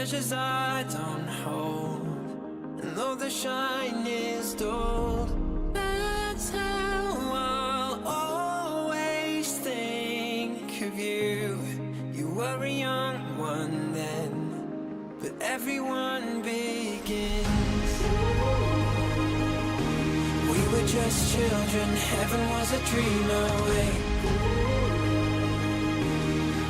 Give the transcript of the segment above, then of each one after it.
treasures I don't hold, and though the shine is dulled, that's how I'll always think of you. You were a young one then, but everyone begins. We were just children, heaven was a dream away.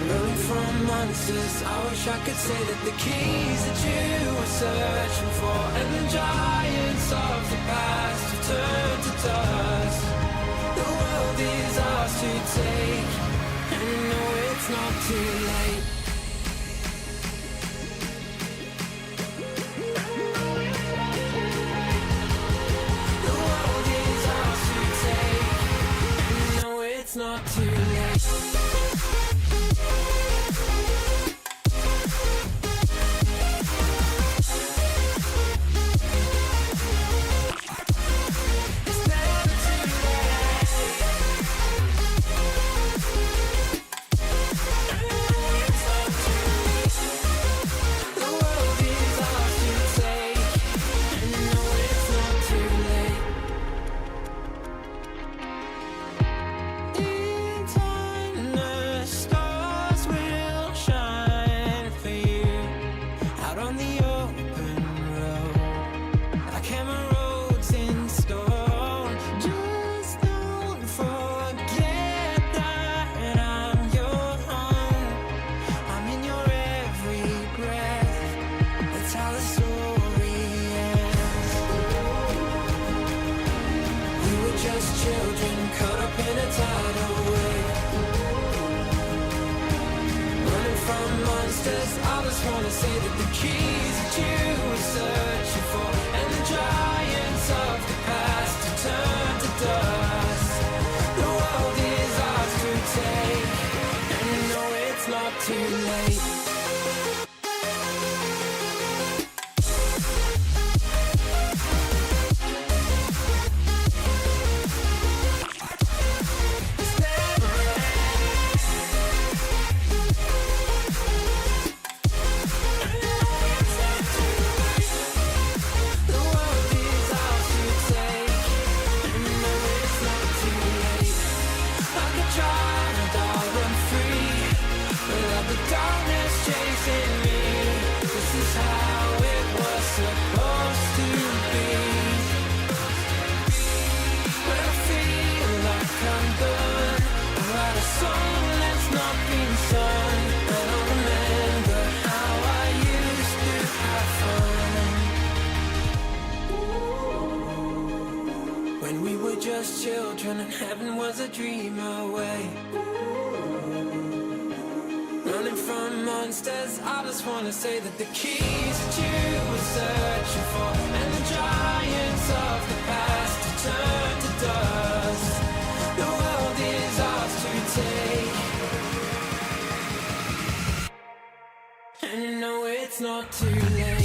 Running from monsters, I wish I could say that the keys that you were searching for, and the giants of the past have turned to dust. The world is ours to take, and you know it's not too late. The world is ours to take, and you know it's not too late. Children and heaven was a dream away. Running from monsters, I just wanna say that the keys that you were searching for, and the giants of the past have turned to dust. The world is ours to take, and you know it's not too late.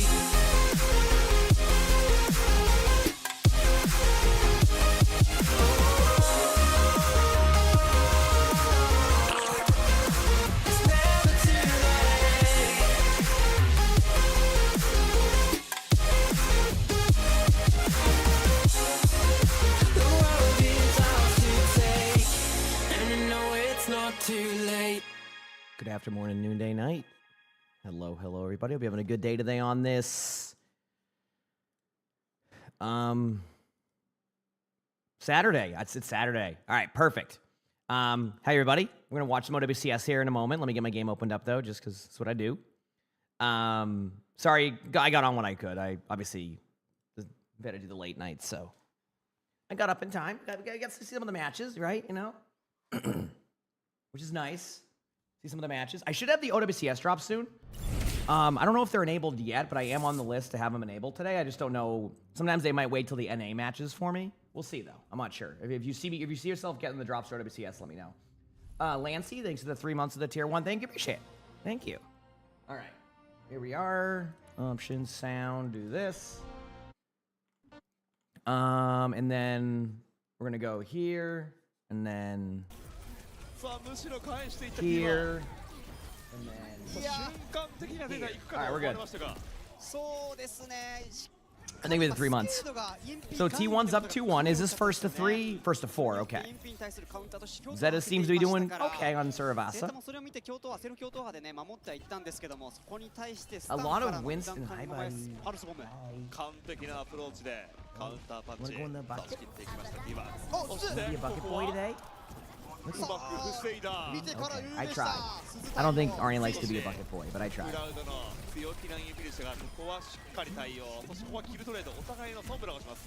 Good afternoon, morning, noonday, night. Hello, everybody. Hope you're having a good day today on this Saturday. It's Saturday. All right, perfect. Hi, everybody. We're gonna watch some OWCS here in a moment. Let me get my game opened up though, just because that's what I do. Sorry, I got on when I could. I obviously had to do the late nights, so I got up in time. Got to see some of the matches, right? You know, which is nice. See some of the matches. I should have the OWCS drop soon. I don't know if they're enabled yet, but I am on the list to have them enabled today. I just don't know. Sometimes they might wait till the NA matches for me. We'll see though. I'm not sure. If you see yourself getting the drops for OWCS, let me know. Lancey, thanks for the 3 months of the tier 1. Thank you, appreciate it. Thank you. All right, here we are. Options, sound, do this. And then we're gonna go here, and then here, And then いや瞬間的なデータいくかと Alright, we're 思わ good. れましたが、そうですね。 I think within 3 months. So T1's up 2-1. Is this first to 3? First to 4, okay. Zeta seems to be doing okay on Suravasa. A lot of Winston. Hi, buddy. 完璧なアプローチでカウンターパンチ Wanna go in the bucket? 出し切っていきましたディバおそして Be a こ bucket こ boy は today? うまく防いだ Okay, I tried. I don't think Arnie likes to be a bucket boy, but I ク tried. ラウドの強気なインフィニッシュがここはしっかり対応そしてここはキルトレードお互いのソンブラがします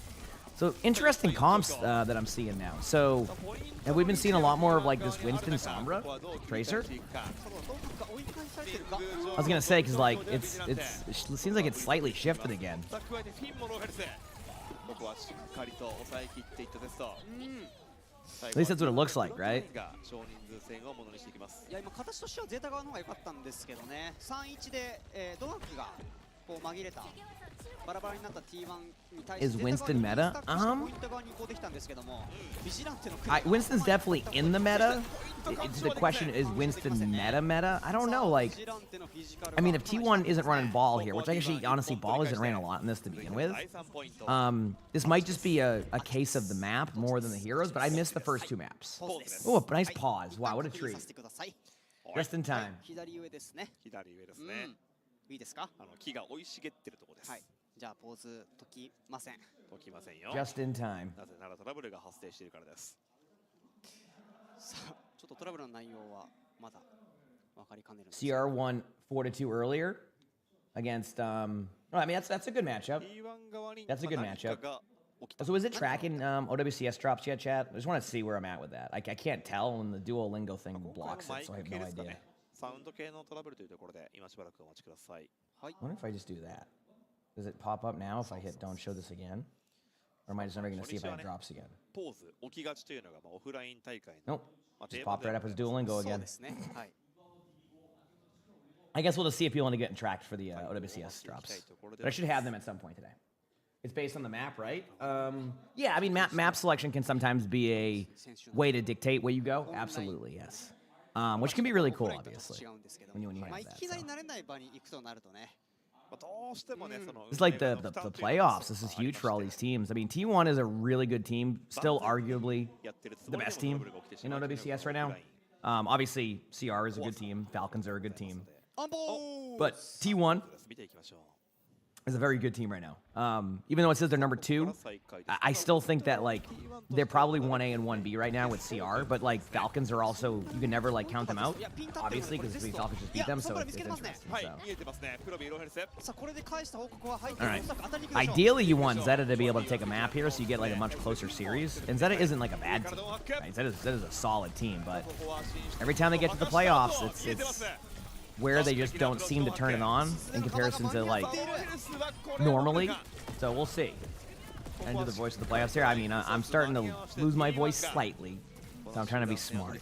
So interesting comps that I'm seeing now. So have we been seeing a lot more of like this Winston Sombra Tracer? I was gonna say because like it seems like it's slightly shifted again. さあ加えてフィンもローヘルスここはしっかりと抑え切っていったテスト At least that's what it looks like, right? が少人数戦をものにしていきます いや今形としてはゼータ側の方が良かったんですけどね。3-1で、ドナックがこう紛れたバラバラになった T1 に対して Is Winston meta? ポイント側に移行できたんですけども、ビジランテの Winston's definitely in the meta. The question is Winston meta? I don't know. Like, I mean, if T1 isn't running ball here, which actually, honestly, ball isn't ran a lot in this to begin with. This might just be a case of the map more than the heroes, but I missed the first 2 maps. Oh, a nice pause. Wow, what a treat. Just in time. 左上ですね。左上ですね、いいですか？木が生い茂ってるところです、はい。じゃあポーズ解きません。解きませんよ Just in time. なぜならトラブルが発生しているからですさあ、ちょっとトラブルの内容はまだ分かりかねるんです。 CR won 4-2 earlier against. No, I mean that's a good matchup. T1 側に That's a good 何か matchup. が起きた So is it tracking OWCS drops yet, chat? I just want to see where I'm at with that. I can't tell when the Duolingo thing 今回の blocks マ it, イ so I ク have 系 no ですか idea. ねサウンド系のトラブルというところで今しばらくお待ちください I wonder if I just do that. Does it pop up now if I hit don't show this again? Or am I just never going to see if I have drops again? ポーズ起きがちというのがオフライン大会の Nope. Just popped right up as Duolingo そう again. ですね。はい。 I guess we'll just see if people want to get tracked for the OWCS drops. But I should have them at some point today. It's based on the map, right? Yeah, I mean, map selection can sometimes be a way to dictate where you go. Absolutely, yes. Which can be really cool, obviously, when you まあ have い that. きなり So. 慣れない場に行くとなるとね。どうしてもねその It's like the playoffs. This is huge for all these teams. I mean, T1 is a really good team, still arguably the best team in OWCS right now. Obviously, CR is a good team. Falcons are a good team. アンボー But T1見ていきましょう is a very good team right now. Even though it says they're number 2, I still think that like they're probably 1A and 1B right now with CR. But like Falcons are also, you can never like count them out, obviously, because the Falcons just beat them, so it's interesting. はい So. 見えてますねプロビーローヘルスさあこれで返した報告は入って All right. おそらく当たりに行くでしょう。 Ideally, you want Zeta to be able to take a map here, so you get like a much closer series. And Zeta isn't like a bad team. Right? Zeta is a solid team, but ここは進出 every time they get to the playoffs, 見えてます it's where they just don't seem to turn it on in comparison to like normally. So we'll see. Enter the voice of the playoffs here. I mean, I'm starting to lose my voice slightly, so I'm trying to be smart.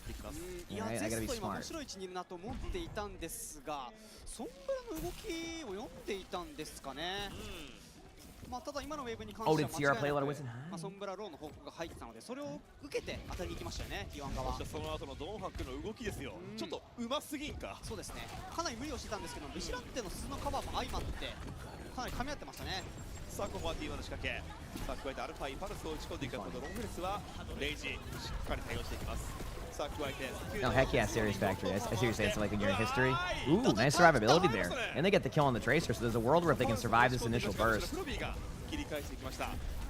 いや Right? I ゼ gotta ス be ト今 smart. 面白い位置にいるなと思っていたんですが、ソンブラの動きを読んでいたんですかね。まあただ今のウェーブに関 Oh, して did は CR play a 間 lot 違 of いな Winston? く、ソンブラローの報告が入ってたので、それを受けて当たりに行きましたよね、T1 側。その後のドンハックの動きですよちょっとうますぎんかそうですね。かなり無理をしてたんですけど、ビシランテの鈴のカバーも相まってかなり噛み合ってましたね。さあここは T1 の仕掛けさあ加えてアルファイパルスを打ち込んでいくところロングレスはレイジしっかり対応していきますさあ加えて No, heck yeah, Serious Factory. I seriously, it's like in your history. Ooh, nice survivability there. And they get the kill on the Tracer, so there's a world where if they can survive this initial burst. プロビーが切り返していきました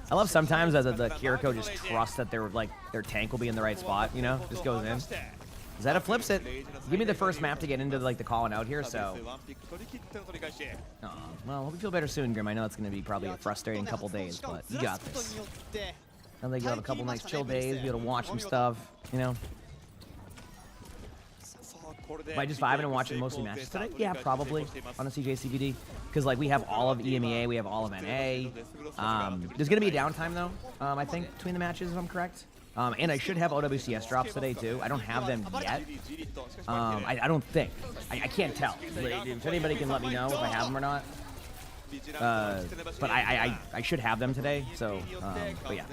I love sometimes that the Kiriko just trusts that their tank will be in the right spot, you know? Just goes in. Zeta flips it. Give me the first map to get into like the calling out here, so. ワンピック取り切っての取り返し Well, hope you feel better soon, Grim. I know it's going to be probably a frustrating couple days, but you got this. Now they got a couple nice chill days, be able to watch some stuff, you know? さあこれで Am I just vibing and watching mostly matches today? Yeah, probably on the CJCVD. Because like we have all of EMEA, we have all of NA. There's going to be a downtime though, I think, between the matches, if I'm correct. And I should have OWCS drops today too. I don't have them yet. I don't think. I can't tell. If anybody can let me know if I have them or not. But I should have them today. So, but yeah.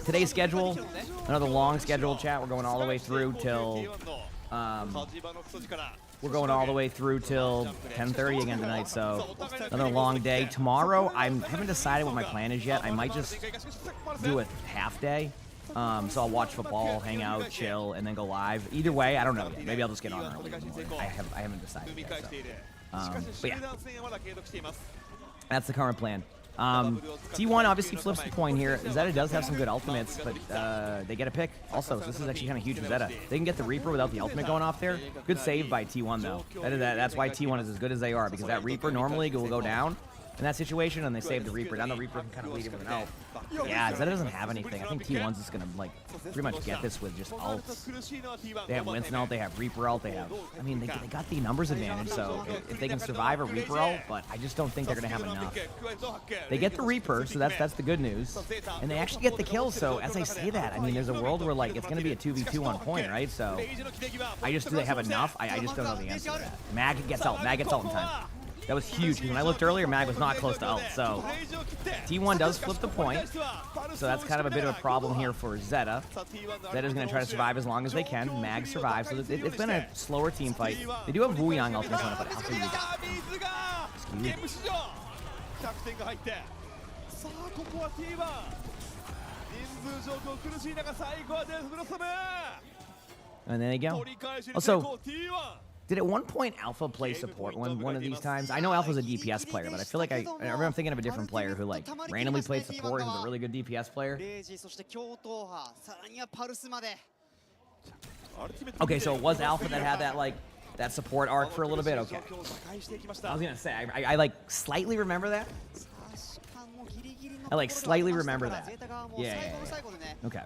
Today's schedule, another long schedule, chat. We're going all the way through till We're going all the way through till 10:30 again tonight, so another long day. Tomorrow, I haven't decided what my plan is yet. I might just do a half day. So I'll watch football, hang out, chill, and then go live. Either way, I don't know yet. Maybe I'll just get on early in the morning. I haven't decided yet. So. But yeah, that's the current plan. T1 obviously flips the coin here. Zeta does have some good ultimates, but they get a pick also. So this is actually kind of huge for Zeta. They can get the Reaper without the ultimate going off there. Good save by T1 though. That's why T1 is as good as they are, because that Reaper normally will go down in that situation, and they save the Reaper. Now the Reaper can kind of lead it with an ult. Yeah, Zeta doesn't have anything. I think T1's just gonna like pretty much get this with just ults. They have Winston ult, they have Reaper ult, they have. I mean, they got the numbers advantage, so if they can survive a Reaper ult, but I just don't think they're gonna have enough. They get the Reaper, so that's the good news, and they actually get the kills. So as I say that, I mean, there's a world where like it's gonna be a 2v2 on point, right? So do they have enough? I just don't know the answer to that. Mag gets ult in time. That was huge, because when I looked earlier, Mag was not close to ult, so T1 does flip the point, so that's kind of a bit of a problem here for Zeta. Zeta's going to try to survive as long as they can. Mag survives, so it's been a slower team fight. They do have Wu Yang ultimate on it, but Alpha and there you go. Also, did at one point Alpha play support one of these times? I know Alpha's a DPS player, but I feel like I remember I'm thinking of a different player who like randomly played support, who's a really good DPS player. Okay, so it was Alpha that had that like that support arc for a little bit. Okay, I was gonna say I like slightly remember that. I like slightly remember that. Yeah. Okay.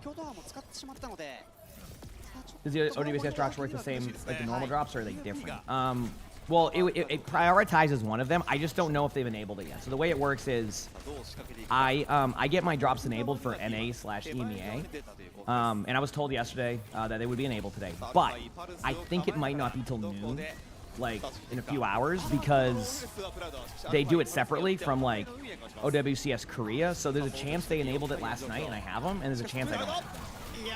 Does the OWCS drops work the same like the normal drops, or are they different? Well, it prioritizes one of them. I just don't know if they've enabled it yet. So the way it works is I get my drops enabled for NA/EMEA, and I was told yesterday that they would be enabled today. But I think it might not be till noon, like in a few hours, because they do it separately from like OWCS Korea. So there's a chance they enabled it last night and I have them, and there's a chance I don't have them.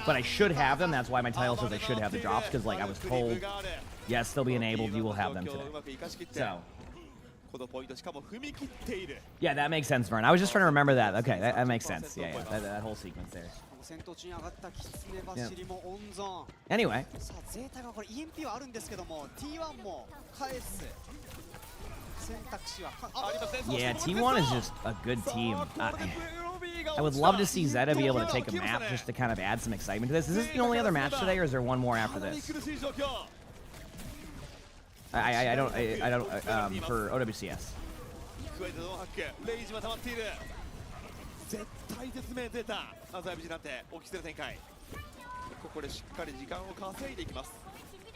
But I should have them. That's why my title says I should have the drops, because like I was told, yes, they'll be enabled. You will have them today. So yeah, that makes sense, Vern. I was just trying to remember that. Okay, that makes sense. Yeah, that whole sequence there. Yeah. Anyway. Yeah, T1 is just a good team. I would love to see Zeta be able to take a map just to kind of add some excitement to this. Is this the only other match today, or is there one more after this? I don't for OWCS.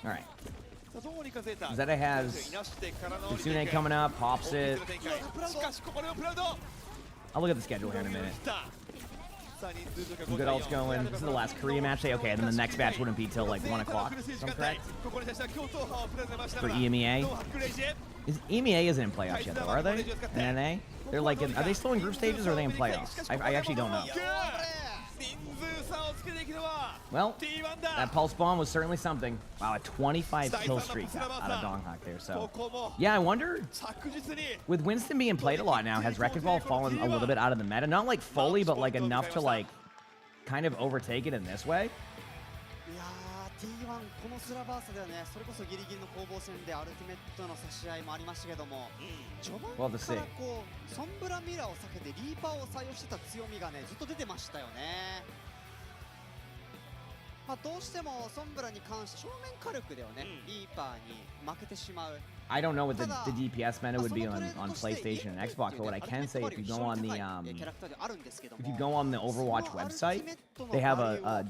All right. Zeta has Kitsune coming up, pops it. I'll look at the schedule here in a minute. Some good ults going. This is the last Korea match day. Okay, and then the next match wouldn't be till like 1 o'clock. If I'm correct. For EMEA. EMEA isn't in playoffs yet, though, are they? And NA? They're like, are they still in group stages, or are they in playoffs? I actually don't know. Well, that pulse bomb was certainly something. Wow, a 25 kill streak out of Donghak there. So, yeah, I wonder, with Winston being played a lot now, has Wrecking Ball fallen a little bit out of the meta? Not like fully, but like enough to like kind of overtake it in this way? We'll have to see. まあどうしてもソンブラに関して正面火力ではね、リーパーに負けてしまう。 I don't know what the DPS meta would be on PlayStation and Xbox, but what I can say, if you go on the Overwatch website, they have a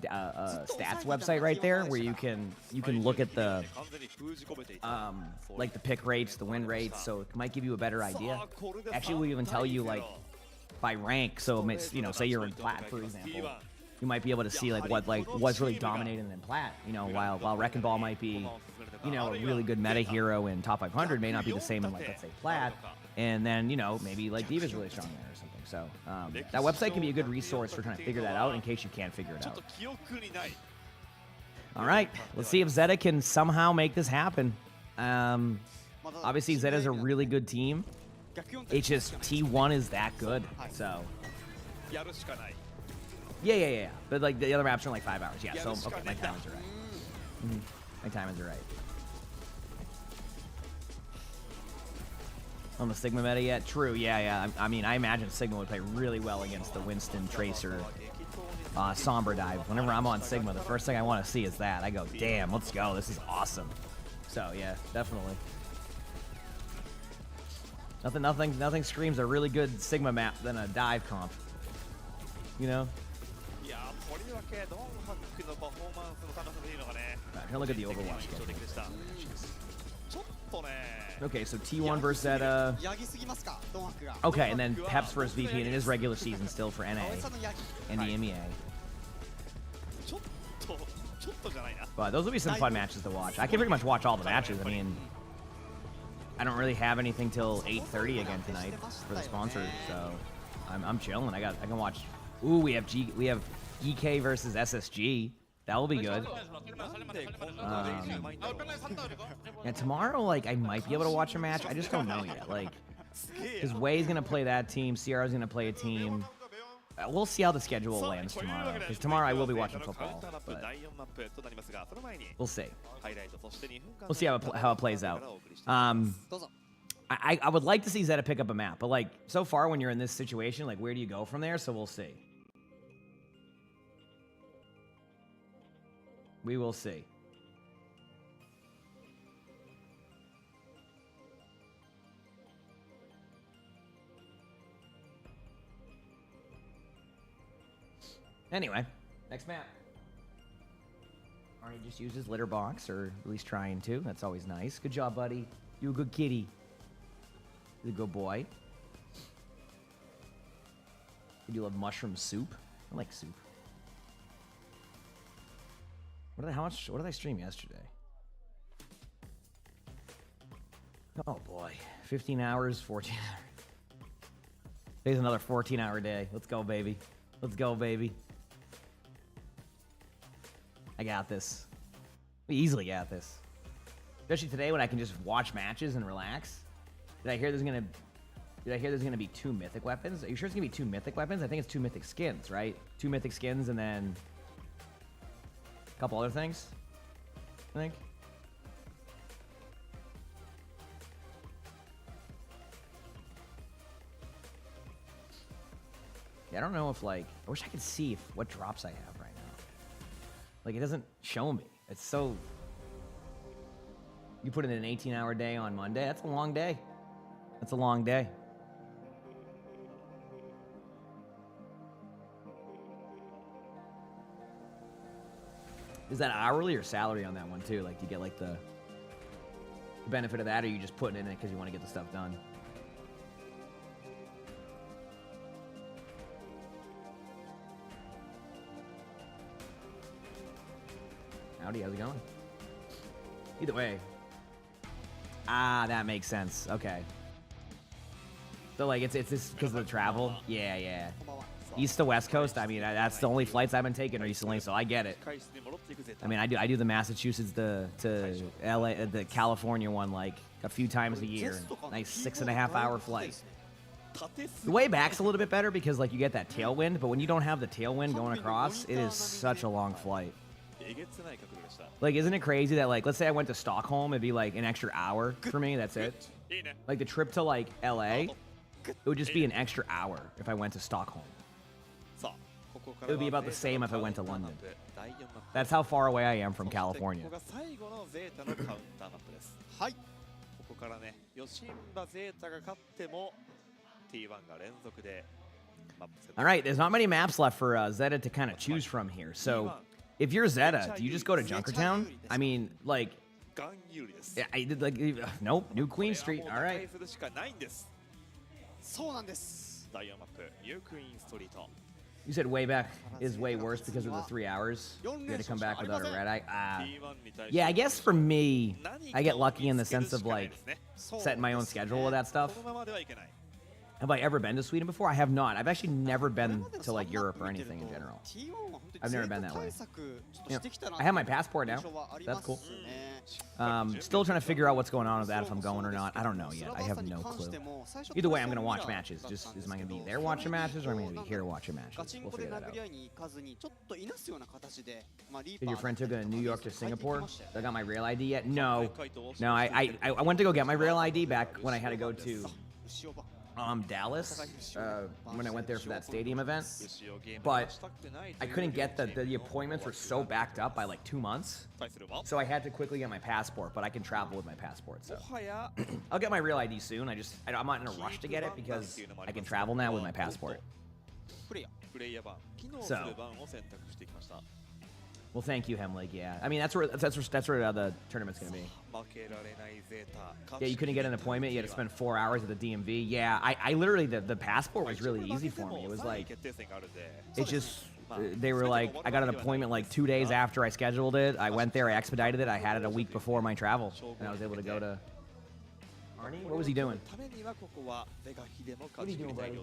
stats website right there where you can look at the like the pick rates, the win rates, so it might give you a better idea. Actually, we'll even tell you like by rank. So you know, say you're in plat, for example. You might be able to see like what's really dominating in plat. You know, while Wrecking Ball might be, you know, a really good meta hero in top 500, may not be the same in like, let's say, plat. And then, you know, maybe like Diva's really strong there or something. So that website can be a good resource for trying to figure that out in case you can't figure it out. All right, let's see if Zeta can somehow make this happen. Obviously, Zeta's a really good team. It's just T1 is that good, so. やるしかない。 Yeah. But like the other maps are in like 5 hours. Yeah, so okay, my timings are right. My timings are right. On the Sigma meta yet? True, yeah. I mean, I imagine Sigma would play really well against the Winston Tracer Sombra dive. Whenever I'm on Sigma, the first thing I want to see is that. I go, damn, let's go. This is awesome. So yeah, definitely. Nothing screams a really good Sigma map than a dive comp. You know? いやー、とりわけドンハックのパフォーマンスの高さというのがね、 Alright, here, look at the Overwatch 印象的でした。ちょっとね。 Okay, so T1 versus Zeta. ヤギすぎますか、ドンハクが。 Okay, and then Peps versus VP, and it is regular season still for NA 青井さんのヤギ。 and the MEA. ちょっとじゃないな。 But those will be some fun matches to watch. I can pretty much watch all the matches. I mean, I don't really have anything till 8:30 again tonight for the sponsor, so I'm chilling. I can watch. Ooh, we have EK versus SSG. That will be good. And tomorrow, like, I might be able to watch a match. I just don't know yet. Like, because Wei's gonna play that team, Sierra's gonna play a team. We'll see how the schedule lands tomorrow. Because tomorrow I will be watching football, but we'll see. We'll see how it plays out. どうぞ。 I would like to see Zeta pick up a map, but like so far when you're in this situation, like where do you go from there? So we'll see. We will see. Anyway, next map. Arnie just used his litter box, or at least trying to. That's always nice. Good job, buddy. You a good kitty. You a good boy. You do love mushroom soup? I like soup. What did I stream yesterday? Oh boy. 15 hours, 14 hours. Today's another 14-hour day. Let's go, baby. Let's go, baby. I got this. We easily got this. Especially today when I can just watch matches and relax. Did I hear there's gonna be 2 mythic weapons? Are you sure it's gonna be 2 mythic weapons? I think it's 2 mythic skins, right? 2 mythic skins and then a couple other things, I think. Yeah, I don't know if like, I wish I could see what drops I have right now. Like it doesn't show me. It's so, you put in an 18-hour day on Monday, that's a long day. That's a long day. Is that hourly or salary on that one too? Like, do you get like the benefit of that, or are you just putting it in it because you want to get the stuff done? Howdy, how's it going? Either way. Ah, that makes sense. Okay. So like it's just because of the travel. Yeah. こんばんは。 East to West Coast. I mean, that's the only flights I've been taking recently, so I get it. I mean, I do the Massachusetts to LA, the California one like a few times a year. Nice 6.5-hour flight. The way back's a little bit better because like you get that tailwind, but when you don't have the tailwind going across, it is such a long flight. Like, isn't it crazy that like, let's say I went to Stockholm, it'd be like an extra hour for me. That's it. Like the trip to like LA, it would just be an extra hour if I went to Stockholm. It would be about the same if I went to London. That's how far away I am from California. はい。ここからね、ヨシンバゼータが勝っても T1 が連続でマップセット。 All right, there's not many maps left for Zeta to kind of choose from here. So, if you're Zeta, do you just go to Junkertown? I mean, like, ガン有利です。 I did like, nope, New Queen Street. All right. するしかないんです。そうなんです。第4マップ、ニュークイーンストリート。 You said way back is way worse because of the 3 hours. You had to come back without a red eye. Yeah, I guess for me, I get lucky in the sense of like setting my own schedule with that stuff. このままではいけない。Have I ever been to Sweden before? I have not. I've actually never been to like Europe or anything in general. I've never been that way. Yeah. I have my passport now. That's cool. Still trying to figure out what's going on with that, if I'm going or not. I don't know yet. I have no clue. Either way, I'm going to watch matches. Just am I going to be there watching matches, or am I going to be here watching matches? We'll figure that out. Did your friend took a New York to Singapore? I got my real ID yet? No. No, I went to go get my real ID back when I had to go to Dallas when I went there for that stadium event, but I couldn't get the appointments were so backed up by like 2 months, so I had to quickly get my passport. But I can travel with my passport, so I'll get my real ID soon. I'm not in a rush to get it because I can travel now with my passport. So, well, thank you, Hemlig. Yeah, I mean that's where the tournament's gonna be. Yeah, you couldn't get an appointment. You had to spend 4 hours at the DMV. Yeah, I literally the passport was really easy for me. It was like it's just they were like I got an appointment like 2 days after I scheduled it. I went there, I expedited it. I had it a week before my travel, and I was able to go to. Arnie, what was he doing? What are you doing, buddy?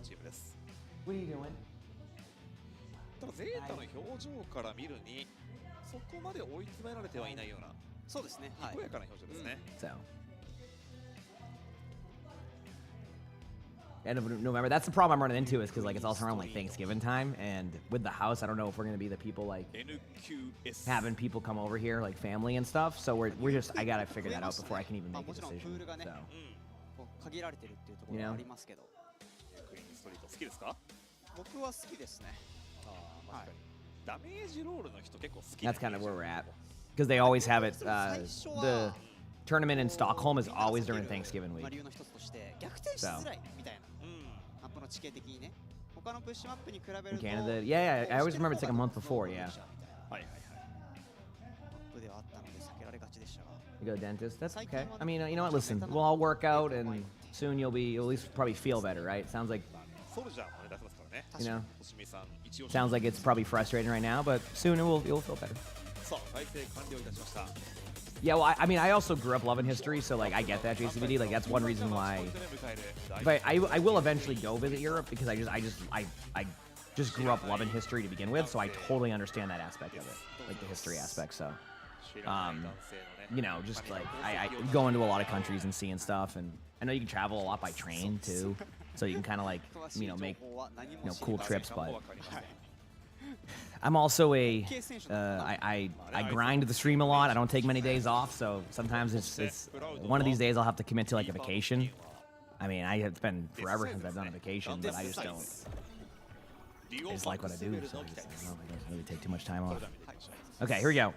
What are you doing? ただゼータの表情から見るにそこまで追い詰められてはいないようなそうですね。にこやかな表情ですね。So. End of November. That's the problem I'm running into is because like it's also around like Thanksgiving time, and with the house, I don't know if we're gonna be the people like having people come over here, like family and stuff. So we're just I gotta figure that out before I can even make a decision. So. 限られてるっていうところはありますけど。クイーンストリート好きですか？僕は好きですね。 That's kind of where we're at, because they always have it. The tournament in Stockholm is always during Thanksgiving week. So. In Canada, yeah, I always remember it's like a month before, yeah. You go to the dentist? That's okay. I mean, you know what? Listen, we'll all work out, and soon you'll at least probably feel better, right? Sounds like. You know, sounds like it's probably frustrating right now, but soon you'll feel better. Yeah, well, I mean, I also grew up loving history, so like I get that JCVD. Like that's one reason why. But I will eventually go visit Europe because I just grew up loving history to begin with, so I totally understand that aspect of it, like the history aspect. So, you know, just like I go into a lot of countries and seeing stuff, and I know you can travel a lot by train too. So you can kind of like, you know, make, you know, cool trips, but I'm also I grind the stream a lot. I don't take many days off, so sometimes it's one of these days I'll have to commit to like a vacation. I mean, it's been forever since I've done a vacation, but I just don't. I just like what I do, so I don't really take too much time off. Okay, here we go.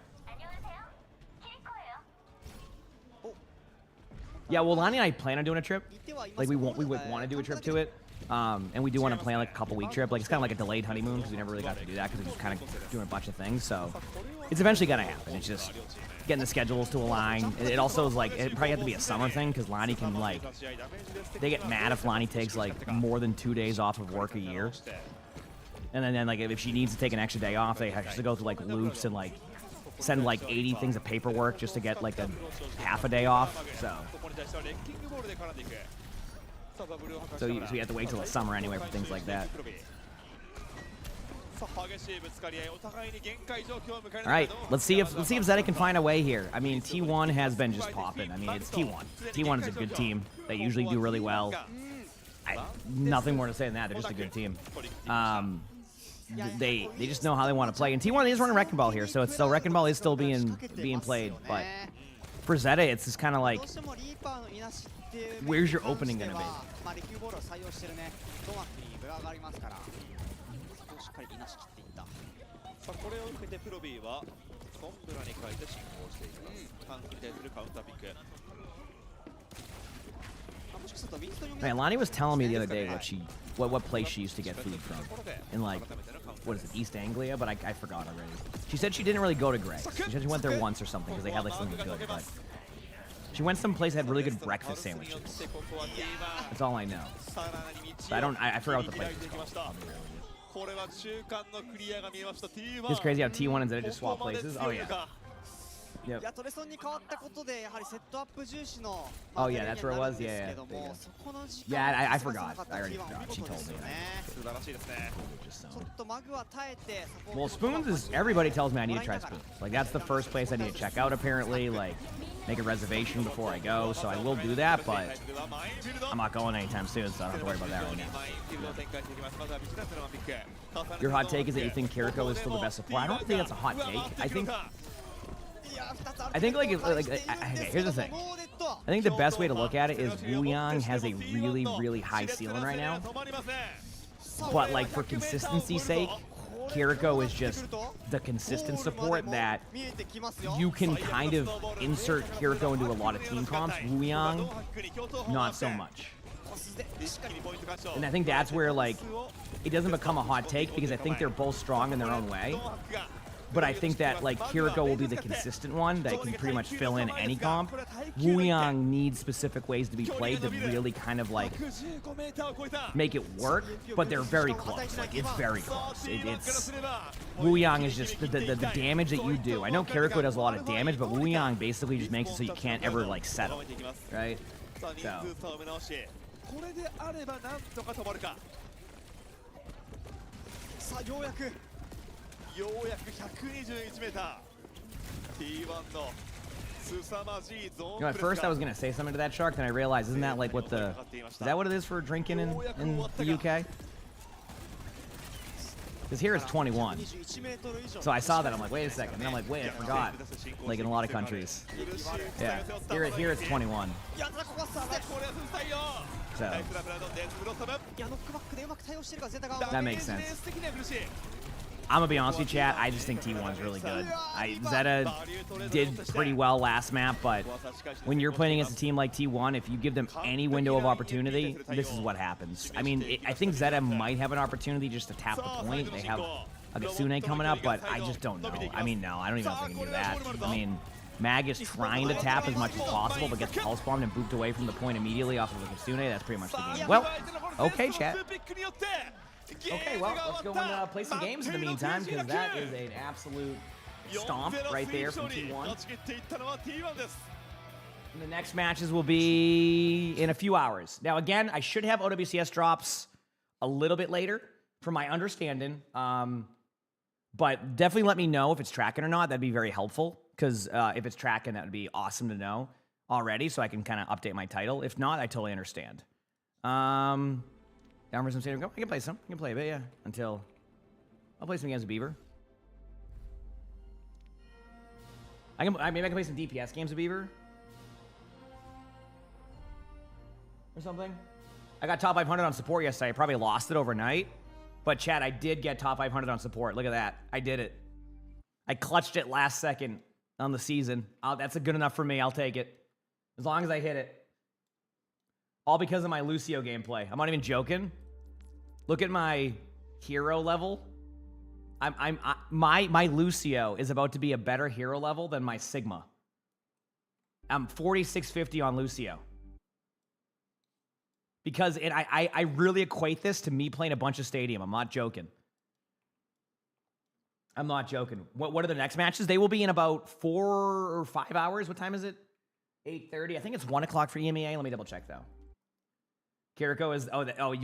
Yeah, well, Lonnie and I plan on doing a trip. Like we would want to do a trip to it, and we do want to plan like a couple-week trip. Like it's kind of like a delayed honeymoon because we never really got to do that because we just kind of doing a bunch of things. So it's eventually gonna happen. It's just getting the schedules to align. It also is like it probably have to be a summer thing because Lonnie can like they get mad if Lonnie takes like more than 2 days off of work a year, and then like if she needs to take an extra day off, they have to go through like loops and like send like 80 things of paperwork just to get like a half a day off. So you have to wait till the summer anyway for things like that. All right, let's see if Zeta can find a way here. I mean, T1 has been just popping. I mean, it's T1. T1 is a good team. They usually do really well. Nothing more to say than that. They're just a good team. They just know how they want to play. And T1 is running Wrecking Ball here, so it's still Wrecking Ball is still being played. But for Zeta, it's just kind of like, where's your opening gonna be? Man, Lonnie was telling me the other day what place she used to get food from, in like, what is it, East Anglia? But I forgot already. She said she didn't really go to Greg's. She said she went there once or something because they had like something good. But she went someplace that had really good breakfast sandwiches. That's all I know. But I forgot what the place was called. It's crazy how T1 and Zeta just swap places. Oh yeah. Yep. いやトレソンに変わったことでやはりセットアップ重視の Oh, yeah, that's where it was? です Yeah, けど yeah, も yeah. そこの時 Yeah, 間 I を forgot. かった I already T1 お forgot. 見 She 事 told です me. よね 素晴らしいですね。ちょっとマグは耐えてサポート Well, spoons is everybody tells me I need to try spoons. Like that's the first place I need to check out apparently. Like make a reservation before I go, so I will do that, but I'm not going anytime soon, so I don't have to worry about that right now. Your hot take is that you think Kiriko is still the best support. I don't think that's a hot take. I think like okay, here's the thing. I think the best way to look at it is Wuyang has a really, really high ceiling right now. But like for consistency's sake, Kiriko is just the consistent support that you can kind of insert Kiriko into a lot of team comps. Wuyang, not so much. And I think that's where like it doesn't become a hot take because I think they're both strong in their own way. But I think that like Kiriko will be the consistent one that can pretty much fill in any comp. Wuyang needs specific ways to be played to really kind of like make it work, but they're very close. Like it's very close. It's Wuyang is just the damage that you do. I know Kiriko does a lot of damage, but Wuyang basically just makes it so you can't ever like settle, right? So. これであればなんとか止まるか。さあようやく 121m T1 の凄まじいゾーン You know, at first I was gonna say something to that shark, then I realized, isn't that like what the is that what it is for drinking in the UK? Because here it's 21. So I saw that, I'm like, wait a second. And then I'm like, wait, I forgot. Like in a lot of countries. Yeah. Here it's 21. いやただここはさせ So いやノックバックでうまく対応してるからゼタが that makes sense. I'm gonna be honest with you, chat. I just think T1's really good. Zeta did pretty well last map, but when you're playing against a team like T1, if you give them any window of opportunity, this is what happens. I mean, I think Zeta might have an opportunity just to tap the point. They have a Gatsune coming up, but I just don't know. I mean, no, I don't even know if they can do that. I mean, Mag is trying to tap as much as possible, but gets pulse bombed and booped away from the point immediately off of the Gatsune. That's pretty much the game. Well, okay, chat. Okay, well, let's go and play some games in the meantime, because that is an absolute stomp right there from T1. And the next matches will be in a few hours. Now, again, I should have OWCS drops a little bit later, from my understanding. But definitely let me know if it's tracking or not. That'd be very helpful, because if it's tracking, that would be awesome to know already, so I can kind of update my title. If not, I totally understand. Down for some stadium. I can play some. I can play a bit, yeah. Until I'll play some games of Beaver. Maybe I can play some DPS games of Beaver. Or something. I got top 500 on support yesterday. I probably lost it overnight. But chat, I did get top 500 on support. Look at that. I did it. I clutched it last second on the season. That's good enough for me. I'll take it. As long as I hit it. All because of my Lucio gameplay. I'm not even joking. Look at my hero level. My Lucio is about to be a better hero level than my Sigma. I'm 4650 on Lucio. Because I really equate this to me playing a bunch of Stadium. I'm not joking. I'm not joking. What are the next matches? They will be in about 4 or 5 hours. What time is it? 8:30. I think it's 1 o'clock for EMEA. Let me double check though. Kiriko is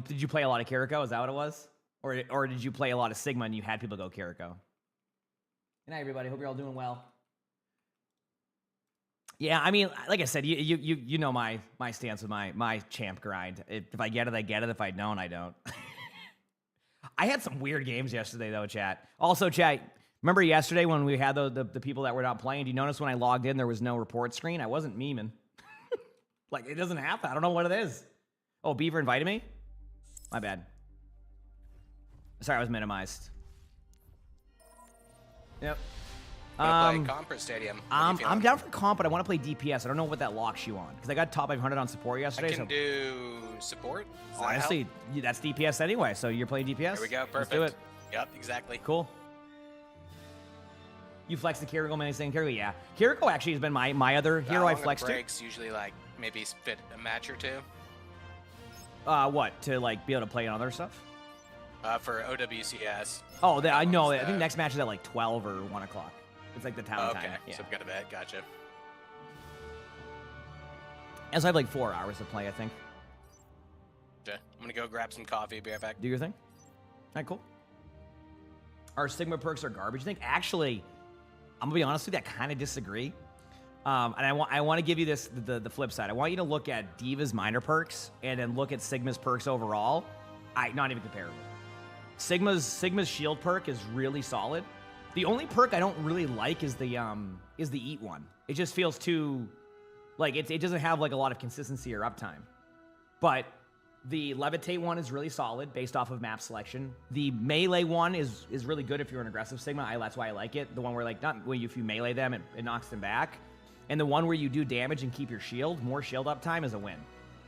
did you play a lot of Kiriko? Is that what it was? Or did you play a lot of Sigma and you had people go Kiriko? Good night, everybody. Hope you're all doing well. Yeah, I mean, like I said, you know my stance with my champ grind. If I get it, I get it. If I don't, I don't. I had some weird games yesterday though, chat. Also, chat, remember yesterday when we had the people that were not playing? Do you notice when I logged in there was no report screen? I wasn't memeing. Like it doesn't happen. I don't know what it is. Oh, Beaver invited me? My bad. Sorry, I was minimized. Yep. Play comp or Stadium? I'm down for comp, but I want to play DPS. I don't know what that locks you on, because I got top 500 on support yesterday. I can do support. Honestly, that's DPS anyway, so you're playing DPS? There we go, perfect. Let's do it. Yep, exactly. Cool. You flex the Kiriko many thing? Kiriko, yeah. Kiriko actually has been my other hero I flexed breaks usually like maybe fit a match or two. What? To like be able to play on other stuff? For OWCS. Oh, I know. I think next match is at like 12 or 1 o'clock. It's like the town Okay, time. Yeah. so we've got a bet. Gotcha. And so I have like 4 hours to play, I think. Okay. I'm gonna go grab some coffee. Be right back. Do your thing. All right, cool. Our Sigma perks are garbage. I think actually, I'm gonna be honest with you, I kind of disagree. And I want to give you this the flip side. I want you to look at Diva's minor perks and then look at Sigma's perks overall. Not even comparable. Sigma's shield perk is really solid. The only perk I don't really like is the eat one. It just feels too like it doesn't have like a lot of consistency or uptime. But the levitate one is really solid based off of map selection. The melee one is really good if you're an aggressive Sigma. That's why I like it. The one where like not when if you melee them, it knocks them back. And the one where you do damage and keep your shield, more shield uptime is a win.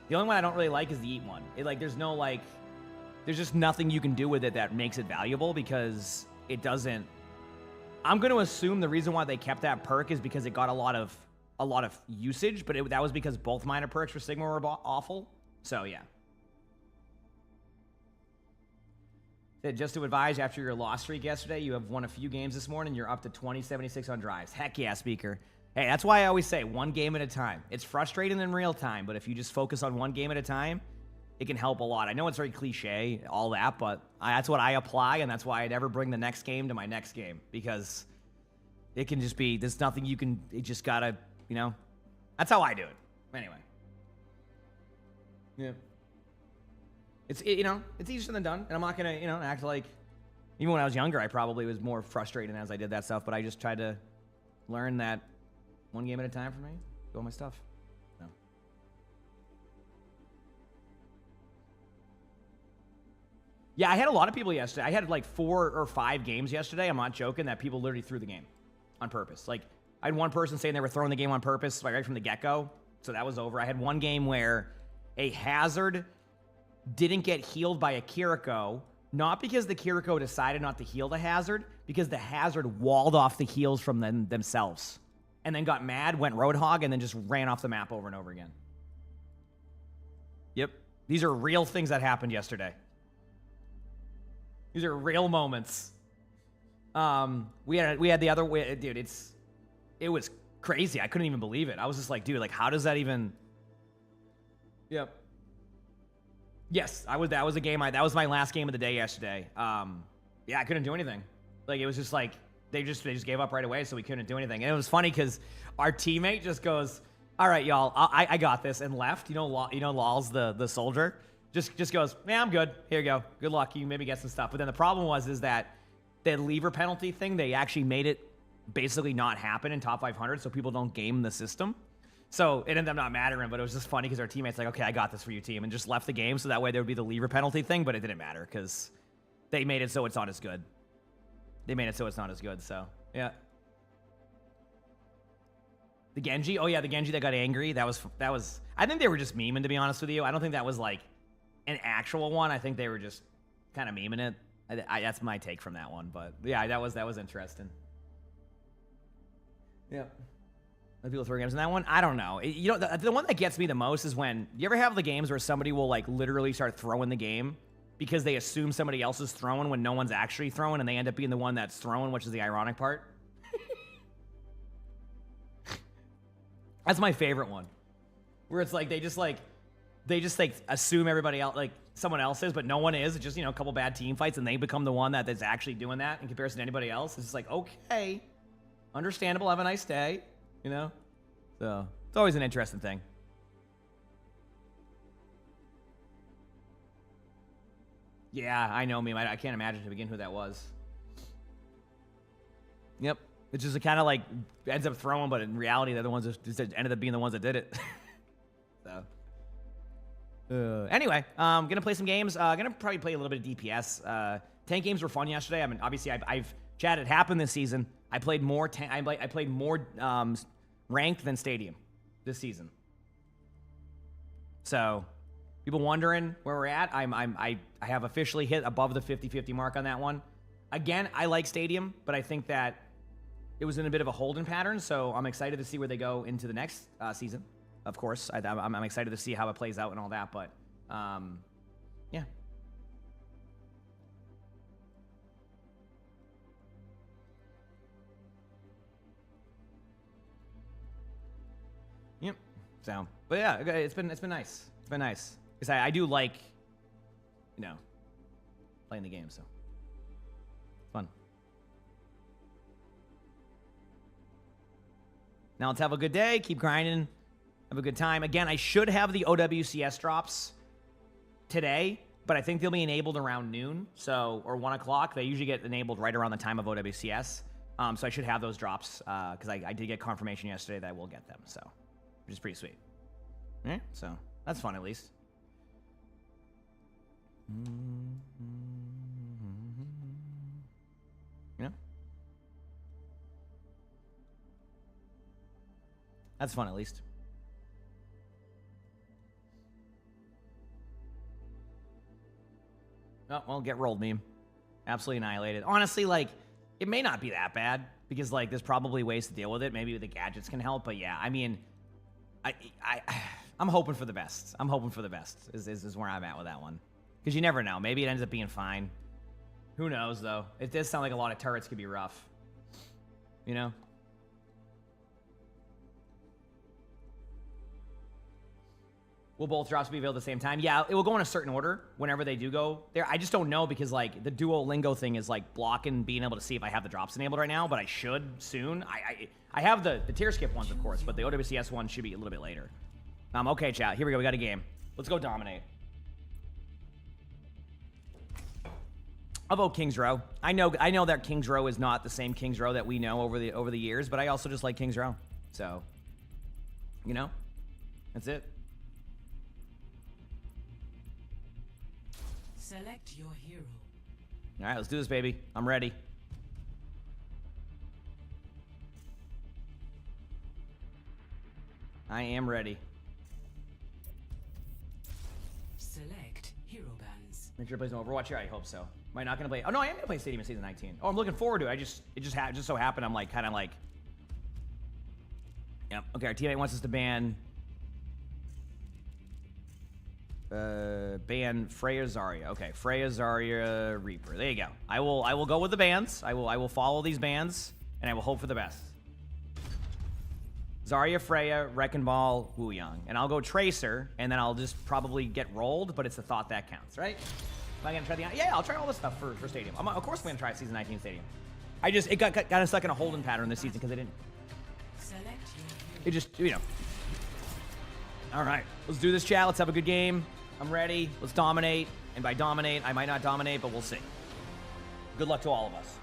The only one I don't really like is the eat one. There's just nothing you can do with it that makes it valuable because it doesn't. I'm going to assume the reason why they kept that perk is because it got a lot of usage, but that was because both minor perks for Sigma were awful. So yeah. Just to advise, after your loss streak yesterday, you have won a few games this morning. You're up to 2076 on drives. Heck yeah, Speaker. Hey, that's why I always say one game at a time. It's frustrating in real time, but if you just focus on one game at a time, it can help a lot. I know it's very cliche, all that, but that's what I apply, and that's why I never bring the next game to my next game, because it can just be, there's nothing you can, it just gotta, that's how I do it. Anyway. Yeah. It's easier than done, and I'm not gonna, act like, even when I was younger, I probably was more frustrated as I did that stuff, but I just tried to learn that one game at a time for me, do all my stuff. No. Yeah, I had a lot of people yesterday. I had like 4 or 5 games yesterday. I'm not joking, that people literally threw the game on purpose. Like, I had one person saying they were throwing the game on purpose, like right from the get-go. So that was over. I had one game where a Hazard didn't get healed by a Kiriko, not because the Kiriko decided not to heal the Hazard, because the Hazard walled off the heals from themselves. And then got mad, went Roadhog, and then just ran off the map over and over again. Yep. These are real things that happened yesterday. These are real moments. We had the other way, dude, it was crazy. I couldn't even believe it. I was just like, dude, like, how does that even... Yep. Yes, that was a game. That was my last game of the day yesterday. Yeah, I couldn't do anything. Like, it was just like, they just gave up right away, so we couldn't do anything. And it was funny because our teammate just goes, all right, y'all, I got this, and left. Lol's the soldier. Just goes, yeah, I'm good. Here you go. Good luck. You can maybe get some stuff. But then the problem is that the lever penalty thing, they actually made it basically not happen in top 500 so people don't game the system. So it ended up not mattering, but it was just funny because our teammates like, okay, I got this for you, team, and just left the game so that way there would be the lever penalty thing, but it didn't matter because they made it so it's not as good. So yeah. The Genji, oh yeah, the Genji that got angry, that was. I think they were just memeing, to be honest with you. I don't think that was like an actual one. I think they were just kind of memeing it. That's my take from that one, but yeah, that was interesting. Yeah. People throw games in that one. I don't know. The one that gets me the most is when you ever have the games where somebody will like literally start throwing the game because they assume somebody else is throwing when no one's actually throwing, and they end up being the one that's throwing, which is the ironic part. That's my favorite one, where it's like they just assume everybody else, like someone else is, but no one is. It's just a couple bad team fights, and they become the one that's actually doing that in comparison to anybody else. It's just like, okay, understandable. Have a nice day. So it's always an interesting thing. Yeah, I know, meme. I can't imagine to begin who that was. Yep. It's just kind of like ends up throwing, but in reality, they're the ones that just ended up being the ones that did it. So. Anyway, gonna play some games. Gonna probably play a little bit of DPS. Tank games were fun yesterday. I mean, obviously, I've chat. It happened this season. I played more. I played more ranked than Stadium this season. So, people wondering where we're at. I have officially hit above the 50-50 mark on that one. Again, I like Stadium, but I think that it was in a bit of a holding pattern. So I'm excited to see where they go into the next season. Of course, I'm excited to see how it plays out and all that. But yeah. So, but yeah, okay, it's been nice. It's been nice because I do like, you know, playing the game. So it's fun. Now let's have a good day. Keep grinding. Have a good time. Again, I should have the OWCS drops today, but I think they'll be enabled around noon, so or 1 o'clock. They usually get enabled right around the time of OWCS. So I should have those drops because I did get confirmation yesterday that I will get them. So, which is pretty sweet. Yeah, so that's fun at least. You know? That's fun at least. Oh, well, get rolled, meme. Absolutely annihilated. Honestly, like, it may not be that bad because, like, there's probably ways to deal with it. Maybe the gadgets can help, but yeah, I mean, I'm hoping for the best. I'm hoping for the best is where I'm at with that one. Because you never know. Maybe it ends up being fine. Who knows, though? It does sound like a lot of turrets could be rough. You know? Will both drops be available at the same time? Yeah, it will go in a certain order whenever they do go there. I just don't know because, like, the Duolingo thing is, like, blocking being able to see if I have the drops enabled right now, but I should soon. I have the tier skip ones, of course, but the OWCS one should be a little bit later. Okay, chat. Here we go. We got a game. Let's go dominate. I'll vote King's Row. I know that King's Row is not the same King's Row that we know over the years, but I also just like King's Row. So, you know, that's it. Select your hero. All right, let's do this, baby. I'm ready. I am ready. Select hero bands. Make sure to play some Overwatch here. I hope so. Am I not gonna play? Oh no, I am gonna play Stadium in season 19. Oh, I'm looking forward to it. It just so happened I'm like kind of like. Yep. Okay, our teammate wants us to ban Freya Zarya. Okay, Freya Zarya Reaper. There you go. I will go with the bans. I will follow these bans and I will hope for the best. Zarya, Freya, Wrecking Ball, Wu Yang. And I'll go Tracer, and then I'll just probably get rolled, but it's the thought that counts, right? Am I gonna try the... Yeah, I'll try all this stuff for Stadium. Of course I'm gonna try Season 19 Stadium. It got kind of stuck in a holding pattern this season because I didn't... Select your hero. It just, you know. All right, let's do this, chat. Let's have a good game. I'm ready. Let's dominate. And by dominate, I might not dominate, but we'll see. Good luck to all of us.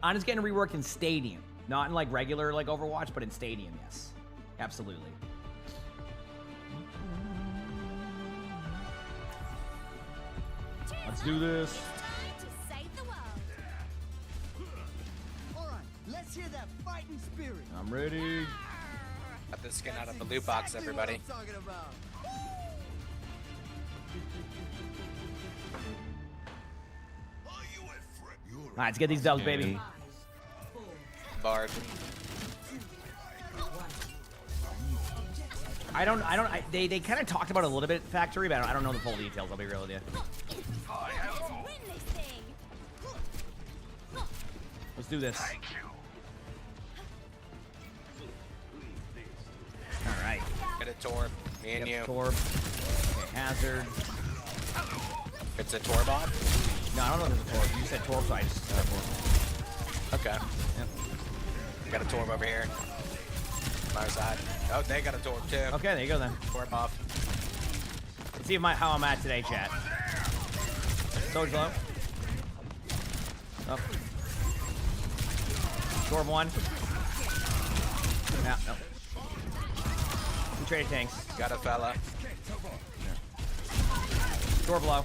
Ana's getting reworked in Stadium. Not in, like, regular, like, Overwatch, but in Stadium, yes. Absolutely. Let's do this. Time to save the world. All right, let's hear that fighting spirit. I'm ready. Got this skin out of the loot box, everybody. What I'm talking about. All right, let's get these dubs, baby. Bard. They kind of talked about it a little bit, Factory, but I don't know the full details. I'll be real with you. Let's win this thing. Let's do this. All right. Get a Torb. Me and you. Torb. Okay, Hazard. It's a Torbot? No, I don't know if there's a Torb. You said Torb, so I just Torb. Okay. Yep. We got a Torb over here. On our side. Oh, they got a Torb too. Okay, there you go then. Torb off. Let's see how I'm at today, chat. Soldier's low. Up. Torb 1. No. We traded tanks. Got a fella. Torb low.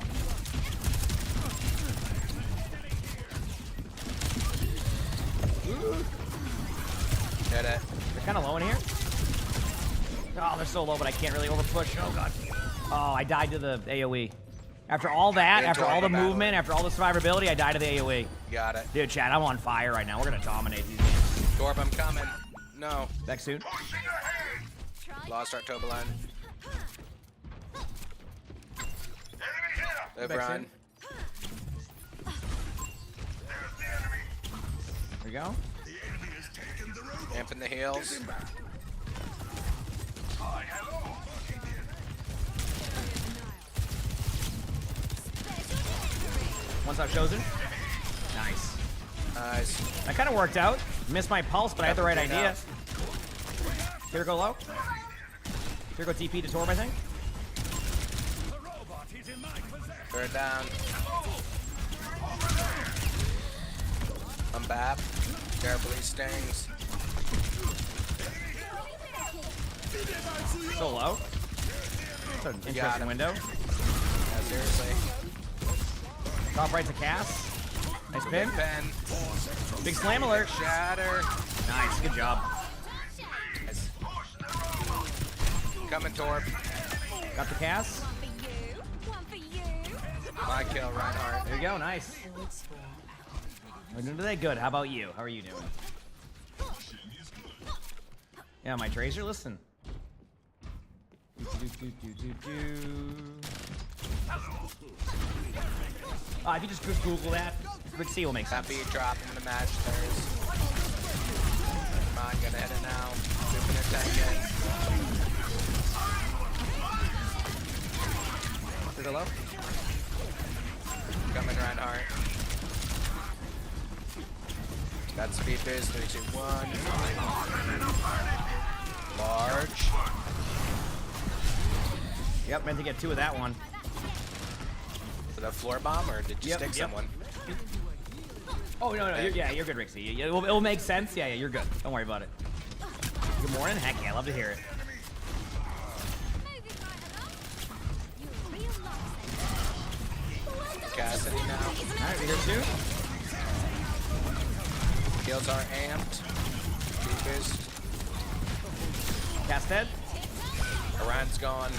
Hit it. They're kind of low in here. Oh, they're so low, but I can't really overpush. Oh, God. Oh, I died to the AoE. After all that, after all the movement, after all the survivability, I died to the AoE. Got it. Dude, chat, I'm on fire right now. We're going to dominate these games. Torb, I'm coming. No. Back soon. Lost our Tobalan. Live Back run. we go. Amp in the heels. One shot shows it. Nice. Nice. That kind of worked out. Missed my pulse, but I had the right Clean idea. up. Here go low. Here go TP to Torb, I think. Third down. I'm back. Carefully stings. So low. That's an got interesting him. window. Yeah, seriously. Top right's a cast. Nice pin. Big pen. Big slam alert. Shatter. Nice, good job. Nice. Coming, Torb. Got the cast. One for you. One for you. My kill, Reinhardt. There you go, nice. We're doing today good. How about you? How are you doing? Yeah, my Tracer, listen. If you just Google that, Rick C will make That sense. beat drop in the match. There's. Come on, gonna hit it now. Moving it tank Is it low? in. Coming, Reinhardt. Got speed boost. 3, 2, 1. Large. Yep, meant to get 2 of that one. Was it a floor bomb or did you Yep, stick yep. someone? Oh, no, you're good, Rixie. It'll make sense. Yeah, you're good. Don't worry about it. Good morning. Heck yeah, I love to hear it. Moving right along. You're a real lifesaver. Cassidy now. Alright, we here too. Heals are amped. Speed boost. Cast dead. Orion's gone.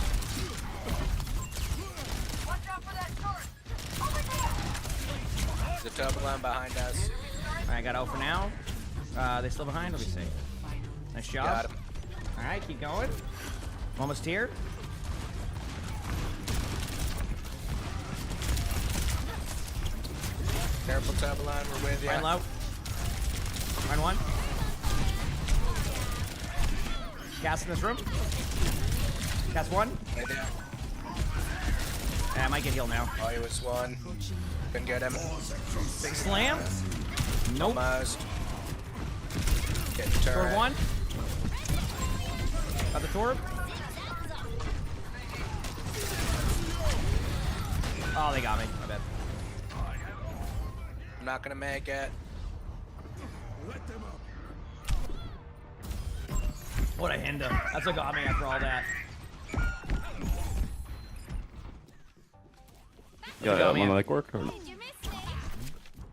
There's a Toblerone behind us. Alright, got out for now. They still behind? Let me see. Nice job. Got him. Alright, keep going. Almost here. Careful, Toblerone. We're with you. Ryan low. Ryan 1. Cast in this room. Cast 1. Lay down. Yeah, I might get healed now. Oh, he was one. Couldn't get him. Big slam. Nope. Almost. Get Torb turret. 1. Got the Torb. Oh, they got me. My bad. I'm not gonna make it. What a Hinda. That's what got me after all that. Yo, got my me. mic work? Or... Did you miss me?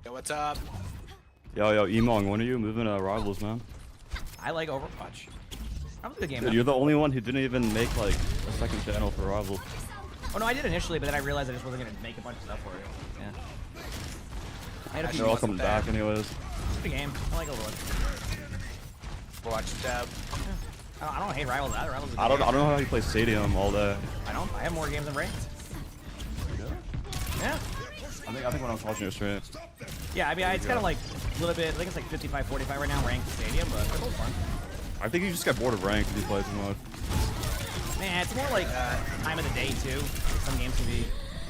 Yo, what's up? Yo, Emongg, when are you moving to Rivals, man? I like Overwatch. That was a good game. Dude, though. you're the only one who didn't even make, like, a second channel for Rivals. Oh no, I did initially, but then I realized I just wasn't gonna make a bunch of stuff for it. Yeah. I had a few They're all wasn't coming bad. back anyways. It's a good game. I like Overwatch. Watch Deb. I don't hate Rivals either. Rivals is a I good don't game. know how you play Stadium all day. I don't. I have more games than ranked. Yeah. I think when I was watching your stream. Yeah, I mean, it's kind of like a little bit. I think it's like 55-45 right now, ranked Stadium, but they're both fun. I think you just get bored of ranked if you play too much. Man, it's more like time of the day too. Some games can be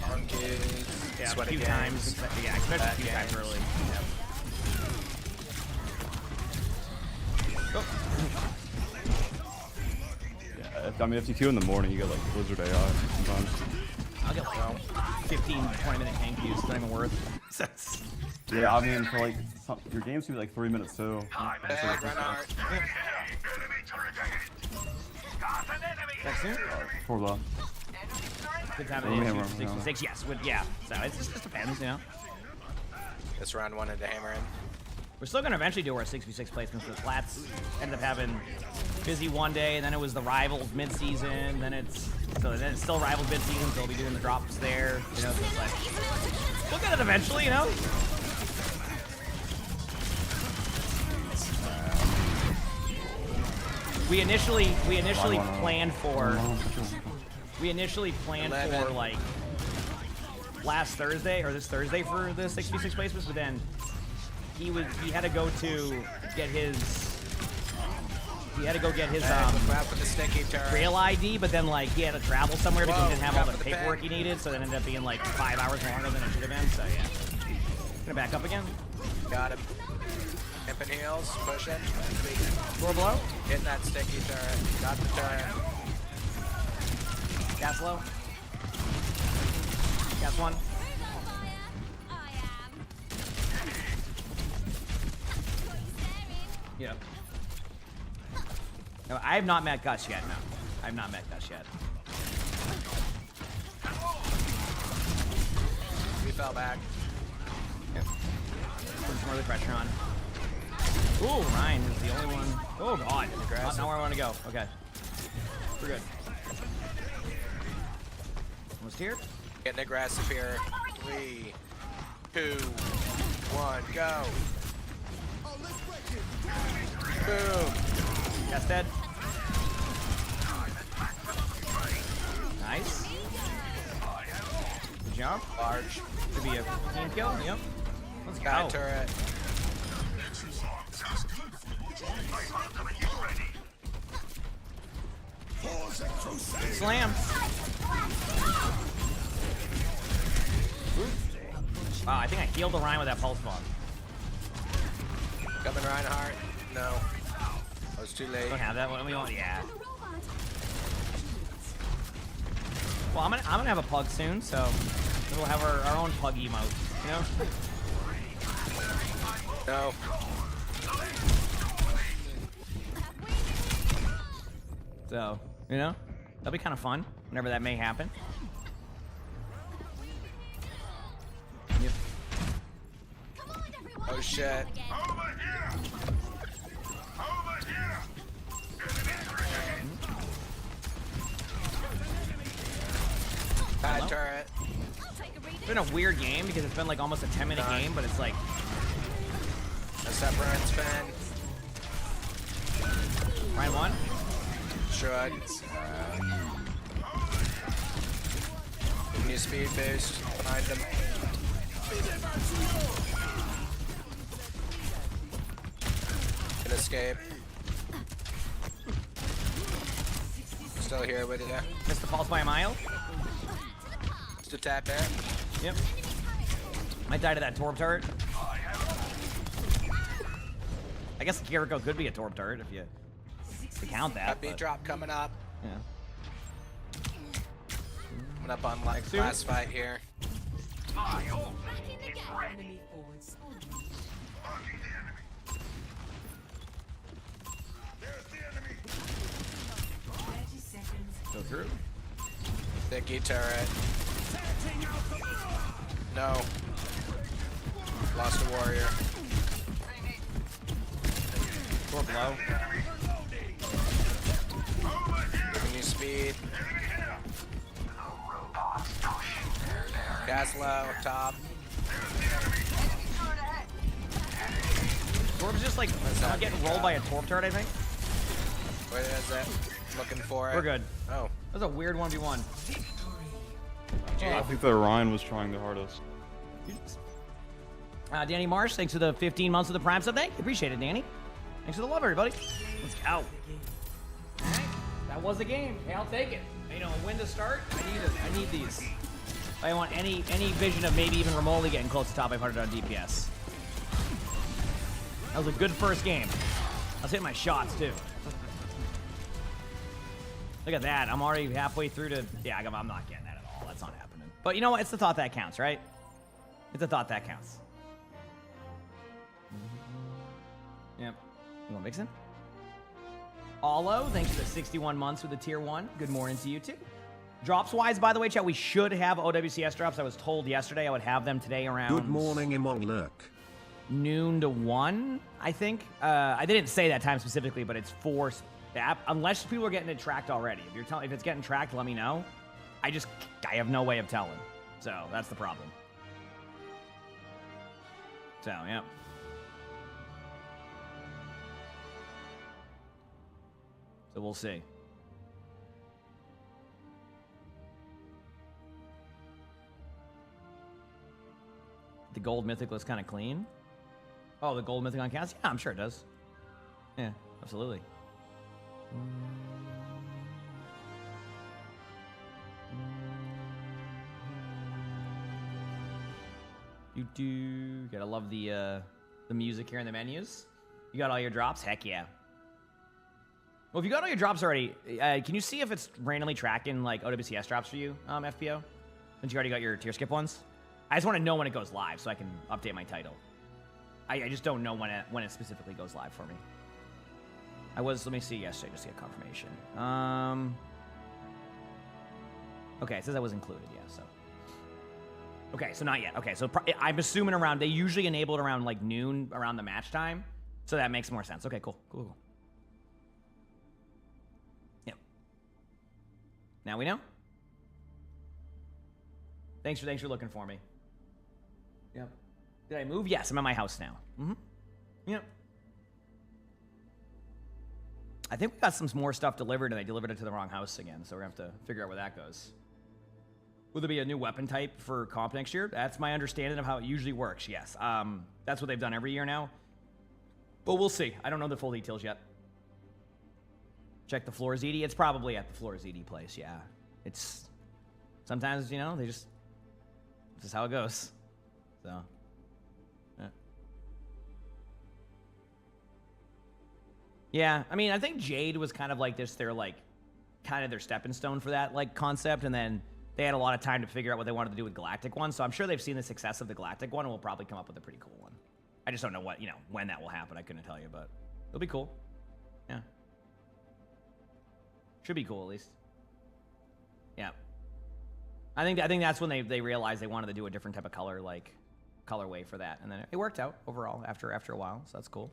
Monkeys. a Sweaty few games. times. Yeah, especially a Bad few times games. early. Oh. Yeah, I mean, if you queue in the morning, you get like Blizzard AI sometimes. I'll get like 15, 20-minute tank views. It's not even worth. Yeah, I mean, for like your games can be like 3 minutes too. Bad, Reinhardt. Next soon? For the Good time Oh, of hammer, day. 66, yes. Yeah. So it just depends, you know. This round wanted to hammer in. We're still going to eventually do our 6v6 placements. The Plats ended up having busy one day, and then it was the Rivals mid-season. Then it's still Rivals mid-season, so we'll be doing the drops there. You know, so it's like, we'll get it eventually, you know. We initially planned for like last Thursday or this Thursday for the 6v6 placements, but then he had to go to get his Grab for the sticky turret. real ID, but then like he had to travel somewhere because he Whoa, didn't have all grab the for the paperwork pin. he needed, so it ended up being like 5 hours longer than it should have been. So yeah, gonna back up again. Got him. Hip and heels. Push it. Door blow. Hitting that sticky turret. Got the turret. Gas low. Gas one. I am. Yep. No, I have not met Gus yet. No, I have not met Gus yet. We fell back. Yep. Put some early pressure on. Ooh, Ryan is the only one. Oh God, not where I want to go. Okay, we're good. Almost here. Getting aggressive here. 3, 2, 1, go. Boom. That's dead. Nice. Good jump. Large. Could be a team kill. Yep. Let's Got go. a turret. Slam. Wow, I think I healed the Ryan with that pulse bomb. Coming Reinhardt. No. I was too late. Don't have that one. We don't. Yeah. Well, I'm gonna have a pug soon, so we'll have our own pug emote. You know. No. So you know, that'll be kind of fun whenever that may happen. Yep. Come on, everyone. Oh shit. Bad turret. I'll take a reading. It's been a weird game because it's been like almost a 10-minute game, but it's like A separate spin. Ryan won. Should. New speed boost behind him. Can escape. Still here with you. Missed the pulse by a mile. Just a tap there. Yep. Might die to that Torb turret. I guess Jericho could be a Torb turret if you count that. That beat but, drop coming up. yeah. Coming up on like Soon. last fight here. Back in the game. Go through. Sticky turret. No. Lost a warrior. Torb low. Giving you speed. Gas low, top. Torb's just like that? getting rolled by a Torb turret, I think. Where is it? Looking for it. We're good. Oh. That was a weird 1v1. I think that Ryan was trying the hardest. Danny Marsh, thanks for the 15 months of the Prime sub. Thank you. Appreciate it, Danny. Thanks for the love, everybody. Let's go. All right. That was the game. Hey, I'll take it. You know, when to start? I need these. If I want any vision of maybe even remotely getting close to top 500 on DPS. That was a good first game. I was hitting my shots, too. Look at that. I'm already halfway through to... Yeah, I'm not getting that at all. That's not happening. But you know what? It's the thought that counts, right? It's the thought that counts. Yep. You want Vixen? Allo, thanks for the 61 months with the tier 1. Good morning to you, too. Drops-wise, by the way, chat, we should have OWCS drops. I was told yesterday I would have them today around... Good morning, emongg lurk. Noon to 1, I think. I didn't say that time specifically, but it's for... Unless people are getting it tracked already. If it's getting tracked, let me know. I have no way of telling. So, that's the problem. So, yeah. So, we'll see. The gold mythic looks kind of clean. Oh, the gold mythic on counts? Yeah, I'm sure it does. Yeah, absolutely. Gotta love the music here in the menus. You got all your drops? Heck yeah. Well, if you got all your drops already, can you see if it's randomly tracking like OWCS drops for you, FPO? Since you already got your tier skip ones? I just want to know when it goes live so I can update my title. I just don't know when it specifically goes live for me. Let me see yesterday just to get confirmation. Okay, it says I was included, yeah, so. Okay, so not yet. Okay, so I'm assuming they usually enable it around like noon, around the match time. So that makes more sense. Okay, cool. Yep. Now we know. Thanks for looking for me. Yep. Did I move? Yes, I'm at my house now. Yep. I think we got some more stuff delivered, and I delivered it to the wrong house again, so we're going to have to figure out where that goes. Will there be a new weapon type for comp next year? That's my understanding of how it usually works, yes. That's what they've done every year now. But we'll see. I don't know the full details yet. Check the Floor ZD. It's probably at the Floor ZD place, yeah. It's... Sometimes, they just... This is how it goes. So... Yeah, I mean, I think Jade was kind of like their stepping stone for that, like, concept, and then they had a lot of time to figure out what they wanted to do with Galactic one, so I'm sure they've seen the success of the Galactic one and will probably come up with a pretty cool one. I just don't know when that will happen. I couldn't tell you, but it'll be cool. Yeah. Should be cool, at least. Yeah. I think that's when they realized they wanted to do a different type of colorway for that, and then it worked out overall after a while, so that's cool.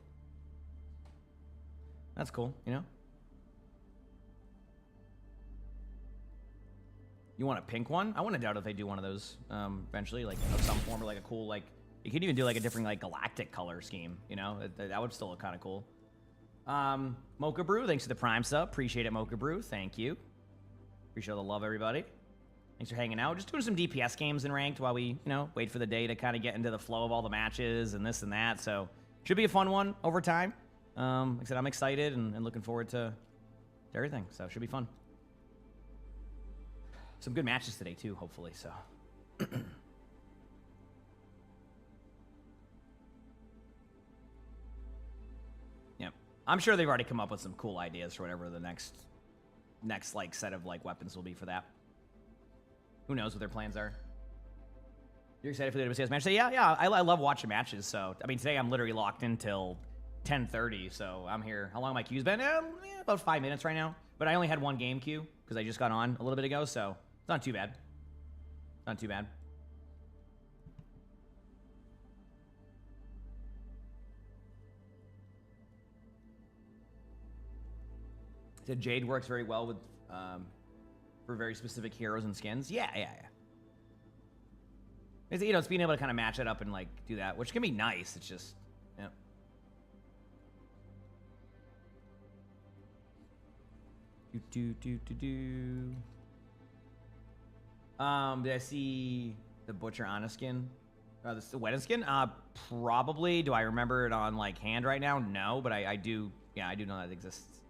That's cool, You want a pink one? I wouldn't doubt if they do one of those eventually, like of some form, or like a cool, like, you could even do like a different like galactic color scheme, that would still look kind of cool. Mocha Brew, thanks for the Prime sub. Appreciate it, Mocha Brew. Thank you. Appreciate all the love, everybody. Thanks for hanging out. Just doing some DPS games in ranked while we, wait for the day to kind of get into the flow of all the matches and this and that. So should be a fun one over time. Like I said, I'm excited and looking forward to everything. So it should be fun. Some good matches today too, hopefully. So. Yep. I'm sure they've already come up with some cool ideas for whatever the next like set of like weapons will be for that. Who knows what their plans are? You're excited for the OWCS match? So yeah. I love watching matches. So I mean, today I'm literally locked in till 10:30. So I'm here. How long my queue's been? About 5 minutes right now. But I only had one game queue because I just got on a little bit ago. So it's not too bad. Not too bad. Said Jade works very well with for very specific heroes and skins. Yeah. It's, it's being able to kind of match it up and like do that, which can be nice. It's just, yeah. Did I see the Butcher Ana skin? The Wedding skin? Probably. Do I remember it on like hand right now? No, but I do. Yeah, I do know that it exists.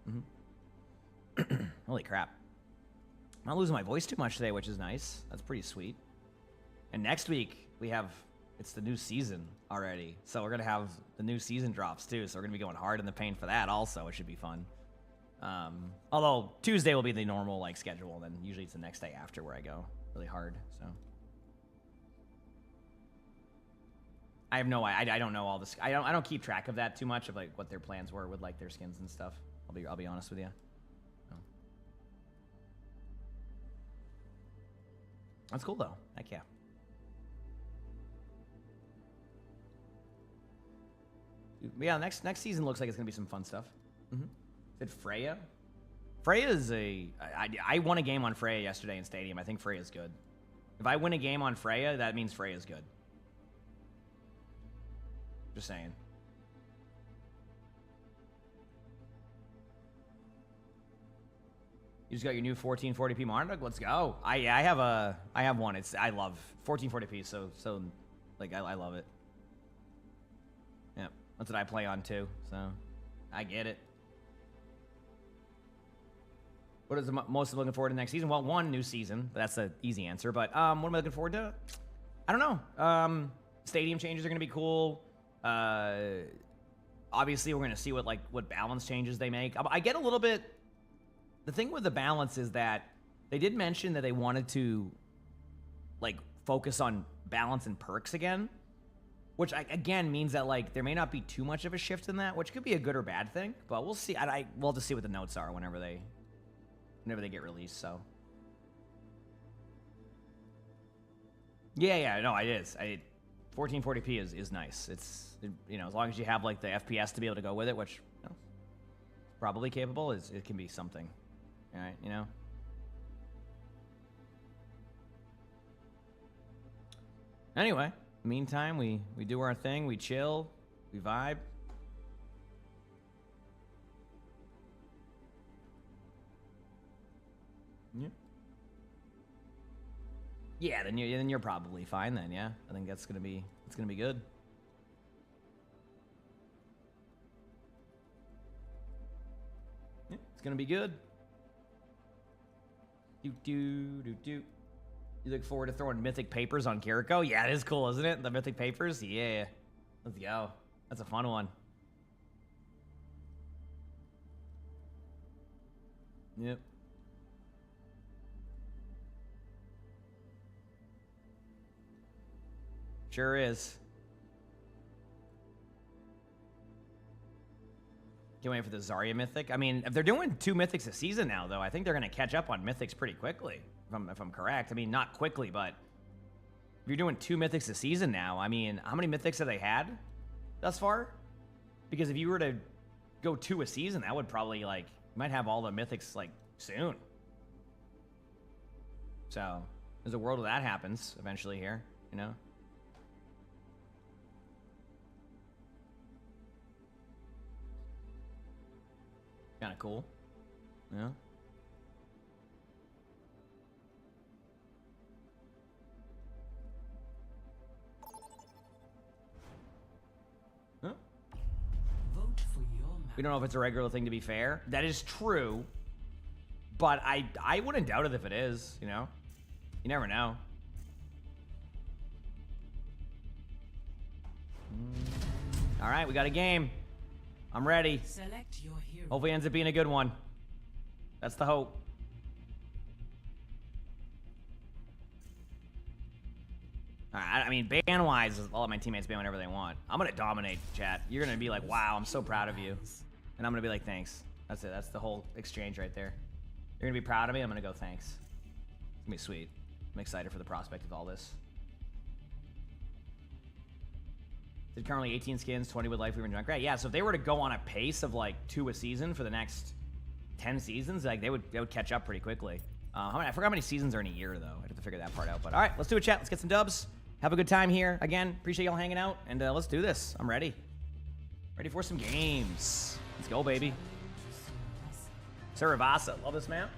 Holy crap. I'm not losing my voice too much today, which is nice. That's pretty sweet. And next week, it's the new season already. So we're going to have the new season drops too. So we're going to be going hard in the paint for that also. It should be fun. Although Tuesday will be the normal like schedule. And then usually it's the next day after where I go really hard. So I have I don't know all this. I don't keep track of that too much of like what their plans were with like their skins and stuff. I'll be honest with you. That's cool though. Heck yeah. Yeah, next season looks like it's gonna be some fun stuff. Did Freya? Freya is I won a game on Freya yesterday in Stadium. I think Freya's good. If I win a game on Freya, that means Freya's good. Just saying. You just got your new 1440p monitor? Let's go. I have one. I love 1440p, so like I love it. Yep. That's what I play on too, so I get it. What is the most looking forward to next season? Well, one, new season. That's the easy answer. But what am I looking forward to? I don't know. Stadium changes are going to be cool. Obviously, we're going to see what balance changes they make. I get a little bit... The thing with the balance is that they did mention that they wanted to focus on balance and perks again, which again means that there may not be too much of a shift in that, which could be a good or bad thing. But we'll see. We'll have to see what the notes are whenever they get released. So yeah, no, it is. 1440p is nice. It's as long as you have the FPS to be able to go with it, which probably capable, it can be something. All right, Anyway, meantime, we do our thing, we chill, we vibe. Yeah, then you're probably fine then, yeah. I think it's gonna be good. Yeah, it's gonna be good. Do. You look forward to throwing mythic papers on Kiriko? Yeah, it is cool, isn't it? The mythic papers? Yeah. Let's go. That's a fun one. Yep. Sure is. Can't wait for the Zarya mythic. I mean, if they're doing 2 mythics a season now, though, I think they're going to catch up on mythics pretty quickly. If I'm correct. I mean, not quickly, but if you're doing 2 mythics a season now, I mean, how many mythics have they had thus far? Because if you were to go 2 a season, that would probably you might have all the mythics soon. So there's a world where that happens eventually here, Kind of cool, yeah. We don't know if it's a regular thing, to be fair. That is true. But I wouldn't doubt it if it is, You never know. All right, we got a game. I'm ready. Select your hero. Hopefully it ends up being a good one. That's the hope. All right, I mean, ban-wise, I'll let my teammates ban whenever they want. I'm going to dominate, chat. You're going to be like, wow, I'm so proud of you. And I'm going to be like, thanks. That's it. That's the whole exchange right there. You're going to be proud of me. I'm going to go, thanks. It's going to be sweet. I'm excited for the prospect of all this. Did currently 18 skins, 20 with life we were drunk. Great, yeah. So if they were to go on a pace of 2 a season for the next 10 seasons, they would catch up pretty quickly. I forgot how many seasons are in a year though. I have to figure that part out. But all right, let's do a chat. Let's get some dubs. Have a good time here. Again, appreciate y'all hanging out, and let's do this. I'm ready. Ready for some games. Let's go, baby. Saravasa, love this map.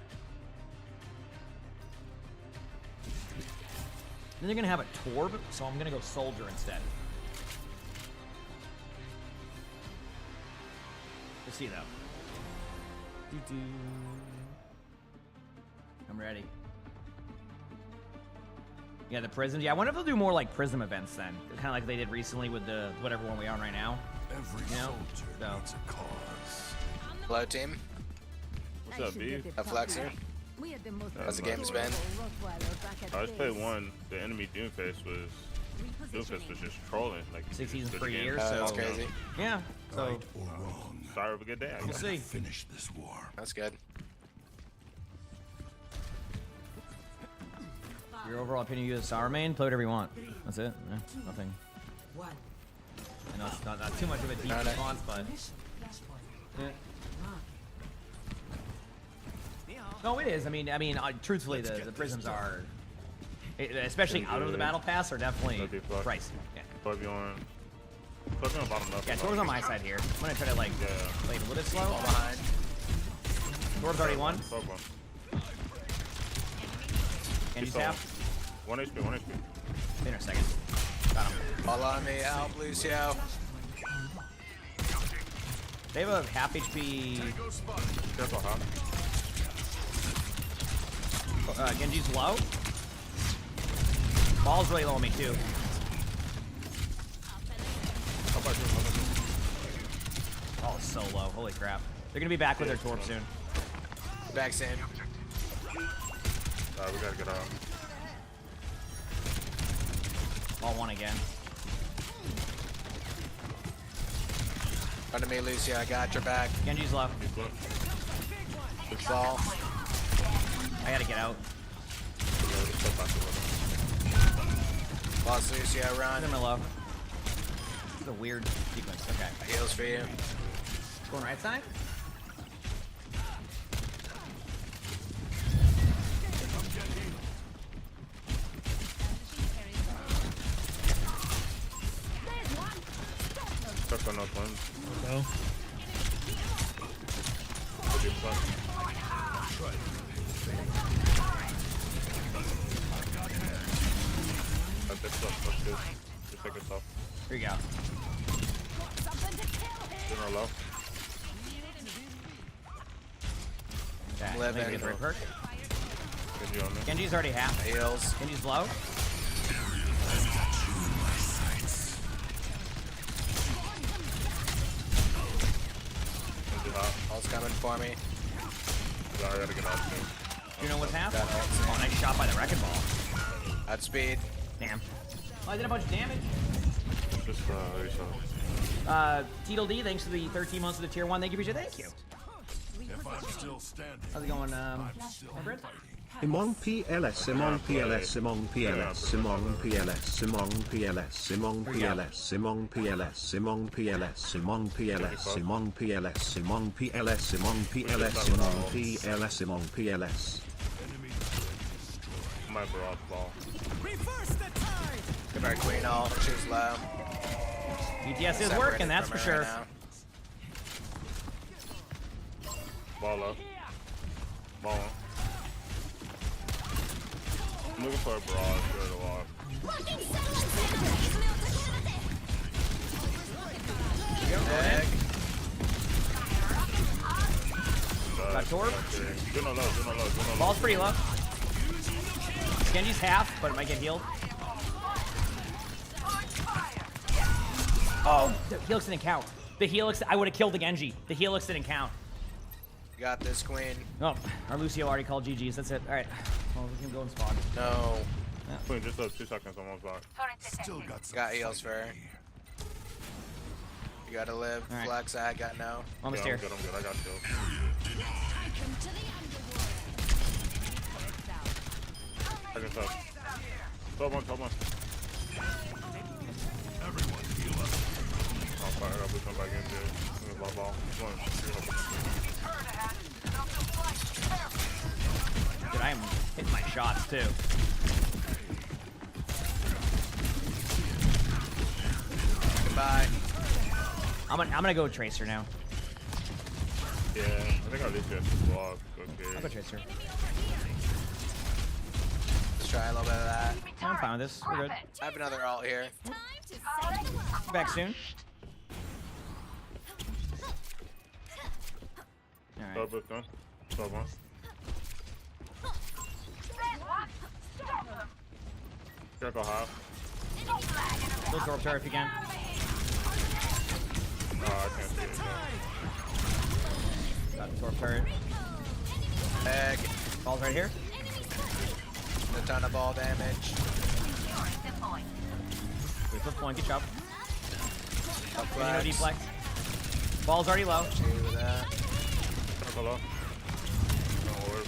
Then they're gonna have a Torb, so I'm gonna go Soldier instead. We'll see though. I'm ready. Yeah, the prisms. Yeah, I wonder if they'll do more prism events then, kind of like they did recently with the whatever one we're on right now. Every soldier needs a cause. Hello, team. What's up, B? Flex here. How's the game's been? I just played one. The enemy Doomfist was just trolling. 6 seasons per year, Oh, so that's crazy. yeah. So Right or wrong, Start of a good day. I we'll guess. see. finish this war. That's good. Your overall opinion, you as Sour main, play whatever you want. That's it. Yeah, nothing. I know it's not too much of a deep Got it. response, but yeah. No, it is. I mean, truthfully, the prisms are, especially out of the battle pass, are definitely Okay, fuck. pricey. Yeah. Plug you on bottom left. Yeah, Tor's on my side here. I'm gonna try to play it a little bit slow. Behind. Tor's already won. Fuck one. And he's He's half. 1 HP, 1 HP. In a second. Got him. Follow me out, Lucio. They have a half HP. Careful, huh? Genji's low. Ball's really low on me too. Oh, it's so low. Holy crap. They're gonna be back with their torp soon. Back soon. We gotta get out. Ball one again. Run to me, Lucio. I got your back. Genji's low. Good ball. I gotta get out. Lost Lucio. Run. Them are low. This is a weird sequence. Okay. Heals for you. Going right side. Careful, no twins. No. Just take it off. Here you go. Dinner low. Okay. Live I think we in. get the right perk. Genji on me. Genji's already half. Heals. Genji's low. Genji hot. Ball's coming for me. I gotta get out soon. Do you know what's half? Got ult. Oh, nice shot by the wrecking ball. At speed. Damn. Oh, I did a bunch of damage. Just reset. Teedle D, thanks for the 13 months of the tier 1. Thank you, appreciate it. Thank you. How's it going, Brent? Emongg PLS, Emongg PLS, Emongg PLS, Emongg PLS, Emongg PLS, Emongg PLS, Emongg PLS, Emongg PLS, Emongg PLS, Emongg PLS, Emongg PLS, Emongg PLS, Emongg PLS, Emongg PLS. My broad ball. Give our queen ult. She's low. BTS is Separated working, that's from for her sure. right Ball up. Ball on. I'm looking for a barrage for the walk. now. Egg. Got torp. Do no low. Ball's pretty low. Genji's half, but it might get healed. Oh, the Helix didn't count. The Helix, I would have killed the Genji. The Helix didn't count. You got this, queen. Oh, our Lucio already called GG's. That's it. All right. Well, we can go and spawn. No. Queen, just 2 seconds on one block. Got heals for her. You gotta live. All right. Flex. I got no. Almost Yeah, here. I'm good. I got you. Second top. 12-1. Oh, fire. I gotta come back in there. Ball. Dude, I am hitting my shots too. Goodbye. I'm gonna go with Tracer now. Yeah, I think I'll leave you at the block. I'll Okay. go Tracer. Let's try a little bit of that. I'm fine with this. We're good. I have another ult here. Back soon. All right. Both done. 12-1. Careful, half. Go Torp Turret if you can. Oh, I can't see it. Got the Torp Turret. Egg. Ball's right here. A ton of ball damage. We flip point. Good job. Up We need no flex. deflect. Ball's already low. Chill with that. Careful, low. Don't worry.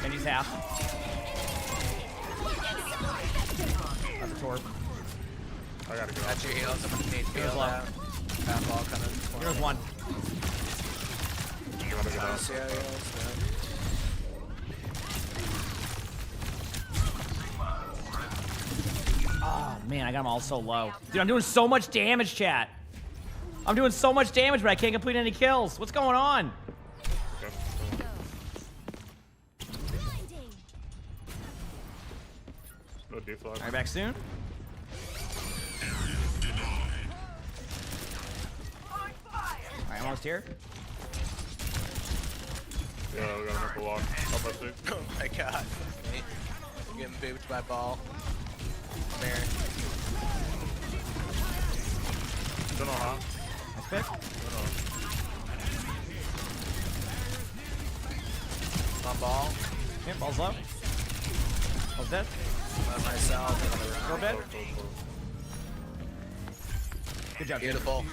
Genji's half. Got the Torp. I gotta get Got out. your heals. I'm gonna need Here's heals low. out. That ball coming. Here's one. I gotta get out. Lucio heals. Oh man, I got them all so low. Dude, I'm doing so much damage, chat. I'm doing so much damage, but I can't complete any kills. What's going on? Okay. No deflect. All right, back soon. Almost here. Yeah, we gotta make a walk. Up by 6. Oh my god. Me. I'm getting booped by ball. Come here. Don't know how. Nice pick. On ball. Okay, ball's low. Ball's dead. By myself. Go dead. Good job, dude. Beautiful.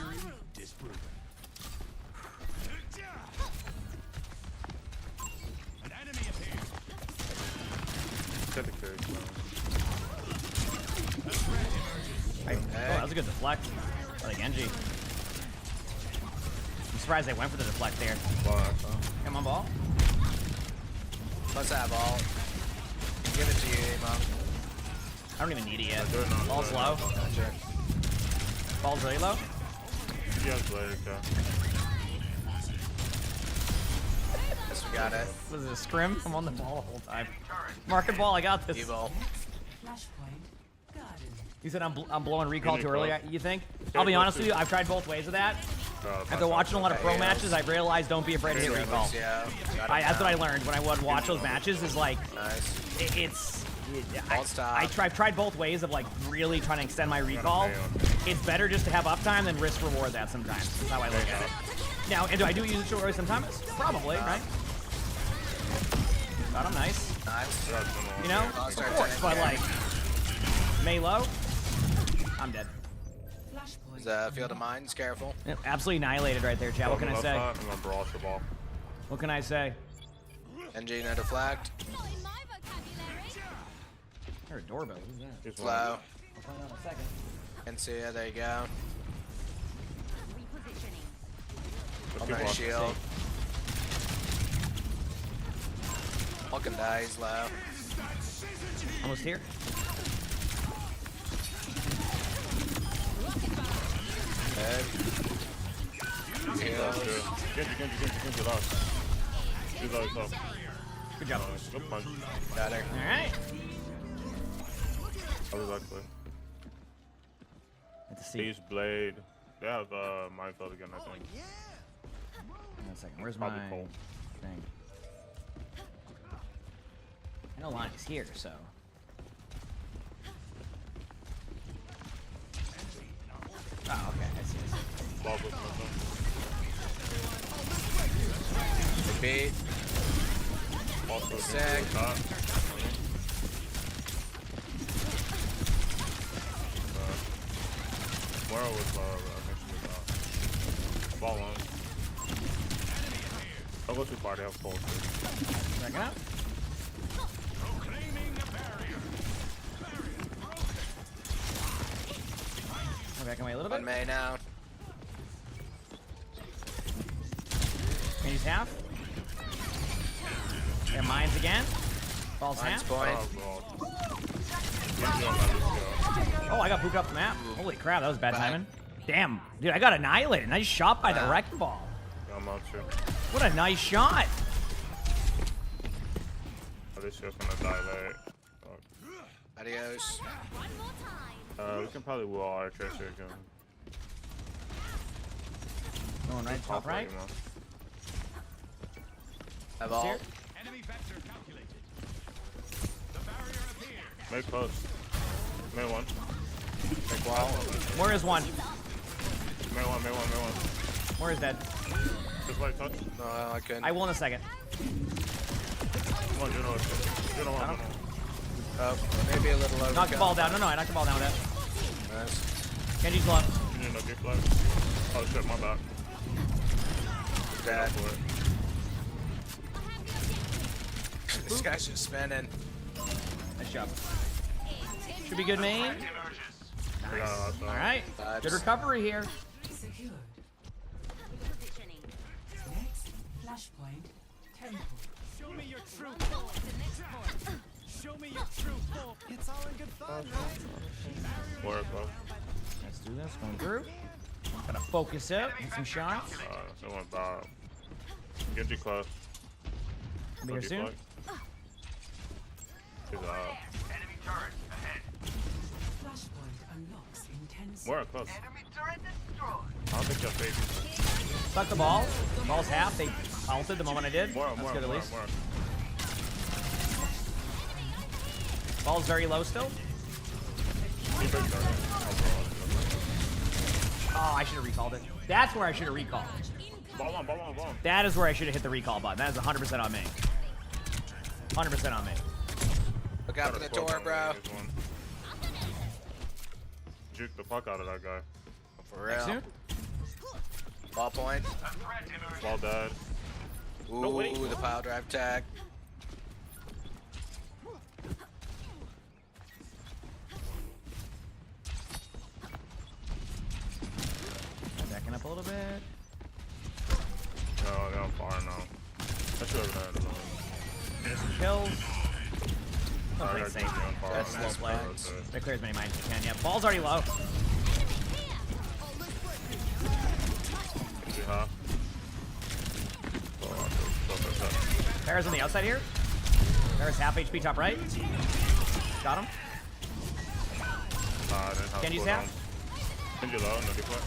Get the carry. Oh, that was a good deflect. I like Genji. I'm surprised they went for the deflect there. Come on, ball. Let's have ball. Give it to you, emongg. I don't even need it yet. They're not Ball's good. low. Gotcha. Ball's really low. He has blade, okay. Yes, we got it. Was it a scrim? I'm on the ball the whole time. Market ball, I got this. Evo. You said I'm blowing recall too early, you think? Yeah, I'll be close honest to- with you, I've tried both ways of that. Fine, After watching a lot of pro Okay, yeah. matches, I've realized don't be afraid to hit recall. Yeah. Got it That's what I now. learned when I would watch those matches is like, Nice. I've tried both ways of like really trying to extend my recall. nail It's better just to have uptime than risk reward that sometimes. That's how I look at it. Now, and do I do use it short reward sometimes? Probably, right? Got him, nice. Nice. You know, I'll of start course, turning, but yeah. like, Melo, I'm dead. Field of mines, careful. Yep, absolutely annihilated right there, chat. What can I say? I'm gonna barrage the ball. What can I say? NG no deflect. Not in my vocabulary. I heard a doorbell. Who's that? He's Low. I'll find out in a second. And see ya, there you go. Repositioning. I'm gonna shield. Fucking die, he's low. Almost here. Good. Genji, last. He's low, he's low. Good job. Good punch. Got her. All right. How was that clear? Let's see. He's blade. They have Mindfield again, I think. Hang on a second. Where's Probably my Cole. thing? I know Lonnie's here, so. Oh, okay. I see. Ball was nothing. Beat. Also, Sick. Mora was next to the ball on. I'll go too far, they have full. Check it out. Come back away a little bit. On May now. And he's half. And mine's again. Ball's Mine's half. point. Oh, I got pooped off the map. Holy crap, that was bad timing. Damn, dude, I got annihilated. Nice shot by the wrecking ball. I'm out too. What a nice shot. Oh, this shit's gonna dilate. Adios. One more time. We can probably wall our tracer again. Going right, top right. You know. Have all. Here. Make close. May one. Big wall. Where is one? May one. Where is dead? Just like touch. No, I couldn't. I will in a second. Come on, Juno. Juno. Oh, maybe a little over. Knock the ball down. No, I knocked the ball down with that. Nice. Genji's low. You need no gift flag. Oh shit, my bad. Dead. Go for it. This guy's just spinning. Nice job. Should be good, main. All right. Good recovery here. Repositioning. Flashpoint. Temple. Show me your true form. The next point. Show me your true form. It's all in good fun, right? Work, bro. Let's do this. Going through. Gotta focus up. Hit some shots. That went bad. Genji close. Be here soon. He's out. Flashpoint unlocks in 10 More close. I'll pick your face. Stuck the ball. Ball's half. They ulted the moment I did. More, That's more, good at more, least. more. Ball's very low still. Oh, I should have recalled it. That's where I should have recalled. Ball on, ball on, ball on. That is where I should have hit the recall button. That is 100% on me. 100% on me. Look out for the door, bro. Juke the fuck out of that guy. For real. Ball point. Ball dead. Ooh, the pile drive tag. Backing up a little bit. Oh, they're on fire now. I should have done it. There's some kills. Don't play Alright, safe. Juke on fire. That's slow Nice play. play. They clear as many mines as you can. Yeah, ball's already low. Easy, huh? Bear's on the outside here. Bear's half HP top right. Got him. Kenji's half. Kenji low, no deploy.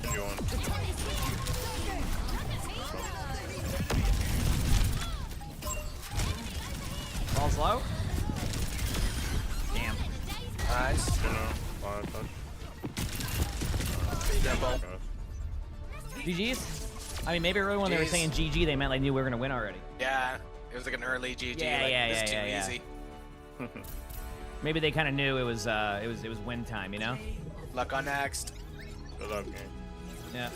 Kenji on. Ball's low. Damn. Nice. Fire touch. Jumbo. GG's. I mean, maybe earlier when they were saying GG, they meant like knew we were gonna win already. Yeah, it was like an early GG. Yeah, like, yeah, this is yeah, too yeah. easy. Maybe they kind of knew it was win time, you know? Luck on next. Good luck, game. Yeah.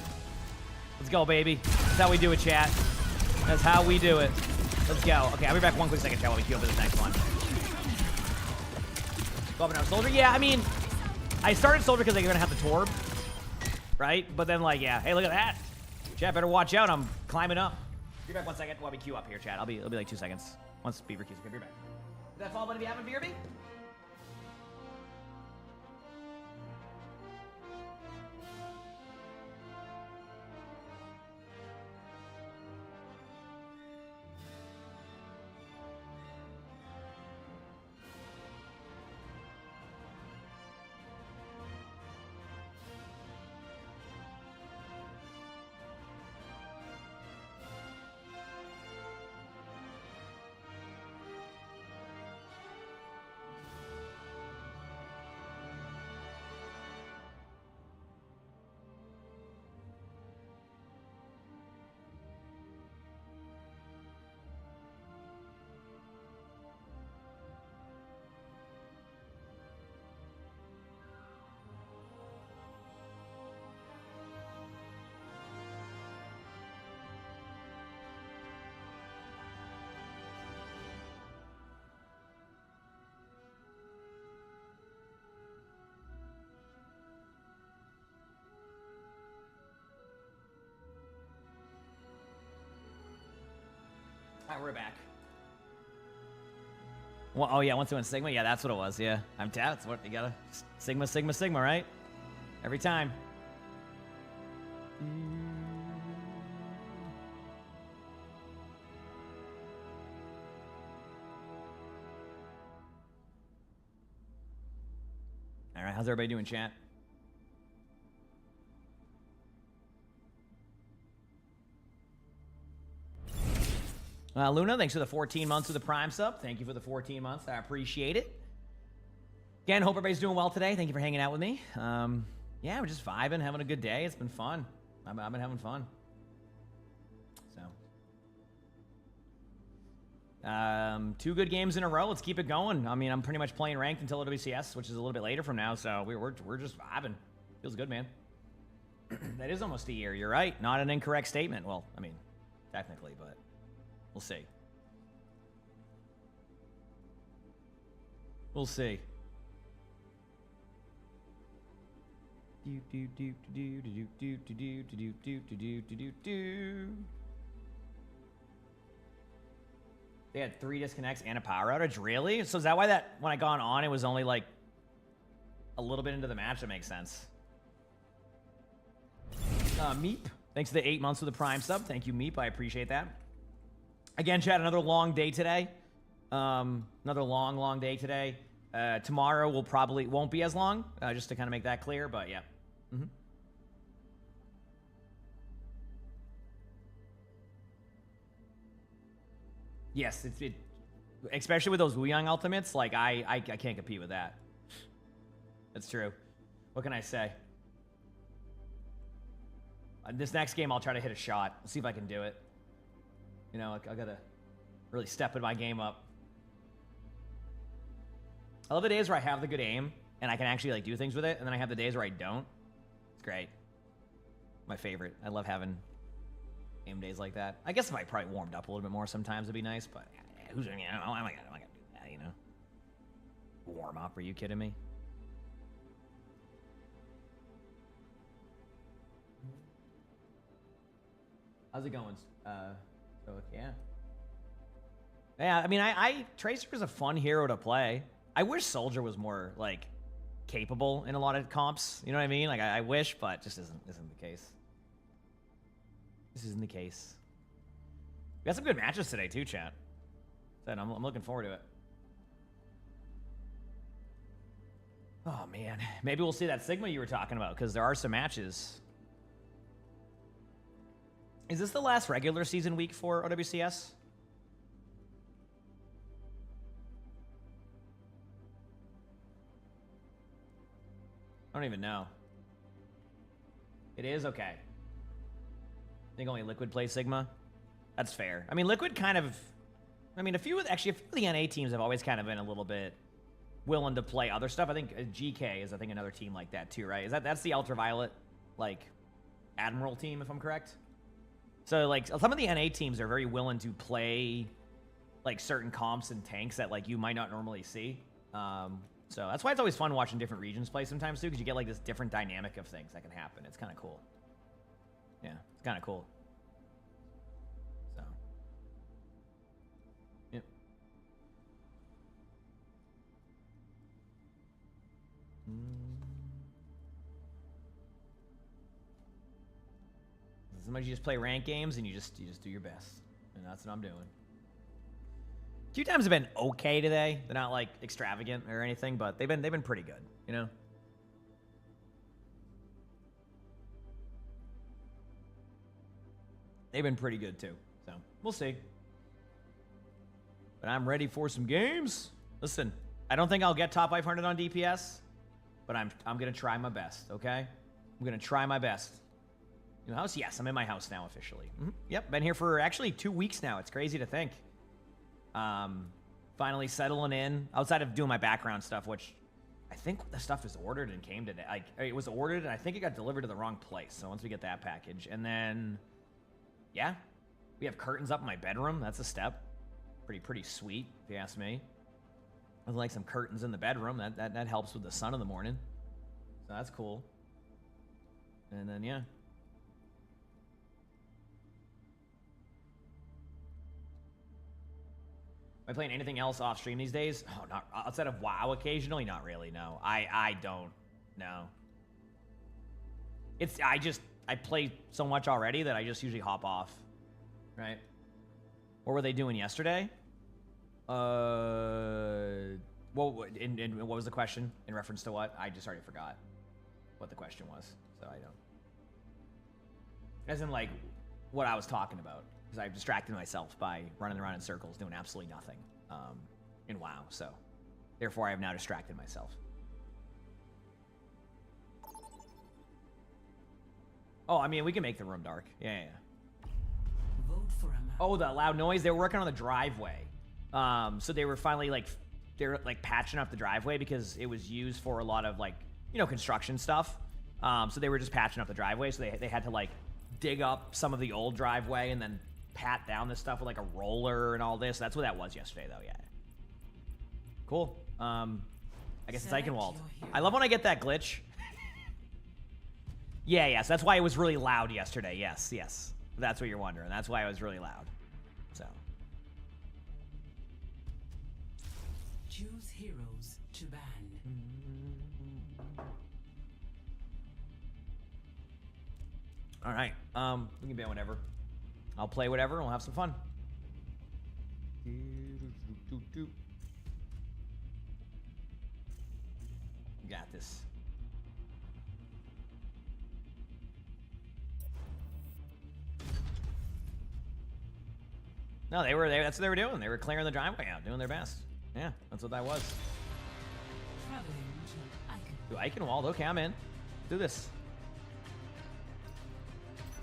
Let's go, baby. That's how we do it, chat. That's how we do it. Let's go. Okay, I'll be back one quick second, chat, while we queue up for this next one. Go up and down Soldier. Yeah, I mean, I started Soldier because they're gonna have the Torb, right? But then, like, yeah, hey, look at that. Chat, better watch out. I'm climbing up. Be back 1 second while we queue up here, chat. It'll be like 2 seconds. Once Beaver queues. Okay, be back. That's all, buddy. If you haven't, BRB? Alright, we're back. Well, oh yeah, once doing Sigma? Yeah, that's what it was, yeah. I'm tapped, that's what you gotta... Sigma, Sigma, Sigma, right? Every time. Alright, how's everybody doing, chat? Luna, thanks for the 14 months of the Prime sub. Thank you for the 14 months. I appreciate it. Again, hope everybody's doing well today. Thank you for hanging out with me. Yeah, we're just vibing, having a good day. It's been fun. I've been having fun. So, 2 good games in a row. Let's keep it going. I mean, I'm pretty much playing ranked until OWCS, which is a little bit later from now. So we're just vibing. Feels good, man. That is almost a year. You're right. Not an incorrect statement. Well, I mean, technically, but. We'll see. We'll see. They had 3 disconnects and a power outage. Really? So is that why that when I got on, it was only like a little bit into the match? That makes sense. Meep. Thanks for the 8 months with the Prime sub. Thank you, Meep. I appreciate that. Again, chat, another long day today. Another long day today. Tomorrow will probably won't be as long, just to kind of make that clear. But yeah. Yes, it especially with those Wuyang ultimates. Like I can't compete with that. That's true. What can I say? This next game, I'll try to hit a shot. Let's see if I can do it. You know, I gotta really step my game up. I love the days where I have the good aim and I can actually like do things with it, and then I have the days where I don't. It's great. My favorite. I love having aim days like that. I guess if I probably warmed up a little bit more sometimes, it'd be nice. But who's gonna? I'm not gonna do that. You know, warm up? Are you kidding me? How's it going? So yeah. Yeah, I mean, Tracer is a fun hero to play. I wish Soldier was more like capable in a lot of comps. You know what I mean? Like I wish, but just isn't the case. This isn't the case. We got some good matches today too, chat. So I'm looking forward to it. Oh man, maybe we'll see that Sigma you were talking about, because there are some matches. Is this the last regular season week for OWCS? I don't even know. It is? Okay. I think only Liquid plays Sigma. That's fair. I mean, Liquid kind of... I mean, a few of the NA teams have always kind of been a little bit willing to play other stuff. I think GK is, another team like that too, right? That's the Ultraviolet, like, Admiral team, if I'm correct? So, like, some of the NA teams are very willing to play, like, certain comps and tanks that, like, you might not normally see. So that's why it's always fun watching different regions play sometimes, too, because you get, like, this different dynamic of things that can happen. It's kind of cool. Yeah, it's kind of cool. So. Yep. Sometimes you just play ranked games and you just do your best, and that's what I'm doing. Queue times have been okay today. They're not like extravagant or anything, but they've been pretty good, you know. They've been pretty good too, so we'll see. But I'm ready for some games. Listen, I don't think I'll get top 500 on DPS, but I'm gonna try my best. Okay, I'm gonna try my best. New house? Yes, I'm in my house now officially. Yep, been here for actually 2 weeks now. It's crazy to think. Finally settling in outside of doing my background stuff, which I think the stuff is ordered and came today. Like, it was ordered and I think it got delivered to the wrong place. So once we get that package, and then yeah, we have curtains up in my bedroom. That's a step. Pretty sweet, if you ask me. I'd like some curtains in the bedroom. That helps with the sun in the morning. So that's cool. And then yeah. Am I playing anything else off stream these days? Oh, not outside of WoW occasionally. Not really. No, I don't. No. I play so much already that I just usually hop off. Right. What were they doing yesterday? Well, what was the question in reference to what? I just already forgot what the question was, so I don't. As in, like, what I was talking about. Because I've distracted myself by running around in circles doing absolutely nothing in WoW. So, therefore, I have now distracted myself. Oh, I mean, we can make the room dark. Yeah. Oh, the loud noise. They were working on the driveway. So they were finally, like, they're like patching up the driveway because it was used for a lot of, like, you know, construction stuff. So they were just patching up the driveway. So they had to, like, dig up some of the old driveway and then pat down this stuff with like a roller and all this. That's what that was yesterday, though. Yeah. Cool. I guess it's Eichenwald. I love when I get that glitch. Yeah. So that's why it was really loud yesterday. Yes. That's what you're wondering. That's why it was really loud. So. Choose heroes to ban. All right. We can ban whatever. I'll play whatever and we'll have some fun. You got this. No, that's what they were doing. They were clearing the driveway out, doing their best. Yeah, that's what that was. Ooh, Eichenwald. Okay, I'm in. Do this.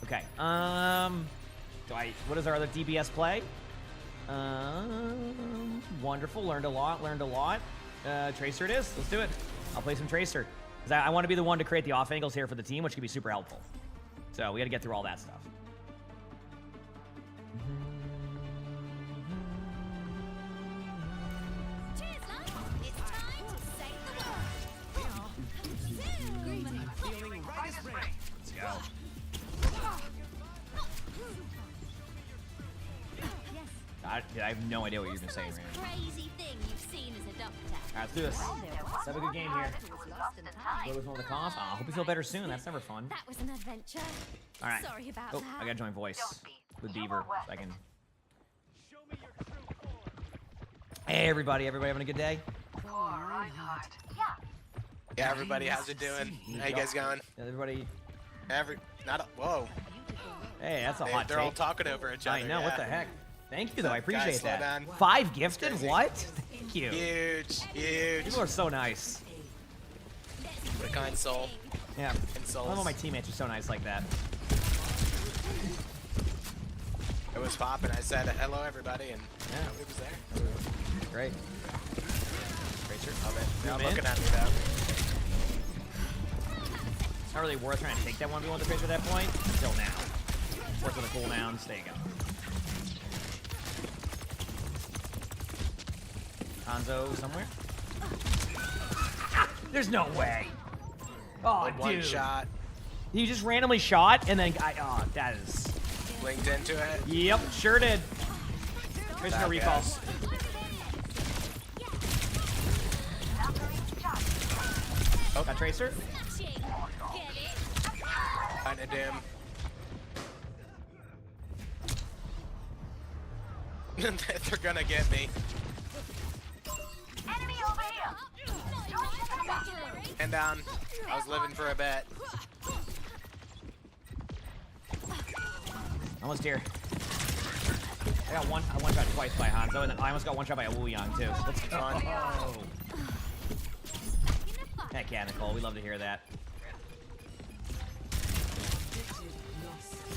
Okay. What is our other DBS play? Wonderful. Learned a lot. Tracer it is. Let's do it. I'll play some Tracer. 'Cause I want to be the one to create the off angles here for the team, which could be super helpful. So we got to get through all that stuff. Cheers, love. It's time to save the world. Greetings. Let's go. Yes. I have no idea what you're even saying, What's the Randy. most crazy thing you've seen as a doctor? All right, let's do this. Let's have a good game here. What was one of the cough? Oh, I hope you feel better soon. That's never fun. That was an adventure. All right. Sorry about Oh, that. I gotta join voice with Beaver. So I can. Hey, everybody having a good day? Yeah, everybody, how's it doing? How you guys going? Everybody. Whoa. Hey, that's a hot They're all take. talking over each other. I know. yeah. What the heck? Thank you, though. I Guys, appreciate slow that. down. 5 gifted? Crazy. What? Thank you. Huge. People are so nice. What a kind soul. Yeah. And I souls. love when my teammates are so nice like that. It was popping. I said hello, everybody, and Yeah. nobody was there. Great. Tracer. Love it. They're all Zoom in. looking at me though. It's not really worth trying to take that 1v1 with the Tracer at that point. Until now. Worth with the cooldowns. There you go. Hanzo somewhere? There's no way. Oh, Like one dude. shot. He just randomly shot and then oh, that is. Linked into it. Yep, sure did. Tracer no That recall. guess. Oh, got Tracer. Smashing. Get it? Kinda doom. They're gonna get me. And down. I was living for a bit. Almost here. I got one shot twice by Hanzo, and then I almost got one shot by a Wu Yang too. Let's go. Heck yeah, Nicole. We love to hear that.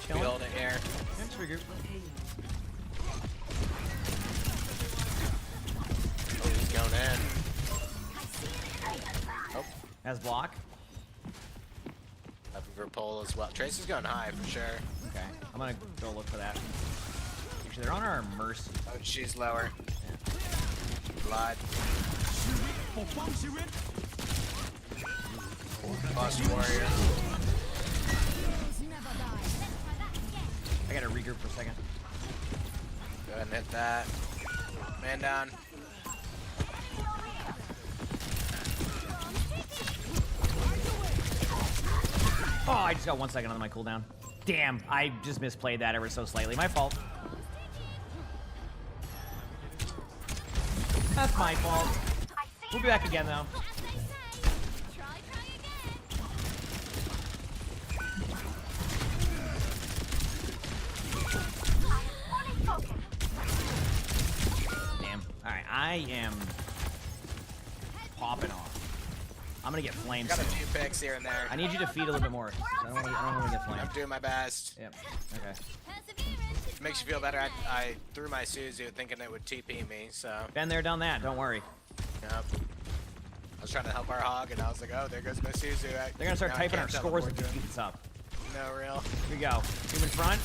Chilling. Build it here. Thanks for your- Oh, he's going in. Oh, Has block. up for pole as well. Tracy's going high for sure. Okay, I'm gonna go look for that. Actually, they're on our mercy. Oh, she's lower. Blood. Lost warrior. I gotta regroup for a second. Go ahead and hit that. Man down. Oh, I just got 1 second on my cooldown. Damn, I just misplayed that ever so slightly. My fault. That's my fault. We'll be back again, though. Damn. Alright, I am popping off. I'm gonna get flamed Got a soon. few picks here and there. I need you to feed a little bit more. I don't want to get flamed. I'm doing my best. Yep. Okay. It makes you feel better. I threw my Suzu thinking it would TP me, so. Been there, done that. Don't worry. Yep. I was trying to help our hog, and I was like, oh, there goes my Suzu. They're gonna start Now I typing our can't tell scores what and we're doing. keep this up. No, real. Here we go. Team in front.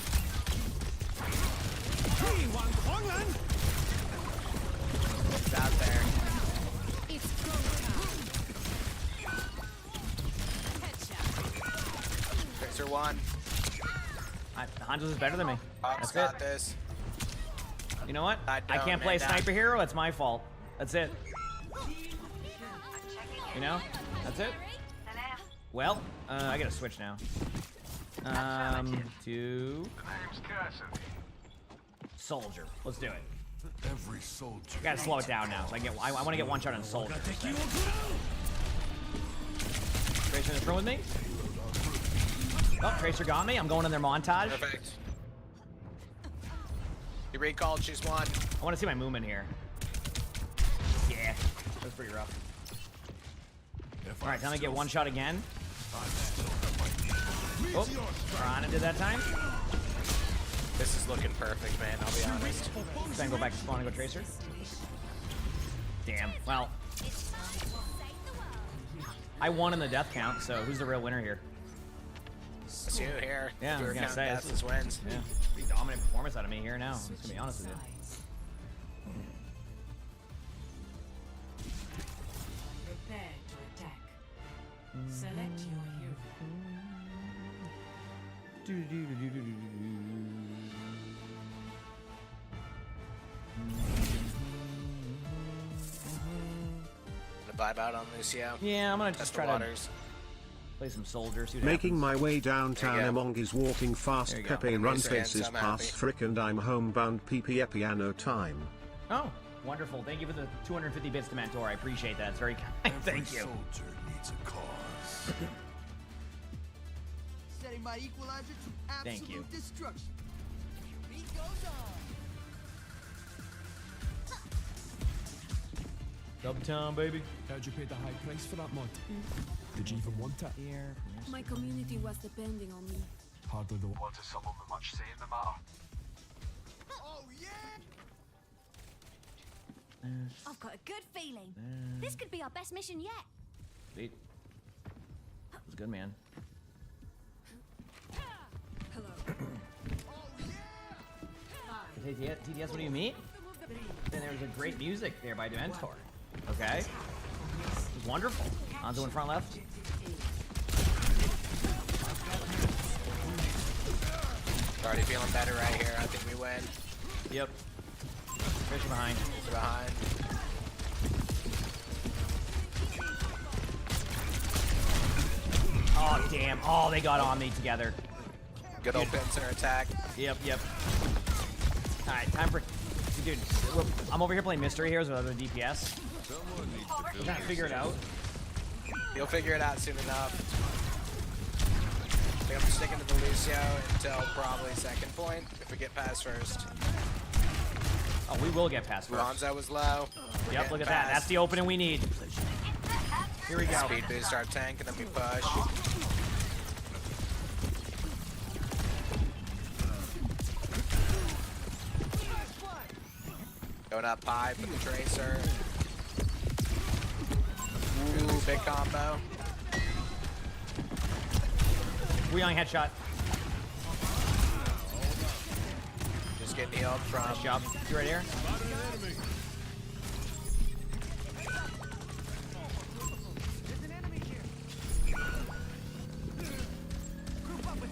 It's out there. Tracer one. Hanzo's is better than me. Hog's That's got it. this. You know what? I I don't, can't play a man, sniper hero. It's my fault. That's it. You know? That's it. Well, I gotta switch now. To soldier. Let's do it. Every soldier. Gotta slow it down now. So I want to get one shot on soldier. Tracer in this room with me. Oh, Tracer got me. I'm going in their montage. Perfect. You recalled, she's won. I want to see my movement here. Yeah, that was pretty rough. All right, time to get one shot again. Oh, Rana did that time. This is looking perfect, man, I'll be honest. Then go back to spawn and go Tracer. Damn, well. I won in the death count, so who's the real winner here? It's you here. Yeah, I was gonna say, deaths as wins. Yeah, pretty dominant performance out of me here now. I'm just gonna be honest with you. Prepare to attack. Select your hero. Gonna vibe out on Lucio. Yeah, I'm gonna Test just the try to waters. play some soldiers. See what Making happens. my way downtown, There you go. Emongg is walking fast, There you go. Pepe run Raise your hands, faces I'm past happy. Frick, and I'm homebound PP piano time. Oh, wonderful. Thank you for the 250 bits to Mentor. I appreciate that. It's very kind. Thank you. Soldier needs a cause. Setting my equalizer to Thank you. absolute destruction. Beat goes on. Dubtown, baby. How'd you pay the high price for that mod? Did you even want it? Here. My community was depending on me. Hardly the one to someone with much say in the matter. Oh yeah! I've got a good feeling. This could be our best mission yet. Sweet. That was good, man. Hello. TTS, what do you mean? Then there was a great music there by Dementor. Okay. It was wonderful. Hanzo in front left. Already feeling better right here. I think we win. Yep. Fisher behind. Behind. Oh, damn. Oh, they got on me together. Good old pincer attack. Yep, yep. Alright, time for... Dude, I'm over here playing Mystery Heroes with other DPS. We're trying to figure it out. You'll figure it out soon enough. I think I'm sticking to the Lucio until probably second point, if we get past first. Oh, we will get past first. Ronzo was low. Yep, look at that. That's the opening we need. Here we go. Speed boost our tank, and then we push. Going up high for the Tracer. Ooh, big combo. Wuyang headshot. Just getting healed from. Nice job. You right here?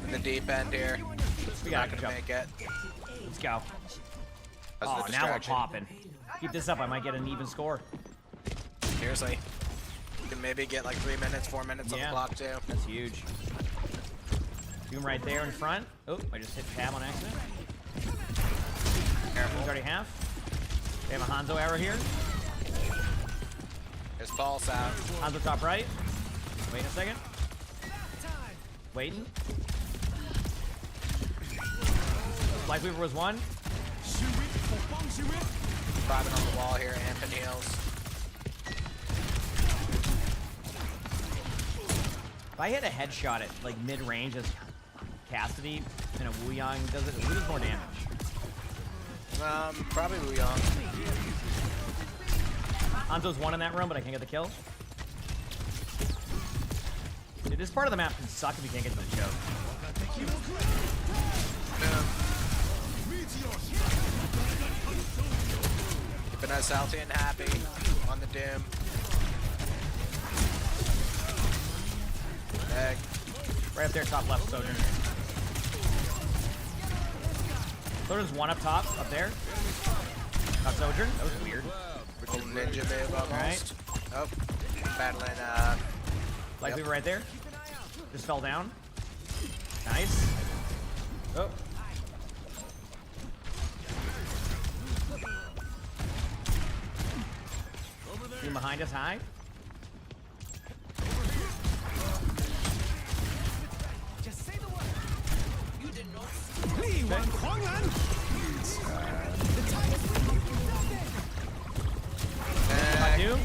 In the deep end here. We Not got gonna it. make it. Let's go. That's Oh, the now we're distraction. popping. Keep this up. I might get an even score. Seriously. You can maybe get like 3 minutes, 4 minutes on the Yeah. clock too. That's huge. Doom right there in front. Oh, I just hit tab on accident. Careful. He's already half. We have a Hanzo arrow here. There's Pulse out. Hanzo top right. Wait a second. Waiting. Life Weaver was one. Private on the wall here, Ampin heals. If I hit a headshot at like mid-range as Cassidy and a Wuyang does it, who does more damage? Probably Wuyang. Hanzo's one in that room, but I can't get the kill. Dude, this part of the map can suck if you can't get to the choke. Keeping us healthy and happy on the Doom. Egg. Right up there, top left, Sojourn. Sojourn's one up top, up there. Not Sojourn. That was weird. Little ninja move almost. Alright. Oh, battling, Life Yep. Weaver right there. Just fell down. Nice. Oh. Team behind us high. Perfect. My Doom.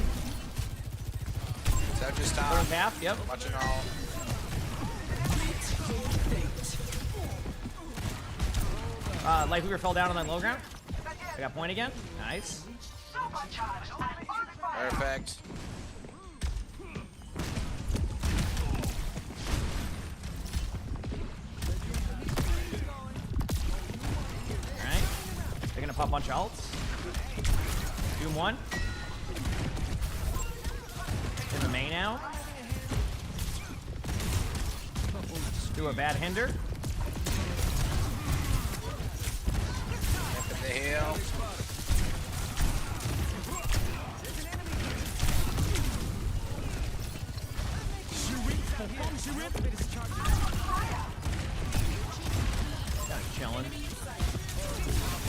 So just stop. Third half, yep. Watching all. Life Weaver fell down on that low ground. I got point again. Nice. Perfect. Alright. They're gonna pop a bunch of ults. Doom 1. In the main now. Do a bad hinder. Up in the heel. Chilling.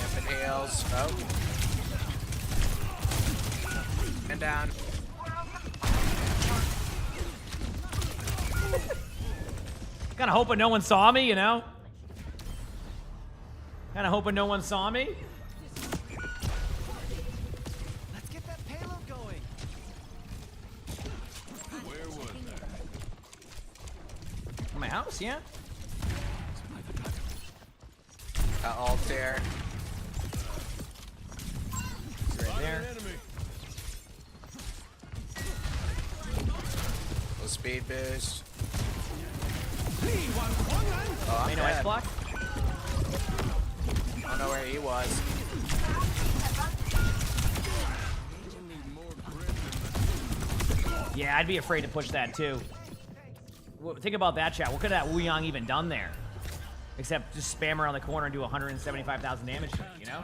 Up in heels. Oh. And down. Kinda hoping no one saw me, you know? Kinda hoping no one saw me. Let's get that payload going. Where was that? In my house, yeah? Got ult there. It's right there. Little speed boost. Oh, Oh, I'm Made no ice dead. block. I don't know where he was. Yeah, I'd be afraid to push that too. Think about that, chat. What could that Wu Yang even done there? Except just spam around the corner and do 175,000 damage to it, you know?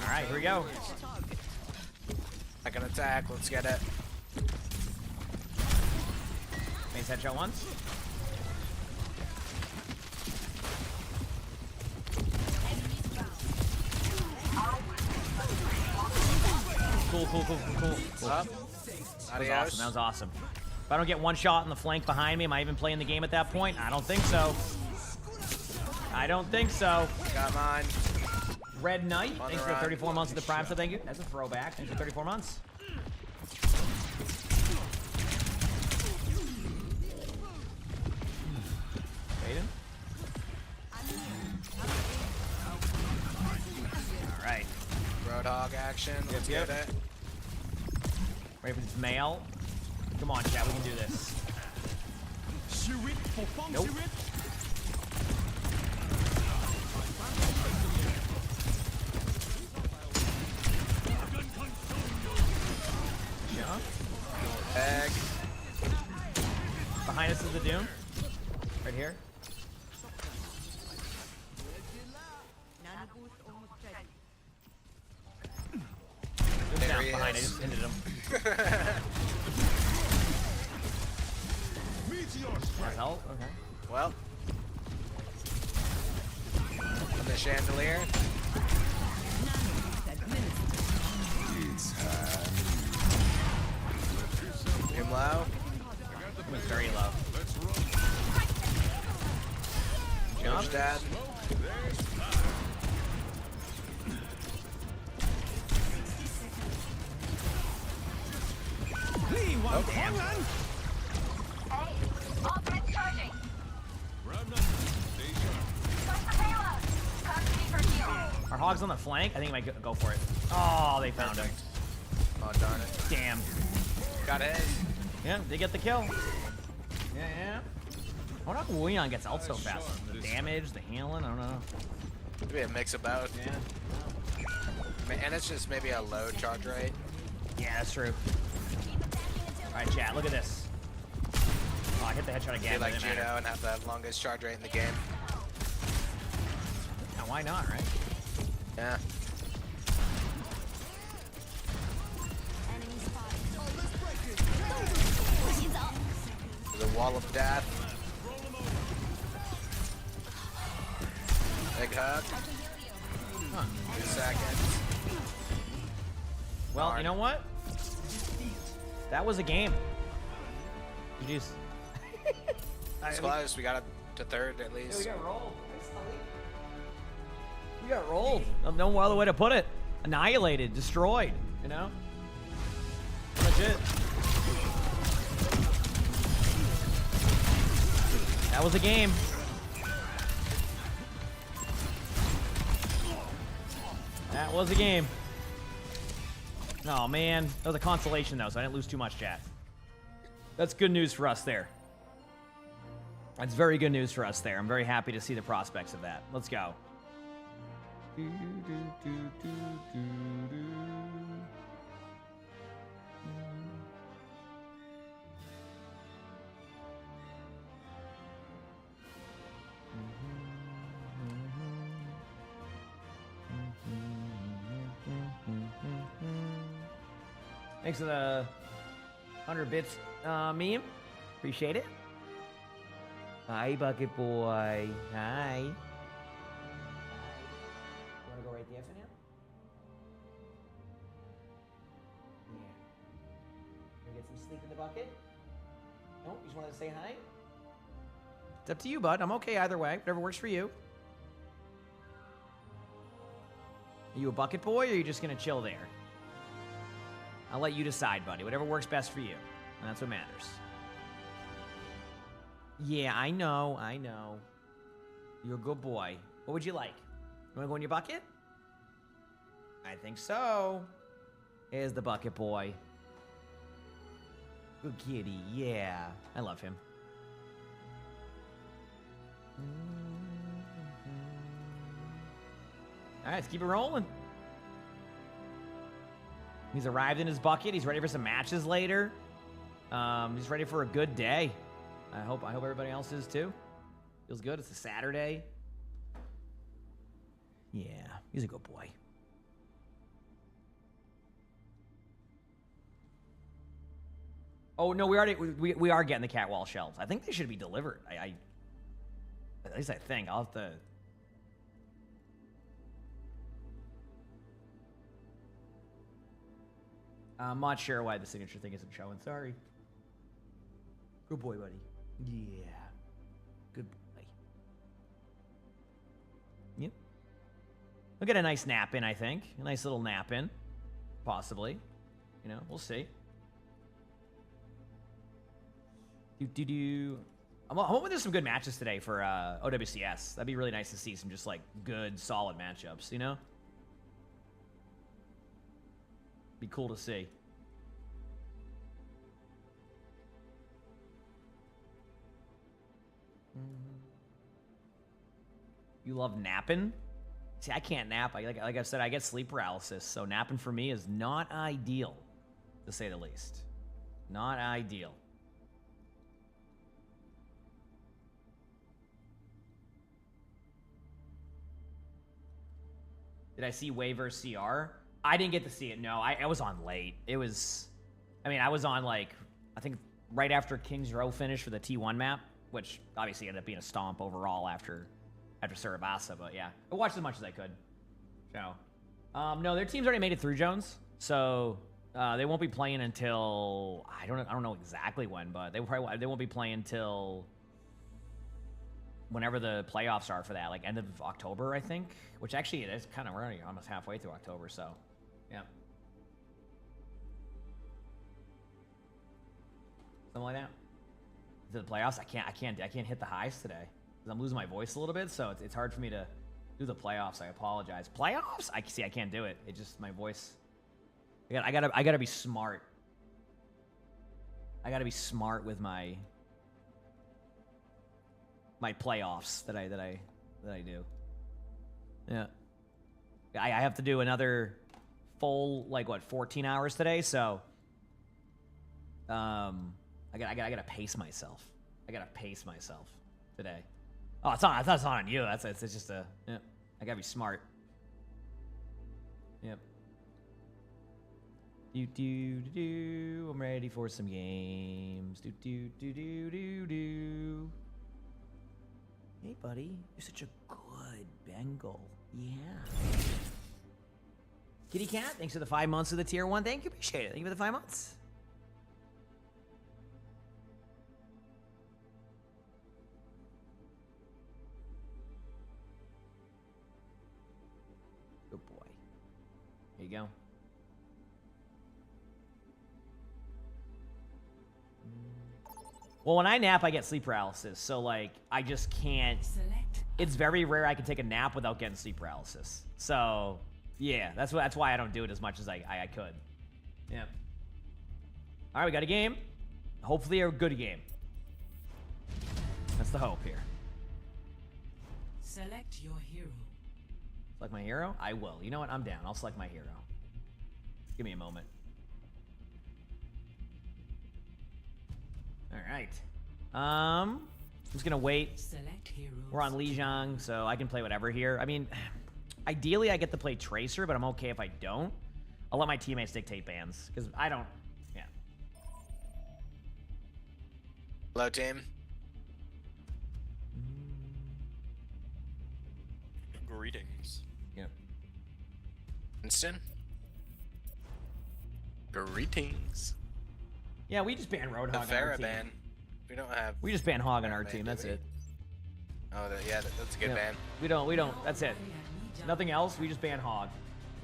Alright, here we go. I can attack. Let's get it. Main headshot once. Cool. Up. That was Adios. awesome. That was awesome. If I don't get one shot in the flank behind me, am I even playing the game at that point? I don't think so. I don't think so. Got mine. Red Knight, On thanks the for run. 34 months of the Prime, so thank you. That's a throwback. Thanks for 34 months. Aiden? Alright. Roadhog action. Let's Yep. get it. Ready for this mail? Come on, chat, we can do this. Nope. Yeah. Egg. Behind us is the Doom. Right here. Doom's There down he behind. I is. just hinted him. Nice help. Okay. Well. On the chandelier. Him low. It was very low. Jump. Dad. Oh, damn. Our Hog's on the flank. I think he might go for it. Oh, they found him. Oh, darn it. Damn. Got his. Yeah, they get the kill. Yeah. I wonder how Wu Yang gets out so fast. The damage, the handling, I don't know. Maybe a mix of both. Yeah. And it's just maybe a low charge rate. Yeah, that's true. Alright, chat, look at this. Oh, I hit the headshot again. Be like but it didn't Judo matter. and have the longest charge rate in the game. Now, why not, right? Yeah. There's a wall of death. Big hug. Huh. 2 seconds. Well, Darn. you know what? That was a game. GG's. It's close. We gotta to third at Yeah, we least. got rolled. We got rolled. No other way to put it. Annihilated, destroyed, you know? Legit. That was a game. That was a game. Oh, man. That was a consolation, though, so I didn't lose too much, chat. That's good news for us there. That's very good news for us there. I'm very happy to see the prospects of that. Let's go. Thanks for the 100 bits meme. Appreciate it. Hi, Bucket Boy. Hi. You want to go right there for now? Yeah. Wanna get some sleep in the bucket? No? You just wanted to say hi? It's up to you, bud. I'm okay either way. Whatever works for you. Are you a bucket boy, or are you just going to chill there? I'll let you decide, buddy. Whatever works best for you. And that's what matters. Yeah, I know. You're a good boy. What would you like? You want to go in your bucket? I think so. Here's the bucket boy. Good kitty, yeah. I love him. Alright, let's keep it rolling. He's arrived in his bucket. He's ready for some matches later. He's ready for a good day. I hope everybody else is too. Feels good. It's a Saturday. Yeah, he's a good boy. Oh no, we are getting the catwall shelves. I think they should be delivered. At least I think. I'll have to. I'm not sure why the signature thing isn't showing. Sorry. Good boy, buddy. Yeah. Good boy. Yep. We'll get a nice nap in, I think. A nice little nap in. Possibly. You know, we'll see. I'm hoping there's some good matches today for OWCS. That'd be really nice to see some just, like, good, solid matchups, you know? Be cool to see. You love napping? See, I can't nap. Like I've said, I get sleep paralysis, so napping for me is not ideal, to say the least. Not ideal. Did I see waiver CR? I didn't get to see it. No, I was on late. It was, I mean, I was on like, I think right after King's Row finished for the T1 map, which obviously ended up being a stomp overall after Sarabasa, but yeah. I watched as much as I could. So, no, their team's already made it through, Jones. So, they won't be playing until, I don't know exactly when, but they won't be playing until whenever the playoffs are for that, like end of October, I think. Which actually, it is kind of, we're already almost halfway through October, so, yeah. Something like that. To the playoffs, I can't hit the highs today because I'm losing my voice a little bit, so it's hard for me to do the playoffs. I apologize. Playoffs? I can't do it. It just, my voice. I gotta be smart. I gotta be smart with my playoffs that I do. Yeah. I have to do another full, like, what, 14 hours today, so I gotta pace myself. I gotta pace myself today. Oh, I thought it's not on you. It's just a, yeah. I gotta be smart. Yep. I'm ready for some games. Hey, buddy, you're such a good Bengal. Yeah. Kitty Cat, thanks for the 5 months of the tier 1. Thank you, appreciate it. Thank you for the 5 months. go. Well, when I nap, I get sleep paralysis. So, like, I just can't. Select. It's very rare I can take a nap without getting sleep paralysis. So, yeah, that's why I don't do it as much as I could. Yeah. All right, we got a game. Hopefully a good game. That's the hope here. Select your hero. Select my hero? I will. You know what? I'm down. I'll select my hero. Give me a moment. All right. I'm just gonna wait. Select heroes. We're on Lijiang, so I can play whatever here. I mean, ideally I get to play Tracer, but I'm okay if I don't. I'll let my teammates dictate bans because I don't. Yeah. Hello, team. Greetings. Yeah. Winston. Greetings. Yeah, we just ban Roadhog The on our Farah team. ban. We don't have. We just ban Hog on our ban, team. do That's we? it. Oh, yeah, that's a good Yeah. ban. We don't. That's it. Nothing else. We just ban Hog.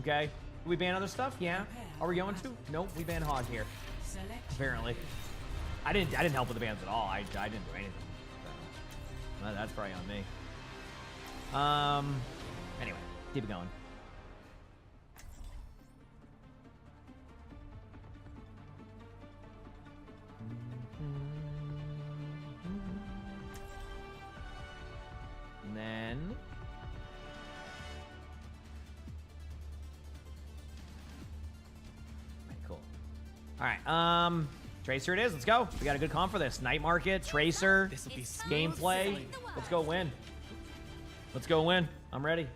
Okay. Do we ban other stuff? Yeah. Are we going to? Nope. We ban Hog here. Select. Apparently. I didn't help with the bans at all. I didn't do anything. So, that's probably on me. Anyway, keep it going. And then cool. All right, Tracer it is. Let's go. We got a good comp for this. Night Market, Tracer, gameplay. Let's go win. Let's go win. I'm ready.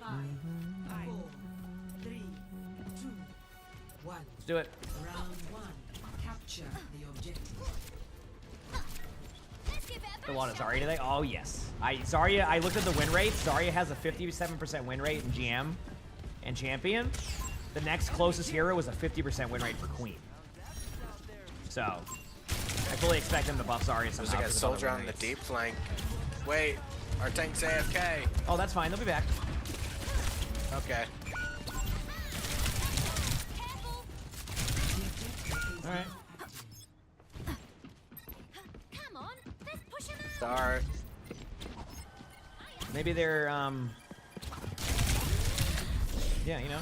Five, 4, 3, 2, 1. Let's do it. Round 1. Capture the objective. Let's give it a A lot of shot. Zarya today. Oh yes. Zarya. I looked at the win rate. Zarya has a 57% win rate in GM and Champion. The next closest hero was a 50% win rate for Queen. So I fully expect him to buff Zarya There's somehow. like a because of other soldier win on the rates. deep flank. Wait, our tank's AFK. Oh, that's fine. They'll be back. Okay. Careful. All right. Come on, let's push him out. Start. Maybe they're yeah, you know.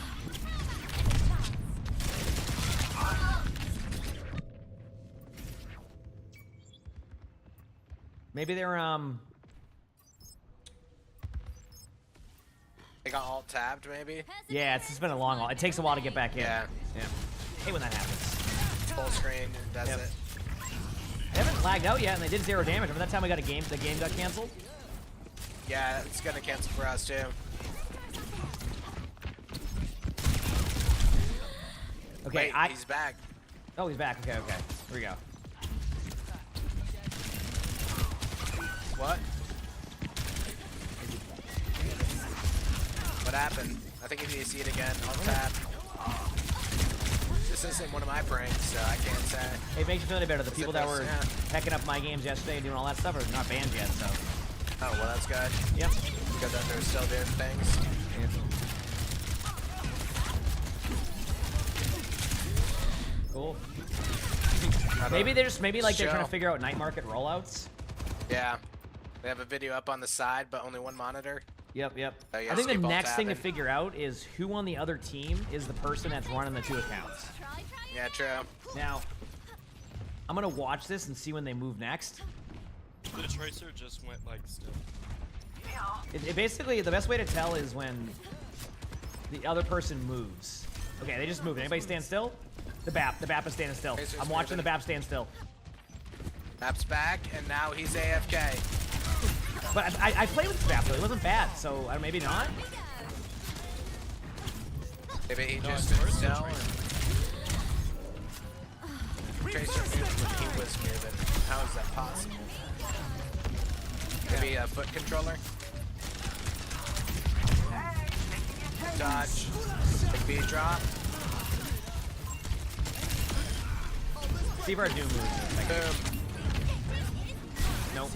Maybe they're They got alt tabbed, maybe? yeah, it's just been a long haul. It takes a while to get back in. Yeah. Yeah. Hate when that happens. Full screen, does Yep. it. They haven't lagged out yet, and they did 0 damage. Remember that time we got a game? The game got canceled. Yeah, it's gonna cancel for us too. Okay, Wait, he's back. Oh, he's back. Okay, okay. Here we go. What? What happened? I think if you see it again, I'll tap. This isn't one of my pranks, so I can't say. Hey, it makes you feel any better. The Is people it that this? were Yeah. pecking up my games yesterday and doing all that stuff are not banned yet, so. Oh, well, that's good. Yep. Good that they're still doing things. Cool. I Maybe don't- they're just, maybe like they're trying Show. to figure out night market rollouts. Yeah. They have a video up on the side, but only one monitor. Yep, yep. Oh, yeah, I think the skip all next thing to tabbing. figure out is who on the other team is the person that's running the 2 accounts. Yeah, true. Now, I'm gonna watch this and see when they move next. The Tracer just went like still. It basically, the best way to tell is when the other person moves. Okay, they just moved. Anybody stand still? The BAP is standing still. Tracer's I'm watching the moving. BAP stand still. Map's back, and now he's AFK. But I played with the BAP though. It wasn't bad, so maybe not. Maybe he No, just it's stood first still. Tracer. And Tracer moved when he was moving. How is that possible? Maybe a foot controller? Dodge. Big B drop. See if our Doom moves. Boom. Nope.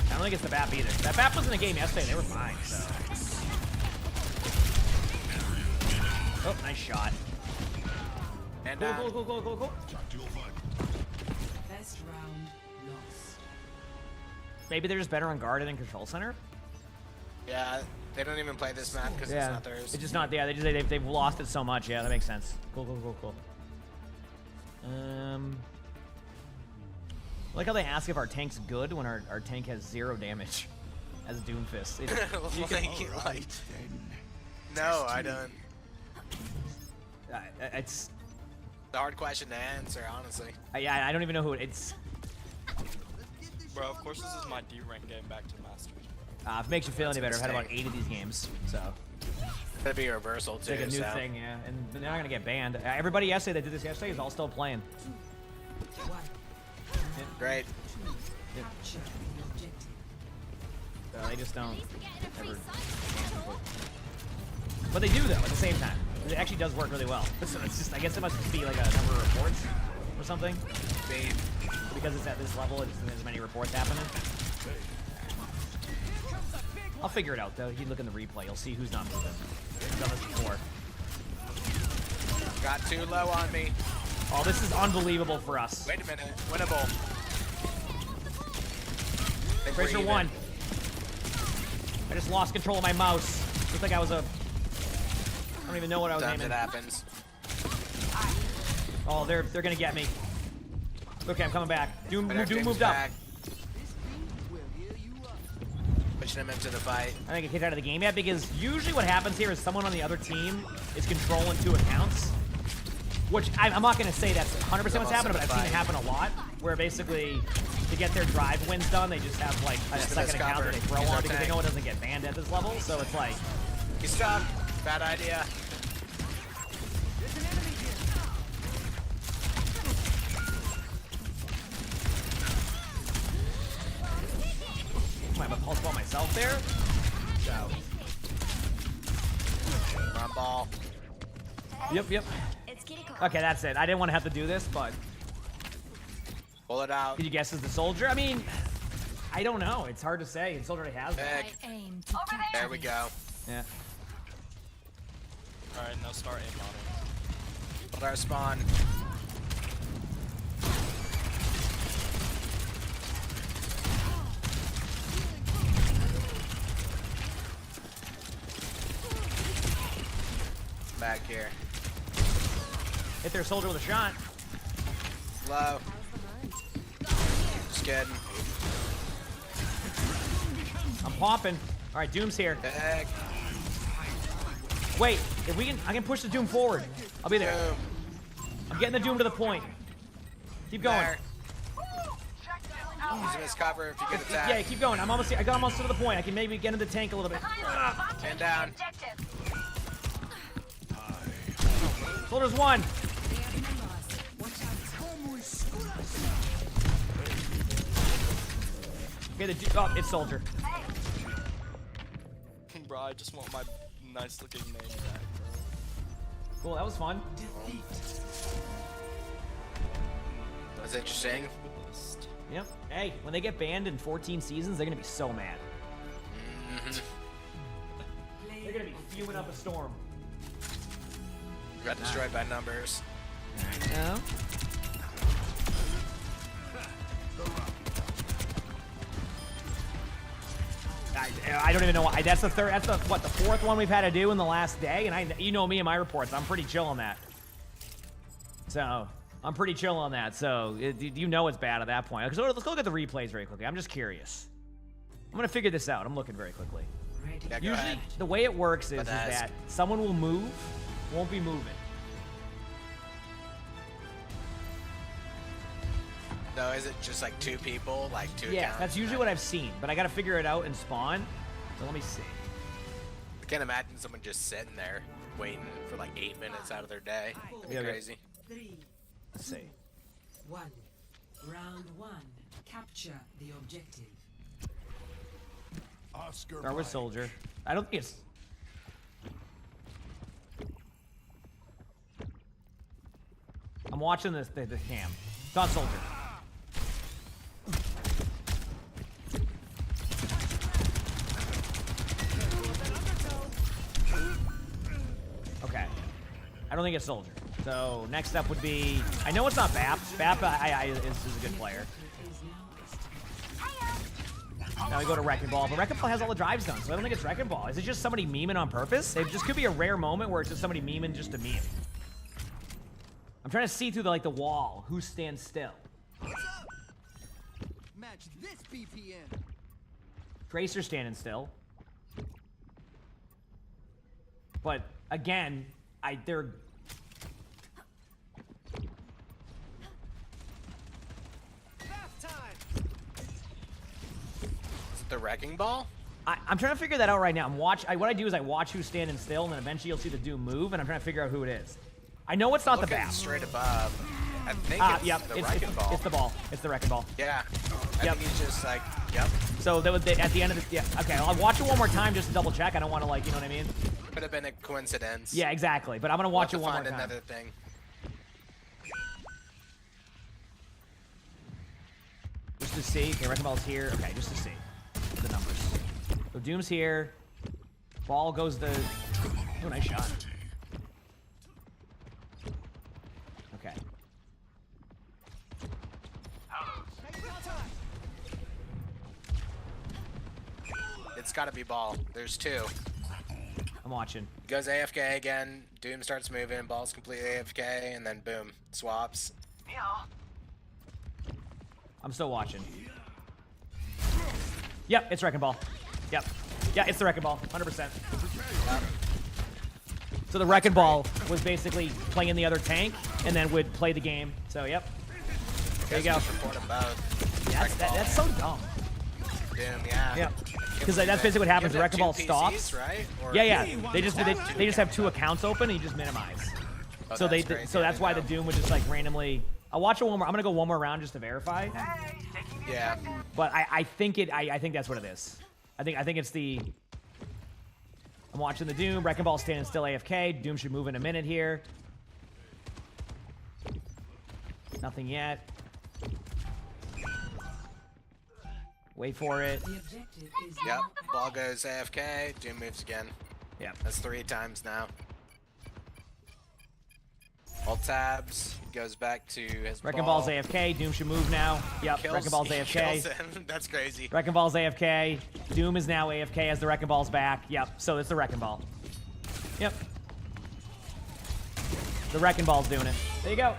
I don't think it's the BAP either. That BAP was in the game yesterday. They were fine, so. Oh, nice shot. And Cool. Best round lost. Maybe they're just better on guard than control center. yeah, they don't even play this map because it's not theirs. It's just not. Yeah, they've lost it so much. Yeah, that makes sense. Cool. I like how they ask if our tank's good when our tank has 0 damage as Doomfist. No, I don't. It's The hard question to answer, honestly. yeah, I don't even know who it's. Bro, of course this is my D rank game back to Masters. If it makes you feel any better, I've had about 8 of these games, so. That'd be a reversal too. It's like a new thing, yeah, and they're not gonna get banned. Everybody yesterday that did this yesterday is all still playing. Great. Capture the objective. So they just don't ever. But they do though at the same time. It actually does work really well. So it's just, I guess it must just be like a number of reports or something. Maybe. Because it's at this level, it's as many reports happening. I'll figure it out though. You look in the replay, you'll see who's not moving. I've done this before. Got too low on me. Oh, this is unbelievable for us. Wait a minute. Winnable. Pressure 1. I just lost control of my mouse. Looked like I was a... I don't even know what I was Sometimes aiming. it happens. Oh, they're gonna get me. Okay, I'm coming back. Doom moved up. Back. Pushing him into the fight. I think it kicked out of the game yet because usually what happens here is someone on the other team is controlling 2 accounts. Which I'm not going to say that's 100% what's happening, but I've seen it happen a lot. Where basically, to get their drive wins done, they just have like a second account that they throw on because they know it doesn't get banned at this level. So it's like... He's stuck. Bad idea. I have a pulse ball myself there. So. Run ball. Yep. Okay, that's it. I didn't want to have to do this, but... Pull it out. Did you guess as the soldier? I mean, I don't know. It's hard to say. The soldier already has that. There we go. Yeah. Alright, now start aim model. Build our spawn. Back here. Hit their soldier with a shot. Low. Just kidding. I'm popping. All right, Doom's here. Heck. Wait, if we can, I can push the Doom forward. I'll be there. Boom. I'm getting the Doom to the point. Keep going. There. Using his cover if you get attacked. Yeah, keep going. I'm almost. I got almost to the point. I can maybe get into the tank a little bit. And down. Soldier's 1. Okay, oh, it's soldier. Bro, I just want my nice looking name back. Cool, that was fun. That's interesting. Yep. Hey, when they get banned in 14 seasons, they're gonna be so mad. They're gonna be fuming up a storm. Got destroyed by numbers. No. I don't even know why. That's the third. That's the what? The 4th one we've had to do in the last day, and you know me and my reports. I'm pretty chill on that. So I'm pretty chill on that. So you know it's bad at that point. So let's go look at the replays very quickly. I'm just curious. I'm gonna figure this out. I'm looking very quickly. Yeah, Usually, the way it works is that someone will move, won't be moving. No, is it just like 2 people, like 2 Yeah, accounts? that's usually what I've seen, but I gotta figure it out and spawn. So let me see. I can't imagine someone just sitting there waiting for like 8 minutes out of their day. That'd be crazy. 3, Let's see. 1. Round 1. Capture the objective. Start with soldier. I don't think it's. I'm watching the cam. It's on soldier. I don't think it's Soldier. So next up would be, I know it's not Bap. Bap is a good player. Now we go to Wrecking Ball, but Wrecking Ball has all the drives done, so I don't think it's Wrecking Ball. Is it just somebody memeing on purpose? It just could be a rare moment where it's just somebody memeing just to meme. I'm trying to see through the wall who stands still. Match this BPM. Tracer standing still. But again, they're The Wrecking Ball? I'm trying to figure that out right now. What I do is I watch who's standing still, and then eventually you'll see the Doom move, and I'm trying to figure out who it is. I know it's not the Looking Bap. straight above. I think it's the Wrecking Ball. It's the ball. It's the Wrecking Ball. Yeah. I think he's just like, yep. So that would at the end of the okay. I'll watch it one more time just to double check. I don't want to you know what I mean? Could have been a coincidence. Yeah, exactly. But I'm gonna watch it one more time. Another thing. Just to see. Okay, Wrecking Ball's here. Okay, just to see the numbers. So Doom's here. Ball goes to. Oh, nice shot. Okay. It's got to be Ball. There's two. I'm watching. Goes AFK again. Doom starts moving. Ball's completely AFK, and then boom, swaps. I'm still watching. Yep, it's Wrecking Ball. Yep. Yeah, it's the Wrecking Ball. 100%. Yep. So the Wrecking Ball was basically playing the other tank, and then would play the game. So yep. There you go. Yeah, that's so dumb. Doom, yeah. Yeah. Because that's basically what happens. The Wrecking Ball stops. Right? Yeah. They just have two accounts open, and you just minimize. Oh, So that's why the Doom would just randomly. I'll watch it one more. I'm gonna go one more round just to verify. Yeah. But I think that's what it is. I think it's the. I'm watching the Doom. Wrecking Ball standing still AFK. Doom should move in a minute here. Nothing yet. Wait for it. Yep. Ball goes AFK. Doom moves again. Yep. That's 3 times now. Alt tabs, goes back to his Wrecking ball. Ball's AFK. Doom should move now. Yep. Wrecking Ball's AFK. Kills him. That's crazy. Wrecking Ball's AFK. Doom is now AFK as the Wrecking Ball's back. Yep. So it's the Wrecking Ball. Yep. The Wrecking Ball's doing it. There you go.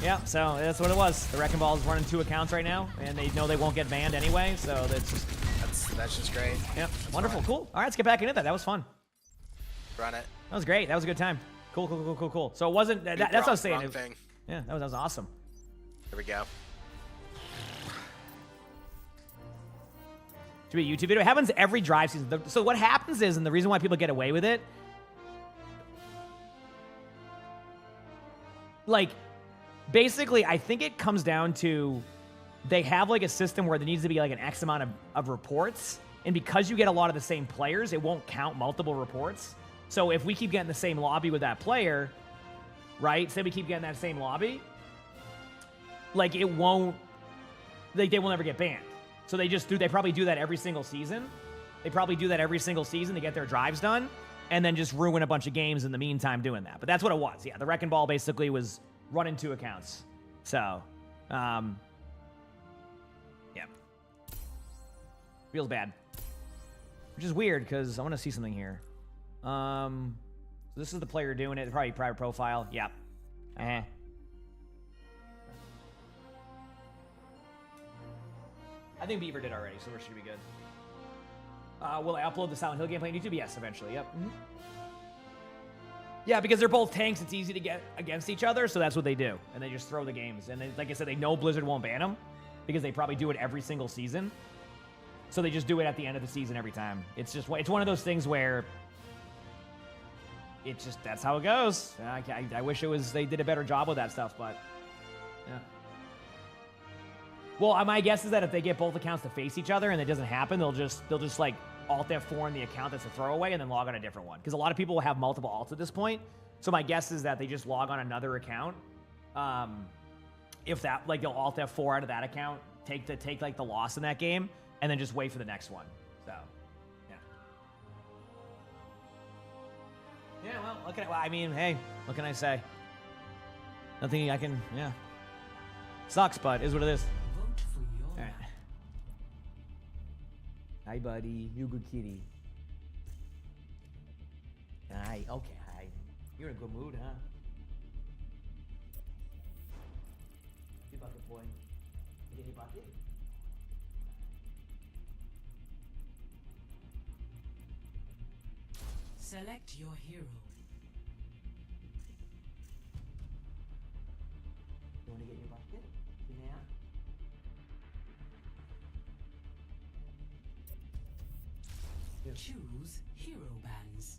Yeah, so that's what it was. The Wrecking Ball's running 2 accounts right now, and they know they won't get banned anyway, so that's just great. Yep. Wonderful. Cool. All right, let's get back into that. That was fun. Run it. That was great. That was a good time. Cool. So it wasn't. That's what I was saying. Yeah, that was awesome. Here we go. Should be a YouTube video. It happens every drive season. So what happens is, and the reason why people get away with it, basically, I think it comes down to they have a system where there needs to be an X amount of reports, and because you get a lot of the same players, it won't count multiple reports. So if we keep getting the same lobby with that player, right? Say we keep getting that same lobby, it won't, they will never get banned. So they probably do that every single season. They probably do that every single season to get their drives done, and then just ruin a bunch of games in the meantime doing that. But that's what it was. Yeah, the Wrecking Ball basically was running 2 accounts. So, yeah. Feels bad. Which is weird, because I want to see something here. So this is the player doing it. Probably private profile. Yep. I think Beaver did already, so it should be good. Will I upload the Silent Hill gameplay on YouTube? Yes, eventually. Yep. Mm-hmm. Yeah, because they're both tanks, it's easy to get against each other, so that's what they do. And they just throw the games. And like I said, they know Blizzard won't ban them, because they probably do it every single season. So they just do it at the end of the season every time. It's one of those things where that's how it goes. I wish they did a better job with that stuff, but yeah. Well, my guess is that if they get both accounts to face each other and it doesn't happen, they'll just Alt F4 in the account that's a throwaway and then log on a different one. Because a lot of people will have multiple alts at this point. So my guess is that they just log on another account. If that, they'll Alt F4 out of that account, take the loss in that game, and then just wait for the next one. So, yeah. Yeah, well, I mean, hey, what can I say? Nothing I can, yeah. Sucks, but is what it is. Vote for your All right. Hi, buddy. You good kitty. Hi. Okay, hi. You're in a good mood, huh? Hey, bucket boy. You get any bucket? Select your hero. You want to get your bucket? Yeah. Choose hero bands.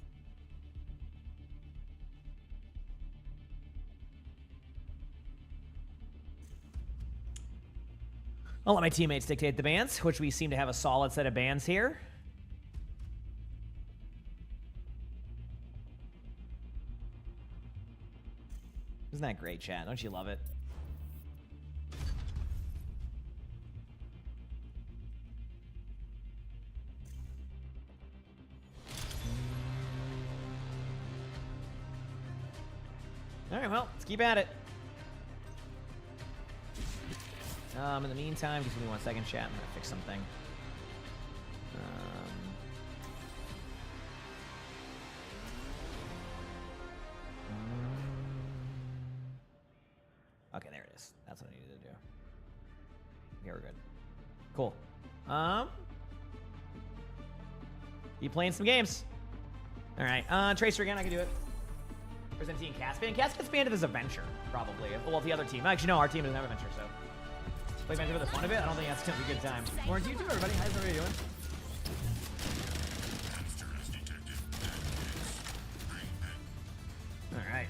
I'll let my teammates dictate the bans, which we seem to have a solid set of bans here. Isn't that great, chat? Don't you love it? All right, well, let's keep at it. In the meantime, just give me 1 second, chat. I'm gonna fix something. Okay, there it is. That's what I needed to do. Okay, we're good. Cool. You playing some games? All right. Tracer again. I can do it. Presenting Cass. Cass gets banned as a venture, probably. Well, the other team. Actually, no, our team doesn't have a venture, so. Play venture for the fun of it? I don't think that's gonna be a good time. Lauren, to you too, everybody. How's everybody doing? All right.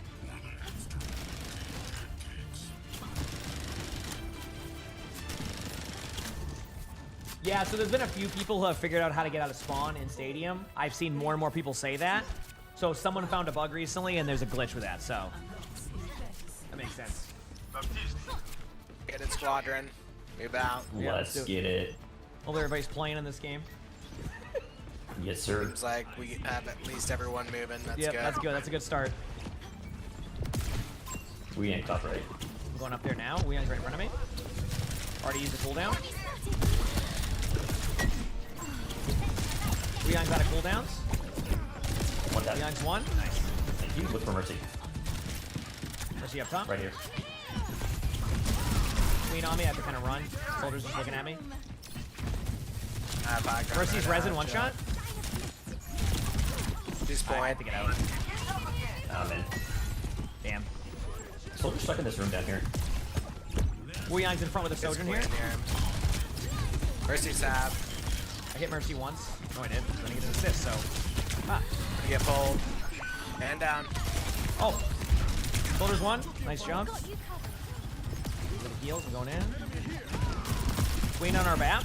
Yeah, so there's been a few people who have figured out how to get out of spawn in Stadium. I've seen more and more people say that. So someone found a bug recently, and there's a glitch with that, so. That makes sense. Get it, Squadron. Move out. Let's get it. Well, everybody's playing in this game. Yes, sir. Seems like we have at least everyone moving. That's Yep, good. that's good. That's a good start. We ain't top right. I'm going up there now. Weon's right in front of me. Already used the cooldown. Weon's out of cooldowns. One tap. Weon's one. Nice. Thank you. Look for Mercy. Mercy up top. Right here. Queen on me. I have to kind of run. Soldiers just looking at me. Mercy's Mercy's resin one shot. She's point. I have to get out. Oh, man. Damn. Soldier's stuck in this room down here. Weon's in front with a Sojourn here. Mercy's tab. I hit Mercy once. No, I did. I'm gonna get an assist, so. Ah. You get pulled. And down. Oh. Soldier's one. Nice jump. Little heals. I'm going in. Queen on our bat.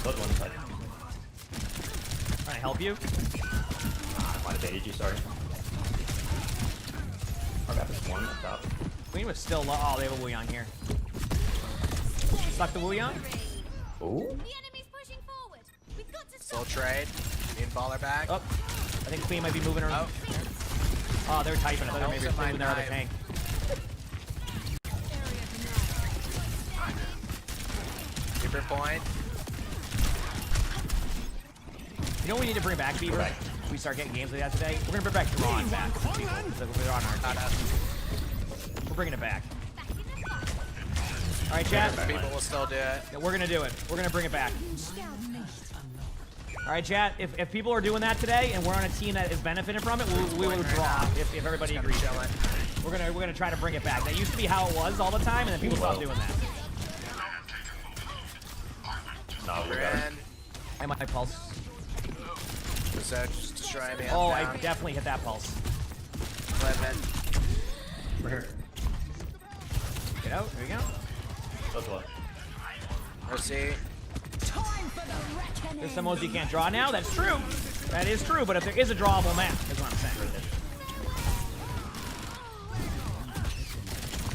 Both one side. Trying to help you. I might have baited you, sorry. Our map is one up top. Queen was still low. Oh, they have a Wuyon here. Stuck the Wuyon. Oh. The enemy's pushing forward. We've got to Soul trade. Need baller back. Oh. I think Queen might be moving around. Oh, they're typing. I thought they were maybe moving their other tank. Keeper point. You know what we need to bring back, Beaver? If we start getting games like that today, we're gonna bring back Drawn back. We're on our team. We're bringing it back. All right, chat. People will still do it. Yeah, we're gonna do it. We're gonna bring it back. All right, chat. If people are doing that today and we're on a team that is benefiting from it, we will draw. If everybody agrees. We're gonna try to bring it back. That used to be how it was all the time, and then people stopped doing that. No, we're good. I might pulse. So just destroy me. Oh, I definitely hit that pulse. We're here. Get out. There we go. Both one. Mercy. There's some modes you can't draw now. That's true. That is true. But if there is a drawable map, is what I'm saying.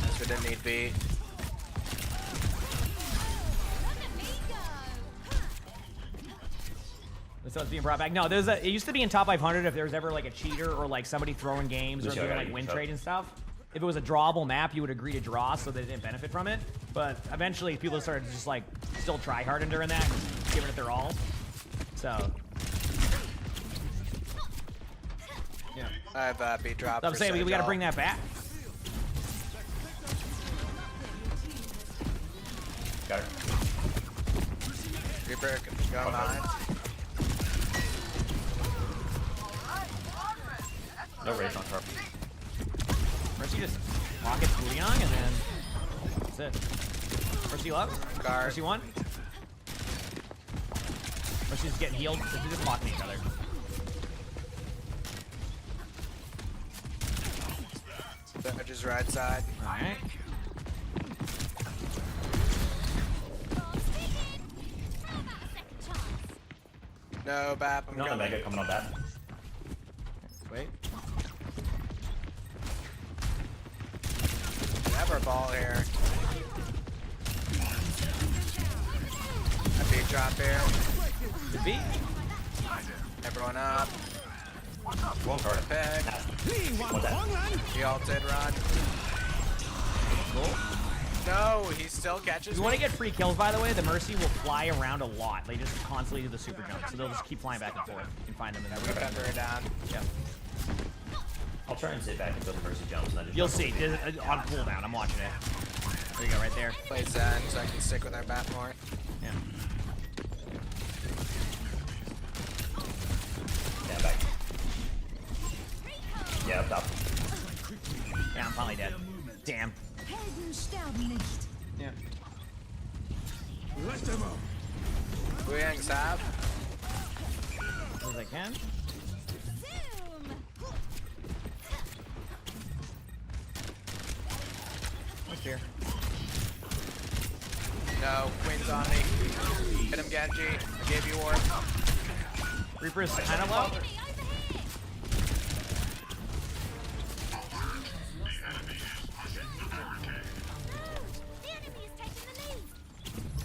That's what didn't need be. So it's being brought back. No, it used to be in top 500 if there was ever like a cheater or like somebody throwing games or Lucio, doing I like got win you. trade and stuff. If it was a drawable map, you would agree to draw so they didn't benefit from it. But eventually people started to just like still try hard during that, and giving it their all. So yeah. I have B drop. So I'm saying we got to bring that back. Got it. Reaper, go behind. No rage on carp. Mercy just pockets Booyong and then that's it. Mercy love. Guard. Mercy 1. Mercy's getting healed. They're just blocking each other. Just right side. Alright. No, Bap. I'm No, coming. Mega coming on that. Wait. Never ball here. A beat drop here. Good beat. Everyone up. One card. Pick. What's that? He ulted, run. Cool. No, he still catches If you want to get free kills, by the way, the Mercy will fly around a lot. They just constantly do the super jump, so they'll just keep flying back and forth. You can find them in that room. Pepper down. Yeah. I'll try and sit back until the Mercy jumps and then just You'll see. On cooldown. I'm watching it. There you go, right there. Play Zen so I can stick with our Bat more. Yeah. Yeah, back. Yeah, up top. Yeah, I'm finally dead. Damn. Helden sterben nicht. Yeah. Booyang stab. As soon as I can. What's here? No, Queen's on me. Hit him, Genji. I gave you ward. Reaper's kind of low.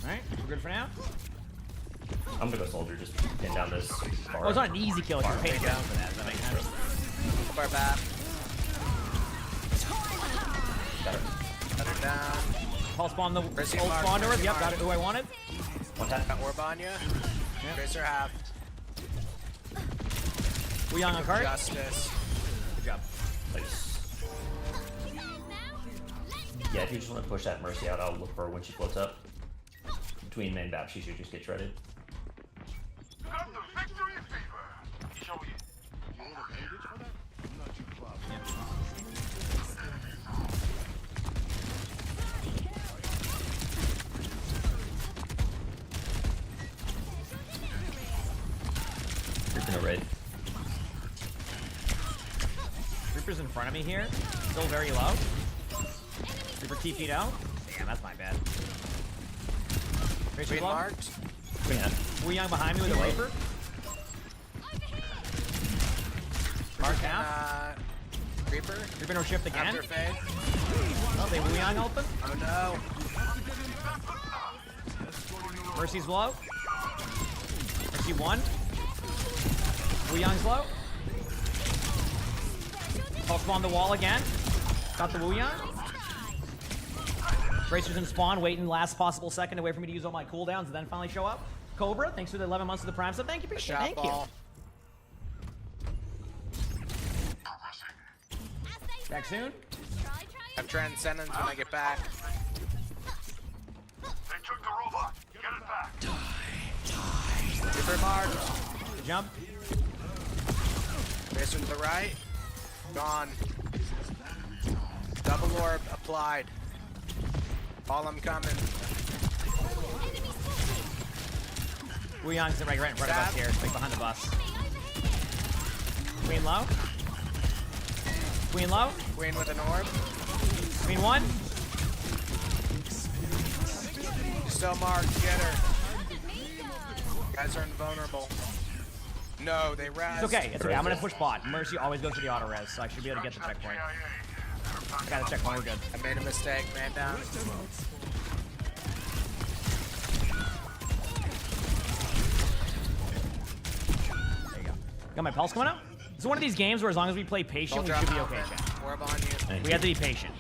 Alright, we're good for now. I'm gonna go soldier, just pin down this bar. Oh, it's not an easy kill if you're paying down for that. Does that make sense? Bar Bat. Got her. Cut her down. Call spawn the Mercy old mark, spawn doors. Mercy Yep, got mark. it. Who I wanted. One tap. Got orb on you. Yep. Tracer half. Young on cart. Justice. Good job. Nice. Yeah, if you just want to push that Mercy out, I'll look for her when she floats up. Between main Bap, she should just get shredded. Reaper no raid. Reaper's in front of me here. Still very low. Reaper TP'd out. Damn, that's my bad. Tracer's Queen low. marked. Queen half. Wuyang behind me with a Reaper. Mark half. Reaper. Reaper no shift again. After fade. Oh, they Wuyang open. Oh no. Mercy's low. Mercy 1. Wuyang's low. Pulse spawn the wall again. Got the Wuyang. Tracer's in spawn, waiting last possible second to wait for me to use all my cooldowns and then finally show up. Cobra, thanks for the 11 months of the Prime sub. Thank you, appreciate it. Shot Thank ball. you. Back soon. I'm transcendence when I get back. They took the robot. Get it back. Reaper marked. Good jump. Tracer to the right. Gone. Double orb applied. All I'm coming. Wuyang's right in front of us here, like behind the bus. Queen low. Queen low. Queen with an orb. Queen 1. Still marked. Get her. Guys are invulnerable. No, they res. It's okay. It's okay. I'm gonna push bot. Mercy always goes for the auto res, so I should be able to get the checkpoint. I got a checkpoint. We're good. I made a mistake. Man down. Got my pulse coming out. It's one of these games where as long as we play patient, we should be okay, chat. Orb on you. We have to be patient.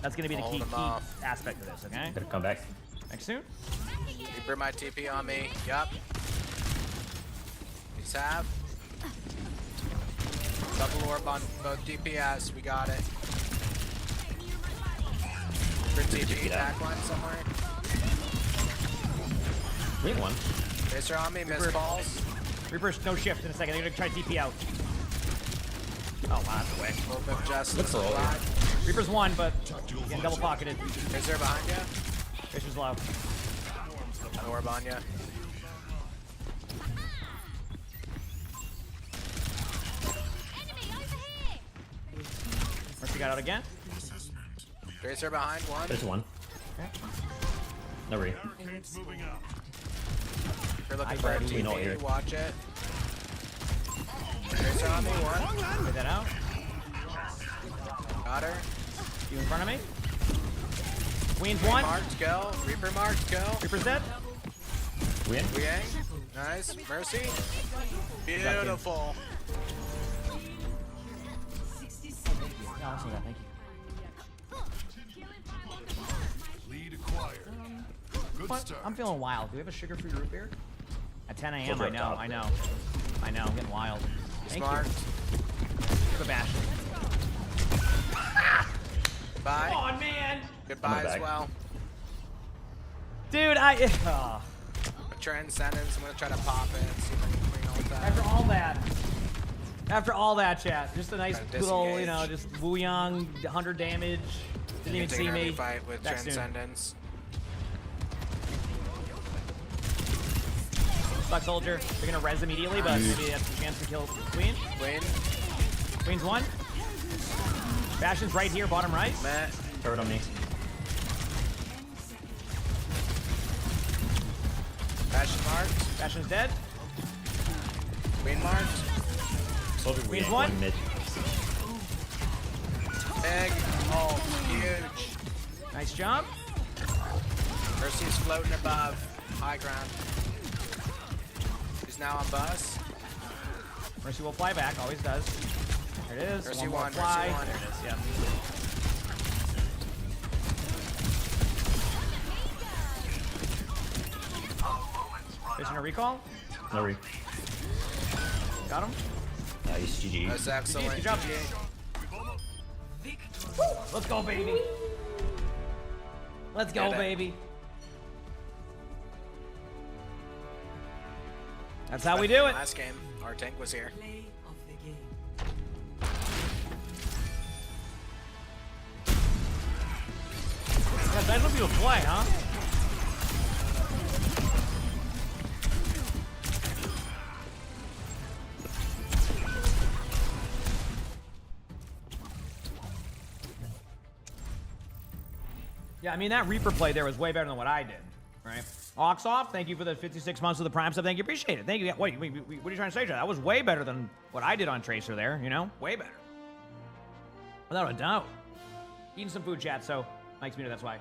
That's gonna be the Hold key him off. aspect of this, okay? Better come back. Next soon. Reaper my TP on me. Yup. We have. Double orb on both DPS. We got it. For TP back one somewhere. We have one. Tracer on me. Miss balls. Reaper's no shift in a second. They're gonna try to TP out. Oh wow, that's quick. A little bit of justice. Look for all. Reaper's one, but getting double pocketed. Tracer behind you. Tracer's low. An orb on you. Mercy got out again. Tracer behind one. There's one. Okay. No re. Barricades moving out. If you're looking I for a already know TP, here. watch it. Tracer on me. One. Get that out. Got her. You in front of me. Queen's one. Marked, go. Reaper marked, go. Reaper's dead. Win. Liang. Nice. Mercy. Beautiful. No, I'll see that. Thank you. Lead acquired. Good start. I'm feeling wild. Do we have a sugar-free root beer? At 10 a.m. Soldier I up know. top. I know. I know. I'm getting wild. Thank Smart. you. Good bash. Bye. Come on, man. Goodbye as back. well. Dude, oh. Transcendence. I'm gonna try to pop it and see if I can clean all that. After all that, chat. Just a nice Kinda little, you disengage. know, just Wu Yang, 100 damage. Didn't even see me. Fight with Back soon. Transcendence. Stuck soldier. They're gonna res immediately, but maybe that's a chance to kill Queen. Win. Queen's one. Bastion's right here, bottom right. Matt. Turret on me. Bastion marked. Bastion's dead. Queen marked. Soldier Queen's we one. mid. Big. Oh, huge. Nice jump. Mercy's floating above. High ground. He's now on bus. Mercy will fly back, always does. There it is. Mercy one more one, Mercy fly. one. There it is, yeah. Facing a recall. No re. Got him. Nice. GG. That's excellent. Good job. Let's go, baby. Let's go, Get it. baby. That's how we do it. Last game, our tank was here. Play of the game. Yeah, nice of you to play, huh? Yeah, I mean, that Reaper play there was way better than what I did, right? Oxoff, thank you for the 56 months of the Prime sub. Thank you, appreciate it. Thank you. Wait, what are you trying to say, Chad? That was way better than what I did on Tracer there, you know? Way better. Without a doubt. Eating some food, chat, so Mike's muted, that's why.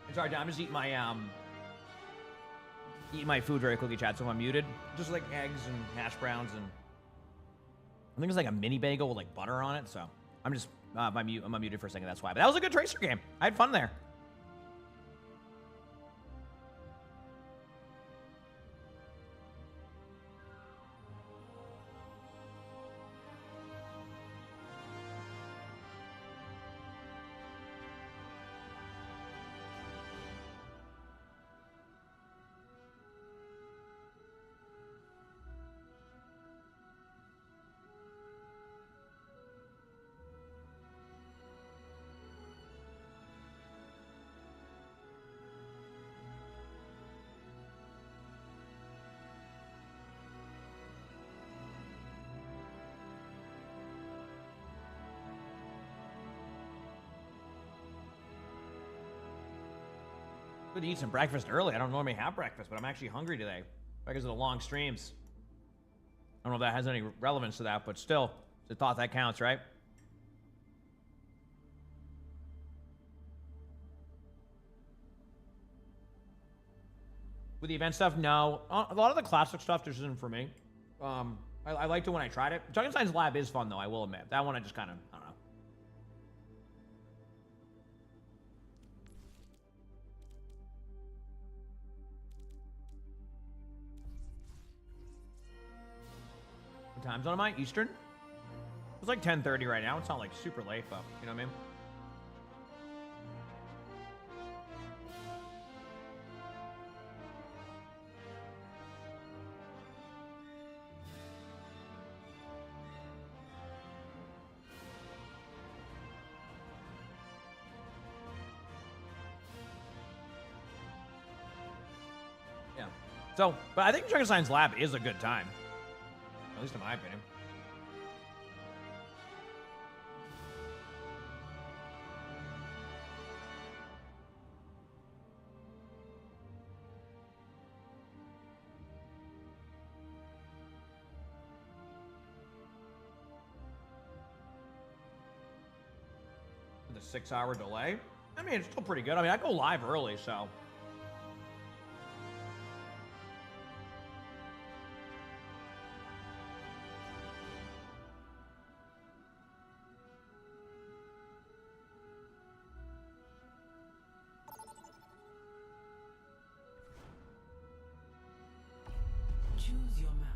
It's hard. I'm just eating my food very quickly, chat. So if I'm muted, just like eggs and hash browns, and I think it's like a mini bagel with like butter on it. So I'm just I'm unmuted for a second. That's why. But that was a good Tracer game. I had fun there. Good to eat some breakfast early. I don't normally have breakfast, but I'm actually hungry today because of the long streams. I don't know if that has any relevance to that, but still, it's a thought that counts, right? With the event stuff, no. A lot of the classic stuff just isn't for me. I liked it when I tried it. Junkenstein's Lab is fun, though, I will admit. That one I just kind of, I don't know. What time zone am I? Eastern? It's like 10:30 right now. It's not like super late, but you know what I mean? Yeah. So, but I think Junkenstein's Lab is a good time. At least in my opinion. With a 6-hour delay? I mean, it's still pretty good. I mean, I go live early, so. Choose your map.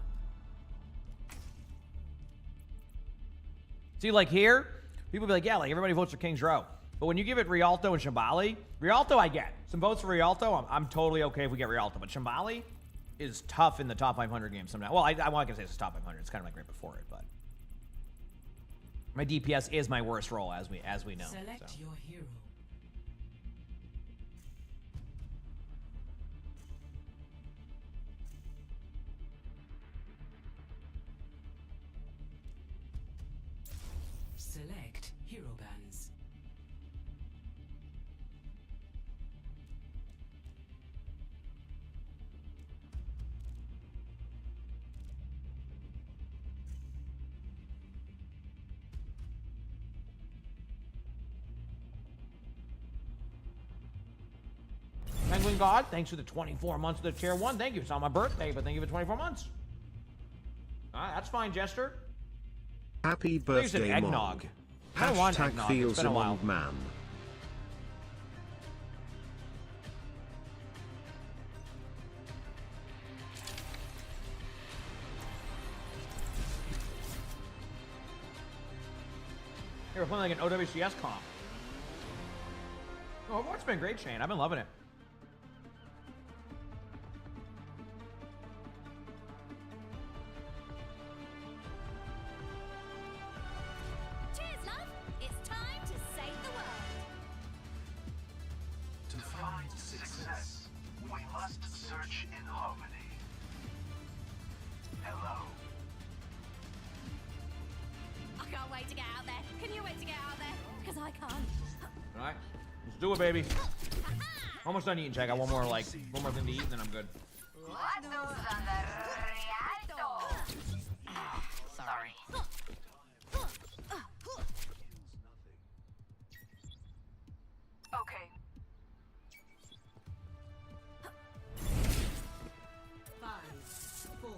See, like here, people be like, yeah, like everybody votes for King's Row. But when you give it Rialto and Shambali, Rialto I get. Some votes for Rialto, I'm totally okay if we get Rialto. But Shambali is tough in the top 500 games sometimes. Well, I want to say it's top 500. It's kind of like right before it, but my DPS is my worst role, as we know. Select So. your hero. Select hero bands. Penguin God, thanks for the 24 months of the tier 1. Thank you. It's not my birthday, but thank you for 24 months. All right, that's fine, Jester. Happy thought you said birthday, eggnog. Mog. I don't want Hashtag eggnog. feels It's been a while. Emongg man. Hey, we're playing like an OWCS comp. Oh, Overwatch's been great, Shane. I've been loving it. Cheers, love. It's time to save the world. To find success, we must search in harmony. Hello. I can't wait to get out there. Can you wait to get out there? Because I can't. All right, let's do it, baby. Almost done eating, Jack. I got one more thing to eat, and then I'm good. Sorry. Okay. 5, 4,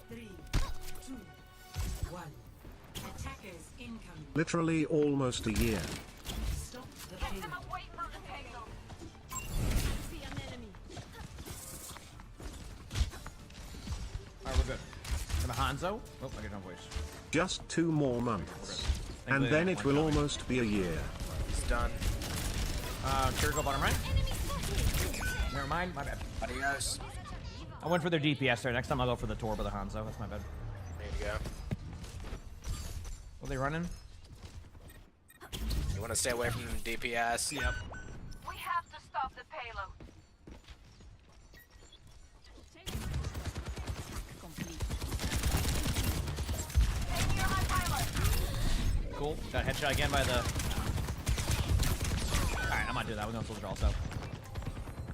3, 2, 1. Attackers incoming. Literally almost a year. Stop the payload. All right, we're good. And the Hanzo. Oh, I get no voice. Just 2 more months. Thank And you, then one it will coming. almost be a year. He's done. Jericho bottom right. Never mind, my bad. Adios. I went for their DPS there. Next time I'll go for the Torb or the Hanzo. That's my bad. There you go. What are they running? You want to stay away from DPS? Yep. We have to stop the payload. Cool. Got a headshot again by the. Alright, I'm not doing that. We're gonna soldier also.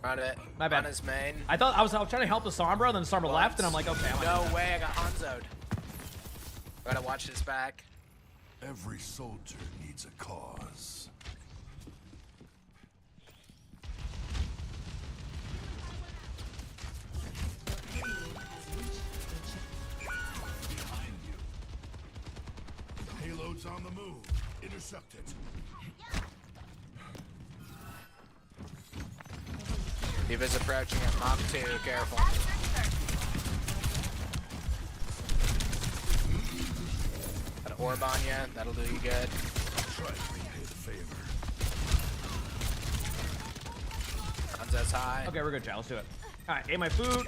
On it. My bad. On his main. I thought I was trying to help the Sombra, then the Sombra left, and I'm like, okay. No way, I got Hanzo'd. Gotta watch his back. Every soldier needs a cause. Behind you. Payload's on the move. Intercept it. Diva's approaching at Mach 2, careful. Got an orb on ya, that'll do you good. Try to repay the favor. Hanzo's high. Okay, we're good, chat. Let's do it. All right, ate my food.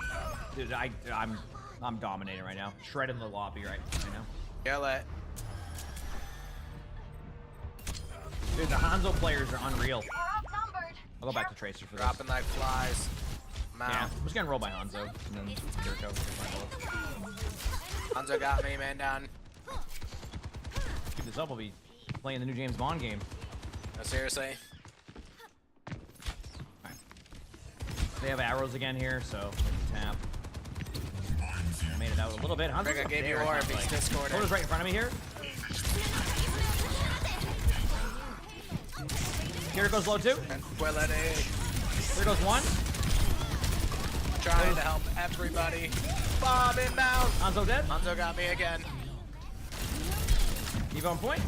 Dude, I'm dominating right now. Shredding the lobby right now. Kill it. Dude, the Hanzo players are unreal. I'll go back to Tracer for Dropping like flies. Yeah, I'm just getting rolled by Hanzo and then Jericho. Hanzo got me, man down. Keep this up, we'll be playing the new James Bond game. No, seriously. Right. They have arrows again here, so tap. I made it out a little bit. Hanzo's Greg, I up gave you there, it orb, sounds he's like. discorded. Soldier's right in front of me here. Here goes low two. Tranquility. Here goes one. Trying to help everybody. Bomb inbound. Hanzo dead. Hanzo got me again. Evo on point.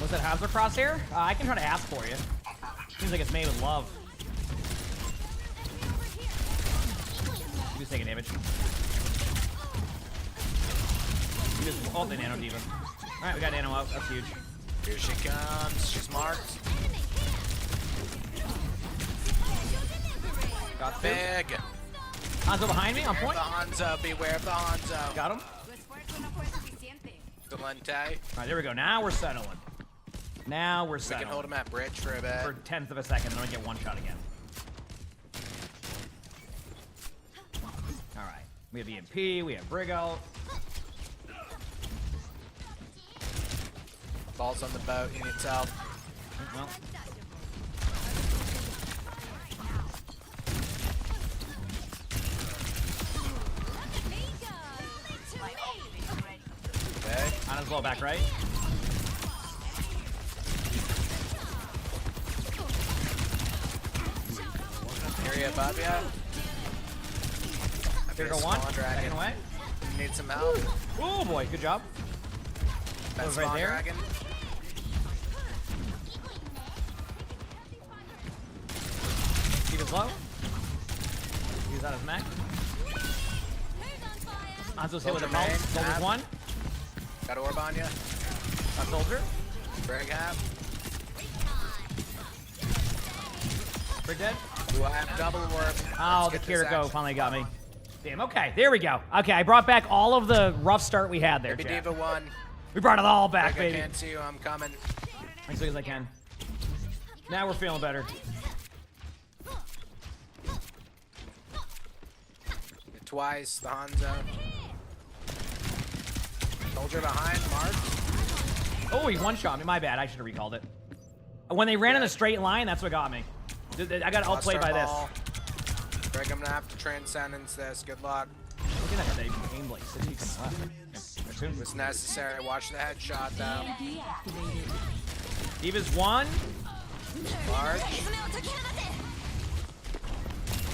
Was that Hanzo crosshair? I can try to ask for you. Seems like it's made with love. Who's taking damage? He just ult the Nano Diva. Alright, we got Nano out. That's huge. Here she comes. She's marked. Got big. Hanzo behind me on point. The Hanzo. Beware of the Hanzo. Got him. Delente. Alright, there we go. Now we're settling. Now we're We settling. can hold him at bridge for a bit. For a tenth of a second, then we get one shot again. Alright. We have EMP, we have Brig out. Ball's on the boat. He needs help. Well. Okay. On his low back right. Area above ya. Here go one. Second away. Need some help. Oh boy, good job. That was right there. Dragon. Keep it low. He's on his mech. Hanzo's hit with a Soldier main. pulse. Soldier's Tab. one. Got orb on ya. Got Soldier. Brig half. Brig dead. Do I have double orb? Oh, Let's the get this Kiriko action. finally got me. Damn, okay, there we go. Okay, I brought back all of the rough start we had there, Baby chat. Diva won. We brought it all back, Brig, I baby. can't see you. I'm coming. As quick as I can. Now we're feeling better. Twice. The Hanzo. Soldier behind. Mark. Oh, he one-shot me. My bad. I should have recalled it. When they ran in a straight line, that's what got me. I got outplayed by this. Greg, I'm gonna have to transcendence this. Good luck. Look at that. They aimed like 60 seconds left. It was necessary. Watch the headshot though. Diva's one. Large.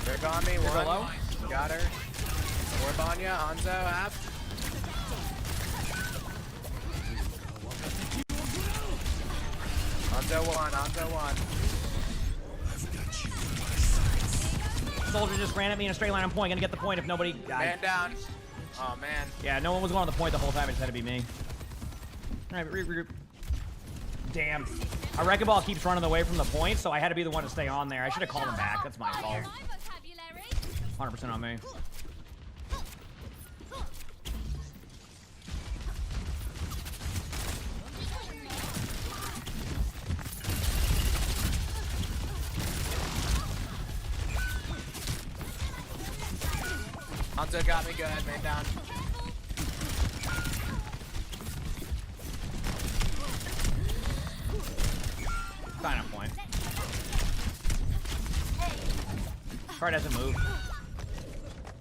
Greg on me. Here, go One. low. Got her. Orb on ya. Hanzo half. Hanzo one. Hanzo one. Soldier just ran at me in a straight line on point. Gonna get the point if nobody. Man down. Oh man. Yeah, no one was going on the point the whole time. It just had to be me. All right, regroup. Damn. Our wrecking ball keeps running away from the point, so I had to be the one to stay on there. I should have called him back. That's my fault. 100% on me. Hanzo got me good. Man down. Fine on point. Card doesn't move.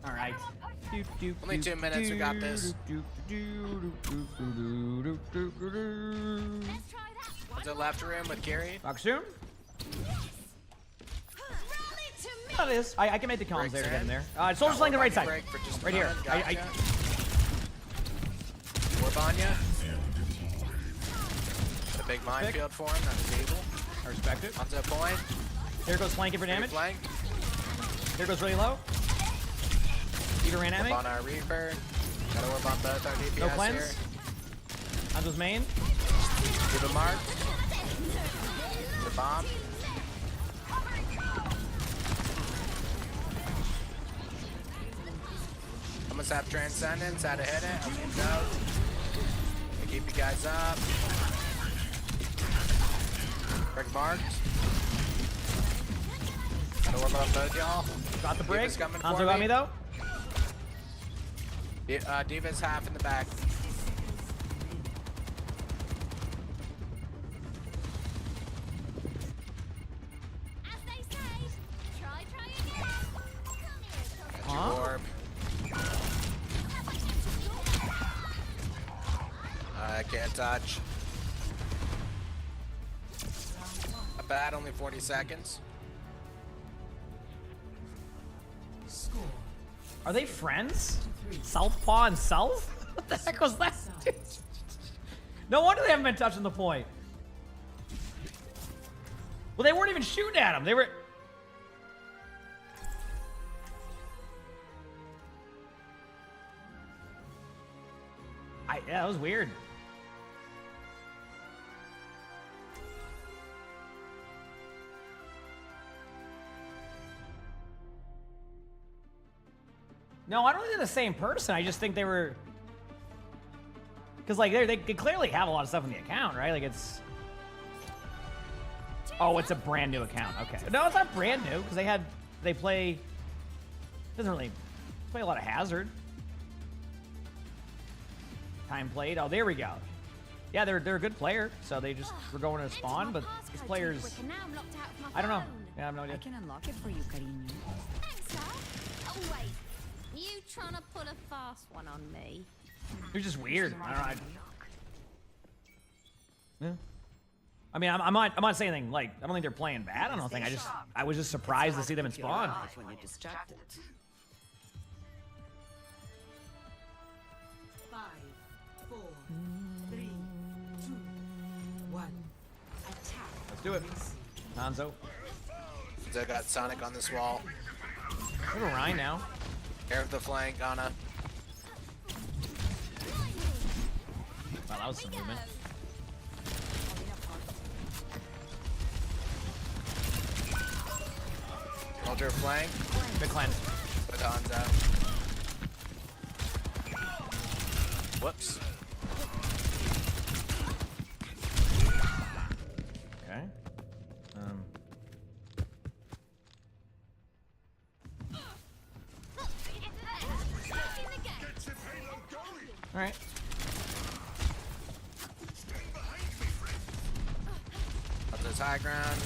All right. Only 2 minutes, we got this. What's the left room with Gary? Foxoon? That is. I can make the comms there to get in there. Soldier's flanking the right side. Right here. Warbanya. A big minefield for him. That's evil. I respect it. Onto a point. There goes flanking for damage. Flank. There goes really low. Peter ran at me. On our Reaper. Gotta work on both our DPS No cleanse. here. Hanzo's main. Give a mark. The bomb. Almost have Transcendence. How to hit it. Okay, no. Keep you guys up. Brick marked. Gotta work on both y'all. Got the brick. Diva's coming Hanzo for got me though. Diva's half in the back. As they say, try again. Got your orb. I can't touch. Not bad, only 40 seconds. Score. Are they friends? Southpaw and South? What the heck was that? Dude? No wonder they haven't been touching the point. Well, they weren't even shooting at him. They were. Yeah, that was weird. No, I don't think they're the same person. I just think they were, because like they clearly have a lot of stuff in the account, right? Like it's. Oh, it's a brand new account. Okay. No, it's not brand new because they play. Doesn't really play a lot of Hazard. Time played. Oh, there we go. Yeah, they're a good player, so they just were going to spawn, but these players. I don't know. Yeah, I have no idea. I can unlock it for you, Cariño. Thanks, sir. Oh wait. You trying to put a fast one on me? They're just weird. I don't know. Yeah. I mean, I'm not saying anything like I don't think they're playing bad. I don't think I was just surprised to see them in spawn. When you're distracted. 5, 4, 3, 2, 1. Attack. Let's do it. Hanzo. So I got Sonic on this wall. Look at Ryan now. Air of the flank, Anna. Wow, that was some movement. Ultra flank. Good cleanse. With Hanzo. Whoops. Okay. All right. Up this high ground.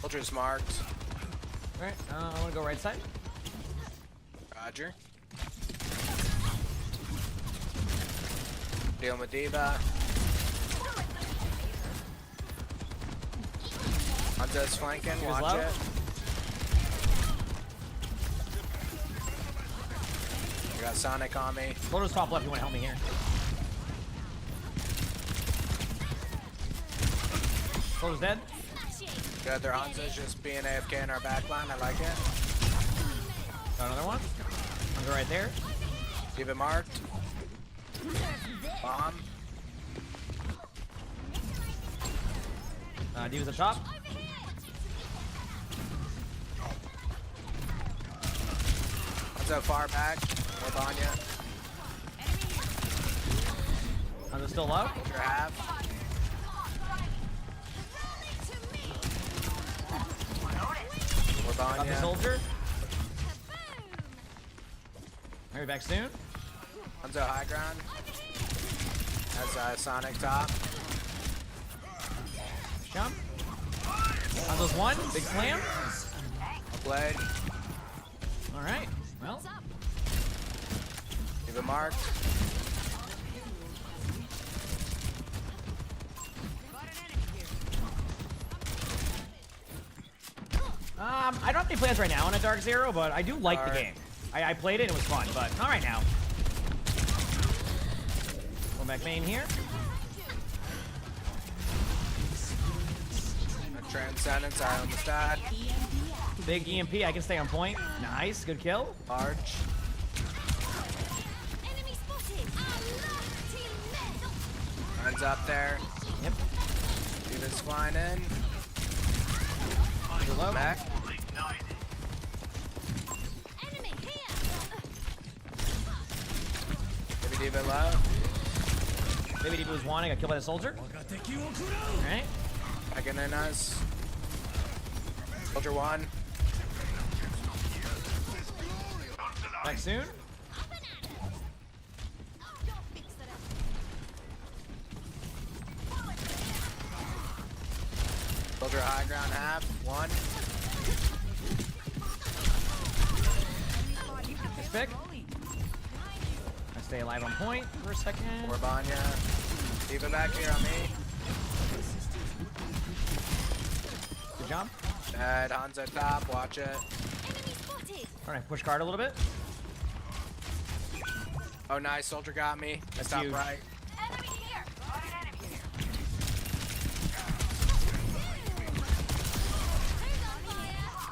Ultra's marked. All right. I want to go right side. Roger. Dealing with Diva. Hunter's flanking. Here's Watch low. it. I got Sonic on me. Lotus top left. You want to help me here? Lotus dead. Good. Their Hanzo's just being AFK in our back line. I like it. Got another one. Hanzo right there. Keep it marked. Bomb. Diva's up top. Hanzo far back. Warbanya. Hanzo's still low. Ultra half. Got the Warbanya. soldier. Maybe back soon. Hanzo high ground. That's Sonic top. Jump. Hanzo's one. Big slam. Blade. All right. Well. Leave it marked. I don't have any plans right now on a Dark Zero, but I do like the game. I played it, it was fun, but not right now. Go back main here. Transcendence, I almost died. Big EMP, I can stay on point. Nice, good kill. Large. Enemy spotted. Runs up there. Yep. Diva's flying in. Low. Back. Enemy here. Maybe Diva low. Maybe Diva was one. I got killed by the soldier. Alright. Back in us. Soldier one. Back soon. Soldier high ground half. One. Nice pick. I stay alive on point for a second. Orbanya. Diva back here on me. Good job. Dead. Hanzo top. Watch it. Alright, push guard a little bit. Oh, nice. Soldier got me. That's top huge. right.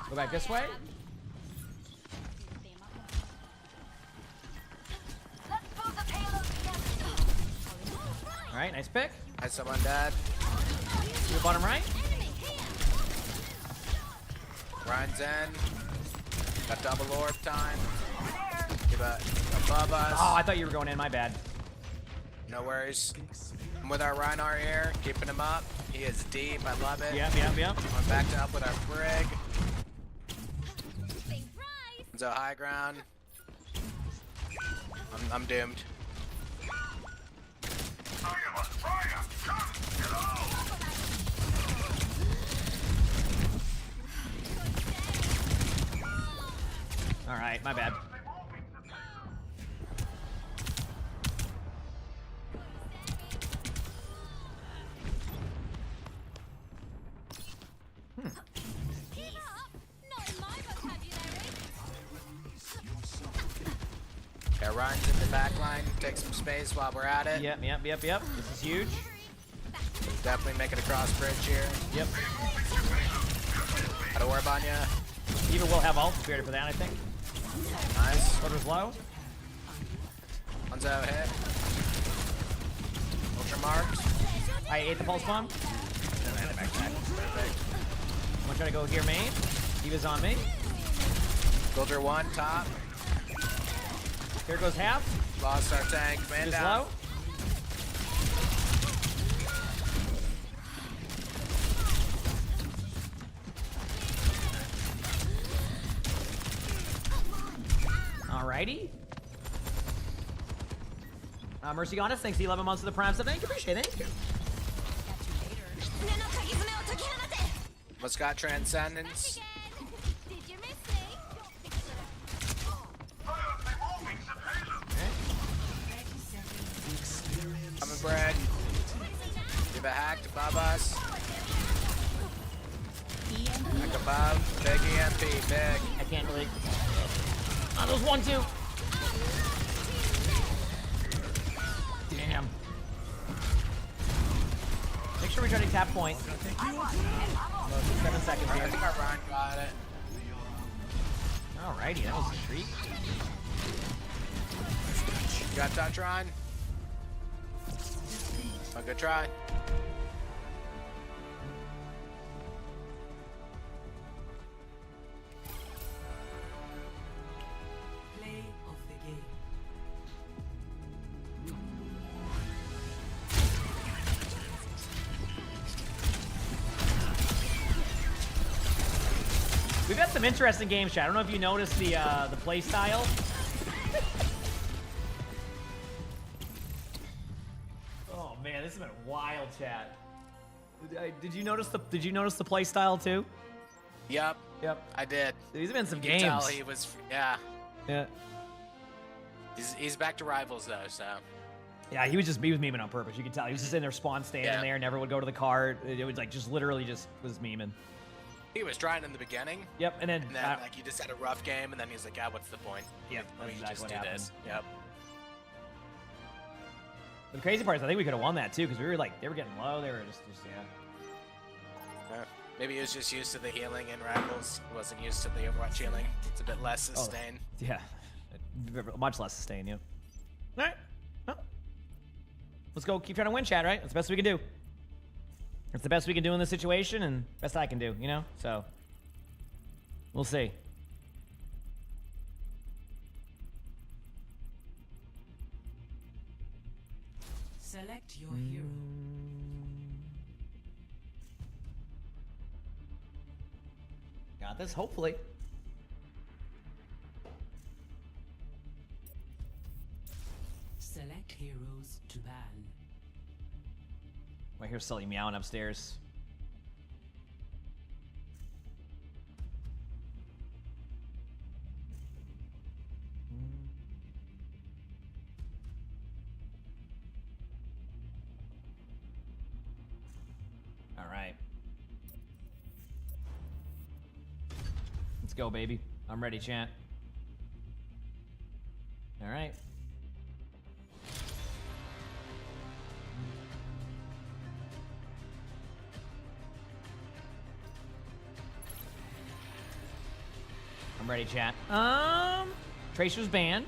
Go back this way. Alright, nice pick. I had someone dead. To the bottom right. Ryan's in. Got double orb time. Give above us. Oh, I thought you were going in. My bad. No worries. I'm with our Reinhardt here, keeping him up. He is deep. I love it. Yep. I'm backed up with our Brig. So high ground. I'm doomed. All right, my bad. Yeah, Ryan's in the back line. Take some space while we're at it. Yep. This is huge. Definitely make it across bridge here. Yep. Got a orb on ya. Eva will have ult. Be ready for that, I think. Nice. Order's low. Hanzo hit. Ultra marked. I ate the pulse bomb. Perfect. I'm gonna try to go here main. Eva's on me. Soldier one top. Here goes half. Lost our tank. Man Just down. low. Alrighty. Mercy Goddess, thanks for 11 months of the Prime sub. Thank you, appreciate it. Thank you. What's got Transcendence? Coming Brad. Give a hacked above us. Hack above. Big EMP. Big. I can't really. Oh, there's 1-2. Damn. Make sure we try to tap point. 7 seconds here. I think our Ryan got it. Alrighty, that was a treat. You got touch, Ryan? A good try. Play of the game. We've got some interesting games, chat. I don't know if you noticed the play style. Oh man, this has been wild, chat. Did you notice the play style too? Yep. Yep. I did. He's been in some You games. could tell he was. Yeah. Yeah. He's back to rivals though, so. Yeah, he was memeing on purpose. You could tell he was just in there, spawn standing there, never would go to the cart. It was like literally was memeing. He was trying in the beginning. Yep, and then like he just had a rough game, and then he's like, "Ah, what's the point? Yep, we that's can exactly just what do happened. this." Yep. But the crazy part is I think we could have won that too because we were like they were getting low. They were just Yeah. Maybe he was just used to the healing in rivals. He wasn't used to the Overwatch healing. It's a bit less sustain. Yeah, much less sustain. Yeah. All right. Well, let's go. Keep trying to win, Chad. Right? That's the best we can do. It's the best we can do in this situation, and best I can do. You know. So we'll see. Select your hero. Got this, hopefully. Select heroes to ban. I hear Sully meowing upstairs. All right. Let's go, baby. I'm ready, chat. All right. I'm ready, chat. Tracer's banned.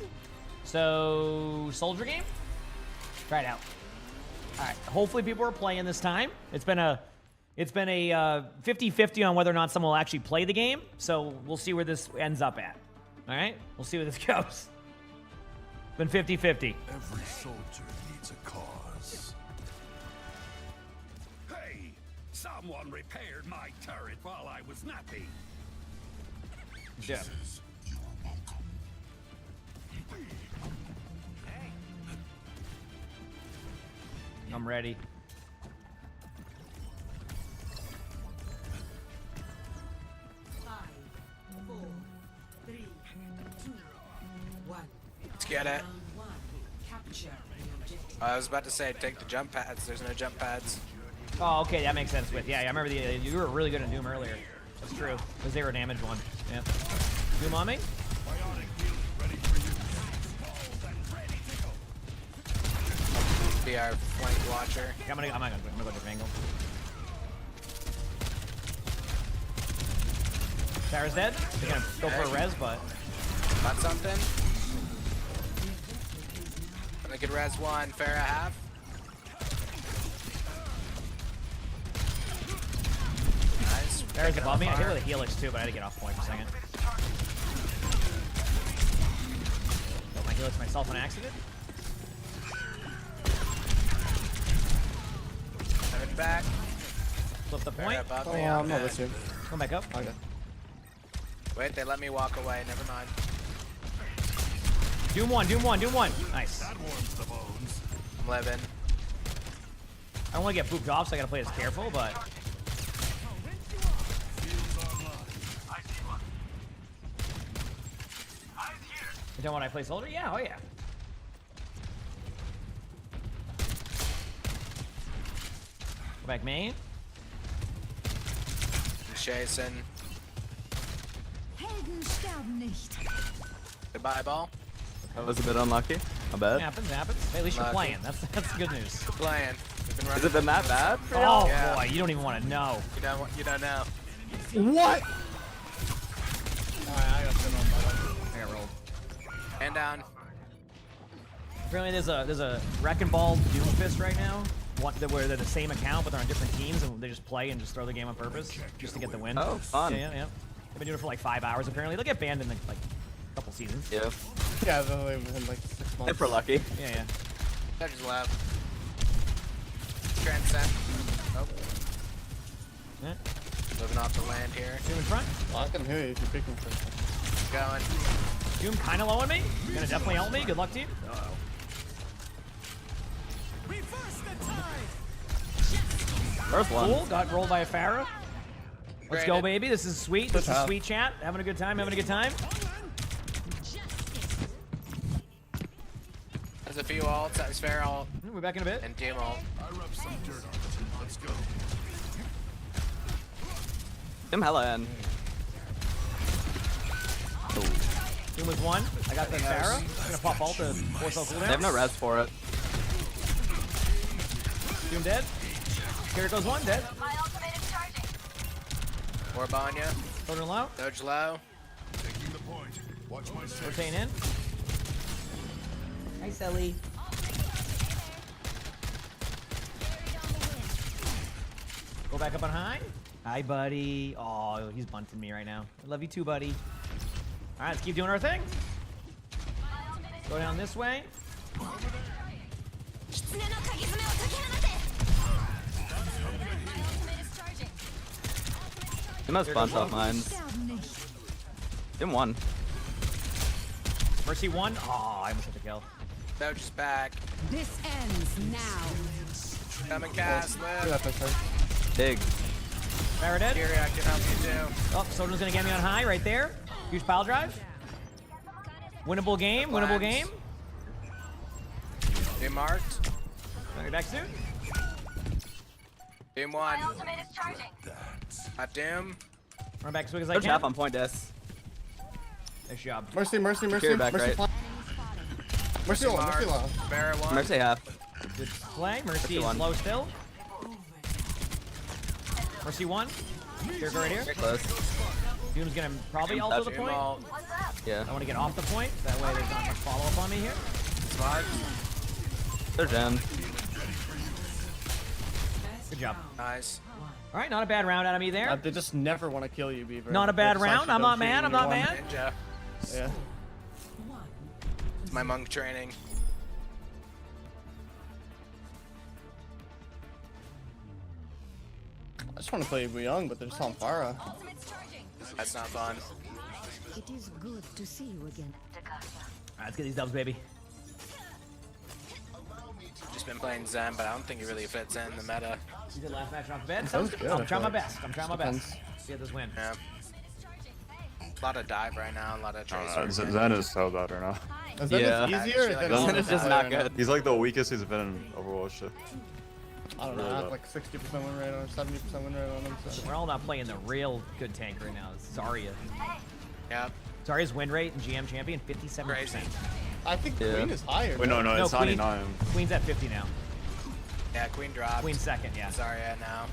So, Soldier game? Try it out. All right. Hopefully people are playing this time. It's been a 50-50 on whether or not someone will actually play the game. So, we'll see where this ends up at. All right? We'll see where this goes. It's been 50-50. Every soldier needs a cause. Hey, someone repaired my turret while I was napping. Yeah. You are welcome. I'm ready. Let's get it. I was about to say, take the jump pads. There's no jump pads. Oh, okay, that makes sense. With I remember you were really good at Doom earlier. That's true, because they were a damage one. Yeah. Doom on me? Be our flank watcher. I'm gonna go different angle. Sarah's dead. They're gonna go for a res, but got something. I could res one, Farah half. Nice. Sarah's above me. I hit with a helix too, but I had to get off point for a second. Got my helix myself on accident. Turn back. Flip the point. Oh, yeah, I'm not with you. Come back up. Okay. Wait, they let me walk away. Never mind. Doom one, Doom one, Doom one. Nice. That warms the bones. I'm living. I don't want to get booped off, so I gotta play this careful, but. You don't want to play soldier? Yeah, oh yeah. Go back main. Chasing. Helden sterben nicht. Goodbye, ball. That was a bit unlucky. My bad. Happens. Hey, at least you're playing. That's good news. We're playing. We've been running. Has it been that bad? Oh Yeah. boy, you don't even want to know. You don't know. What? I got rolled. Hand down. Apparently there's a Wrecking Ball Doomfist right now. Where they're the same account, but they're on different teams, and they just play and just throw the game on purpose just to get the win. Oh, fun. Yeah. They've been doing it for like 5 hours apparently. They'll get banned in like a couple seasons. Yeah. Yeah, in like 6 months. If we're lucky. Yeah. Judge's lab. Transcend. Oh. Yeah. Moving off the land here. Doom in front. Well, I can hear you if you're picking for Going. Doom kind of low on me. Gonna definitely help me. Good luck, team. First one. Cool. Got rolled by a Pharah. Let's go, Granted. baby. This is sweet. This is sweet chat. Having a good time. Having a good time. There's a few ults. That was fair ult. We're back in a bit. And Doom ult. Let's go. Them hella in. Doom was one. I got the Pharah. I'm gonna pop ult to force ult cooldown. They have no res for it. Doom dead. Here goes one dead. Or Banya. Soldier low. Doge low. Taking the point. Watch my six. Rotate in. Hi, Selly. Go back up on high. Hi, buddy. Oh, he's bunting me right now. I love you too, buddy. All right, let's keep doing our thing. Go down this way. He must bunch off mines. Him one. Mercy one. Oh, I almost hit the kill. Doge is back. This ends now. Come and cast. Live. Big. Pharah dead. Fury, I can help you too. Oh, Soldier's gonna get me on high right there. Huge pile drive. Winnable game. Winnable game. Doom marked. On your back soon. Doom one. Got Doom. Run back as quick as I Doge can. half on point, Des. Nice job. Mercy, mercy, mercy. Carry back, mercy, right? mercy low, mercy low. Barra one. Mercy half. Good play. Mercy is one. low still. Mercy one. Here's right here. Very close. Doom's gonna probably alter the Doom point. ult. Yeah. I want to get off the point. That way there's not much follow up on me here. Smart. They're gen. Good job. Nice. All right, not a bad round out of me there. They just never want to kill you, Beaver. Not a They bad just round. actually I'm don't not treat mad. you I'm not one. mad. Ninja. Yeah. It's my monk training. I just want to play young, but they're just on Pharah. That's not fun. It is good to see you again. All right, let's get these dubs, baby. Just been playing Zen, but I don't think he really fits in the meta. You did last match off the bed. Sounds good, I'm I trying my feel like. best. I'm trying my best. Get this win. Yeah. A lot of dive right now, a lot of tracer. Zen is so better now. Is that Yeah. easier? Actually, Or like, is Zen is just not good. He's like the weakest he's been in Overwatch. I don't know. I have like 60% win rate or 70% win rate on him. So. We're all not playing the real good tank right now. It's Zarya. Yep. Zarya's win rate in GM champion 57%. Crazy. I think Yeah. Queen is higher. Wait, no, though. no, it's Queen- 99. Queen's at 50 now. Yeah, Queen dropped. Queen's second, yeah. Sorry, yeah, now.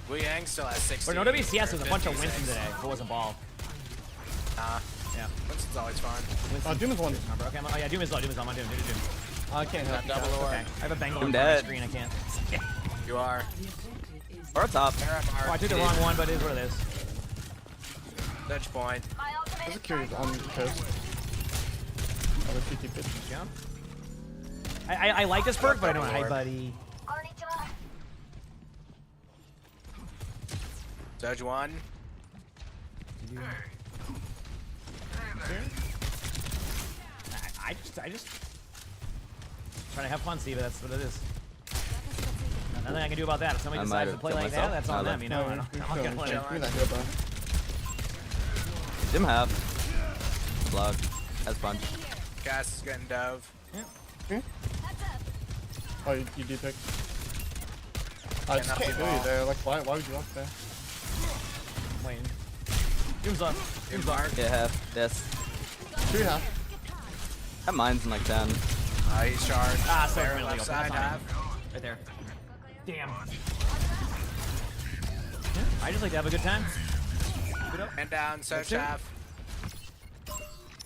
Wu Yang still has 60. But in OWCS, there's a bunch of 56. Winston today. If it wasn't ball. Nah, Yeah. Winston's always fun. Oh, Doom is one. Remember? Okay, oh yeah, Doom is low. Doom is on my Doom. Doom. I can't help Got you. double guys. or. Okay. I have a Bengal I'm on my dead. screen. I can't. You are. Or top. Oh, I took the wrong one, but it is what it is. Touch point. There's a curious on the coast. Oh, there's 50 pitches. Jump. I like this perk, but I don't. Hi, buddy. Dodge one. I just trying to have fun, Steve. That's what it is. Nothing I can do about that. If somebody I decides might to play kill like myself. that, that's on No, them. You know, No, I'm not you're gonna chilling. let it. Give me that heal, bro. Dim half. Slug. Has punch. Gas is getting dove. Oh, you do pick. I just Cannot can't be do you ball. there. Like, why would you walk there? Wayne. Doom's up. Doom's up. Yeah, half. Yes. 3.5. That mine's in like 10. He's charged. Ah, so Fair really left go. side That's half. Right there. Damn. I just like to have a good time. Keep it up. And down, search That's it. half.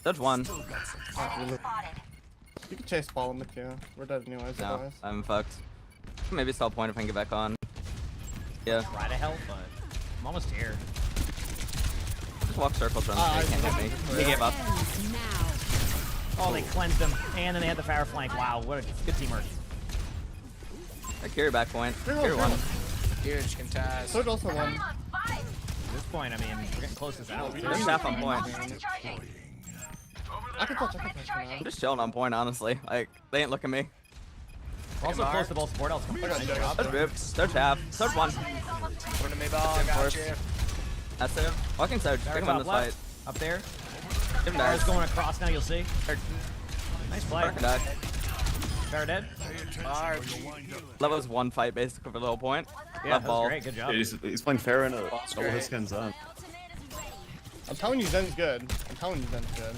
Touch one. You can chase ball him if you. We're dead anyways. No, Otherwise. I'm fucked. Maybe stall point if I can get back on. Yeah. Try to help, but I'm almost here. Just walk circle run. They can't hit me. He gave up. Oh, they cleansed him, and then they had the fire flank. Wow, what a good teamwork. I carry back point. Carry Carry one. one. Huge contest. Third also one. At this point, I mean, we're getting close to this out. There's half on point. I can touch, man. I'm just chilling on point, honestly. Like, they ain't looking at me. We're also close to both support elves. Third group. Third half. Third one. Over to me, ball. I got you. That's it. Walking Surge. Pick him on this fight. Up there. Give him Barrett's that. going across now, you'll see. Nice play. Dead. Barrett dead. That was one fight basically for the whole point. Yeah, Left that was ball. great. Good job. Yeah, he's playing fair in it. All his skins on. I'm telling you, Zen's good. I'm telling you, Zen's good.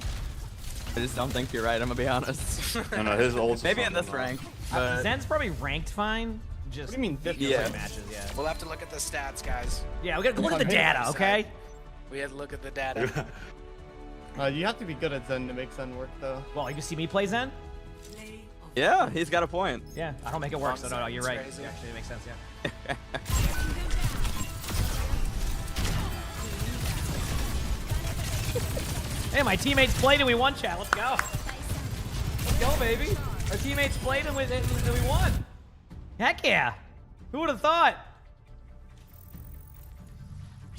I just don't think you're right, I'm gonna be honest. No, his ult's Maybe in this rank. Zen's probably ranked fine. Just What do you mean 50 Yeah. matches, yeah. We'll have to look at the stats, guys. Yeah, we gotta look at the data, okay? We have to look at the data. You have to be good at Zen to make Zen work, though. Well, you can see me play Zen? Yeah, he's got a point. Yeah, I don't make it work, so no, you're right. Crazy. Yeah, actually, it makes sense, yeah. Hey, my teammates played and we won, chat. Let's go. Let's go, baby. Our teammates played and we won. Heck yeah. Who would have thought?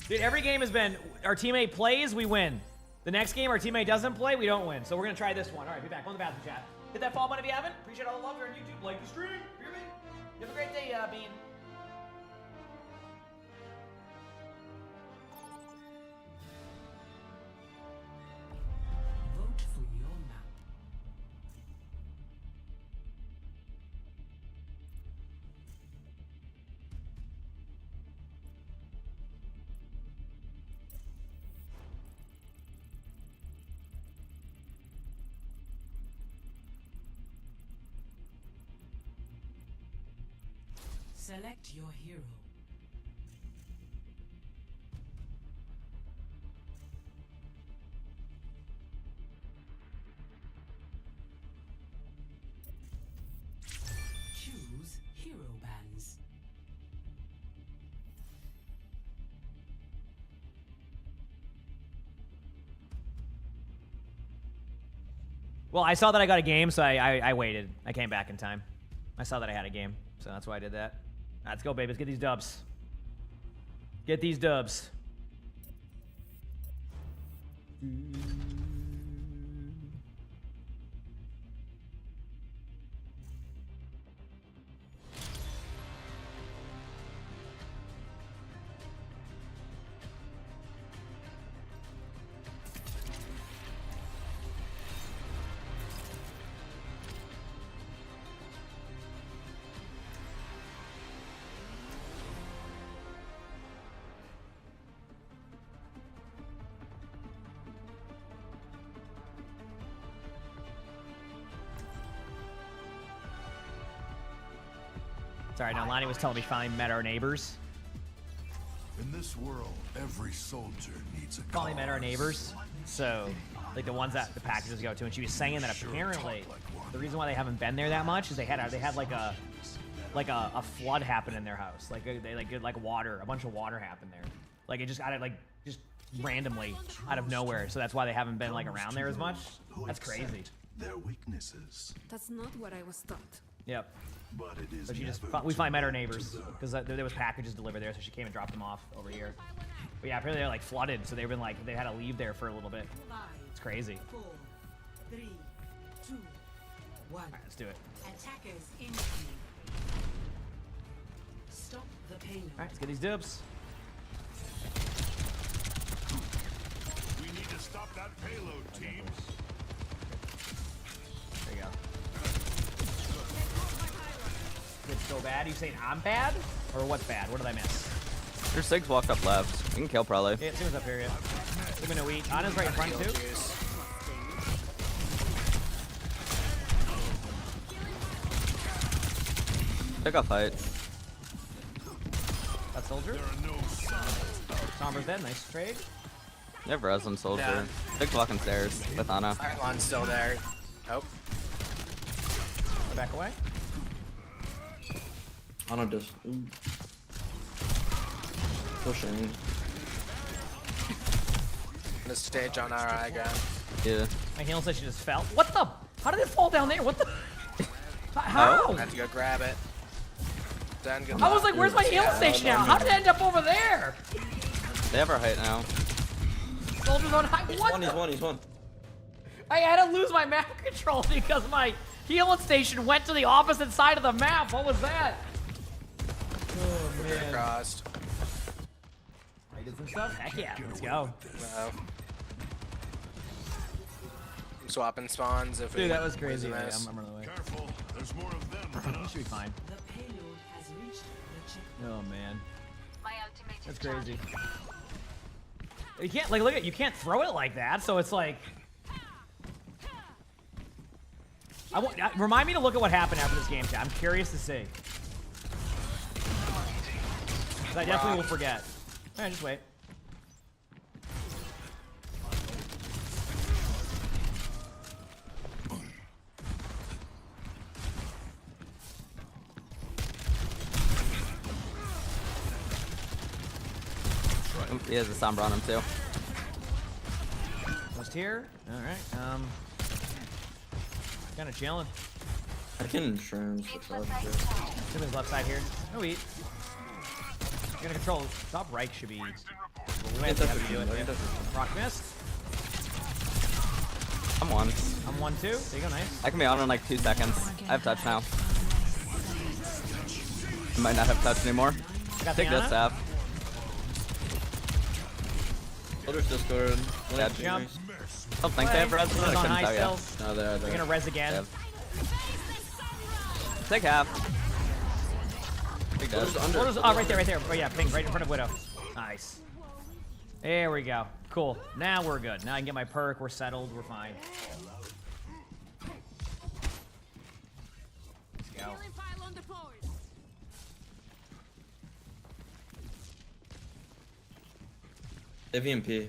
Dude, every game has been our teammate plays, we win. The next game, our teammate doesn't play, we don't win. So we're going to try this one. All right, be back. Go in the bathroom, chat. Hit that follow button if you haven't. Appreciate all the love here on YouTube. Like the stream. Hear me? You have a great day, Bean. Vote for your map. Select your hero. Choose hero bands. Well, I saw that I got a game, so I waited. I came back in time. I saw that I had a game, so that's why I did that. Let's go, baby. Let's get these dubs. Get these dubs. Sorry, no, Lonnie was telling me finally met our neighbors. In this world, every soldier needs a Finally met our neighbors. So, like the ones that the packages go to, and she was saying that apparently the reason why they haven't been there that much is they had like a flood happen in their house. Like like water, a bunch of water happened there. Like it just out of just randomly out of nowhere. So that's why they haven't been like around there as much. That's crazy. Their weaknesses. That's not what I was taught. Yep. But it is So she just we finally met our neighbors because there was packages delivered there, so she came and dropped them off over here. But yeah, apparently they're like flooded, so they've been like they had to leave there for a little bit. It's crazy. 4, 3, 2, 1. All right, let's do it. Attackers incoming. Stop the payload. All right, let's get these dubs. We need to stop that payload, teams. There you go. It's so bad. You saying I'm bad, or what's bad? What did I miss? Your Sig's walked up left. You can kill probably. Yeah, Sigma's up here. Yeah. Sigma no eat. Ana's right in front too. Pick a fight. That soldier. Sombra's dead. Nice trade. You have res on soldier. Yeah. Big walking stairs with Ana. Iron's still there. Oh. Back away. Ana just pushing. The stage on our eye ground. Yeah. My healing station just fell. What the? How did it fall down there? What the? How? I have to go grab it. Then good I was luck. like, where's my healing station now? How did it end up over there? They have our height now. Soldiers on high. What? He's one. I had to lose my map control because my Healing station went to the opposite side of the map. What was that? Oh, man. Crossed. I did some stuff? Heck yeah, let's go. No. I'm swapping spawns if we Dude, that was crazy. lose a Yeah, miss. I'm running away. Careful, there's more of them. Should be fine. The payload has reached the checkpoint. Oh, man. My ultimate That's is charging. crazy. You can't, like, look at, you can't throw it like that, so it's like... remind me to look at what happened after this game, chat. I'm curious to see. 'Cause I definitely will forget. Alright, just wait. He has a Sombra on him too. Just here. Alright, kinda chilling. I can shrooms for left. His left side here. No eat. You're gonna control top right should be. We might have to do it. Yeah. Rock missed. I'm one. I'm 1-2. There you go, nice. I can be on in like 2 seconds. I have touch now. I might not have touch anymore. Got Take this Diana. staff. Soldier's Discord. Dead. Jump. I don't think they have res. I He's on couldn't high tell ya. still. No, they're They're gonna res again. Take half. Big dead. Soldier's, oh, right there, right there. Oh yeah, ping right in front of Widow. Nice. There we go. Cool. Now we're good. Now I can get my perk. We're settled. We're fine. Let's go. AVMP.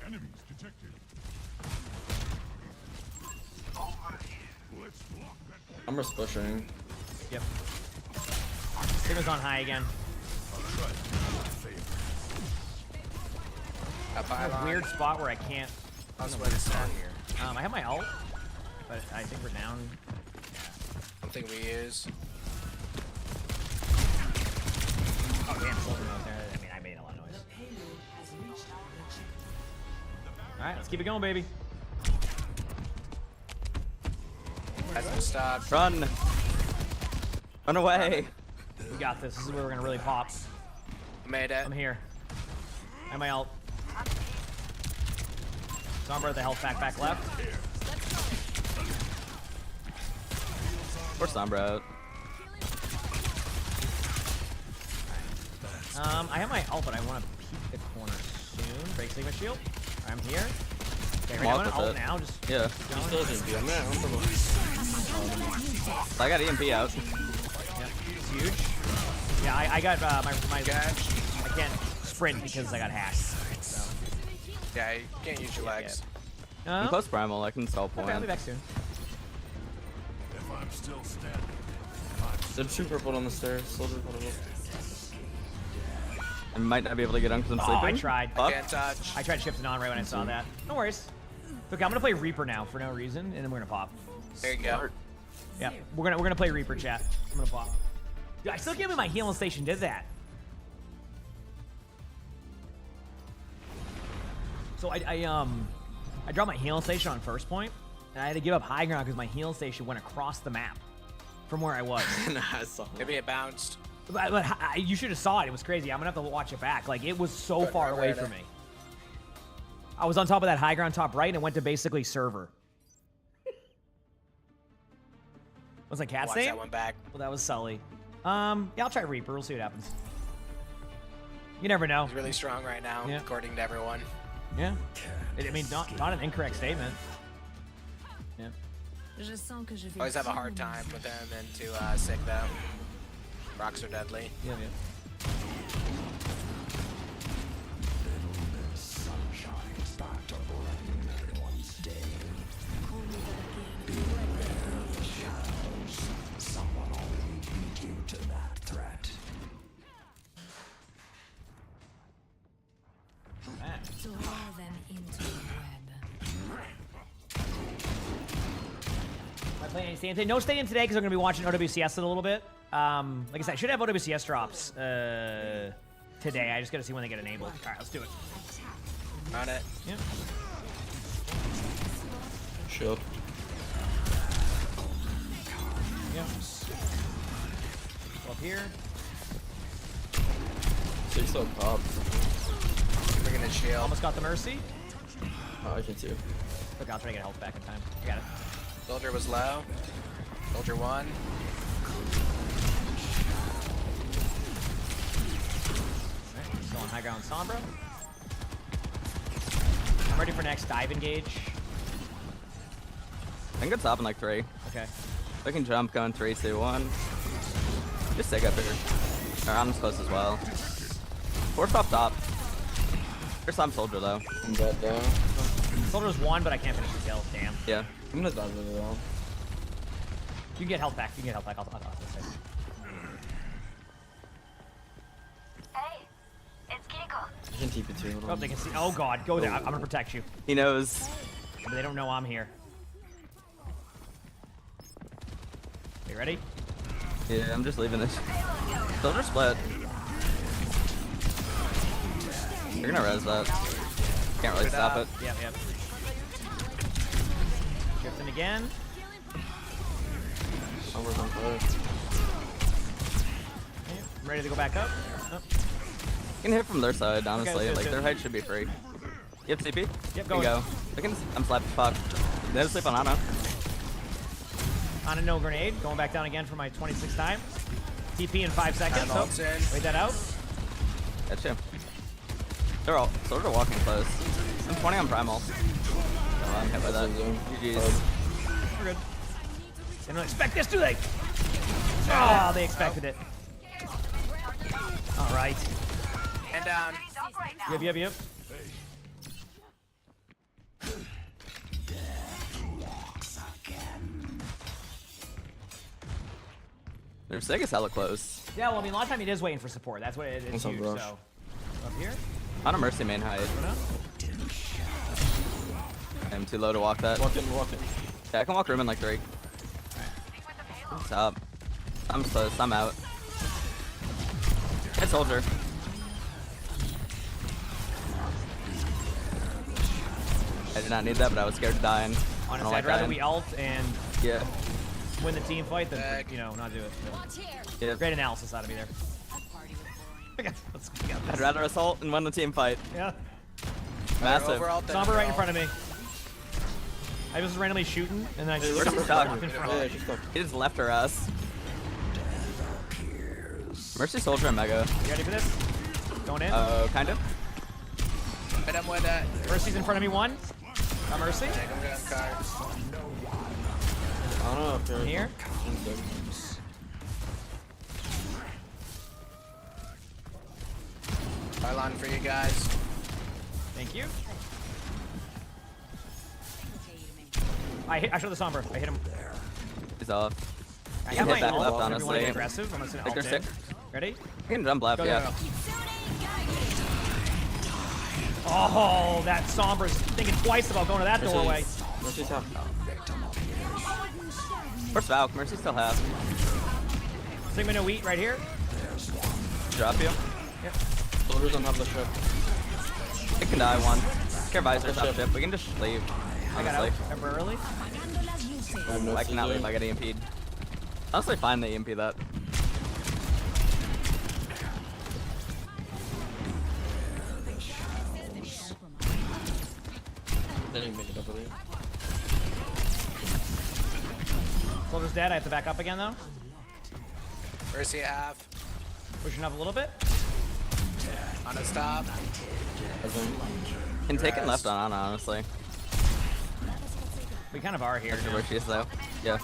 Enemies detected. Let's block that. I'm just pushing. Yep. Sigma's on high again. A weird spot where I can't. I'll split this down here. I have my ult, but I think we're down. I don't think we use. Oh damn, Soldier out there. I mean, I made a lot of noise. All right, let's keep it going, baby. Hasn't stopped. Run. Run away. We got this. This is where we're gonna really pop. Made it. I'm here. And my ult. Sombra, the health back left. Or Sombra out. I have my ult, but I want to peek the corner soon. Break Sigma shield. I'm here. Okay, ready? I'm gonna ult now. Just yeah. I got EMP out. Yeah, it's huge. Yeah, I got my I can't sprint because I got hacked. So. Yeah, you can't use your legs. I'm close primal. I can stall point. Okay, I'll be back soon. If I'm still standing. There's two purple on the stairs. Soldier purple. I might not be able to get on because I'm Oh, sleeping. I tried. Can't touch. I tried shifting on right when I saw that. No worries. Okay, I'm gonna play Reaper now for no reason, and then we're gonna pop. There you go. Yeah, we're gonna play Reaper, chat. I'm gonna pop. Dude, I still can't believe my healing station did that. So I dropped my healing station on first point, and I had to give up high ground because my healing station went across the map from where I was. Nah, I saw Maybe it bounced. But you should have saw it. It was crazy. I'm gonna have to watch it back. Like it was so far away from me. I was on top of that high ground top right, and it went to basically server. Was that Cat's Watch name? that one back. Well, that was Sully. Yeah, I'll try Reaper. We'll see what happens. You never know. He's really strong right now, Yeah. according to everyone. Yeah. I mean, not an incorrect statement. Yeah. Always have a hard time with him into Sig though. Rocks are deadly. Yeah, yeah. Stay no stay in today because I'm going to be watching OWCS in a little bit. Like I said, I should have OWCS drops today. I just got to see when they get enabled. All right, let's do it. On it. Yeah. Shield. Yep. Go up here. Six so pop. Bringing a shield. Almost got the mercy. Oh, I can too. Look, I'll try to get health back in time. I got it. Soldier was low. Soldier 1. Alright, still on high ground Sombra. I'm ready for next dive engage. I think it's up in like 3. Okay. I can jump, go in 3, 2, 1. Just take up here. Around close as well. Force off top. There's some soldier though. I'm dead down. Soldier's 1, but I can't finish the kill. Damn. Yeah. I'm gonna die really well. You can get health back. You can get health back. I'll this way. Hey, it's Kiko. I can TP too. Oh, they can see. Oh god, go there. I'm gonna protect you. He knows. But they don't know I'm here. You ready? Yeah, I'm just leaving this. Soldier split. You're gonna res that. Can't really stop it. Yep, yep. Shifting again. I'm on fire. I'm ready to go back up. Oh. You can hit from their side, honestly. Okay, like, their height should be free. You have CP? Yep, go. Go. I'm slapped. Fuck. They have to sleep on Ana. On a no grenade. Going back down again for my 26th time. TP in 5 seconds. Oh, wait that out. Gotcha. They're all sort of walking close. I'm 20 on primal. Oh, I'm hit by that. GG's. We're good. They don't expect this, do they? Oh, they expected it. All right. And down. Yep. Their Sig is hella close. Yeah, well, I mean, a lot of time it is waiting for support. That's what it is huge, so. Up here? On a Mercy main height. I'm too low to walk that. Walk in. Yeah, I can walk room in like 3. What's up? I'm close. I'm out. Hit soldier. I did not need that, but I was scared of dying. Honestly, I'd rather we ult and win the team fight than, you know, not do it. Yeah. Great analysis out of me there. Let's go. I'd rather assault and win the team fight. Yeah. Massive. Sombra right in front of me. I was randomly shooting, and then I just stuck. in front of me. He just left her ass. Mercy soldier and mega. You ready for this? Going in? Kind of. Hit him with that. Mercy's in front of me, 1. Got Mercy. I don't know if I'm here. Pylon for you guys. Thank you. I showed the Sombra. I hit him. He's off. I have hit my back ult, left, so if you honestly. want to get aggressive, I'm just gonna Like ult they're in. sick. Ready? I can jump left, Go, yeah. go. Oh, that Sombra's thinking twice about going to that doorway. Mercy's half. Where's Valk? Mercy still half. Sigma no wheat right here. Drop you. Yep. Soldiers don't have the ship. It can die 1. Care visors up ship. We can just leave. I got out temporarily. I cannot leave. I got EMP'd. Honestly, fine the EMP that. They didn't make it up there. Soldier's dead. I have to back up again though. Mercy half. Pushing up a little bit. On a stop. Can take it left on Ana, honestly. We kind of are here. Where she is though. Yeah.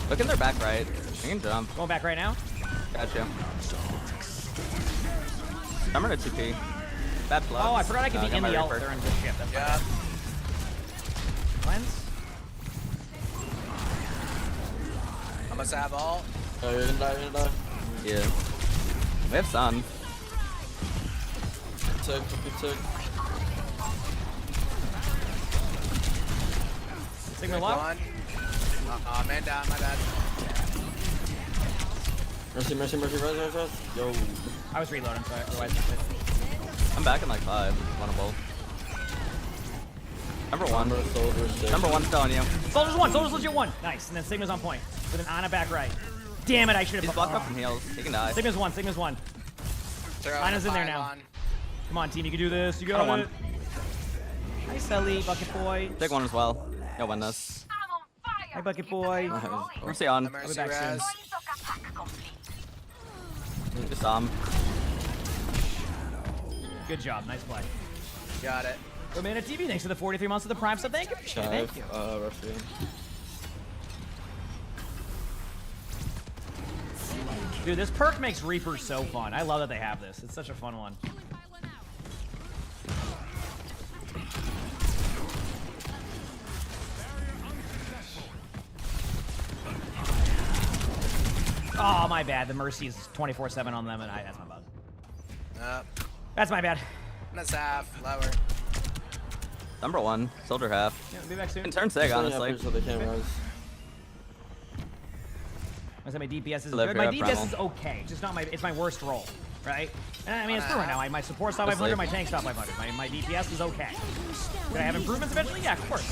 Look in their back right. I can jump. Going back right now. Gotcha. I'm gonna 2P. Bad blood. Oh, I forgot I could be in the ult. Reaper. They're in good ship. That's Yeah. Cleanse. Almost have all. Oh, you're gonna die. Yeah. We have sun. Took. Sigma lock. Man down, my bad. Mercy, res. Yo. I was reloading, so otherwise. I'm back in like 5. Winnable. Number one. Soldiers. Number one's still on you. Soldier's one. Soldier's legit one. Nice. And then Sigma's on point with an Ana back right. Damn it! I should have. He's blocked up from heals. He can die. Sigma's one. Sigma's one. Ana's in there now. Come on, team. You can do this. You got it. Nice, Ellie. Bucket boy. Big one as well. You'll win this. Hi, Bucket boy. Mercy on. I'll be back soon. Just saw him. Good job. Nice play. Got it. Romana TV, thanks for the 43 months of the Prime sub. Thank you. Thank you. Dude, this perk makes Reaper so fun. I love that they have this. It's such a fun one. Oh, my bad. The Mercy is 24/7 on them, and that's my bad. That's my bad. That's half. Lower. Number one. Soldier half. Yeah, be back soon. Can turn Sig, honestly. So they can't rise. I said my DPS is Live good. here My at DPS Primal. is okay. It's just not my. It's my worst roll, right? And I mean, it's true right now. My support stop 500, my tank stop 500. My DPS is okay. Could I have improvements eventually? Yeah, of course.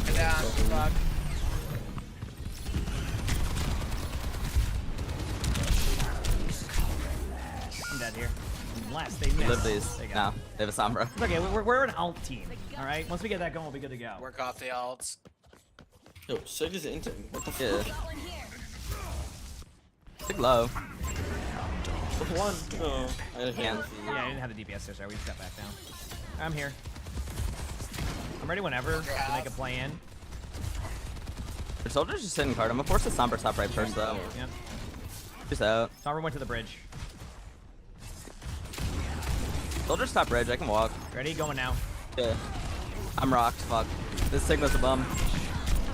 Get down. Fuck. I'm dead here. Unless they miss. Live these. There you go. No, they have a Sombra. It's okay. We're an alt team. All right. Once we get that going, we'll be good to go. Work off the alts. Yo, Sig is into me. What the Yeah. fuck? Sig low. One. No. I didn't Yeah. Yeah, I didn't have the DPS there, so we just got back down. I'm here. I'm ready whenever to make a play in. The Soldier's just sitting card. I'm gonna force the Sombra top right first, though. Yep. Just out. Sombra went to the bridge. Soldier's top bridge. I can walk. Ready? Going now. Yeah. I'm rocked. Fuck. This Sigma's a bum.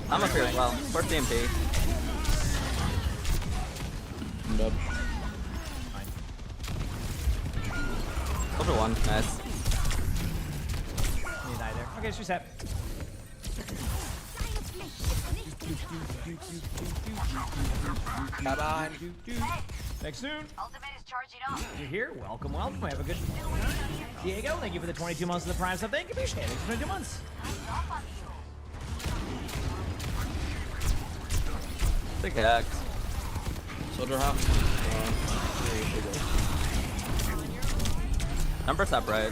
I'm up here as well. Force DMP. I'm dead. Fine. Soldier one. Nice. You die there. Okay, it's reset. Come on. Next soon. You're here. Welcome, welcome. Have a good Diego, thank you for the 22 months of the Prime sub. Thank you, appreciate it. 22 months. Big hack. Soldier half. Number top right.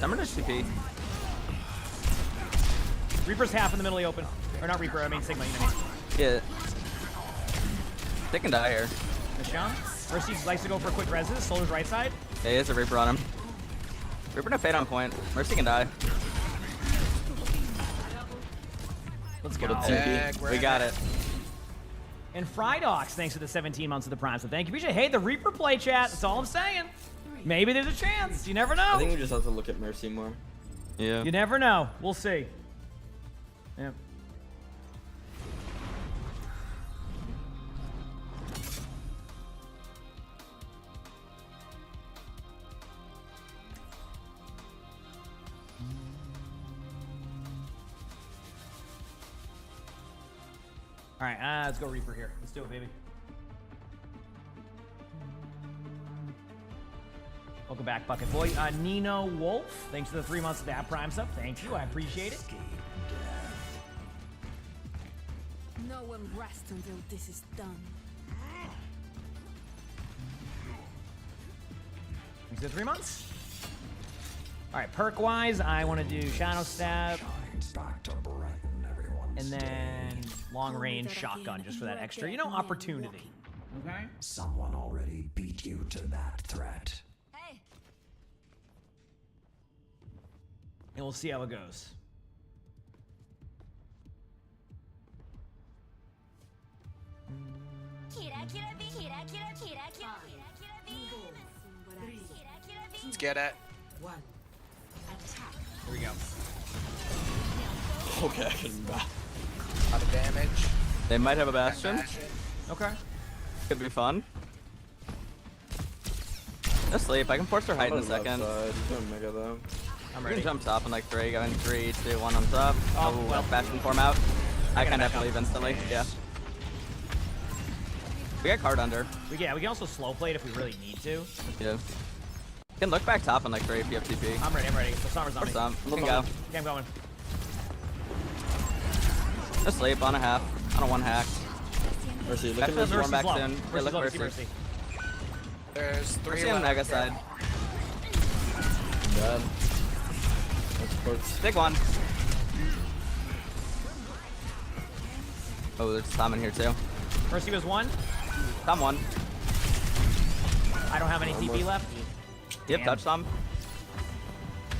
Number to TP. Reaper's half in the middle of the open. Or not Reaper, I mean Sigma, you know what I mean? Yeah. They can die here. Michonne. Mercy likes to go for quick reses. Soldier's right side. Yeah, he has a Reaper on him. Reaper no fade on point. Mercy can die. Let's go. We got it. And Frydox, thanks for the 17 months of the Prime. So thank you. Appreciate it. Hey, the Reaper play chat. That's all I'm saying. Maybe there's a chance. You never know. I think we just have to look at Mercy more. Yeah. You never know. We'll see. Yeah. All right, let's go Reaper here. Let's do it, baby. Welcome back, Bucket Boy. Nino Wolf, thanks for the 3 months of that Prime sub. Thank you, I appreciate it. No one rests until this is done. Thanks for the 3 months. All right, perk-wise, I want to do Shadow Stab. And then long-range shotgun, just for that extra, you know, opportunity. Okay? Someone already beat you to that threat. Hey. And we'll see how it goes. Let's get it. One. Attack. Here we go. Okay, I can back. A lot of damage. They might have a Bastion. Okay. Could be fun. No sleep. I can force her height in a second. Mega though. I'm You ready. can jump top in like 3. Go in 3, 2, 1 on top. Oh, well. Bastion form out. I gotta kind of back have to up. leave instantly. Yeah. We got card under. Yeah, we can also slow play it if we really need to. Yeah. You can look back top on like 3 if you have TP. I'm ready. The summer's on me. You can go. Okay, I'm going. Asleep on a half. On a 1 hack. Mercy, look Back at to Mercy. one back soon. Yeah, Mercy's look low, Mercy. see Mercy. There's 3 Mercy on left. Mega side. Bad. That's sports. Big one. Oh, there's Tom in here too. Mercy was 1. Tom 1. I don't have any TP left. Yep, Damn. touch Tom.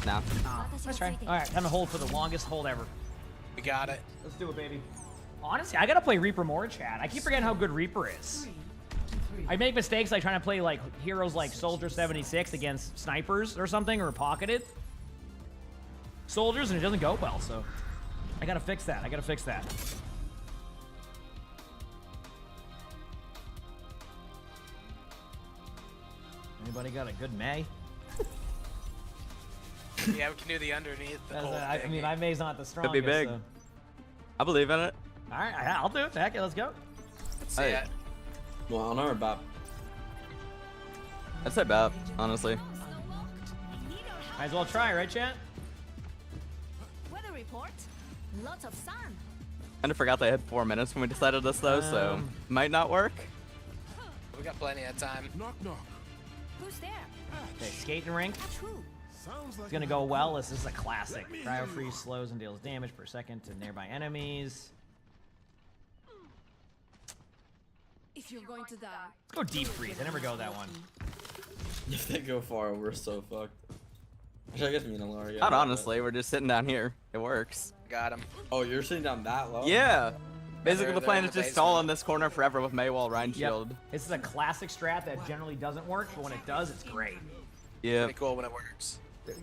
No. Oh, let's try. All right, time to hold for the longest hold ever. We got it. Let's do it, baby. Honestly, I gotta play Reaper more, chat. I keep forgetting how good Reaper is. I make mistakes like trying to play like heroes like Soldier 76 against snipers or something, or pocketed soldiers, and it doesn't go well. So I gotta fix that. Anybody got a good May? Yeah, we can do the underneath. The whole I thing. mean, my May's not the strongest. Could be big. So. I believe in it. All right, I'll do it. Heck yeah, let's go. Let's see Hey. it. Well, on our bap. I'd say bap, honestly. Might as well try, right, chat? Weather report. Lots of sun. Kind of forgot they had 4 minutes when we decided this though, so might not work. We got plenty of time. Who's there? Okay, skating rink. True. It's gonna go well. This is a classic. Cryo freeze slows and deals damage per second to nearby enemies. If you're going to die. Let's go deep freeze. I never go that one. If they go far, we're so fucked. Actually, I guess me and Alara. Not honestly, we're just sitting down here. It works. Got him. Oh, you're sitting down that low? Yeah. Basically, They're the plan in is the just stall basement. in this corner forever with Maywall Rhine Shield. This is a classic strat that generally doesn't work, but when it does, it's great. Yeah. Pretty cool when it works.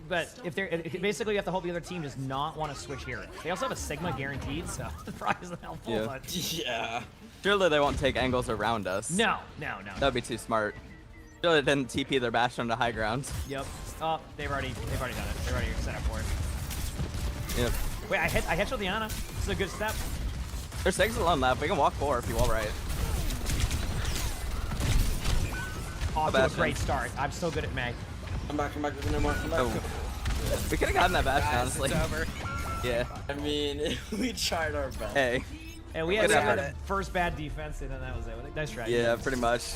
But if they're basically, you have to hope the other team does not want to switch heroes. They also have a Sigma guaranteed, so it probably isn't helpful. Yeah. But Yeah. Surely they won't take angles around us. no. That'd be too smart. Surely they didn't TP their Bastion to high ground. Yep. Oh, they've already done it. They're already set up for it. Yep. Wait, I hit Diana. This is a good step. There's 6 alone left. We can walk 4 if you wall right. Oh, to a Bastion. great start. I'm so good at May. Come back, there's no more. Come back. Oh. We could have gotten that Bastion, Guys, honestly. it's over. Yeah. I mean, we tried our best. Hey. And we had Good the effort. first bad defense, and then that was it. Nice try. Yeah, pretty much.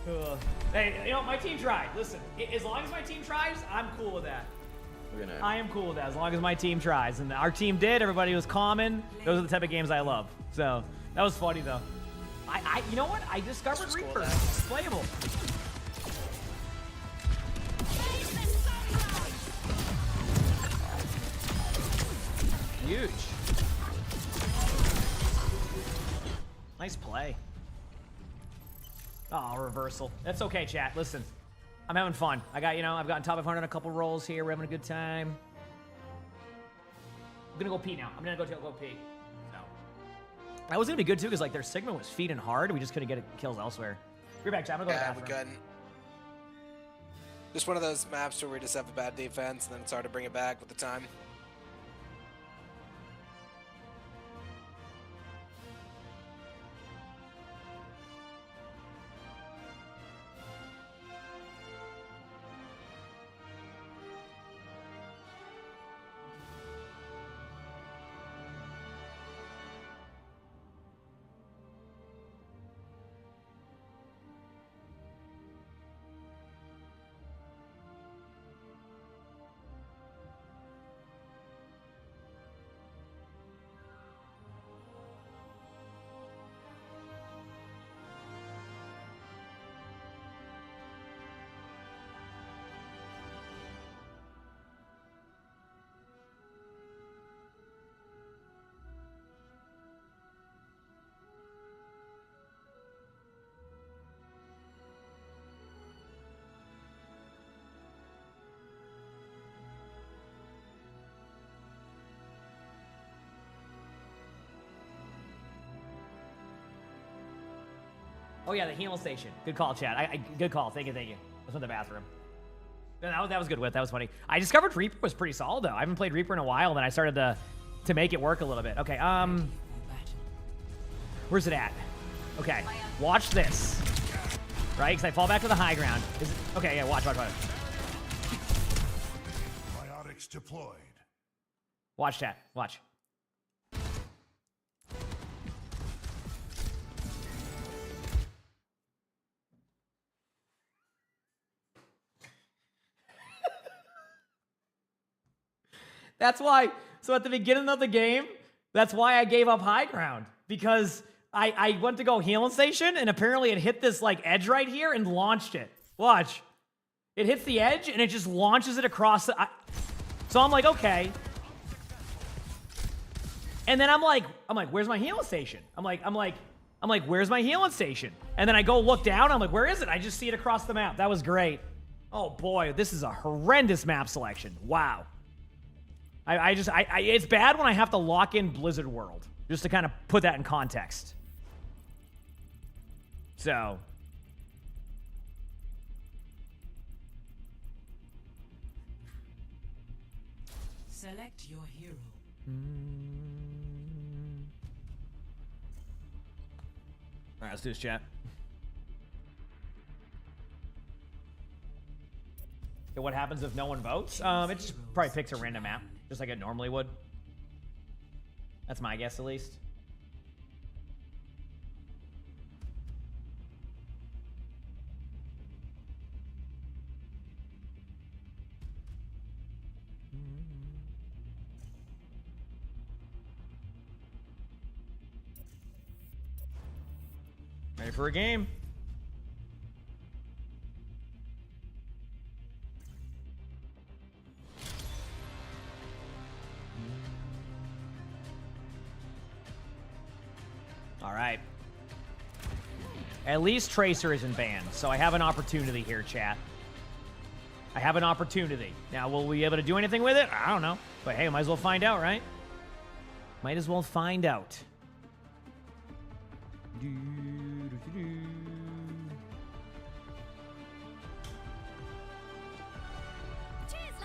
Ugh. Hey, you know, my team tried. Listen, as long as my team tries, I'm cool with that. I am cool with that, as long as my team tries. And our team did. Everybody was common. Those are the type of games I love. So, that was funny, though. You know what? I discovered Reaper. It's playable. Huge. Nice play. Oh, reversal. That's okay, chat. Listen, I'm having fun. I've gotten top 500 on a couple rolls here. We're having a good time. I'm gonna go pee now. I'm gonna go pee. So that was gonna be good too, because like their Sigma was feeding hard. We just couldn't get kills elsewhere. We're back, chat. I'm gonna go to the Yeah, we bathroom. couldn't. Just one of those maps where we just have a bad defense, and then it's hard to bring it back with the time. Oh yeah, the heal station. Good call, chat. Good call. Thank you. I was in the bathroom. That was good wit. That was funny. I discovered Reaper was pretty solid though. I haven't played Reaper in a while, and then I started to make it work a little bit. Okay, where's it at? Okay, watch this. Right, because I fall back to the high ground. Okay, yeah, watch. deployed. Watch that. Watch. That's why. So at the beginning of the game, that's why I gave up high ground. Because I went to go healing station, and apparently it hit this like edge right here and launched it. Watch. It hits the edge, and it just launches it across the... So I'm like, okay. And then I'm like, where's my healing station? I'm like, where's my healing station? And then I go look down. I'm like, where is it? I just see it across the map. That was great. Oh boy, this is a horrendous map selection. Wow. It's bad when I have to lock in Blizzard World, just to kind of put that in context. So. Select your hero. All right, let's do this, chat. Okay, what happens if no one votes? It just probably picks a random map, just like it normally would. That's my guess, at least. Ready for a game? All right. At least Tracer isn't banned, so I have an opportunity here, chat. I have an opportunity. Now, will we be able to do anything with it? I don't know. But hey, might as well find out, right? Might as well find out.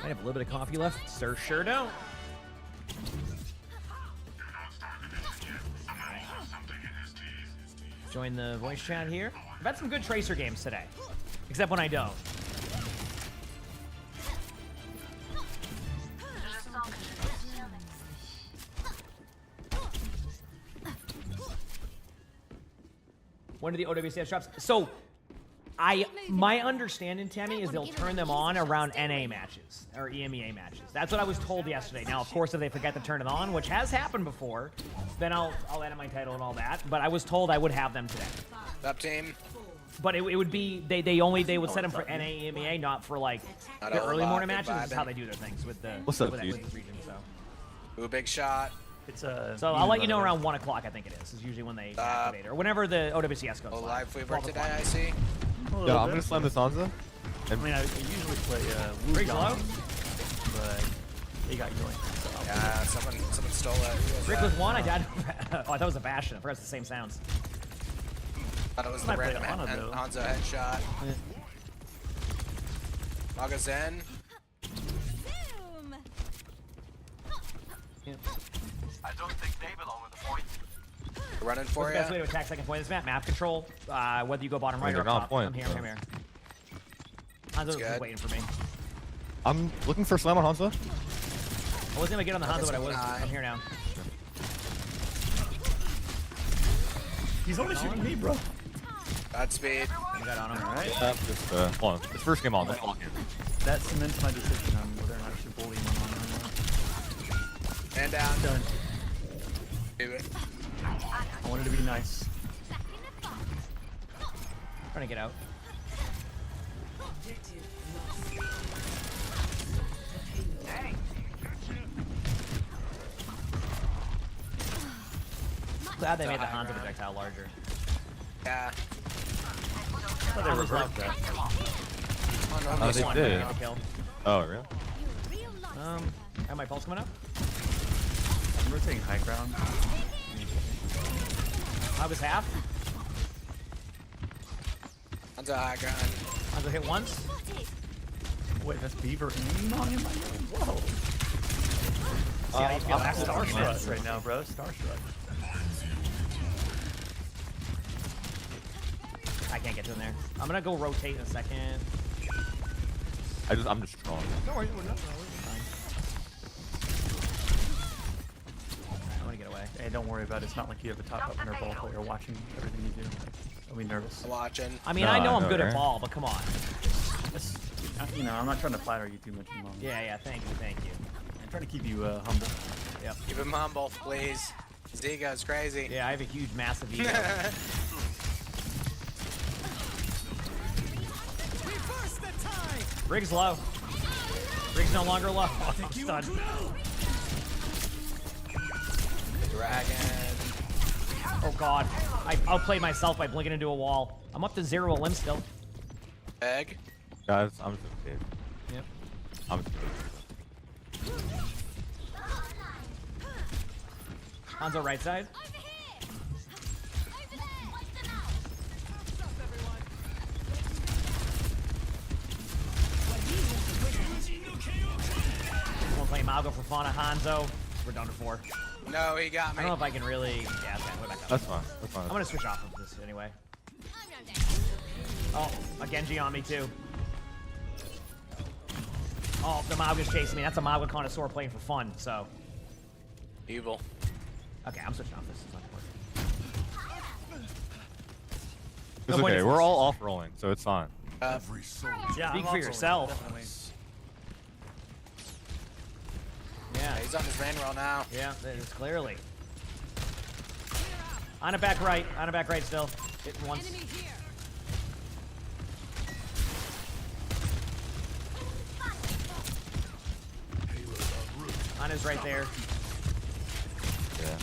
I have a little bit of coffee left. Sir, sure don't. Join the voice chat here. I've had some good Tracer games today, except when I don't. When do the OWCS drops? So, my understanding, Tammy, is they'll turn them on around NA matches or EMEA matches. That's what I was told yesterday. Now, of course, if they forget to turn it on, which has happened before, then I'll edit my title and all that. But I was told I would have them today. Up team. But it would be they would set them for NA EMEA, not for like the early morning matches. This is how they do their things with the What's up, with dude? this region. So. Ooh, big shot. It's a. So I'll let you know around 1 o'clock. I think it is. Is usually when they activate it, or whenever the OWCS goes Oh, live. live Weaver today, I see. Yeah, I'm gonna slam this Hanzo. I mean, I usually play Pretty slow. but he got going. So Yeah, someone stole it. Rick with 1. I died. Oh, I thought it was a Bastion. I forgot it's the same sounds. Thought it was the Might play random Ana, though. Hanzo headshot. Magazen. Boom. I don't think they belong with the point. Running What's for the best way you. to attack second point of this map? Map control. Whether you go bottom right or They're up not top. point. I'm here. I'm here. Hanzo's good. just waiting for me. I'm looking for slam on Hanzo. I wasn't gonna get on the Hanzo, but I was. I'm here now. he's only shooting me, bro. Godspeed. I got on him. All right. Just hold on. It's first game on. That cements my decision on whether or not I should bully him or not. And down. Done. Do it. I wanted to be nice. Trying to get out. Glad they made the Hanzo projectile larger. Yeah. I thought they were like that. Oh, no, Oh, this they one. did. Kill. Oh, really? Have my pulse coming up? I'm rotating high ground. I was half. Hanzo high ground. Hanzo hit once. Wait, that's Beaver aiming on him? Whoa. See how you feel after the argument? Starstruck right now, bro. Starstruck. I can't get to him there. I'm gonna go rotate in a second. I'm just strong. No worries, we're not. We're fine. the way. Hey, don't worry about it. It's not like you have a top up ball player watching everything you do. I'll be nervous. Watching. I mean, I know I'm good at ball, but come on. You know, I'm not trying to flatter you too much. Yeah, thank you. I'm trying to keep you humble. Yep. Keep him humble, please. His ego's crazy. Yeah, I have a huge, massive ego. Rig's low. Rig's no longer low. Oh, I'm stunned. Dragon. Oh god. I'll play myself by blinking into a wall. I'm up to 0 limb still. Egg. Guys, I'm just okay. Yep. I'm just Hanzo right side. We'll play Malgo for Fauna Hanzo. We're down to 4. No, he got me. I don't know if I can really. Yeah, okay, we're back up. That's fine. That's fine. I'm gonna switch off of this anyway. Oh, a Genji on me too. Oh, the Malga's chasing me. That's a Malga connoisseur playing for fun, so. Evil. Okay, I'm switching off this. It's not working. It's okay. We're all off rolling, so it's fine. Yeah, speak for yourself. Definitely. Yeah, he's on his main roll now. Yeah, it's clearly. On a back right. On a back right still. Hitting once. On his right there. Yeah.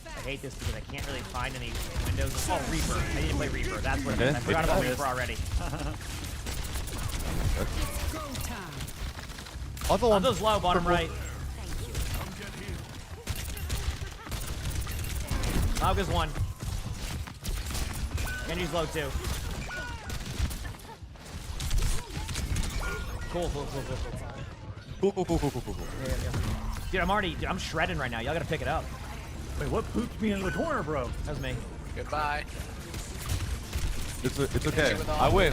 I hate this because I can't really find any windows. Oh, Reaper. I didn't play Reaper. That's what it is. I forgot about Reaper already. Hanzo's low, bottom right. Malga's 1. Genji's low too. Cool. Dude, I'm shredding right now. Y'all gotta pick it up. Wait, what pooped me into the corner, bro? That was me. Goodbye. It's okay. I win.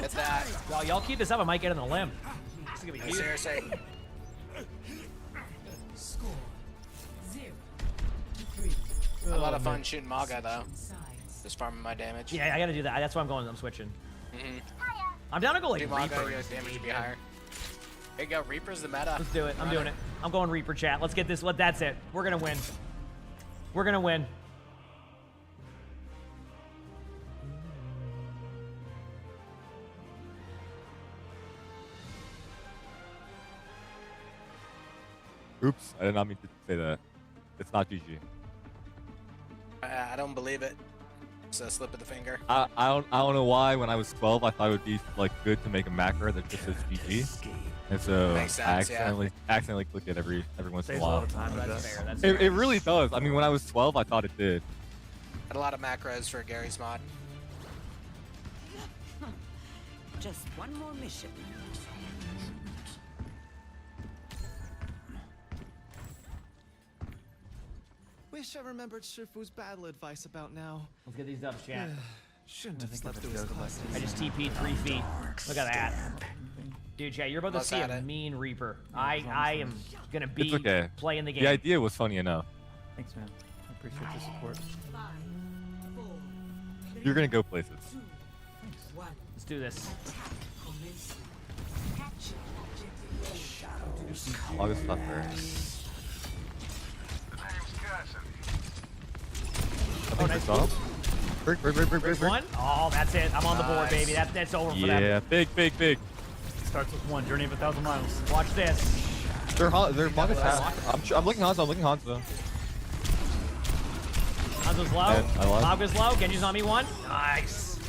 Hit that. Y'all keep this up. I might get in the limb. This is gonna be huge. Seriously. A lot of fun shooting Maga though. Just farming my damage. Yeah, I gotta do that. That's why I'm going. I'm switching. I'm down to go like Do Maga, Reaper. your damage will be higher. There you go. Reaper's the meta. Let's do it. I'm doing it. I'm going Reaper, chat. Let's get this. That's it. We're gonna win. We're gonna win. Oops, I did not mean to say that. It's not GG. I don't believe it. It's a slip of the finger. I don't know why when I was 12 I thought it would be like good to make a macro that just says GG. And so Makes I sense, accidentally click it every once in a Saves a while. lot of time. That's fair. That's fair. It really does. I mean, when I was 12 I thought it did. Had a lot of macros for Gary's mod. Just one more mission. Wish I remembered Shifu's battle advice about now. Let's get these dubs, chat. Shouldn't have slept through his classes. I just TP'd 3 feet. Look at that. Dude, chat, you're about to Let's see at a it. mean Reaper. I am gonna be It's okay. playing the game. The idea was funny enough. Thanks, man. I appreciate the support. You're gonna go places. Let's do this. August stuff there. Oh, nice. Break. One? Oh, that's it. I'm on the board, baby. That's over for them. Yeah, big. Starts with 1, journey of 1,000 miles. Watch this. They're August half. I'm looking Hanzo. Hanzo's low. And I lost. Malga's low. Genji's on me 1. Nice.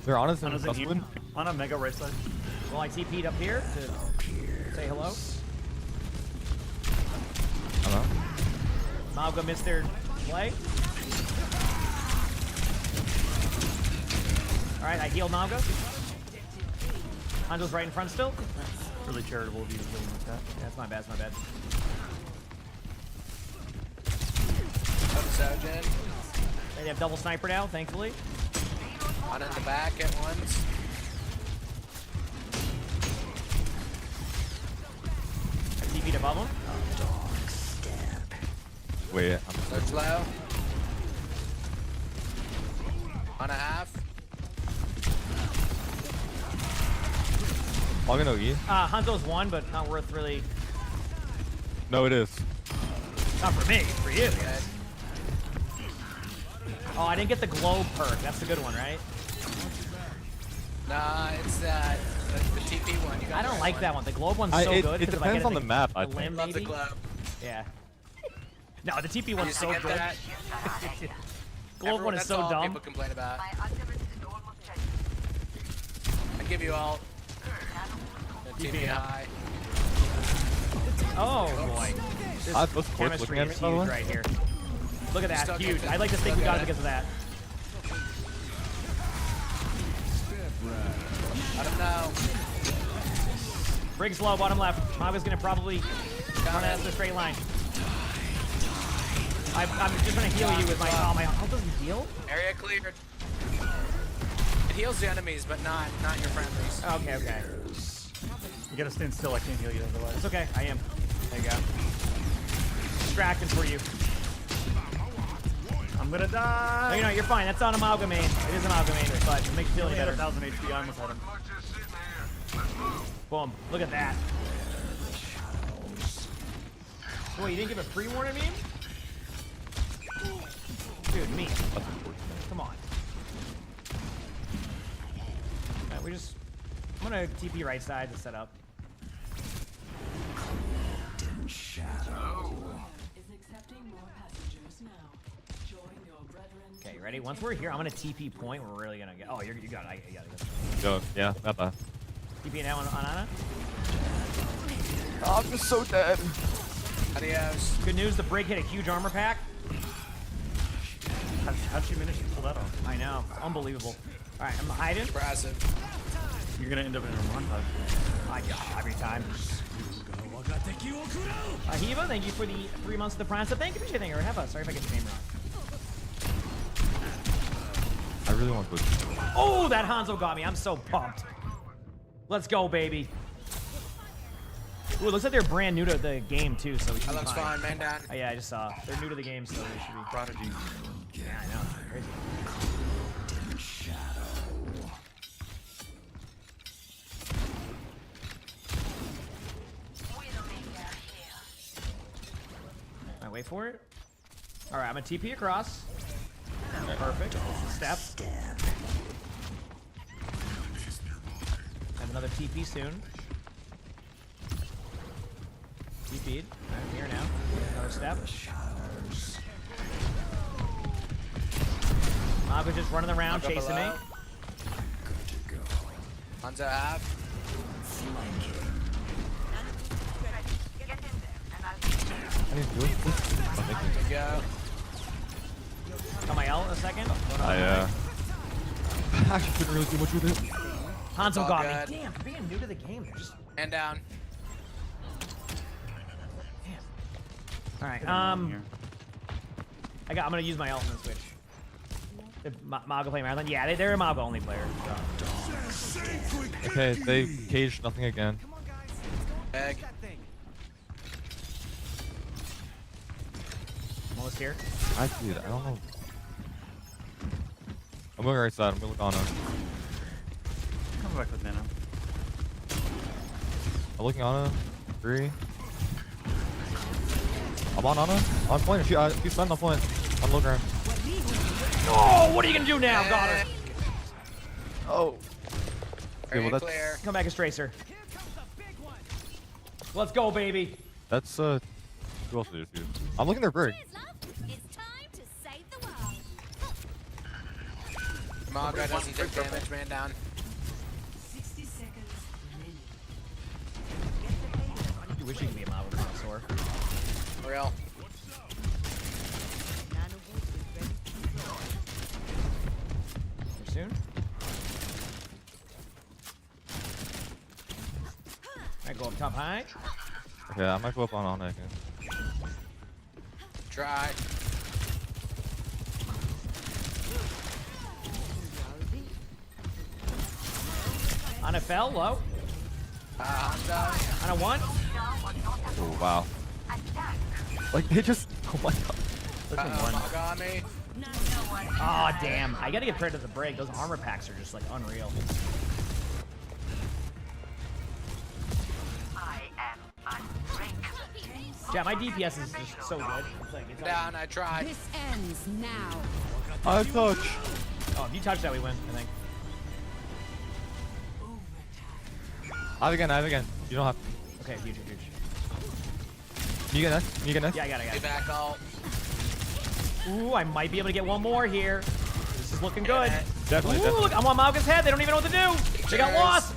They're honest and On Dustwood. a mega right side. Well, I TP'd up here to say hello. Hello. Malga missed their play. Alright, I healed Malga. Hanzo's right in front still. Really charitable of you to heal him like that. Yeah, it's my bad, it's my bad. Sojin. They have double sniper now, thankfully. On in the back at once. TP'd above him. Wait, Search low. On a half. I'm gonna E. Hanzo's one, but not worth really. No, it is. Not for me, for you. Oh, I didn't get the glow perk. That's the good one, right? Nah, it's the TP one. You got I don't like that one. The globe one's so it good. 'cause depends if I get on the map, I limb, think. Love the maybe? globe. Yeah. No, the TP one's Used to so get good. that. Globe one is That's so all dumb. people complain about. I give you all. TP high. Oh boy. This Those sports chemistry looking at is me, by the huge way? right here. Look at that, Still huge. get I'd like to think we got it because of that. I don't know. Briggs low, bottom left. Maga's gonna probably run out of the straight line. I'm just gonna heal you with my my health doesn't heal? Area cleared. It heals the enemies, but not your friendlies. Okay, okay. You gotta stand still, I can't heal you otherwise. It's okay, I am. There you go. Distracting for you. I'm gonna die! No, you're fine. That's on amalgamate. It is amalgamate, but it makes you feel any better. 1,000 HP, I almost had him. Boom. Look at that. Boy, you didn't give a pre-warning meme? Dude, me. Come on. Alright, I'm gonna TP right side to set up. Okay, ready? Once we're here, I'm gonna TP point. We're really gonna get. Oh, you got it. You got it. Go. Yeah, Peppa. TP now on Ana. Oh, I'm just so dead. Adios. Good news, the break hit a huge armor pack. How'd she manage to pull that off? I know. Unbelievable. Alright, I'm hiding. Impressive. You're gonna end up in a montage. Every time. Hiva, thank you for the 3 months of the Prime. So thank you for sharing. Or have us. Sorry if I get the name wrong. I really want to. Oh, that Hanzo got me. I'm so pumped. Let's go, baby. Ooh, it looks like they're brand new to the game too, so we should That be looks fine. fine, man down. Oh yeah, I just saw. They're new to the game, so they should be. Prodigy. Yeah, I know. Crazy. Alright, wait for it. Alright, I'm gonna TP across. Perfect. Step. Have another TP soon. TP'd. I'm here now. Another step. Mago just running around chasing me. Hanzo half. I need to do it. Good to go. Got my L in a second. I actually couldn't really do much with it. Hanzo all got good. me. Damn, for being new to the game, they're just. And down. Alright, I'm gonna use my ult and switch. Mago play marathon? Yeah, they're a Mago only player. So. Okay, they caged nothing again. Egg. I'm almost here. Dude, I don't know. I'm going right side. I'm gonna look on him. Come back with Nano. I'm looking on him. 3. I'm on Ana. On point. She's stunned on point. On low ground. Oh, what are you gonna do now? Got her. Oh. Okay, well that's clear. Come back as Tracer. Let's go, baby. that's who else is here? I'm looking their bird. It's time to save the world. Mago doesn't take damage, man down. 60 seconds You wish you could be a Mago connoisseur. Real. Here soon. I go up top high. Okay, I might go up on Ana again. Try. On a fell low. Hanzo. On a one. Oh wow. Like they just. Oh my god. Emongg on me. Oh damn! I gotta give credit to the break. Those armor packs are just like unreal. Yeah, my DPS is just so good. It's like, it's Down, I tried. This ends now. I touch. Oh, if you touch that, we win. I think. I have again. You don't have. Okay, huge. Can you get this? Can you get this? Yeah, I got it. Be back all. Ooh, I might be able to get one more here. This is looking good. Definitely. Ooh, look, I'm on Malga's head. They don't even know what to do. They got lost.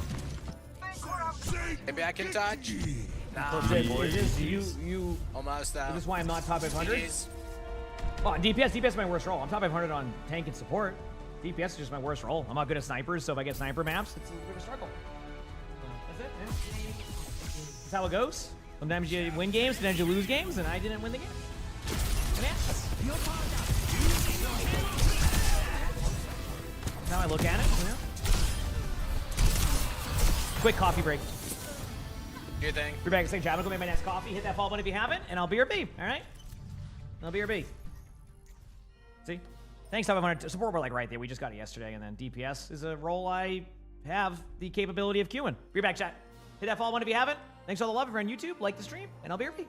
Maybe I can touch. Nah. You. Almost out. This is why I'm not top 500. Jeez. Oh, DPS is my worst role. I'm top 500 on tank and support. DPS is just my worst role. I'm not good at snipers, so if I get sniper maps, it's a bit of a struggle. That's it, man. That's how it goes. Sometimes you win games, sometimes you lose games, and I didn't win the game. That's how I look at it, you know? Quick coffee break. Good thing. You're back at the same chat. I'm gonna go make my next coffee. Hit that follow button if you haven't, and I'll be your B. All right? I'll be your B. See? Thanks, top 500. Support, we're like right there. We just got it yesterday, and then DPS is a role I have the capability of queuing. Be back, chat. Hit that follow button if you haven't. Thanks for all the love. If you're on YouTube, like the stream, and I'll be your B.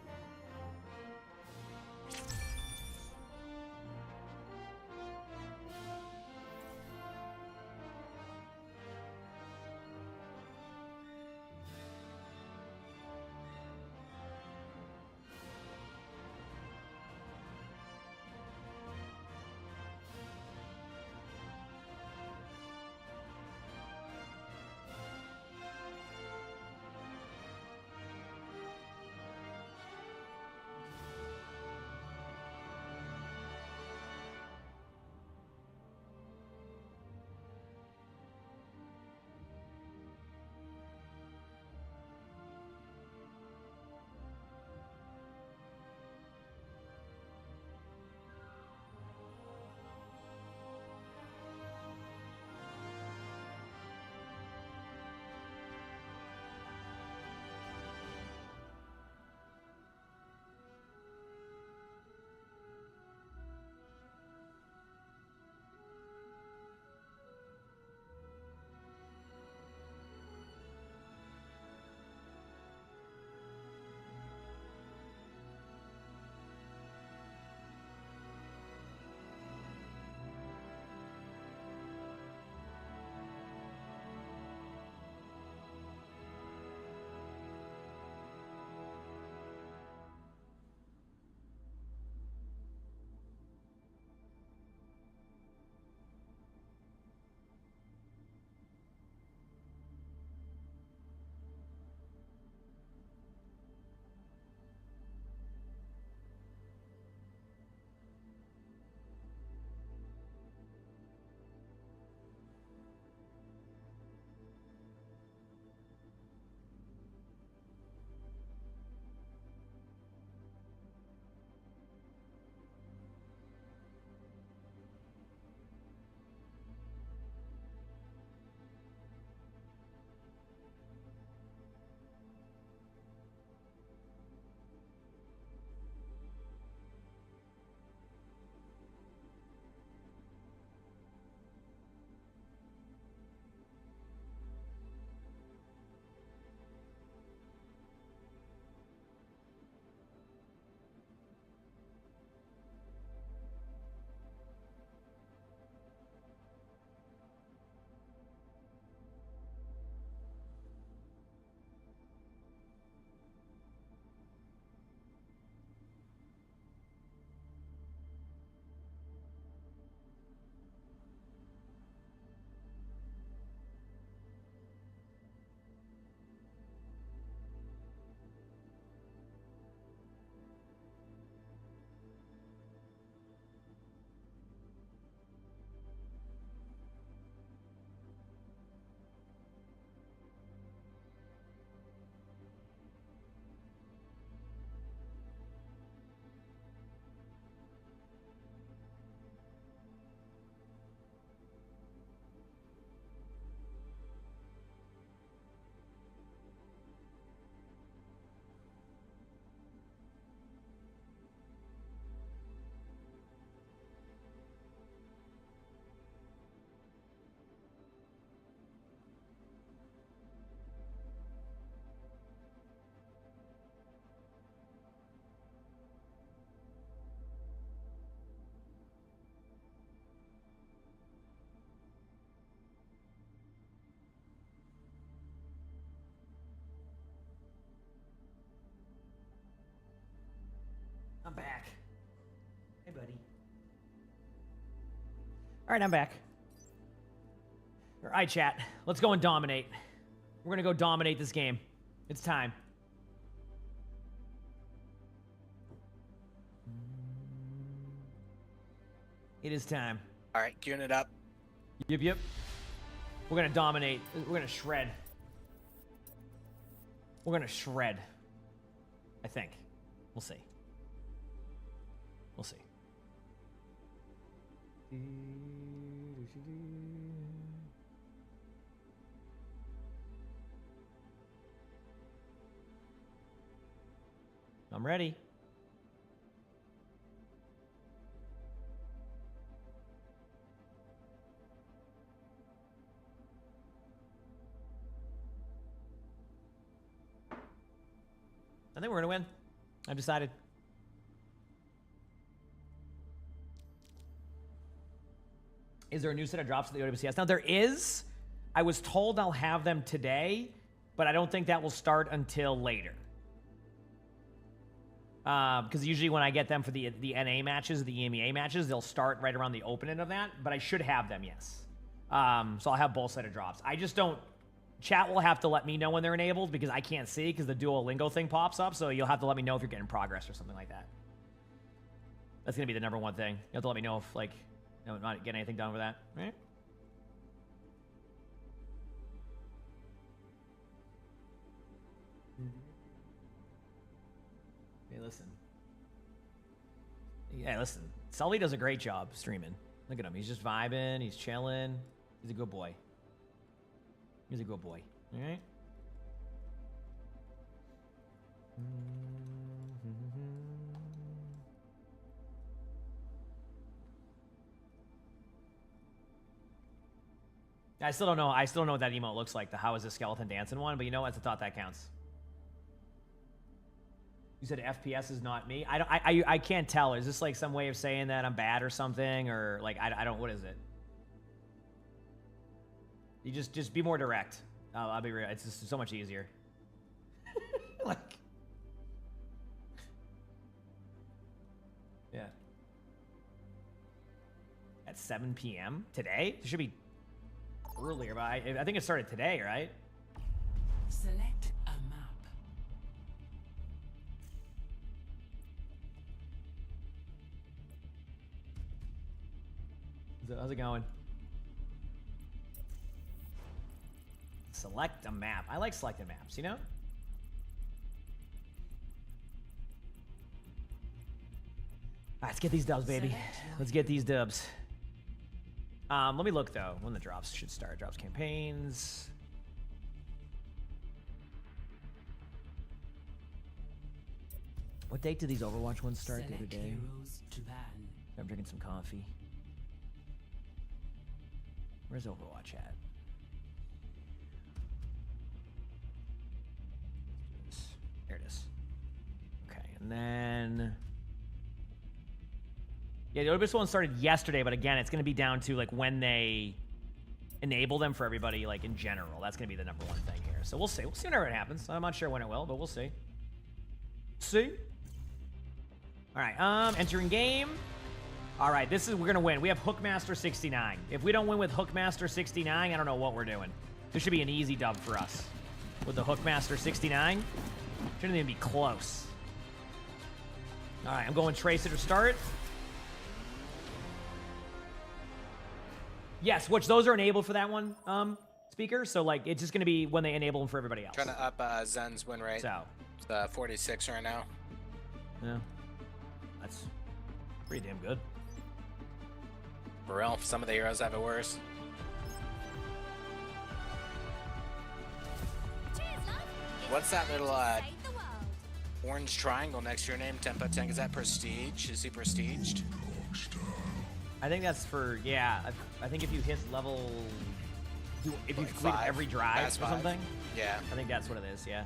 back. Hey, buddy. All right, I'm back. All right, chat. Let's go and dominate. We're gonna go dominate this game. It's time. It is time. All right, queuing it up. Yep. We're gonna dominate. We're gonna shred. We're gonna shred. I think. We'll see. We'll see. I'm ready. I think we're gonna win. I've decided. Is there a new set of drops for the OWCS? Now there is. I was told I'll have them today, but I don't think that will start until later. Because usually when I get them for the NA matches, the EMEA matches, they'll start right around the opening of that. But I should have them, yes. So I'll have both set of drops. I just don't. Chat will have to let me know when they're enabled because I can't see because the Duolingo thing pops up. So you'll have to let me know if you're getting progress or something like that. That's gonna be the number one thing. You have to let me know if like, you know, not getting anything done with that, right? Hey, listen. Yeah, listen. Sully does a great job streaming. Look at him. He's just vibing. He's chilling. He's a good boy. He's a good boy. All right. I still don't know. I still don't know what that emote looks like. The how is the skeleton dancing one? But you know what? It's a thought that counts. You said FPS is not me. I can't tell. Is this like some way of saying that I'm bad or something, or like I don't. What is it? You just be more direct. I'll be real. It's just so much easier. Like, yeah. At 7 p.m. today? It should be earlier, but I think it started today, right? Select a map. How's it going? Select a map. I like selected maps, you know? Alright, let's get these dubs, baby. Let's get these dubs. Let me look, though, when the drops should start. Drops campaigns. What date did these Overwatch ones start the other day? I'm drinking some coffee. Where's Overwatch at? There it is. Okay, and then... Yeah, the OWCS one started yesterday, but again, it's going to be down to like when they enable them for everybody, like in general. That's going to be the number one thing here. So we'll see. We'll see whenever it happens. I'm not sure when it will, but we'll see. See? All right, entering game. All right, this is, we're going to win. We have Hookmaster 69. If we don't win with Hookmaster 69, I don't know what we're doing. This should be an easy dub for us. With the Hookmaster 69, shouldn't even be close. All right, I'm going Tracer to start. Yes, which those are enabled for that one, speaker. So like, it's just gonna be when they enable them for everybody else. Trying to up Zen's win rate. So it's 46 right now. Yeah, that's pretty damn good. For real, some of the heroes have it worse. What's that little orange triangle next to your name, Tempo Tank? Is that prestige? Is he prestiged? I think that's for, yeah, I think if you hit level, if you Like complete 5, every drive past or 5. something. Yeah. I think that's what it is, yeah.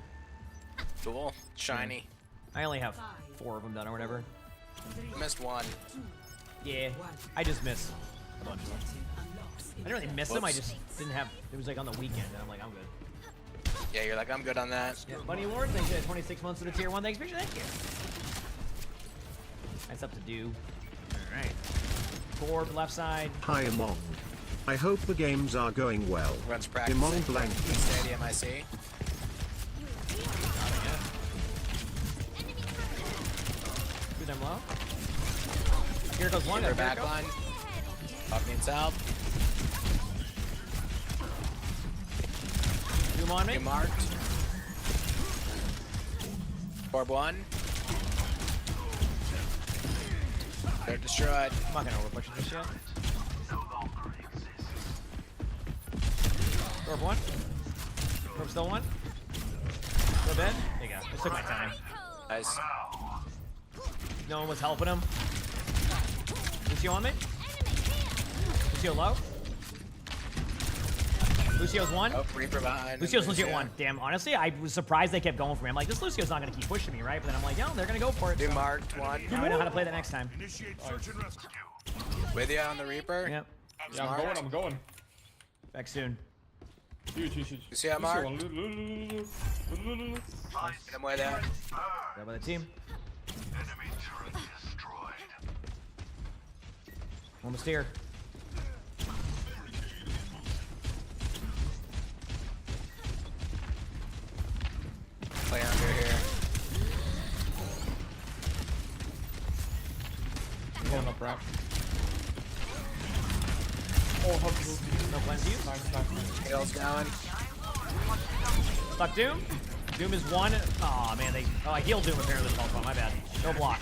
Cool. Shiny. I only have 4 of them done or whatever. Missed one. Yeah, I just missed a bunch of them. I didn't really miss them, I just didn't have, it was like on the weekend, and I'm like, I'm good. Yeah, you're like, I'm good on that. Yeah, Bunny Award, thanks for 26 months of the tier 1. Thanks, appreciate it. Thank you. Nice up to do. Alright. Forward, left side. Hi Emongg. I hope the games are going well. Runs practicing. Emongg blank. Stadium, I see. Shoot them low. Here goes one. Their back line. Up means out. Zoom on me. You marked. Orb 1. They're destroyed. I'm not gonna overpush this shit. Orb 1. Orb still 1. Go dead. There you go. Just took my time. Nice. No one was helping him. Lucio on me. Lucio low. Lucio's 1. Oh, Reaper behind. Lucio's legit 1. Damn, honestly, I was surprised they kept going for me. I'm like, this Lucio's not gonna keep pushing me, right? But then I'm like, yo, they're gonna go for it. Do marked 1. Now I know how to play that next time. With you on the Reaper. Yep. Yeah, I'm going. Back soon. Huge. You see that mark? Hit him with that. Grab by the team. Almost here. Play under here. Going up ramp. Oh, helpful. No plans to use. Nice. Hail's going. Fuck Doom. Doom is 1. Aw, man, they. Oh, I healed Doom apparently. Oh, my bad. No block.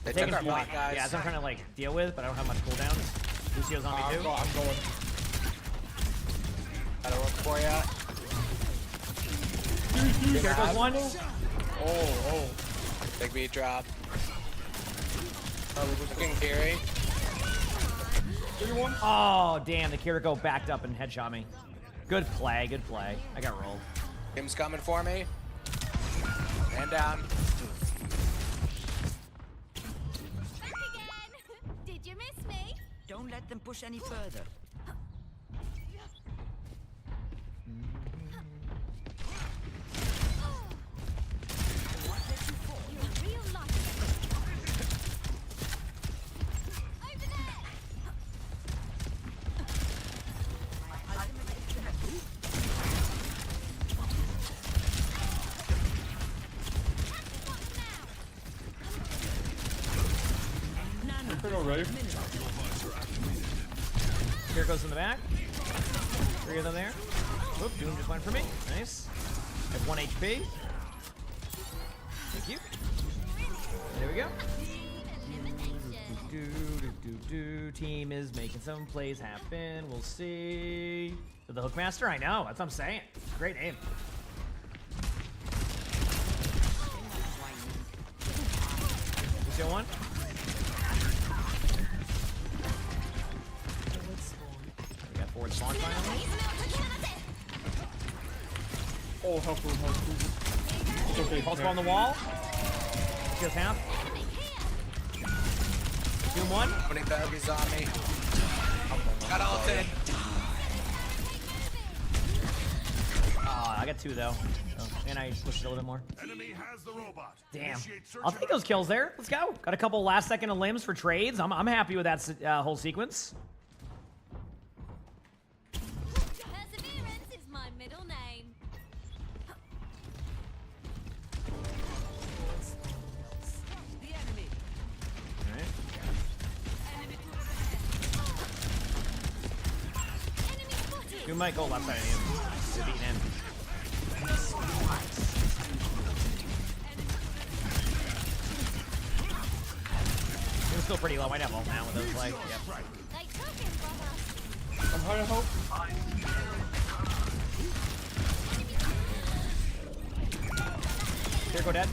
They Taking took our point. block, guys. Yeah, that's what I'm trying to like deal with, but I don't have much cooldown. Lucio's on me too. I'm going. Gotta work for ya. Here goes 1. Oh. Big beat drop. Looking Kiri. Oh, damn. The Kiriko backed up and headshot me. Good play. Good play. I got rolled. Kim's coming for me. And down. Did you miss me? Don't let them push any further. Ready? Here goes in the back. 3 of them there. Whoop, Doom just went for me. Nice. I have 1 HP. Thank you. There we go. Team is making some plays happen. We'll see. So the Hookmaster, I know. That's what I'm saying. Great aim. Lucio 1. We got forward spawn finally. Oh, helpful. It's okay. Pulse ball on the wall. Just half. Doom 1. Putting baggies on me. Got ulted. I got 2 though. Oh, and I pushed it a little bit more. Enemy has the robot. Damn. I'll take those kills there. Let's go. Got a couple last second of limbs for trades. I'm happy with that whole sequence. Perseverance is my middle name. The enemy. Alright. You might go left side of you. You're beating in. It was still pretty low. Might have ult now with those legs. Yep. I'm high hope. Kiriko dead.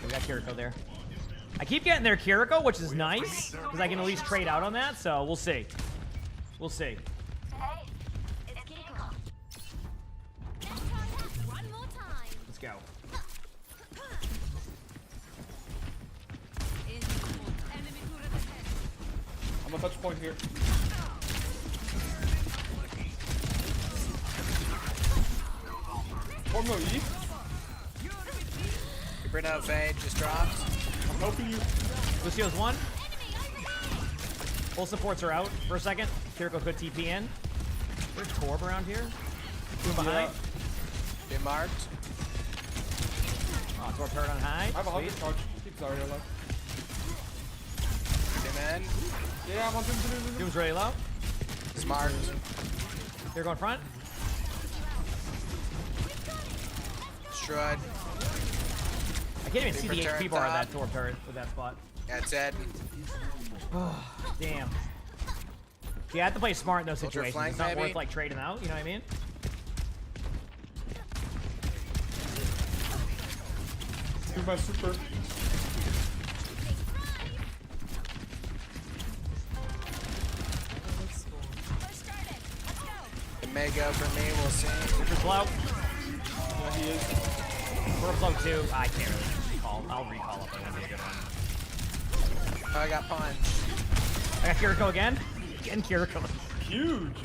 We got Kiriko there. I keep getting their Kiriko, which is nice, because I can at least trade out on that, so we'll see. We'll see. Let's go. I'm a touch point here. Oh no, E. Reaper no fade, just dropped. Helping you. Lucio's one. Full supports are out for a second. Kiriko could TP in. There's Torb around here. Two behind. Get marked. Oh, Torb turret on high. I have 100 charge. Keep Zarya alive. Get in. Yeah, I'm on Doom. Doom's really low. Smart. Here going front. Strud. I can't even see the Reaper HP turret bar of top. that Torb turret with that spot. Yeah, it's dead. Damn. Yeah, I have to play smart in those Ultra situations. flank, It's not maybe? worth like trading out, you know what I mean? Do my super. It may go for me, we'll see. Reaper's low. Yeah, he is. Torb's low too. I can't really recall. I'll recall if I want to be a good one. Oh, I got punched. I got Kiriko again. Again, Kiriko. Huge.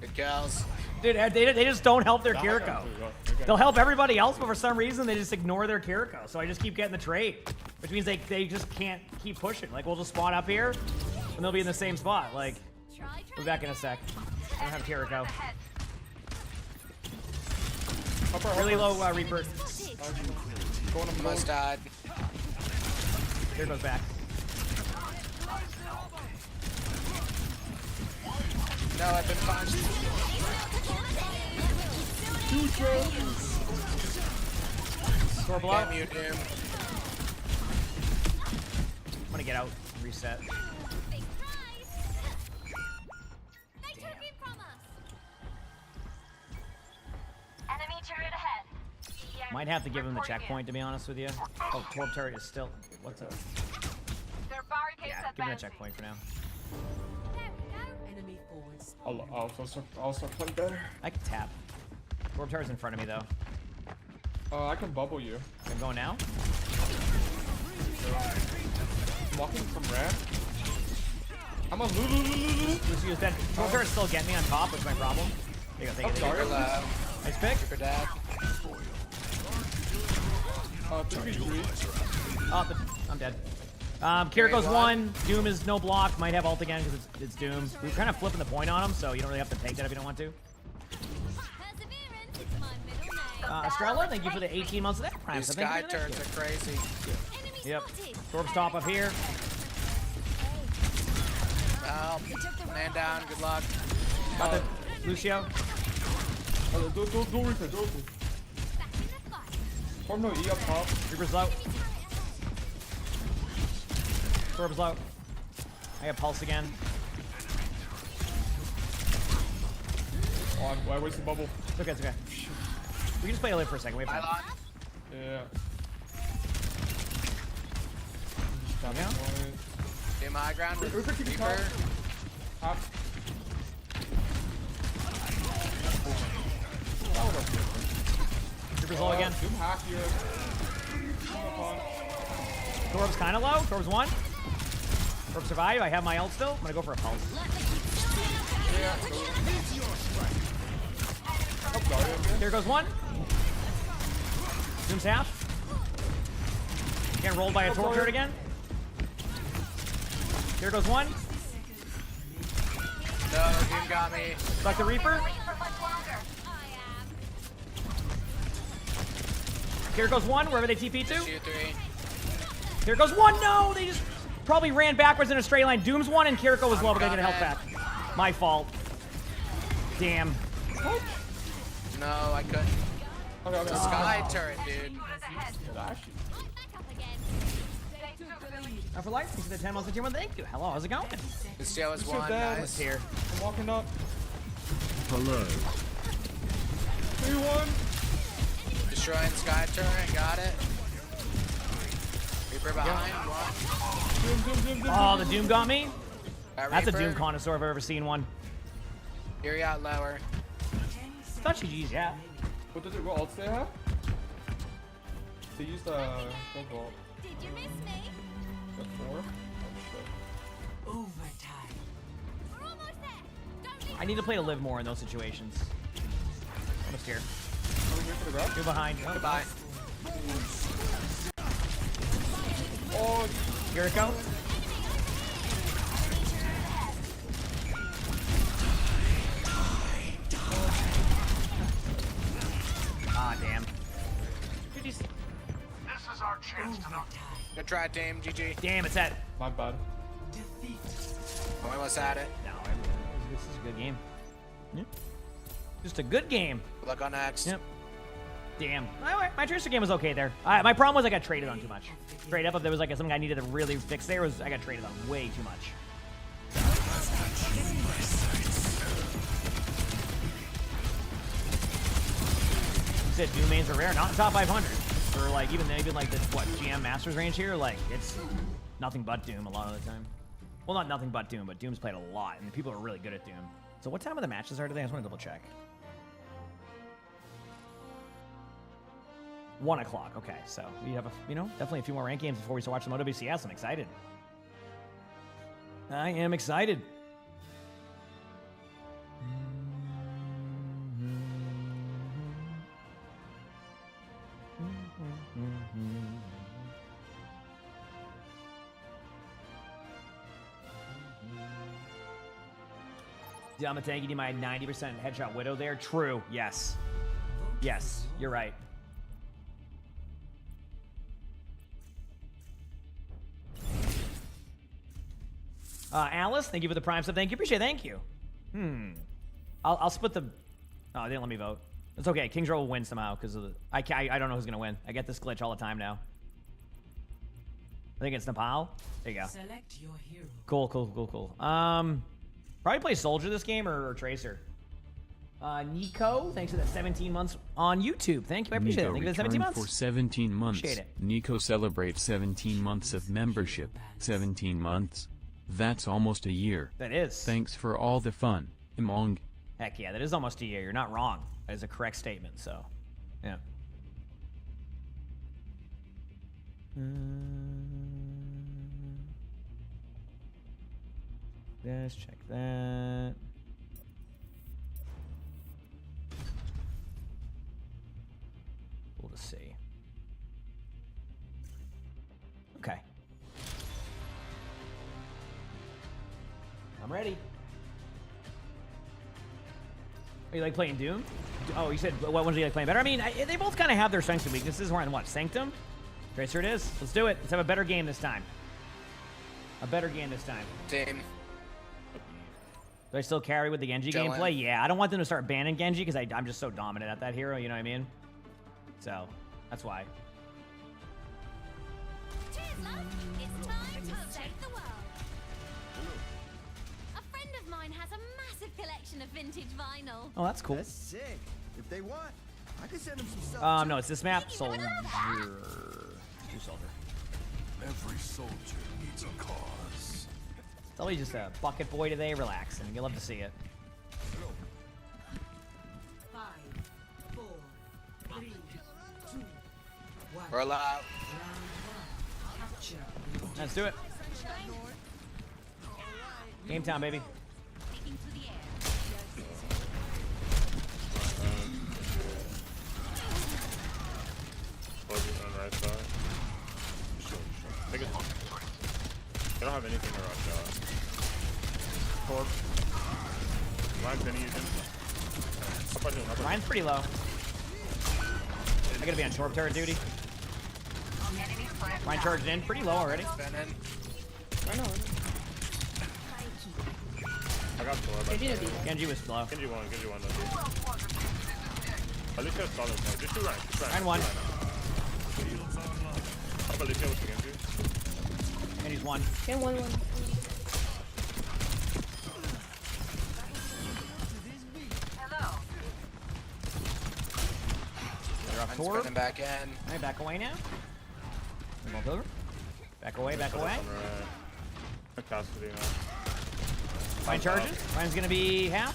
Good kills. Dude, they just don't help their Kiriko. They'll help everybody else, but for some reason they just ignore their Kiriko. So I just keep getting the trade, which means they just can't keep pushing. Like, we'll just spawn up here, and they'll be in the same spot. Like, we'll be back in a sec. I don't have Kiriko. Really low Reaper. Almost died. Here goes back. No, I've been punched. Torb low. Damn you, Doom. I'm gonna get out and reset. Might have to give him the checkpoint, to be honest with you. Oh, Torb turret is still... What's up? Yeah, give him the checkpoint for now. I'll start playing better. I can tap. Torb turret's in front of me, though. I can bubble you. I'm going now? Walking from ramp. I'm a Lulu. Lucio's dead. Torb turret's still getting me on top, which is my problem. There you go, take it. Super low. Nice pick. Super dad. 3v3. Oh, I'm dead. Kiriko's one. Doom is no block. Might have ult again because it's Doom. We're kind of flipping the point on him, so you don't really have to take that if you don't want to. Estrella, thank you for the 18 months of that prime. These So thank sky you for that turrets gift. are crazy. Yep. Torb's top up here. Man down, good luck. Got the Lucio. Don't Reaper. Form no E up top. Reaper's low. Torb's low. I got Pulse again. Oh, I wasted bubble. It's okay, it's okay. We can just play a live for a second. Wait for it. Yeah. Down now? Get my ground with Reaper. Reaper. Top. Reaper's low again. Doom hack here. Torb's kind of low. Torb's one. Torb survive. I have my ult still. I'm gonna go for a Pulse. Here goes one. Doom's half. Getting rolled by a Torb turret again. Here goes one. No, Doom got me. Back the Reaper. Here goes one, wherever they TP to. 2-3. Here goes one. No, they just probably ran backwards in a straight line. Doom's one and Kiriko was low, but they didn't help back. My fault. Damn. No, I couldn't. Okay. Sky turret, dude. Now for life, thanks for the 10 months of tier 1. Thank you. Hello, how's it going? This jail is one. dead. Nice. Here. I'm walking up. Hello. 3-1. Destroying Sky turret, got it. Reaper behind, one. Oh, the Doom got me? That's a Reaper. Doom connoisseur if I've ever seen one. Fury out lower. I thought GG's, yeah. What ults they have? They used gold vault. Did you miss me? The 4? Oh We're almost there. Don't leave. I need to play to live more in those situations. Almost here. shit. Two behind. Goodbye. Oh, Oh, Jericho. Ah, damn. This is our chance to knock. Good try, team. GG. Damn, it's at. My bad. We almost had it. No, this is a good game. Yeah. Just a good game. Good luck on next. Yep. Damn. My Tracer game was okay there. My problem was I got traded on too much. Straight up, if there was like something I needed to really fix there, was I got traded on way too much. You said Doom mains are rare, not in top 500. Or like even like this what GM Masters range here, like it's nothing but Doom a lot of the time. Well, not nothing but Doom, but Doom's played a lot, and people are really good at Doom. So what time of the matches are today? I just want to double check. 1 o'clock. Okay, so we have definitely a few more ranked games before we start watching some OWCS. I'm excited. I am excited. Yamatangi, do my 90% headshot Widow there? True. Yes. Yes, you're right. Alice, thank you for the Prime sub. Thank you. Appreciate it. Thank you. I'll split the... Oh, they didn't let me vote. It's okay. King's Row will win somehow because of the... I don't know who's going to win. I get this glitch all the time now. I think it's Nepal. There you go. Select your hero. Cool. Probably play Soldier this game or Tracer. Nico, thanks for that 17 months on YouTube. Thank you. I appreciate it. Thank you for the 17 months. For 17 months. Appreciate it. Nico celebrates 17 months of membership. 17 months? That's almost a year. That is. Thanks for all the fun. Emongg. Heck yeah, that is almost a year. You're not wrong. That is a correct statement, so, yeah. Let's check that. We'll just see. Okay. I'm ready. Are you like playing Doom? Oh, you said what ones do you like playing better? I mean, they both kind of have their strengths and weaknesses. We're on what? Sanctum? Tracer it is. Let's do it. Let's have a better game this time. A better game this time. Team. Do I still carry with the Genji gameplay? Yeah, I don't want them to start banning Genji because I'm just so dominant at that hero, you know what I mean? So, that's why. Cheers, love. It's time to save the world. A friend of mine has a massive collection of vintage vinyl. Oh, that's cool. That's sick. If they want, I can send them some stuff. No, it's this map. Soldier. Do Soldier. Every soldier needs a cause. It's always just a bucket boy today. Relax, and you'll love to see it. 5, 4, 3, 2, 1. Roll out. Let's do it. Game time, baby. On the right side. Take it. They don't have anything to rush out. Torp. Ryan's gonna use him. Ryan's pretty low. I gotta be on Torp turret duty. Ryan charged in pretty low already. I know. I got Torp. Genji was slow. Genji won, At least that's solid. Just do Ryan. Ryan won. How about Alicia with Genji? Genji's one. Can one. They're up I'm Torp. spinning back in. Alright, back away now. Move over. Back away. Custody now. Ryan charges. Ryan's gonna be half.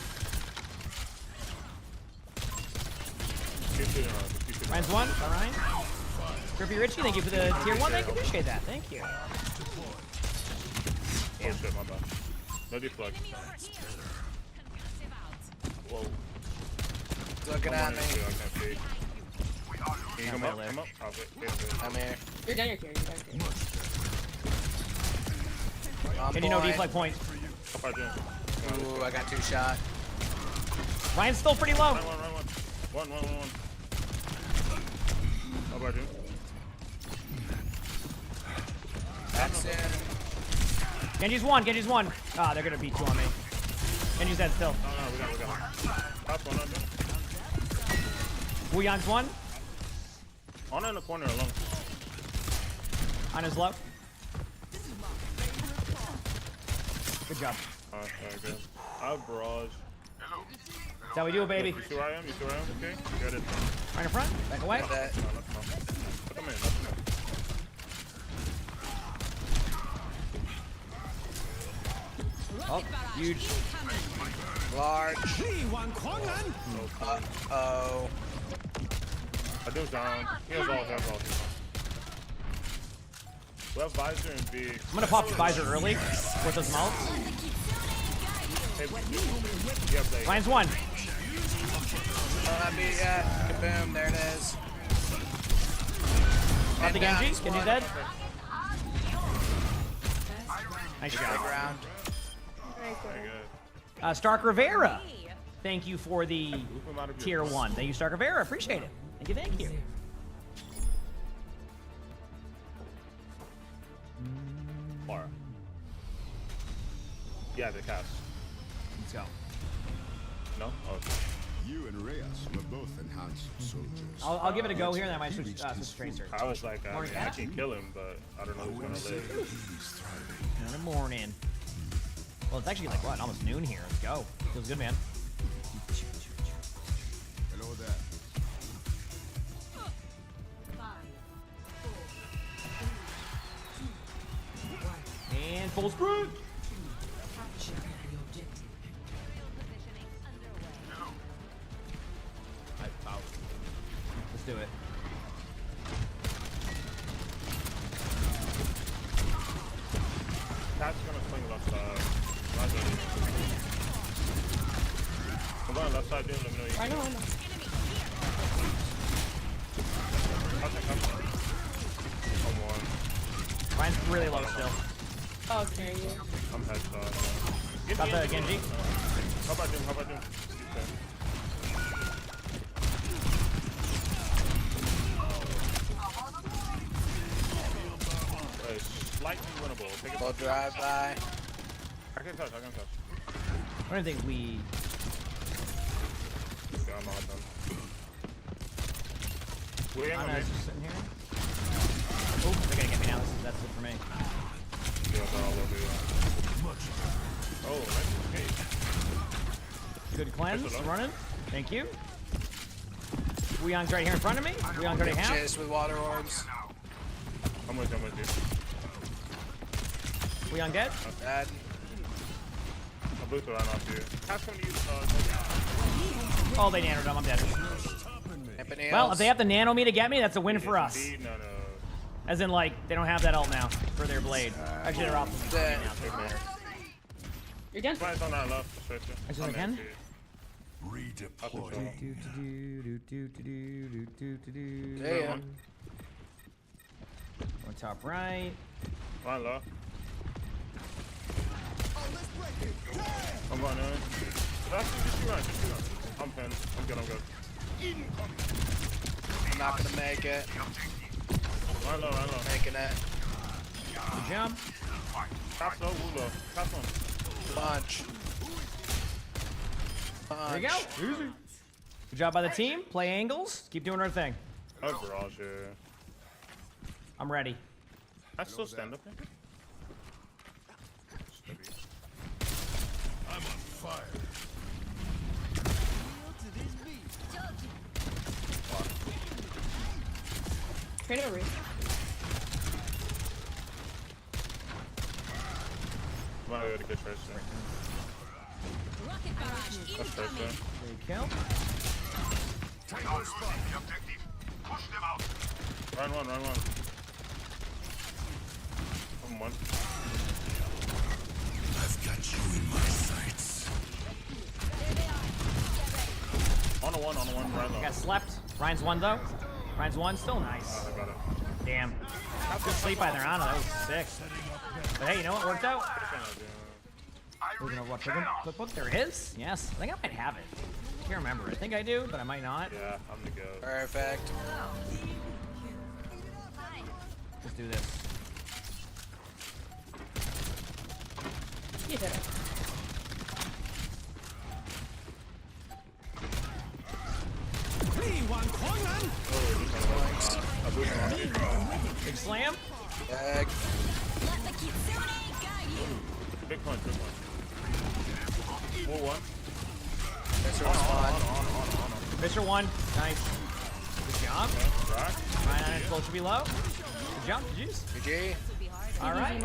Ryan's one. All right. Grippy Richie, thank you for the tier 1. Thank you. Appreciate that. Thank you. Oh shit, my bad. No deflect. Whoa. Looking at me. Can you come up? Come up. I'm here. You're down your tier. On And you know point. deflect point. Ooh, I got 2 shot. Ryan's still pretty low. One. How about you? That's in. Genji's one. Ah, they're gonna beat 2 on me. Genji's dead still. No, we got him. Last one, Wu Yang's 1. On in the corner alone. On his low. Good job. Alright, good. I have barrage. That's how we do it, baby. You see where I am? Okay, got it. Right in front. Back away. No, let him in. Oh, huge. Large. Oh. I do down. He has all. We have visor and B. I'm gonna pop visor early with those mouths. Ryan's 1. Not beat yet. Kaboom, there it is. Off the Genji. Genji's dead. Nice Big job. round. Stark Rivera. Thank you for the tier 1. Thank you, Stark Rivera. Appreciate it. Thank you. Bar. Yeah, the cast. Let's go. No? Oh. You and Reyes were both enhanced soldiers. I'll give it a go here, and then I might switch Tracer. I was like, I can kill him, but I don't know who's gonna live. In the morning. Well, it's actually like what? Almost noon here. Let's go. Feels good, man. Hello there. 5, 4, 3, 2, 1. And full sprint. Capture the objective. Let's do it. Cat's gonna swing left side. I'm going left side, dude. Let me know you. I know. I'm one. Ryan's really low still. Oh, okay, yeah. I'm headshot. Got the Genji. How about you? Slightly winnable. Take it. Full drive by. I can touch. I don't think we. Yeah, I'm out done. We ain't I'm gonna just sitting here. Oh, they're gonna get me now. That's it for me. Yeah, they're all over you. Oh, nice escape. Good cleanse. Running. Thank you. Wu Yang's right here in front of me. Wu Yang's already half. Chase with water orbs. I'm with you. Wu Yang dead. Dead. I'll boot around off you. Cat's gonna use Oh, they nanoed him. I'm dead. Campaneals. Well, if they have to nano me to get me, that's a win for us. No. As in, like, they don't have that ult now for their blade. Actually, they're off the blade now. You're done. Fly's on that left. Actually, again. Redeploy. Yeah. One top right. One left. I'm going in. Just shoot on. I'm pinned. I'm good. I'm not gonna make it. Run low. Making it. Good job. Top low, Wu low. Top one. Punch. There you go. Easy. Good job by the team. Play angles. Keep doing our thing. Oh, barrage here. I'm ready. I still stand up here. I'm on fire. Trade over. I'm gonna go to good trace there. That's trace there. There you go. Take on spot the objective. Push them out. Run one. I'm one. I've got you in my sights. On a one. Right low. Got slept. Ryan's 1 though. Ryan's 1 still nice. I got it. Damn. Good sleep by their Ana. That was sick. But hey, you know what? Worked out. There's an Overwatch cookbook. There is. Yes. I think I might have it. I can't remember. I think I do, but I might not. Yeah, I'm the goat. Perfect. Let's do this. You did it. Big slam. Gag. Big punch, big punch. More one. Mr. Spawn. Mr. 1. Nice. Good job. Right. Right, close should be low. Good job. GG's. GG. All right.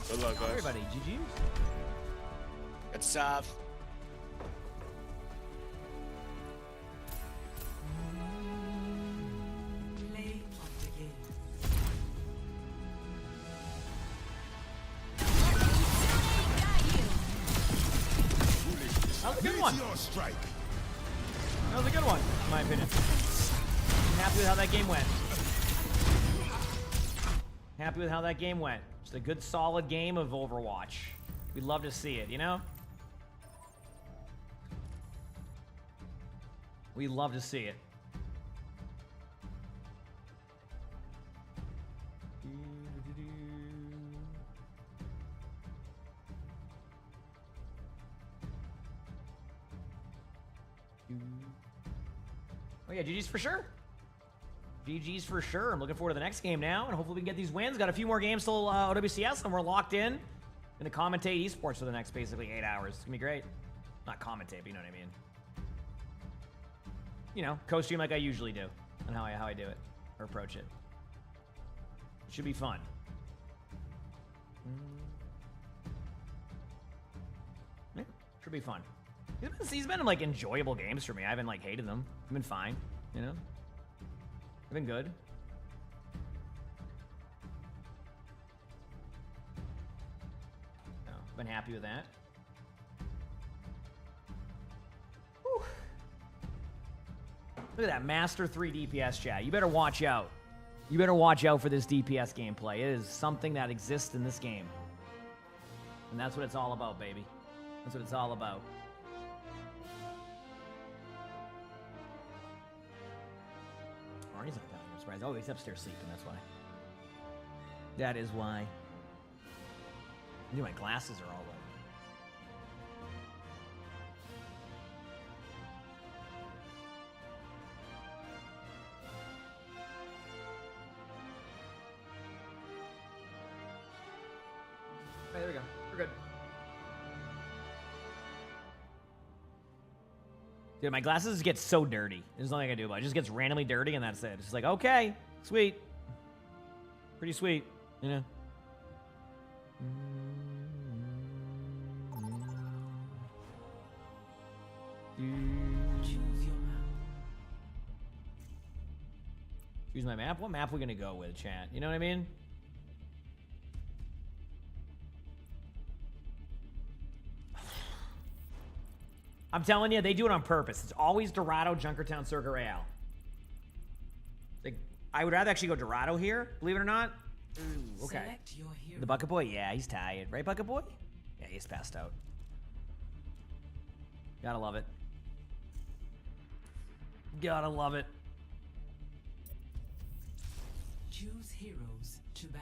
Good luck, guys. Everybody, GG's. Good stuff. That was a good one. That was a good one, in my opinion. I'm happy with how that game went. Happy with how that game went. Just a good, solid game of Overwatch. We'd love to see it, you know? We'd love to see it. Oh yeah, GG's for sure. GG's for sure. I'm looking forward to the next game now, and hopefully we can get these wins. Got a few more games till OWCS, and we're locked in. Gonna commentate esports for the next basically 8 hours. It's gonna be great. Not commentate, but you know what I mean. You know, co-stream like I usually do, and how I do it or approach it. It should be fun. Yeah, should be fun. These been like enjoyable games for me. I haven't like hated them. I've been fine, you know. I've been good. No, been happy with that. Whew. Look at that Master 3 DPS chat. You better watch out. You better watch out for this DPS gameplay. It is something that exists in this game. And that's what it's all about, baby. That's what it's all about. Arnie's not down here, I'm surprised. Oh, he's upstairs sleeping, that's why. That is why. I knew my glasses are all over. Okay, there we go. We're good. Dude, my glasses get so dirty. There's nothing I can do about it. It just gets randomly dirty and that's it. It's just like, okay, sweet. Pretty sweet, you know? Choose my map? What map are we gonna go with, chat? You know what I mean? I'm telling you, they do it on purpose. It's always Dorado, Junkertown, Circuit Royale. Like, I would rather actually go Dorado here, believe it or not. Ooh, okay. The Bucket Boy? Yeah, he's tired. Right, Bucket Boy? Yeah, he's passed out. Gotta love it. Gotta love it. Choose heroes to ban.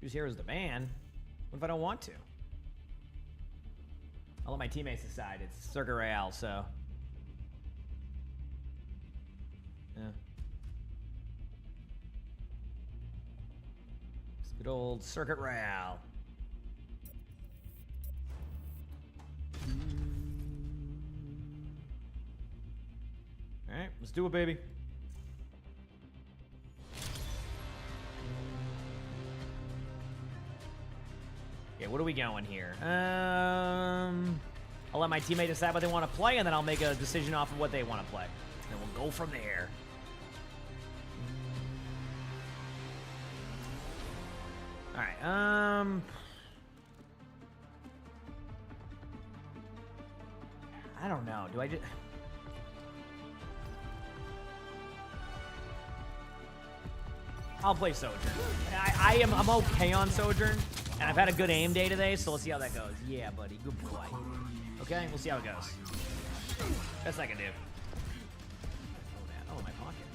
Choose heroes to ban? What if I don't want to? I'll let my teammates decide. It's Circuit Royale, so. Yeah. It's good old Circuit Royale. Alright, let's do it, baby. Okay, what are we going here? I'll let my teammate decide what they want to play, and then I'll make a decision off of what they want to play. And we'll go from there. Alright, I don't know. Do I just... I'll play Sojourn. I'm okay on Sojourn. And I've had a good aim day today, so let's see how that goes. Yeah, buddy. Good boy. Okay, we'll see how it goes. Best I can do. Oh, man. Oh, my pocket.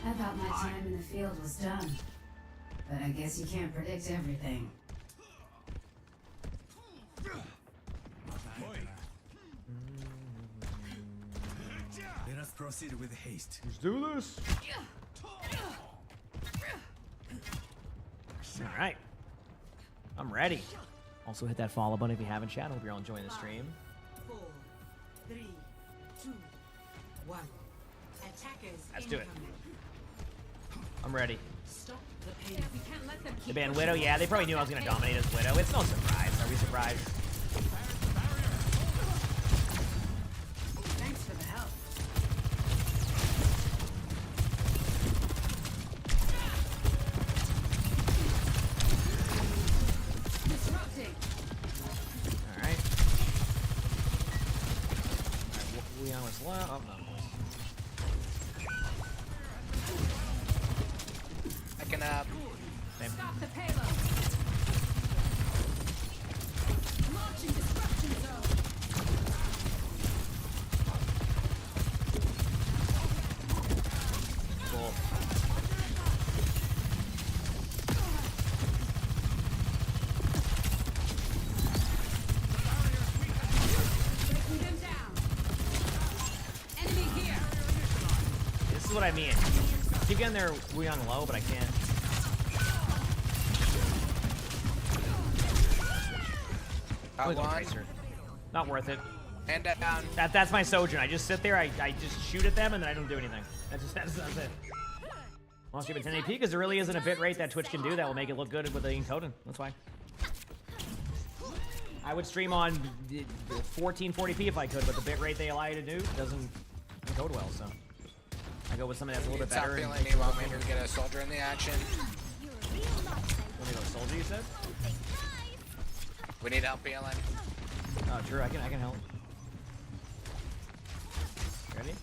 I thought my time in the field was done. But I guess you can't predict everything. Let us proceed with haste. Let's do this. All right. I'm ready. Also hit that follow button if you haven't, chat. Hope you're all enjoying the stream. 4, 3, 2, 1. Attackers. Let's do it. I'm ready. Stop the pain. We can't let them The keep band Widow, yeah, they probably knew I was going to dominate as Widow. It's no surprise. Are we surprised? Thanks for the help. Disrupting. All right. We almost left. Oh, no. I can Same. Stop the payload. Launching disruption zone. Cool. Breaking them down. Enemy here. This is what I mean. Keep getting their Wuyang low, but I can't. Got one. Tracer. Not worth it. Hand that down. That's my Sojourn. I just sit there, I just shoot at them, and then I don't do anything. That's it. Well, keep it 1080p because there really isn't a bit rate that Twitch can do that will make it look good with the encoding. That's why. I would stream on 1440p if I could, but the bit rate they allow you to do doesn't encode well, so I go with something that's a little bit Stop better. feeling me while maybe we get a soldier in the action. Want me to go soldier, you said? We need help healing. Oh, true. I can help. Ready?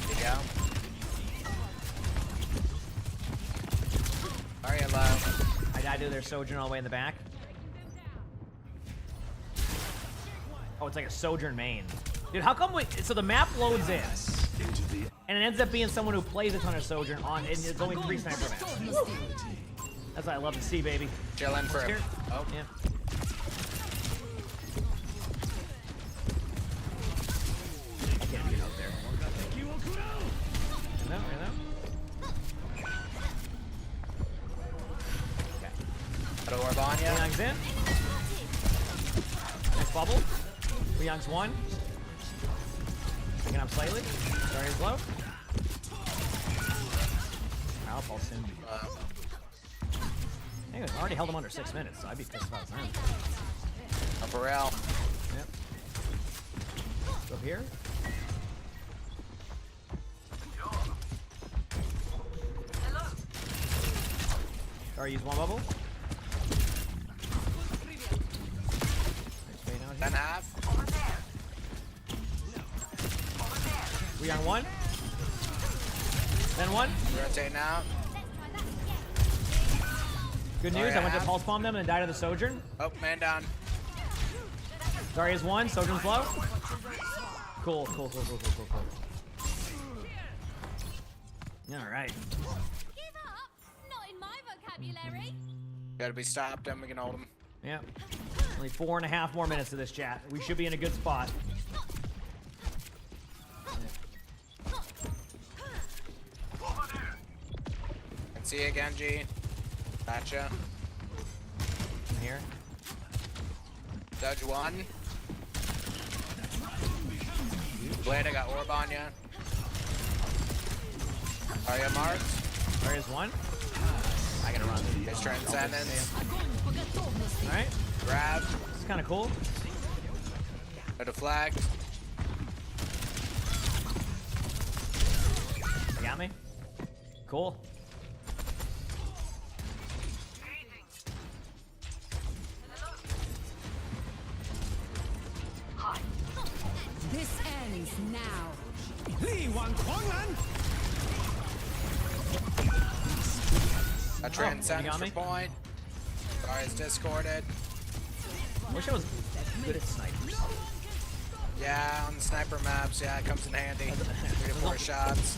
Here you go. Are you low? I died to their Sojourn all the way in the back. Oh, it's like a Sojourn main. Dude, how come so the map loads in, and it ends up being someone who plays a ton of Sojourn on, and it's only 3 sniper maps. That's what I love to see, baby. Chillin' for Here. Oh. Yeah. I can't get out there. No. Okay. Put a orb on ya. Young's in. Next bubble. Young's one. Picking up slightly. Sorry, he's low. I'll fall soon. Anyway, I already held him under 6 minutes, so I'd be pissed if I was him. Upper rail. Yep. Go up here. Sorry, use one bubble. Then half. We on one. Then one. Rotate now. Good news, I went to pulse bomb them and died to the Sojourn. Oh, man down. Zarya's one, Sojourn's low. Cool. Alright. Give up? Not in my vocabulary. Gotta be stopped, and we can hold him. Yeah. Only 4.5 more minutes of this chat. We should be in a good spot. Can see you again, G. Gotcha. I'm here. Dodge one. Blade, I got orb on ya. Are you marked? There is one. I gotta run. His transcendence. Alright. Grab. This is kind of cool. Put a flag. You got me? Cool. This ends now. A transcendence for point. Zarya's discorded. I wish I was good at snipers. Yeah, on the sniper maps, yeah, it comes in handy. 3 to 4 shots.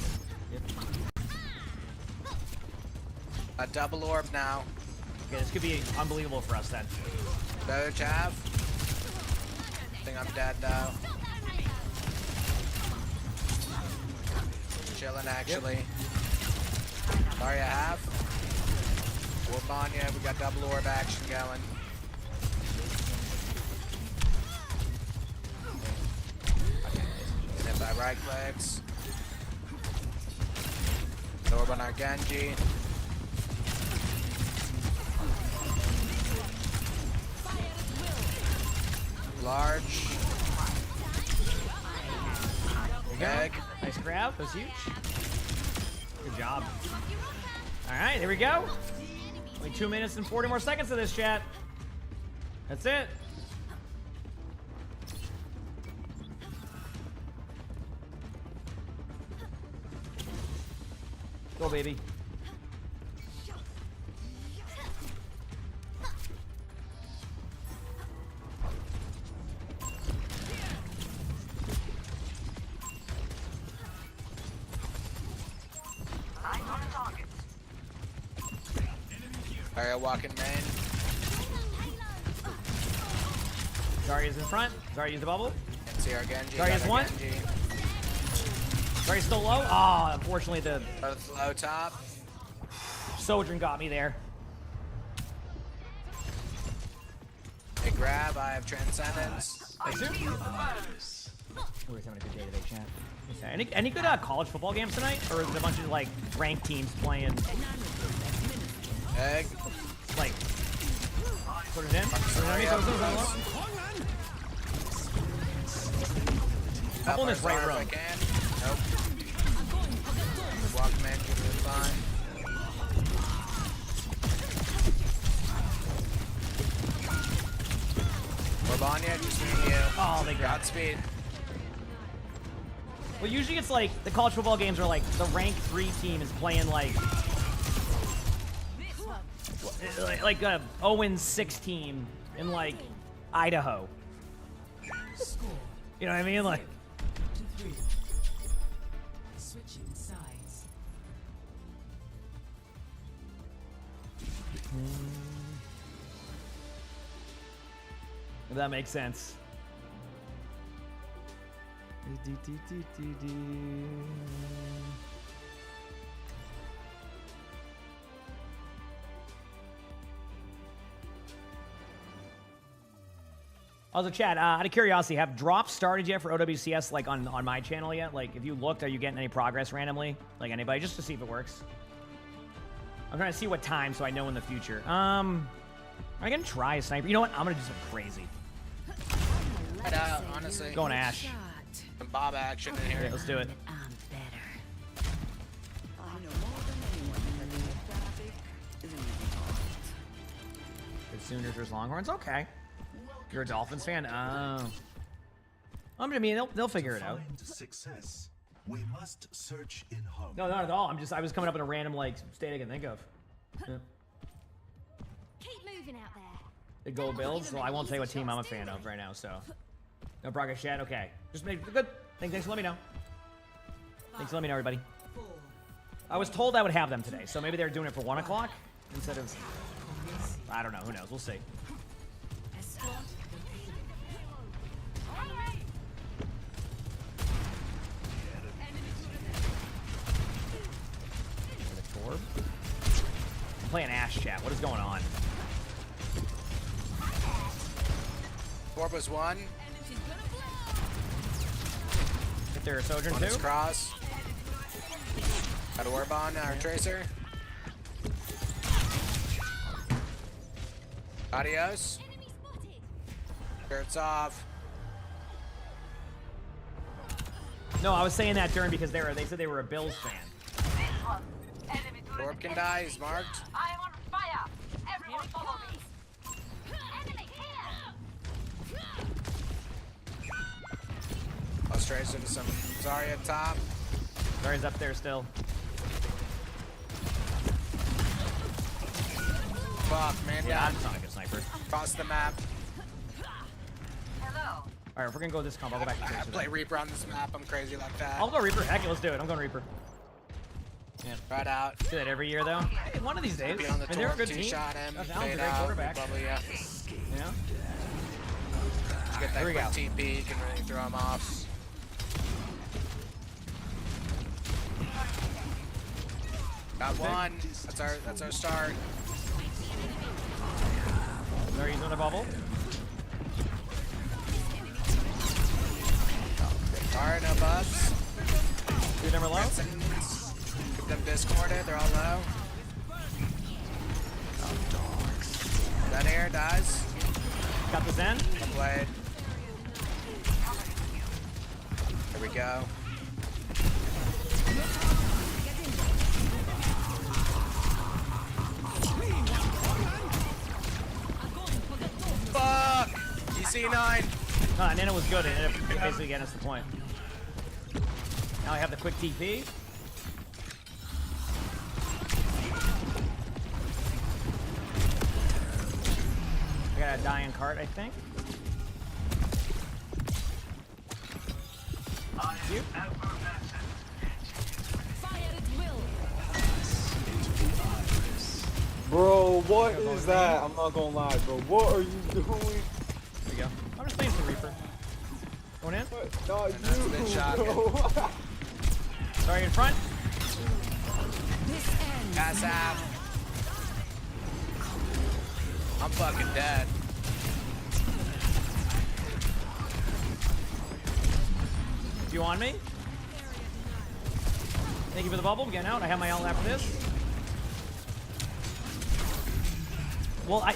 A double orb now. Okay, this could be unbelievable for us then. Doge half. I think I'm dead though. Chilling actually. Zarya half. Orb on ya, we got double orb action going. Hit by right clicks. Orb on our Genji. Large. Egg. Nice grab. That was huge. Good job. All right, here we go. Only 2 minutes and 40 more seconds of this, chat. That's it. Go, baby. Zarya walking main. Zarya's in front. Zarya used the bubble. Can't see our Genji. Zarya's one. Zarya's still low. Ah, unfortunately the Both low top. Sojourn got me there. They grab. I have Transcendence. We're having a good day today, chat. Okay. Any good college football games tonight, or is it a bunch of like ranked teams playing? Egg. Like, put it in. Up on this right row. Nope. Walk man, keep it fine. Orbania, just me and you. Oh, they got Godspeed. Well, usually it's like the college football games are like the ranked 3 team is playing like a 0-6 team in like Idaho. You know what I mean? Like. Switching sides. If that makes sense. Also, Chad, out of curiosity, have drops started yet for OWCS, like on my channel yet? Like, if you looked, are you getting any progress randomly? Like anybody, just to see if it works. I'm trying to see what time so I know in the future. I'm gonna try a sniper. You know what? I'm gonna do something crazy. Honestly. Going Ash. Some Bob action in here. Yeah, let's do it. Good Sooners versus Longhorns. Okay. You're a Dolphins fan? Oh. I mean, they'll figure it out. Success. We must search in home. No, not at all. I was coming up in a random like state I can think of. Yeah. Keep moving out there. The Go Bills. Well, I won't say what team I'm a fan of right now. So, no progress yet. Okay, just make good. Thanks for letting me know. Thanks for letting me know, everybody. I was told I would have them today, so maybe they're doing it for 1 o'clock instead of. I don't know. Who knows? We'll see. Torb. I'm playing Ash, chat. What is going on? Torb was 1. If they're a Sojourn on too. His cross. Got Orb on our Tracer. Adios. Shirts off. No, I was saying that during because they said they were a Bills fan. Orb can die. He's marked. I'm on fire. Everyone follow me. Let's trace into some Zarya top. Zarya's up there still. Fuck, man. Yeah, I'm not a good sniper. Across the map. All right, if we're gonna go this comp, I'll go back to I Tracer. play Reaper on this map. I'm crazy like that. I'll go Reaper. Heck it, let's do it. I'm going Reaper. Yeah. Right out. Do that every year though. Hey, one of these days. Be on the I mean, they're a good torp, team. two-shot him, Josh Allen's a fade great out, quarterback. Probably, yeah. You know? Just get that Here we quick go. TP, you can really throw him off. Got one. That's our start. They're using a bubble. Alright, no bugs. Two of them are low. Keep them discorded, they're all low. That air dies. Got the Zen. Blade. There we go. Fuck! EC9. No, Nana was good. It ended up basically getting us the point. Now I have the quick TP. I got a dying cart, I think. You? Bro, what is that? I'm not gonna lie, bro. What are you doing? There we go. I'm just playing some Reaper. Going in? Not Been shot. Sorry, in front. Pass out. I'm fucking dead. You on me? Thank you for the bubble. I'm getting out. I have my ult after this. Well,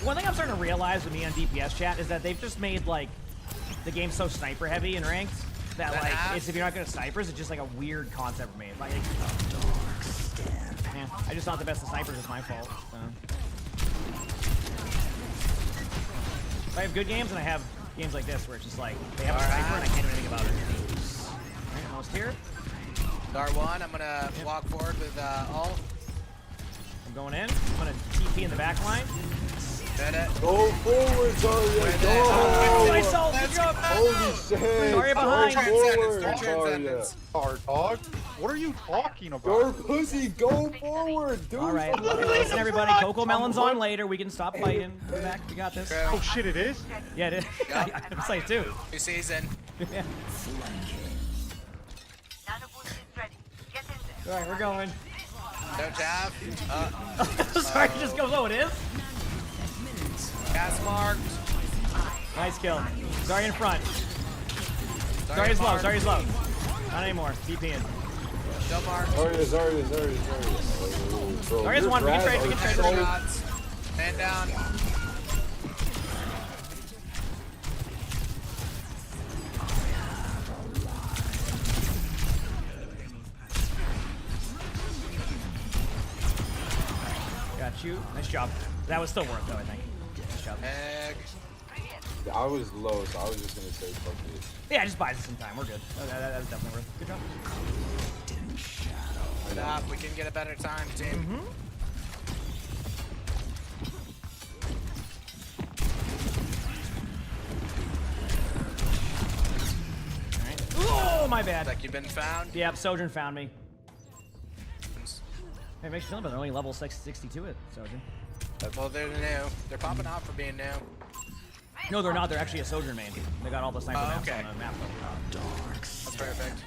one thing I'm starting to realize with me on DPS chat is that they've just made like the game so sniper heavy in ranked that like it's, if you're not good at snipers, it's just like a weird concept for me. Like, man, I just not the best at snipers. It's my fault. So. If I have good games and I have games like this where it's just like they have a sniper and I can't do anything about it. Alright, almost here. R1, I'm gonna walk forward with ult. I'm going in. I'm gonna TP in the back line. Did it. Go forward, Zarya. Oh, Go! nice ult. Good job. Holy shit. Sorry behind. Go forward, Third Zarya. Our dog? What are you talking about? Your pussy, go forward, dude. All right, listen, everybody. Coco Melon's on later. We can stop fighting. We're back. We got this. Oh shit, it is? Yeah, it is. I'm like, too. New season. Yeah. All right, we're going. No jab. Sorry, it just goes. Oh, it is. Gas marked. Nice kill. Sorry in front. Sorry is low. Sorry is low. Not anymore. TP in. Still marked. Zarya. Bro, Zarya's one. We can trade. We can trade. Shots. Man down. Got you. Nice job. That was still worth though, I think. Nice job. Egg. I was low, so I was just gonna say fuck it. Yeah, just buys us some time. We're good. That was definitely worth it. Good job. Stop. We can get a better time, team. Oh, my bad. Like you've been found. Yep, Sojourn found me. Hey, makes you feel better. They're only level 62 at Sojourn. Well, they're new. They're popping off for being new. No, they're not. They're actually a Sojourn main. They got all the sniper maps okay. on the map. That's perfect.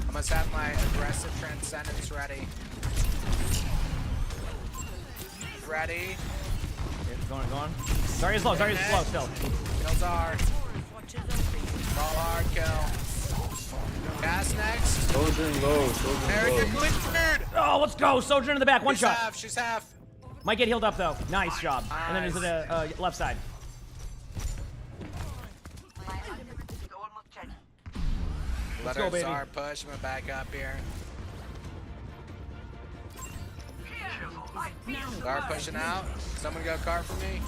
I must have my aggressive transcendence ready. Ready. Going. Sorry, it's low. Sorry, it's low still. Kills are. All hard kill. Gas next. Sojourn low. Very good cleared. Oh, let's go. Sojourn in the back. One shot. She's half. Might get healed up though. Nice job. Nice. And then is it a left side? Let go, our baby. Czar push. I'm gonna back up here. Czar pushing out. Someone go cart for me.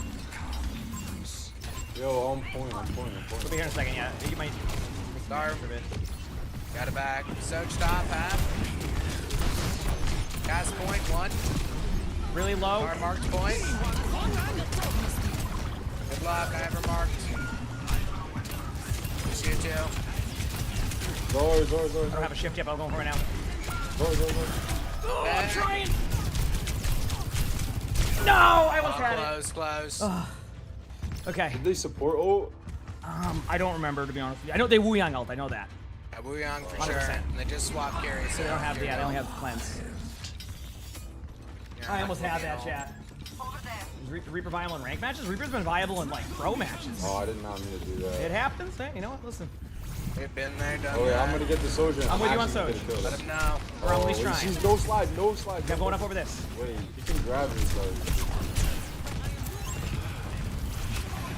Yo, on point. We'll be here in a second. Yeah, you might. damage for a bit. Got it back. Soak stop, half. Gas point, 1. Really low. Our marked point. Good luck, I have her marked. Shoot you. Zor. I don't have a shift yet, but I'm going for it now. Zor. Oh, I'm trying! No! I almost had it. Close. Okay. Did they support ult? I don't remember, to be honest with you. I know they Wu Yang ult, I know that. Yeah, Wu Yang for 100%. sure. And they just swap carries. They don't have, they only have cleanse. Yeah, I almost had that, chat. Is Reaper viable in rank matches? Reaper's been viable in, like, pro matches. Oh, I did not mean to do that. It happens. Hey, you know what? Listen. They've been there, done Oh, yeah, that. I'm gonna get the soldier. I'm with you on actually Soj. gonna kill Let them. him know. We're on least trying. She's no slide. Yeah, I'm going up over this. Wait, you can grab me, so.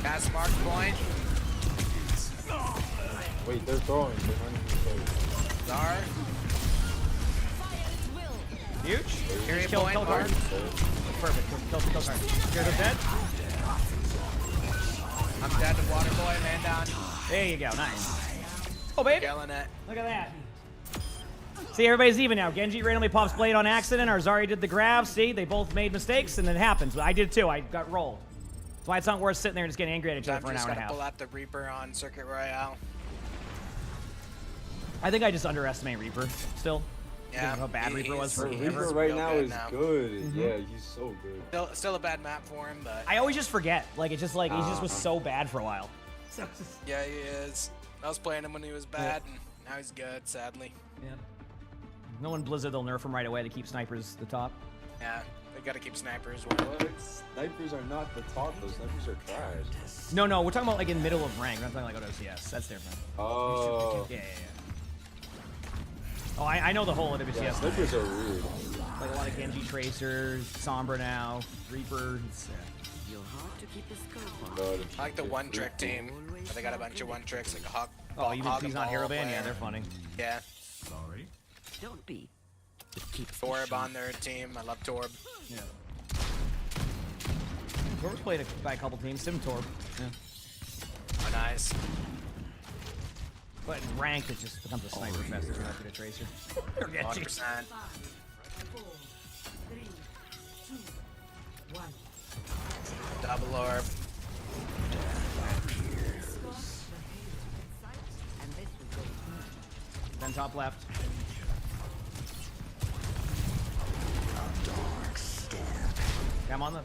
Gas mark point. Wait, they're throwing. They're not even throwing. Zar. Huge. Carry Kill point. card. Hard. Perfect. Kill card. Here's dead. I'm dead to water boy. Man down. There you go. Nice. Oh, baby. Killing it. Look at that. See, everybody's even now. Genji randomly pops blade on accident, or Zari did the grab. See, they both made mistakes, and it happens. I did too. I got rolled. That's why it's not worth sitting there and just getting angry at each other for an hour and a half. Pull out the Reaper on Circuit Royale. I think I just underestimate Reaper still. Yeah. How bad Reaper was for Reaper right now is good. Yeah, he's so good. Still a bad map for him, but I always just forget. Like, it's just like, he just was so bad for a while. yeah, he is. I was playing him when he was bad, and now he's good, sadly. Yeah. No one Blizzard, they'll nerf him right away to keep snipers the top. Yeah, they gotta keep snipers. What? Snipers are not the top, though. Snipers are trash. No, we're talking about like in middle of rank. We're not talking like OWCS. That's different. Oh. Yeah. Oh, I know the whole OWCS. Yeah, snipers are weird. Like a lot of Genji Tracers, Sombra now, Reaper. You're hard to keep a scope on. I like the one trick team. They got a bunch of one tricks, like a hawk. Oh, even if he's not hero ban? Yeah, they're funny. Yeah. Sorry. Don't be. Torb on their team. I love Torb. Yeah. Torb's played by a couple teams. Sim Torb. Yeah. Oh, nice. But in ranked, it just becomes a sniper fest if you're not good at Tracer. 100%. 4, 3, 2, 1. Double orb. Then top left. Okay, I'm on the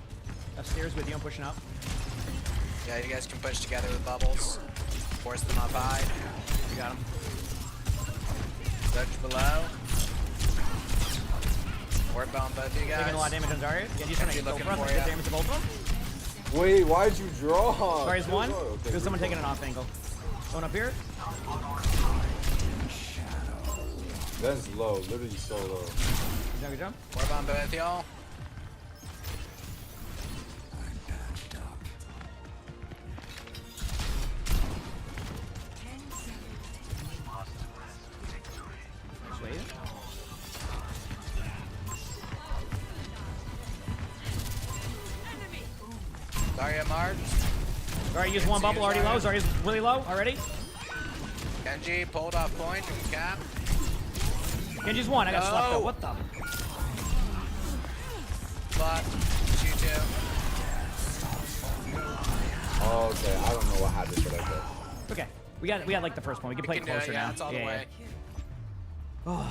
upstairs with you. I'm pushing up. Yeah, you guys can push together with bubbles. Force them up high. You got him. Search below. Orb on both of you guys. Taking a lot of damage on Zarya. Yeah, he's trying to looking go for us. for Good ya. damage to both of them. Wait, why'd you draw? Zarya's one. Okay, There's someone taking an off angle. Going up here. That's low, literally so low. Good jump. Orb on both y'all. Wait. Zarya marked. Alright, use one bubble already low. Zarya's really low already. Genji pulled off point and cap. Genji's one. I got slept though. What the? But shoot you. Oh, okay, I don't know what happened, but I did. Okay. We got like the first one. We can play it closer now. That's all the way. Oh,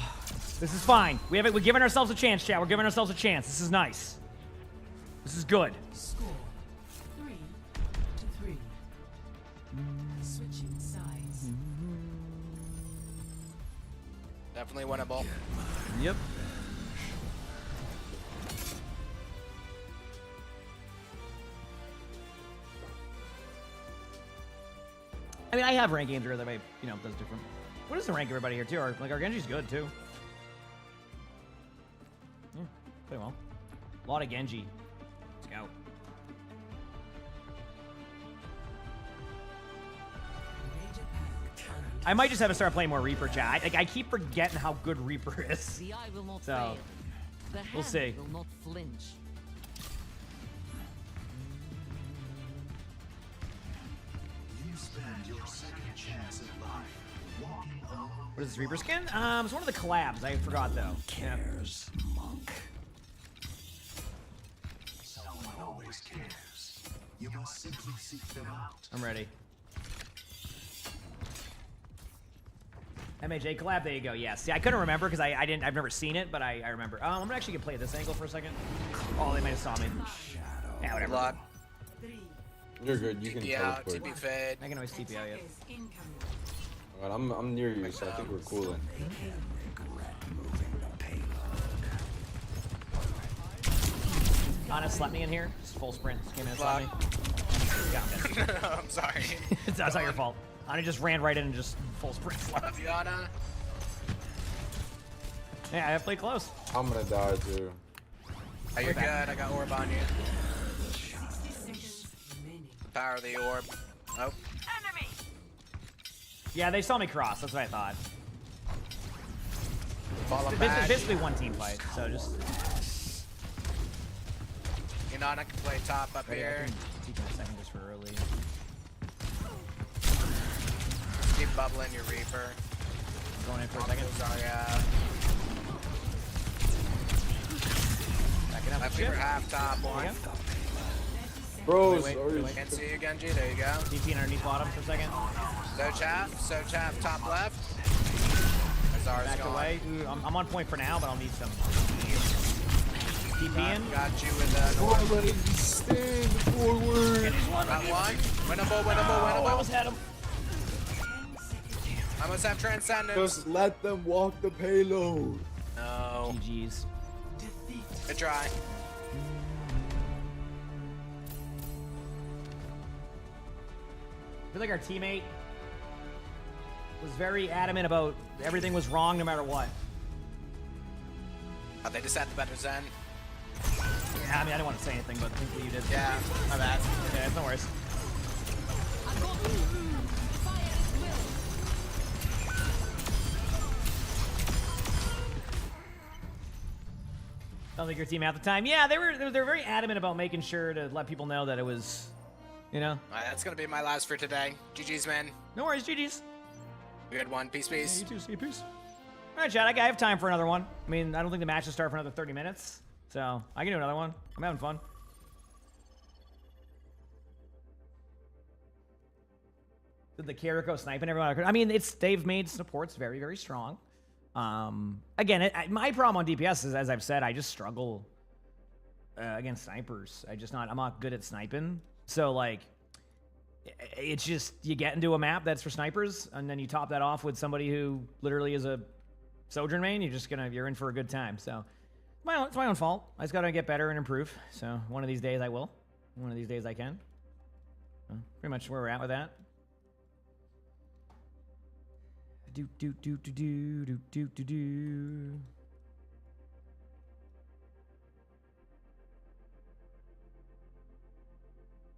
this is fine. We're giving ourselves a chance, chat. We're giving ourselves a chance. This is nice. This is good. Score 3-3. Switching sides. Definitely winnable. Yep. I mean, I have rank games where that may, does different. What is the rank everybody here too? Like our Genji's good too. Yeah, play well. A lot of Genji. Let's go. I might just have to start playing more Reaper, chat. I keep forgetting how good Reaper is. The eye will not So, fail. The we'll hand see. will not flinch. You spend your second chance at life What is this Reaper skin? It's one of the collabs. I forgot though. Cares, monk. Someone always cares. You must simply seek them out. I'm ready. MAJ collab, there you go. Yeah, see, I couldn't remember because I've never seen it, but I remember. I'm actually gonna play this angle for a second. Oh, they might have saw me. Yeah, whatever. Block. You're good. You can TP out, teleport. TP fade. I can always TP out, yeah. Alright, I'm near you, so I think we're cool then. Anna slept me in here. Just full sprint. Just came in and slept me. Yeah, I'm sorry. That's not your fault. Anna just ran right in and just full sprint slept. Love you, Anna. Yeah, I played close. I'm gonna die too. Oh, you're good. I got orb on you. Power of the orb. Oh. Yeah, they saw me cross. That's what I thought. Falling It's back. basically one team fight, so just. You know, I can play top up here. Taking a second just for early. Keep bubbling your Reaper. Going in for a second. Zarya. Backing up. Left Reaper half top one. Bros, Can't see you, Genji. There you go. DP underneath bottom for a second. So chap, top left. Azar's Back gone. away. Ooh, I'm on point for now, but I'll need some. TP in. Got you with an orb. Already stand forward. Got one. Winnable. I almost had him. I must have transcendence. Just let them walk the payload. No. GG's. Good try. I feel like our teammate was very adamant about everything was wrong no matter what. Oh, they just had the better Zen. Yeah, I mean, I didn't want to say anything, but I think what you did. Yeah, my bad. Yeah, it's no worries. Sounds like your team at the time. Yeah, they were very adamant about making sure to let people know that it was, you know. Alright, that's gonna be my last for today. GG's, man. No worries, GG's. Good one. Peace. Yeah, you too. See you. Peace. All right, Chad. I have time for another one. I mean, I don't think the match will start for another 30 minutes, so I can do another one. I'm having fun. Did the Kiriko sniping everyone? I mean, they've made supports very, very strong. Again, my problem on DPS is, as I've said, I just struggle against snipers. I'm not good at sniping. So like, it's just you get into a map that's for snipers, and then you top that off with somebody who literally is a Sojourn main. You're in for a good time. So it's my own fault. I just gotta get better and improve. So one of these days I will. One of these days I can. Pretty much where we're at with that. Do.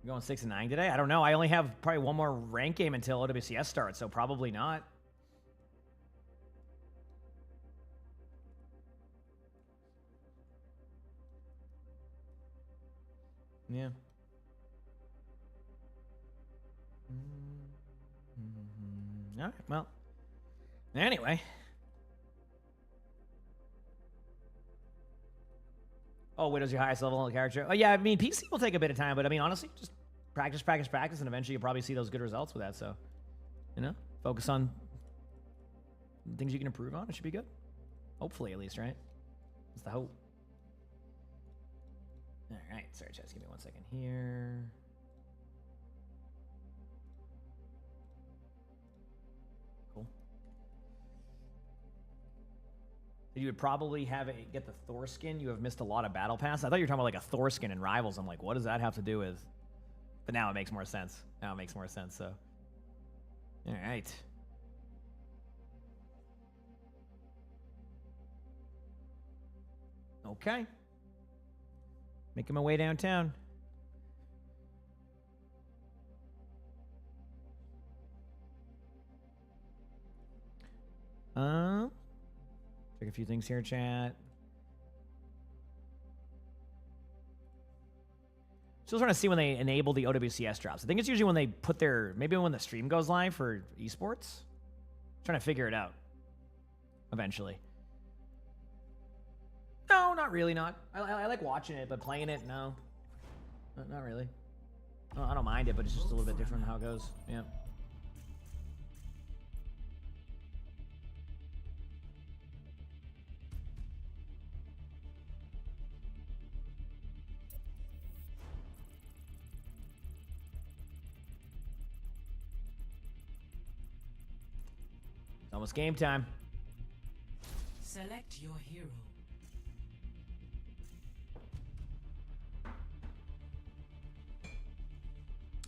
I'm going 6-9 today? I don't know. I only have probably one more rank game until OWCS starts, so probably not. Yeah. All right, well. Anyway. Oh, Widow's your highest level character. Oh, yeah, I mean, PC will take a bit of time, but I mean, honestly, just practice, and eventually you'll probably see those good results with that. So, focus on things you can improve on. It should be good. Hopefully, at least, right? That's the hope. All right, sorry, Chaz, give me 1 second here. Cool. You would probably get the Thor skin. You have missed a lot of battle pass. I thought you were talking about like a Thor skin in Rivals. I'm like, what does that have to do with? But now it makes more sense. So, all right. Okay. Making my way downtown. Check a few things here, chat. Still trying to see when they enable the OWCS drops. I think it's usually when they maybe when the stream goes live for esports. Trying to figure it out. eventually. No, not really. Not. I like watching it, but playing it, no, not really. I don't mind it, but it's just a little bit different how it goes. Yeah. It's almost game time. Select your hero.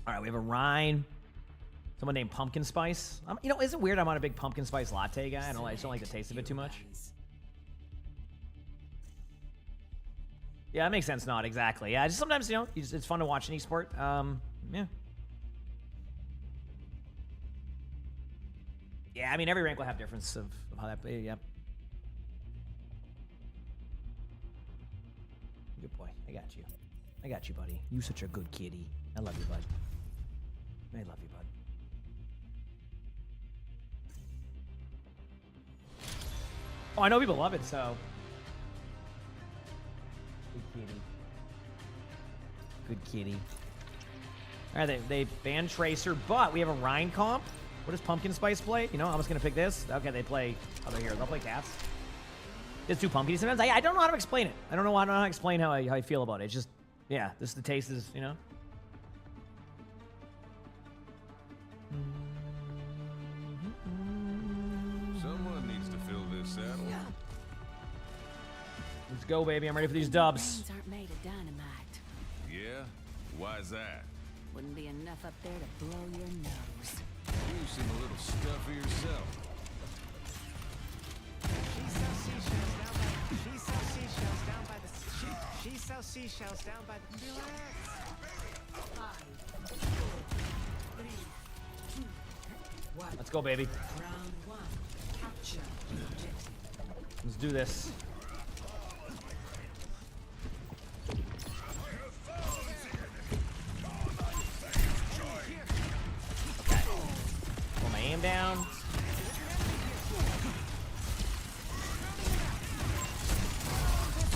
All right, we have a Rhine. Someone named Pumpkin Spice. You know, is it weird I'm not a big pumpkin spice latte guy? I just don't like the taste of it too much. Yeah, that makes sense. Not exactly. Yeah, just sometimes, you know, it's fun to watch an esport. Yeah. Yeah, I mean, every rank will have difference of how that plays. Yep. Good boy. I got you. I got you, buddy. You such a good kitty. I love you, bud. I love you, bud. Oh, I know people love it, so. Good kitty. Good kitty. All right, they banned Tracer, but we have a Rhine comp. What does Pumpkin Spice play? You know, I'm just going to pick this. Okay, they play other heroes. They'll play cats. It's too pumpkin sometimes. I don't know how to explain it. I don't know how to explain how I feel about it. It's just, yeah, this the taste is, you know. Someone needs to fill this saddle. Let's go, baby. I'm ready for these dubs. Brains aren't made of dynamite. Yeah? Why's that? Wouldn't be enough up there to blow your nose. You seem a little stuffy yourself. She sells seashells down by the. Let's go, baby. Round 1. Capture the objective. Let's do this. Okay. Pull my aim down.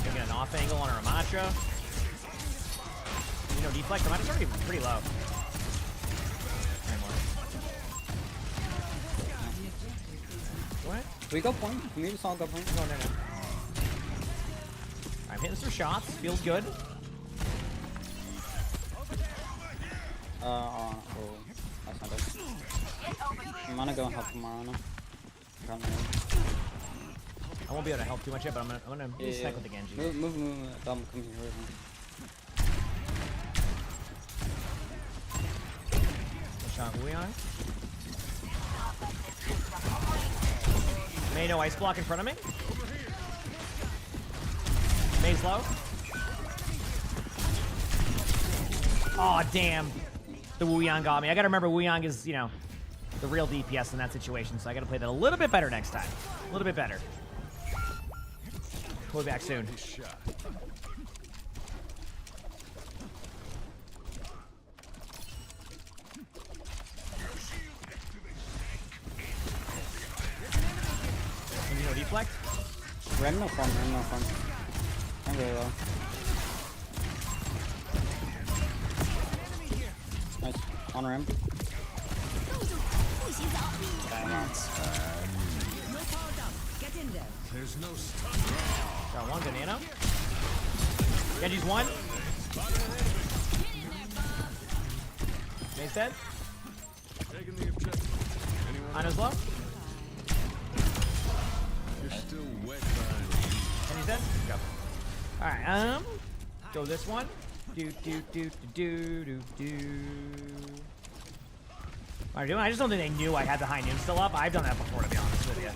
Get an off angle on a Ramatra. You know, deflect Ramatra's already pretty low. What? We go point. Can we just all go point? No. I'm hitting some shots. Feels good. Oh, that's not good. I'm gonna go help Marana. I won't be able to help too much yet, but I'm gonna stack with the Genji. Move. Come here. Shot Wuyan. May no ice block in front of me. May's low. Oh damn. The Wuyan got me. I gotta remember Wuyan is, you know, the real DPS in that situation, so I gotta play that a little bit better next time. A little bit better. We'll be back soon. You know, deflect? Ram no farm. I'm very low. Nice. On ram. There's no stun. Got one banana. Genji's one. Mace dead. Taking the objective. Anyone? Ana's low. You're still wet behind me. Genji's dead. Go. Alright, go this one. Alright, I just don't think they knew I had the high noon still up. I've done that before, to be honest with you.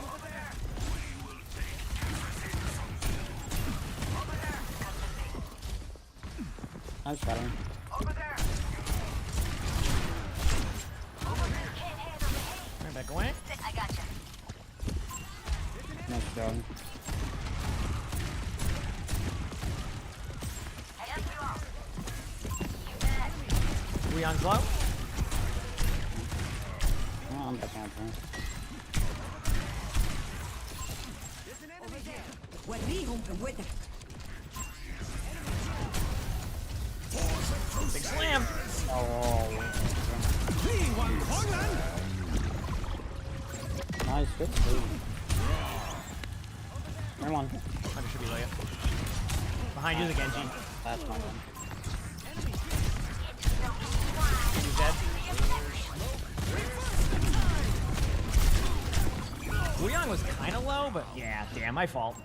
I'm shattering. Right back away. I got you. Nice job. Wuyan's low. Oh, I'm back on turn. Big slam. Nice, good. Come on. Under should be low. Behind you, the Genji. That's my one. He's dead. Wuyang was kind of low, but yeah, damn, my fault.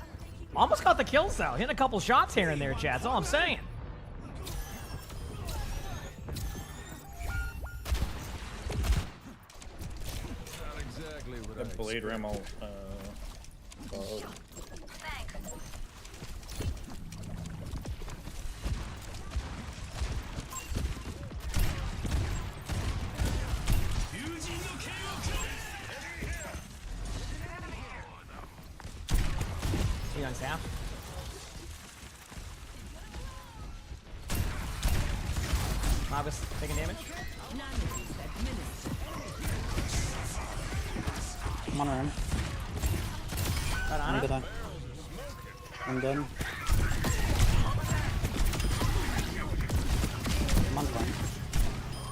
Almost got the kills though. Hitting a couple shots here and there, chat. That's all I'm saying. The blade ram all Wuyang's half. Magus taking damage. I'm on him. I'm good. I'm good. I'm on fine.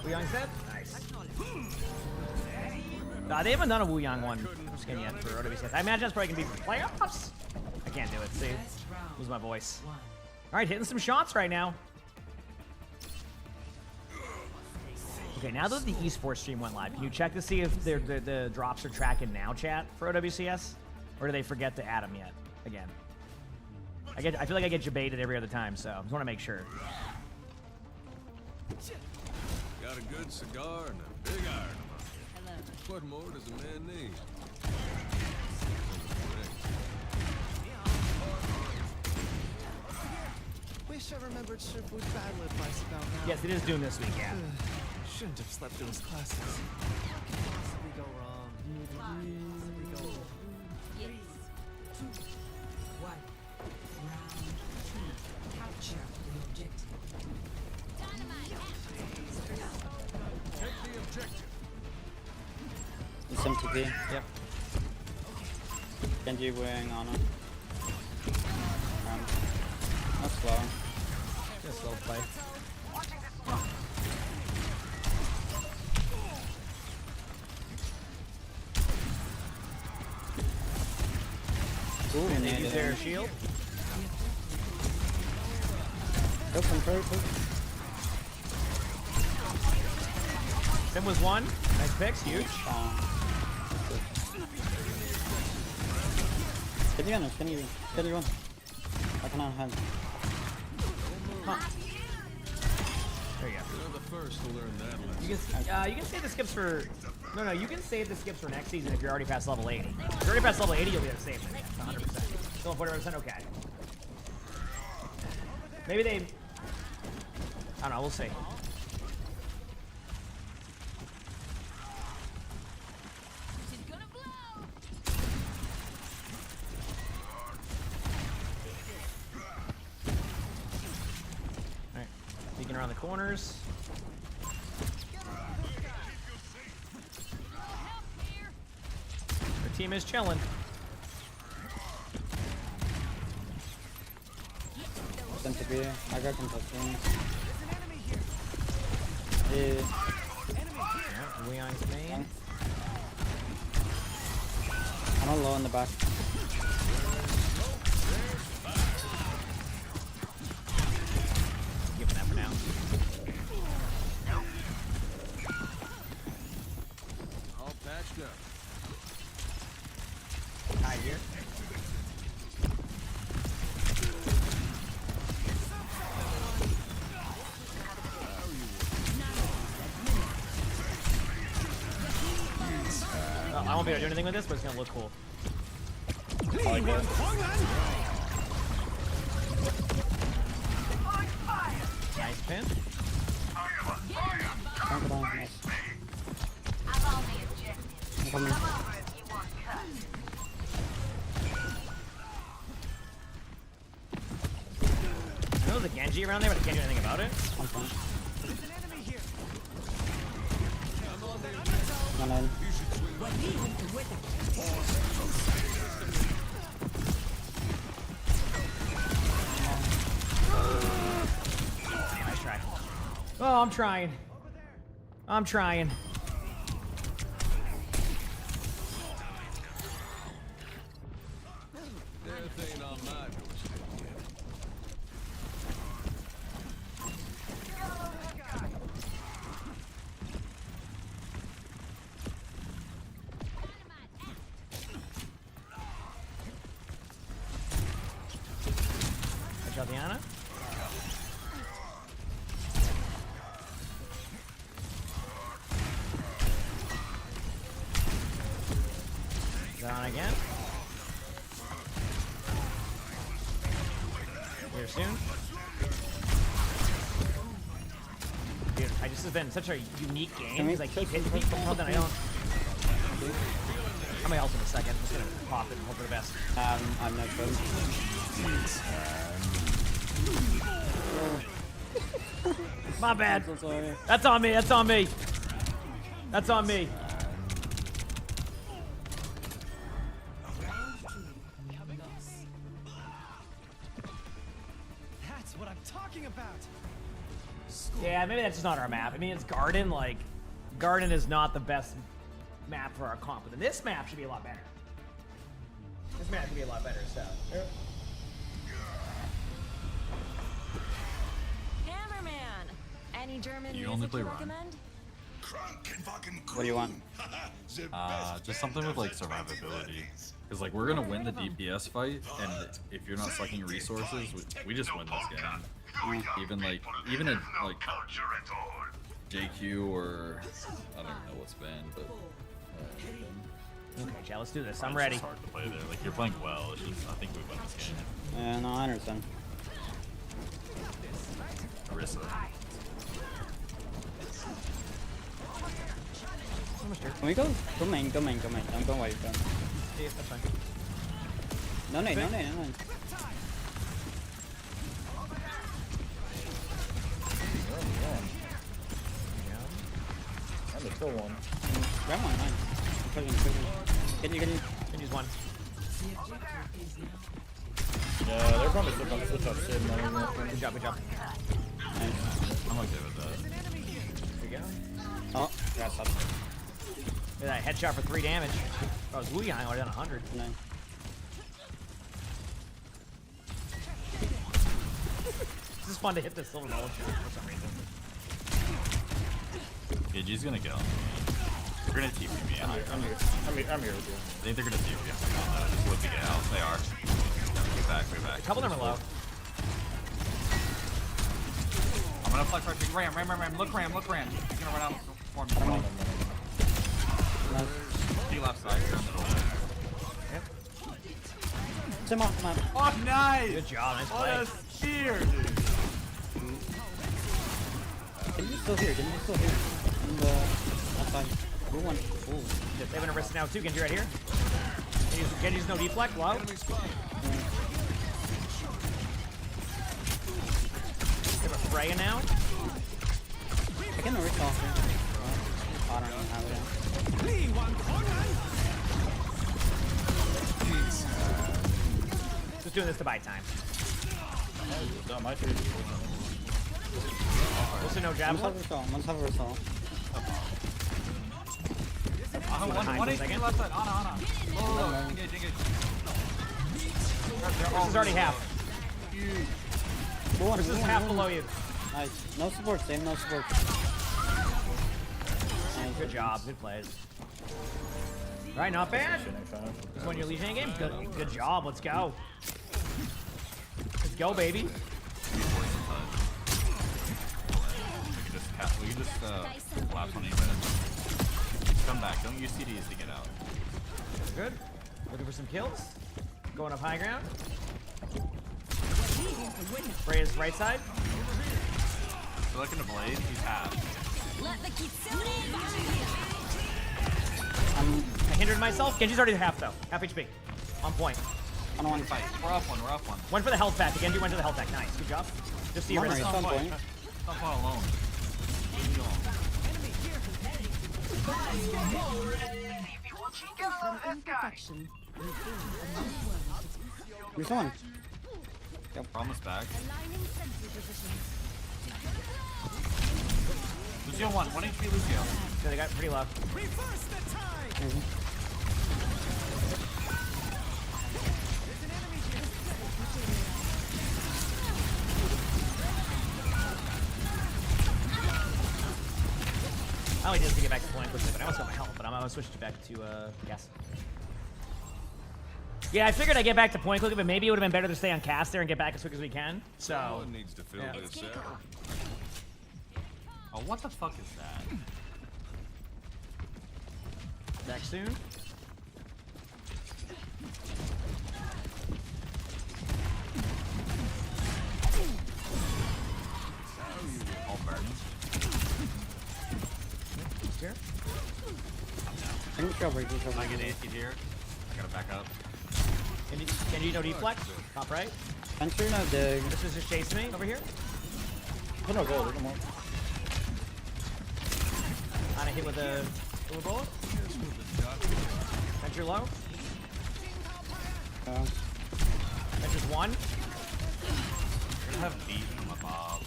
Wuyang's dead? Nice. Nah, they haven't done a Wuyang one skin yet for OWCS. I imagine that's probably gonna be for playoffs. I can't do it, see? Lose my voice. Alright, hitting some shots right now. Okay, now that the Esports stream went live, can you check to see if the drops are tracking now, chat, for OWCS? Or do they forget to add them yet? Again. I feel like I get debated every other time, so I just want to make sure. Got a good cigar and a big iron. What more does a man need? Wish I remembered Shifu's battle advice about now. Yes, it is Doom this week, yeah. Shouldn't have slept through his classes. Did we go wrong? Did we go wrong? Yes. 2, 1. Round 2. Capture the objective. Take the objective. It's MTP. Yep. Genji wearing on him. That's slow. Just slow play. Ooh, and they use their shield. Go from purple. Sim was one. Nice picks, huge. Can you run? I cannot have. Huh. There you go. You're the first to learn that lesson. You can save the skips for... No, you can save the skips for next season if you're already past level 80. If you're already past level 80, you'll be able to save them again. 100%. Still 40%, okay. Maybe they... I don't know, we'll see. Alright, peeking around the corners. Our team is chilling. Sent to be. I got contesting. Yeah. Wuyang's main. I'm all low in the back. Giving that for now. All patched up. High here. I won't be able to do anything with this, but it's gonna look cool. Nice pin. Nice. I'm coming. I know there's a Genji around there, but I can't do anything about it. I'm fine. I'm in. Oh, I'm trying. I'm trying. Death ain't on my doorstep yet. Good job, Diana. Down again. Here soon. Dude, this has been such a unique game because I keep hitting people, but then I don't. I'm gonna help in a second. I'm just gonna pop it and hope for the best. I'm not good. My bad. I'm so sorry. That's on me. That's on me. That's on me. That's what I'm talking about. Yeah, maybe that's just not our map. I mean, it's Garden. Like, Garden is not the best map for our comp, but then this map should be a lot better. This map should be a lot better, so. Hammerman. Any German You music only play you Run. recommend? What do you want? Just something with like survivability. Because like we're gonna win the DPS fight, and if you're not sucking resources, we just win this game. Even a like JQ or I don't know what's banned, but Okay, chat, let's do this. I'm ready. It's hard to play there. Like you're playing well. It's just I think we win this game. Yeah, no, I understand. Arissa. Can we go? Go main, go main, go main. I'm going away from. Yeah, that's fine. No, no, no, no, no. And there's still one. Grab one, mine. I'm pushing, pushing. Can you use one? Yeah, they're probably still gonna switch up Sid. Good job, good job. Nice. I'm okay with that. There you go. Oh, that's up. Yeah, that headshot for 3 damage. If I was Wu Yang, I would have done 100. Nice. This is fun to hit the silver bullet shot for some reason. KG's gonna go. They're gonna TP me. I'm here with you. I think they're gonna TP me. Just whipping it out. They are. Get back, get back. A couple of them are low. I'm gonna flex right. Ram. Look Ram. He's gonna run out for me. He left side. Yep. Come on, come on. Oh, nice! Good job, nice play. What a spear, dude. Can you still hear? Can you still hear? In the outside. Who won? Ooh. They have an Arista now too. Genji right here. Genji's no deflect. Low. They have a Freya now. I can already talk here. I don't know how it is. Just doing this to buy time. No, my trade. Also no jab. Let's have a result. One HP left side. Ana. Oh, engage. This is already half. This is half below you. Nice. No support, Sam. No support. Nice. Good job. Good plays. Right, not bad. Just won your Legion game. Good job. Let's go. Let's go, baby. We can just collapse on 8 minutes. Come back. Don't use CDs to get out. Good. Looking for some kills. Going up high ground. Freya's right side. If you're looking to Blade, he's half. I hindered myself. Genji's already half though. Half HP. On point. I don't want to fight. We're off one. One for the health pack. Genji went to the health pack. Nice. Good job. Just see your wrist. Stop point alone. Where's one? Yep. Promise back. Lucio 1 HP Lucio. So they got pretty low. Reverse the tide. I only did to get back to point quickly, but I almost got my health, but I'm gonna switch it back to yes. Yeah, I figured I'd get back to point quickly, but maybe it would have been better to stay on cast there and get back as quick as we can. So Someone needs to fill this out. Oh, what the fuck is that? Back soon. All burning. Here. I can cover it. I get AC here. I gotta back up. Can you no deflect? Top right. I'm sure not the. This is just chasing me over here. Oh no, go. Come on. On a hit with a bullet. Venture low. Venture's 1. I have beat from above.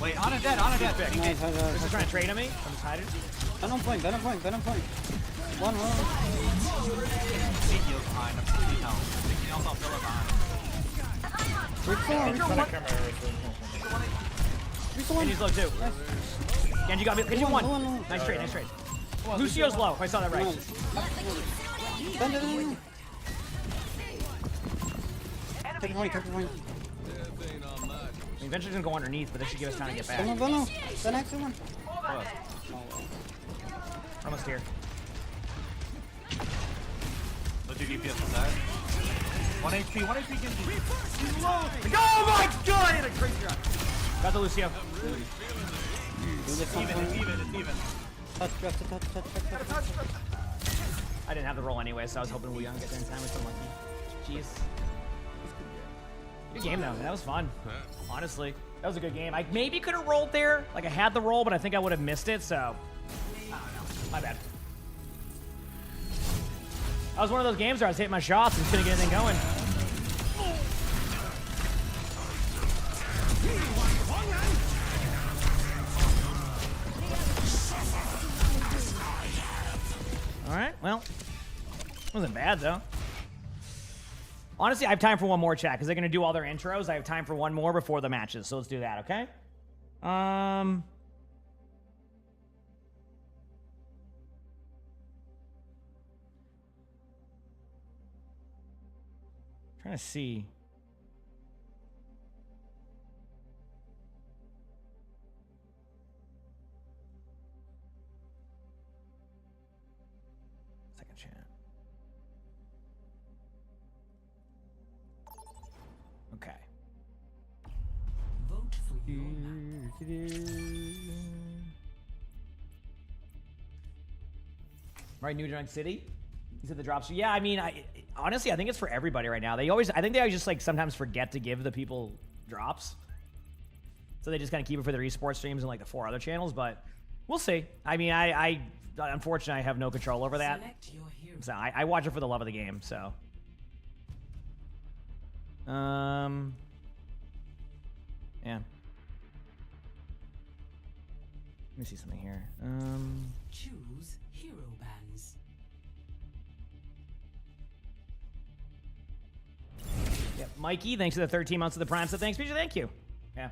Wait, on a dead, on a dead. Nice, This is trying to trade on me. I'm just hiding. Venom point. One. Beat heals behind. I'm 60 health. 60 health, I'll fill it behind. Genji's low too. Genji got me. Genji 1. Nice trade. Lucio's low. If I saw that right. Take point. I mean, Venture's gonna go underneath, but this should give us time to get back. Venom. The next one. Almost here. Let's do DPS on that. 1 HP Genji. Oh my god! He had a crazy drop. Got the Lucio. It's even. Touch. I didn't have the roll anyway, so I was hoping we would get there in time. It's unlucky. Jeez. Good game though. That was fun. Honestly, that was a good game. I maybe could have rolled there. Like I had the roll, but I think I would have missed it. So I don't know. My bad. That was one of those games where I was hitting my shots and couldn't get anything going. All right, well, wasn't bad though. Honestly, I have time for one more chat because they're gonna do all their intros. I have time for one more before the matches, so let's do that, okay? Trying to see. Second chat. Okay. Vote for your Right, New York City. You said the drops. Yeah, I mean, honestly, I think it's for everybody right now. I think they always just like sometimes forget to give the people drops, so they just kind of keep it for their esports streams and like the 4 other channels. But we'll see. I mean, I unfortunately I have no control over that. So I watch it for the love of the game. So, yeah. Let me see something here. choose hero bands. Yep, Mikey, thanks for the 13 months of the Prime. So thanks, Peter. Thank you. Yeah.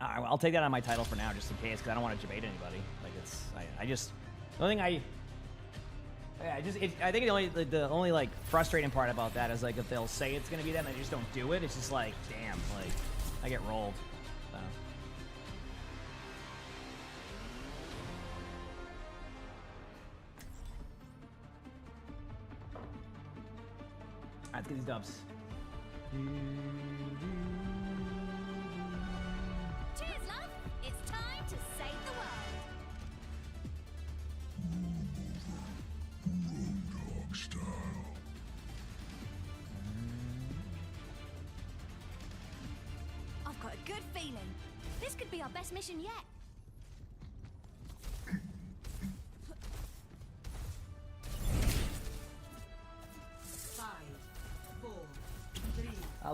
All right, well, I'll take that on my title for now, just in case, because I don't want to debate anybody. Like, it's, I just, the only thing I think the only like frustrating part about that is like if they'll say it's gonna be that and they just don't do it. It's just like, damn, like I get rolled. So. Alright, let's get these dubs. Cheers, love. It's time to save the world. I'll good feeling. This could be our best mission yet.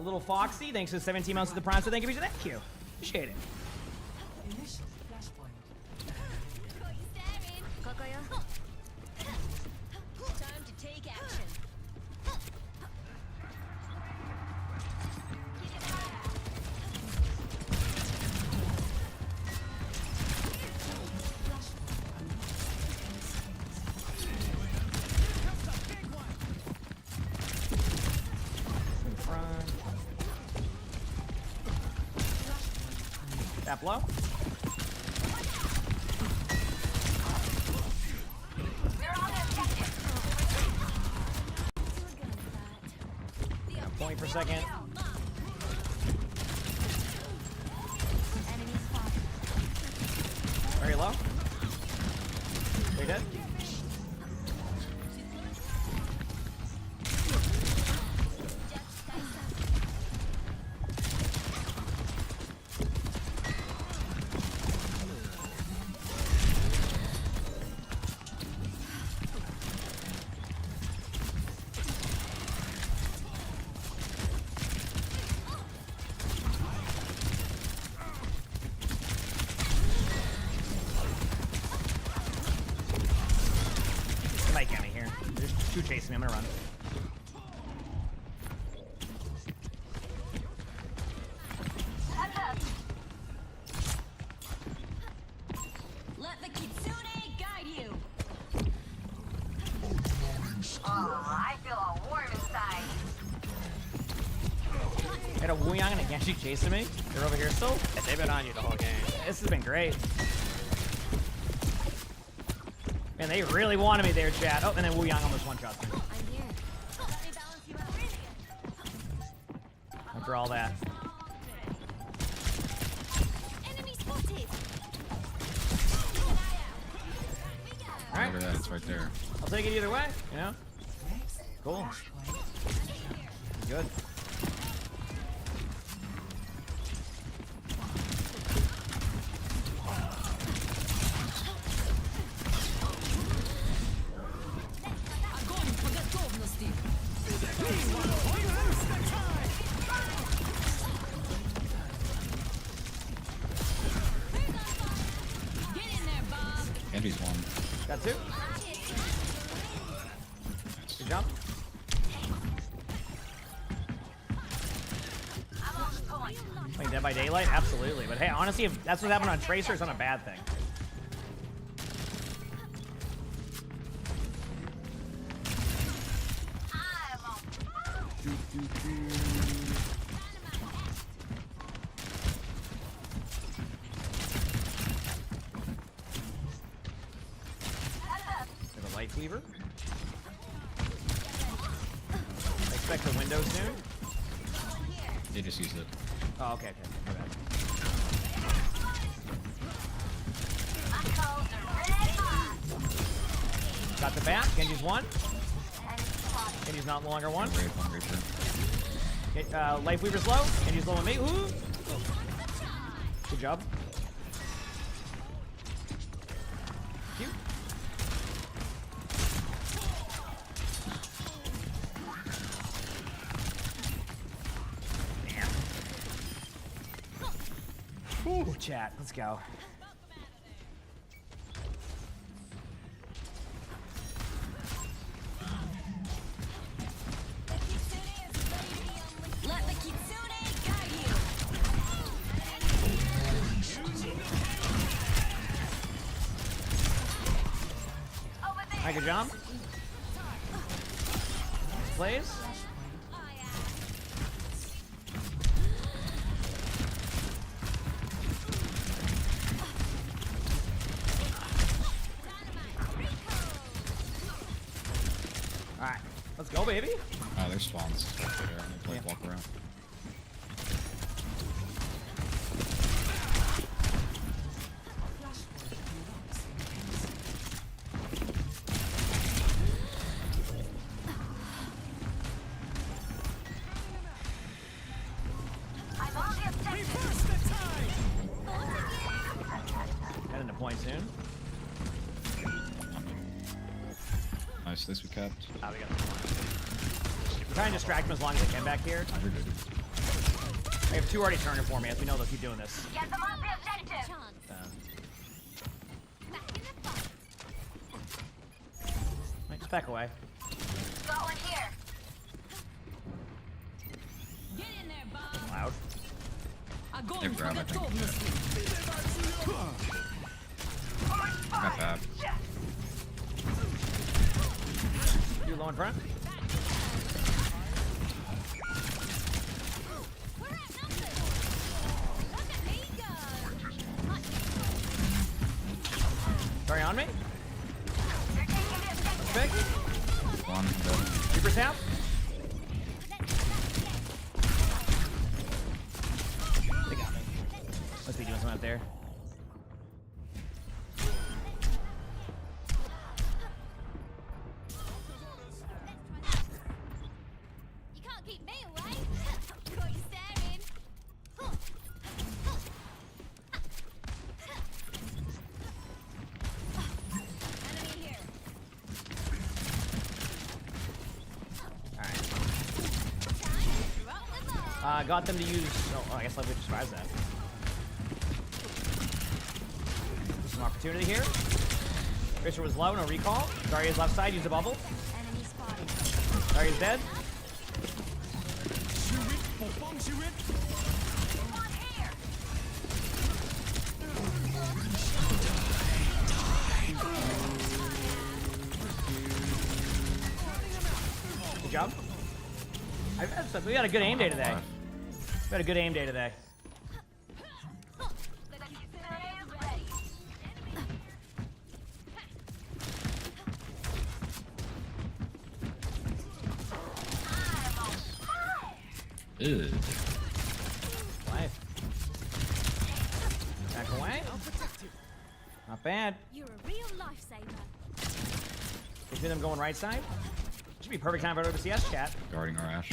Little Foxy, thanks for 17 months of the Prime, so thank you. Thank you. Appreciate it. Time to take action. Tap low. Point per second. Very low. Very good. Might get me here. There's two chasing me. I'm gonna run. Let the kitsune guide you. Oh, I feel all warm inside. Got a Wuyang and a Genji chasing me. They're over here still. Yeah, they've been on you the whole game. This has been great. Man, they really wanted me there, chat. Oh, and then Wuyang almost one-shot me. I'm here. Let me balance you out. After all that. Enemy spotted. Alright. Look at that, it's right there. I'll take it either way, you know? Cool. Good. Envy's one. Got two. Good jump. Playing Dead by Daylight? Absolutely. But hey, honestly, if that's what happened on Tracer, it's not a bad thing. There's a Light Weaver. I expect the window soon. They just used it. Oh, okay, okay. My bad. Got the bat. Genji's one. Genji's not no longer one. Okay, Life Weaver's low. Genji's low on me. Ooh. Good job. Cute. Damn. Ooh, chat. Let's go. Let the kitsune guide you. Hi, good job. Plays. Alright, let's go, baby. Oh, there's spawns. Right there. I'm gonna walk around. I'm on the objective. Nice, at least we kept. Ah, we got the point. Try and distract him as long as I can back here. I have 2 already turning for me, as we know they'll keep doing this. Get them off the objective. Right, just back away. Got one here. Get in there, Bob. Loud. They're grab, I think. Got that. You low in front. Sorry, on me? Big. One. Reaper's out. They got me. Must be doing something out there. You can't keep me away. Got you staring. Enemy here. Got them to use. Oh, I guess I'll just surprise that. Some opportunity here. Fisher was low, no recall. Zarya's left side, use the bubble. Enemy spotted. Zarya's dead. Good job. We got a good aim day today. We had a good aim day today. Ew. Life. Back away. Not bad. You're a real lifesaver. You see them going right side? Should be perfect time for OWCS chat. Guarding our Ash.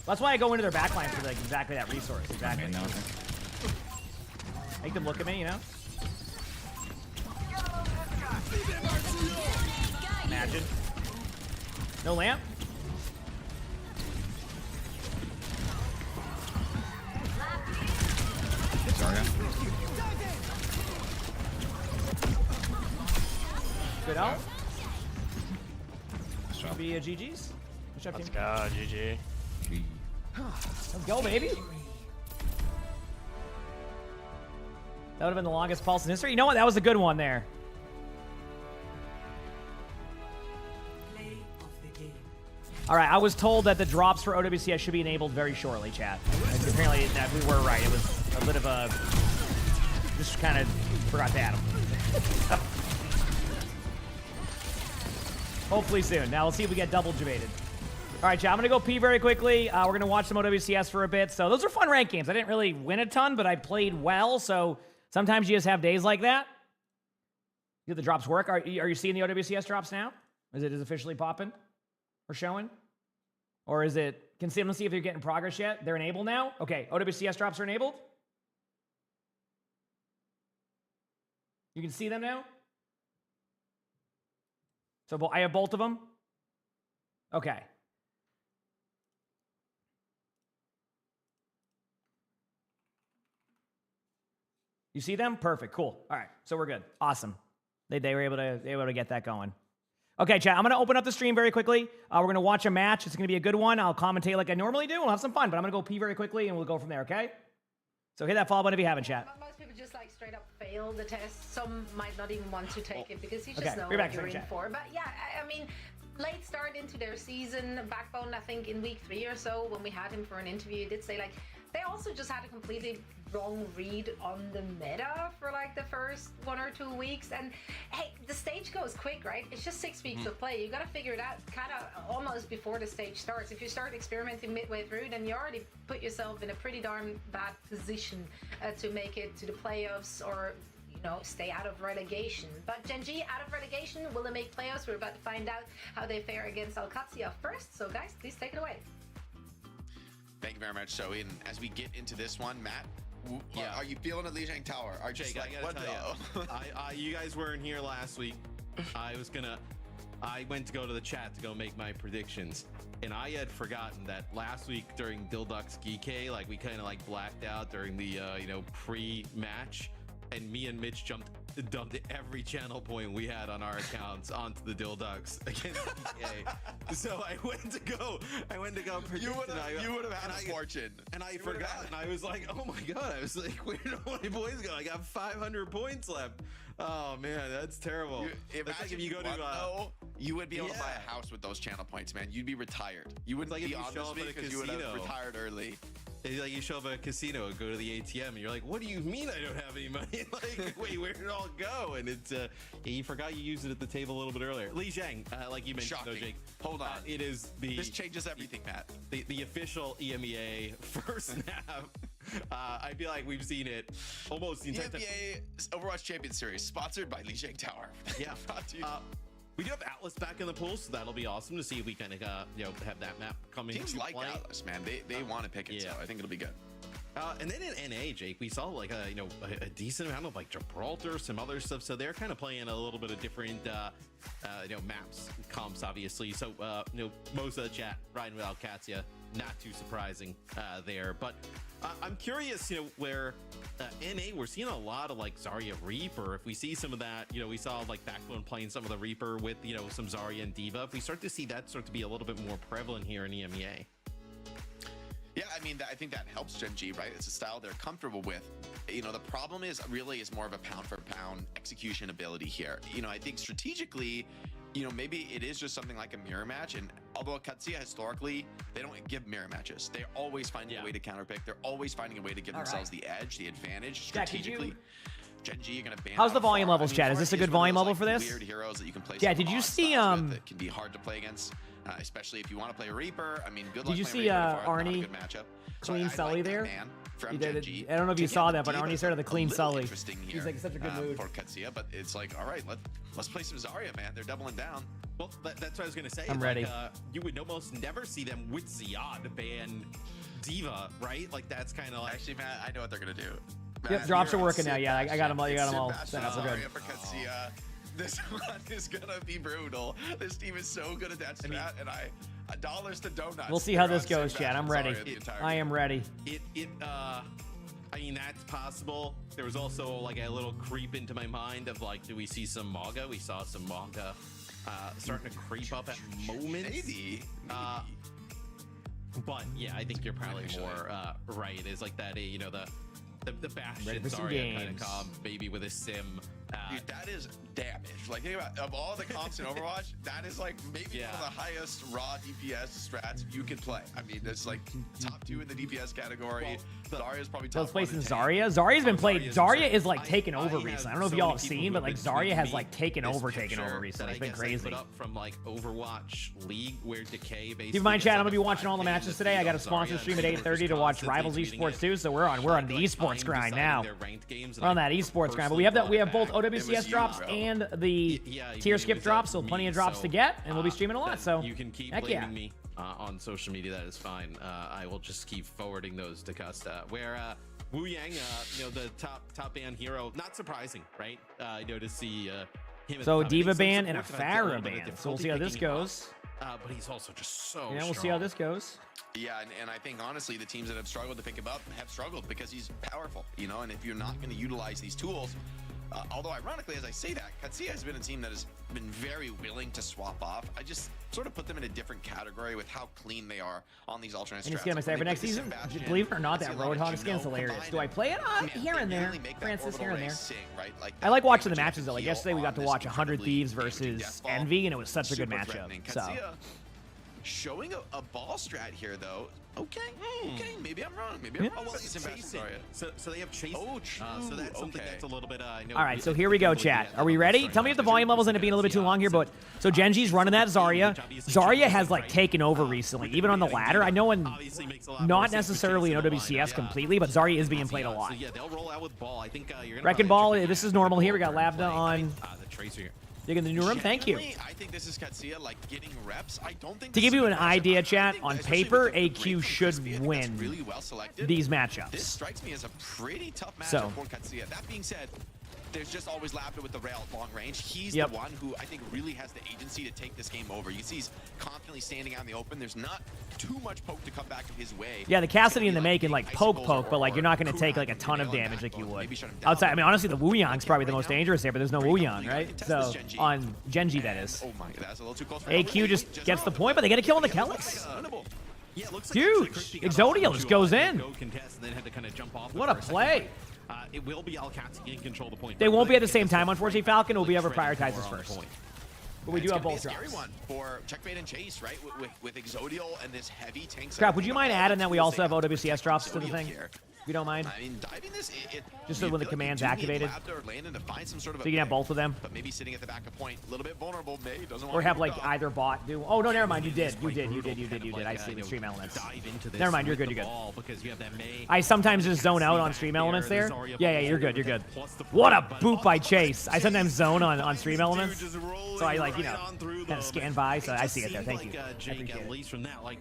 That's why I go into their backline for like exactly that resource. Exactly. Okay, no. Make them look at me, you know? Imagine. No lamp? Zarya. Good out. Nice job. Be a GG's. Let's go, GG. Let's go, baby. That would have been the longest pulse in history. You know what? That was a good one there. All right, I was told that the drops for OWCS should be enabled very shortly, chat. And apparently that we were right. It was a bit of a... Just kind of forgot to add them. Hopefully soon. Now we'll see if we get double debated. All right, chat, I'm going to go pee very quickly. We're going to watch some OWCS for a bit. So those are fun ranked games. I didn't really win a ton, but I played well. So sometimes you just have days like that. Do the drops work? Are you seeing the OWCS drops now? Is it officially popping or showing? Or is it... Let's see if they're getting progress yet. They're enabled now? Okay, OWCS drops are enabled. You can see them now? So I have both of them? Okay. You see them? Perfect. Cool. All right. So we're good. Awesome. They were able to get that going. Okay, chat. I'm going to open up the stream very quickly. We're going to watch a match. It's going to be a good one. I'll commentate like I normally do. We'll have some fun, but I'm going to go pee very quickly and we'll go from there, okay? So hit that follow button if you haven't, chat. Most people just like straight up fail the test. Some might not even want to take it because you just Okay, know we're back what you're to in chat. for. But yeah, I mean, late start into their season. Backbone, I think, in week 3 or so when we had him for an interview, he did say like they also just had a completely wrong read on the meta for like the first 1 or 2 weeks. And hey, the stage goes quick, right? It's just 6 weeks of play. You got to figure it out kind of almost before the stage starts. If you start experimenting midway through, then you already put yourself in a pretty darn bad position to make it to the playoffs or, you know, stay out of relegation. But Gen G out of relegation, will they make playoffs? We're about to find out how they fare against OWCS first. So guys, please take it away. Thank you very much. So as we get into this one, Matt, are you feeling at Lijiang Tower? Are Jake, just like, I gotta tell you, you guys weren't here last week. I went to go to the chat to go make my predictions, and I had forgotten that last week during OWCS, like we kind of like blacked out during the pre-match, and me and Mitch dumped every channel point we had on our accounts onto the Dilducks against DK. So I went to go predict. You would have had a fortune. And I forgot, and I was like, oh my god, I was like, where did all my points go? I got 500 points left. Oh man, that's terrible. Imagine like if you go to you would be able to buy a house with those channel points, man. You'd be retired. You wouldn't like be if you on show this up at a because you would have casino. retired early. It's like you show up at a casino and go to the ATM, and you're like, what do you mean I don't have any money? Like, wait, where did it all go? And it's you forgot you used it at the table a little bit earlier. Li Zhang, like you mentioned, though, Jake. Hold on. It is This changes everything, Matt. The official EMEA first snap. I feel like we've seen it almost the entire time. EMEA Overwatch Champions Series, sponsored by Li Zhang Tower. Yeah. We do have Atlas back in the pool, so that'll be awesome to see if we kind of have that map coming. Teams like play. Atlas, man. They want to pick it, so I think it'll be good. And then in NA, Jake, we saw like a decent amount of like Gibraltar, some other stuff. So they're kind of playing a little bit of different maps, comps, obviously. So most of the chat riding with Alcatia, not too surprising there. But I'm curious, where NA we're seeing a lot of like Zarya Reaper. If we see some of that, we saw like Backbone playing some of the Reaper with some Zarya and Diva. If we start to see that start to be a little bit more prevalent here in EMEA. Yeah, I mean, I think that helps Gen G, right? It's a style they're comfortable with. The problem is more of a pound for pound execution ability here. I think strategically, maybe it is just something like a mirror match. And although Katsuya historically, they don't give mirror matches. They're always finding a way to counterpick. They're always finding a way to give themselves the edge, the advantage strategically. Gen G, you're gonna ban. How's the volume levels, Chad? Is this a good volume level for this? Weird heroes that you can play. Yeah, did you see that can be hard to play against, especially if you want to play Reaper. I mean, good luck. Did you see Arnie clean Sully there? From Gen G. I don't know if you saw that, but Arnie started the clean Sully. He's like such a good mood for Katsuya, but it's like, all right, let's play some Zarya, man. They're doubling down. Well, that's what I was gonna say. I'm ready. You would almost never see them with Ziad ban Diva, right? Like that's kind of like. Actually, Matt, I know what they're gonna do. Yep, drops are working now. Yeah, I got them all. You got them all set up. We're good. This one is gonna be brutal. This team is so good at that strat, and dollars to donuts. We'll see how this goes, Chad. I'm ready. I am ready. I mean, that's possible. There was also like a little creep into my mind of like, do we see some Maga? We saw some Maga starting to creep up at moments. Maybe. But yeah, I think you're probably more right. It's like that, the Bastion Zarya kind of comp, maybe with a sim. Dude, that is damage. Like, think about of all the comps in Overwatch, that is like maybe one of the highest raw DPS strats you can play. I mean, it's like top 2 in the DPS category. Zarya's probably top 1. Let's play some Zarya. Zarya's been played. Zarya is like taken over recently. I don't know if y'all have seen, but like Zarya has like taken over recently. It's been crazy. Put up from like Overwatch League where Decay basically. Keep in mind, chat, I'm gonna be watching all the matches today. I got a sponsor stream at 8:30 to watch Rivals Esports too. So we're on the esports grind now. We're on that esports grind, but we have both OWCS drops and the tier skip drops, so plenty of drops to get, and we'll be streaming a lot. So you can keep blaming me on social media. That is fine. I will just keep forwarding those to Custa. Where Wu Yang, the top ban hero, not surprising, right? To see him. So Diva ban and a Pharah ban. So we'll see how this goes. But he's also just so. Yeah, we'll see how this goes. Yeah, and I think honestly, the teams that have struggled to pick him up have struggled because he's powerful, and if you're not going to utilize these tools. Although ironically, as I say that, Katsuya has been a team that has been very willing to swap off. I just sort of put them in a different category with how clean they are on these alternate strats. Any skin I say for next season? Believe it or not, that Roadhog skin is hilarious. Do I play it here and there? Francis here and there. I like watching the matches though. Like yesterday, we got to watch 100 Thieves versus Envy, and it was such a good matchup. So. Showing a ball strat here though. Okay, maybe I'm wrong. Maybe I'm wrong. Well, so they have chasing. Oh, true. So that's something that's a little bit. All right, so here we go, chat. Are we ready? Tell me if the volume levels end up being a little bit too long here, but so Gen G's running that Zarya. Zarya has like taken over recently, even on the ladder. I know not necessarily in OWCS completely, but Zarya is being played a lot. Yeah, they'll roll out with ball. I think you're Wrecking Ball. This is normal here. We got Labda on. The Tracer. Digging the new room, thank you. I think this is Katsuya like getting reps. I don't think to give you an idea, chat, on paper, AQ should win these matchups. This strikes me as a pretty tough matchup for Katsuya. That being said, there's just always Labda with the rail at long range. He's Yep. the one who I think really has the agency to take this game over. You see he's confidently standing out in the open. There's not too much poke to come back in his way. Yeah, the Cassidy and the May can like poke, but like you're not going to take like a ton of damage like you would outside. I mean, honestly, the Wu Yang's probably the most dangerous here, but there's no Wu Yang, right? So on Genji, that is. Oh my, that's a little too close. AQ just gets the point, but they get a kill on the Kelix. Yeah, it looks like Huge. Exodio just goes in. What a play. It will be Alcatraz in control of the point. They won't be at the same time, unfortunately. Falcon will be able to prioritize this first. But we do have both It's a drops. scary one for checkmate and chase, right? With Exodial and this heavy tank. Crap, would you mind adding that we also have OWCS drops to the thing? If you don't mind. I mean, diving this, Just so when the command's activated. So you can have both of them. But maybe sitting at the back of point, a little bit vulnerable. May doesn't want Or to have be like moved up. either bot do. Oh, no, never mind. You did. I see the stream elements. Never mind. You're good. I sometimes just zone out on stream elements there. Yeah, you're good. What a boot by Chase. I sometimes zone on stream elements. So I like, kind of scan by. So I see it there. Thank you. Jake, at least from that, like,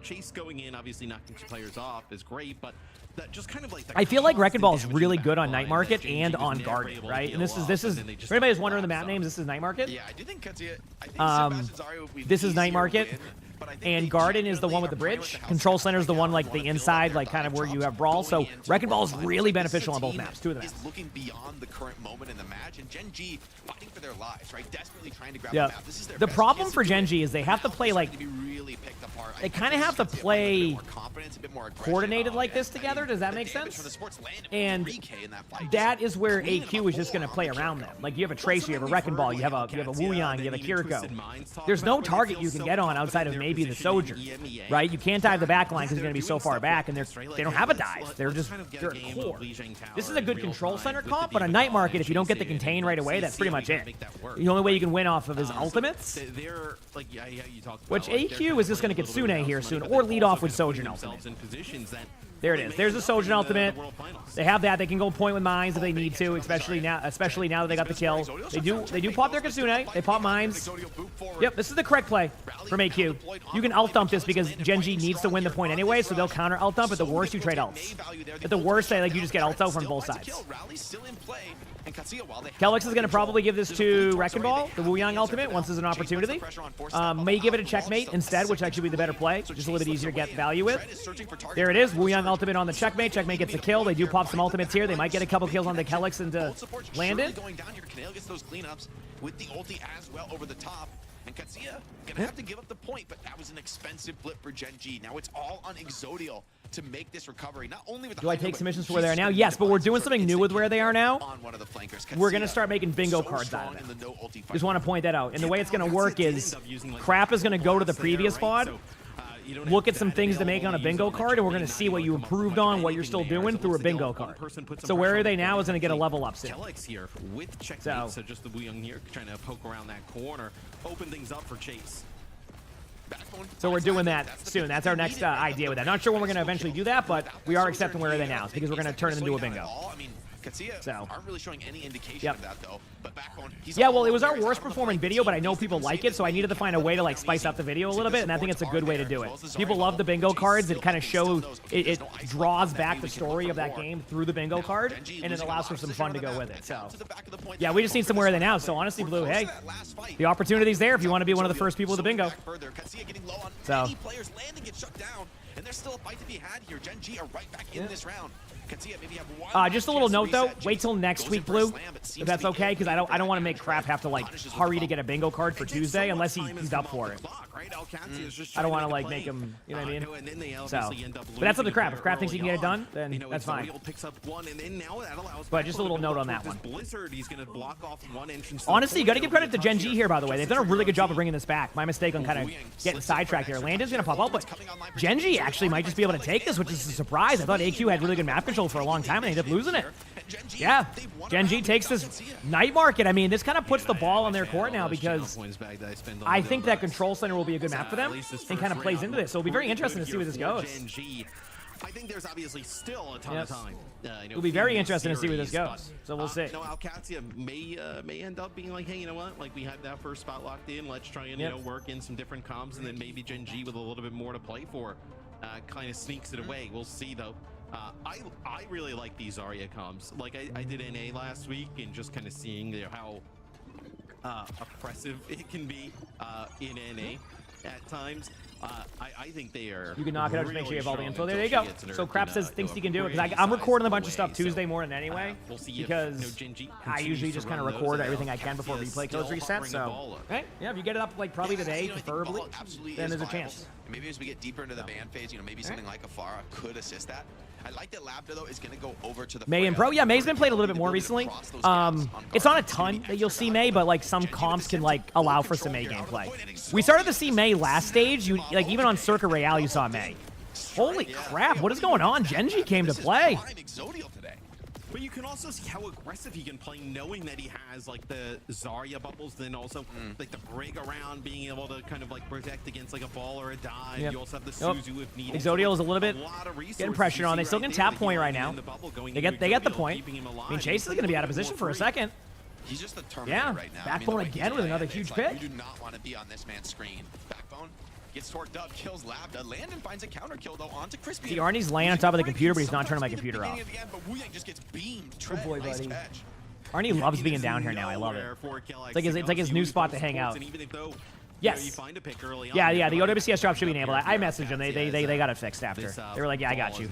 Chase going in, obviously knocking two players off is great, but that just kind of like. I feel like Wrecking Ball is really good on Night Market and on Guardian, right? And this is. For anybody who's wondering the map names, this is Night Market. Yeah, I do think Katsuya. I think Sebastian Zario would be This is Night easier Market. win, but I think And they Garden is the one with the generally are bridge. playing with Control house Center is the advantage. one like the inside, like kind of where you have brawl. So Wrecking Ball is really beneficial on both maps. Two of the maps. Is looking beyond the current moment in the match, and Gen G fighting for their lives, right? Desperately trying to grab Yeah. the map. This is their The best problem chance for to do Gen it. G is they have to play like. To be really picked apart. I They think kind of this have to is a bit play more confidence, a bit more aggression. coordinated like this Yeah, together. I mean, Does that the make damage from sense? the sports landed And 3K in that fight. that is where AQ is just going to play around them. Like you have a Tracer, you have a Wrecking Ball, you have a Wu Yang, you have a Kiriko. There's no target you can get on outside of maybe the Sojourn, right? You can't dive the back line because it's going to be so far back, and they don't have a dive. They're at core. This is a good control center comp, but on Night Market, if you don't get the contain right away, that's pretty much it. The only way you can win off of his ultimates, which AQ is just going to get Sune here soon, or lead off with Sojourn ultimate. There it is. There's the Sojourn ultimate. They have that. They can go point with mines if they need to, especially now that they got the kill. They do pop their Kitsune. They pop mines. Yep, this is the correct play from AQ. You can ult dump this because Gen G needs to win the point anyway, so they'll counter ult dump. At the worst, you trade ults. At the worst, you just get ult out from both sides. Kelix is going to probably give this to Wrecking Ball, the Wu Yang ultimate, once there's an opportunity. May give it a checkmate instead, which actually be the better play. Just a little bit easier to get value with. There it is. Wu Yang ultimate on the checkmate. Checkmate gets the kill. They do pop some ultimates here. They might get a couple kills on the Kelix into Landon. Going down here, Kanale gets those cleanups with the ulti as well over the top. And Katsuya gonna have to give up the point, but that was an expensive blip for Gen G. Now it's all on Exodial to make this recovery. Not only with the Do I take submissions for where they are now? Yes, but we're doing something new with where they are now. on one of the flankers. We're going to start making bingo cards out of it. Just want to point that out. And the way it's going to work is Crap is going to go to the previous pod, look at some things to make on a bingo card, and we're going to see what you improved on, what you're still doing through a bingo card. So where are they now is going to get a level up soon. Here with checkmate, so just the Wu Young here trying to poke around that corner, open things up for Chase. So we're doing that soon. That's our next idea with that. Not sure when we're going to eventually do that, but we are accepting where are they now because we're going to turn it into a bingo. So aren't really showing any indication of that though. But Backbone, yeah, well, it was our worst performing video, but I know people like it, so I needed to find a way to like spice up the video a little bit, and I think it's a good way to do it. People love the bingo cards. It kind of shows, it draws back the story of that game through the bingo card, and it allows for some fun to go with it. So yeah, we just need somewhere they now. So honestly, Blue, hey, the opportunity's there if you want to be one of the first people with the bingo. So. And there's still a fight to be had here. Gen G are right back in this round. Just a little note though, wait till next week, Blue, if that's okay, because I don't want to make Crap have to like hurry to get a bingo card for Tuesday unless he's up for it. I don't want to like make him, you know what I mean? So, but that's up to Crap. If Crap thinks he can get it done, then that's fine. But just a little note on that one. Honestly, you got to give credit to Gen G here, by the way. They've done a really good job of bringing this back. My mistake on kind of getting sidetracked here. Landon's gonna pop out, but Gen G actually might just be able to take this, which is a surprise. I thought AQ had really good map control for a long time, and they ended up losing it. Yeah, Gen G takes this Night Market. I mean, this kind of puts the ball on their court now because I think that Control Center will be a good map for them and kind of plays into this. So it'll be very interesting to see where this goes. I think there's obviously still a ton of time. It'll be very interesting to see where this goes. So we'll see. Alcatraz may end up being like, hey, you know what? Like we had that first spot locked in. Let's try and work in some different comps, and then maybe Gen G with a little bit more to play for, kind of sneaks it away. We'll see though. I really like these Zarya comms. Like I did NA last week, and just kind of seeing how oppressive it can be in NA at times. I think they are. You can knock it out. Just make sure you have all the info. There you go. So Crap says thinks he can do it because I'm size recording a bunch of away, stuff Tuesday morning anyway. We'll see because if, Genji I usually just kind of record everything I can before replay codes reset. So right, yeah, if you get it up like probably today, preferably, then there's a chance. And maybe as we get deeper into the ban phase, maybe something like a Pharah could assist that. I like that Lambda, though, is going to go over to the May and Pro. Yeah, May's been played a little bit more recently. It's not a ton that you'll see May, but like some comps can like allow for some May gameplay. We started to see May last stage. Like even on Circa Royale, you saw May. Holy crap, what is going on? Genji came to play. But you can also see how aggressive he can play, knowing that he has like the Zarya bubbles, then also like the Brig around, being able to kind of like protect against like a ball or a dive. You also have the Suzu if needed. Exodial is a little bit getting pressure on. They still can tap point right now. They get the point. I mean, Chase is going to be out of position for a second. He's just the Terminator right now. Backbone again with another huge pick. You do not want to be on this man's screen. Backbone gets torqued up, kills Lambda. Landon finds a counter kill though onto Crispy. See, Arnie's laying on top of the computer, but he's not turning my computer off. Just gets beamed. Good boy, buddy. Arnie loves being down here now. I love it. It's like his new spot to hang out. Yes. Yeah. The OWCS drop should be enabled. I messaged them. They got it fixed after. They were like, yeah, I got you.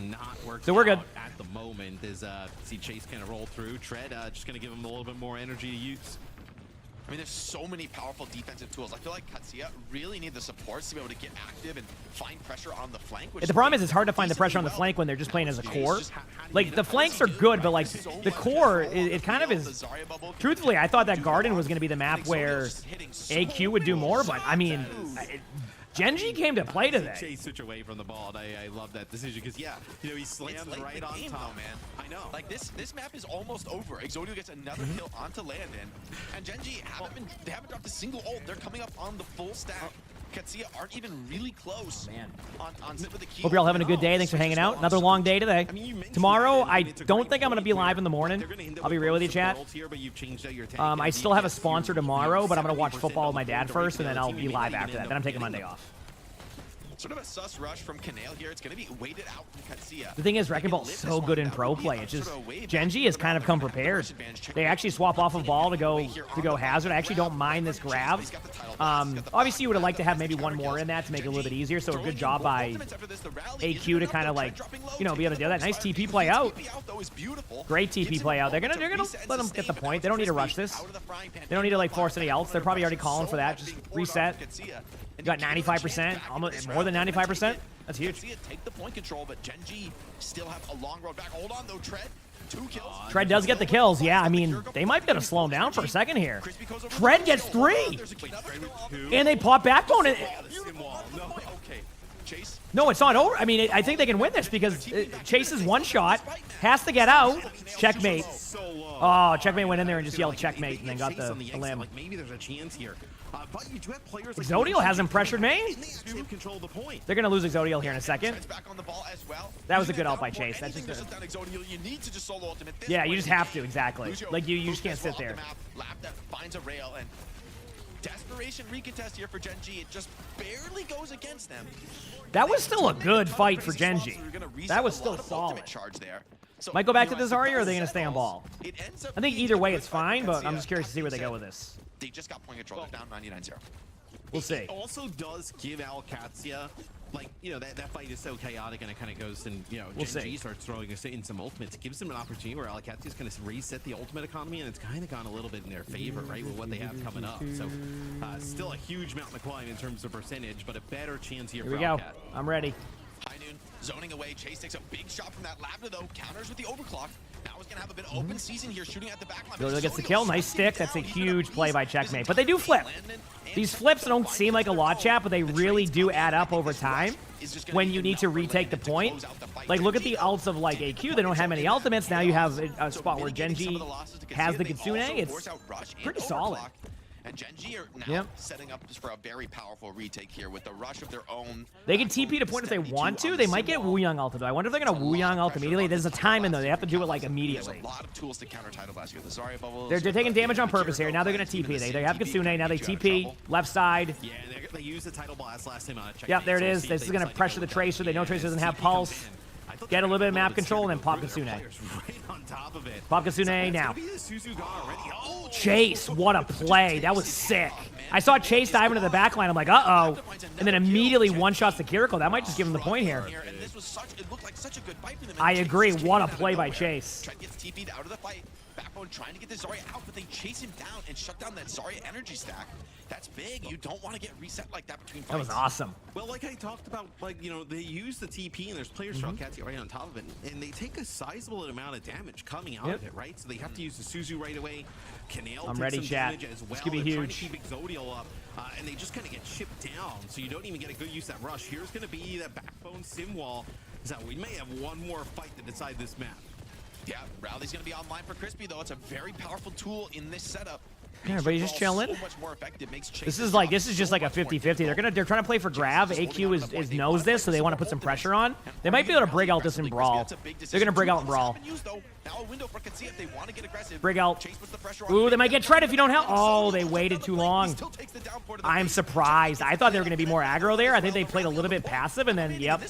So we're good. At the moment, as see Chase kind of roll through. Tread just going to give him a little bit more energy to use. I mean, there's so many powerful defensive tools. I feel like Katsuya really need the supports to be able to get active and find pressure on the flank. The problem is it's hard to find the pressure on the flank when they're just playing as a core. Like, the flanks are good, but, like, the core, it kind of is... Truthfully, I thought that Garden was going to be the map where AQ would do more, but, I mean... Genji came to play today. Chase switch away from the ball, and I love that decision because he slammed right on top. Man, I know. Like this map is almost over. Exodial gets another kill onto Landon, and Genji they haven't dropped a single ult. They're coming up on the full stack. Katsuya aren't even really close. On Zip with the key. Hope you're all having a good day. Thanks for hanging out. Another long day today. Tomorrow, I don't think I'm going to be live in the morning. I'll be real with you, chat. I still have a sponsor tomorrow, but I'm going to watch football with my dad first, and then I'll be live after that. Then I'm taking Monday off. Sort of a sus rush from Canale here. It's going to be waited out from Katsuya. The thing is, Wrecking Ball's so good in pro play. It's just Genji has kind of come prepared. They actually swap off of ball to go hazard. I actually don't mind this grab. Obviously, you would have liked to have maybe one more in that to make it a little bit easier. So a good job by AQ to kind of like, be able to do that. Nice TP play out. Great TP play out. They're gonna let them get the point. They don't need to rush this. They don't need to like force any else. They're probably already calling for that. Just reset. You got 95%, almost more than 95%. That's huge. Take the point control, but Genji still have a long road back. Hold on though, Tread. 2 kills. Tread does get the kills. Yeah, I mean, they might be able to slow him down for a second here. Tread gets 3. And they pop Backbone. No, it's not over. I mean, I think they can win this because Chase's one shot has to get out. Checkmate. Oh, Checkmate went in there and just yelled checkmate and then got the limb. Like maybe there's a chance here. But you do have players like Exodial hasn't pressured me. Control the point. They're going to lose Exodial here in a second. That was a good ult by Chase. That's just good. Yeah, you just have to, exactly. Like, you just can't sit there. Finds a rail and desperation recontest here for Genji. It just barely goes against them. That was still a good fight for Genji. That was still solid. Might go back to this Zarya, or are they going to stay on ball? I think either way it's fine, but I'm just curious to see where they go with this. They just got point control. They're down 99-0. We'll see. It also does give Alcatsia, like, that fight is so chaotic and it kind of goes and, Genji starts throwing in some ultimates. It gives them an opportunity where Alcatsia's going to reset the ultimate economy, and it's kind of gone a little bit in their favor, right, with what they have coming up. So, still a huge mountain to climb in terms of percentage, but a better chance here for Alcat. I'm ready. High Noon zoning away. Chase takes a big shot from that Lambda, though. Counters with the overclock. Now he's going to have a bit of open season here, shooting at the back line. Exodial gets the kill. Nice stick. That's a huge play by Checkmate. But they do flip. These flips don't seem like a lot, chat, but they really do add up over time when you need to retake the point. Like, look at the ults of, like, AQ. They don't have many ultimates. Now you have a spot where Genji has the Kitsune. It's pretty solid. And Genji are now setting up for a very powerful retake here with the rush of their own. They can TP to point if they want to. They might get Wu Yang ulted. I wonder if they're going to Wu Yang ult immediately. There's a time in though. They have to do it like immediately. There's a lot of tools to counter Tidal Blast here. The Zarya bubbles. They're taking damage on purpose here. Now they're going to TP. They have Kitsune. Now they TP. Left side. Yeah, they used the Tidal Blast last time on a check. Yep, there it is. This is going to pressure the Tracer. They know Tracer doesn't have pulse. Get a little bit of map control, and then pop Kitsune. Right on top of it. Pop Kitsune now. Be the Suzu God already. Oh, Chase, what a play. That was sick. I saw Chase dive into the back line. I'm like, uh-oh. And then immediately one-shots to Kiriko. That might just give him the point here. And this was it looked like such a good fight for them. I agree. What a play by Chase. Trent gets TP'd out of the fight. Backbone trying to get the Zarya out, but they chase him down and shut down that Zarya energy stack. That's big. You don't want to get reset like that between fights. That was awesome. Well, like I talked about, like, you know, they use the TP and there's players from Alcatia right on top of it, and they take a sizable amount of damage coming out of it, right? So they have to use the Suzu right away. Canale I'm takes ready, some chat. damage as well. This could be They're huge. trying to keep Exodial up, and they just kind of get chipped down, so you don't even get a good use of that rush. Here's going to be that backbone sim wall. So we may have one more fight to decide this map. Yeah, Rowley's going to be online for Crispy, though. It's a very powerful tool in this setup. Yeah, everybody's just chilling. So much more effective, makes This is just like a 50-50. They're trying to play for grab. AQ knows this, so they want to put some pressure on. They might be able to brig out this in brawl. They're gonna brig out in brawl. Brig out. Ooh, they might get tread if you don't help. Oh, they waited too long. I'm surprised. I thought they were gonna be more aggro there. I think they played a little bit passive, and then yep.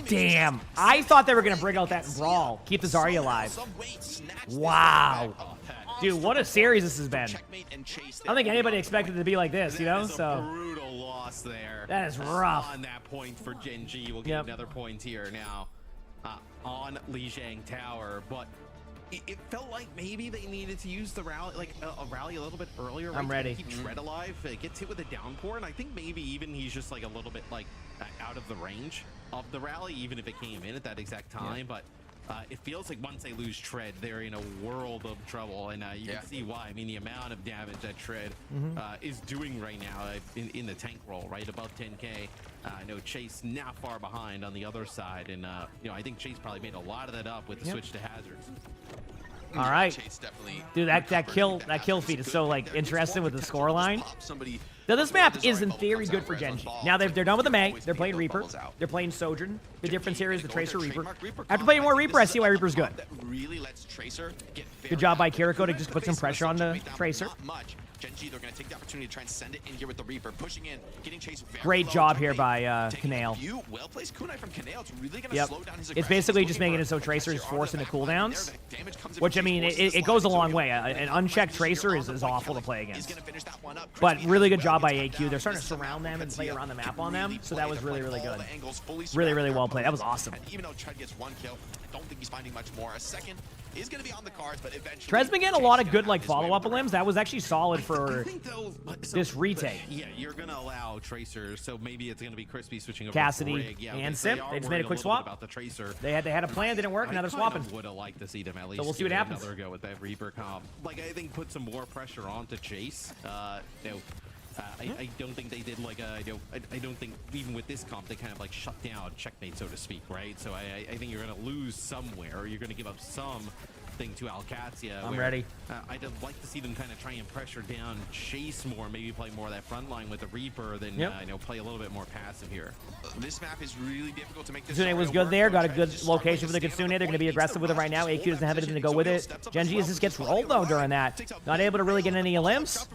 Damn, I thought they were gonna brig out that in brawl. Keep the Zarya alive. Wow. Dude, what a series this has been. I don't think anybody expected it to be like this, you know? So Brutal loss there. that is rough. On that point for Gen G. We'll get another point here now on Lijiang Tower, but it felt like maybe they needed to use the rally, like a rally a little bit earlier. Right? I'm ready. To keep Tread alive. Gets hit with a downpour, and I think maybe even he's just like a little bit like out of the range of the rally, even if it came in at that exact time. But it feels like once they lose Tread, they're in a world of trouble, and you can see why. I mean, the amount of damage that Tread is doing right now in the tank roll, right above 10k. I know Chase not far behind on the other side, and you know, I think Chase probably made a lot of that up with the switch to hazards. All right, dude, that kill feed is so like interesting with the score line. Now this map is in theory good for Gen G. Now they're done with the May. They're playing Reaper. They're playing Sojourn. The difference here is the Tracer Reaper. After playing more Reaper, I see why Reaper's good. Good job by Kiriko to just put some pressure on the Tracer. Gen G, they're going to take the opportunity to try and send it in here with the Reaper, pushing in, getting Chase very Great low. job here by Canale. Well-placed kunai from Canale. It's really going to slow down his aggression. It's basically just making it so Tracer is forced into cooldowns, which, I mean, it goes a long way. An unchecked Tracer is awful to play against. But really good job by AQ. They're starting to surround them and play around the map on them, so that was really, really good. Really, really well played. That was awesome. Even though Tread gets one kill, I don't think he's finding much more. A second is going to be on the cards, but eventually... Tread's been getting a lot of good like follow-up limbs. That was actually solid for this retake. Yeah, you're going to allow Tracer, so maybe it's going to be Crispy switching over Cassidy to and Simp. They just made a quick swap. About the Tracer. They had a plan, didn't work. Now they're swapping. Would have liked to see them at least. So we'll see what happens. Another go with that Reaper comp. Like, I think put some more pressure on to Chase. You know, I don't think they did like a, you know, I don't think even with this comp they kind of like shut down checkmate, so to speak, right? So I think you're going to lose somewhere, or you're going to give up something to Alcatia. I'm ready. I'd like to see them kind of try and pressure down Chase more, maybe play more of that front line with the Reaper, than you know, play a little bit more passive here. This map is really difficult to make this. Kitsune was good there, got a good location for the Kitsune. They're going to be aggressive with it right now. AQ doesn't have anything to go with it. Gen G just gets rolled though during that. Not able to really get any limbs.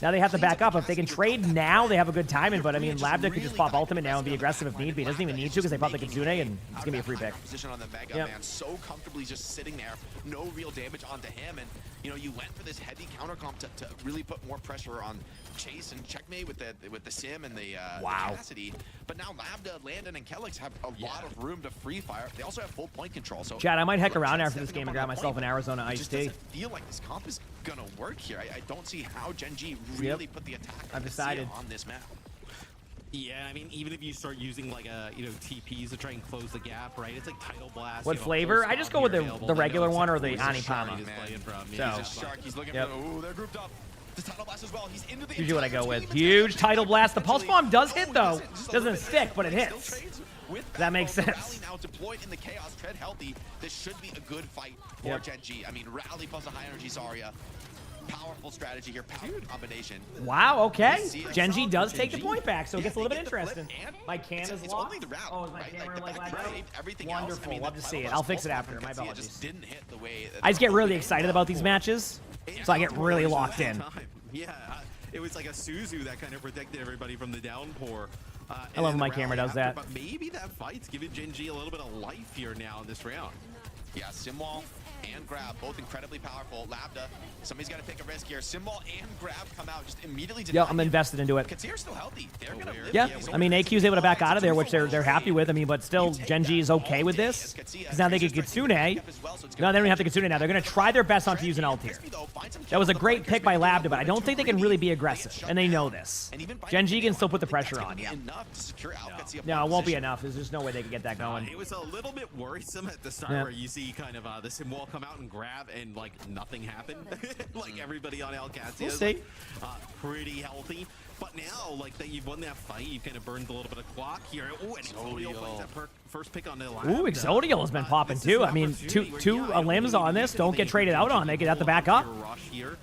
Now they have to back up. If they can trade now, they have a good timing. But I mean, Labda could just pop ultimate now and be aggressive if need be. He doesn't even need to because they pop the Kitsune and it's going to be a free pick. Position on the Mega Man, so comfortably just sitting there, no real damage onto him, and you know, you went for this heavy counter comp to really put more pressure on Chase and checkmate with the Sim and the Cassidy. But now Labda, Landon, and Kellex have a lot of room to free fire. They also have full point control. So Chad, I might heck around after this game and grab myself an Arizona iced tea. It doesn't feel like this comp is gonna work here. I don't see how Gen G really put the attack I've decided on this map. Yeah, I mean, even if you start using like a, you know, TPs to try and close the gap, right? It's like Tidal Blast. What flavor? I just go with the regular one or the Anipama. He's looking for, oh, they're grouped up. The Tidal Blast as well. He's into the Usually what I go with. Huge Tidal Blast. The Pulse Bomb does hit though. Doesn't stick, but it hits. That makes sense. Now deployed in the chaos, Tread healthy. This should be a good fight for Gen G. I mean, Rally plus a high energy Zarya. Powerful strategy here, powerful combination. Wow, okay. Gen G does take the point back, so it gets a little bit interesting. My cam is locked. Oh, is my camera like that? Wonderful, love to see it. I'll fix it after, my apologies. I just get really excited about these matches, so I get really locked in. Yeah, it was like a Suzu that kind of protected everybody from the downpour. I love when my camera does that. But maybe that fight's giving Gen G a little bit of life here now in this round. Yeah, Simwall and Grab, both incredibly powerful. Lambda, somebody's got to take a risk here. Simwall and Grab come out just immediately. Yeah, I'm invested into it. Katsir's still healthy. They're gonna live. Yeah, I mean, AQ's able to back out of there, which they're happy with. I mean, but still, Gen G is okay with this. Because now they get Kitsune. No, they don't even have the Kitsune now. They're going to try their best not to use an ult here. That was a great pick by Lambda, but I don't think they can really be aggressive. And they know this. Gen G can still put the pressure on, yeah. No, it won't be enough. There's just no way they can get that going. It was a little bit worrisome at the start where you see kind of the Simwall come out and grab and like nothing happened. Like everybody on OWCS is like, pretty healthy. But now, like that, you've won that fight. You've kind of burned a little bit of clock here. Oh, and Exodial plays that first pick on the line. Ooh, Exodial has been popping too. I mean, two limbs on this. Don't get traded out on. They get out the back up.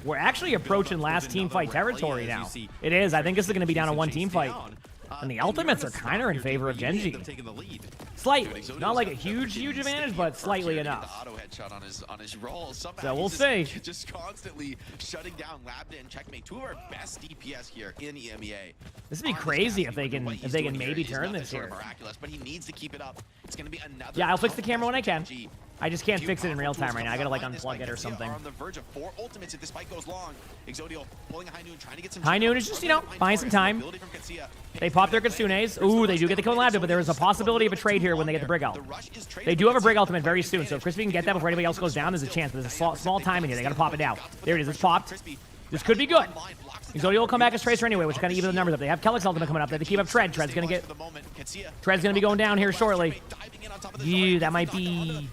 We're actually approaching last team fight territory now. It is. I think this is going to be down to one team fight. And the ultimates are kind of in favor of Gen G. Slightly. Not like a huge advantage, but slightly enough. So we'll see. Just constantly shutting down Lambda and Checkmate. Two of our best DPS here in EMEA. This would be crazy if they can maybe turn this here. But he needs to keep it up. It's going to be another. Yeah, I'll fix the camera when I can. I just can't fix it in real time right now. I gotta like unplug it or something. On the verge of 4 ultimates if this fight goes long. Exodial pulling a High Noon, trying to get some. High Noon is just, you know, buying some time. They pop their Kitsunes. Ooh, they do get the kill in Lambda, but there is a possibility of a trade here when they get the Brig ult. They do have a Brig ultimate very soon, so if Crispy can get that before anybody else goes down, there's a chance. But there's a small time in here. They gotta pop it now. There it is. It's popped. This could be good. Exodial will come back as Tracer anyway, which kind of even the numbers up. They have Kellick's ultimate coming up. They have to keep up Tread. Tread's gonna be going down here shortly. Yeah, that might be.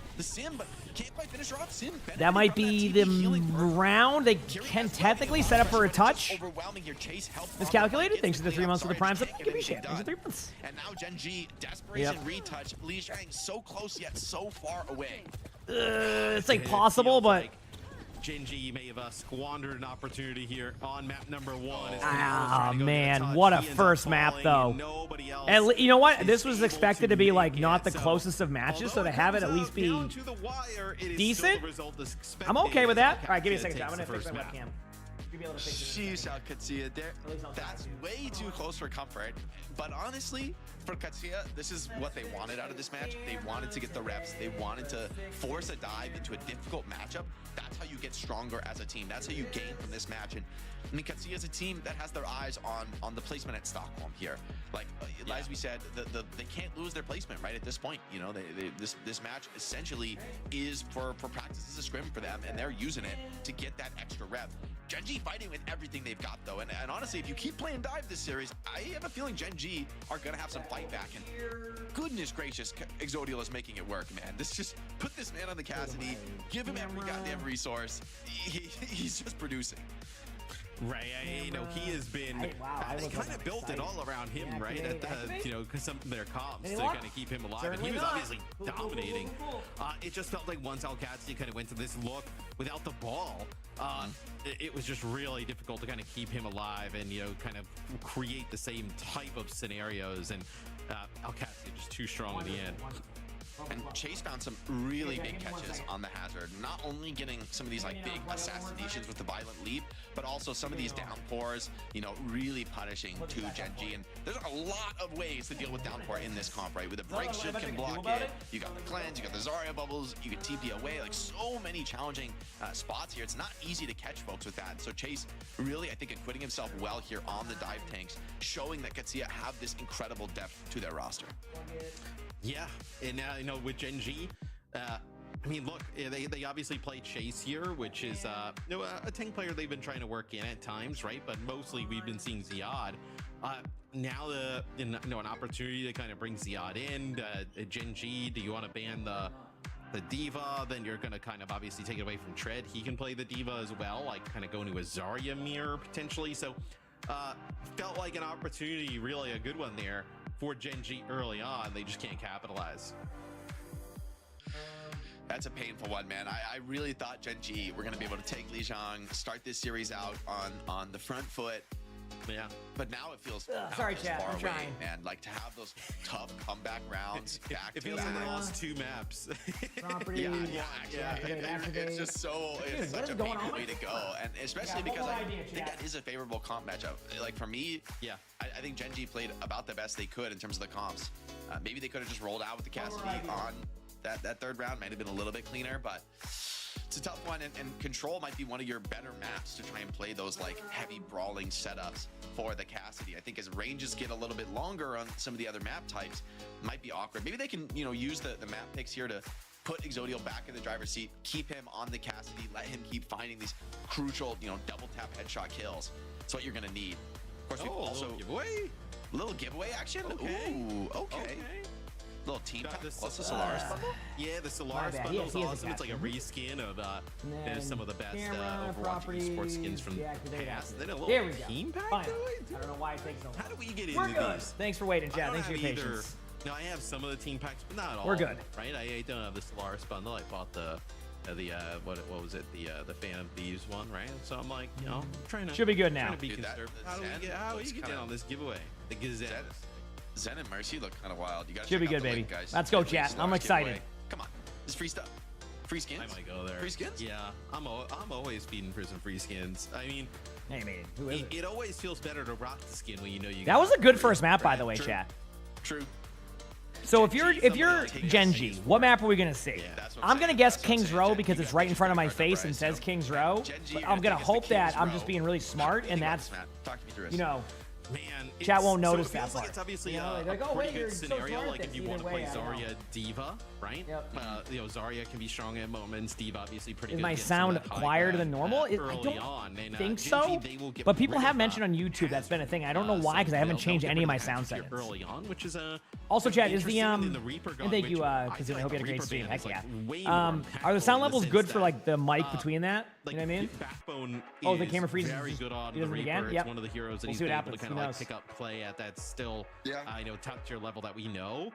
That might be the round. They can technically set up for a touch. Miscalculated. Thanks for the 3 months for the prime sub. Give me shit. Thanks for 3 months. And now Gen G, desperation retouch. Li Shang so close yet so far away. It's like possible, but. Gen G may have squandered an opportunity here on map number 1. Ah, man, what a first map, though. And you know what? This was expected to be, like, not the closest of matches, so to have it at least be decent, I'm okay with that. All right, give me a second. I'm going to fix my webcam. Sheesh, Katsuya. That's way too close for comfort. But honestly, for Katsuya, this is what they wanted out of this match. They wanted to get the reps. They wanted to force a dive into a difficult matchup. That's how you get stronger as a team. That's how you gain from this match. And I mean, Katsuya is a team that has their eyes on the placement at Stockholm here. Like as we said, they can't lose their placement right at this point. You know, this match essentially is for practice as a scrim for them, and they're using it to get that extra rep. Gen G fighting with everything they've got, though. And honestly, if you keep playing dive this series, I have a feeling Gen G are going to have some fight back. And goodness gracious, Exodial is making it work, man. Just put this man on the Cassidy, give him every goddamn resource. He's just producing. Right, you know, he has been. They kind of built it all around him, right? At the, you know, because some of their comps to kind of keep him alive, and he was obviously dominating. It just felt like once Alcatsi kind of went to this look without the ball, it was just really difficult to kind of keep him alive and, you know, kind of create the same type of scenarios. And Alcatsi just too strong in the end. And Chase found some really big catches on the Hazard, not only getting some of these like big assassinations with the violent leap, but also some of these downpours, you know, really punishing to Gen G. And there's a lot of ways to deal with downpour in this comp, right? With a break shift can block it, you got the cleanse, you got the Zarya bubbles, you can TP away, like so many challenging spots here. It's not easy to catch folks with that. So Chase really, I think, acquitting himself well here on the dive tanks, showing that Katsuya have this incredible depth to their roster. Yeah, and you know, with Gen G, I mean, look, they obviously play Chase here, which is you know, a tank player they've been trying to work in at times, right? But mostly we've been seeing Ziad. Now you know, an opportunity to kind of bring Ziad in. Gen G, do you want to ban the Diva? Then you're going to kind of obviously take it away from Tread. He can play the Diva as well, like kind of go into a Zarya mirror potentially. So felt like an opportunity, really a good one there for Gen G early on. They just can't capitalize. That's a painful one, man. I really thought Gen G were going to be able to take Li Shang, start this series out on the front foot, Yeah. But now it feels sorry, feels chat, far I'm away, trying. man. Like to have those tough comeback rounds back It to feels like they back. lost 2 maps. Property. Yeah, it's just so Dude, it's what such is a going painful on? way to go, and especially Yeah, because what I idea, think chat? that is a favorable comp matchup. Like for me, Yeah. I think Gen G played about the best they could in terms of the comps. Maybe they could have just rolled out with the Cassidy on that third round. Might have been a little bit cleaner, but it's a tough one. And Control might be one of your better maps to try and play those like heavy brawling setups for the Cassidy. I think as ranges get a little bit longer on some of the other map types, it might be awkward. Maybe they can use the map picks here to put Exodio back in the driver's seat, keep him on the Cassidy, let him keep finding these crucial double tap headshot kills. That's what you're gonna need. Of course, we also little giveaway action. Okay. Ooh, okay. Little team pack plus the Solaris bundle. Yeah, the Solaris bad. bundle is He has a awesome. It's like a reskin of some of the best camera, Overwatch properties, esports skins from the deactivate, past. Then a There we little go. team pack. Fine. to it? I don't know why it takes so long. How do we get We're into good. these? Thanks for waiting, I chat. don't Thanks for your have either. patience. No, I have some of the team packs, but not all. We're good. Right? I don't have the Solaris bundle. I bought the what was it? The Phantom Thieves one, right? So I'm like, I'm trying to Should be good now. trying to be Dude, conservative. that How do we looks get in kinda- on this giveaway? The Gazette. Zen and Mercy look kind of wild. You guys Should be good, baby. Let's go, chat. I'm excited. Come on, this is free stuff. Free skins. I might go there. Free skins. Yeah, I'm always feeding for some free skins. I mean, Hey, man, who is it? it always feels better to rock the skin when you know you. That got was a good free, first map, by right? the way, True. chat. True. So if Gen you're G, if you're somebody take Gen us G, Kings what for map are we gonna see? That's what I'm I'm gonna saying. guess That's what I'm King's saying. Row Gen because G it's got right in King's front of my Row face number, and I says assume. King's Row. Gen G, But you're I'm gonna gonna think it's the hope that King's I'm Row. just being really smart and that's Talk to me through this. Man, Chat won't so notice it that feels like part. it's obviously You know, a like, oh, pretty wait, you're good so scenario. smart Like at if you this. want to Either play way, I don't Zarya Diva, right? Yep. Zarya can be strong at moments. Diva obviously pretty Is good. my against some sound of that high quieter ground, than normal? I early don't on. And, think Gen so. G, they will get But people rid have of mentioned that. on YouTube that's been a thing. I don't know why because I haven't changed any of my sound settings. Early on, which is Also, chat is the interesting in the Reaper gun, and thank which you, I because feel I hope you had a the great Reaper stream. ban Heck is, like, yeah. way more Are the impactful sound in the levels sense good for that, like the mic between that? Like, You know what I mean? Backbone Oh, the is camera freezes. very good on He the does it Reaper. again? It's Yep. one of the heroes that We'll he's see what able happens. to Who kind of like knows? pick up play at that still, top tier level that we know.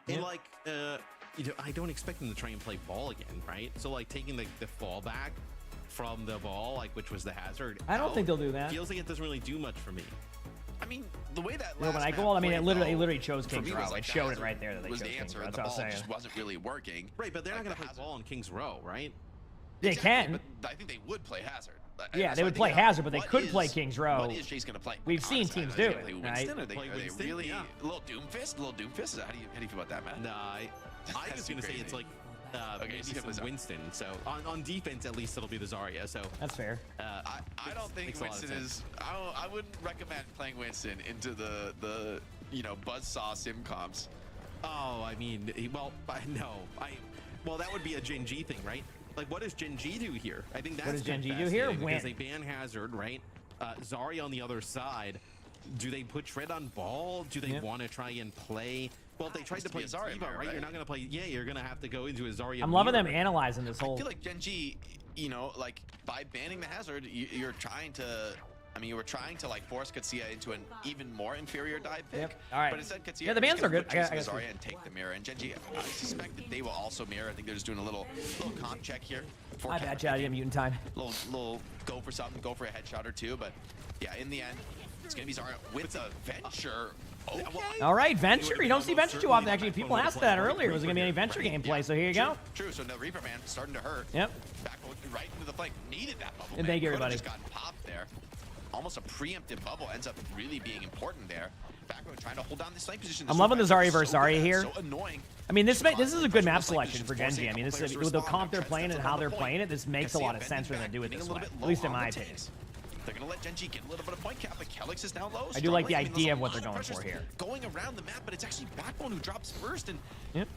Yep. And like, I don't expect him to try and play ball again, right? So like taking the fallback from the ball, like which was the hazard. I don't think they'll do that. Feels like it doesn't really do much for me. I mean, the way that No, last when I map go all, I mean, it played, literally though, chose for King's me Row. was I like showed that it right there that they was chose the King's answer, Row. and That's the what I was ball saying. just wasn't really working. Right, but they're Like, not gonna the play ball in King's Row, right? They Exactly, can. but I think they would play Hazard. Yeah, they would play Hazard, but they could play King's Row. What is Chase going to play? We've seen Honestly, teams are do they it, gonna play right? Winston? Are they Winston, really yeah. a little Doomfist? A little Doomfist? How do you feel about that, man? Nah, I was gonna say it's like maybe so it was some Winston. So on defense, at least it'll be the Zarya. So That's fair. I don't think makes a lot of Winston sense. is. I wouldn't recommend playing Winston into the buzzsaw sim comps. Oh, I mean, well, that would be a Gen G thing, right? Like, what does Gen G do here? I think that's does Gen G do fascinating here? because Win. they ban Hazard, right? Zarya on the other side. Do they put Shred on ball? Do they want to try and play? Well, if they tried to play Zarya Diva, mirror, right? right? You're not gonna play. Yeah, you're gonna have to go into a Zarya. I'm loving them mirror. analyzing this I whole. feel like Gen G, like by banning the Hazard, you're trying to. I mean, you were trying to like force Katsuya into an even more inferior dive pick. Yep. All right. But instead, Katsuya Yeah, the bans are good. I I guess Zarya and take the mirror. And Gen G, I suspect that they will also mirror. I think they're just doing a little comp check here. My bad, chat. I didn't mute in time. Little go for something, go for a headshot or two. But yeah, in the end, it's gonna be Zarya with a venture. Okay. All right, Venture. You don't see Venture too often. Actually, people asked that earlier. Was it going to be any Venture gameplay? So here you go. True. So the Reaper man starting to hurt. Yep. Back right into the flank. Needed that bubble. And man. thank you, Could've everybody. Just gotten popped there. Almost a preemptive bubble ends up really being important there. Backrow trying to hold down this flank position. I'm loving the Zarya versus Zarya here. So annoying. I mean, this is a good map selection for Gen G. I mean, this is with the comp they're playing and how they're playing it. This makes a lot of sense for them to do it this way. At least in my opinion. They're going to let Gen G get a little bit of point cap, but Kelix is now low. I do like the struggling. I mean, idea there's of a what lot they're going pressures for here. Going around the map, but it's actually Backbone who drops first, and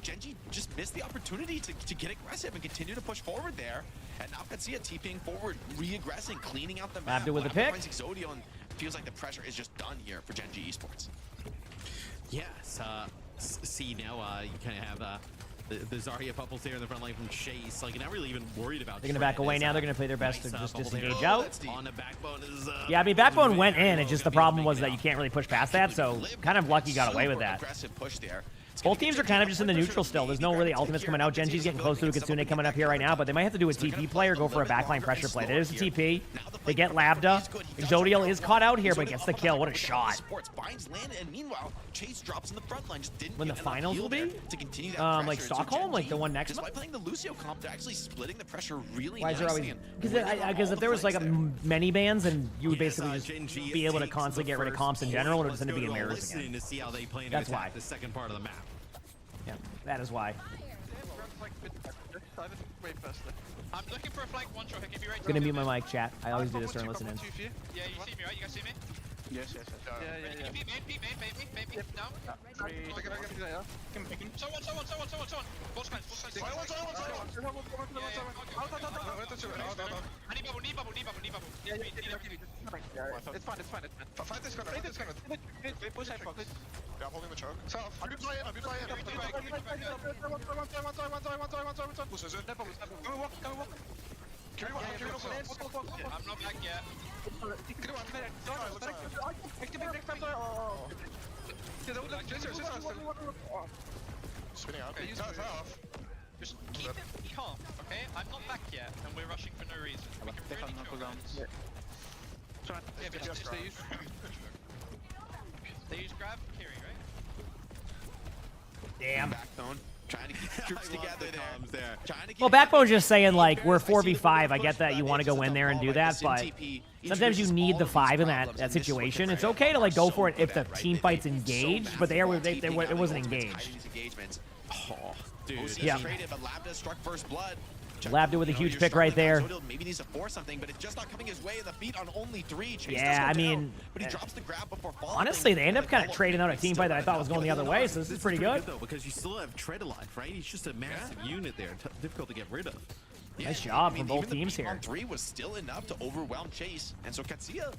Gen G just missed the opportunity to get aggressive and continue to push forward there. And now Katsuya TPing forward, re-aggressing, cleaning out the map. Abdu with the pick. Finds Exodio, and feels like the pressure is just done here for Gen G Esports. Yes. See now you kind of have the Zarya bubbles there in the front line from Chase. Like, you're not really even worried about. They're going to back away now. They're going to play their best to just disengage out. On the backbone is. Yeah, I mean, Backbone went in. It's just the problem was that you can't really push past that. So kind of lucky got away with that. Aggressive push there. Both teams are kind of just in the neutral still. There's no really ultimates coming out. Genji's getting close to Kitsune coming up here right now, but they might have to do a TP play or go for a backline pressure play. There's the TP. They get Labda. Exodial is caught out here, but gets the kill. What a shot. When the finals will be? Like Stockholm? Like the one next month? By playing the Lucio comp, they're actually splitting the pressure really Why is there always... Because if there was like many bans, and you would basically just be able to constantly get rid of comps in general, it would just end up being mirrors again. That's why. The second part of the map. Yeah, that is why. I'm looking for a flank one shot. Give you right. Gonna mute my mic, chat. I always do this during listening. Yeah, you see me, right? You guys see me? Yes. Yeah. Peek main. Now. Someone. Both sides. Need bubble. It's fine. Fight this guy. Push side focus. Yeah, I'm holding the choke. I'm be playing. Push is it? Can we walk? I'm not back yet. Spinning out. Just keep it calm, okay? I'm not back yet, and we're rushing for no reason. We can really chill. Yeah, but just they use grab carry, right? Damn. Backbone. Trying to keep troops together there. Well, Backbone's just saying, like, we're 4v5. I get that you want to go in there and do that, but sometimes you need the 5 in that situation. It's okay to, like, go for it if the team fight's engaged, but it wasn't engaged. Oh, dude. Yeah. But Labda struck first blood. Labda with a huge pick right there. Maybe needs to force something, but it's just not coming his way. The beat on only 3. Yeah, I mean, but he drops the grab before falling. Honestly, they end up kind of trading out a team fight that I thought was going the other way, so this is pretty good. Though, because you still have Tread alive, right? He's just a massive unit there, difficult to get rid of. Nice job from both teams here. 3 was still enough to overwhelm Chase, and so Katsuya.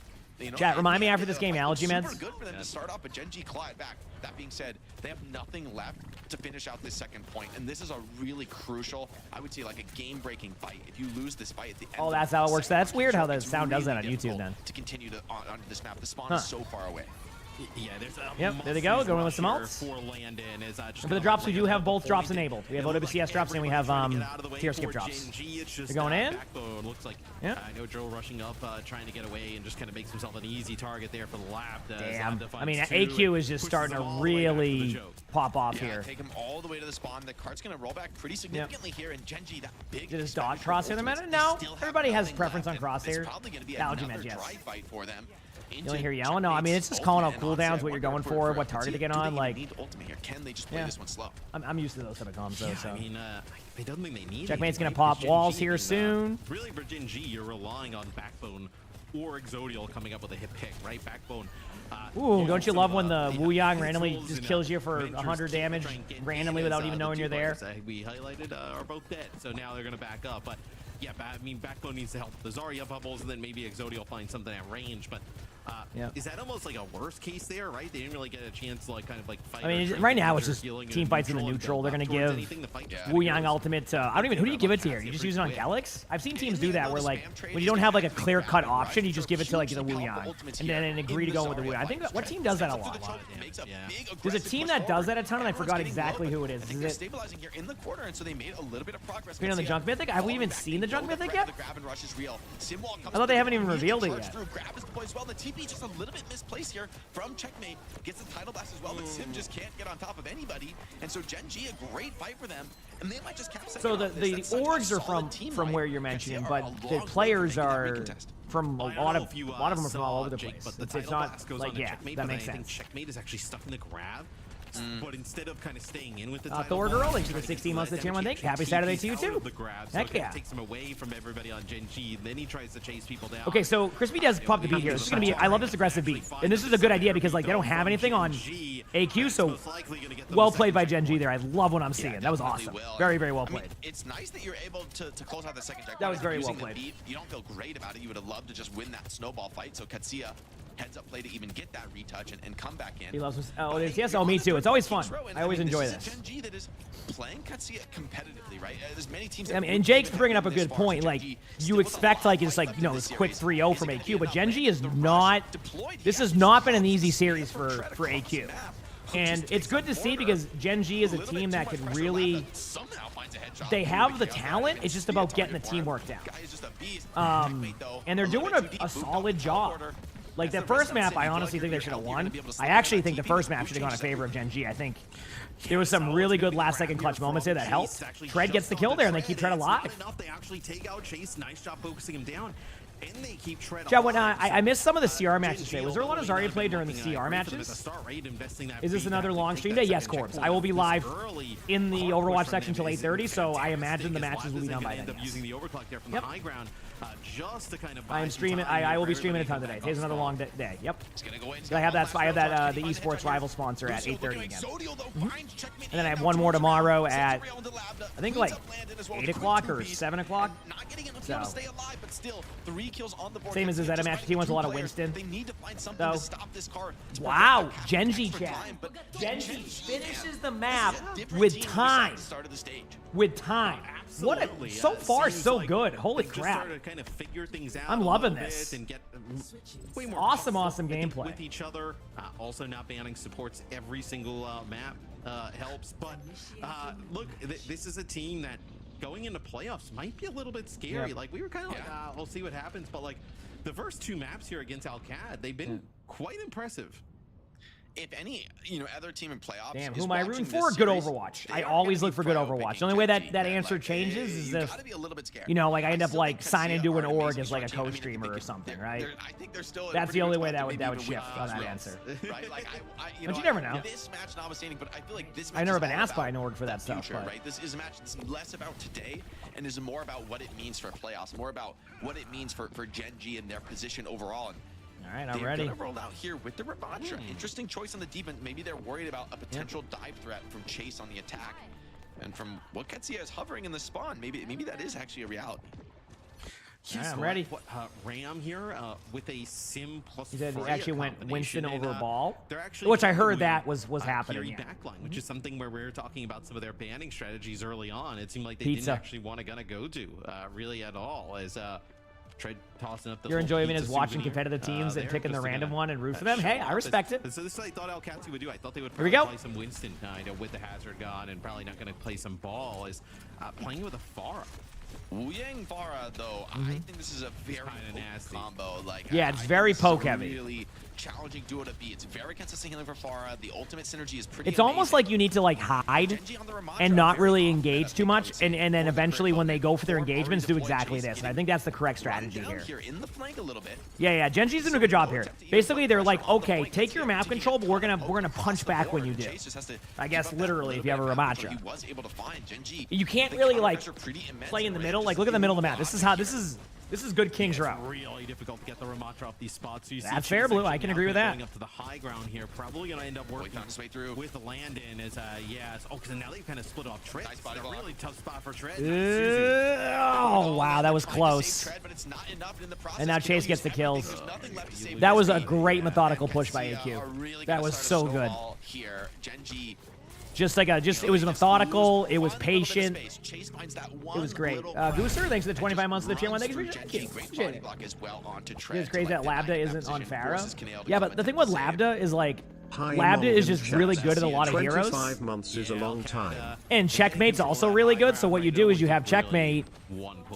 Chat, remind me after this game, allergy meds. Super good for them to start off, but Genji claw it back. That being said, they have nothing left to finish out this second point, and this is a really crucial, I would say, like a game-breaking fight. If you lose this fight at the end, oh, that's how it works. That's weird how the sound does that on YouTube. Then to continue to onto this map, the spawn is so far away. Yeah, there's yep, there they go. Going with some ults. For the drops, we do have both drops enabled. We have OWCS drops and we have tier skip drops. They're going in. Looks like yeah. I know Joe rushing up, trying to get away, and just kind of makes himself an easy target there for the lap. Damn. I mean, AQ is just starting to really pop off here. Take him all the way to the spawn. The cart's gonna roll back pretty significantly here, and Genji, that big. Did his dot crosshair the meta? No. Everybody has preference on crosshair. Allergy meds, yes. Fight for them. You don't hear yelling? No, I mean, it's just calling out cooldowns, what you're going for, what target to get on. Like, can they just play this one slow? I'm used to those type of comms, though. So. I mean, I don't think they need. Checkmate's gonna pop walls here soon. Really, for Gen G, you're relying on Backbone or Exodial coming up with a hit pick, right? Backbone. Ooh, don't you love when the Wu Yang randomly just kills you for 100 damage randomly without even knowing you're there? We highlighted are both dead, so now they're gonna back up, but. Yeah, I mean, Backbone needs to help the Zarya bubbles, and then maybe Exodial finds something at range, but is that almost like a worst case there, right? They didn't really get a chance to, like, kind of, like, fight. I mean, right now it's just team fights in the neutral. They're going to give Wu Yang ultimate to, I don't even, who do you give it to here? You just use it on Galax? I've seen teams do that where, like, when you don't have, like, a clear-cut option, you just give it to, like, the Wu Yang, and then agree to go with the Wu Yang. I think, what team does that a lot? There's a team that does that a ton, and I forgot exactly who it is. Is it stabilizing here in the corner, and so they made a little bit of progress. On the Junk Mythic? Have we even seen the Junk Mythic yet? I thought they haven't even revealed it yet. Grab is poised well. The TP just a little bit misplaced here from Checkmate. Gets the title blast as well, but Sim just can't get on top of anybody. And so Gen G, a great fight for them. And they might just capsize. So the orgs are from where you're mentioning, but the players are from a lot of them are from all over the place. It's not like, yeah, that makes sense. Checkmate is actually stuck in the grab. But instead of kind of staying in with the Thor Girl, thanks for the 16 months of tier 1. Thank you. Happy Saturday to you too. Heck yeah. Takes him away from everybody on Gen G. Then he tries to chase people down. Okay, so Crispy does pop the beat here. This is gonna be. I love this aggressive beat, and this is a good idea because like they don't have anything on AQ, so well played by Gen G there. I love what I'm seeing. That was awesome. Very, very well played. It's nice that you're able to close out the second check. That was very well played. You don't feel great about it. You would have loved to just win that snowball fight. So Katsuya heads up play to even get that retouch and come back in. He loves this. Oh, it is. Yes, oh, me too. It's always fun. I always enjoy this. Gen G that is playing Katsuya competitively, right? There's many teams. I mean, and Jake's bringing up a good point. Like, you expect, like, it's like, you know, this quick 3-0 from AQ, but Gen G is not. This has not been an easy series for AQ. And it's good to see because Gen G is a team that can really, they have the talent. It's just about getting the teamwork down. And they're doing a solid job. Like the first map, I honestly think they should have won. I actually think the first map should have gone in favor of Gen G. I think there was some really good last-second clutch moments there that helped. Tread gets the kill there, and they keep Tread alive. They actually take out Chase. Nice job focusing him down. And they keep Tread Chad, I missed some of the CR matches today. Was there a lot of Zarya play during the CR matches? Is this another long stream day? Yes, Corbs. I will be live in the Overwatch section until 8:30, so I imagine the matches will be done by then. Using the overclock there from the high ground, just to kind of. I am streaming. I will be streaming a ton today. Today's another long day. Yep. I have that. The Esports rival sponsor at 8:30 again. And then I have one more tomorrow at I think like 8 o'clock or 7 o'clock. So. Same as his Zeta match. He wants a lot of Winston. So. Wow, Genji chat. Genji finishes the map with time. With time. What a, so far so good. Holy crap. I'm loving this. Awesome gameplay. With each other. Also not banning supports every single map helps. But look, this is a team that going into playoffs might be a little bit scary. Like we were kind of like, we'll see what happens. But like the first two maps here against Alcad, they've been quite impressive. If any, other team in playoffs. Damn, who am I rooting for? Good Overwatch. I always look for good Overwatch. The only way that answer changes is if, like I end up like signing to an org as like a co-streamer or something, right? I think they're still. That's the only way that would shift on that answer. Right? Like but you never know. This match notwithstanding, but I feel like this match I've never been asked by an org for that stuff. Future, right? This is a match that's less about today and is more about what it means for playoffs, more about what it means for Gen G and their position overall. And all right, I'm ready. They're gonna roll out here with the Rabacha. Interesting choice on the deep end. Maybe they're worried about a potential dive threat from Chase on the attack. And from what Ketsia is hovering in the spawn, maybe that is actually a reality. Right, I'm ready. Ram here with a Sim plus. He said he actually went Winston over Ball, actually which I heard that was happening. Backline, which is something where we were talking about some of their banning strategies early on. It seemed like they didn't actually want to go to really at all. As Tread tossing up the Your enjoyment is watching competitive teams and picking the random one and root for them. Hey, I respect it. So this is what I thought Alcatsi would do. I thought they would play some Winston with the Hazard gone and probably not going to play some Ball. Is playing with a Pharah. Wu Yang Pharah, though, I think this is a very nasty combo. Like, yeah, it's very poke heavy. Really challenging duo to beat. It's very consistent healing for Pharah. The ultimate synergy is pretty. It's almost like you need to like hide and not really engage too much, and then eventually when they go for their engagements, do exactly this. And I think that's the correct strategy here. In the flank a little bit. Yeah, Genji's doing a good job here. Basically, they're like, okay, take your map control, but we're gonna punch back when you do. I guess literally, if you have a Rabacha. You can't really like play in the middle. Like, look at the middle of the map. This is good King's Row. Really difficult to get the Ramattra off these spots. So you That's fair, Blue. I can agree with that. Going up to the high ground here, probably going to end up working his way through with the Landon. As because now they've kind of split off Tread. Nice a really tough spot for Tread. Oh wow, that was close. And now Chase gets the kills. That was a great methodical push by AQ. That was so good. It was methodical, it was patient, it was great. Gooser, thanks for the 25 months of the tier 1. Thank you. Appreciate it. It's crazy that Labda isn't on Pharah. Yeah, but the thing with Labda is like, Labda is just really good at a lot of heroes. 25 months is a long time. And Checkmate's also really good, so what you do is you have Checkmate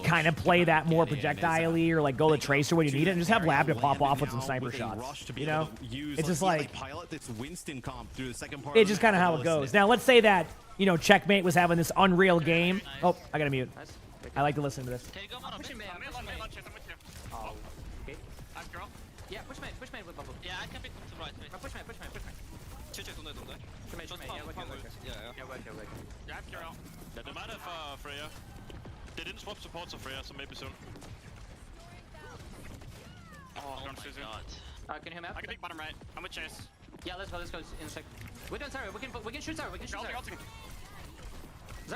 kind of play that more projectile-y or like go to Tracer when you need it and just have Labda pop off with some sniper shots, you know? It's just like, it's just kind of how it goes. Now, let's say that, Checkmate was having this unreal game. Oh, I gotta mute. I like to listen to this. Yeah, push mate with bubble. Yeah, I can pick to right. Push mate. Yeah, Kira. Yeah, they might have Freya. They didn't swap supports of Freya, so maybe soon. Oh my god. Can you hear me? I can pick bottom right. I'm with Chase. Yeah, let's go in a sec. We're doing Zarya. We can shoot Zarya. Zarya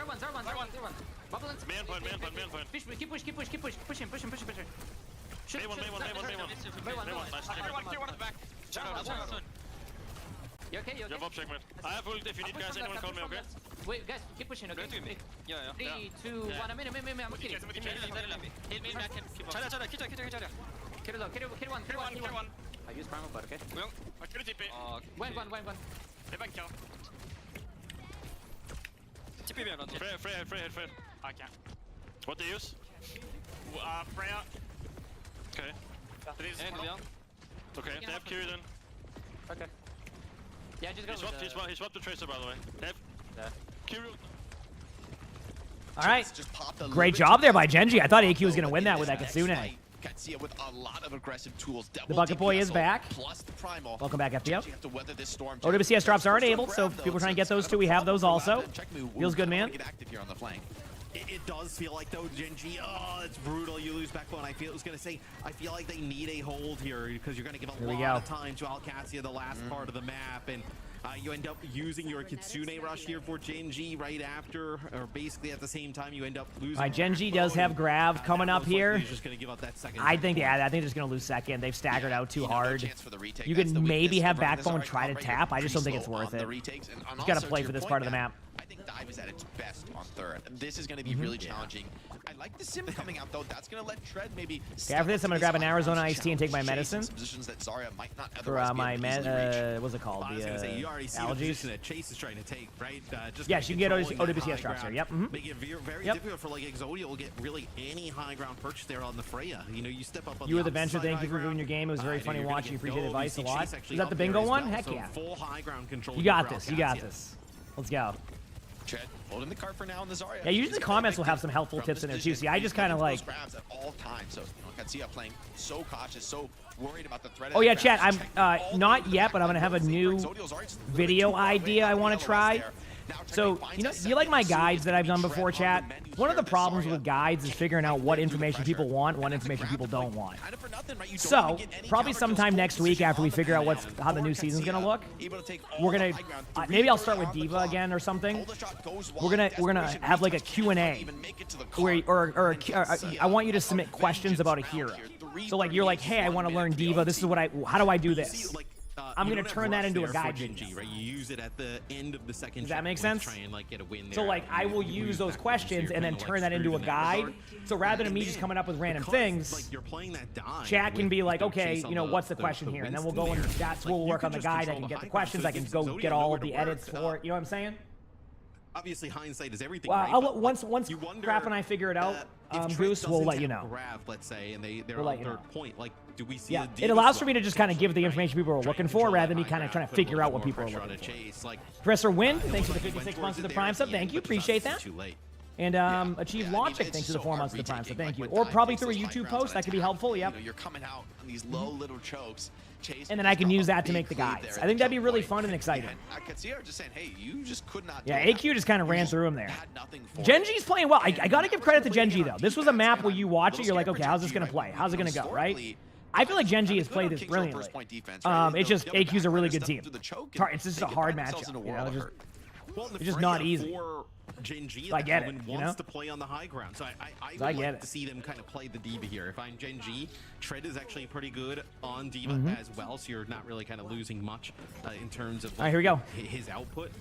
one. Bubble in. Man point. Keep push him. Shoot, May one. You okay? You have checkmate. I have ult if you need, guys. Anyone call me, okay? Wait, guys, keep pushing, okay? Yeah. 3, 2, 1. I'm in. I'm kidding. Hit me back. Kill one. I use primal, but okay? I kill TP. When. TP me on Free. I can't. What do you use? Freya. Okay. Okay, they have Q then. Okay. Yeah, just go. He swapped the Tracer, by the way. They have Q root. All right. Great job there by Genji. I thought AQ was going to win that with that Kitsune. Katsuya with a lot of aggressive tools. The Bucket Boy is back. Plus the primal. Welcome back, FBO. You have to weather this storm. OWCS drops are enabled, so if people are trying to get those two, we have those also. Feels good, man. Get active here on the flank. It does feel like, though, Genji, oh, it's brutal. You lose backbone. I was going to say, I feel like they need a hold here because you're going to give a lot of time to Alcacia the last part of the map, and you end up using your Kitsune rush here for Genji right after, or basically at the same time you end up losing. All right, Genji does have Grav coming up here. He's just going to give up that second. I think they're just going to lose second. They've staggered out too hard. You could maybe have backbone try to tap. I just don't think it's worth it. You got to play for this part of the map. I think dive is at its best on third. This is going to be really challenging. I like the sim coming out, though. That's going to let Tread maybe... Okay, after this, I'm going to grab an Arizona iced tea and take my medicine. That Zarya might not for my, what's it called? The allergies. That Chase is trying to take, right? Yeah, she can get OWCS drops here. Yep. Make it very difficult for like Exodia will get really any high ground purchase there on the Freya. You know, you step up on you were the venture. Thank you for reviewing your game. It was very funny watching. You appreciate advice a lot. Is that the bingo one? Heck yeah. Full high ground control. You got this. You got this. Let's go. Tread holding the cart for now in the Zarya. Yeah, usually the comments will have some helpful tips in there too. See, I just kind of like grabs at all times. So Katsuya playing so cautious, so worried about the threat. Oh yeah, chat. I'm not yet, but I'm gonna have a new video idea I want to try. So, you know, you like my guides that I've done before, chat? One of the problems with guides is figuring out what information people want, what information people don't want. So, probably sometime next week after we figure out how the new season's gonna look, we're gonna maybe I'll start with Diva again or something. We're gonna have like a Q&A where I want you to submit questions about a hero. So like you're like, hey, I want to learn Diva. This is how do I do this? I'm gonna turn that into a guide video. Right? You use it at the end of the second. Does that make sense? Try and like get a win there. So like I will use those questions and then turn that into a guide. So rather than me just coming up with random things, like you're playing that die, chat can be like, okay, you know, what's the question here, and then we'll go and that's where we'll work on the guide. I can get the questions. I can go get all of the edits for it. You know what I'm saying? Obviously, hindsight is everything. Well, once Crap and I figure it out, Goose, we'll let you know. Grab, let's say, and they're on third point. Like, do we see? Yeah, it allows for me to just kind of give the information people are looking for, rather than me kind of trying to figure out what people are looking for. Professor Win, thanks for the 56 months of the Prime sub. Thank you, appreciate that. And Achieve Logic, thanks for the 4 months of the Prime sub. Thank you. Or probably through a YouTube post, that could be helpful. Yep. You're coming out on these low little chokes. And then I can use that to make the guides. I think that'd be really fun and exciting. I could see her just saying, hey, you just could not. Yeah, AQ just kind of ran through him there. Genji's playing well. I gotta give credit to Genji though. This was a map where you watch it, you're like, okay, how's this gonna play? How's it gonna go, right? I feel like Genji has played this brilliantly. It's just AQ's a really good team. It's just a hard matchup. You know, it's just not easy. Genji, I get it, you know? to play on the high ground, so I would like to see them kind of play the Diva here. If I'm Genji, Tread is actually pretty good on Diva as well, so you're not really kind of losing much in terms of all right, here we go. His output.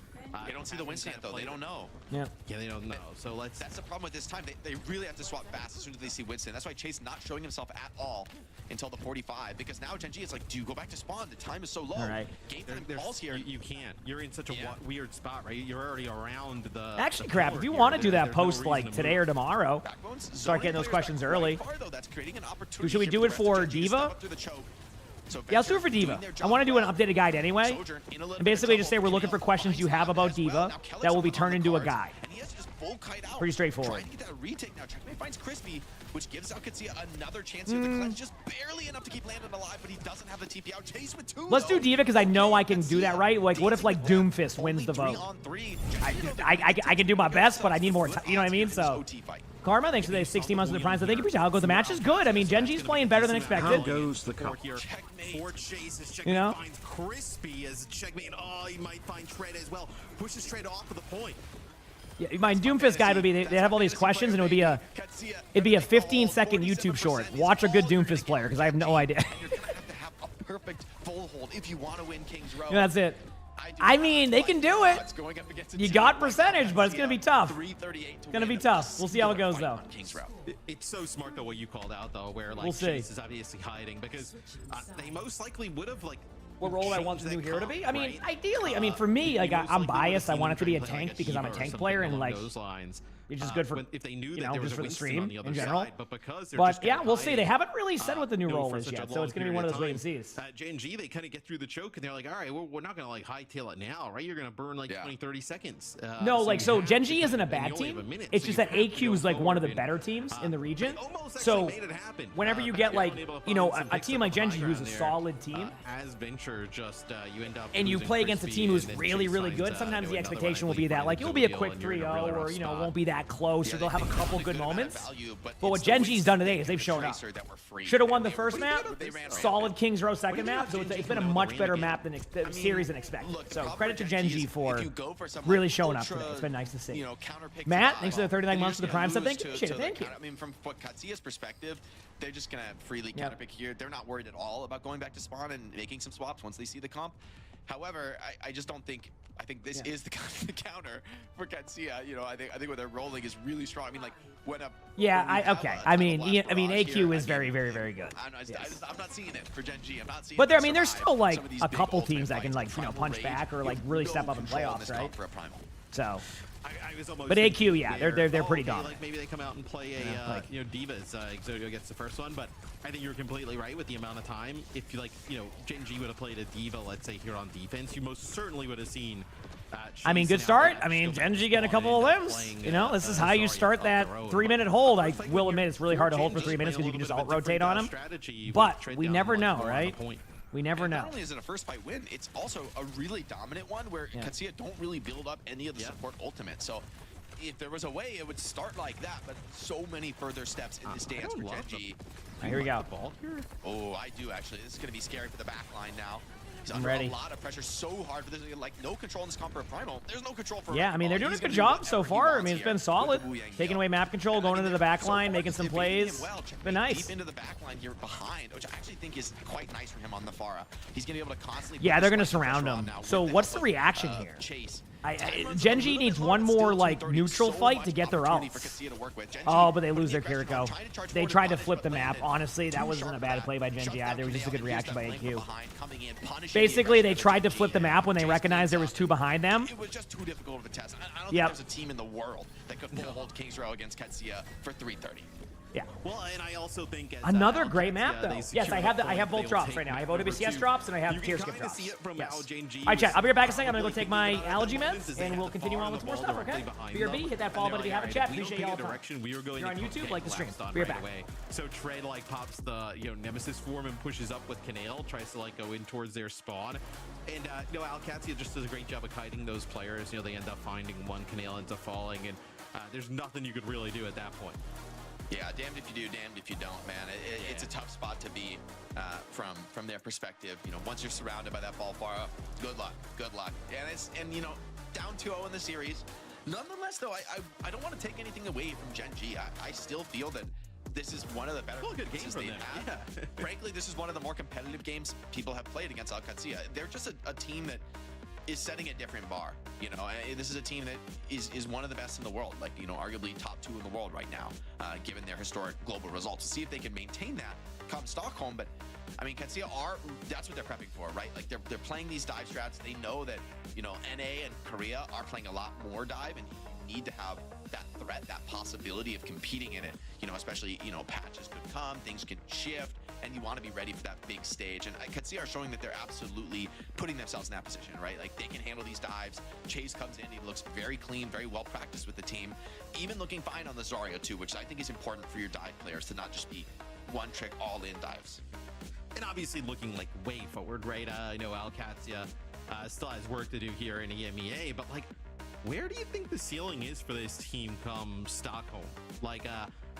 They don't see the Winston yet, though. They don't know. Yeah, they don't know. So that's the problem with this time. They really have to swap fast as soon as they see Winston. That's why Chase not showing himself at all until the 45, because now Genji is like, do you go back to spawn? The time is so low. All right. Game time calls here. You can't. You're in such a weird spot, right? You're already around the. Actually, Crap, if you want to do that post like today or tomorrow, start getting those questions early. Should we do it for Diva? Yeah, let's do it for Diva. I want to do an updated guide anyway. And basically just say we're looking for questions you have about Diva that will be turned into a guide. Pretty straightforward. Finds Crispy, which gives Alcacia another chance here. The cleanse just barely enough to keep Landon alive, but he doesn't have the TP out. Chase with 2. Let's do Diva because I know I can do that right. Like, what if like Doomfist wins the vote? I can do my best, but I need more time. You know what I mean? So. Karma, thanks for the 60 months of the Prime. So thank you for how goes the match is good. I mean, Genji's playing better than expected. How goes the cup? You know? Finds Crispy as checkmate. Oh, he might find Tread as well. Pushes Tread off of the point. Yeah, my Doomfist guide would be they have all these questions and it'd be a 15-second YouTube short. Watch a good Doomfist player because I have no idea. You're gonna have to have a perfect full hold if you want to win King's Row. Yeah, that's it. I mean, they can do it. You got percentage, but it's going to be tough. It's going to be tough. We'll see how it goes, though. It's so smart, though, what you called out, though, where, like, we'll see. Chase is obviously hiding, because they most likely would have, like, what role I want the new hero to be. I mean, right? ideally, I mean, for me, like I'm we biased. I would've want it to seen be a him play, tank like, because I'm a Shiva or tank something player and along like those lines. it's just good for if they knew you that know there was just a for the Winston stream on the other in general. side, but because they're But just yeah, kinda we'll see. They hiding, haven't really said what the new you know, role for is such a yet, so long it's gonna be period one of of those wait and time. sees. J&G, they kind of get through the choke and they're like, all right, we're not gonna like hightail it now, right? You're gonna burn like 20-30 seconds. No, like so you Gen have G to isn't a kind of- and bad you only have team. a minute, It's so just you that have to AQ go is like one of the forward better teams in the region. almost So actually made it happen. whenever you But get they like weren't able to you know find some a picks team on like the Gen high G who's a ground there. solid team. As Venture just you end up And you losing play for against a speed, team who's and then really, Chase really finds, good. Sometimes the another expectation will one, be that like finds it'll be a Zodiel, quick and you're in a 3-0 really or rough you know spot. won't be that close or they'll have a couple good moments. But what it's the Gen G's done today is Winston they've shown and up. the Tracer that were free. Should have won the They first were- map. they ran Solid rampant. Kings Row second map. So it's been a much better map than the series than expected. Look, the So problem credit with to Gen Gen G G is for if you go for some, like, really showing up ultra, today. It's been nice to see. You know, counter pick Matt, to thanks for the buy, 39 then you're months for the just Prime gonna sub. lose Thank you. to Appreciate it. the Thank you. counter- I mean, from what Katsia's perspective, they're just gonna freely counter pick here. They're not worried at all about going back to spawn and making some swaps once they see the comp. However, I just don't think. I think this is the counter for Katsia. You know, I think what they're rolling is really strong. I mean, like when a Yeah, when you have okay. a I mean, blast I mean, barrage AQ here, is very, very, very good. I'm not seeing it for Gen G. I'm not seeing. But there, I them mean, there's survive still like some of these a big couple ultimate teams that can fights. like The you know Primal punch Rage, back or you like have really no step up in control playoffs, this right? comp for a Primal. So. I was almost But AQ, thinking yeah, they're pretty okay, dominant. Like maybe they come out and play a like- you know Divas. Exodio gets the first one, but I think you're completely right with the amount of time. If you like, you know, Gen G would have played a Diva, let's say here on defense, you most certainly would have seen. I mean, good start. I mean, Gen G getting a couple of limbs. You know, this is how you start that 3-minute hold. I will admit it's really hard to hold for 3 minutes because you can just alt-rotate on them. But we never know, right? We never know. Not only is it a first fight win, it's also a really dominant one where Katsia don't really build up any of the support ultimate. So if there was a way, it would start like that, but so many further steps in this dance for Gen G. Here we go. Oh, I do actually. This is going to be scary for the back line now. He's I'm under ready. a lot of pressure, so hard for this. Like, no control in this comp for a Primal. There's no control for Yeah, I mean, they're doing a good job so far. I mean, it's been solid. Taking away map control, going into the back line, making some plays. It's been nice. Deep into the back line here behind, which I actually think is quite nice for him on the Pharah. He's going to be able to constantly... Yeah, they're going to surround him. So what's the reaction here? Chase. Gen G needs one more like neutral fight to get their ult. Oh, but they lose their Kiriko. They tried to flip the map. Honestly, that wasn't a bad play by Gen G either. It was just a good reaction by AQ. Basically, they tried to flip the map when they recognized there was two behind them. It was just too difficult of a test. I don't think there's a team in the world that could full hold Kings Row against Katsia for 330. Yeah. Well, and I also think as, another great map though. they Yes, secure I have the I have point, both they will drops right now. I have take map OWCS number drops and I have You tier can skip kinda drops. see it from Yes. how J&G All right, chat. I'll be right back in a second. I'm gonna go was take my kicking allergy out meds the and we'll continue on with more stuff. Okay. BRB, hit that follow button if you haven't. Chat. Appreciate y'all. We were going You're on YouTube, like the stream. Be Be right back. away. So Tread like pops the Nemesis form and pushes up with Canale, tries to like go in towards their spawn, and Alcatia just does a great job of kiting those players. You know, they end up finding one, Canale ends up falling, and there's nothing you could really do at that point. Yeah, damned if you do, damned if you don't, man. It's a tough spot to be from their perspective. You know, once you're surrounded by that ball far up, good luck, and you know, down 2-0 in the series. Nonetheless, though, I don't want to take anything away from Gen G. I still feel that this is one of the better games they've had. Yeah. Frankly, this is one of the more competitive games people have played against Alcatia. They're just a team that is setting a different bar. You know, this is a team that is one of the best in the world, like, you know, arguably top 2 in the world right now, given their historic global results. To see if they can maintain that come Stockholm. But I mean, Katsia that's what they're prepping for, right? Like they're playing these dive strats. They know that, you know, NA and Korea are playing a lot more dive, and you need to have that threat, that possibility of competing in it, you know, especially, you know, patches could come, things can shift, and you want to be ready for that big stage. And Katsia are showing that they're absolutely putting themselves in that position, right? Like they can handle these dives. Chase comes in, he looks very clean, very well practiced with the team, even looking fine on the Zarya too, which I think is important for your dive players to not just be one trick all in dives. And obviously looking like way forward, right? I know Alcatia still has work to do here in EMEA, but like, where do you think the ceiling is for this team come Stockholm? Like,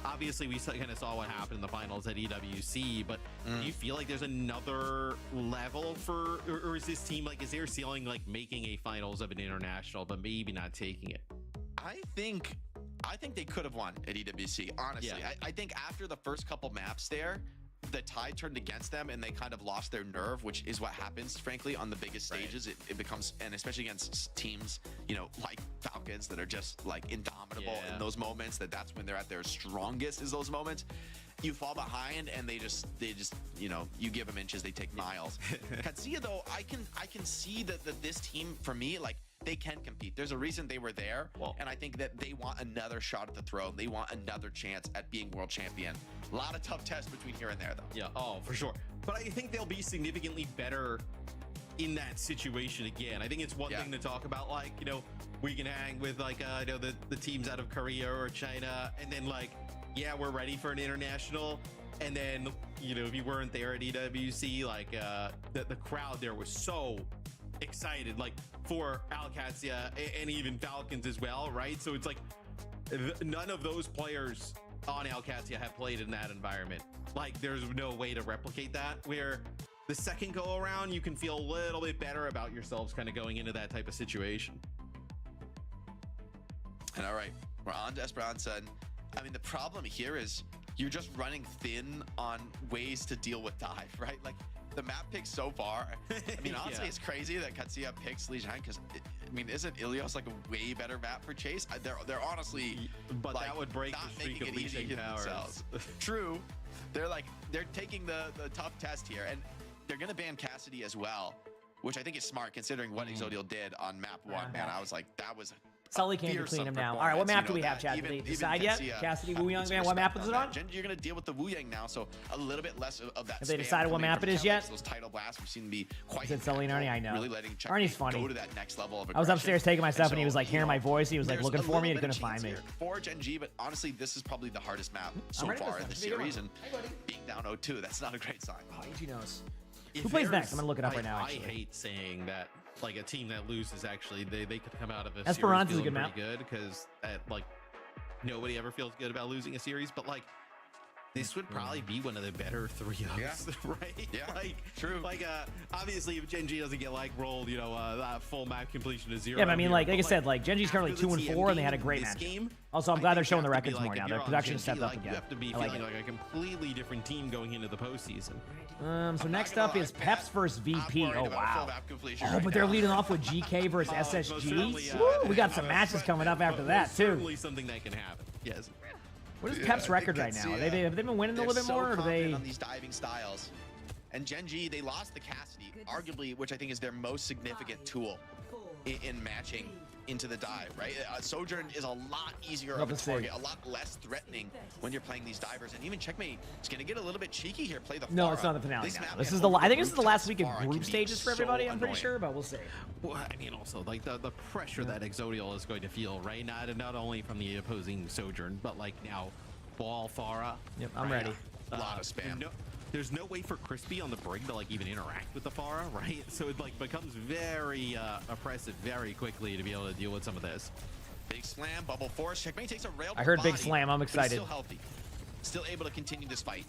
obviously we kind of saw what happened in the finals at EWC, but do you feel like there's another level for, or is this team like, is their ceiling like making a finals of an international, but maybe not taking it? I think they could have won at EWC, honestly. Yeah. I think after the first couple maps there, the tide turned against them and they kind of lost their nerve, which is what happens, frankly, on the biggest stages. It becomes, and especially against teams, you know, like Falcons that are just like indomitable in those moments, that's when they're at their strongest, is those moments. you fall behind and they just you know, you give them inches, they take miles. Katsuya though, I can see that this team, for me, like, they can compete. There's a reason they were there, and I think that they want another shot at the throne. They want another chance at being world champion. A lot of tough tests between here and there, though. Yeah, oh, for sure. But I think they'll be significantly better in that situation again. I think it's one thing to talk about, like, you know, we can hang with, like, you know, the teams out of Korea or China, and then, like, yeah, we're ready for an international. And then, you know, if you weren't there at EWC, like, the crowd there was so excited, like, for Alcatia and even Falcons as well, right? So it's like none of those players on Alcatia have played in that environment. Like, there's no way to replicate that, where the second go around you can feel a little bit better about yourselves kind of going into that type of situation. And all right, we're on to Esperanza, and I mean, the problem here is you're just running thin on ways to deal with dive, right? Like, the map picks so far. I mean, honestly, it's crazy that Katsuya picks Lijiang, because, I mean, isn't Ilios like a way better map for Chase? They're honestly, but like, that would break not the streak making of it easy Lijiang towers. themselves. True. They're taking the tough test here, and they're gonna ban Cassidy as well, which I think is smart considering what Exodial did on map 1. Man, I was like, that was Sully came to clean him now. All right, what map do we have, Chad? Did they decide yet? Cassidy, Wu Yang, man, what map was it on? You're going to deal with the Wu Yang now, so a little bit less of that. Have they decided what map it is yet? Those title blasts we've seen be quite. Is it Sully and Arnie? I know. Really letting Arnie's funny. go to that next level of I was upstairs taking my stuff, and he was like hearing my voice. He was like looking for me, and he couldn't find me. For Gen G, but honestly, this is probably the hardest map so far in the series, and being down 0-2, that's not a great sign. Oh, EG knows. Who plays next? I'm gonna look it up right now. I hate saying that, like, a team that loses, actually, they could come out of a Esperanza's series a good map. pretty good, because like nobody ever feels good about losing a series, but like this would probably be one of the better 3-0s, right? Yeah, like, true. Like, obviously, if Gen G doesn't get like rolled, you know, that full map completion to 0. Yeah, but I mean, like I said, like Gen G's currently 2-4, and they had a great match. Also, I'm glad they're showing the records more now. Their production stepped up again. You have to be feeling like a completely different team going into the postseason. So next up is Peps versus VP. Oh wow. Oh, but they're leading off with GK versus SSG. Woo, we got some matches coming up after that too. Certainly something that can happen. Yes. What is Pep's record right now? Have they been winning a little bit more, or do they? On these diving styles, and Gen G, they lost the Cassidy, arguably, which I think is their most significant tool in matching into the dive, right? Sojourn is a lot easier of a target, a lot less threatening when you're playing these divers, and even Checkmate is going to get a little bit cheeky here. Play the no, it's not the finale. This is the. I think this is the last week of group stages for everybody. I'm pretty sure, but we'll see. Well, I mean, also like the pressure that Exodial is going to feel, right? Not only from the opposing Sojourn, but like now, Ball, Farah. Yep, I'm ready. A lot of spam. There's no way for Crispy on the brig to like even interact with the Farah, right? So it like becomes very oppressive very quickly to be able to deal with some of this. Big slam, bubble force. Checkmate takes a rail. I heard big slam. I'm excited. Still healthy, still able to continue this fight.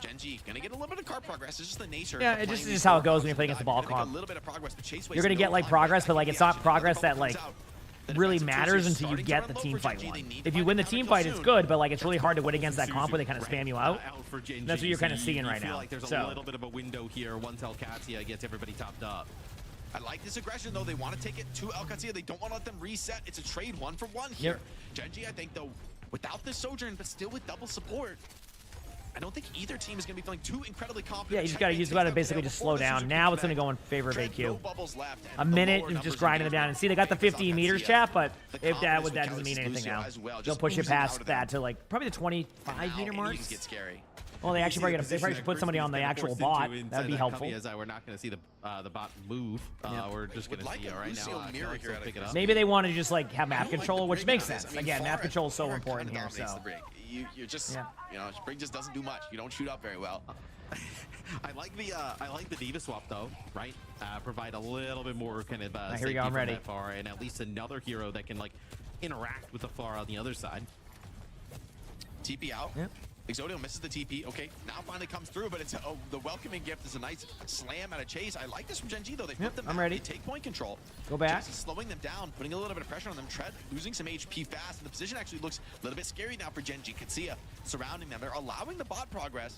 Gen G gonna get a little bit of card progress. It's just the nature. Yeah, it's just how it goes when you play against the ball comp. A little bit of progress, but Chase you're gonna get like progress, but like it's not progress that like really matters until you get the team fight one. If you win the team fight, it's good, but like it's really hard to win against that comp where they kind of spam you out. That's what you're kind of seeing right now. Like there's a little bit of a window here once Alcatia gets everybody topped up. I like this aggression though. They want to take it to Alcatia. They don't want to let them reset. It's a trade 1-for-1 here. Gen G, I think though, without this Sojourn, but still with double support, I don't think either team is going to be feeling too incredibly confident. Yeah, you just got to basically just slow down. Now it's going to go in favor of AQ. A minute and just grinding it down. And see, they got the 15 meters, chat, but if that doesn't mean anything now. They'll push it past that to like probably the 25 meter marks. Well, they actually probably should put somebody on the actual bot. That would be helpful. We're not going to see the bot move. We're just going to see right now. Pick it up. Maybe they want to just like have map control, which makes sense. Again, map control is so important here. So you're just, you know, Sprig just doesn't do much. You don't shoot up very well. I like the Diva swap though, right? Provide a little bit more kind of here we go. I'm ready. Far, and at least another hero that can like interact with the far on the other side. TP out. Yep. Exodial misses the TP. Okay, now finally comes through, but it's the welcoming gift is a nice slam out of Chase. I like this from Gen G though. They put them I'm ready. They take point control. Go back. Chase is slowing them down, putting a little bit of pressure on them. Tread losing some HP fast, and the position actually looks a little bit scary now for Gen G. Katsuya surrounding them. They're allowing the bot progress.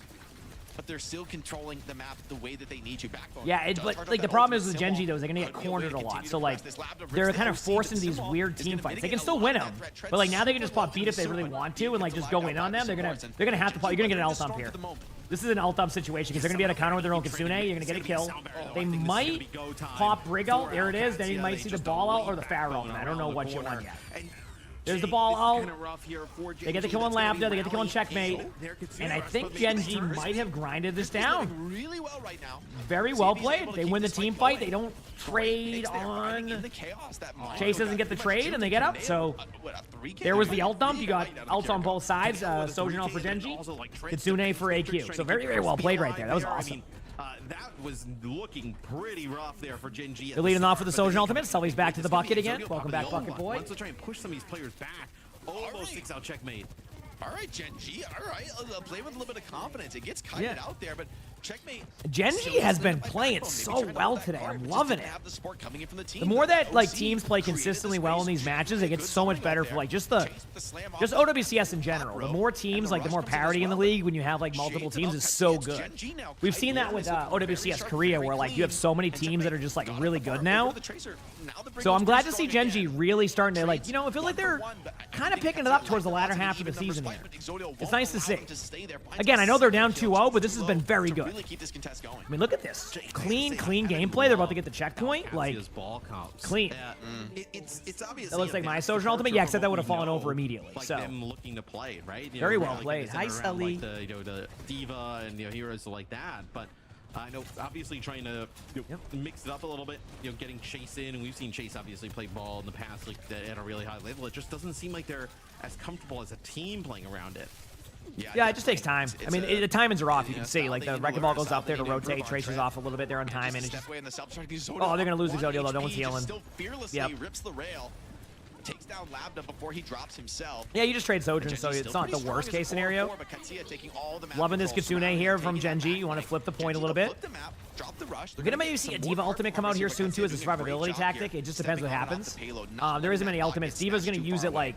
but they're still controlling the map the way that they need to. Backbone. Yeah, but like the problem is with Gen G though, is they're gonna get cornered a lot. So like they're kind of forced into these weird team fights. They can still win them, but like now they can just pop beat if they really want to and like just go in on them. They're gonna have to pop. You're gonna get an ult thump here. This is an ult thump situation because they're gonna be able to counter with their own Kitsune. You're gonna get a kill. They might pop Brig ult. There it is. Then you might see the ball out or the Pharaoh ult. I don't know what you want yet. There's the ball out. They get the kill on Lambda. They get the kill on Checkmate. And I think Gen G might have grinded this down. Really well right now. Very well played. They win the team fight. They don't trade on. Chase doesn't get the trade, and they get up. So there was the ult dump. You got ults on both sides. Sojourn for Gen G. Kitsune for AQ. So very, very well played right there. That was awesome. That was looking pretty rough there for Gen G. They're leading off with the Sojourn ultimate. Sully's back to the bucket again. Welcome back, Bucket Boy. Wants to try and push some of these players back. Almost 6-out checkmate. All right, Gen G. All right, play with a little bit of confidence. It gets kited out there, but checkmate. Gen G has been playing so well today. I'm loving it. The more that like teams play consistently well in these matches, it gets so much better for like just OWCS in general. The more teams, like the more parity in the league when you have like multiple teams is so good. We've seen that with OWCS Korea where like you have so many teams that are just like really good now. So I'm glad to see Gen G really starting to like, you know, I feel like they're kind of picking it up towards the latter half of the season here. It's nice to see. Again, I know they're down 2-0, but this has been very good. I mean, look at this. Clean gameplay. They're about to get the checkpoint. Like, clean. It's obvious. That looks like my Sojourn ultimate. Yeah, except that would have fallen over immediately. Like so them looking to play, right? Very well played. Hi, Sully. Like the Diva and heroes like that, but I know obviously trying to mix it up a little bit, getting Chase in, and we've seen Chase obviously play ball in the past like at a really high level. It just doesn't seem like they're as comfortable as a team playing around it. Yeah, it just takes time. I mean, the timings are off. You can see, like, the wrecking ball goes up there to rotate. Tracer's off a little bit there on time. And it's just, oh, they're going to lose Exodio, though. No one's healing. Yep. Takes down Lambda before he drops himself. Yeah, you just trade Sojourn, so it's not the worst case scenario. Loving this Kitsune here from Gen G. You want to flip the point a little bit. We're going to maybe see a Diva ultimate come out here soon, too, as a survivability tactic. It just depends what happens. There isn't many ultimates. Diva's going to use it, like...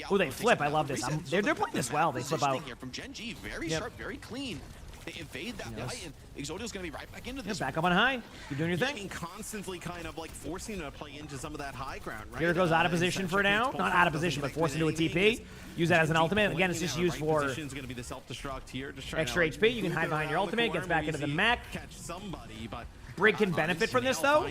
Oh, they flip. I love this. They're playing this well. They flip out. From Gen G, very sharp, very clean. They evade that fight, and Exodio's going to be right back into this. Back up on high. You're doing your thing. Being constantly kind of like forcing them to play into some of that high ground, right? Here goes out of position for now. Not out of position, but forced into a TP. Use that as an ultimate. Again, it's just used for extra HP. You can hide behind your ultimate. Gets back into the mech. Catch somebody, but Brig can benefit from this, though.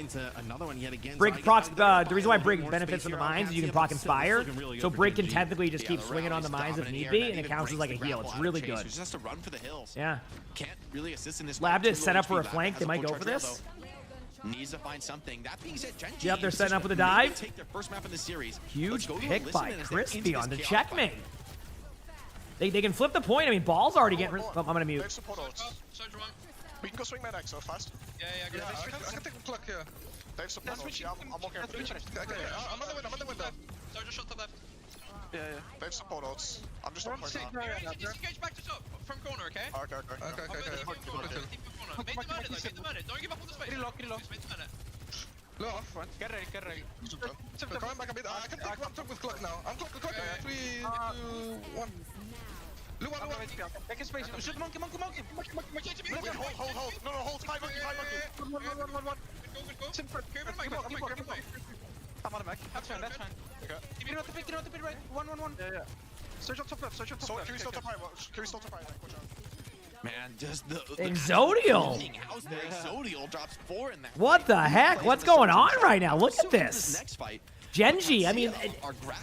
Brig procs, the reason why Brig benefits from the mines is you can proc Inspire. So Brig can technically just keep swinging on the mines if need be, and it counts as like a heal. It's really good. Just has to run for the hills. Yeah. Can't really assist in this. Lambda is set up for a flank. They might go for this. Needs to find something. That being said, Gen G. Yep, they're setting up with a dive. Take their first map in the series. Huge pick by Crispy on the checkmate. They can flip the point. I mean, Ball's already getting. Oh, I'm gonna mute. We can go swing my next so fast. Yeah, I can take a clock here. They have support ults. Yeah, I'm walking up. Okay, I'm on the window. Soldier shot to left. Yeah. They have support ults. I'm just on point now. Disengage back to top from corner, okay? Okay. Make the minute. Don't give up on the space. Pretty low. Low off. Get ready. Coming back a bit. I can take one talk with clock now. I'm talking clock. 3, 2, 1. Blue one. Take a space. Shoot monkey. Hold. No, hold. 5 monkey. 1. Go. I'm on a mech. That's fine. Okay. Get out the pit right. 1. Yeah. Search on top left. Carry still top right. Watch out. Man, just the Exodial. Exodial drops 4 in that. What the heck? What's going on right now? Look at this. Gen G, I mean,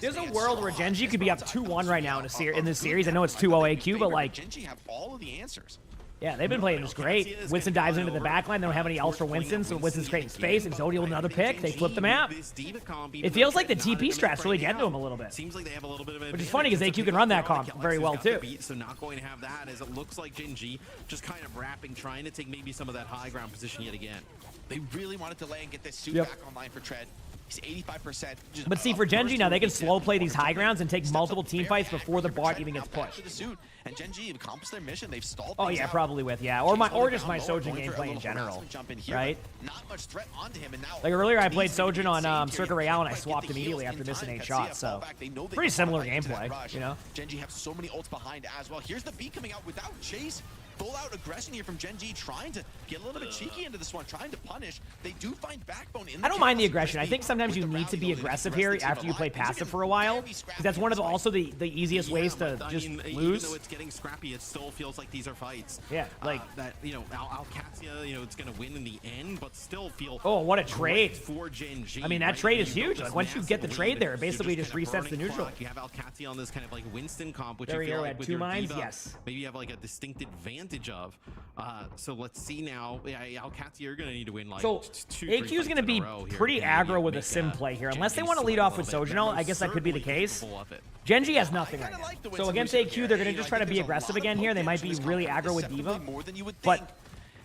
there's a world where Gen G could be up 2-1 right now in this series. I know it's 2-0 AQ, but like, Gen G have all of the answers. Yeah, they've been playing this great. Winston dives into the backline. They don't have any ults for Winston, so Winston's creating space. Exodial with another pick. They flip the map. It feels like the TP strat's really getting to him a little bit. Seems like they have a little bit of which is funny because AQ can run that comp very well too. So not going to have that, as it looks like Gen G just kind of wrapping, trying to take maybe some of that high ground position yet again. They really wanted to delay and get this suit back online for Tread. He's 85%. But see, for Gen G now, they can slow play these high grounds and take multiple team fights before the Bart even gets pushed. And Gen G accomplished their mission. They've stalled. Oh yeah, probably with or just my Sojourn gameplay in general, right? Not much threat onto him, and now like earlier, I played Sojourn on Circuit Royale and I swapped immediately after missing 8 shots. So pretty similar gameplay, you know. Gen G have so many ults behind as well. Here's the B coming out without Chase. full-out aggression here from Gen G, trying to get a little bit cheeky into this one, trying to punish. They do find backbone in the I don't mind the chaos. aggression. I think sometimes you need to be aggressive here after you play passive for a while, because that's one of the, also the easiest ways to just lose. Even though it's getting scrappy, it still feels like these are fights. Yeah, like that. You know, OWCS, you know, it's gonna win in the end, but still feel. Oh, what a trade for Gen G. I mean, that trade is huge. Like once you get the trade there, it basically just resets the neutral. You have OWCS on this kind of like Winston comp, which There you feel you like had with 2 your mines, Diva, yes. maybe you have like a distinct advantage of. So let's see now. Yeah, OWCS, you're gonna need to win like So AQ is going to be pretty aggro with a sim play here, unless they want to lead off with Sojourner. I guess that could be the case. Gen G has nothing right now. So against AQ, they're going to just try to be aggressive again here. They might be really aggro with Diva, but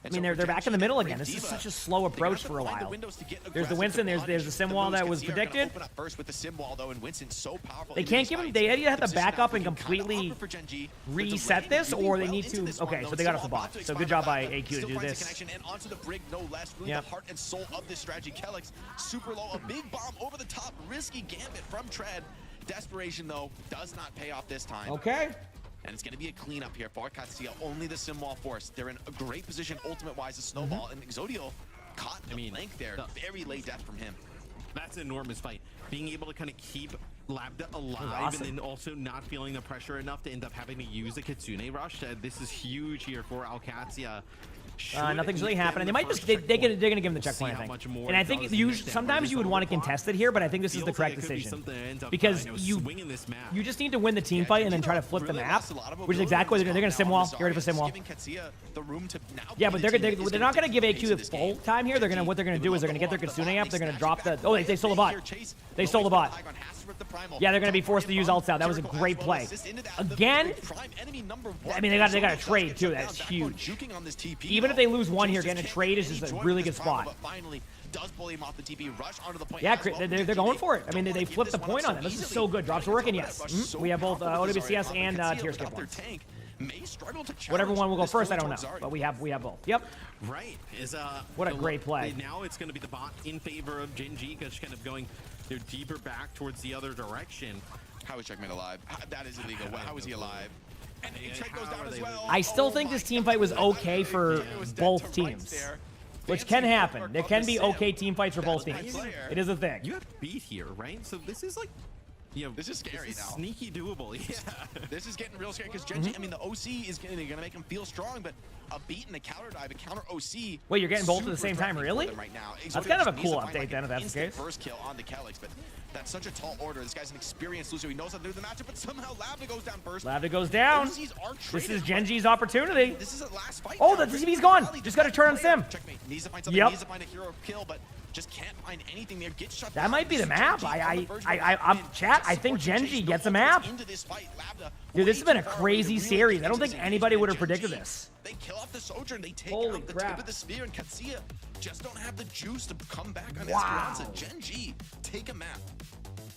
I mean, they're back in the middle again. This is such a slow approach for a while. There's the Winston. There's the sim wall that was predicted. They can't give him. They either have to back up and completely reset this, or they need to. Okay, so they got off the bot. So good job by AQ to do this. Yep. The heart and soul of this strategy. Kelix super low, a big bomb over the top, risky gambit from Tread. Desperation though does not pay off this time. Okay. And it's going to be a cleanup here for Katsuya. Only the sim wall force. They're in a great position ultimate-wise to snowball. And Exodio caught the link there. Very late death from him. That's an enormous fight. Being able to kind of keep Labda alive awesome. and then also not feeling the pressure enough to end up having to use the Kitsune Rush. This is huge here for OWCS. Nothing's really happening. They might just they're gonna give him the checkpoint, I think. And I think sometimes you would want to contest it here, but I think this is the correct decision because you just need to win the team fight and then try to flip the map, which is exactly what they're gonna sim wall. Get rid of a sim wall. Yeah, but they're not gonna give AQ the full time here. What they're gonna do is they're gonna get their Kitsune up. They're gonna drop the. Oh, they stole the bot. They stole the bot. Yeah, they're gonna be forced to use ults out. That was a great play. Again, I mean they got a trade too. That's huge. Even if they lose one here, getting a trade is just a really good spot. Yeah, they're going for it. I mean, they flipped the point on them. This is so good. Drops are working, yes. We have both OWCS and tier skip ones. Whatever one will go first, I don't know. But we have both. Yep. Right. What a great play. Now it's going to be the bot in favor of Gen G, because kind of going deeper back towards the other direction. How is Checkmate alive? That is illegal. How is he alive? And Check goes down as well. I still think this team fight was okay for both teams, which can happen. There can be okay team fights for both teams. It is a thing. You have beat here, right? So this is like, you know, this is scary now. Sneaky doable. Yeah. This is getting real scary because Gen G, I mean, the OC is going to make him feel strong, but a beat and a counter dive, a counter OC. Wait, you're getting both at the same time, really? Right now. That's kind of a cool update then, if that's the case. First kill on the Kelix, but that's such a tall order. This guy's an experienced loser. He knows how to do the matchup, but somehow Labda goes down first. Labda goes down. This is Gen G's opportunity. This is a last fight. Oh, the TCB's gone. Just got to turn on Sim. Checkmate. Needs to find something. Needs to find a hero kill, but just can't find anything there. Gets shut down. That might be the map. Chat, I think Gen G gets a map. Dude, this has been a crazy series. I don't think anybody would have predicted this. They kill off the Sojourn. They take Holy out the crap. tip of the spear, and Katsuya just don't have the juice to come back on Esperanza. Gen G, take a map.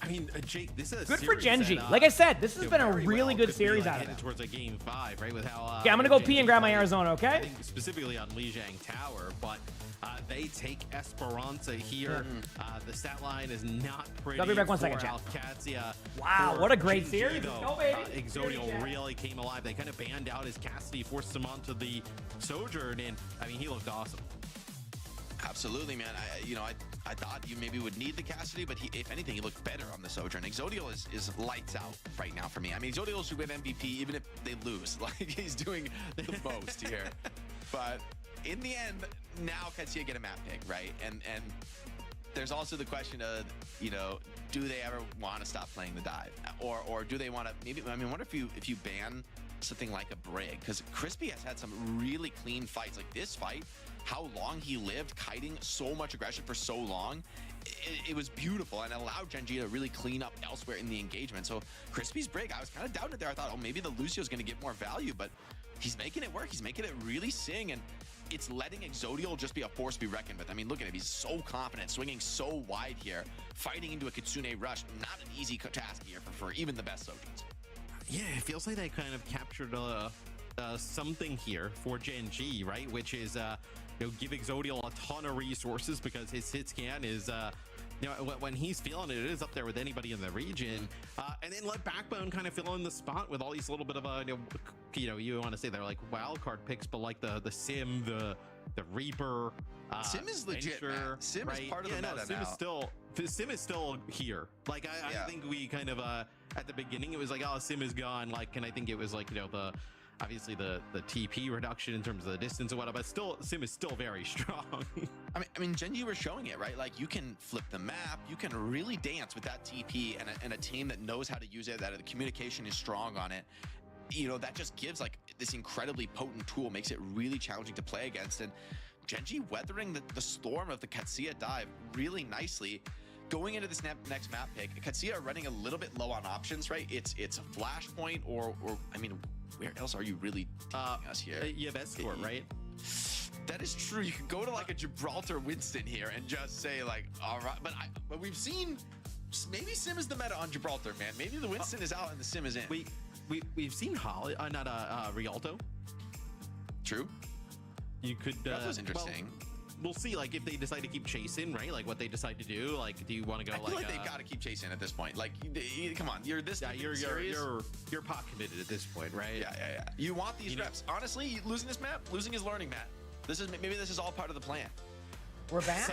I mean, Jake, this is good for Gen G. Like I said, this has been a really good series out of it. Towards a game 5, right? With how. Okay, I'm gonna go pee and grab my Arizona. Okay. I think specifically on Lijiang Tower, but they take Esperanza here. The stat line is not pretty. I'll be back 1 second, chat. Wow, what a great series. Let's go, baby. Exodio really came alive. They kind of banned out his Cassidy, forced him onto the Sojourn, and I mean, he looked awesome. Absolutely, man. I thought you maybe would need the Cassidy, but if anything, he looked better on the Sojourn. Exodio is lights out right now for me. I mean, Exodio should win MVP even if they lose. Like, he's doing the most here. But in the end, now Katsuya get a map pick, right? And there's also the question of, do they ever want to stop playing the dive, or do they want to? Maybe, I mean, what if you ban something like a Brig? Because Crispy has had some really clean fights. Like this fight, how long he lived kiting so much aggression for so long, it was beautiful and allowed Gen G to really clean up elsewhere in the engagement. So Crispy's Brig, I was kind of doubting it there. I thought, oh, maybe the Lucio's going to get more value, but he's making it work. He's making it really sing, and it's letting Exodio just be a force to be reckoned with. I mean, look at him. He's so confident, swinging so wide here, fighting into a Kitsune rush. Not an easy task here for even the best Sojourns. Yeah, it feels like they kind of captured something here for Gen G, right? Which is, give Exodio a ton of resources because his hit scan is when he's feeling it, it is up there with anybody in the region. And then let Backbone kind of fill in the spot with all these little bit of you want to say they're like wild card picks, but like the Sim, the Reaper. Sim is legit. Venture, Sim right? is part of the meta Sim now. Sim is still here. Like I think we kind of at the beginning it was like, oh, Sim is gone. Like, and I think it was like obviously the TP reduction in terms of the distance or whatever, but still Sim is still very strong. I mean, Gen G were showing it, right? Like you can flip the map, you can really dance with that TP and a team that knows how to use it, that the communication is strong on it. That just gives like this incredibly potent tool, makes it really challenging to play against. And Gen G weathering the storm of the Katsuya dive really nicely. Going into this next map pick, Katsuya running a little bit low on options, right? It's a flashpoint or I mean, where else are you really taking us here? You have escort, right? That is true. You can go to like a Gibraltar Winston here and just say like, all right, but we've seen maybe Sim is the meta on Gibraltar, man. Maybe the Winston is out and the Sim is in. We've seen Holly, not Rialto. True. You could. That was interesting. Well, we'll see, like if they decide to keep chasing, right? Like what they decide to do. Like, do you want to go? I feel like they've got to keep chasing at this point. Like, come on, you're this. Yeah, you're pot committed at this point, right? Yeah. You want these reps. Honestly, losing this map, losing his learning map. Maybe this is all part of the plan. We're back.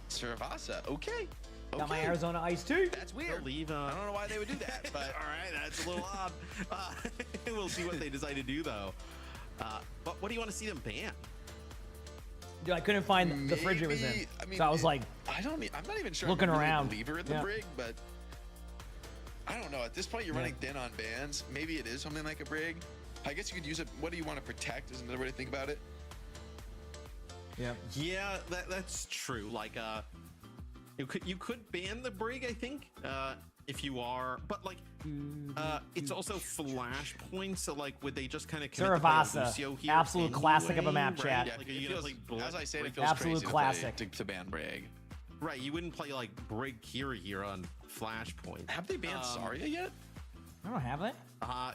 Suravasa. Okay. Got my Arizona Ice too. That's weird. I don't know why they would do that, but all right, that's a little odd. We'll see what they decide to do though. But what do you want to see them ban? Dude, I couldn't find the fridge it was in, so I was like, I'm not even sure. Looking I'm really around. a believer in the brig, but I don't know. At this point, you're running thin on bans. Maybe it is something like a brig. I guess you could use it. What do you want to protect? Is another way to think about it. Yeah, that's true. Like, you could ban the brig, I think, if you are, but like, it's also flashpoints. So like, would they just kind of Suravasa, absolute classic of a map, chat. Yeah, as I said, it feels absolute crazy classic to ban brig. Right, you wouldn't play like brig Kira here on flashpoint. Have they banned Zarya yet? I don't have it.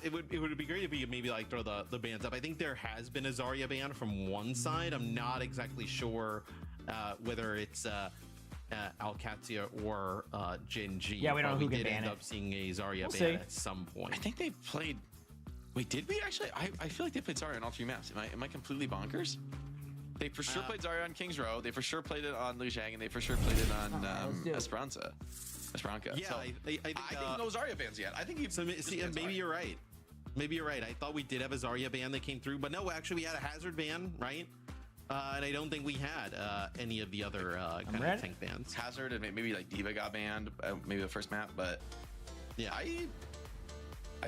It would be great if you could maybe like throw the bans up. I think there has been a Zarya ban from one side. I'm not exactly sure whether it's Alcatia or Gen G. Yeah, we don't know who can ban end it. up seeing a Zarya We'll ban see. at some point. I think they played. Wait, did we actually? I feel like they played Zarya on all three maps. Am I completely bonkers? They for sure played Zarya on King's Row. They for sure played it on Lijiang, and they for sure played it on Esperanza. Yeah, so, I think no Zarya bans yet. I think maybe you're right. Maybe you're right. I thought we did have a Zarya ban that came through, but no, actually we had a Hazard ban, right? And I don't think we had any of the other kind of tank bans. Hazard and maybe like Diva got banned, maybe the first map, but yeah, I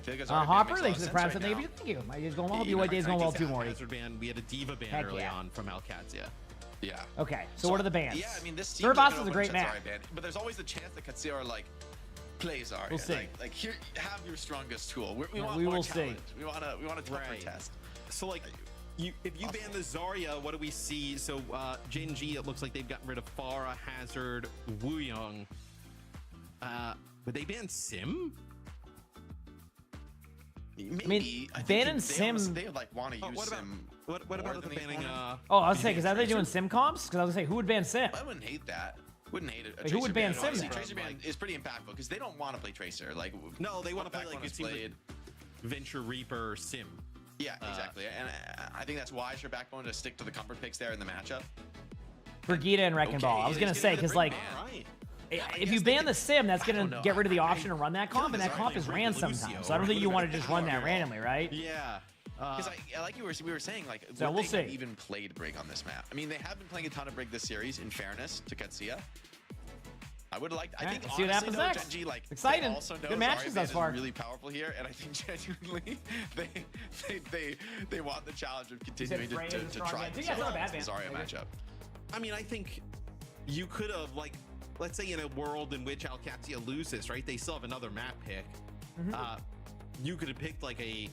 feel like Hopper, thanks for the prime. Thank you. My day's going well. Your day's going well too, Morty. Hazard ban. We had a Diva ban Heck early yeah. on from Alcatia. Yeah. Okay, so what are the bans? Yeah, I mean this. Suravasa is a great map, but there's always the chance that Katsuya are like, play Zarya. We'll see. Like here, have your strongest tool. We want we more will challenge. see. We want a tougher test. So like, if you ban the Zarya, what do we see? So Gen G, it looks like they've gotten rid of Pharah, Hazard, Wuyong. Would they ban Sim? Maybe. I mean, banning Sim. They like want to use Sim. What about the banning? Oh, I was saying, because are they doing Sim comps? Because I was gonna say, who would ban Sim? I wouldn't hate that. Wouldn't hate it. Who would ban Sim? Tracer ban is pretty impactful because they don't want to play Tracer. Like, no, they want to play like it seems like Venture Reaper Sim. Yeah, exactly. And I think that's wise for Backbone to stick to the comfort picks there in the matchup. Brigida and Wrecking Ball. I was gonna say, because like, if you ban the Sim, that's gonna get rid of the option to run that comp, and that comp is ran sometimes. So I don't think you want to just run that randomly, right? Yeah. Because like we were saying, like, so we'll see. Even played Brig on this map. I mean, they have been playing a ton of Brig this series. In fairness to Katsuya, I would like. I think see what happens next. Gen G, like, exciting. Also good matches thus far. Really powerful here, and I think genuinely they want the challenge of continuing to try the Zarya matchup. I mean, I think you could have, like, let's say in a world in which Alcatia loses, right? They still have another map pick. You could have picked like a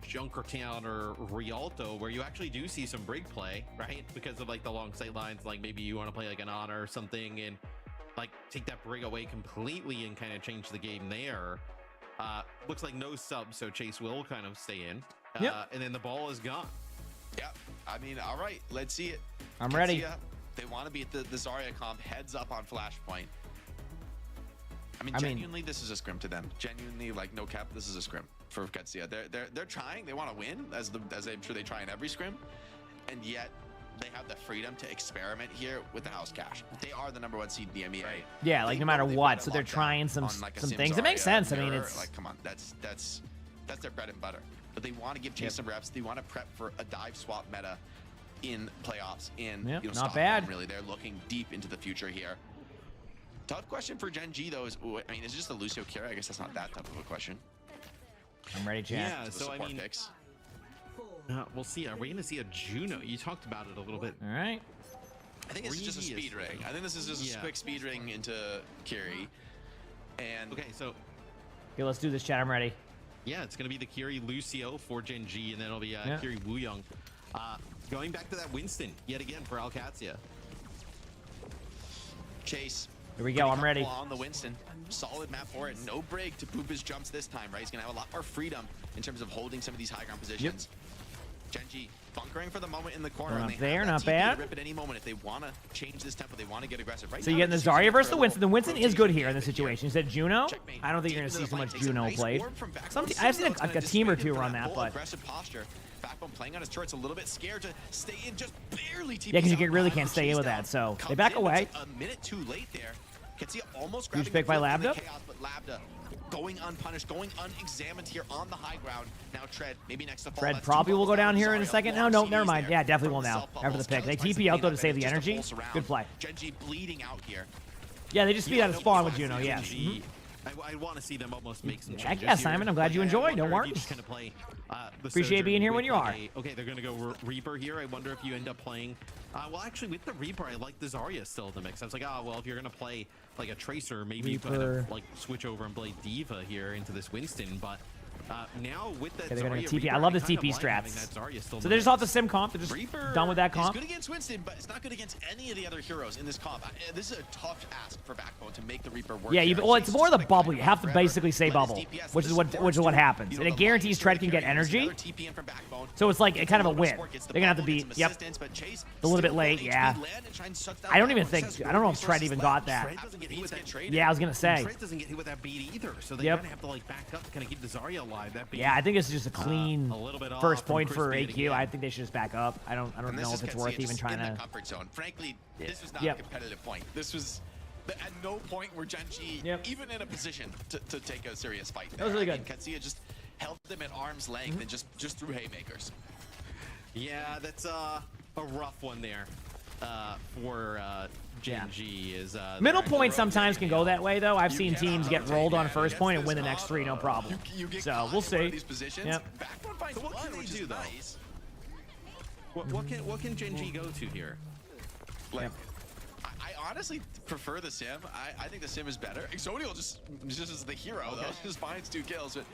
Junkertown or Rialto, where you actually do see some brig play, right? Because of like the long sight lines, like maybe you want to play like an Honor or something and like take that brig away completely and kind of change the game there. Looks like no sub, so Chase will kind of stay in. And then the ball is gone. Yeah, I mean, all right, let's see it. I'm ready. They want to be at the Zarya comp, heads up on Flashpoint. I mean, genuinely, this is a scrim to them. Genuinely, like, no cap, this is a scrim for Ketsia. They're trying. They want to win, as I'm sure they try in every scrim, and yet they have the freedom to experiment here with the house cash. They are the #1 seed in the MEA. Yeah, like no matter what. So they're trying some things. It makes sense. I mean, it's like, come on, that's their bread and butter. But they want to give Chase some reps. They want to prep for a dive swap meta in playoffs. Not bad. Really, they're looking deep into the future here. Tough question for Gen G though is, I mean, is it just a Lucio Kira? I guess that's not that tough of a question. I'm ready, chat. Yeah, so I mean, we'll see. Are we going to see a Juno? You talked about it a little bit. All right. I think this is just a speed ring. I think this is just a quick speed ring into Kiri. And okay, so okay, let's do this, chat. I'm ready. Yeah, it's going to be the Kiri Lucio for Gen G, and then it'll be Kiri Wooyoung. Going back to that Winston yet again for Alcatsia. Chase. Here we go. I'm ready. On the Winston. Solid map for it. No break to poop his jumps this time, right? He's going to have a lot more freedom in terms of holding some of these high ground positions. Gen G bunkering for the moment in the corner. Not there, not bad. Rip at any moment if they want to change this tempo, they want to get aggressive. Right So you get the Zarya versus the Winston. The Winston is good here in this situation. You said Juno. I don't think you're going to see so much Juno played. I've seen a team or two run that, but aggressive posture. Backbone playing on his turrets, a little bit scared to stay in, just barely. Yeah, because you really can't stay in with that. So they back away. A minute too late there. Ketsia almost huge pick by Labda. Chaos, but Labda going unpunished, going unexamined here on the high ground. Now Tread, maybe next to fall. Tread probably will go down here in a second. No, never mind. Yeah, definitely will now after the pick. They TP out though to save the energy. Good play. Gen G bleeding out here. Yeah, they just speed out of spawn with Juno. Yes. I want to see them almost make some changes. Heck yeah, Simon. I'm glad you enjoyed. Don't worry. Just gonna play, appreciate being here when you are. Okay, they're gonna go Reaper here. I wonder if you end up playing. Well, actually, with the Reaper, I like the Zarya still in the mix. I was like, oh well, if you're gonna play like a Tracer, maybe you kind of like switch over and play Diva here into this Winston. But now with that, they're gonna Zarya TP. Reaper, I love the kind TP of like strats. So they're just off the sim comp. They're just Reaper done with that comp. It's good against Winston, but it's not good against any of the other heroes in this comp. This is a tough ask for Backbone to make the Reaper work. Yeah, well, it's more the bubble. You have to basically say bubble, which is what happens, and it guarantees Tread can get energy. So it's like kind of a win. They're gonna have to beat. Yep. A little bit late. Yeah. I don't know if Tread even got that. Yeah, I was gonna say. Tread doesn't get hit with that beat either, so they're gonna have to like back up to kind of keep the Zarya alive. That beat. Yeah, I think it's just a clean first point for AQ. I think they should just back up. I don't know if it's worth even trying to. Comfort zone. Frankly, this was not a competitive point. This was at no point were Gen G even in a position to take a serious fight. That was really good. Ketsia just held them at arm's length and just threw haymakers. Yeah, that's a rough one there for Gen G. Is middle point sometimes can go that way though. I've seen teams get rolled on first point and win the next three, no problem. So we'll see. Yep. So what can they do though? What can Gen G go to here? Like, I honestly prefer the sim. I think the sim is better. Exodial just is the hero though. Just finds 2 kills. But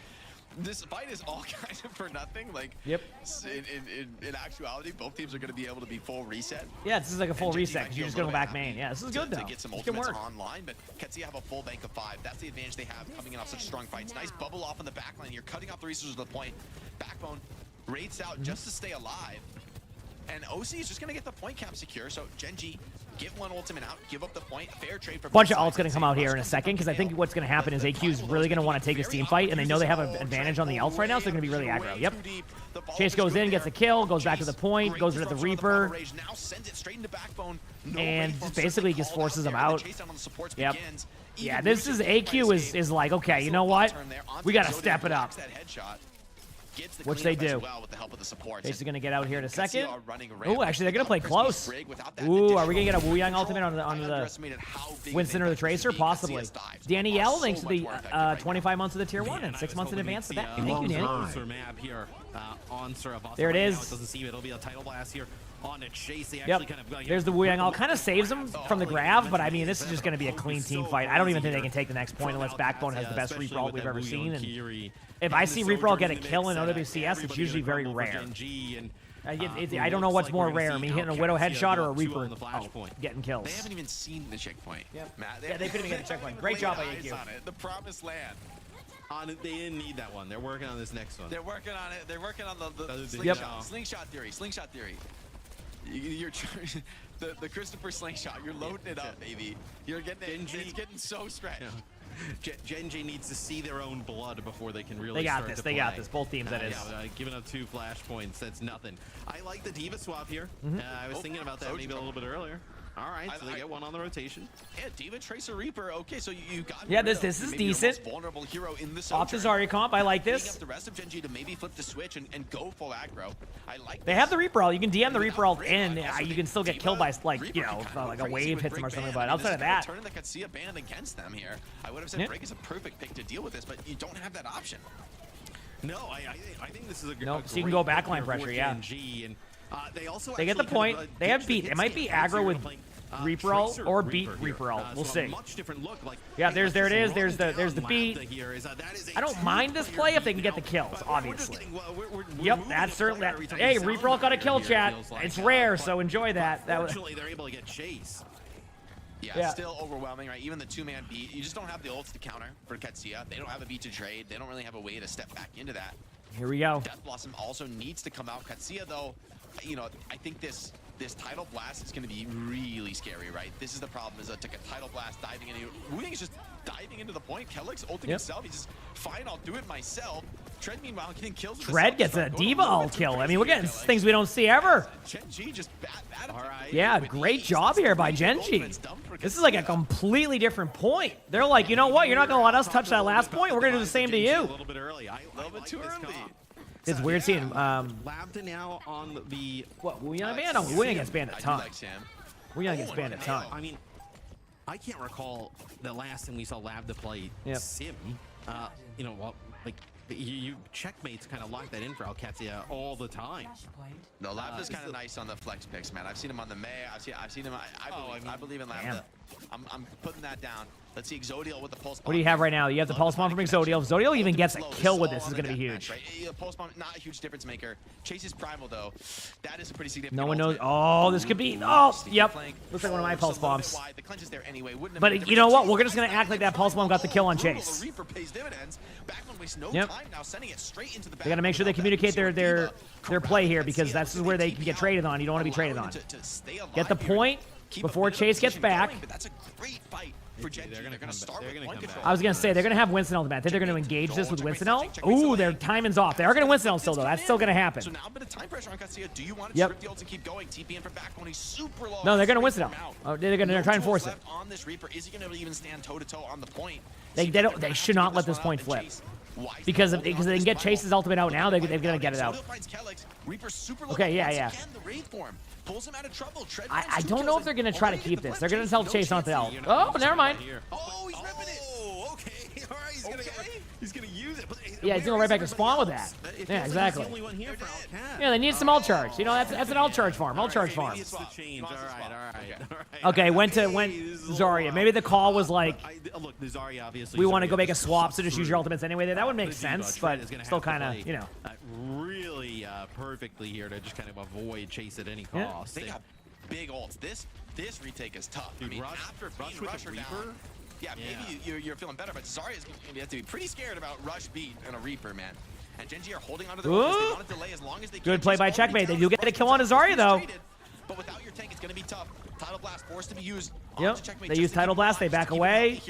this fight is all kind of for nothing. Like, in actuality, both teams are going to be able to be full reset. Yeah, this is like a full reset because you're just going to go back main. Yeah, this is good though. To get some ultimates online, but Ketsia have a full bank of 5. That's the advantage they have coming in off such strong fights. Nice bubble off on the backline. You're cutting off the resources to the point. Backbone raids out just to stay alive. And OC is just going to get the point cap secure. So Gen G, get one ultimate out, give up the point, fair trade for bunch of ults going to come out here in a second because I think what's going to happen is AQ is really going to want to take this team fight, and they know they have an advantage on the ults right now, so they're going to be really aggro. Yep. Chase goes in, gets a kill, goes back to the point, goes into the Reaper, and just basically just forces them out. Yep. Yeah, this is AQ is like, okay, you know what? We got to step it up. Which they do. Chase is going to get out here in a second. Oh, actually, they're going to play close. Ooh, are we going to get a Wooyoung ultimate on the Winston or the Tracer? Possibly. Danielle, thanks to the 25 months of the Tier 1 and 6 months in advance of that. Thank you, Danny. There it is. Doesn't see it. It'll be a title blast here. On a Chase, yep. There's the Wooyoung ult. Kind of saves them from the grab, but I mean, this is just going to be a clean team fight. I don't even think they can take the next point unless Backbone has the best Reaper ult we've ever seen. And if I see Reaper ult get a kill in OWCS, it's usually very rare. I don't know what's more rare, me hitting a Widow headshot or a Reaper getting kills. They haven't even seen the checkpoint. Yep. Yeah, they couldn't even get the checkpoint. Great job by AQ. The promised land. They didn't need that one. They're working on this next one. They're working on it. They're working on the slingshot. Slingshot theory. Slingshot theory. the Christopher slingshot. You're loading it up, baby. You're getting it. It's getting so stretched. Genji needs to see their own blood before they can really They got start this. to They got play. this. Both teams, that is. Yeah, giving up 2 flashpoints, that's nothing. I like the Diva swap here. Mm-hmm. I was thinking about that maybe a little bit earlier. All right, so they get one on the rotation. Yeah, Diva, Tracer, Reaper. Okay, so you got. Yeah, this is maybe your decent. most vulnerable hero in the Off the Sojourn. Zarya comp. I like Leading this. up the rest of Genji to maybe flip the switch and go full aggro. I like. They have the Reaper ult. You can DM the Reaper ult in. You can still get killed by, like, you know, like a wave hits him or something. But outside of that, turning the Katsuya band against them here. I would have said Break is a perfect pick to deal with this, but you don't have that option. No, I think this is a good. Nope, so you can go backline pressure, yeah. And they also they get the point. They have beat. It might be aggro with Reaper ult or beat Reaper ult. We'll see. Much different look. Like, yeah, there it is. There's the beat. I don't mind this play if they can get the kills, obviously. Yep, that's certainly. Hey, Reaper ult got a kill, chat. It's rare, so enjoy that. Fortunately, they're able to get Chase. Yeah, still overwhelming, right? Even the 2-man beat, you just don't have the ults to counter for Katsuya. They don't have a beat to trade. They don't really have a way to step back into that. Here we go. Death Blossom also needs to come out. Katsuya, though, you know, I think this Tidal Blast is going to be really scary, right? This is the problem, is took a Tidal Blast diving into... Wu Ying is just diving into the point. Kellick's ulting himself. He's just, fine, I'll do it myself. Tread, meanwhile, getting kills with Tread gets a Diva ult kill. I mean, we're getting things we don't see ever. Genji just bad. All right. Yeah, great job here by Genji. This is like a completely different point. They're like, you know what? You're not going to let us touch that last point. We're going to do the same to you. A little bit early. A little bit too early. It's weird seeing Labda now on the Wu Ying ban? No, Wu Ying gets banned a ton. Wu Ying gets banned a ton. I mean, I can't recall the last time we saw Labda play Sim. You know, well, like you checkmates kind of lock that in for Alcatia all the time. No, Labda's kind of nice on the flex picks, man. I've seen him on the Mei. I've seen him. I believe in Labda. I'm putting that down. Let's see Exodial with the pulse bomb. What do you have right now? You have the pulse bomb from Exodial. If Exodial even gets a kill with this, is going to be huge. Pulse bomb, not a huge difference maker. Chase's primal, though. That is a pretty significant. No one knows. Oh, this could be. Oh, yep. Looks like one of my pulse bombs. But you know what? We're just going to act like that pulse bomb got the kill on Chase. Yep. They got to make sure they communicate their play here, because that's where they can get traded on. You don't want to be traded on. Get the point before Chase gets back. That's a great fight for Genji. They're going to start with point control. I was going to say, they're going to have Winston ult. I think they're going to engage this with Winston ult. Ooh, their timing's off. They are going to Winston ult still, though. That's still going to happen. So now a bit of time pressure on Katsuya. Do you want to strip the ults and keep going? TP in from back when he's super low. No, they're going to Winston ult. Oh, they're going to try and force it. On this Reaper, is he going to even stand toe-to-toe on the point? They should not let this point flip. Because they can get Chase's ultimate out now, they're going to get it out. Okay, yeah. I don't know if they're going to try to keep this. They're going to tell Chase not to ult. Oh, never mind. Oh, he's ripping it. Oh, okay. All right, he's going to use it. Yeah, he's going to go right back to spawn with that. Yeah, exactly. Yeah, they need some ult charge. You know, that's an ult charge farm. Ult charge farm. All right. Okay, went Zarya. Maybe the call was like, look, the Zarya obviously. We want to go make a swap, so just use your ultimates anyway. That would make sense, but still kind of, you know. Really perfectly here to just kind of avoid Chase at any cost. They got big ults. This retake is tough. Dude, I mean, rush after with Rusher the down, Reaper? yeah, maybe you're feeling better, but Zarya's going to have to be pretty scared about rush beat and a Reaper, man. And Genji are holding onto their ults. They want to delay as long as they can. Good play by Checkmate. They do get a kill on Zarya, though. But without your tank, it's going to be tough. Tidal Blast forced to be used. Yep, they use Tidal Blast. They back away.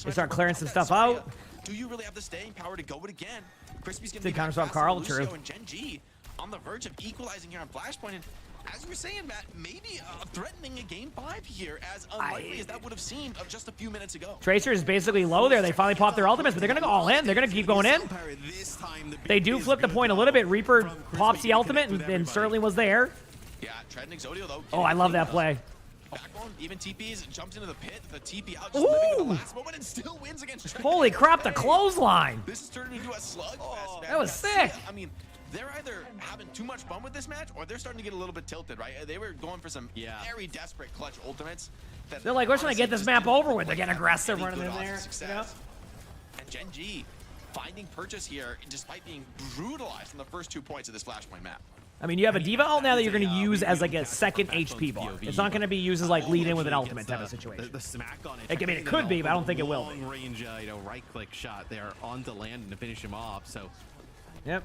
They start clearing some stuff out. Do you really have the staying power to go it again? Crispy's going to Did be counter swap Carl, true. And Genji on the verge of equalizing here on Flashpoint. And as you were saying, Matt, maybe threatening a game 5 here, as unlikely as that would have seemed of just a few minutes ago. Tracer is basically low there. They finally popped their ultimates, but they're going to go all in. They're going to keep going in. They do flip the point a little bit. Reaper pops the ultimate and certainly was there. Yeah, Tread and Exodial, though. Oh, I love that play. Backbone, even TPs, jumps into the pit. The TP out, just living at the last moment, and still wins against Tread. Holy crap, the clothesline. This is turning into a slug. That was sick. I mean, they're either having too much fun with this match, or they're starting to get a little bit tilted, right? They were going for some very desperate clutch ultimates. They're like, we're trying to get this map over with. They're getting aggressive running in there. And Genji finding purchase here, despite being brutalized from the first 2 points of this Flashpoint map. I mean, you have a Diva ult now that you're going to use as like a second HP bar. It's not going to be used as like lead in with an ultimate type of situation. The smack on it. I mean, it could be, but I don't think it will. Long range, right-click shot there onto Landon to finish him off. So, yep.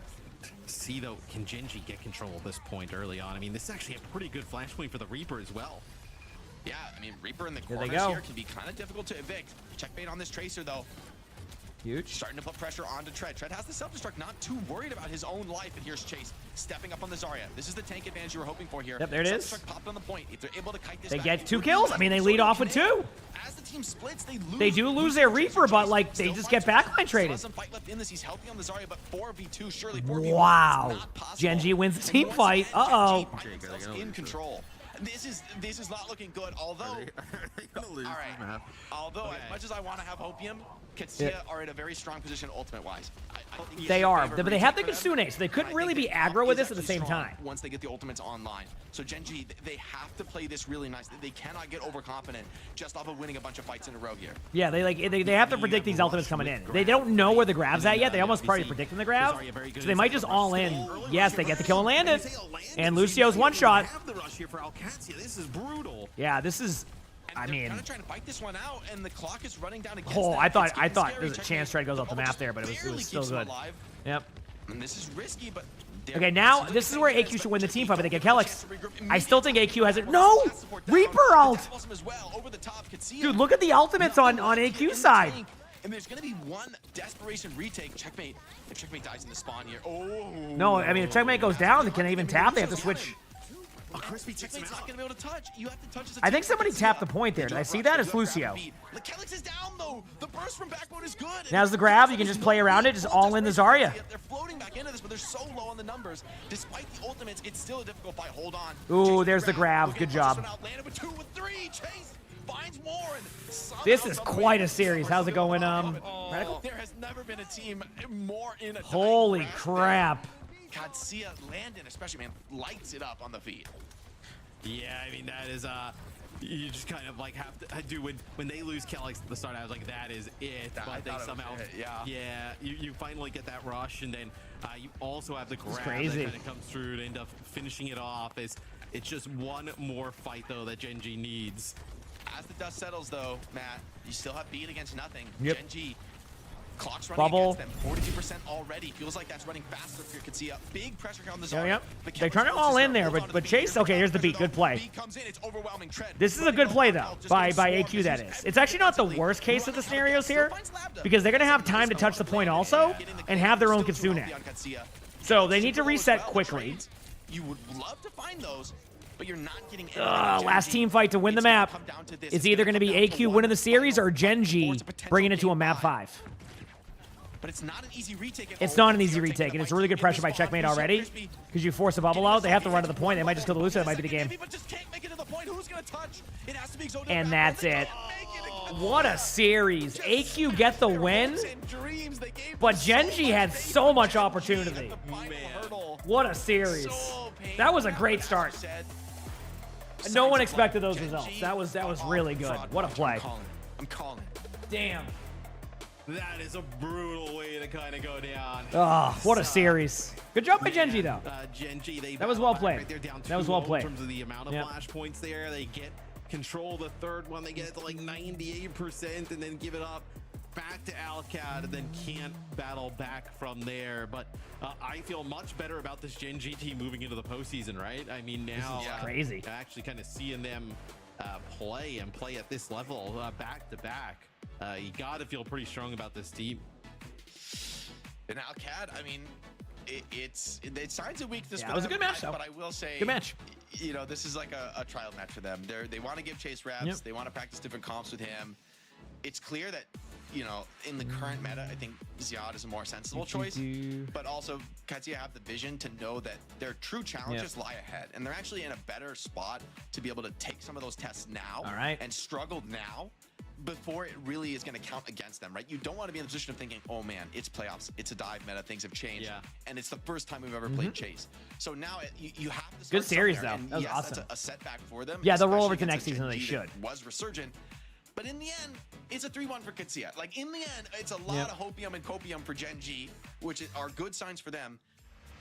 See though, can Genji get control of this point early on? I mean, this is actually a pretty good Flashpoint for the Reaper as well. mean, Reaper in the Here they corners go. here can be kind of difficult to evict. Checkmate on this Tracer, though. Huge. Starting to put pressure onto Tread. Tread has the self-destruct, not too worried about his own life. And here's Chase stepping up on the Zarya. This is the tank advantage you were hoping for here. Yep, there it is. Self-destruct popped on the point. If they're able to kite this They back, get it 2 would kills. be I mean, they like lead sort off with 2. As the team splits, they lose. They do lose their Reaper, but like they just get backline traded. Some fight left in this. He's healthy on the Zarya, but 4v2 surely. Wow. Genji wins the team fight. Uh-oh. In control. This is not looking good. Although, all right. Although, as much as I want to have Hopium, Katsuya are in a very strong position ultimate-wise. They are, but they have the Kitsune, so they couldn't really be aggro with this at the same time. Once they get the ultimates online. So Genji, they have to play this really nice. They cannot get overconfident just off of winning a bunch of fights in a row here. Yeah, they have to predict these ultimates coming in. They don't know where the grab's at yet. They almost probably predicting the grab, so they might just all in. Yes, they get the kill and land it. And Lucio's one shot. This is brutal. Yeah, this is. I mean, kind of trying to fight this one out, and the clock is running down against oh, them. I thought It's there's a chance Tread goes off the map there, but it was still good. Yep. And this is risky, but okay, now this is where AQ should win the team fight, but they get Kelix. I still think AQ has it. No! Reaper ult! Dude, look at the ultimates on AQ's side. And there's going to be one desperation retake. Checkmate. If Checkmate dies in the spawn here. Oh. No, I mean, if Checkmate goes down, they can't even tap. They have to switch. Checkmate's not going to be able to touch. You have to touch his I think somebody tapped the point there. Did I see that? It's Lucio. Kelix is down, though. The burst from backbone is good. Now's the grab. You can just play around it. Just all in the Zarya. They're floating back into this, but they're so low on the numbers. Despite the ultimates, it's still a difficult fight. Hold on. Ooh, there's the grab. Good job. This is quite a series. How's it going, Radical? There has never been a team more in a Holy crap. Katsuya Landon, especially, man, lights it up on the feed. Yeah, I mean, that is, you just kind of like have to do when they lose Kelix at the start. I was like, that is it. But they somehow, you finally get that rush, and then you also have the grab that kind of comes through to end up finishing it off. It's just one more fight though that Genji needs. As the dust settles, though, Matt, you still have beat against nothing. Yep. Genji. Clock's running against them. 42% already. Feels like that's running faster if you could see a big pressure on the Zarya. Yep. They're trying to all in there, but Chase. Okay, here's the beat. Good play. This is a good play though by AQ. That is. It's actually not the worst case of the scenarios here because they're gonna have time to touch the point also and have their own Kitsune. So they need to reset quickly. You would love to find those. But you're not getting last team fight to win the map. It's either going to be AQ winning the series or Genji bringing it to a map 5. But it's not an easy retake. It's not an easy retake, and it's really good pressure by Checkmate already. Because you force a bubble out, they have to run to the point. They might just kill the Lucio. That might be the game. And that's it. What a series. AQ get the win, but Genji had so much opportunity. What a series. That was a great start. No one expected those results. That was really good. What a play. I'm calling. Damn. That is a brutal way to kind of go down. Oh, what a series. Good job by Genji, though. Genji, that was well played. Right there, down that was well played. In terms of the amount of flash points there, they get control of the third one. They get it to like 98% and then give it up back to Alcad and then can't battle back from there. But I feel much better about this Genji team moving into the postseason, right? I mean, now this is crazy. Actually kind of seeing them play at this level back to back. You got to feel pretty strong about this team. And Alcad, I mean, it signs a weakness. Yeah, it was a good match, though. But I will say, good match. You know, this is like a trial match for them. They want to give Chase reps. Yep. They want to practice different comps with him. It's clear that, you know, in the current meta, I think Ziad is a more sensible choice. But also, Katsuya have the vision to know that their true challenges lie ahead. And they're actually in a better spot to be able to take some of those tests now and struggle now before it really is going to count against them, right? You don't want to be in the position of thinking, oh man, it's playoffs, it's a dive meta, things have changed, and it's the first time we've ever played Chase. So now you have to start good series though. And that was yes, awesome. That's a setback for them. Yeah, they'll roll over to next season. They should. Was resurgent, but in the end, it's a 3-1 for Katsuya. Like in the end, it's a lot of hopium and copium for Genji, which are good signs for them.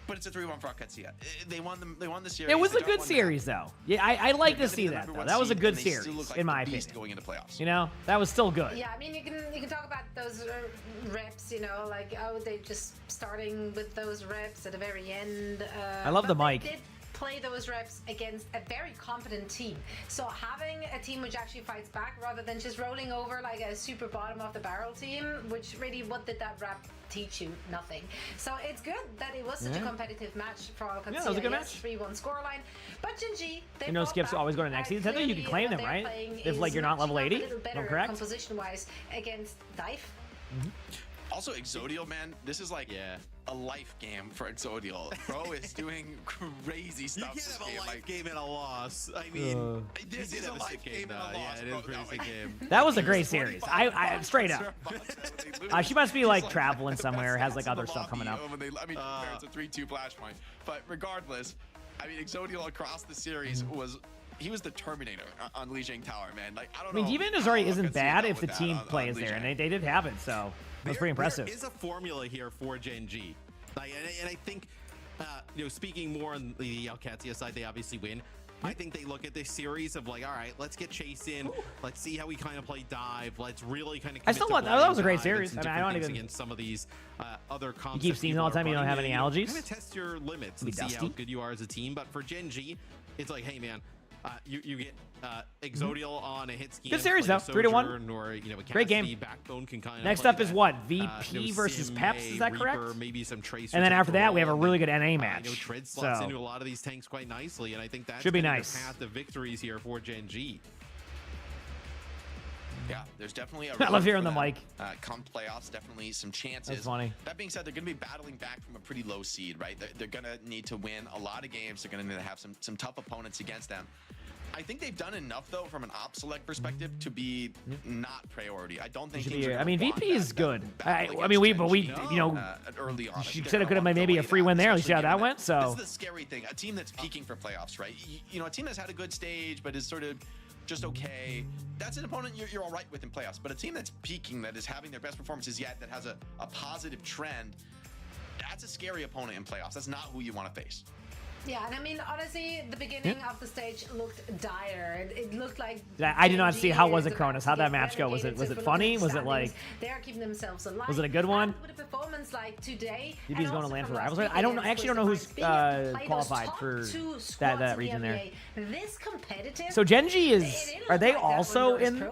But it's a 3-1 for Katsuya. They won the series. It was a good series, though. Yeah, I like to see that, though. That was a good series, in my opinion. Going into playoffs. You know, that was still good. Yeah, I mean, you can talk about those reps, you know, like, oh, they just starting with those reps at the very end. I love the mic. play those reps against a very competent team. So having a team which actually fights back rather than just rolling over like a super bottom of the barrel team, which really, what did that rep teach you? Nothing. So it's good that it was such a competitive match for all. Yeah, it was a good match. 3-1 scoreline. But Gen.G, You know, skips always go to next season. I think you can claim them, right? If like you're not level 80, I'm correct. Composition-wise against Dive. Also, Exodial, man, this is like a life game for Exodial. Bro is doing crazy stuff. You can't have a life game and a loss. I mean, this is a life game and a loss. Yeah, it is a pretty sick game. That was a great series. I straight up. She must be like traveling somewhere, has like other stuff coming up. I mean, it's a 3-2 flashpoint. But regardless, I mean, Exodial across the series he was the Terminator on Lijiang Tower, man. Like, I don't know. I mean, Demon Missouri isn't bad if the team plays there, and they did have it, so it was pretty impressive. There is a formula here for Gen.G. Like, and I think, you know, speaking more on the OWCS side, they obviously win. I think they look at this series of like, all right, let's get Chase in. Let's see how we kind of play dive. Let's really kind of. I still want that was a great series. I mean, I don't even against some of these other concepts. You keep sneezing all the time. You don't have any allergies. Kind of test your limits and see how good you are as a team. But for Gen.G, it's like, hey man, you get Exodial on a hit scheme. Good series though, 3-1. Or, you know, great game. Backbone can kind of Next up is what? VP versus Peps. Is that correct? Reaper, maybe some Tracer. And then after that, we have a really good NA match. You know, Tread slots into a lot of these tanks quite nicely, and I think that should be nice. The path of victories here for Gen.G. Yeah, there's definitely I love hearing the mic. Come playoffs, definitely some chances. That's funny. That being said, they're going to be battling back from a pretty low seed, right? They're going to need to win a lot of games. They're going to need to have some tough opponents against them. I think they've done enough, though, from an op select perspective to be not priority. I don't think. I mean, VP is good. I mean, we you know, early on, she said it could have been maybe a free win there. At least how that went. So this is the scary thing. A team that's peaking for playoffs, right? You know, a team that's had a good stage but is sort of just okay. That's an opponent you're all right with in playoffs. But a team that's peaking, that is having their best performances yet, that has a positive trend, that's a scary opponent in playoffs. That's not who you want to face. Yeah, and I mean, honestly, the beginning of the stage looked dire. It looked like I did not see how was it Cronus. How'd that match go? Was it funny? Was it like they are keeping themselves alive? Was it a good one? With a performance like today, VP's going to land for rivals. I actually don't know who's qualified for that region there. This competitive. So Gen.G is are they also in?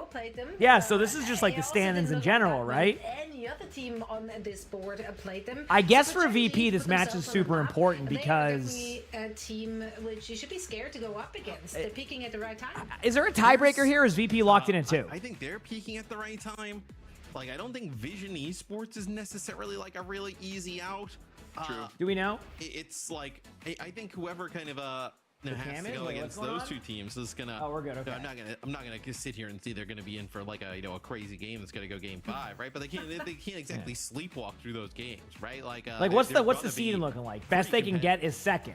Yeah, so this is just like the stand-ins in general, right? Any other team on this board played them. I guess for VP this match is super important because a team which you should be scared to go up against. They're peaking at the right time. Is there a tiebreaker here, or is VP locked in too? I think they're peaking at the right time. Like, I don't think Vision Esports is necessarily like a really easy out. True. Do we know? It's like I think whoever kind of has to go against those two teams is gonna. Oh, we're good. Okay. I'm not gonna sit here and see they're gonna be in for like a crazy game that's gonna go game 5, right? But they can't exactly sleepwalk through those games, right? Like what's the seed looking like? Best they can get is second.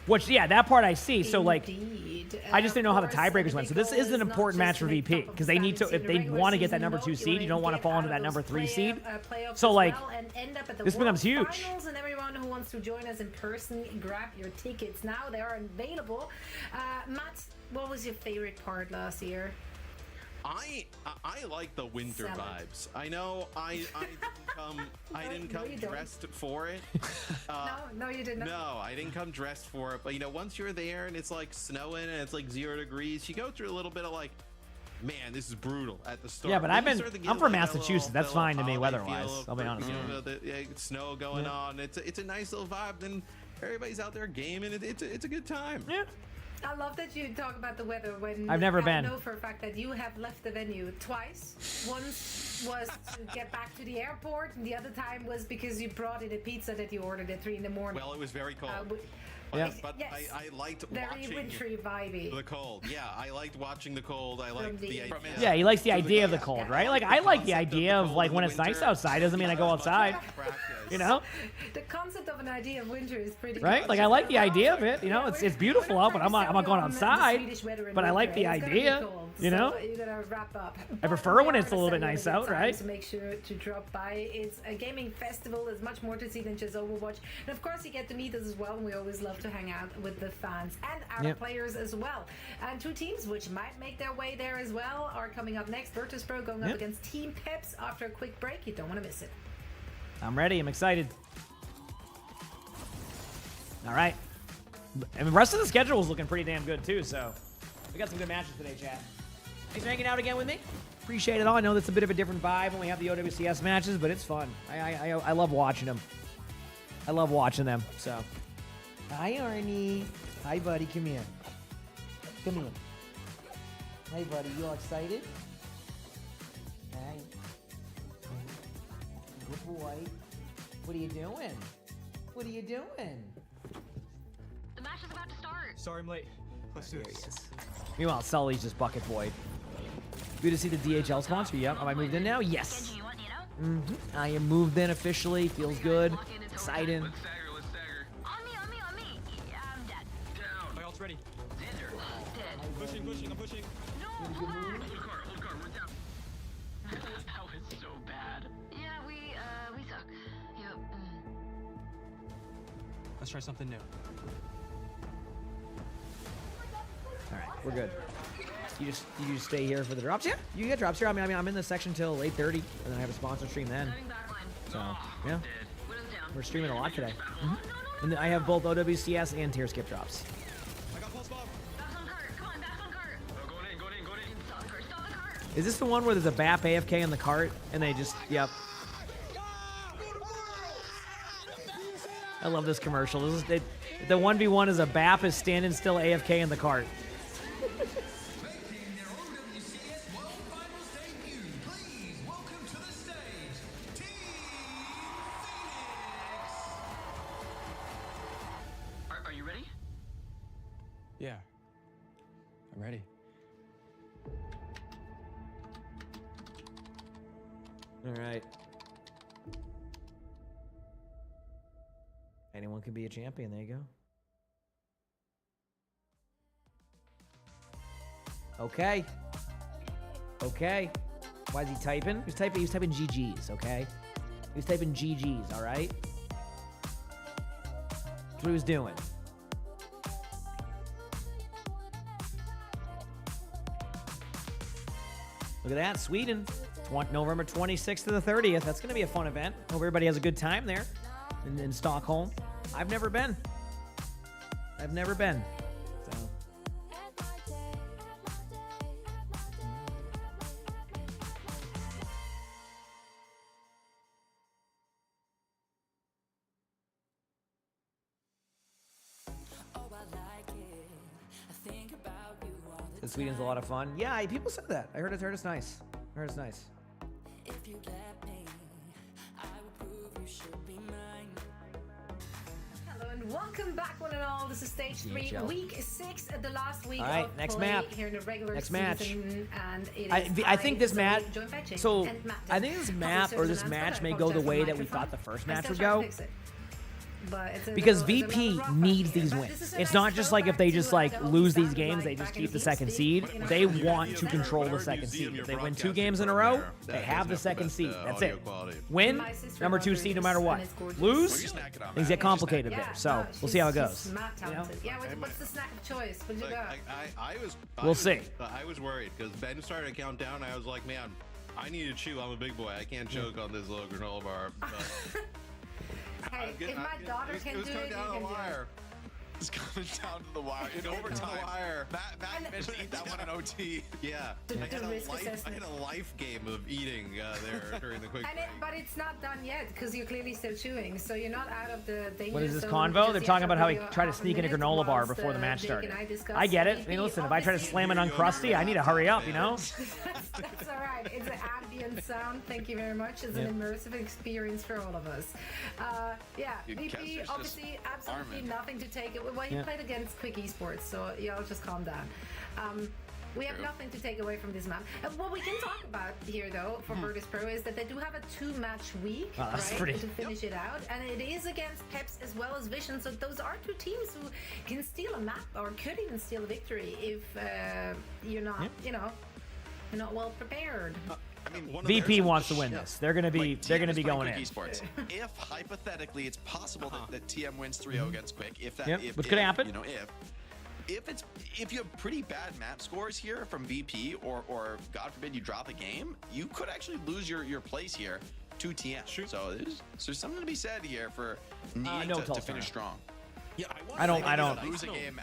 Which, yeah, that part I see. So, like, I just didn't know how the tiebreakers went. So this is an important match for VP because they need to, if they want to get that number 2 seed, you don't want to fall into that number 3 seed. So, like, this becomes huge. And everyone who wants to join us in person, grab your tickets now. They are available. Matt, what was your favorite part last year? I like the winter vibes. I know I didn't come dressed for it. No, you didn't. No, I didn't come dressed for it. But you know, once you're there and it's like snowing and it's like 0 degrees, you go through a little bit of like, man, this is brutal at the start. Yeah, but I'm from Massachusetts. That's fine to me weather-wise. I'll be honest. Snow going on. It's a nice little vibe. Then everybody's out there gaming. It's a good time. Yeah. I love that you talk about the weather when I've never been. I know for a fact that you have left the venue twice. Once was to get back to the airport, and the other time was because you brought in a pizza that you ordered at 3 in the morning. Well, it was very cold. Yeah. But yes. I liked very wintry vibey. The cold. Yeah, I liked watching the cold. I liked the idea. Yeah, he likes the idea of the cold, right? Like, I like the idea of, like, when it's nice outside doesn't mean I go outside. You know? The concept of an idea of winter is pretty right? good. Like, I like the idea of it. You know, it's beautiful out, but I'm not going outside. But I like the idea. You know? You gotta wrap up. I prefer when it's a little bit nice out, right? So make sure to drop by. It's a gaming festival. There's much more to see than just Overwatch. And of course, you get to meet us as well. And we always love to hang out with the fans and our players as well. And 2 teams which might make their way there as well are coming up next. Virtus.pro going up against Team Peps after a quick break. You don't want to miss it. I'm ready. I'm excited. All right. And the rest of the schedule is looking pretty damn good too. So we got some good matches today, chat. Thanks for hanging out again with me. Appreciate it all. I know that's a bit of a different vibe when we have the OWCS matches, but it's fun. I love watching them. I love watching them. So, hi Arnie. Hi buddy. Come here. Come here. Hey buddy. You all excited? Hi. Good boy. What are you doing? What are you doing? The match is about to start. Sorry I'm late. Let's do this. Meanwhile, Sully's just bucket void. Good to see the DHL sponsor. Yep. Am I moved in now? Yes. I am moved in officially. Feels good. Exciting. On me. Yeah, I'm dead. My ult's ready. Dead. Pushing, I'm pushing. No, hold on. Hold car, we're down. That was so bad. Yeah, we suck. Yep. Let's try something new. All right, we're good. You just stay here for the drops. Yeah, you get drops here. I mean, I'm in the section till 8:30, and then I have a sponsor stream then. So yeah, we're streaming a lot today. And I have both OWCS and tier skip drops. I got pulse bomb. Is this the one where there's a BAP AFK in the cart and they just yep? I love this commercial. This is the 1v1 is a BAP is standing still AFK in the cart. Are you ready? Yeah. I'm ready. All right. Anyone can be a champion. There you go. Okay. Okay. Why is he typing? He's typing GGs, okay? He's typing GGs, all right? That's what he was doing. Look at that, Sweden. November 26th to the 30th. That's going to be a fun event. Hope everybody has a good time there in Stockholm. I've never been. So. Sweden's a lot of fun. Yeah, people said that. I heard it's nice. Hello and welcome back, one and all. This is stage 3, week 6, the last week all right, of next play map. here in the regular next season. match. And it is I think this match. joined by Jake So and Matt. I think this map or this match may go the way that we thought the first match would go. But it's Because VP needs these wins. It's not just like if they just like lose these games, they just keep the second seed. They want to control the second seed. If they win 2 games in a row, they have the second seed. That's it. Win, number 2 seed no matter what. Lose, things get complicated there. So we'll see how it goes. You know? Yeah, what's the snack of choice? What did you got? We'll see. I was worried because Ben started to count down. I was like, man, I need to chew. I'm a big boy. I can't choke on this little granola bar. Hey, if my daughter can do it, you can do it. It's coming down to the wire in overtime. Matt mentioned eat that one in OT. Yeah, I had a life game of eating there during the quick break. But it's not done yet because you're clearly still chewing, so you're not out of the danger. What is this zone convo? They're just talking yet. about how he For tried to sneak in a granola bar before the match started. I get it. I mean, listen, if I try to slam it on Krusty, I need to hurry up, you know? That's all right. It's an ambient sound. Thank you very much. It's an immersive experience for all of us. Yeah, VP obviously absolutely nothing to take it. Well, he played against Quick Esports, so y'all just calm down. We have nothing to take away from this map. What we can talk about here, though, for Virtus Pro is that they do have a 2-match week, right, to finish it out, and it is against Peps as well as Vision. So those are 2 teams who can steal a map or could even steal a victory if you're not, you know, you're not well prepared. I mean, VP wants to win this. They're gonna be going in. Esports. If hypothetically it's possible that TM wins 3-0 against Quick, which could happen. You know, if you have pretty bad map scores here from VP, or God forbid you drop a game, you could actually lose your place here to TM. So there's something to be said here for needing to finish strong. Yeah, I don't.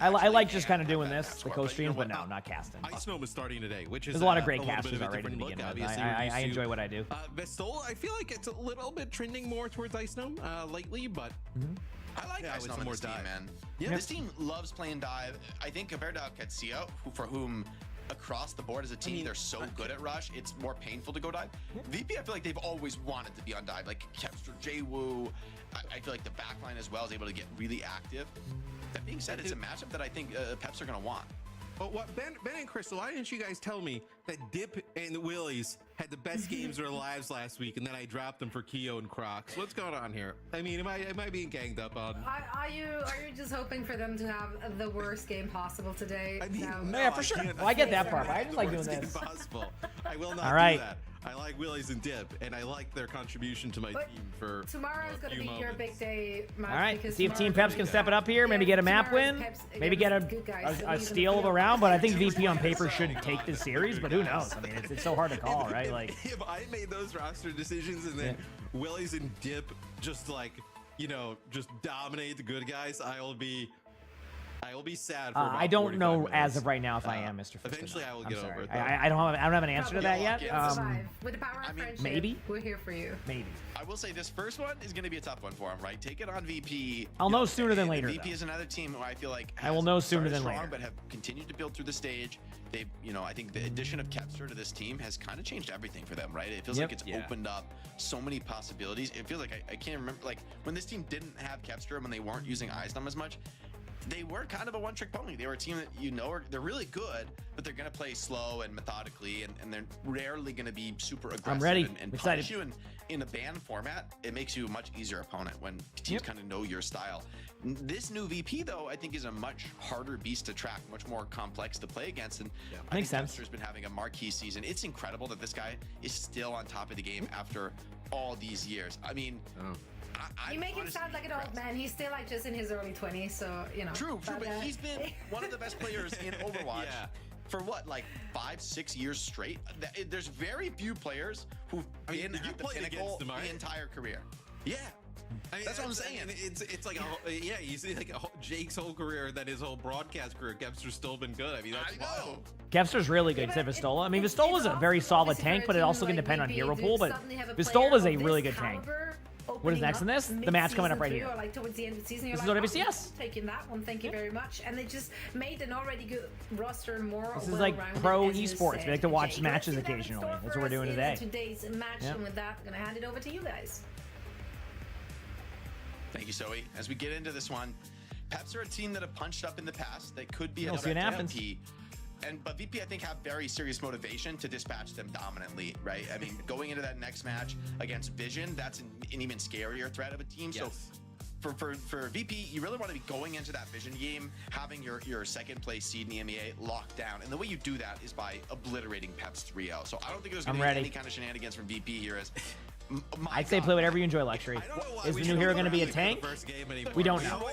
I like just kind of doing this, the co-streams, but no, not casting. Ice Gnome is starting today, which is There's a lot of great little bit casters of a already to different begin look, with. obviously, we're used I to- enjoy what I do. Vestola, I feel like it's a little bit trending more towards Ice Gnome lately, but I like Ice with Gnome some in more this team, dive. man. Yeah. This team loves playing dive. I think compared to OWCS, for whom across the board as a team, they're so good at rush, it's more painful to go dive. VP, I feel like they've always wanted to be on dive. Like Kepster, Jwoo, I feel like the backline as well is able to get really active. That being said, it's a matchup that I think Peps are going to want. But what Ben and Crystal, why didn't you guys tell me that Dip and the Willies had the best games of their lives last week, and then I dropped them for Keo and Crocs? What's going on here? I mean, am I being ganged up on? Are you just hoping for them to have the worst game possible today? I mean, No. Yeah, for sure. Well, I get that part, but I just like doing Worst this. game possible. I will not All right. do that. I like Willies and Dip, and I like their contribution to my But team for Tomorrow's going to few be your moments. big day, Matt. All right, because see if Team tomorrow's Peps gonna can be- step it up here, maybe get a map tomorrow's win, Peps maybe get against good guys, so a he's steal gonna of a feel round. But I think like- VP on paper should take this series, but who knows? I mean, it's so hard to call, right? Like, if I made those roster decisions and then Willies and Dip just like, just dominate the good guys, I will be sad for about I don't 45 know minutes. as of right now if I am Mr. Fisto. Eventually I will I'm get sorry. over it, though. I don't have an answer to that yet. With the power of friendship, maybe? we're here for you. Maybe. I will say this first one is going to be a tough one for him, right? Take it on VP. I'll know sooner than later, VP though. is another team who I feel like I will know sooner started than strong, later. but have continued to build through the stage. They've, I think the addition of Kepster to this team has kind of changed everything for them, right? It feels like it's opened up so many possibilities. It feels like I can't remember, like when this team didn't have Kepster and when they weren't using Eisnum as much, they were kind of a one-trick pony. They were a team that they're really good, but they're going to play slow and methodically, and they're rarely going to be super aggressive. I'm ready. And Excited. punish you. And in a ban format, it makes you a much easier opponent when teams kind of know your style. This new VP, though, I think is a much harder beast to track, much more complex to play against. And I think Makes sense. Kepster's been having a marquee season. It's incredible that this guy is still on top of the game after all these years. I mean, You make him sound like an old man. He's still like just in his early 20s, so True, but, but he's been one of the best players in Overwatch for what, like 5-6 years straight. There's very few players who've been at the pinnacle the entire career. Yeah. I mean, That's what I'm saying. It's like you see like Jake's whole career, then his whole broadcast career. Kepster's still been good. I mean, that's wild. Kepster's really good. Except Vistola. I mean, Vistola's a very solid tank, but it also can depend on hero pool. But Vistola's a really good tank. What is next in this? The match coming up right here. Like towards the end of the season, This you're is like, OWCS. taking that one, thank you very much. And they just made an already good roster more. This is like pro well-rounded, as you esports. said. We like to watch Jake, matches let's see what in occasionally. store That's for what we're us doing in today. Today's match, Yep. and with that, I'm gonna hand it over to you guys. Thank you, Zoe. As we get into this one, Peps are a team that have punched up in the past. They could be a We'll see threat what to happens. VP. But VP, I think, have very serious motivation to dispatch them dominantly, right? I mean, going into that next match against Vision, that's an even scarier threat of a team. So for VP, you really want to be going into that Vision game, having your second place seed in the MEA locked down. And the way you do that is by obliterating Peps 3-0. So I don't think there's going to be any kind of shenanigans from VP here. As I'd say play whatever you enjoy, Luxury. Is the new hero going to be a tank? We don't know.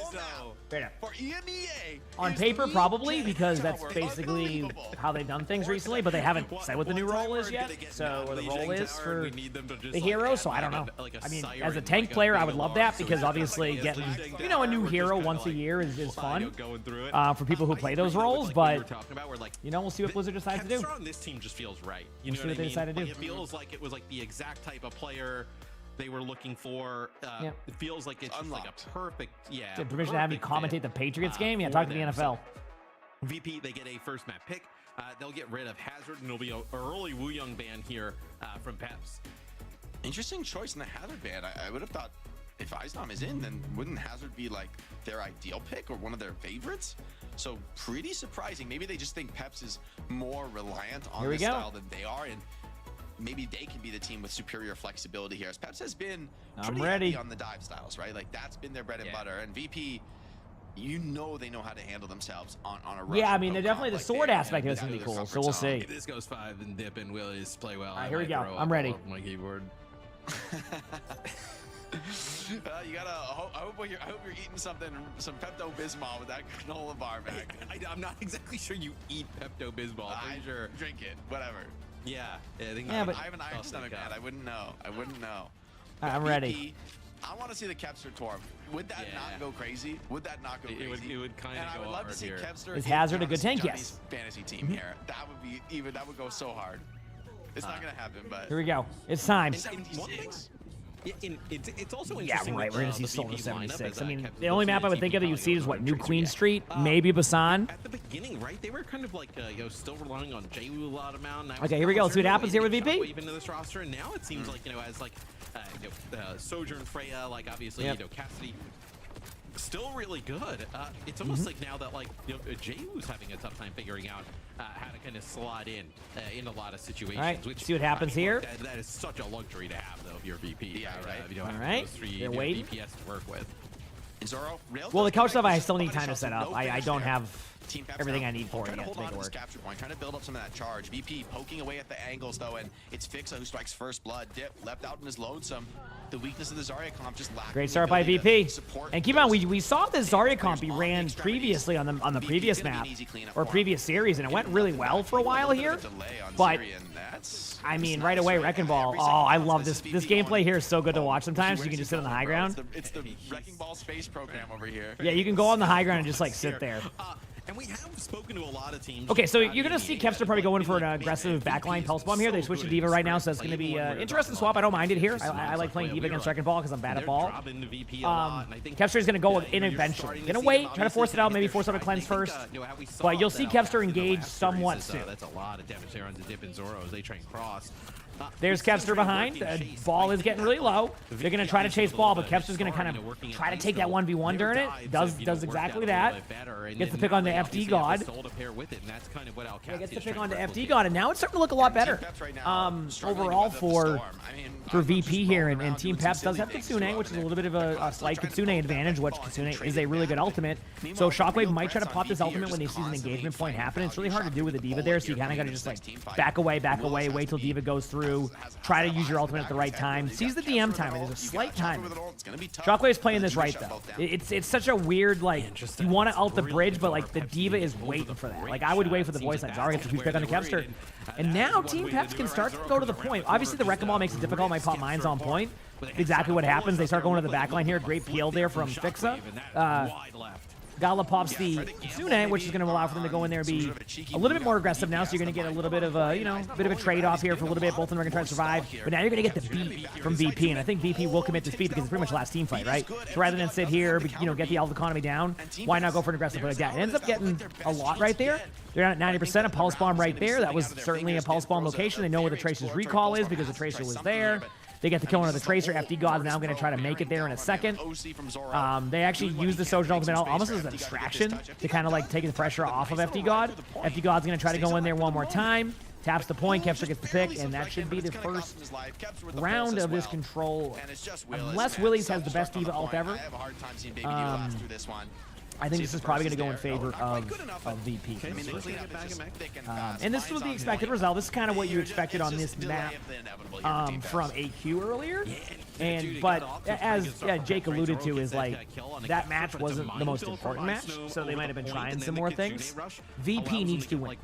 Straight up. For EMEA, On paper, probably, because that's basically how they've done things recently, but they haven't said what the new role is yet. So, or the role is for the hero, so I don't know. I mean, as a tank player, I would love that, because obviously getting, a new hero once a year is fun for people who play those roles, but, we'll see what Blizzard decides to do. Kepster on this team just feels right. You We'll know see what they I mean? decide to do. Like, it feels like it was like the exact type of player they were looking for. It feels like it's just like a perfect, Get permission to have me perfect commentate fit, the Patriots game? Yeah, for talk to the them. NFL. So, VP, they get a first map pick. They'll get rid of Hazard, and it'll be an early Wu Young ban here from Peps. Interesting choice in the Hazard ban. I would have thought if Eisnam is in, then wouldn't Hazard be like their ideal pick or one of their favorites? So pretty surprising. Maybe they just think Peps is more reliant on this style than they are, and maybe they can be the team with superior flexibility here. As Peps has been pretty heavy on the dive styles, right? Like that's been their bread and butter. And VP, they know how to handle themselves on a rush. Yeah, I mean, they're definitely the sword aspect of this is going to be cool, so we'll see. If this goes 5 and Dip and Willies play well, All right, here we go. I'm ready. My keyboard. You gotta. I hope you're eating some Pepto Bismol with that granola bar back. I'm not exactly sure you eat Pepto Bismol. I'm pretty sure. Drink it, whatever. Yeah, I think. Yeah, but I have an iron stomach, man. I wouldn't know. I'm ready. VP, I want to see the Kevster Torm. Would that not go crazy? Would that not go crazy? It would kind And of I go would love hard to see here. Kevster. Is Hazard a good tank? Johnny's Yes. fantasy team here. That would be even. That would go so hard. It's not gonna happen, but Here we go. It's time. 76. It's also Yeah, interesting. right. with, We're gonna see the Silver VP lineup 76. is, I mean, Kev's the only map I would think of that you see is what, New Queen Street, maybe Basan. At the beginning, right? They were kind of like, still relying on Jawu a lot amount. Okay, here we go. Let's see what happens here with VP. Even into this roster, and now it seems like, as like, Sojourn, Freya, like obviously, Cassidy. Still really good. It's almost like now that like Jayu's having a tough time figuring out how to kind of slot in a lot of situations. All right, which see what happens here. That is such a luxury to have though if you're VP. Yeah, right. All right, they're waiting. DPS to work with. Zoro, Well, the couch stuff I still need time to set up. I don't have everything I need for it trying to yet to hold make on it to this work. capture point, trying to build up some of that charge. VP poking away at the angles though, and it's Fixa who strikes first blood. Dip left out in his lonesome. The weakness of the Zarya comp just lacking. Great start by VP. And keep in mind, we saw the Zarya comp be ran previously on the previous map or previous series, and it went really well for a while here. But I mean, right away, Wrecking Ball. Oh, I love this. This gameplay here is so good to watch. Sometimes you can just sit on the high ground. It's the Wrecking Ball space program over here. Yeah, you can go on the high ground and just like sit there. And we have spoken to a lot of teams. Okay, so you're going to see Kevster probably going for an aggressive backline pulse bomb here. They switched to Diva right now, so it's going to be an interesting swap. I don't mind it here. I like playing Diva against Wrecking Ball because I'm bad at ball. Kevster is going to go in eventually. Going to wait, try to force it out, maybe force out a cleanse first. But you'll see Kevster engage somewhat soon. That's a lot of damage there on the Dip and Zoro as they try and cross. There's Kevster behind. Ball is getting really low. They're going to try to chase Ball, but Kevster's going to kind of try to take that 1v1 during it. Does exactly that. Gets the pick on the FD God. Yeah, gets the pick on the FD God, and now it's starting to look a lot better overall for VP here. And Team Peps does have Kitsune, which is a little bit of a slight Kitsune advantage, which Kitsune is a really good ultimate. So Shockwave might try to pop this ultimate when they see an engagement point happen. It's really hard to do with the Diva there, so you kind of got to just like back away, wait till Diva goes through. Try to use your ultimate at the right time. Sees the DM time, and there's a slight time. Shockwave's playing this right, though. It's such a weird, like, you want to ult the bridge, but, like, the Diva is waiting for that. Like, I would wait for the voice line. Zarya gets a huge pick on the Kevster. And now Team Peps can start to go to the point. Obviously, the Wrecking Ball makes it difficult. My pop mines on point. Exactly what happens. They start going to the back line here. Great peel there from Fixa. Gala pops the Kitsune, which is going to allow for them to go in there and be a little bit more aggressive now, so you're going to get a little bit of a, bit of a trade-off here for a little bit. Both of them are going to try to survive, but now you're going to get the beat from VP, and I think VP will commit this beat because it's pretty much last team fight, right? So rather than sit here, get the ult economy down, why not go for an aggressive play like that? It ends up getting a lot right there. They're at 90%, a pulse bomb right there. That was certainly a pulse bomb location. They know where the Tracer's recall is because the Tracer was there. They get the kill on the Tracer. FD God's now going to try to make it there in a second. They actually use the Sojourn ultimate almost as a distraction to kind of like take the pressure off of FD God. FD God's going to try to go in there one more time. Taps the point. Kevster gets the pick, and that should be the first round of this control. Unless Willies has the best Diva ult ever. I think this is probably going to go in favor of VP. And this was the expected result. This is kind of what you expected on this map from AQ earlier. But as Jake alluded to, is like that match wasn't the most important match, so they might have been trying some more things. VP needs to win.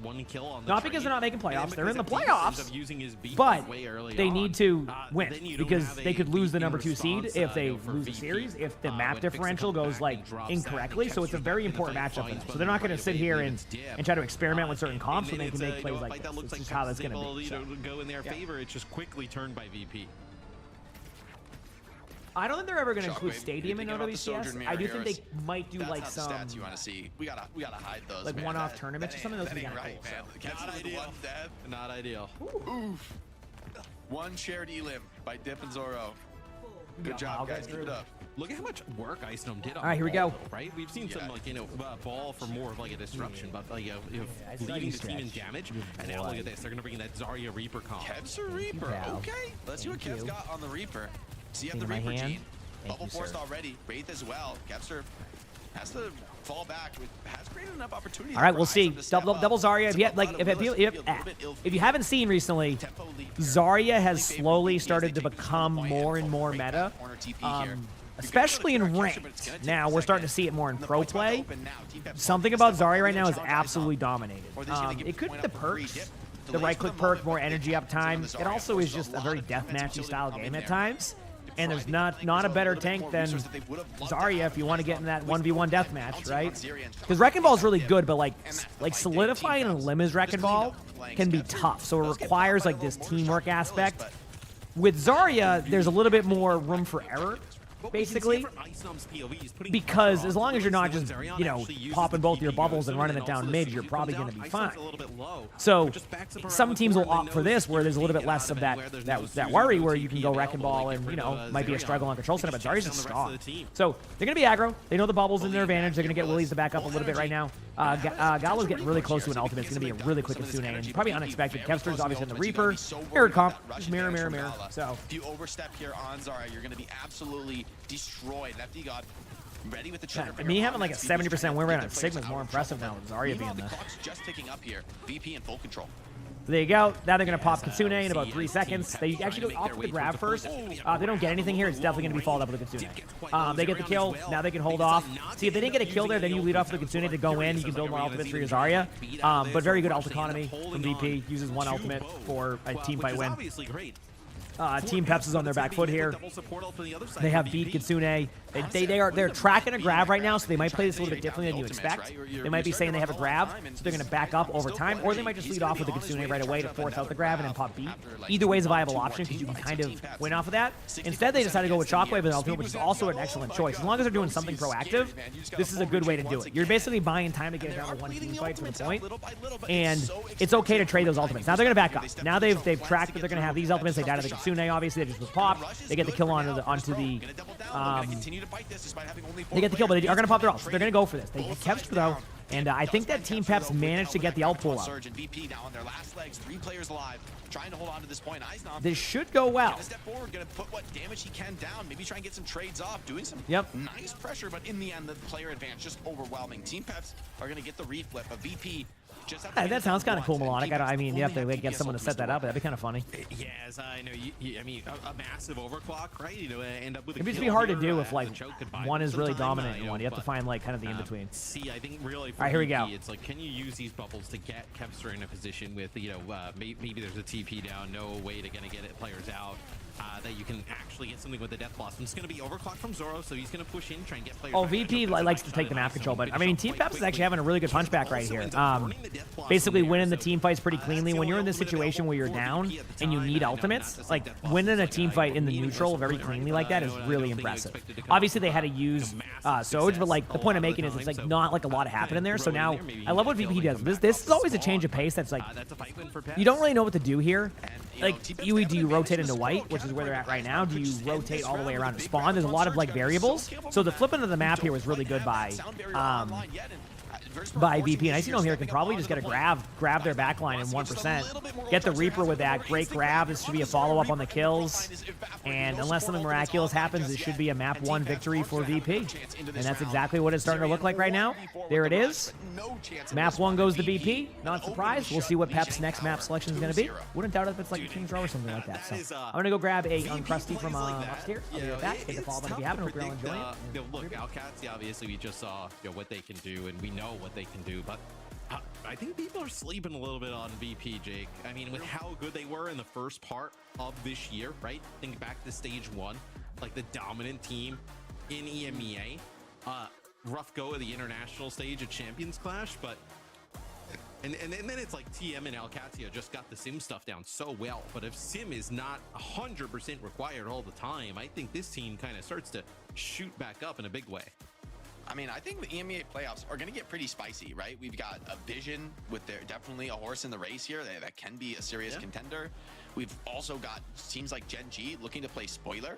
Not because they're not making playoffs. They're in the playoffs, but they need to win because they could lose the #2 seed if they lose the series, if the map differential goes like incorrectly. So it's a very important matchup for them. So they're not going to sit here and try to experiment with certain comps when they can make plays like this. It's just how that's going to be. So, go in their favor. It's just quickly turned by VP. I don't think they're ever going to include Stadium in OWCS. I do think they might do like some stats you want to see. We gotta hide those. Like one-off tournaments or something. Those would be kind of cool. Not ideal. Not ideal. Oof. One shared elim by Dip and Zoro. Good job, guys. Keep it up. Look at how much work Icenom did on All right, here we go. Right? We've seen some, like, ball for more of, like, a disruption, but, like, leading the team in damage. And now look at this. They're going to bring in that Zarya Reaper comp. Kev's a Reaper. Okay. Let's see what Kev's got on the Reaper. So you have the Reaper gene. Bubble forced already. Wraith as well. Kevster has to fall back. Has created enough opportunity. All right, we'll see. Double Zarya. If you haven't seen recently, Zarya has slowly started to become more and more meta. Especially in ranked. Now, we're starting to see it more in pro play. Something about Zarya right now is absolutely dominated. It could be the perks. The right-click perk, more energy up time. It also is just a very deathmatchy style game at times. And there's not a better tank than Zarya if you want to get in that 1v1 deathmatch, right? Because Wrecking Ball is really good, but like solidifying a limb as Wrecking Ball can be tough. So it requires like this teamwork aspect. With Zarya, there's a little bit more room for error, basically, because as long as you're not just, you know, popping both your bubbles and running it down mid, you're probably going to be fine. So some teams will opt for this, where there's a little bit less of that worry, where you can go Wrecking Ball and, you know, might be a struggle on control center, but Zarya's just strong. So they're going to be aggro. They know the bubble's in their advantage. They're going to get Willies to back up a little bit right now. Gallo's getting really close to an ultimate. It's going to be a really quick Kitsune, and probably unexpected. Kevster's obviously in the Reaper. Mirror comp. Mirror. So if you overstep here on Zarya, you're going to be absolutely destroyed. FD got ready with the trigger. I mean, having like a 70% win rate on Sigma is more impressive now with Zarya being the there. clock's just ticking up here. VP in full control. So there you go. Now they're going to pop Kitsune in about 3 seconds. They actually go off the grab first. They don't get anything here. It's definitely going to be followed up with a Kitsune. They get the kill. Now they can hold off. See, if they didn't get a kill there, then you lead off with the Kitsune to go in. You can build more ultimates for your Zarya. But very good ult economy from VP. Uses 1 ultimate for a team fight win. Team Peps is on their back foot here. They have beat Kitsune. They're tracking a grab right now, so they might play this a little bit differently than you expect. They might be saying they have a grab, so they're going to back up over time, or they might just lead off with the Kitsune right away to force out the grab and then pop beat. Either way is a viable option because you can kind of win off of that. Instead, they decided to go with Shockwave and Ultimate, which is also an excellent choice. As long as they're doing something proactive, this is a good way to do it. You're basically buying time to get it down to 1 team fight to the point, and it's okay to trade those ultimates. Now they're going to back up. Now they've tracked that they're going to have these ultimates. They died to the Kitsune, obviously. They just was popped. They get the kill onto the they get the kill, but they are going to pop their ult. So they're going to go for this. They get Kevster though, and I think that Team Peps managed to get the ult pull out. This should go well. Step forward, going to put what damage he can down. Maybe try and get some trades off, doing some nice pressure, but in the end, the player advantage just overwhelming. Team Peps are going to get the reflip, but VP. That sounds kind of cool, melodic. I mean, you have to get someone to set that up. That'd be kind of funny. Yes, I know. I mean, a massive overclock, right? You know, end up with a it'd just be hard to do if like one is really dominant and one. You have to find like kind of the in between. See, I think really. All right, here we go. It's like, can you use these bubbles to get Kevster in a position with, you know, maybe there's a TP down, no way to get it players out. That you can actually get something with the Death Blossom. It's going to be overclocked from Zoro, so he's going to push in, try and get players. Oh, VP likes to take the map control, but I mean, Team Peps is actually having a really good punchback right here. Basically winning the team fights pretty cleanly. When you're in this situation where you're down and you need ultimates, like winning a team fight in the neutral very cleanly like that is really impressive. Obviously, they had to use Soj, but like the point I'm making is it's like not like a lot happening there. So now I love what VP does. This is always a change of pace. That's like you don't really know what to do here. Like, do you rotate into white, which is where they're at right now? Do you rotate all the way around to spawn? There's a lot of like variables. So the flipping of the map here was really good by VP. And I see here can probably just get a grab their backline in 1%. Get the Reaper with that. Great grab. This should be a follow-up on the kills. And unless something miraculous happens, it should be a map 1 victory for VP. And that's exactly what it's starting to look like right now. There it is. Map 1 goes to VP. Not surprised. We'll see what Pep's next map selection is going to be. Wouldn't doubt if it's like a King's Row or something like that. So I'm going to go grab a Uncrusty from upstairs. I'll be right back. Hit the follow button if you haven't. Hope you're all enjoying it. Look, OWCS, obviously we just saw what they can do, and we know what they can do, but I think people are sleeping a little bit on VP, Jake. I mean, with how good they were in the first part of this year, right? Think back to stage 1, like the dominant team in EMEA. Rough go of the international stage at Champions Clash, but and then it's like TM and Alcatia just got the sim stuff down so well. But if sim is not 100% required all the time, I think this team kind of starts to shoot back up in a big way. I mean, I think the EMEA playoffs are going to get pretty spicy, right? We've got a Vision with their definitely a horse in the race here that can be a serious contender. We've also got teams like Gen G looking to play spoiler.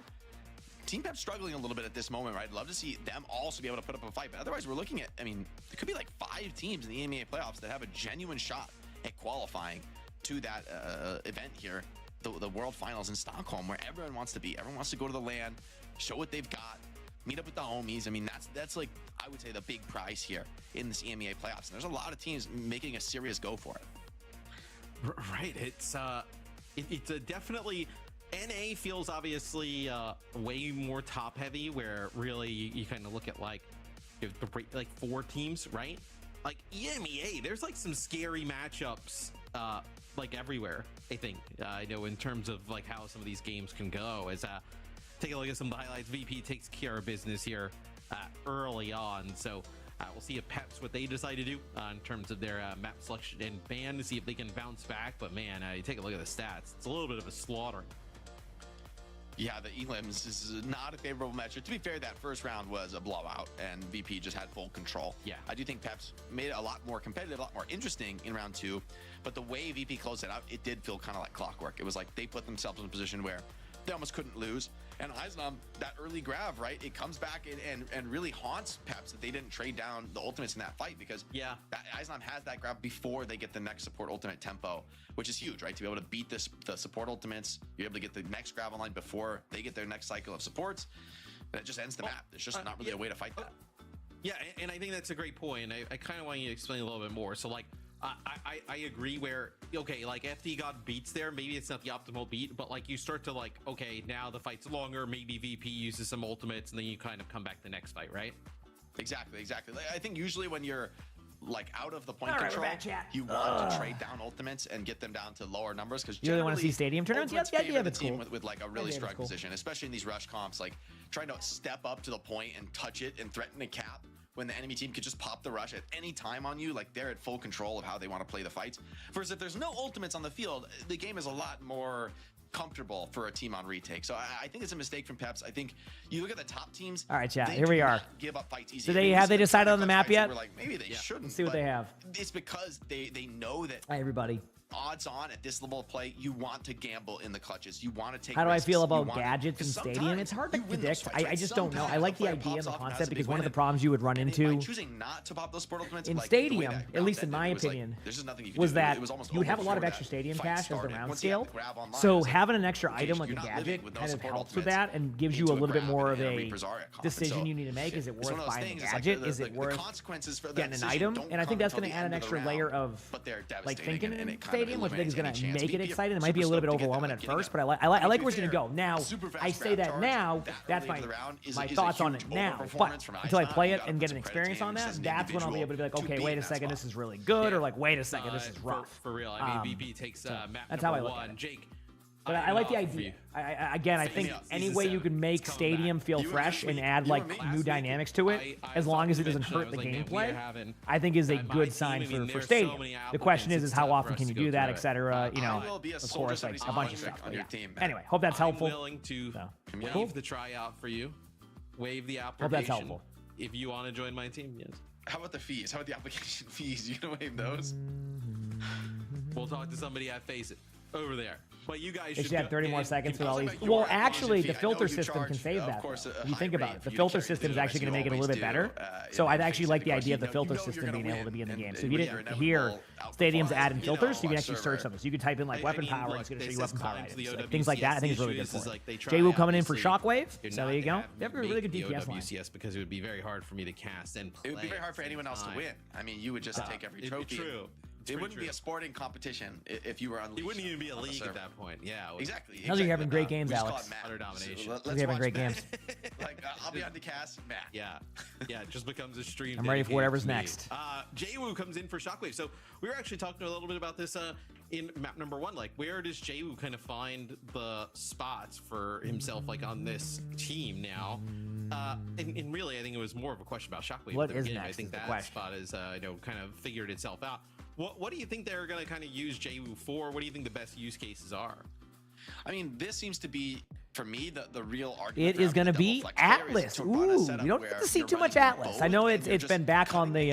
Team Pep struggling a little bit at this moment, right? I'd love to see them also be able to put up a fight, but otherwise we're looking at, I mean, it could be like 5 teams in the EMEA playoffs that have a genuine shot at qualifying to that event here, the World Finals in Stockholm, where everyone wants to be. Everyone wants to go to the LAN, show what they've got, meet up with the homies. I mean, that's like, I would say, the big prize here in this EMEA playoffs. And there's a lot of teams making a serious go for it. Right. It's definitely, NA feels obviously way more top heavy, where really you kind of look at like 4 teams, right? Like EMEA, there's like some scary matchups like everywhere, I think. I know in terms of like how some of these games can go. As take a look at some highlights. VP takes care of business here early on. So we'll see if Peps what they decide to do in terms of their map selection and ban to see if they can bounce back. But man, you take a look at the stats. It's a little bit of a slaughter. Yeah, the Elims is not a favorable matchup. To be fair, that first round was a blowout, and VP just had full control. Yeah, I do think Peps made it a lot more competitive, a lot more interesting in round 2. But the way VP closed it out, it did feel kind of like clockwork. It was like they put themselves in a position where they almost couldn't lose. And Eisnam, that early grab, right? It comes back and really haunts Peps that they didn't trade down the ultimates in that fight, because Eisnam has that grab before they get the next support ultimate tempo, which is huge, right? To be able to beat the support ultimates, you're able to get the next grab online before they get their next cycle of supports. That just ends the map. There's just not really a way to fight that. Yeah, and I think that's a great point. I kind of want you to explain a little bit more. So like, I agree where, okay, like FD got beats there, maybe it's not the optimal beat, but like you start to like, okay, now the fight's longer, maybe VP uses some ultimates, and then you kind of come back the next fight, right? Exactly. I think usually when you're like out of the point control, you want to trade down ultimates and get them down to lower numbers, because you really want to see stadium tournaments. Yeah, the team with like a really strong position, especially in these rush comps, like trying to step up to the point and touch it and threaten a cap when the enemy team could just pop the rush at any time on you. Like, they're at full control of how they want to play the fights. Versus if there's no ultimates on the field, the game is a lot more comfortable for a team on retake. So I think it's a mistake from Peps. I think you look at the top teams. All right, chat, here we are. Give up fights easy. So have they decided on the map yet? We're like, maybe they shouldn't. Let's see what they have. It's because they know that. Hi, everybody. Odds on at this level of play, you want to gamble in the clutches. You want to take. How do risks. I feel about gadgets in stadium? It's hard to predict. I just don't know. I like the idea and the concept, because one of the problems you would run into choosing not to pop those sport ultimates in stadium, at least in my opinion, was that you would have a lot of extra stadium cash as the round scaled. So having an extra item like a gadget kind of helps with that and gives you a little bit more of a decision you need to make. Is it worth buying the gadget? Is it worth getting an item? And I think that's going to add an extra layer of like thinking in stadium, which I think is going to make it exciting. It might be a little bit overwhelming at first, but I like where it's going to go. Now, I say that now, that's my thoughts on it now. But until I play it and get an experience on that, that's when I'll be able to be like, okay, wait a second, this is really good, or like, wait a second, this is rough. For real, I mean, VP takes map that's how I look at it. Jake. But I like the idea. I think any way you can make stadium feel fresh and add like new dynamics to it, as long as it doesn't hurt the gameplay, I think is a good sign for stadium. The question is how often can you do that, etc. You know, of course, like a bunch of stuff. But yeah. Anyway, hope that's helpful. Willing to waive the tryout for you, waive the application. Hope that's helpful. If you want to join my team, yes. How about the fees? How about the application fees? You gonna waive those? We'll talk to somebody at Face It over there. But you guys should have 30 more seconds with all these. Well, actually, the filter system can save that. If you think about it, the filter system is actually going to make it a little bit better. So I'd actually like the idea of the filter system being able to be in the game. So if you didn't hear stadiums add in filters, you can actually search something. So you can type in like weapon power, and it's going to show you weapon power items. Like, things like that, I think is really good for it. JWoo coming in for Shockwave. So there you go. They have a really good DPS line. OWCS, because it would be very hard for me to cast and play. It would be very hard for anyone else to win. I mean, you would just take every trophy. True. It wouldn't be a sporting competition if you were unleashed. It wouldn't even be a league at that point. Yeah, exactly. How's you having great games, Alex? Utter domination. You're having great games. Like I'll be on the cast, Matt. Yeah, it just becomes a stream. I'm ready for whatever's next. JWoo comes in for Shockwave. So we were actually talking a little bit about this in map number 1. Like, where does JWoo kind of find the spots for himself, like on this team now? And really, I think it was more of a question about Shockwave. What is next? I think that spot is kind of figured itself out. What do you think they're going to kind of use JWoo for? What do you think the best use cases are? I mean, this seems to be, for me, the real argument. It is going to be Atlas. Ooh, you don't get to see too much Atlas. I know it's been back on the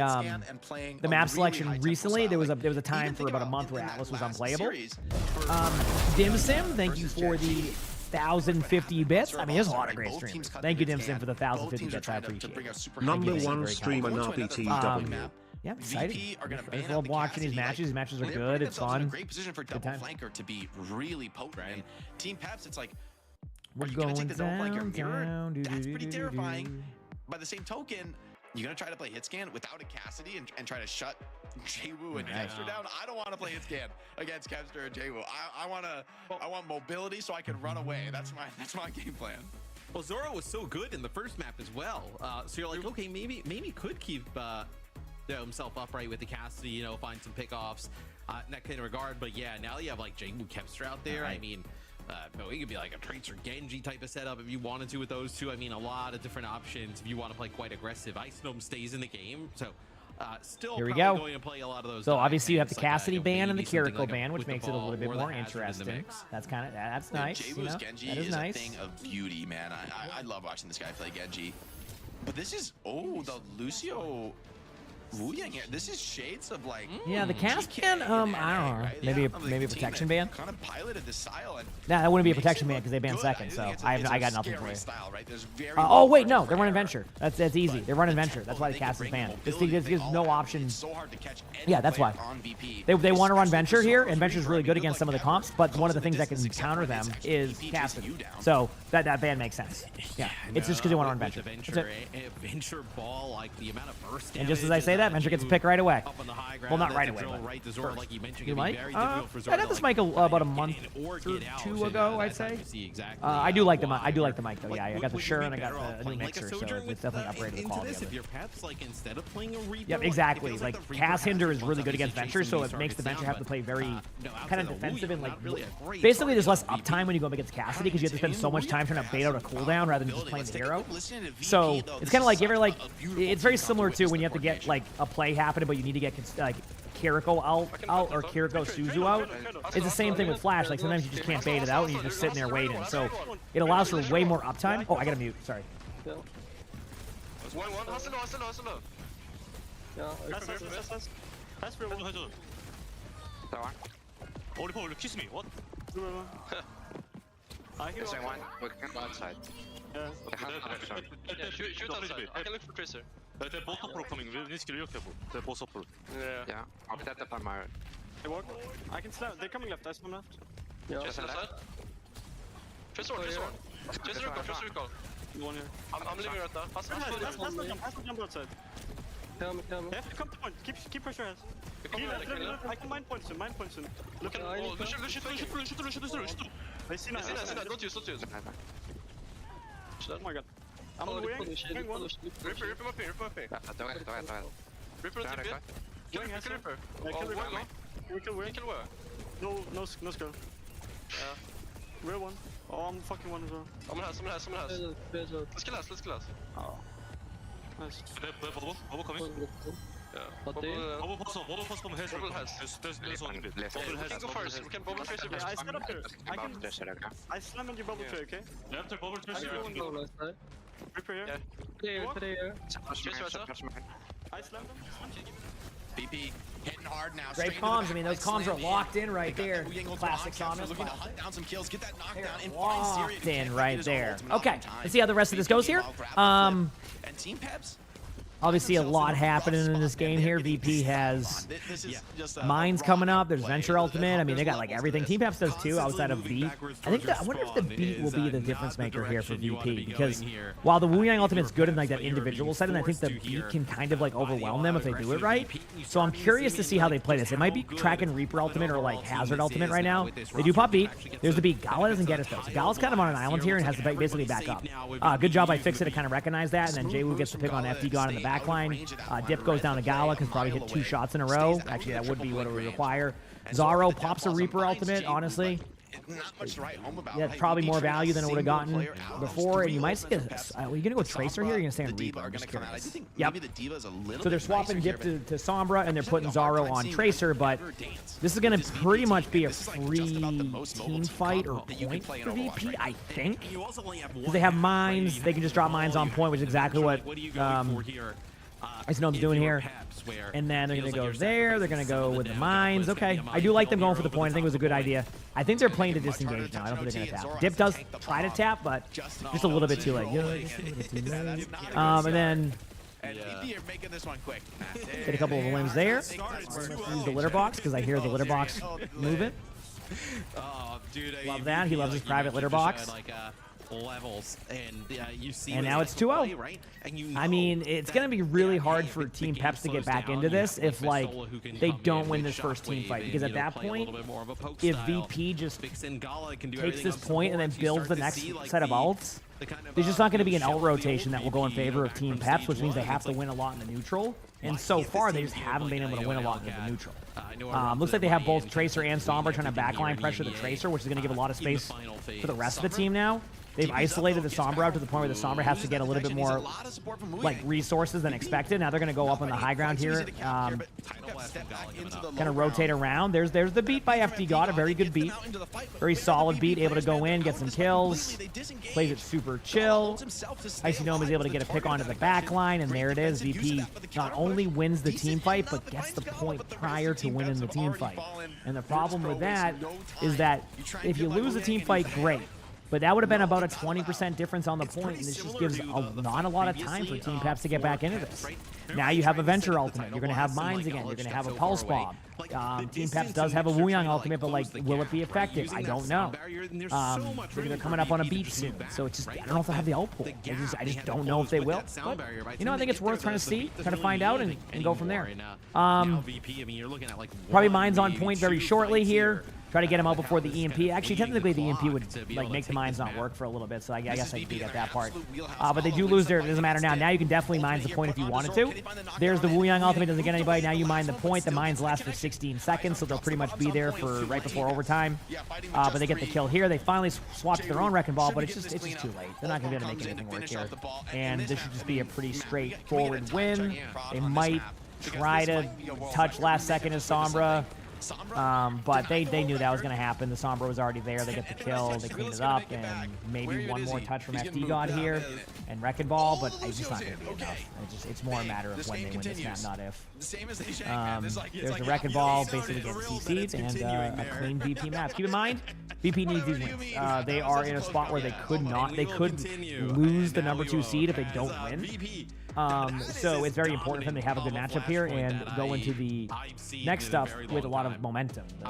map selection recently. There was a time for about a month where Atlas was unplayable. Dimsim, thank you for the 1,050 bits. I mean, there's a lot of great streamers. Thank you, Dimsim, for the 1,050 bits. I appreciate it. Number one streamer in RBTW. Yeah, I'm excited. I love watching these matches. These matches are good. It's fun. In a great position for double flanker to be really potent. And Team Peps, it's like, we're going to take the double flanker mirror? That's pretty terrifying. By the same token, you're going to try to play hit scan without a Cassidy and try to shut JWoo and Kevster down. I don't want to play hit scan against Kevster and JWoo. I want mobility so I can run away. That's my game plan. Well, Zoro was so good in the first map as well. So you're like, okay, maybe could keep himself upright with the Cassidy, find some pickoffs in that kind of regard. But yeah, now you have like JWoo Kevster out there. I mean, it could be like a Tracer Genji type of setup if you wanted to with those two. I mean, a lot of different options if you want to play quite aggressive. Ice Gnome stays in the game, so still Here we probably go. going to play a lot of those. So obviously you have the like, Cassidy ban and the maybe something Kiriko like ban, which with the makes it a little ball bit or the more hazard in the interesting. mix. That's nice. You Jaewoo's know? Genji That is nice. a thing of beauty, man. I love watching this guy play Genji. But this is the Lucio Wu Yang here. This is shades of like Yeah, the cast ban, I don't know. Maybe a protection ban. Kind of piloted the style and Nah, that wouldn't be a protection ban because they banned second, so I got nothing for you. style, right? There's very Oh wait, no, they're running Venture. That's easy. They're running Venture. That's why the cast is banned. This thing gives no option. so hard to catch Yeah, that's why. They want to run Venture here, and Venture's really good against some of the comps, but one of the things that can counter them is Cassidy. So that ban makes sense. Yeah, it's just because they want to run Venture. That's it. Venture ball, like the amount of burst And just as I say that, Venture gets a pick right away. up on the high ground. Well, not That's right a away, drill but right to Zord, first. like you mentioned, You it'd be might? very difficult for Zord I to, got this like, mic about a month or or get out, two so ago, by I'd that time say. you see exactly I do like the mic. I do why. like the mic though. Yeah, I got the Shure and I got the new mixer, so it's definitely upgraded the quality of If it. your Peps, like, instead of playing a Reaper, Yep, like, it exactly. feels Like the Reaper Cass has Hinder is its really good against obfuscation Venture, so when it you makes the start Venture it have to down, play very but, kind of outside of defensive and Wu, like not really a great basically there's less target uptime when you go up against Cassidy because you have to spend so much time trying to bait out a cooldown rather than just playing the hero. So it's kind of like it's very similar to when you have to get like a play happening, but you need to get like Kiriko out or Kiriko Suzu out. It's the same thing with Flash. Like sometimes you just can't bait it out and you're just sitting there waiting. So it allows for way more uptime. Oh, I gotta mute. Sorry. Oli, kiss me, what? I hear one. We can go outside. Yeah. Shoot outside. I can look for Tracer. They're both upper coming. We need to be careful. They're both upper. Yeah. I'll be that up on my. They walk. I can slam. They're coming left. I slam left. Yeah. Just left. Tracer recall. One here. I'm leaving right now. Pass the jump outside. Tell me. Yeah, come to point. Keep pressure hands. I can mind points him. Look at shoot. They see now. Don't use. Oh my god. I'm on the way. Ripper up here. Ripper on TP. Kill Ripper. Kill Wing. No skill. Yeah. Real one. Oh, I'm fucking one as well. Someone has. Let's kill us. Oh. Nice. Bubble coming. Yeah. Bubble post from his. Bubble has. There's one bit. We can go first. We can bubble Tracer. I stand up there. I slam and you bubble tray, okay? Yeah, after bubble Tracer. Ripper here. Yeah. Tracer I slam them. BP hitting hard now. Great straight into comms. the I mean, those back, comms are slamming. locked in right They got there. that Wu Yang ultimate Classic on capture, Samus. looking to hunt down some kills, get that knockdown, and find Locked Syria to in connect right his there. ultimate Okay, on time. let's see how the rest of this goes here. And Team Peps. Obviously, a lot happening in this game here. VP has mines coming up. There's Venture Ultimate. I mean, they got like everything. Team Peps does too, outside of beat. I wonder if the beat will be the difference maker here for VP, because while the Wu Yang Ultimate's good in like that individual setting, I think the beat can kind of like overwhelm them if they do it right. So I'm curious to see how they play this. It might be Kraken Reaper Ultimate or like Hazard Ultimate right now. They do pop beat. There's the beat. Gala doesn't get it though. So Gala's kind of on an island here and has to basically back up. Good job by Fixit to kind of recognize that, and then Jaewoo gets to pick on FD Gone in the back line. Dip goes down to Gala because probably hit 2 shots in a row. Actually, that would be what it would require. Zaro pops a Reaper Ultimate, honestly. Yeah, probably more value than it would have gotten before. And you might see are you going to go Tracer here or are you going to stay on Reaper? I'm just curious. Yep. So they're swapping Dip to Sombra and they're putting Zaro on Tracer, but this is going to pretty much be a free team fight or point for VP, I think. Because they have mines. They can just drop mines on point, which is exactly what Ice Gnome's doing here. And then they're going to go there. They're going to go with the mines. Okay. I do like them going for the point. I think it was a good idea. I think they're playing to disengage now. I don't think they're going to tap. Dip does try to tap, but just a little bit too late. And then get a couple of limbs there. Use the litter box because I hear the litter box moving. Love that. He loves his private litter box. Levels and you see, and now it's 2-0. Right? I mean, it's gonna be really hard for Team Peps to get back into this if like they don't win this first team fight, because at that point, if VP just takes this point and then builds the next set of ults, there's just not going to be an ult rotation that will go in favor of Team Peps, which means they have to win a lot in the neutral. And so far, they just haven't been able to win a lot in the neutral. Looks like they have both Tracer and Sombra trying to backline pressure the Tracer, which is going to give a lot of space for the rest of the team now. They've isolated the Sombra out to the point where the Sombra has to get a little bit more like resources than expected. Now they're going to go up on the high ground here. Kind of rotate around. There's the beat by FD God, a very good beat. Very solid beat, able to go in, get some kills. Plays it super chill. Icy Gnome is able to get a pick onto the back line, and there it is. VP not only wins the team fight, but gets the point prior to winning the team fight. And the problem with that is that if you lose the team fight, great. But that would have been about a 20% difference on the point, and this just gives not a lot of time for Team Peps to get back into this. Now you have a Venture ultimate. You're going to have Mines again. You're going to have a Pulse Bomb. Team Peps does have a Wuyang ultimate, but, like, will it be effective? I don't know. They're coming up on a beat soon, so it's just, I don't know if they'll have the ult pool. I just don't know if they will. But, you know, I think it's worth trying to see, trying to find out, and go from there. Probably Mines on point very shortly here. Try to get him out before the EMP. Actually, technically, the EMP would like make the mines not work for a little bit, so I guess I can get that part. But they do lose there. It doesn't matter now. Now you can definitely mine the point if you wanted to. There's the Wuyang ultimate. Doesn't get anybody. Now you mine the point. The mines last for 16 seconds, so they'll pretty much be there for right before overtime. But they get the kill here. They finally swatch their own Wrecking Ball, but it's just too late. They're not going to be able to make anything work here. And this should just be a pretty straightforward win. They might try to touch last second as Sombra. But they knew that was going to happen. The Sombra was already there. They get the kill. They clean it up. And maybe one more touch from FD God here and Wrecking Ball, but it's just not going to be enough. It's more a matter of when they win this map, not if. There's the Wrecking Ball, basically gets CC'd, and a clean VP map. Keep in mind, VP needs these wins. They are in a spot where they could lose the #2 seed if they don't win. So it's very important for them to have a good matchup here and go into the next stuff with a lot of momentum. The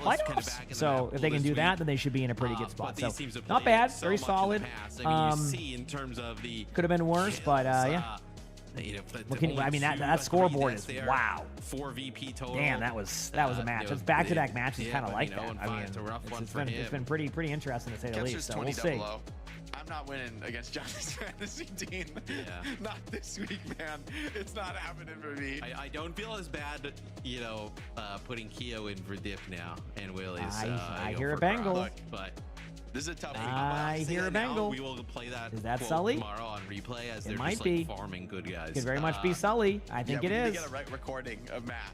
playoffs. So if they can do that, then they should be in a pretty good spot. So not bad, very solid. Could have been worse, but yeah. I mean, that scoreboard is wow. 4 VP total. Damn, that was a match. It's back-to-back matches, kind of like that. I mean, it's been pretty interesting to say the least. So we'll see. I'm not winning against Johnny's fantasy team. Not this week, man. It's not happening for me. I don't feel as bad, you know, putting Keo in for Diff now and Willie's. I hear a bangle. But this is a tough week. I hear a bangle. We will play that. Is that Sully? Tomorrow on replay as it they're just like farming good guys. Could very much be Sully. I think it is. We need to get a right recording of Matt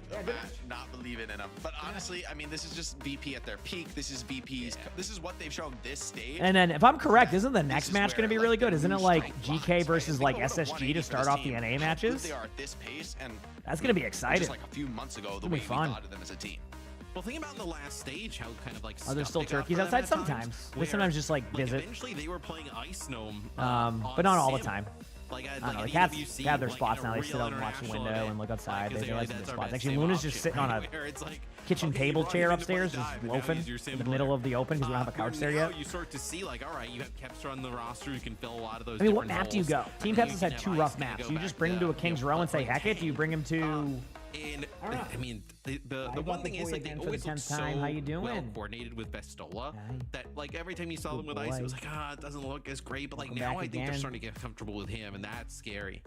not believing in him. But honestly, I mean, this is just VP at their peak. This is VP's. This is what they've shown this stage. And then, if I'm correct, isn't the next match going to be really good? Isn't it like GK versus like SSG to start off the NA matches? They are at this pace, and that's going to be exciting. Just like a few months ago, the way we thought of them as a team. Well, think about the last stage, how kind of like. Are there still turkeys outside? Sometimes. They sometimes just like visit. Eventually, they were playing Ice Gnome. But not all the time. Like, I don't know. The cats have their spots now. They sit out and watch the window and look outside. They have some good spots. Actually, Luna's just sitting on a kitchen table chair upstairs, just loafing in the middle of the open because we don't have a couch there yet. You start to see like, all right, you have Kepster on the roster. You can fill a lot of those. I mean, what map do you go? Team Peps has had 2 rough maps. Do you just bring him to a King's Row and say heck it? Do you bring him to? And I mean, the one thing is like they always look so well coordinated with Bestola that like every time you saw them with Ice, it was like it doesn't look as great. But like now I think they're starting to get comfortable with him, and that's scary.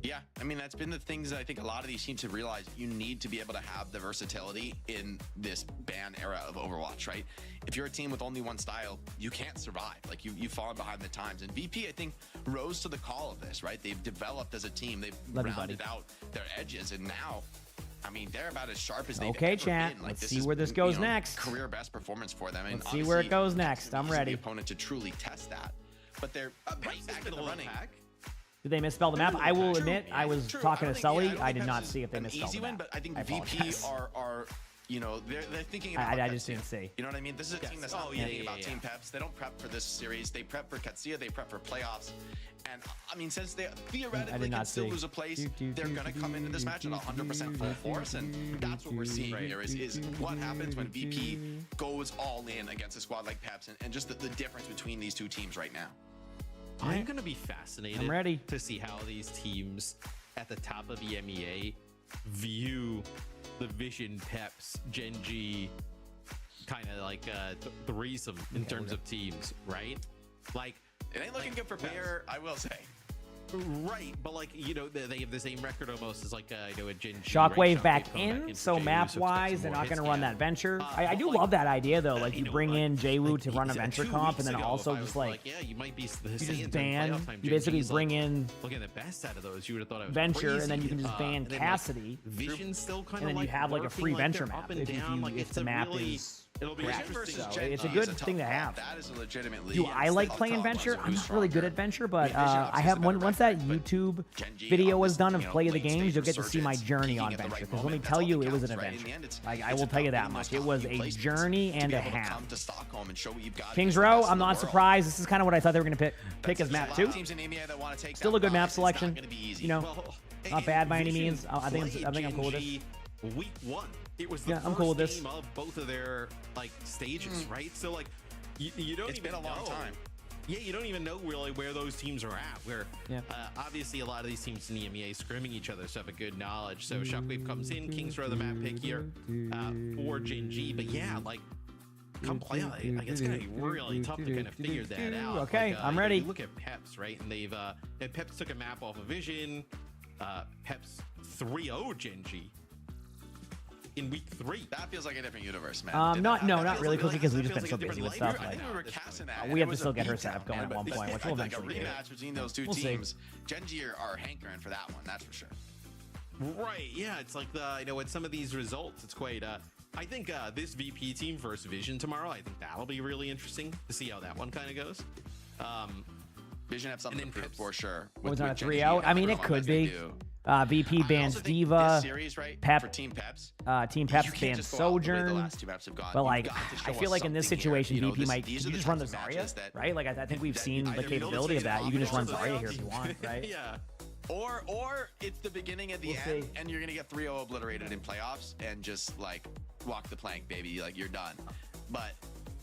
Yeah, I mean, that's been the things that I think a lot of these teams have realized. You need to be able to have the versatility in this ban era of Overwatch, right? If you're a team with only one style, you can't survive. Like, you've fallen behind the times. And VP, I think, rose to the call of this, right? They've developed as a team. They've rounded out their edges. And now, I mean, they're about as sharp as they've ever chat. been. Like, let's see where this goes next. Career best performance for them. And let's see where it goes next. I'm ready. The opponent to truly test that. But they're right back in the running. Did they misspell the map? I will admit, I was talking to Sully. I did not see if they misspelled the map. But I think VP are you know, they're thinking about I just didn't see. You know what I mean? This is a team that's not thinking about Team Peps. They don't prep for this series. They prep for Katsuya. They prep for playoffs. And I mean, since they theoretically can still lose a place, they're going to come into this match at 100% full force. And that's what we're seeing here is what happens when VP goes all in against a squad like Peps and just the difference between these two teams right now. I'm going to be fascinated I'm ready to see how these teams at the top of EMEA view the Vision, Peps, Gen.G kind of like threesome in terms of teams, right? Like, it ain't looking good for Peps, I will say. Right, but like, you know, they have the same record almost as like you know, a Gen G, Shockwave right? back coming in, into so JWU, map-wise, expect they're some not going to more run hits, that venture. I but do like, love that idea, though. Like, you know, bring in JWU to run a 2 venture comp, and then weeks also ago, just if I was like, yeah, you might be you just ban, you Gen basically G's, bring like, in looking at the best out of those, you would have thought it was venture, crazy. and then you can just ban And then, Cassidy, like, Vision's still kind and of then you have like a working, free like, venture they're map up and if down, like, if it's the a map really- is It'll be correct. interesting. So Gen it's a G good is tough thing to call. have. That is a legitimately. Do I like playing venture? I'm not really good at venture, but I have once that YouTube video was done of play of the games, you'll get to see my journey on venture. Because let me tell you, it was an adventure. I will tell you that much. It was a journey and a half. Kings Row, I'm not surprised. This is kind of what I thought they were going to pick as map 2. Still a good map selection. You know, not bad by any means. I think I'm cool with this. Week 1. It was the I'm cool with this. game of both of their like stages, right? So like you don't It's even been a long know. time. Yeah, you don't even know really where those teams are at. Where Yeah. obviously a lot of these teams in the EMEA scrimming each other, so have a good knowledge. So Shockwave comes in, Kings Row the map pick here for Gen G. But yeah, like come play on it. Like it's gonna be really tough to kind of figure that out. Okay, like, I'm you know, ready. you look at Peps, right? And they've Peps took a map off of Vision. Peps 3-0 Gen G. In week 3, that feels like a different universe, man. Not really, feels because like we've just been so a busy with different stuff. life. I Like, think we were casting that. we have It to was still a get her beatdown, setup going man, at but one this- point, which we'll like a eventually do. rematch between those 2 We'll see. teams. Gen G are hankering for that one, that's for sure. Right, yeah, it's like you know, with some of these results, it's quite I think this VP team versus Vision tomorrow, I think that'll be really interesting to see how that one kind of goes. Vision have something to prove for sure. Was on a 3-0? I mean, it could be. VP bans Diva. Series, right, Pep. for Team Peps. Team Peps bans Sojourn. But like, I feel like in this situation, VP might. You just run the Zarya, right? Like, I think we've seen the capability of that. You can just run Zarya here if you want, right? Yeah. Or it's the beginning at the end, and you're gonna get 3-0 obliterated in playoffs, and just like walk the plank, baby. Like you're done. But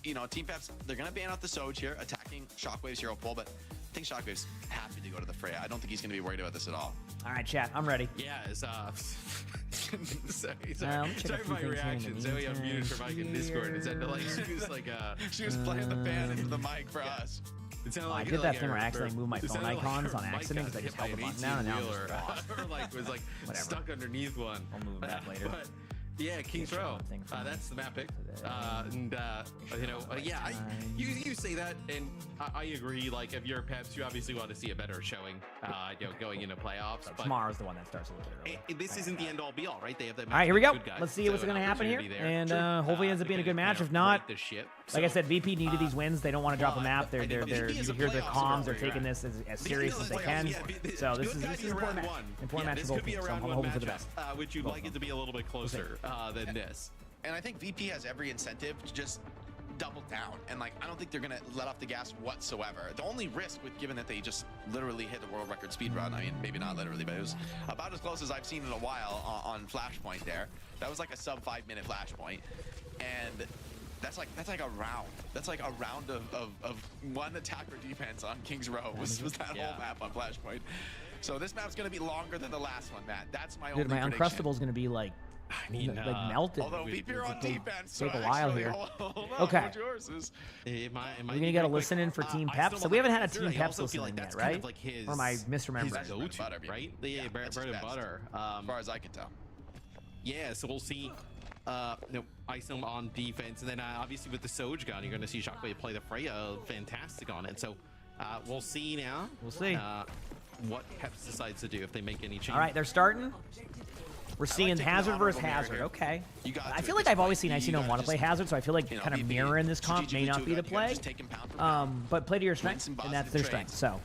you know, Team Peps, they're gonna ban out the Soj here, attacking Shockwave's hero pool, but I think Shockwave's happy to go to the fray. I don't think he's gonna be worried about this at all. All right, chat, I'm ready. Yeah, it's sorry let me check a for my few things here in the reaction. Zoe unmuted her mic in Discord and said like she was like she was playing the fan into the mic for us. It sounded I like did that thing where I accidentally moved my phone icons on accident because I just held the button down and now I'm just lost. or like was like stuck underneath one. I'll move that later. But yeah, Kings Row. That's the map pick. And you know, yeah, you say that, and I agree. Like, if you're Peps, you obviously want to see a better showing, you know, going into playoffs. But tomorrow's the one that starts a little bit early. This isn't the end all be all, right? They have that. All right, here we go. Good guys, Let's see what's so going to an happen here, opportunity there. and Sure. hopefully it ends up being a good match. If not, like I said, VP needed these wins. They don't want to drop a map. They're you can hear their comms. They're taking this as serious as they can. So this is an important match. Important match for both teams. So I'm hoping for the best. Would you like it to be a little bit closer than this? And I think VP has every incentive to just double down, and like I don't think they're gonna let off the gas whatsoever. The only risk, with given that they just literally hit the world record speed run, I mean maybe not literally, but it was about as close as I've seen in a while on Flashpoint. There, that was like a sub 5-minute Flashpoint, and that's like a round. That's like a round of one attack or defense on Kings Row was that whole map on Flashpoint. So this map's gonna be longer than the last one, Matt. That's my only prediction. Uncrustable is gonna be like. Like melted. Although VP are on defense, take so a while actually, here. Okay. We're gonna get a listen in for Team Peps. So we haven't had a Team Peps listen in yet, right? Or am I misremembering? His right? Bread and butter. As far as I can tell. Yeah, so we'll see. Isom on defense, and then obviously with the Soj gun, you're going to see Shockwave play the Freya fantastic on it. So we'll see now. We'll see what Peps decides to do if they make any changes. All right, they're starting. We're seeing Hazard versus Hazard. Okay. I feel like I've always seen Icino want to play Hazard, so I feel like kind of mirroring this comp may not be the play. But play to your strength, and that's their strength. So.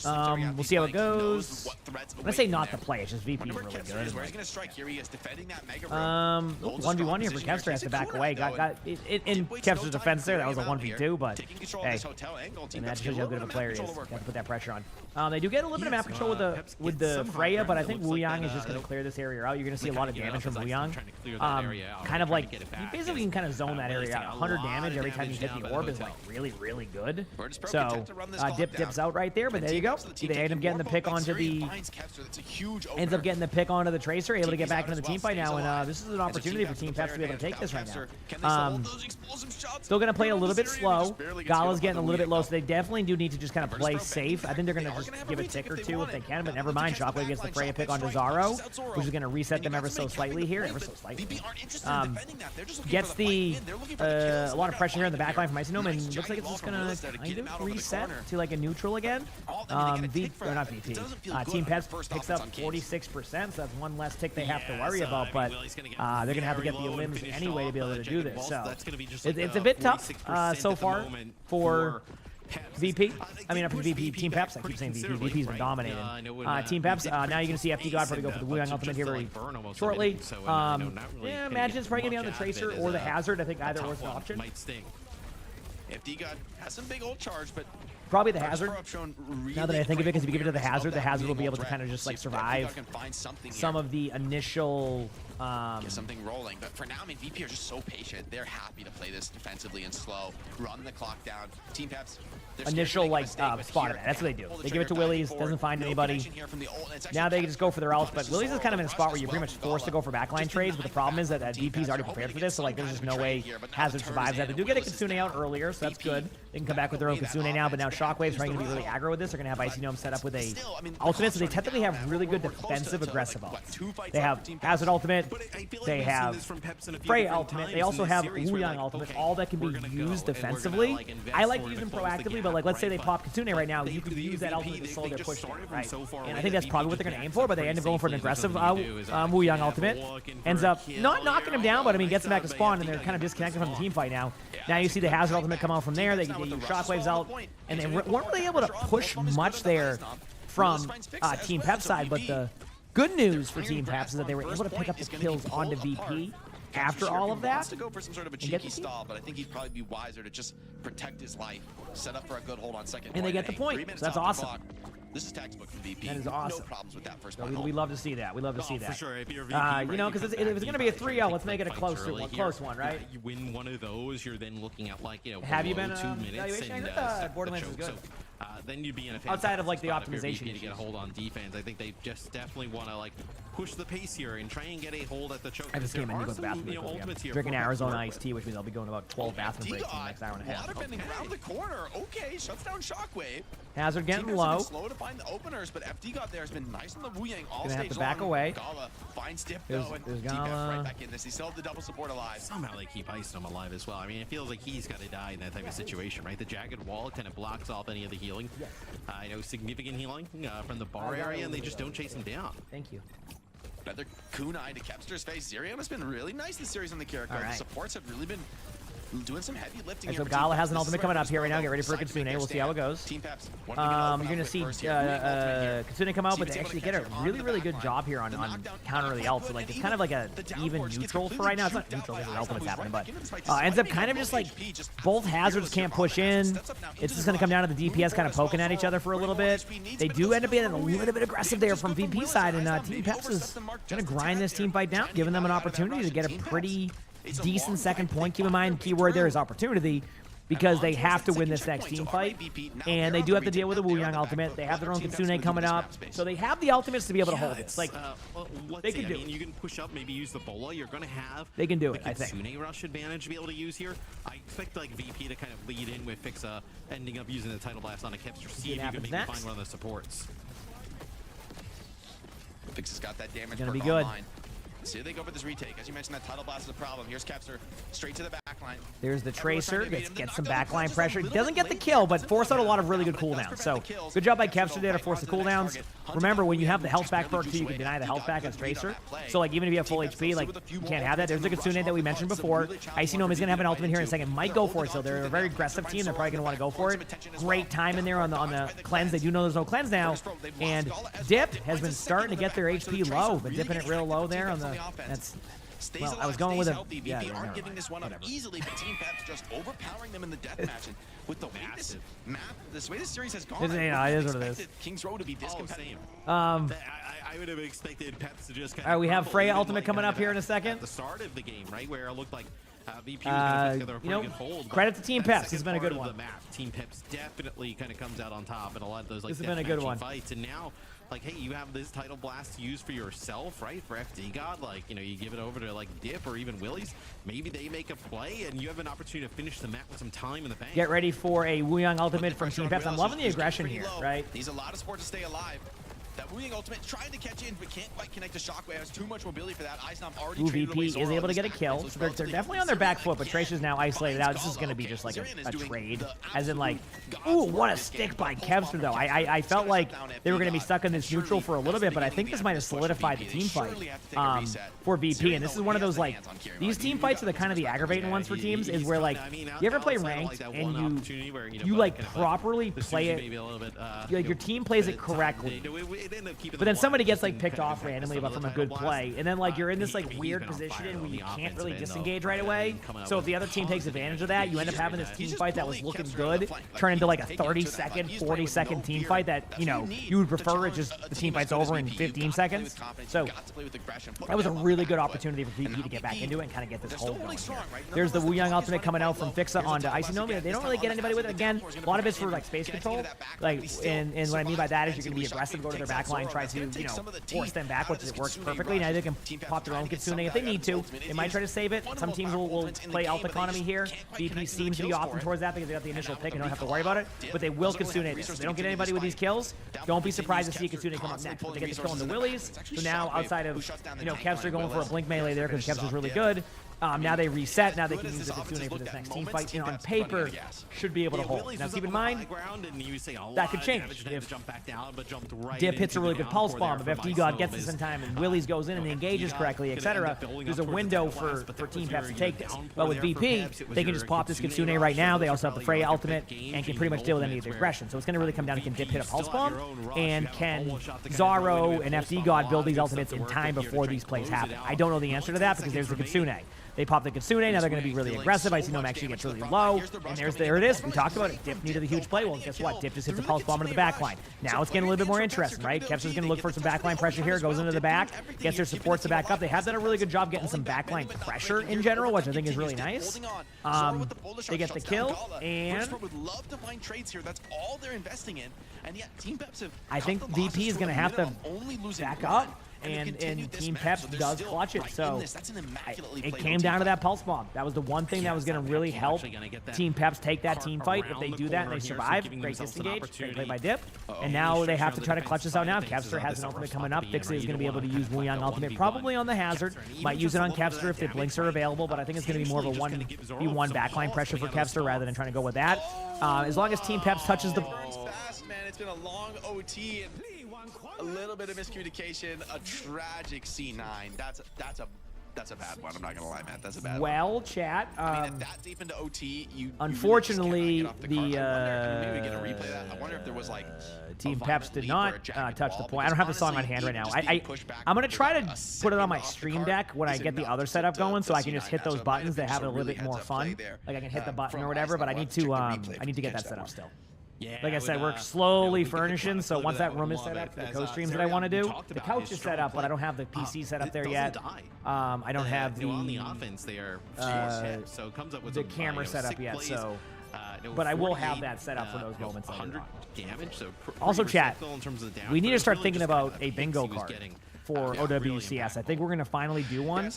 We'll see how it goes. When I say not the play, it's just VP is really good. 1v1 here for Kevster, has to back away. Got in Kevster's defense there. That was a 1v2, but hey, and that shows you how good of a player he is. Got to put that pressure on. They do get a little bit of map control with the Freya, but I think Wuyang is just going to clear this area out. You're going to see a lot of damage from Wuyang. Kind of like, you basically can kind of zone that area out. 100 damage every time you hit the orb is like really, really good. So Dips out right there, but you go. They end up getting the pick onto the ends up getting the pick onto the Tracer, able to get back into the team fight now, and this is an opportunity for Team Peps to be able to take this right now. Still gonna play a little bit slow. Gala's getting a little bit low, so they definitely do need to just kind of play safe. I think they're gonna just give a tick or two if they can, but never mind. Shockwave gets the Freya pick onto Zaro, which is gonna reset them ever so slightly here, ever so slightly. Gets the a lot of pressure here in the backline from Icinome, and looks like it's just gonna kind of reset to like a neutral again. Not VP. Team Peps picks up 46%, so that's one less tick they have to worry about, but they're gonna have to get the limbs anyway to be able to do this. So it's a bit tough so far for VP. I mean, for VP, Team Peps. I keep saying VP. VP's been dominating. Team Peps. Now you're going to see FD God probably go for the Wuyang ultimate here very shortly. Yeah, imagine it's probably going to be on the Tracer or the Hazard. I think either or is an option. FD God has some big old charge, but probably the Hazard. Now that I think of it, because if you give it to the Hazard will be able to kind of just like survive some of the initial get something rolling. But for now, I mean, VP are just so patient. They're happy to play this defensively and slow, run the clock down. Team Peps, initial like spot event. That's what they do. They give it to Willies, doesn't find anybody. Now they just go for their ults, but Willies is kind of in a spot where you're pretty much forced to go for backline trades, but the problem is that VP's already prepared for this, so like there's just no way Hazard survives that. They do get a Kitsune out earlier, so that's good. They can come back with their own Kitsune now, but now Shockwave's trying to be really aggro with this. They're going to have Icinome set up with a ultimate, so they technically have really good defensive aggressive ults. They have Hazard ultimate, they have Freya ultimate, they also have Wuyang ultimate, all that can be used defensively. I like to use them proactively, but like let's say they pop Kitsune right now, you could use that ultimate to slow their push down, right? And I think that's probably what they're going to aim for, but they end up going for an aggressive Wuyang ultimate. Ends up not knocking him down, but I mean gets him back to spawn, and they're kind of disconnected from the team fight now. Now you see the Hazard ultimate come out from there, they use Shockwaves out, and they weren't really able to push much there from Team Pep's side, but the good news for Team Peps is that they were able to pick up the kills onto VP after all of that. To go for some sort of a cheeky stall, but I think he'd probably be wiser to just protect his life, set up for a good hold on second. And they get the point, so that's awesome. This is textbook from VP. That is awesome. No problems with that first we love to see that. We love to see that. For sure. If you're VP, you know, because if it's going to be a 3-0, let's make it a close one, right? You win one of those, you're then looking at like, you know, have you been 2 minutes and Borderlands is good. Then you'd be in a outside of like the optimization to get a hold on defense. I think they just definitely want to like push the pace here and try and get a hold at the choke. I just came in to go to the bathroom. Drinking Arizona iced tea, which means I'll be going about 12 bathroom breaks in the next hour and a half. Water bending around the corner. Okay, shuts down Shockwave. Hazard getting low. Slow to find the openers, but FD God there has been nice on the Wuyang all gonna stage have to back away. Gala finds Dip though, and Gala. right back in this. He still have the double support alive. Somehow they keep Icinome alive as well. I mean, it feels like he's got to die in that type of situation, right? The jagged wall kind of blocks off any of the healing. Yes. I know significant healing from the bar area, and they just don't chase him down. Thank you. Another kunai to Kepster's face. Zirion has been really nice this series on the character. Right. The supports have really been doing some heavy lifting. So Gala has an ultimate coming up here right now. Get ready for Kitsune. We'll see how it goes. You're going to see Kitsune come out, but they actually get a really good job here on counter the ult. So like it's kind of like a even neutral for right now. It's not neutral because the ultimate's happening, but ends up kind of just like both Hazards can't push in. It's just going to come down to the DPS kind of poking at each other for a little bit. They do end up being a little bit aggressive there from VP side, and Team Peps is going to grind this team fight down, giving them an opportunity to get a pretty decent second point. Keep in mind, keyword there is opportunity, because they have to win this next team fight, and they do have to deal with the Wuyang ultimate. They have their own Kitsune coming up, so they have the ultimates to be able to hold this. Like, they can do it. You can push up, maybe use the bola. You're going to have they can do it, the I think. Kitsune rush advantage to be able to use here. I expect like VP to kind of lead in with Fixa, ending up using the Title Blast on a Kepster. See if you can maybe find one of the supports. Fixa's got that damage. Gonna be good. Online. So they go for this retake. As you mentioned, that Title Blast is a problem. Here's Kepster, straight to the back line. There's the Tracer, gets some backline pressure. Doesn't get the kill, but force out a lot of really good cooldowns. So good job by Kepster there to force the cooldowns. Remember, when you have the health back perk too, you can deny the health back as Tracer. So like even if you have full HP, like you can't have that. There's the Kitsune that we mentioned before. Icinome is gonna have an ultimate here in a second. Might go for it. So they're a very aggressive team. They're probably gonna want to go for it. Great time in there on the cleanse. They do know there's no cleanse now. And Dip has been starting to get their HP low, but dipping it real low there on the. Well, I was going with a. Yeah, VP aren't giving this one up easily, but Team Peps just overpowering them in the deathmatch. And with the way this map, this way this series has gone, it is what it is. King's Row to be this competitive. I would have expected Peps to just kind of. All right, we have Freya ultimate coming up here in a second. At the start of the game, right, where it looked like VP was gonna put together a you know, pretty good hold. credit to Team that Peps. This has second been a good part one. of the map, Team Peps definitely kind of comes out on top in a lot of those like This has been a good deathmatchy one. fights. And now, like, hey, you have this title blast to use for yourself, right? For FD God, like, you know, you give it over to like Dip or even Willie's. Maybe they make a play, and you have an opportunity to finish the map with some time in the bank. Get ready for a Wuyang ultimate from Team Peps. I'm loving the aggression here, right? Needs a lot of support to stay alive. That Wu Ying ultimate trying to catch in, but can't quite connect to Shockwave. Has too much mobility for that. Eisnom already Ooh, traded away VP Zoro is able to on get a this kill. map, So they're definitely on their back foot, but Trace is now isolated out. This is going to be just like a trade. As in like, ooh, what a stick by Kevster though. I felt like they were going to be stuck in this neutral for a little bit, but I think this might have solidified the team fight for VP. And this is one of those like, these team fights are the kind of the aggravating ones for teams is where like, you ever play ranked and you like properly play it, like your team plays it correctly, but then somebody gets like picked off randomly but from a good play, and then like you're in this like weird position where you can't really disengage right away. So if the other team takes advantage of that, you end up having this team fight that was looking good turn into like a 30-second, 40-second team fight that, you know, you would prefer it just the team fight's over in 15 seconds. So that was a really good opportunity for VP to get back into it and kind of get this hold going here. There's the Wuyang ultimate coming out from Fixa onto Icy Nomi. They don't really get anybody with it. Again, a lot of it's for like space control. Like, and what I mean by that is you're going to be aggressive, go to their backline, try to, you know, force them back, which it works perfectly. Now they can pop their own Kitsune if they need to. They might try to save it. Some teams will play alt economy here. VP seems to be opting towards that because they got the initial pick and don't have to worry about it. But they will Kitsune this. If they don't get anybody with these kills, don't be surprised to see Kitsune come up next. But they get the kill on the Willies. So now outside of, you know, Kevster going for a blink melee there because Kevster's really good. Now they reset. Now they can use the Kitsune for this next team fight. And on paper, should be able to hold. Now keep in mind, that could change. If Dip hits a really good pulse bomb, if FD God gets this in time and Willies goes in and engages correctly, etc., there's a window for Team Peps to take this. But with VP, they can just pop this Kitsune right now. They also have the Freya ultimate and can pretty much deal with any of the aggression. So it's going to really come down to can Dip hit a pulse bomb and can Zaro and FD God build these ultimates in time before these plays happen. I don't know the answer to that because there's the Kitsune. They pop the Kitsune, now they're going to be really aggressive. Icy Gnome actually gets really low, and there it is. We talked about it. Dip needed a huge play. Well, guess what? Dip just hits a pulse bomb into the backline. Now it's getting a little bit more interesting, right? Kevster's going to look for some backline pressure here, goes into the back, gets their supports to back up. They have done a really good job getting some backline pressure in general, which I think is really nice. They get the kill, and would love to find trades here. That's all they're investing in, and yet Team Peps have I think VP is going to have to back up. And Team Peps does clutch it, so it came down to that pulse bomb. That was the one thing that was going to really help Team Peps take that team fight. If they do that and they survive, great disengage, great play by Dip. And now they have to try to clutch this out now. Kevster has an ultimate coming up. Fixa is going to be able to use Wuyang ultimate, probably on the Hazard. Might use it on Kevster if the blinks are available, but I think it's going to be more of a 1v1 backline pressure for Kevster rather than trying to go with that. As long as Team Peps touches the... It's been a long OT and a little bit of miscommunication, a tragic C9. That's a bad one. I'm not gonna lie, Matt. That's a bad one. Well, chat. I mean, that deep into OT, you unfortunately, maybe get a replay of that. I wonder if there was like Team Peps did not touch the point. I don't have the song on hand right now. I'm gonna try to put it on my stream deck when I get the other setup going, so I can just hit those buttons that have it a little bit more fun. Like I can hit the button or whatever, but I need to get that set up still. Like I said, we're slowly furnishing, so once that room is set up for the co-streams that I want to do, the couch is set up, but I don't have the PC set up there yet. I don't have the camera set up yet, so... But I will have that set up for those moments later on. Also, chat, we need to start thinking about a bingo card for OWCS. I think we're going to finally do one.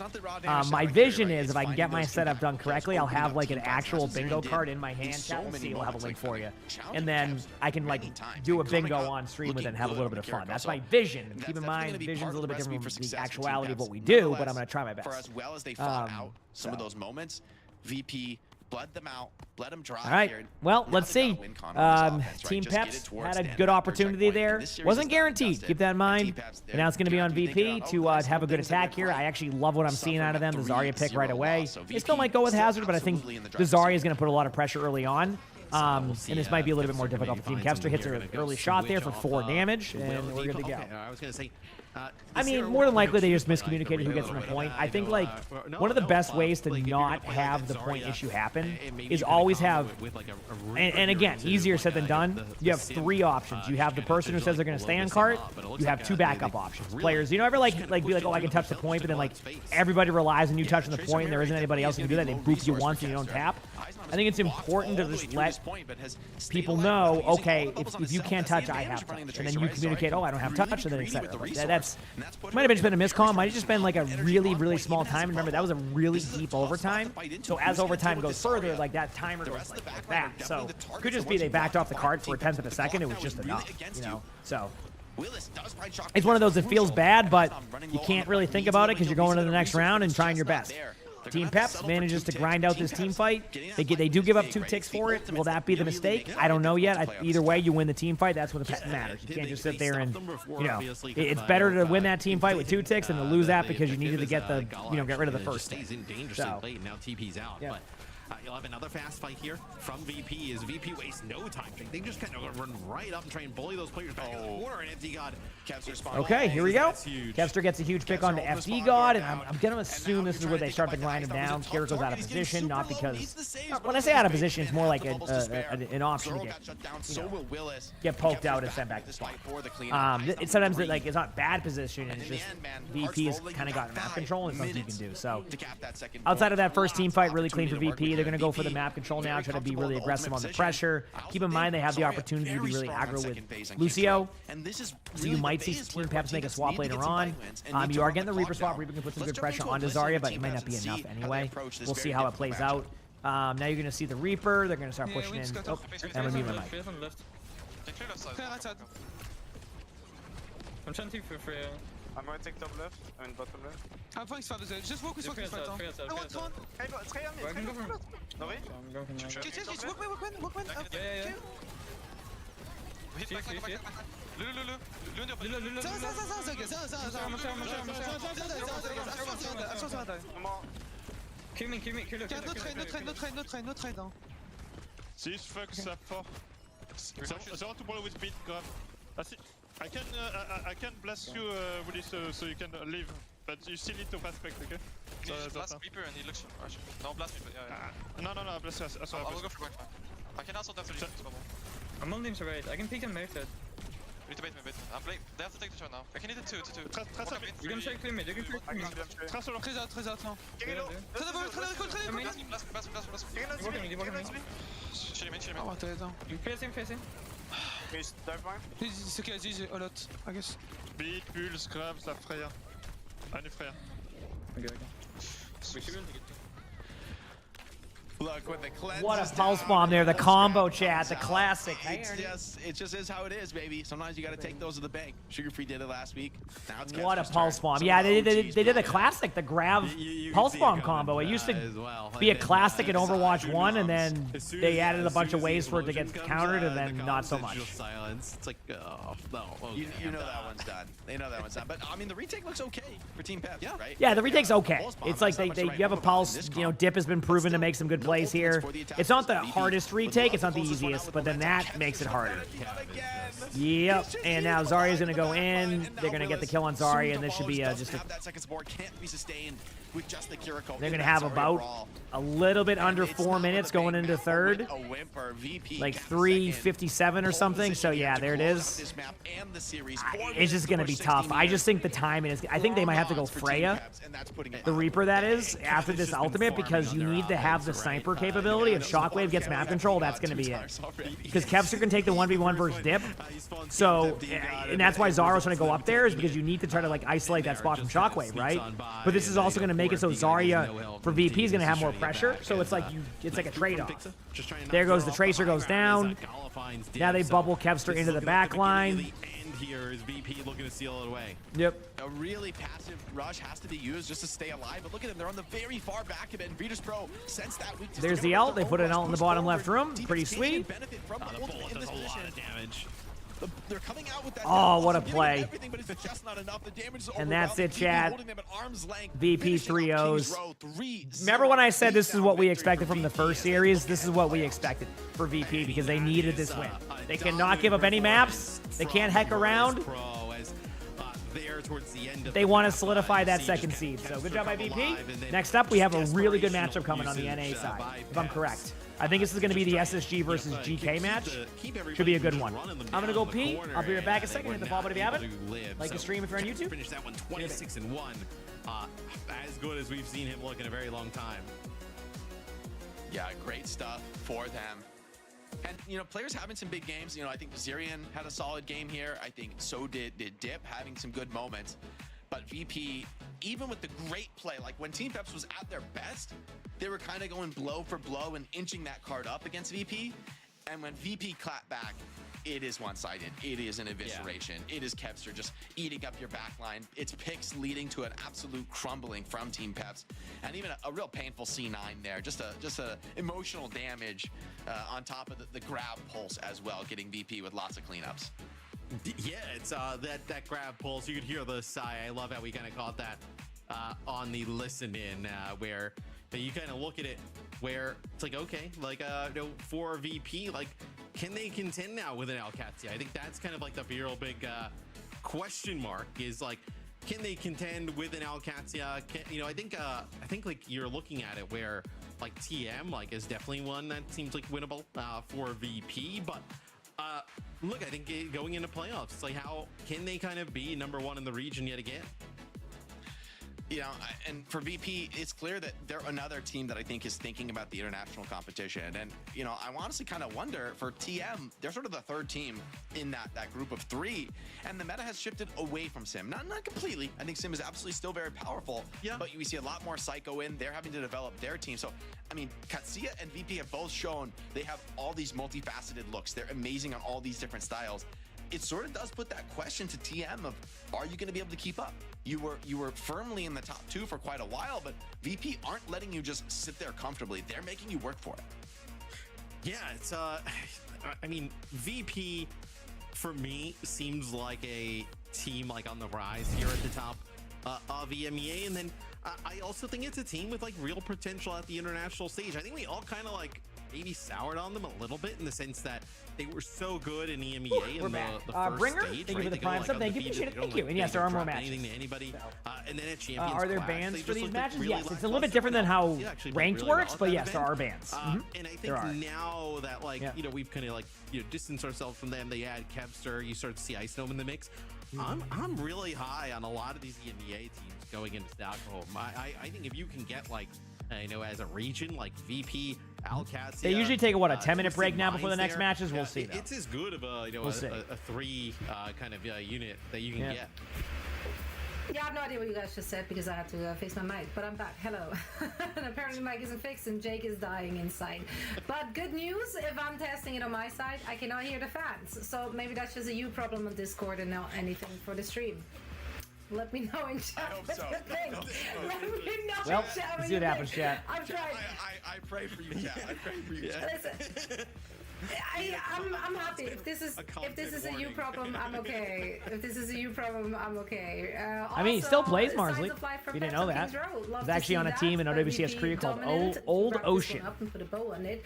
My vision is if I can get my setup done correctly, I'll have like an actual bingo card in my hand. Chat, we'll see. We'll have a link for you. And then I can like do a bingo on stream with it and have a little bit of fun. That's my vision. Keep in mind, vision's a little bit different from the actuality of what we do, but I'm going to try my best. For as well as they fought out some of those moments, VP bled them out, let them drive. All right. Here. Well, let's see. Team Peps had a good opportunity there. Wasn't guaranteed. Keep that in mind. And now it's going to be on VP to have a good attack here. I actually love what I'm seeing out of them. The Zarya pick right away. They still might go with Hazard, but I think the Zarya is going to put a lot of pressure early on. And this might be a little bit more difficult for Team Kevster. Hits an early shot there for 4 damage, and we're good to go. I was gonna say. I mean, more than likely they just miscommunicated who gets from the point. I think like one of the best ways to not have the point issue happen is always have, and again, easier said than done. You have 3 options. You have the person who says they're going to stay on cart. You have 2 backup options. Players, you know, ever like be like, oh, I can touch the point, but then like everybody relies on you touching the point, and there isn't anybody else who can do that. They boop you once and you don't tap. I think it's important to just let people know, okay, if you can't touch, I have touch, and then you communicate, oh, I don't have touch, and then etc. Like that's might have just been a miscomm, might have just been like a really small time. Remember, that was a really deep overtime. So as overtime goes further, like that timer goes like that. So it could just be they backed off the card for 1/10 of a second. It was just enough, you know. So it's one of those that feels bad, but you can't really think about it because you're going to the next round and trying your best. Team Peps manages to grind out this team fight. They do give up 2 ticks for it. Will that be the mistake? I don't know yet. Either way, you win the team fight. That's what matters. You can't just sit there and, you know, it's better to win that team fight with 2 ticks than to lose that because you needed to get the, you know, get rid of the first tick. So, now TP's out. Yeah. But you'll have another fast fight here from VP as VP wastes no time. They just kind of run right up and try and bully those players back in the corner, and FD God Kevster spawns. Okay, here we go. Kevster gets a huge pick onto FD God, and I'm going to assume this is where they start to grind him down. Kira goes out of position, not because... when I say out of position, it's more like an option to get, you know, get poked out and sent back to spawn. Sometimes like, it's not bad position, it's just VP's kind of got map control and something you can do. So outside of that first team fight, really clean for VP. They're going to go for the map control now, try to be really aggressive on the pressure. Keep in mind they have the opportunity to be really aggro with Lucio, so you might see Team Peps make a swap later on. You are getting the Reaper swap. Reaper can put some good pressure onto Zarya, but it might not be enough anyway. We'll see how it plays out. Now you're going to see the Reaper. They're going to start pushing in. Oh, I'm going to mute my mic. I'm trying to for free. I'm going to take top left, I mean bottom left. I'm playing side as well. Just walk with walk with fight. No way? Walk man. Yeah. Hit back. Lulu. Kill me. No trade. Si je fuck ça fort. I want to follow with speed, grab. I can blast you, Willy, so you can leave, but you still need to fast back, okay? So blast Reaper and he looks... No, blast Reaper, yeah. No, blast us. I will go for back. I can also definitely use bubble. I'm on to right. I can peek and make that. Wait me. They have to take the turn now. I can hit it too. You can check me. Très out now. Shoot him. Oh, intéressant. Face him. C'est ok, easy, a lot, I guess. Beat, pulse, grab, ça frère. Allez, frère. Okay. Look, with the cleanse. What a pulse bomb there, the combo chat, the classic. It just is how it is, baby. Sometimes you got to take those to the bank. Sugar Free did it last week. Now it's what a pulse bomb. Yeah, they did a classic, the grab pulse bomb combo. It used to be a classic in Overwatch 1, and then they added a bunch of ways for it to get countered, and then not so much. Silence. It's like, oh, no. You know that one's done. They know that one's done. But, I mean, the retake looks okay for Team Peps, right? Yeah, the retake's okay. It's like you have a pulse, you know, Dip has been proven to make some good plays here. It's not the hardest retake, it's not the easiest, but then that makes it harder. Yep, and now Zarya's going to go in. They're going to get the kill on Zarya, and this should be just a... They're going to have about a little bit under 4 minutes going into third. Like 3:57 or something, so yeah, there it is. It's just going to be tough. I just think the timing is... I think they might have to go Freya, the Reaper that is, after this ultimate, because you need to have the sniper capability. If Shockwave gets map control, that's going to be it. Because Kevster can take the 1v1 versus Dip, so... And that's why Zarya's trying to go up there, is because you need to try to like isolate that spot from Shockwave, right? But this is also going to make it so Zarya for VP is going to have more pressure, so it's like a trade-off. There goes the Tracer, goes down. Now they bubble Kevster into the back line. Here is VP looking to steal it away. Yep. A really passive rush has to be used just to stay alive, but look at them, they're on the very far back of it, and Virtus Pro sense that weakness. There's the ult, they put an ult in the bottom left room, pretty sweet. The bullet does a lot of damage. they're coming out with that. Oh, what a getting play. Everything, but it's just not enough. The damage is And that's it, overwhelming. chat. Holding them at arm's length, VP finishing off 3-0s. Kings Row, 3-0 Remember when I said this is what we beatdown expected victory from the for first VP. series? This is what we expected for VP because they needed this win. They cannot give up any maps. They can't heck around. They want to solidify that second seed. So good job by VP. Next up, we have a really good matchup coming on the NA side, if I'm correct. I think this is going to be the SSG versus GK match. Should be a good one. I'm going to go pee. I'll be right back in a second. Hit the follow button if you haven't. Like the stream if you're on YouTube. Finish that one 26-1. As good as we've seen him look in a very long time. Yeah, great stuff for them. And, you know, players having some big games. You know, I think Zirian had a solid game here. I think so did Dip, having some good moments. But VP, even with the great play, like when Team Peps was at their best, they were kind of going blow for blow and inching that card up against VP. And when VP clapped back, it is one-sided. It is an evisceration. Yeah. It is Kevster just eating up your backline. It's picks leading to an absolute crumbling from Team Peps, and even a real painful C9 there. Just a emotional damage on top of the grab pulse as well, getting VP with lots of cleanups. Yeah, it's that grab pulse. You could hear the sigh. I love how we kind of caught that on the listen in where you kind of look at it where it's like, okay, like you know, for VP, like, can they contend now with an Alcatia? I think that's kind of like the real big question mark is like, can they contend with an Alcatia? You know, I think like you're looking at it where like TM like is definitely one that seems like winnable for VP, but look, I think going into playoffs, it's like how can they kind of be number one in the region yet again? You know, and for VP, it's clear that they're another team that I think is thinking about the international competition. And, you know, I honestly kind of wonder for TM, they're sort of the third team in that group of three. And the meta has shifted away from Sim. Not completely. I think Sim is absolutely still very powerful. Yeah. But we see a lot more Psycho in. They're having to develop their team. So, I mean, Katsuya and VP have both shown they have all these multifaceted looks. They're amazing on all these different styles. It sort of does put that question to TM of, are you going to be able to keep up? You were firmly in the top two for quite a while, but VP aren't letting you just sit there comfortably. They're making you work for it. Yeah, it's I mean, VP for me seems like a team like on the rise here at the top of EMEA, and then I also think it's a team with like real potential at the international stage. I think we all kind of like maybe soured on them a little bit in the sense that they were so good in EMEA in the first Bringer, stage. thank you for the prime sub. Thank you, appreciate it. Thank you. And yes, there are more matches. Anything to anybody, and then at Champions are there Clash, bans for these matches? Really Yes, it's a little bit different than how ranked really works, but yes, there are bans. And I think now that like you know we've kind of like distanced ourselves from them, they add Kevster, you start to see Ice Gnome in the mix. I'm really high on a lot of these EMEA teams going into Stockholm. I think if you can get like you know, as a region like VP, Alcatia, they usually take a 10-minute break now before the next matches. We'll see. It's as good of a a three kind of unit that you can get. Yeah, I have no idea what you guys just said because I had to fix my mic, but I'm back. Hello. And apparently my mic isn't fixed and Jake is dying inside. But good news, if I'm testing it on my side, I cannot hear the fans. So maybe that's just a you problem on Discord and not anything for the stream. Let me know in chat what you think. Let me know well, in chat what see what happens, chat. I'm trying. I pray for you, chat. I pray for you, chat. Listen. I'm happy. If this is a you problem, I'm okay. If this is a you problem, I'm okay. I mean, he still plays Marsley. You didn't know that. He's actually on a team in OWCS Korea called Old Ocean. Up and put a bow on it.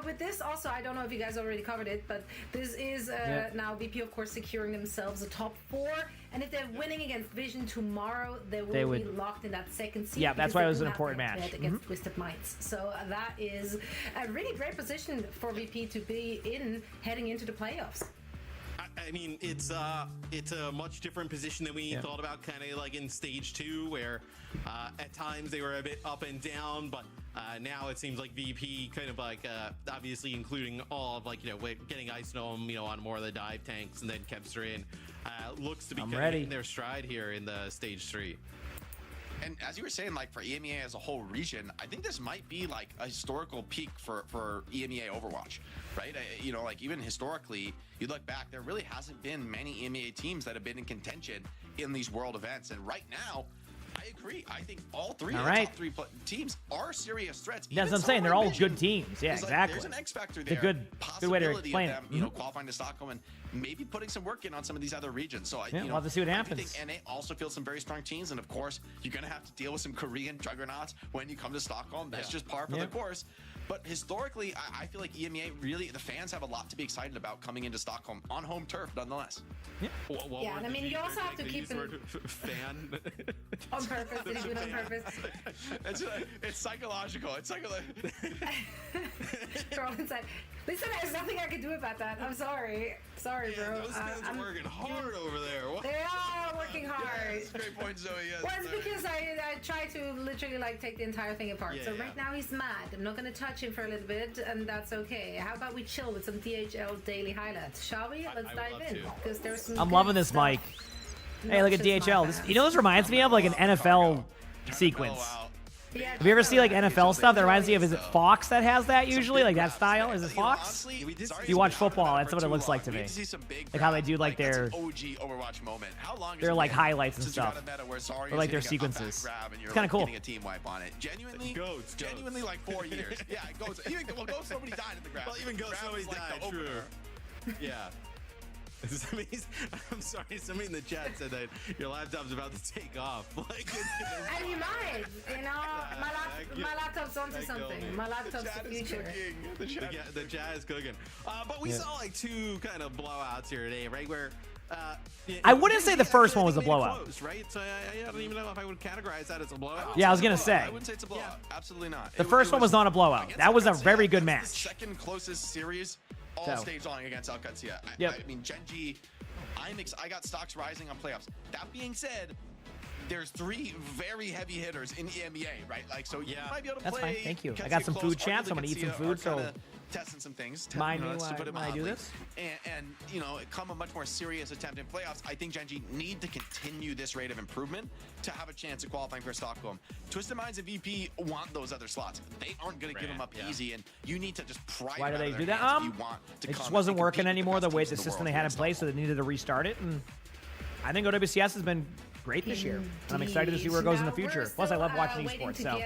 With this, also, I don't know if you guys already covered it, but this is now VP, of course, securing themselves a top 4. And if they're winning against Vision tomorrow, they will be locked in that second seed. Yeah, that's why it was an important match against Twisted Minds. So that is a really great position for VP to be in heading into the playoffs. I mean, it's a much different position than we thought about, kind of like in stage 2, where at times they were a bit up and down, but now it seems like VP kind of like obviously including all of like getting Ice Gnome on more of the dive tanks, and then Kevster in looks to be getting their stride here in the stage 3. And as you were saying, like for EMEA as a whole region, I think this might be like a historical peak for EMEA Overwatch, right? Like even historically, you look back, there really hasn't been many EMEA teams that have been in contention in these world events. And right now, I agree. I think all three All of the right. top three teams are serious threats. That's Even what I'm saying. They're somewhere all Vision good teams. Yeah, is like, exactly. There's an X factor It's a there. good way to Possibility explain of it. them, you know, qualifying to Stockholm and maybe putting some work in on some of these other regions. So Yeah, we'll have to see what happens. I think NA also feels some very strong teams, and of course, you're gonna have to deal with some Korean juggernauts when you come to Stockholm. That's just par for the course. But historically, I feel like EMEA really, the fans have a lot to be excited about coming into Stockholm on home turf, nonetheless. Yeah. Yeah, and I mean, you also have to keep in... fan. On purpose, did he do it on purpose? It's psychological. It's psychological. Rowan said, listen, there's nothing I can do about that. I'm sorry. Sorry, bro. Those fans are working hard over there. What? They are working hard. That's a great point, Zoe. Yes, Well, it's because I try to literally like take the entire thing apart. Yeah, so yeah. right now he's mad. I'm not gonna touch him for a little bit, and that's okay. How about we chill with some DHL daily highlights, shall we? Let's dive in because there's some. I'm good loving this stuff. mic. Hey, look at Not just my DHL. This, fans. you know, this reminds me of like an NFL sequence. Yeah, Have you ever just seen like so- NFL stuff that reminds me of? Is it Fox that has that usually? Like that style? Is it Fox? If you watch football, that's what it looks like to me. Like how they do like their OG Overwatch moment. How long their like highlights and stuff, or or like their sequences. It's kind of cool. Getting a team wipe on it. Genuinely like 4 years. Yeah, Goats. Even Goats, nobody died in the grab. Well, even Ghost Grab always was like died. the True. opener. Yeah. I'm sorry, somebody in the chat said that your laptop's about to take off. Like, And you might, you know, my laptop's onto something. My laptop's the future. The chat is cooking. But we saw like two kind of blowouts here today, right? Where I wouldn't say the first one was a blowout. Close, right? So I don't even know if I would categorize that as a blowout. Yeah, I was gonna say. I wouldn't say it's a blowout. Absolutely not. The first one was not a blowout. That was a very good The match. second closest series all So. stage long against Alcatsia. Yep. I mean, Genji, I got stocks rising on playoffs. That being said, there's three very heavy hitters in EMEA, right? Like, so you might be able to That's play. fine. Thank you. I Katsuya got some close. food, chat, so I'm Arguably gonna eat some Katsuya food, are so kinda testing some things. mind me to put it when I do mildly. this. And you know, come a much more serious attempt in playoffs. I think Genji need to continue this rate of improvement to have a chance of qualifying for Stockholm. Twisted Minds and VP want those other slots. They aren't going to give them up easy, and you need to just pry. Why it do out they of do their that? hands if you want to It come just and wasn't compete working with the anymore best the way teams the in the system world they had in here place, so they needed to restart it. And I think OWCS has been great this year, and I'm excited to see where it goes in the future. Plus, I love watching esports, so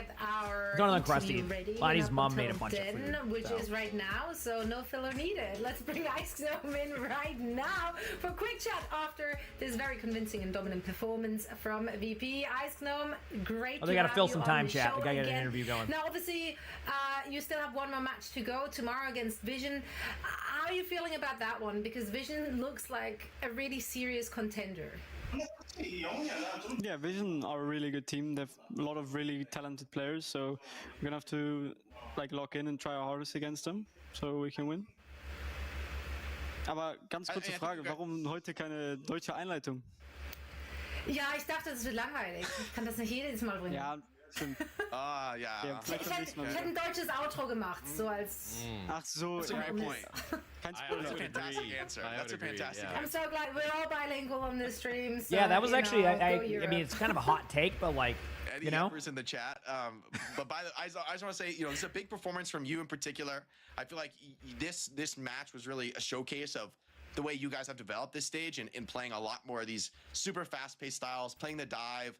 Going on Krusty. Lonnie's mom made a bunch of food, which so. is right now, so no filler needed. Let's bring Ice Gnome in right now for a quick chat after this very convincing and dominant performance from VP. Ice Gnome, great. Oh, they to gotta have fill you some on time, the chat. show They gotta get an again. interview going. Now, obviously, you still have one more match to go tomorrow against Vision. How are you feeling about that one? Because Vision looks like a really serious contender. Yeah, Vision are a really good team. They have a lot of really talented players, so we're gonna have to like lock in and try our hardest against them, so we can win. Aber ganz kurze Frage, warum heute keine deutsche Einleitung? Ja, ich dachte, das wird langweilig. Ich kann das nicht jedes Mal bringen. Ja, stimmt. Ah, ja. Ja, Ich vielleicht beim nächsten Mal. hätte ein deutsches Outro gemacht, so als... Ach so, That's a great point. kein That's a Spoiler. fantastic answer. That's a fantastic I'm answer. so glad we're all bilingual on this stream. So, Yeah, that was you actually. know, I go Europe. mean, it's kind of a hot take, but like, Eddie you know. Yepper's in the chat. But I just want to say, you know, it's a big performance from you in particular. I feel like this match was really a showcase of the way you guys have developed this stage and in playing a lot more of these super fast-paced styles, playing the dive,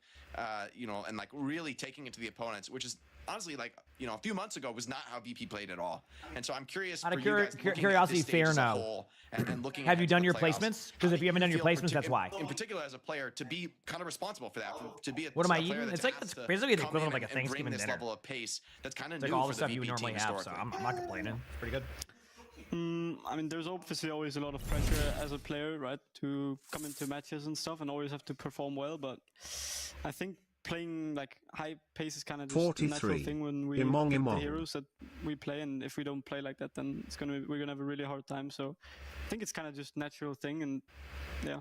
you know, and like really taking it to the opponents, which is honestly like, you know, a few months ago was not how VP played at all. And so I'm curious. Out of for you guys looking at curiosity, this stage fair as a now. whole and looking Have ahead you to done the your playoffs, placements? how Because if do you haven't done your feel placements, that's why. In particular, as a player, to be kind of responsible for that, to be a What am I a player eating? that's It's like asked it's to basically the come equivalent of in like a and bring Thanksgiving this dinner. level of pace that's kind of It's like new all for the stuff you VP would normally team have, so historically. I'm not complaining. It's pretty good. I mean, there's obviously always a lot of pressure as a player, right, to come into matches and stuff and always have to perform well, but I think playing like high pace is kind of just a natural 43. thing when we Emongg, pick the emongg. heroes that we play, and if we don't play like that, then we're gonna have a really hard time. So I think it's kind of just natural thing, and yeah.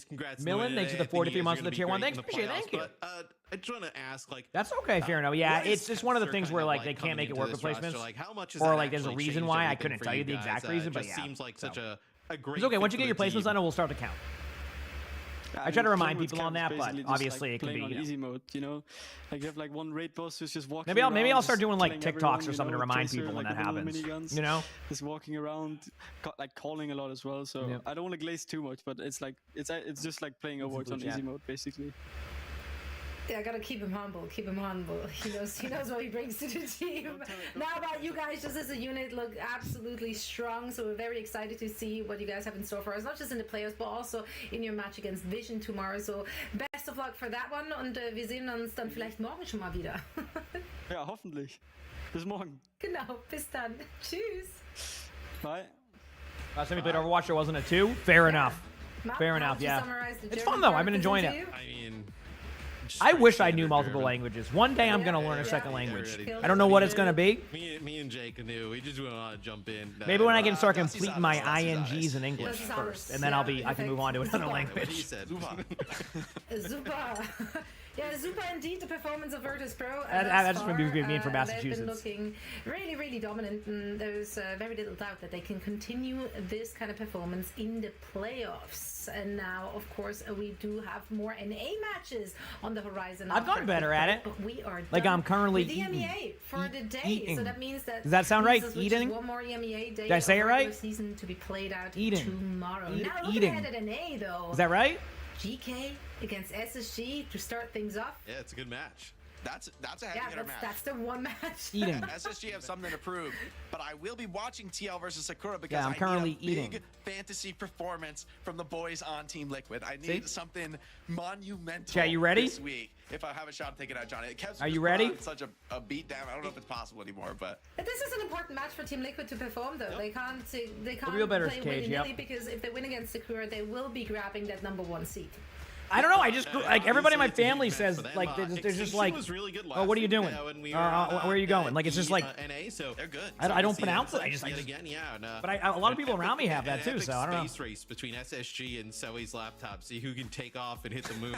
Congrats, Millen, Louis. thanks for the I think 43 you guys months are of the gonna tier be 1. great Thanks, in the appreciate it. playoffs, Thank you. But I just want to ask, like, That's okay, fair enough. Yeah, what it's is just one of the Spencer things where kind like of they can't make it coming work into with this roster? placements, Like, how much has or that like there's a actually reason changed why I everything couldn't for tell you the guys? exact reason, It but just yeah. seems like such So. a great. It's okay. fit Once you for get your the placements team. on, it will start to count. I try to remind playing with people on camp that, is but basically just, obviously like, it can playing be, on you know. easy mode, you know? Like you have like one raid boss who's just walking Maybe I'll around, start just doing like killing TikToks everyone, or you something know, to with remind Tracer, people when like that with little happens. miniguns, You know? just walking around, like calling a lot as well. So Yeah. I don't want to glaze too much, but it's like it's just like playing Overwatch on easy mode basically. Yeah, I gotta keep him humble. Keep him humble. He knows what he brings to the team. Now about you guys, just as a unit, look absolutely strong. So we're very excited to see what you guys have in store for us, not just in the playoffs, but also in your match against Vision tomorrow. So best of luck for that one und wir sehen uns dann vielleicht morgen schon mal wieder. Ja, hoffentlich. Bis morgen. Genau, bis dann. Tschüss. Bye. Last time we played Overwatch, there wasn't a 2. Fair enough. Matt, Fair how enough, would you yeah. summarize the It's German fun though. I've been characters enjoying into it. you? I mean, I wish I knew multiple languages. One day I'm gonna learn a second language. I don't know what it's gonna be. Me and Jake knew. We just want to jump in. Maybe when I can start completing my INGs in English first, and then I can move on to another language. Super. Yeah, super indeed. The performance of Virtus Pro. That's just maybe being from They've Massachusetts. been looking really, really dominant, and there's very little doubt that they can continue this kind of performance in the playoffs. And now, of course, we do have more NA matches on the horizon. I've gotten better at it. But we are Like, done I'm currently with the eating. EMEA for the day. Eating. So that means that Does that sound right? means there's Eating? one more EMEA day. Did I say of it right? regular Season to be played out Eating. tomorrow. Eat- Now looking eating. ahead at NA though. Is that right? GK against SSG to start things off. Yeah, it's a good match. That's a heavy Yeah, hitter match. that's the one match. Eating. SSG have something to prove, but I will be watching TL versus Sakura because Yeah, I'm I currently need a big eating. fantasy performance from the boys on Team Liquid. I See? need something monumental. Chat, you ready? This week, if I have a shot to take it out, Johnny. Kev's Are you just put ready? on Such a beat down. I don't know if it's possible anymore, but This is an important match for Team Liquid to perform, though. They can't real better play Cage, willy-nilly yep. because if they win against Sakura, they will be grabbing that #1 seat. I don't know. I just like everybody in my Obviously, it's a family huge match says for them. like there's just Extinction like, was really good oh, what are you last doing? week, when we Or, were where are you going? Like it's just like NA, so they're good. I don't pronounce it. I just yet again, yeah. And, but a lot of people around me have that too, so I don't know. Space race between SSG and Zoe's laptop. See who can take off and hit the moon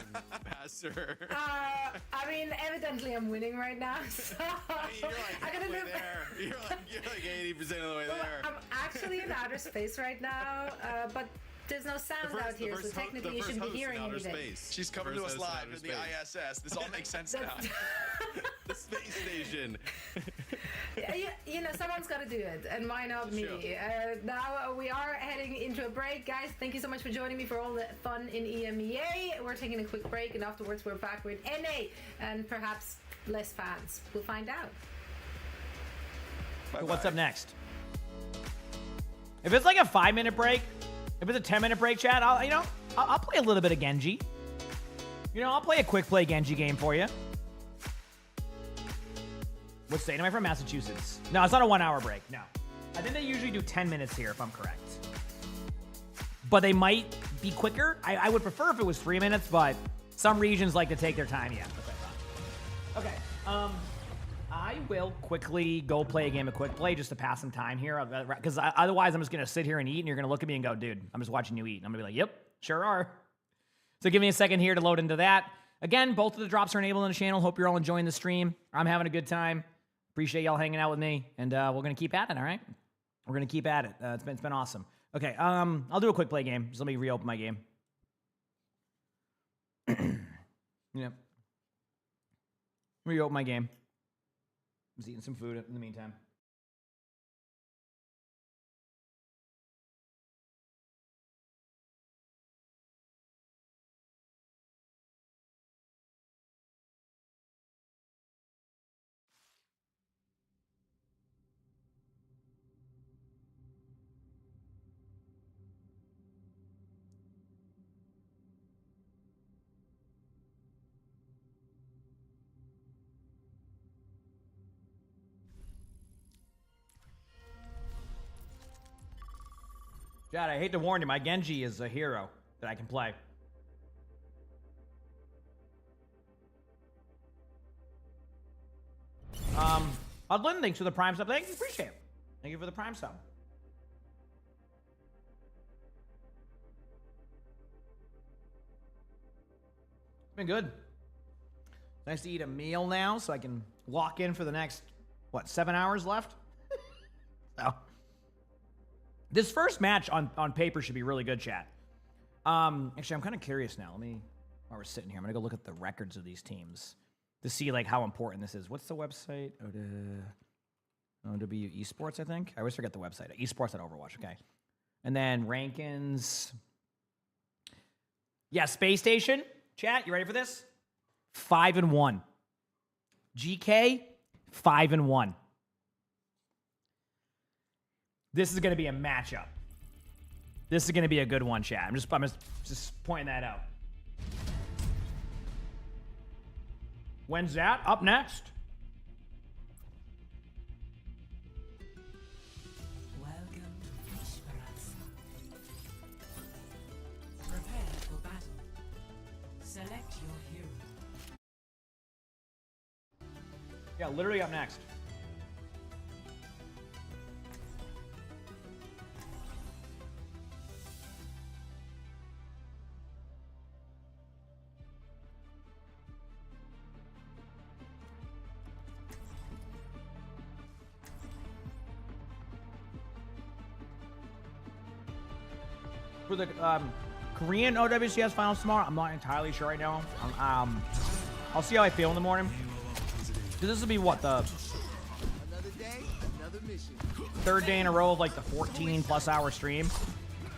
faster. I mean, evidently I'm winning right now, so I'm gonna live You're like 80% of the way there. I'm actually in outer space right now, but there's no sound out here, so technically you shouldn't be hearing anything. she's coming to us live in the ISS. This all makes sense now. The space station. You know, someone's got to do it, and why not me? Now we are heading into a break, guys. Thank you so much for joining me for all the fun in EMEA. We're taking a quick break, and afterwards we're back with NA, and perhaps less fans. We'll find out. So what's up next? If it's like a 5-minute break, if it's a 10-minute break, chat, I'll play a little bit of Genji. You know, I'll play a quick play Genji game for you. What state am I from? Massachusetts. No, it's not a 1-hour break. No. I think they usually do 10 minutes here, if I'm correct. But they might be quicker. I would prefer if it was 3 minutes, but some regions like to take their time. Yeah, that's what I thought. Okay. I will quickly go play a game of quick play just to pass some time here, because otherwise I'm just going to sit here and eat, and you're going to look at me and go, dude, I'm just watching you eat. And I'm going to be like, yep, sure are. So give me a second here to load into that. Again, both of the drops are enabled on the channel. Hope you're all enjoying the stream. I'm having a good time. Appreciate y'all hanging out with me, and we're going to keep at it, all right? We're going to keep at it. It's been awesome. Okay, I'll do a quick play game. Just let me reopen my game. Yep. Reopen my game. I was eating some food in the meantime. Chad, I hate to warn you, my Genji is a hero that I can play. Odlin, thanks for the Prime sub. Thank you, appreciate it. Thank you for the Prime sub. It's been good. Nice to eat a meal now so I can lock in for the next, 7 hours left? So. This first match on paper should be really good, chat. Actually, I'm kind of curious now. While we're sitting here, I'm gonna go look at the records of these teams to see like how important this is. What's the website? OW Esports, I think. I always forget the website. Esports.overwatch. Okay. And then rankings. Yeah, Space Station. Chat, you ready for this? 5-1. GK 5-1. This is gonna be a matchup. This is gonna be a good one, chat. I'm just pointing that out. When's that? Up next. Welcome to Esports. Prepare for battle. Select your hero. Yeah, literally up next. For the Korean OWCS finals tomorrow, I'm not entirely sure right now. I'll see how I feel in the morning. So this will be what, the third day in a row of like the 14+ hour stream.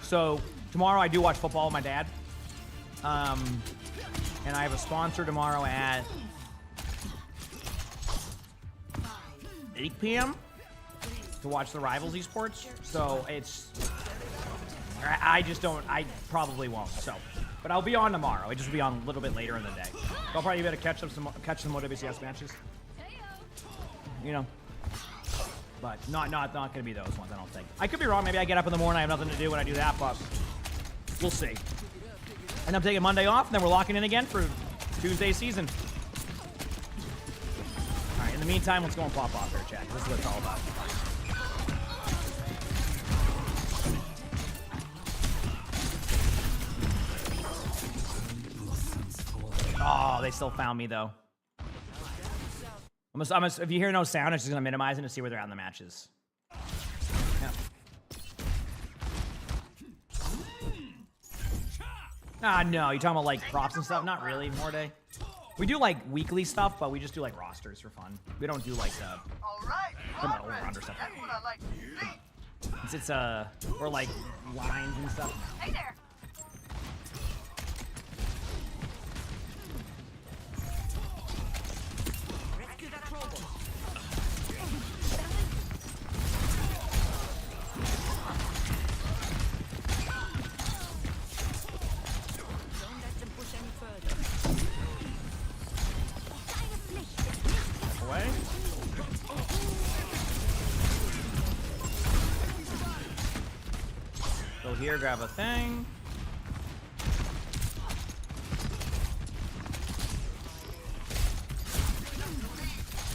So tomorrow I do watch football with my dad. And I have a sponsor tomorrow at 8 p.m. to watch the Rivals Esports. So I probably won't. So, but I'll be on tomorrow. It just will be on a little bit later in the day. So I'll probably be able to catch some OWCS matches. You know, but not gonna be those ones. I don't think. I could be wrong. Maybe I get up in the morning. I have nothing to do when I do that, but we'll see. And I'm taking Monday off, and then we're locking in again for Tuesday season. All right. In the meantime, let's go and pop off here, chat. This is what it's all about. Oh, they still found me though. If you hear no sound, it's just gonna minimize it to see where they're at in the matches. Yeah. Ah, no, you talking about like props and stuff? Not really, Morday. We do like weekly stuff, but we just do like rosters for fun. We don't do like overrun or stuff. It's or like lines and stuff. Hey there. Go here, grab a thing.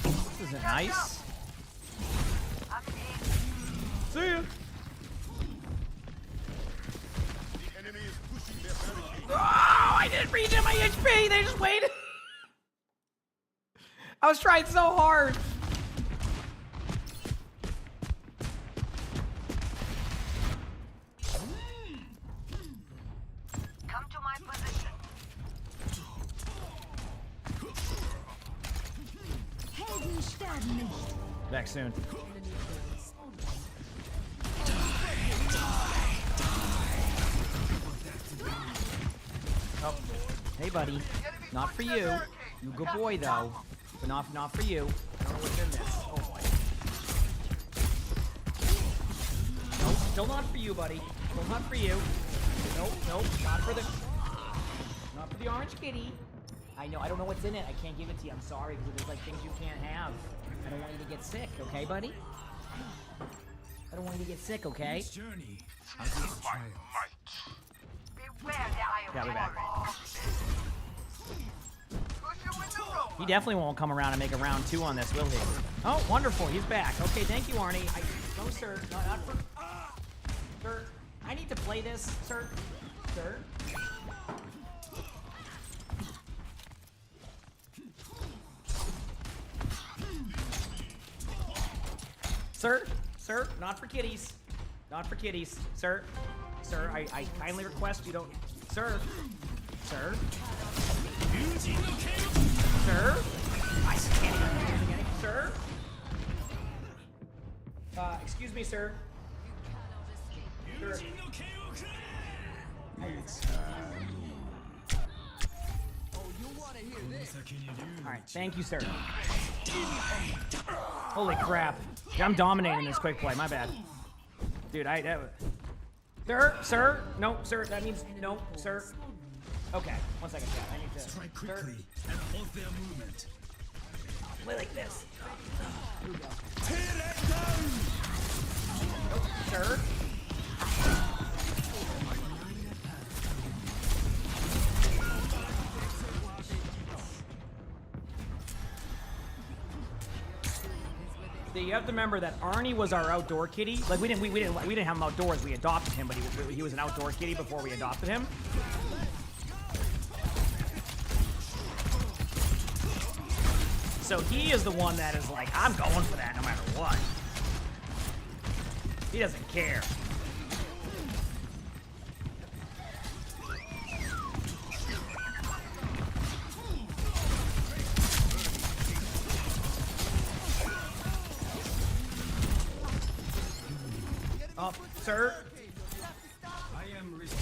This isn't nice. See ya. Oh, I didn't regen my HP. They just waited. I was trying so hard. Come to my position. Back soon. Oh, hey buddy. Not for you. You good boy though. But not for you. I don't know what's in this. Oh boy. Nope, still not for you, buddy. Still not for you. Nope, not for the orange kitty. I know, I don't know what's in it. I can't give it to you. I'm sorry, because there's like things you can't have. I don't want you to get sick, okay, buddy? I don't want you to get sick, okay? Yeah, we're back. He definitely won't come around and make a round 2 on this, will he? Oh, wonderful. He's back. Okay, thank you, Arnie. No, sir. Not for... Sir, I need to play this, sir. Sir. Sir, not for kitties. Not for kitties, sir. Sir, I kindly request you don't... Sir? Sir? Sir? I can't even do anything. Sir? Excuse me, sir. Sir. Alright, thank you, sir. Holy crap. I'm dominating this quick play, my bad. Dude, Sir? No, sir, that means no, sir. Okay, 1 second, chat. I need to... Strike quickly and halt their movement. Play like this. Here we go. Tear it down! Oh, sir? You have to remember that Arnie was our outdoor kitty. Like we didn't have him outdoors. We adopted him, but he was an outdoor kitty before we adopted him. So he is the one that is like, I'm going for that no matter what. He doesn't care. Oh, sir. I am restored.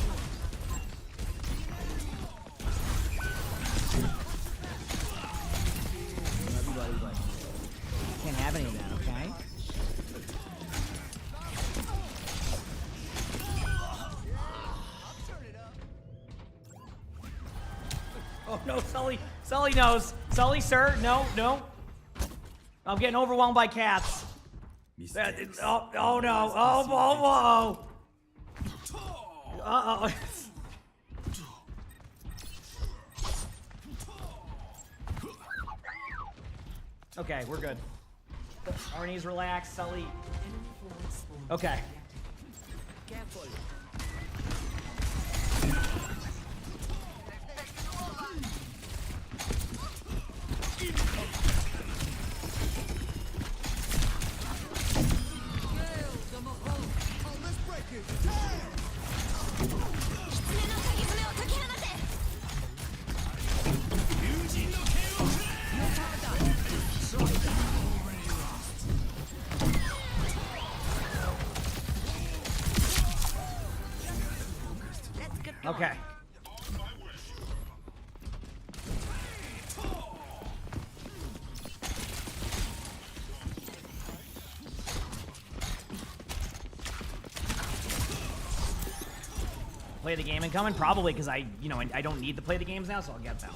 Everybody's like, can't have any of that, okay? Oh no, Sully. Sully knows. Sully, sir, no. I'm getting overwhelmed by cats. Oh no. Oh. Uh-oh. Okay, we're good. Arnie's relaxed, Sully. Okay. Careful. Okay. Play the game incoming? Probably, because I don't need to play the games now, so I'll get them.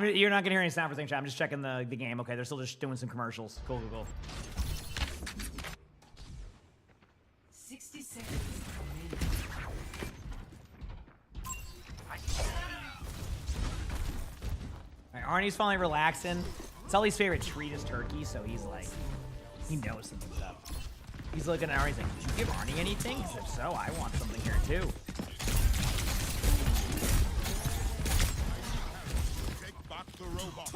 You're not gonna hear any sound for things, chat. I'm just checking the game. Okay, they're still just doing some commercials. Cool. 60 seconds. Alright, Arnie's finally relaxing. Sully's favorite treat is turkey, so he's like, he knows something's up. He's looking at Arnie, he's like, did you give Arnie anything? Because if so, I want something here too. The robot.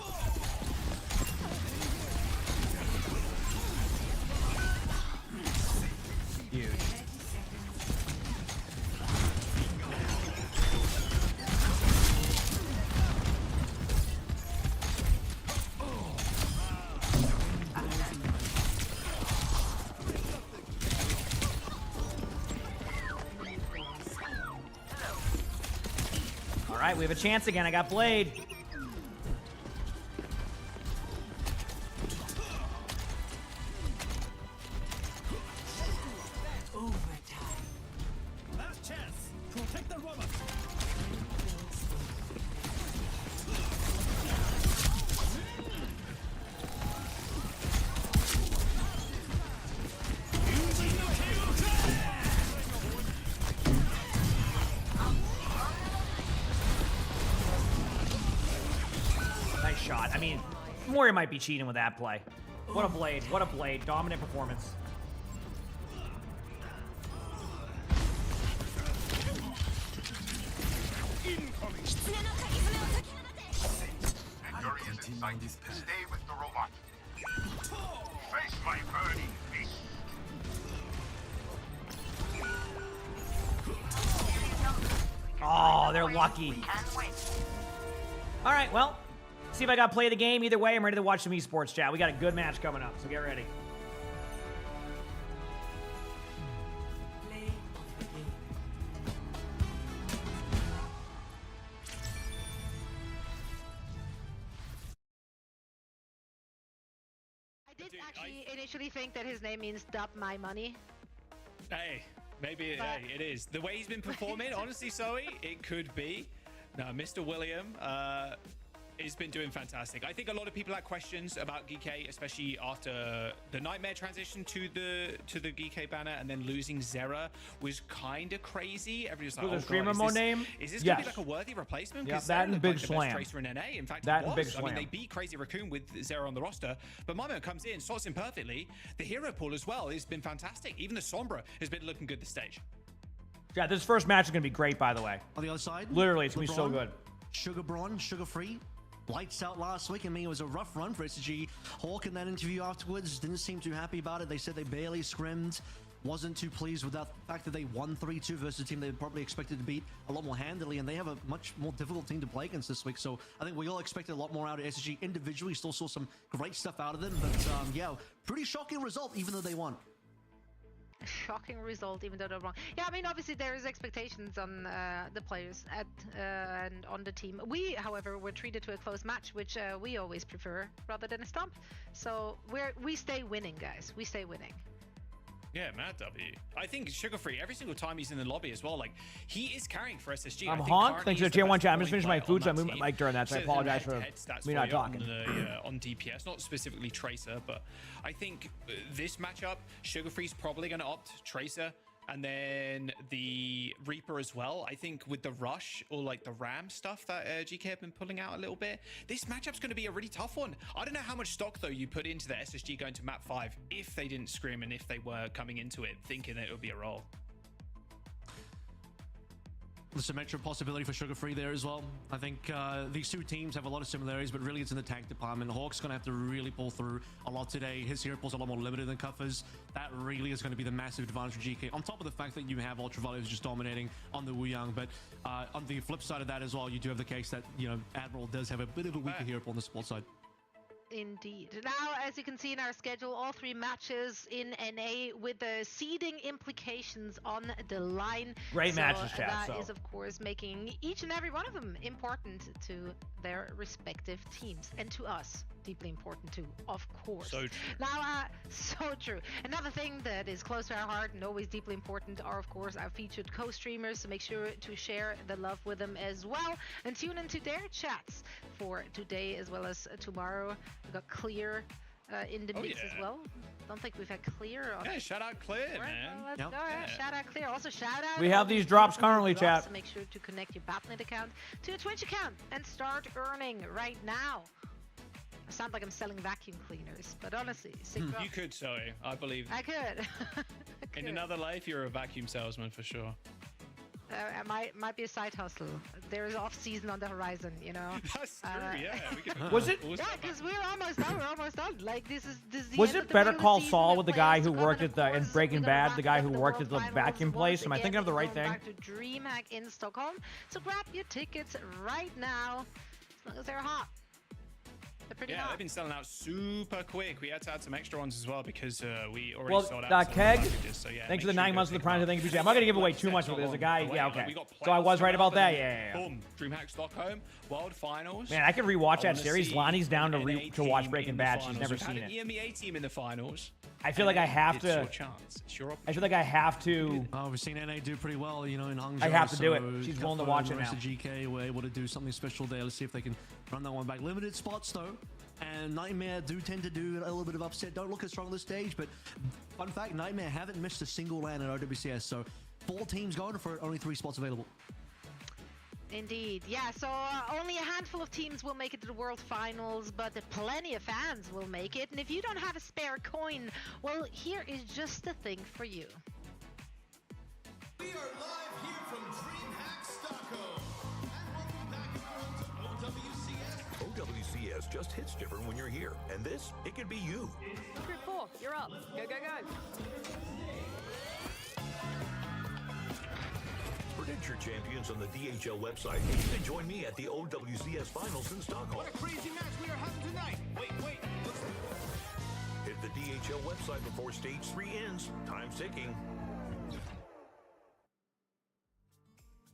Huge. All right, we have a chance again. I got Blade. I mean, Moria might be cheating with that play. What a blade. What a blade. Dominant performance. Stay with the robot. Face my burning fist. Oh, they're lucky. All right, well, see if I got to play the game. Either way, I'm ready to watch some esports chat. We got a good match coming up, so get ready. I did actually initially think that his name means "dub my money." Hey, maybe hey, it is. The way he's been performing, honestly, Zoe, it could be. No, Mr. William has been doing fantastic. I think a lot of people had questions about GK, especially after the Nightmare transition to the GK banner, and then losing Zera was kind of crazy. Everybody's like, Was oh, the streamer God, mode name? Is this Yes. going to be like a worthy replacement? Yeah, Because that Zera and looked Big like the Slam. best tracer in NA. In fact, That he and was. Big I mean, Slam. they beat Crazy Raccoon with Zera on the roster, but Mamo comes in, slots in perfectly. The hero pool as well has been fantastic. Even the Sombra has been looking good this stage. Yeah, this first match is going to be great, by the way. On the other side, Literally, it's going to be so LeBron, good. Sugar Braun, Sugar Free. Lights out last week. I mean, it was a rough run for SG. Hawk in that interview afterwards didn't seem too happy about it. They said they barely scrimmed. Wasn't too pleased with that fact that they won 3-2 versus a team they probably expected to beat a lot more handily, and they have a much more difficult team to play against this week. So I think we all expected a lot more out of SG individually. Still saw some great stuff out of them, but yeah, pretty shocking result even though they won. Shocking result, even though they're wrong. Yeah, I mean, obviously there is expectations on the players and on the team. We, however, were treated to a close match, which we always prefer rather than a stomp. So we stay winning, guys. We stay winning. Yeah, Mad W. I think Sugar Free, every single time he's in the lobby as well, like, he is carrying for SSG. I'm I think Honk. currently Thanks for he's the tier best 1 chat. I'm just performing finishing my player food, so I on that moved my team. mic during that, so I Says apologize for head-to-head stats me for not you talking. On DPS, not specifically Tracer, but I think this matchup, Sugar Free's probably going to opt Tracer, and then the Reaper as well. I think with the Rush or like the Ram stuff that GK have been pulling out a little bit, this matchup's going to be a really tough one. I don't know how much stock though you put into the SSG going to map 5 if they didn't scrim and if they were coming into it thinking that it would be a roll. The Symmetra possibility for Sugar Free there as well. I think these two teams have a lot of similarities, but really it's in the tank department. Hawk's going to have to really pull through a lot today. His hero pool's a lot more limited than Cuffer's. That really is going to be the massive advantage for GK. On top of the fact that you have Ultraviolet who's just dominating on the Wuyang, but on the flip side of that as well, you do have the case that, you know, Admiral does have a bit of a weaker hero pool on the support side. Indeed. Now, as you can see in our schedule, all 3 matches in NA with the seeding implications on the line. Great matches, chat. That is, of course, making each and every one of them important to their respective teams and to us. Deeply important too, of course. So true. Now, so true. Another thing that is close to our heart and always deeply important are, of course, our featured co-streamers. So make sure to share the love with them as well, and tune into their chats for today as well as tomorrow. We got Clear in the mix as well. Don't think we've had Clear on. Yeah, shout out Clear, man. Well, let's go. Yeah. Shout out Clear. Also, shout out. We have these drops currently, chat. So make sure to connect your Batnet account to your Twitch account and start earning right now. I sound like I'm selling vacuum cleaners, but honestly, You could, Zoe. I believe. I could. In another life, you're a vacuum salesman for sure. It might be a side hustle. There is off season on the horizon, you know. That's true. Yeah. We could Was it? Yeah, because we're almost done. We're almost done. Like this is the Was end it of the Better regular Call season. Saul with the guy Playoffs who to come, worked and at the of in course, Breaking we're gonna Bad, wrap the guy up who the worked at World the Finals vacuum once place? Am I again, thinking of the right going thing? back to DreamHack in Stockholm. So grab your tickets right now, as long as they're hot. They're pretty hot. They've been selling out super quick. We had to add some extra ones as well because we already sold out. Well, some Keg, packages, so yeah, thanks for make the sure 9 you months go of the pick Prime. them Thank you, up. BJ. I'm not going to give away too much, but there's a guy. Yeah, okay. So I was right about that. Yeah. Boom. DreamHack Stockholm, World Finals. Man, I could rewatch that series. Lonnie's down to watch Breaking Bad. She's never We've seen had it. an EMEA team in the finals. I feel like I have It's to. your chance. It's your I feel like I have to. Oh, we've seen NA do pretty well, you know, in Hangzhou. I have to do it. so She's willing to Cuffer watch and it the rest now. of GK were able to do something special there. Let's see if they can run that one back. Limited spots though, and Nightmare do tend to do a little bit of upset. Don't look as strong on the stage, but fun fact, Nightmare haven't missed a single land at OWCS. So 4 teams going for it, only 3 spots available. Indeed. Yeah, so only a handful of teams will make it to the World Finals, but plenty of fans will make it. And if you don't have a spare coin, well, here is just the thing for you. We are live here from DreamHack Stockholm. And welcome back everyone to OWCS. OWCS just hits different when you're here. And this, it could be you. Group 4, you're up. Go, go, go. Predict your champions on the DHL website. And you can join me at the OWCS Finals in Stockholm. What a crazy match we are having tonight. Wait. Hit the DHL website before Stage 3 ends. Time's ticking.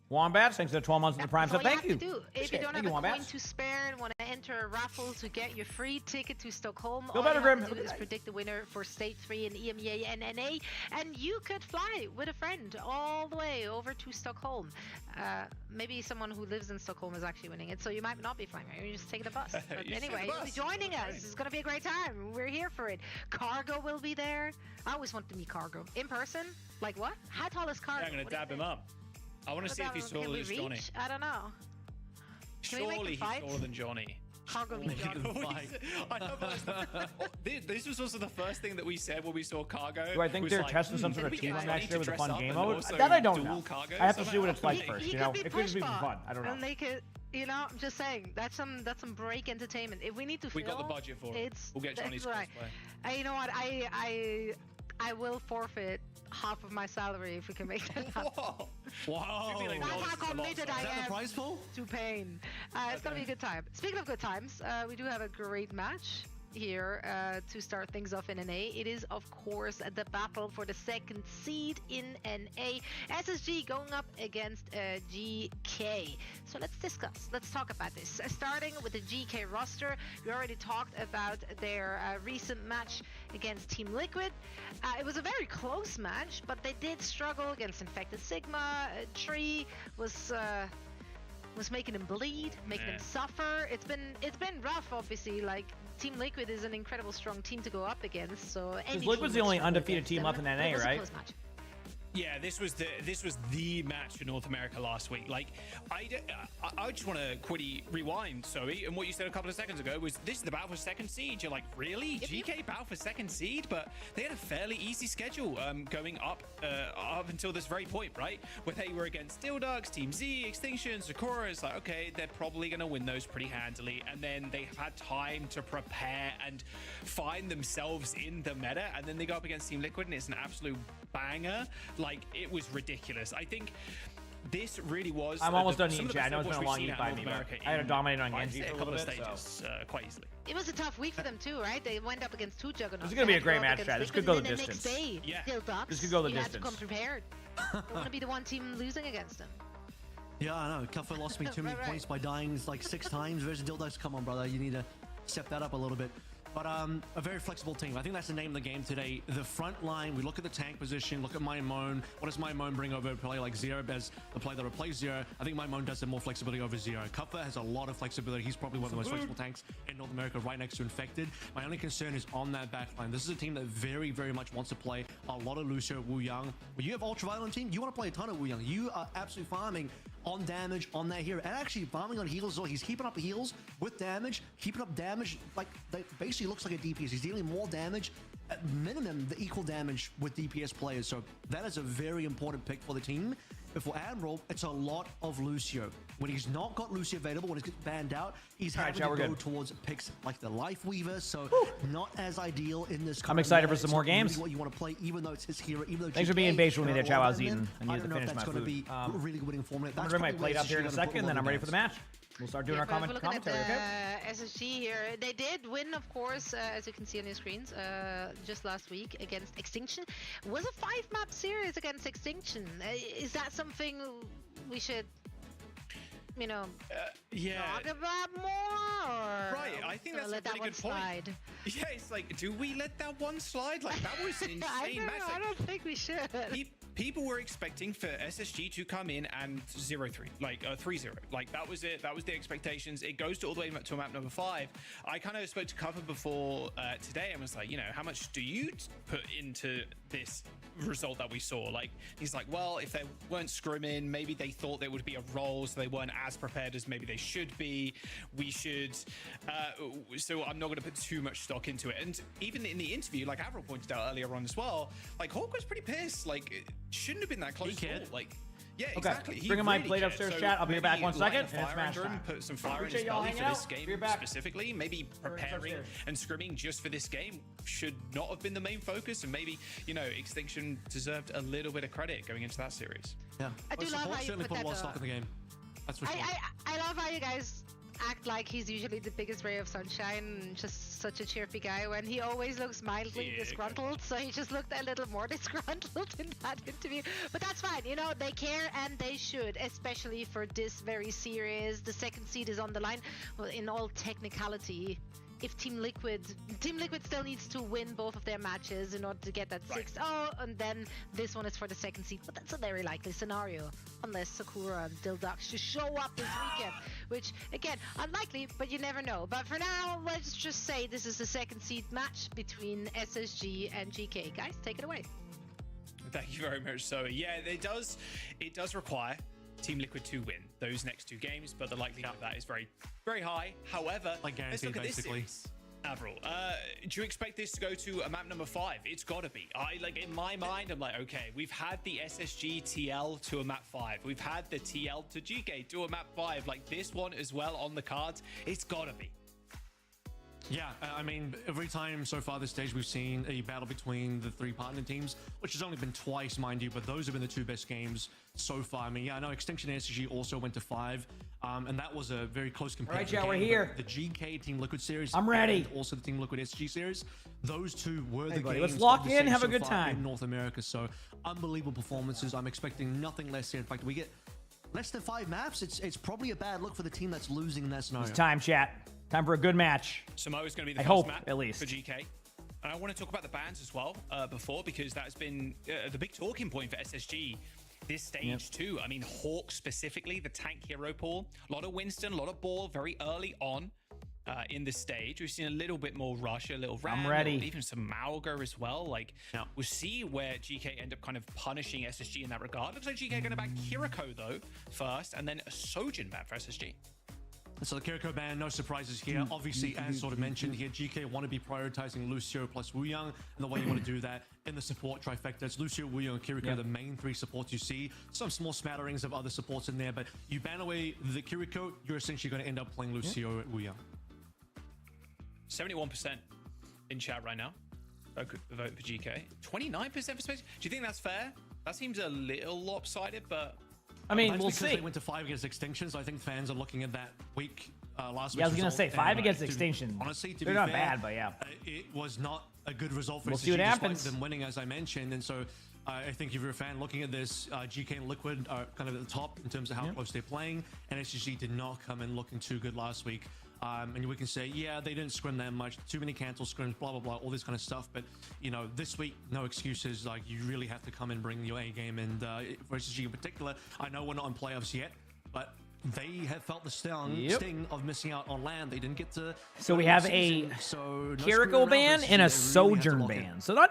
Wombats, thanks for the 12 months in the Prime. So thank you. If you don't have a coin to spare and want to enter a raffle to get your free ticket to Stockholm, Feel all better, you have Grim. to do is predict the winner for Stage 3 in EMEA and NA, and you could fly with a friend all the way over to Stockholm. Maybe someone who lives in Stockholm is actually winning it, so you might not be flying. You're just taking the bus. But anyway, you'll be joining us. It's going to be a great time. We're here for it. Cargo will be there. I always want to meet Cargo. In person? Like what? How tall is Cargo? Yeah, I'm going to dab him up. I want to see if he's taller than Johnny. I don't know. Surely he's taller than Johnny. Cargo meet Johnny. I know, but this was also the first thing that we said when we saw Cargo. Do I think they're testing some sort of team match there with a fun game mode? That That I don't know. Cargo I have to see what it's like first. He You know, could it be could just be for pushbot, fun. I don't know. And they could, you know, I'm just saying that's some break entertainment. If we need to, We got the budget for it. We'll get Johnny's cosplay. You know what? I will forfeit half of my salary if we can make that happen. Wow. That's how committed I am prize pool? to pain. It's gonna be a good time. Speaking of good times, we do have a great match here to start things off in NA. It is, of course, the battle for the second seed in NA. SSG going up against GK. So let's talk about this. Starting with the GK roster, we already talked about their recent match against Team Liquid. It was a very close match, but they did struggle against Infected Sigma. Tree was making them bleed, making them suffer. It's been rough, obviously. Like, Team Liquid is an incredible strong team to go up against. So Liquid's the only undefeated team left in NA, right? Yeah, this was the match for North America last week. Like, I just want to quickly rewind, Zoe, and what you said a couple of seconds ago was this is the battle for second seed. You're like, really? GK battle for second seed? But they had a fairly easy schedule going up until this very point, right? Where they were against Steel Ducks, Team Z, Extinction, Sakura. It's like, okay, they're probably going to win those pretty handily. And then they have had time to prepare and find themselves in the meta. And then they go up against Team Liquid, and it's an absolute banger. Like, it was ridiculous. I think this really was. I'm almost done eating, chat. I know it's been a long eat by me, but I had to dominate on Genji for a little bit, stages, quite easily. It was a tough week for them too, right? They went up against two juggernauts. This is gonna be a great match, chat. This could go the distance. This could go the distance. You had to come distance. prepared. Don't want to be the one team losing against them. Yeah, I know. Kuffer lost me too many points by dying like 6 times versus Dildos. Come on, brother. You need to step that up a little bit. But a very flexible team. I think that's the name of the game today. The front line, we look at the tank position, look at Mymone. What does Mymone bring over a player like Zero as the player that replaces Zero? I think Mymone does have more flexibility over Zero. Kupfer has a lot of flexibility. He's probably one of the most flexible tanks in North America, right next to Infected. My only concern is on that back line. This is a team that very, very much wants to play a lot of Lucio, Wu Yang. When you have Ultraviolet on team, you want to play a ton of Wu Yang. You are absolutely farming on damage on that hero, and actually farming on heals as well. He's keeping up the heals with damage, keeping up damage. Like, that basically looks like a DPS. He's dealing more damage, at minimum the equal damage with DPS players. So that is a very important pick for the team. But for Admiral, it's a lot of Lucio. When he's not got Lucio available, when he's banned out, he's having to go towards picks like the Life Weaver. So not as ideal in this. I'm excited for some more games. Really what you want to play, even though it's his hero. Even though thanks for being patient with me there, Chow. I was eating. I needed to finish my food. Be really winning formula. I'm gonna bring my plate up here in a second, and then I'm ready for the match. We'll start doing our commentary, okay? SSG here. They did win, of course, as you can see on your screens, just last week against Extinction. It was a 5-map series against Extinction. Is that something we should, you know, talk about more? Or right, I think that's a really good point. Yeah, it's like, do we let that one slide? Like, that was an insane match. I don't think we should. People were expecting for SSG to come in and 0-3, like 3-0. Like, that was it. That was the expectations. It goes to all the way to map number 5. I kind of spoke to Cover before today and was like, you know, how much do you put into this result that we saw. Like, he's like, well, if they weren't scrimming, maybe they thought there would be a roll, so they weren't as prepared as maybe they should be. We should, so I'm not going to put too much stock into it. And even in the interview, like Avril pointed out earlier on as well, like Hawk was pretty pissed. Like, it shouldn't have been that close at all. Like, yeah, exactly. Okay. Bringing my plate upstairs, chat. I'll be back 1 second. And it's match time. Put some fire in his belly for this game specifically. Maybe preparing and scrimming just for this game should not have been the main focus. And maybe, you know, Extinction deserved a little bit of credit going into that series. Yeah. I do love how you put that stock in the game. That's for sure. I love how you guys act like he's usually the biggest ray of sunshine and just such a chirpy guy when he always looks mildly disgruntled, so he just looked a little more disgruntled in that interview. But that's fine, you know, they care and they should, especially for this very series. The second seed is on the line. Well, in all technicality, if Team Liquid still needs to win both of their matches in order to get that 6-0, and then this one is for the second seed. But that's a very likely scenario, unless Sakura and Dildux just show up this weekend, which, again, unlikely, but you never know. But for now, let's just say this is the second seed match between SSG and GK. Guys, take it away. Thank you very much. So, yeah, it does require Team Liquid to win those next 2 games, but the likelihood of that is very, very high. However, like let's look at basically. This Avril, do you expect this to go to a map number 5? It's got to be. In my mind, I'm like, okay, we've had the SSG TL to a map 5. We've had the TL to GK to a map 5. Like, this one as well on the cards. It's got to be. Yeah, I mean, every time so far this stage we've seen a battle between the 3 partner teams, which has only been twice, mind you, but those have been the 2 best games so far. I mean, yeah, I know Extinction and SSG also went to 5, and that was a very close comparison. All right, yeah, we're here. The GK Team Liquid series, I'm ready. and also the Team Liquid SSG series, those 2 were the buddy, games. let's lock of the in, have a so good far time. in North America. So unbelievable performances. I'm expecting nothing less here. In fact, we get less than 5 maps. It's probably a bad look for the team that's losing in that scenario. It's time, chat. Time for a good match. Samoa is going to be the I first hope, map at least. for GK. And I want to talk about the bans as well before, because that's been the big talking point for SSG this stage too. I mean, Hawk specifically, the tank hero pool. A lot of Winston, a lot of ball very early on in the stage. We've seen a little bit more Rush, a little Ram, I'm ready. even some Mauger as well. Like, we'll see where GK end up kind of punishing SSG in that regard. Looks like GK going to back Kiriko though first, and then a Sojin ban for SSG. So the Kiriko ban, no surprises here. Obviously, as sort of mentioned here, GK want to be prioritizing Lucio plus Wuyang, and the way you want to do that in the support trifecta, it's Lucio, Wuyang, and Kiriko, the main 3 supports you see. Some small smatterings of other supports in there, but you ban away the Kiriko, you're essentially going to end up playing Lucio at Wuyang. 71% in chat right now. Vote for GK. 29% for Space. Do you think that's fair? That seems a little lopsided, but I mean, that's we'll because see. They went to 5 against Extinction, so I think fans are looking at that week last week. Yeah, I was going to say 5 against Extinction. Honestly, to they're be not fair, bad, but yeah. It was not a good result for We'll SSG, see what despite happens. them winning, as I mentioned. And so I think if you're a fan looking at this, GK and Liquid are kind of at the top in terms of how close they're playing, and SSG did not come in looking too good last week. And we can say, yeah, they didn't scrim that much, too many cancel scrims, blah, blah, blah, all this kind of stuff. But, you know, this week, no excuses. Like, you really have to come and bring your A game. And for SSG in particular, I know we're not in playoffs yet, but they have felt the sting of missing out on land. They didn't get to. So we have a Kiriko ban and a Sojourn ban. So not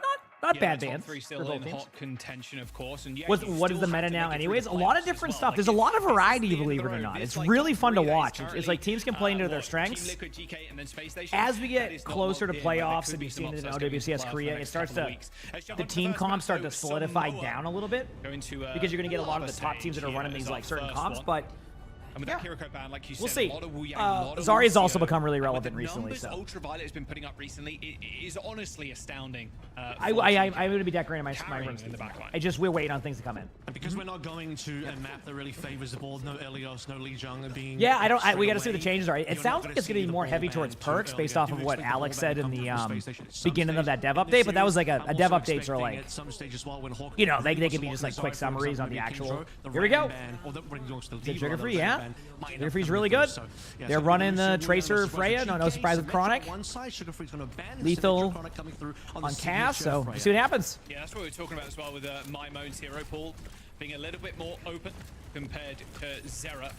bad bans. 3 still in hot contention, of course. And what is the meta now anyways? A lot of different stuff. There's a lot of variety, believe it or not. It's really fun to watch. It's like teams can play into their strengths. As we get closer to playoffs and we've seen it in OWCS Korea, it starts to, the team comps start to solidify down a little bit, because you're going to get a lot of the top teams that are running these like certain comps, but and with that Kiriko ban, like you said, we'll see. A lot of Wuyang, Zari's also become really relevant recently. So Ultraviolet has been putting up recently, it is honestly astounding. I'm going to be decorating my room in the back line. we're waiting on things to come in. And because we're not going to a map that really favors the board, no Elios, no Lee Jung being. Yeah, we got to see what the changes are. It sounds like it's going to be more heavy towards perks based off of what Alex said in the beginning of that dev update, but that was like a dev updates are like, you know, they can be just like quick summaries on the actual. Here we go. Sugar free, yeah. Sugar free's really good. They're running the Tracer Freya. No surprise with Chronic. Lethal on Cass, so we'll see what happens. Yeah, that's what we were talking about as well with My Moan's hero pool being a little bit more open compared to Zera.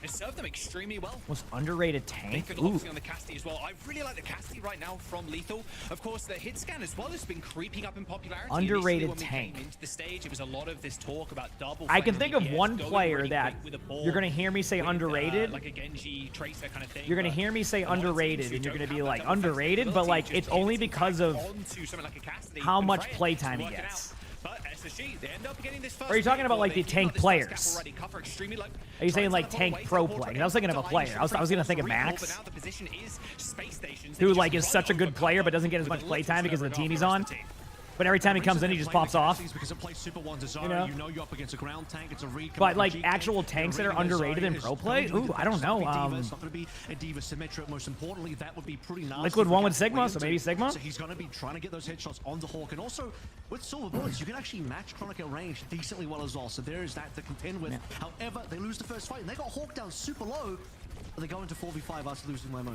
It served them extremely well. Most underrated tank. Lethal obviously on the Cassidy as well. I really like the Cassidy right now from Lethal. Of course, the hit scan as well has been creeping up in popularity. Underrated when we tank. came into the stage, it was a lot of this talk about double. I can flank think of DPS, one going player really that quick with a ball you're gonna hear me say with, underrated. like a Genji Tracer kind of thing. You're gonna but hear me say a lot of teams underrated, who and you're don't gonna be have like that double underrated, but flexibility like just it's pivot only back because of onto something like a Cassidy how and much Ryan playtime he work it gets. out. But SSG, they end up getting this first Or are you talking pick, about or like they the do tank got this first players? gap already, Cover extremely low. Are you saying Trying like to tank away pro from the play? I was thinking of a player. I was gonna think of Recall, Max, but now the position is Space Stations. who like is such a good player but doesn't get as much playtime because of the team he's on. But every time he comes in, he just pops off. You know? You're up against a ground tank. It's a read. But like actual tanks that are underrated in pro play, ooh, I don't know. It's not going to be a Diva Symmetra. Most importantly, that would be pretty nasty. Liquid won with Sigma, so maybe Sigma. So he's going to be trying to get those headshots on the Hawk, and also with Silver Bullets, you can actually match Chronic at range decently well as well. So there is that to contend with. However, they lose the first fight, and they got Hawk down super low. But they go into 4v5 after losing Lemo.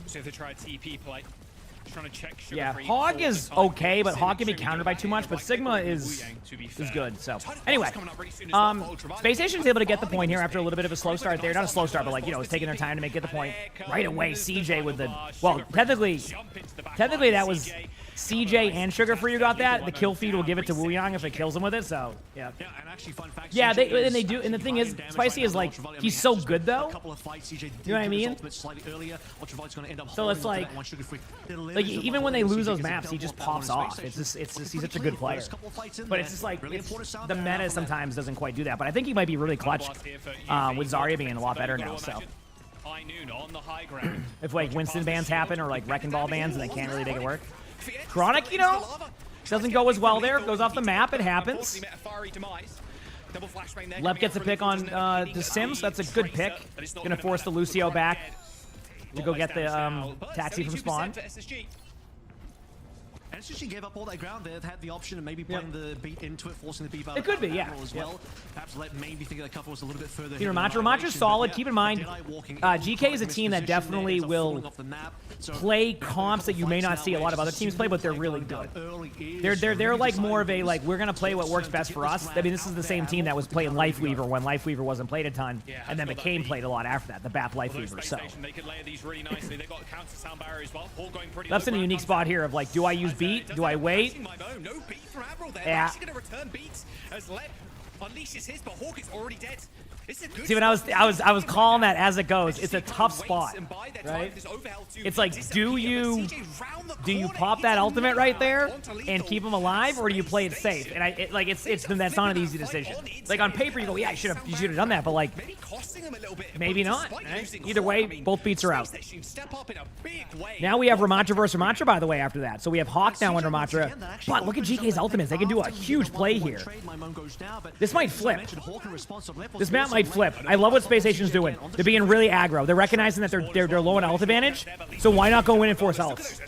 So if they try a TP play, trying to check yeah, Hog is okay, but Hog can be countered by too much. But Sigma is good. So anyway, Space Station's able to get the point here after a little bit of a slow start there. Not a slow start, but like, you know, it's taking their time to get the point right away. CJ with the, well, technically that was CJ and Sugar Free who got that. The kill feed will give it to Wuyang if it kills him with it. So yeah. Yeah, they do, and the thing is, Spicy is like, he's so good though. You know what I mean? So it's like even when they lose those maps, he just pops off. It's just he's such a good player. But it's just like the meta sometimes doesn't quite do that. But I think he might be really clutch with Zarya being a lot better now. So if like Winston bans happen or like Wrecking Ball bans and they can't really make it work. Chronic, you know, doesn't go as well there. Goes off the map. It happens. Lep gets a pick on the Sims. That's a good pick. Gonna force the Lucio back to go get the taxi from spawn. And SSG gave up all that ground there. They had the option of maybe playing the beat into it, forcing the beat out. It could be, yeah. As well. Perhaps let maybe think that Cuffle was a little bit further. Ramatra's solid. Keep in mind, GK is a team that definitely will play comps that you may not see a lot of other teams play, but they're really good. They're like more of a like, we're gonna play what works best for us. I mean, this is the same team that was playing Lifeweaver when Lifeweaver wasn't played a ton, and then became played a lot after that. The BAP Lifeweaver. So that's in a unique spot here of like, do I use beat? Do I wait? Yeah. See, when I was calling that as it goes. It's a tough spot, right? It's like, do you pop that ultimate right there and keep him alive, or do you play it safe? And that's not an easy decision. Like on paper, you go, yeah, you should have done that, but like, maybe not. Right? Either way, both beats are out. Now we have Ramatra versus Ramatra, by the way, after that. So we have Hawk now on Ramatra. But look at GK's ultimates. They can do a huge play here. This might flip. This map might flip. I love what Space Station's doing. They're being really aggro. They're recognizing that they're low on ult advantage. So why not go in and force ult?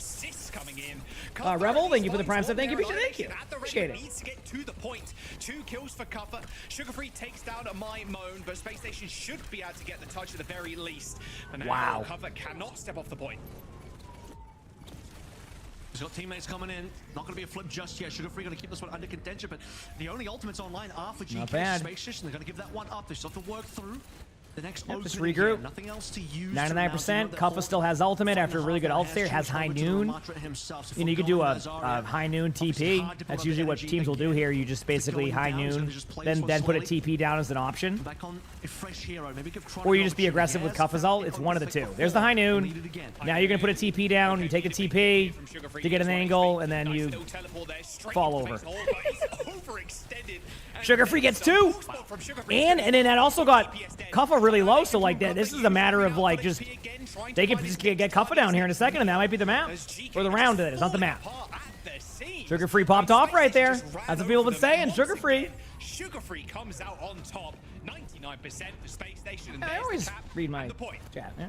Rebel, thank you for the prime sub. Thank you, thank you. Appreciate it. Needs to get to the point. 2 kills for Cuffer. Sugar Free takes down a My Moan, but Space Station should be able to get the touch at the very least. But now wow. Cuffer cannot step off the point. He's got teammates coming in. Not going to be a flip just yet. Sugar Free going to keep this one under contention, but the only ultimates online are for GK Space Station. They're going to give that one up. They still have to work through the next just regroup. Nothing else to use. 99%. Cuffa still has ultimate after a really good ult there. Has high noon. You know, you could do a high noon TP. That's usually what teams will do here. You just basically high noon, then put a TP down as an option. Or you just be aggressive with Cuffa's ult. It's one of the two. There's the high noon. Now you're gonna put a TP down. You take the TP to get an angle, and then you fall over. Sugar Free gets 2, and then that also got Cuffa really low. So like that, this is a matter of like just they can just get Cuffa down here in a second, and that might be the map or the round. That is not the map. Sugar Free popped off right there. That's what people have been saying. Sugar Free. Sugar Free comes out on top. 99% for Space Station. I always read my chat. Yeah.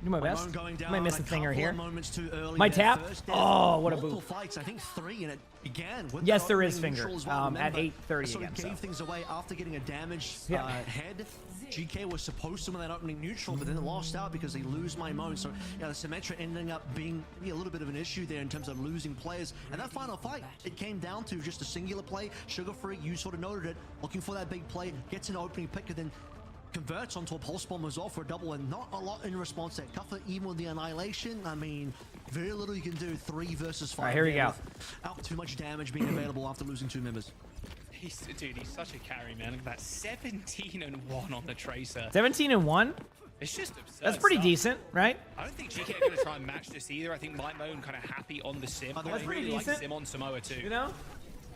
Do my best. Might miss a thing or here. My tap. Oh, what a boot. Fights, I think 3, and it began with yes, there is finger at 8:30 so again. He gave things away after getting a damaged head. GK was supposed to win that opening neutral, but then they lost out because they lose My Moan. So yeah, the Symmetra ending up being a little bit of an issue there in terms of losing players. And that final fight, it came down to just a singular play. Sugar Free, you sort of noted it, looking for that big play, gets an opening pick, and then converts onto a pulse bomb as well for a double, and not a lot in response to Cuffer, even with the annihilation. I mean, very little you can do. 3 versus 5. All right, here we go. Without too much damage being available after losing 2 members. Dude, he's such a carry, man. Look at that. 17-1 on the Tracer. 17-1? It's just absurd. That's pretty stuff. decent, right? I don't think GK are going to try and match this either. I think MyMoan kind of happy on the sim. That's pretty really like decent. sim on Samoa too. You know?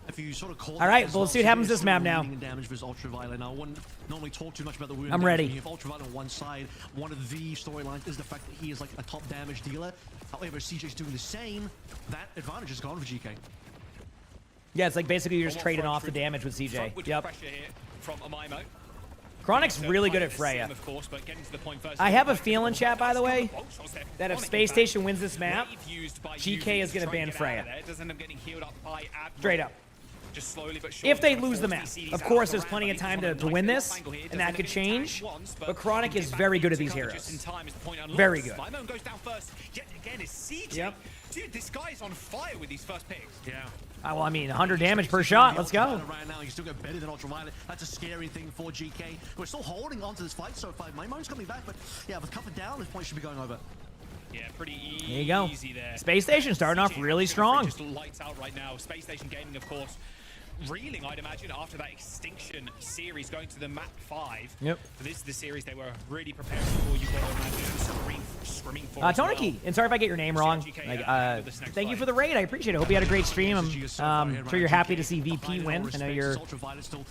If you sort of call all right, well, let's see what happens this map now. Damage versus Ultraviolet. Now, I wouldn't normally talk too much about the wound. I'm ready. You have Ultraviolet on one side. One of the storylines is the fact that he is like a top damage dealer. However, CJ's doing the same. That advantage is gone for GK. Yeah, it's like basically you're just trading off the damage with CJ. Yep. From Amaimo. Chronic's really good at Freya. I have a feeling, chat, by the way, that if Space Station wins this map, GK is going to ban Freya. Straight up. Just slowly but if they lose the map. Of course, there's plenty of time to win this, and that could change. But Chronic is very good at these heroes. Very good. Goes down first. Yet again is CJ. Yep. Dude, this guy is on fire with these first picks. Yeah. Well, I mean, 100 damage per shot. Let's go. Right now, you still get better than Ultraviolet. That's a scary thing for GK. We're still holding on to this fight so far. MyMoan's coming back, but yeah, with Cuffer down, this point should be going over. Yeah, pretty easy. There you go. There. Space Station starting off really strong. Just lights out right now. Space Station Gaming, of course, reeling, I'd imagine, after that Extinction series, going to the map 5. Yep. This is the series they were really preparing for. You've got to imagine screaming for Toniki, and sorry if I get your name wrong. Thank you for the raid. I appreciate it. Hope you had a great stream. I'm sure you're happy to see VP win. I know you're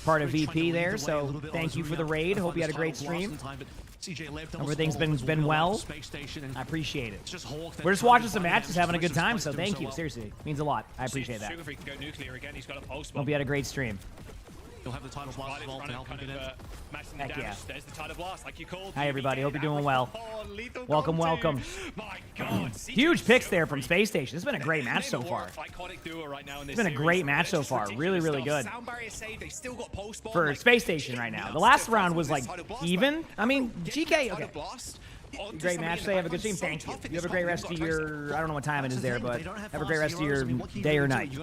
part of VP there, so thank you for the raid. Hope you had a great stream. Everything's been well. I appreciate it. We're just watching some matches, having a good time, so thank you. Seriously, it means a lot. I appreciate that. Sugarfree can go nuclear again. He's got a pulse Hope you had a great stream. You'll have the title blast as well to help him get it. Heck yeah. There's the title blast, like you called. Hi, everybody. Hope you're doing well. Welcome, welcome. My God. Huge picks there from Space Station. It's been a great match so far. It's been a great match so far. Really, really good. For Space Station right now. The last round was like even. I mean, GK, okay. Great match today. Have a good stream. Thank you. You have a great rest of your... I don't know what time it is there, but have a great rest of your day or night.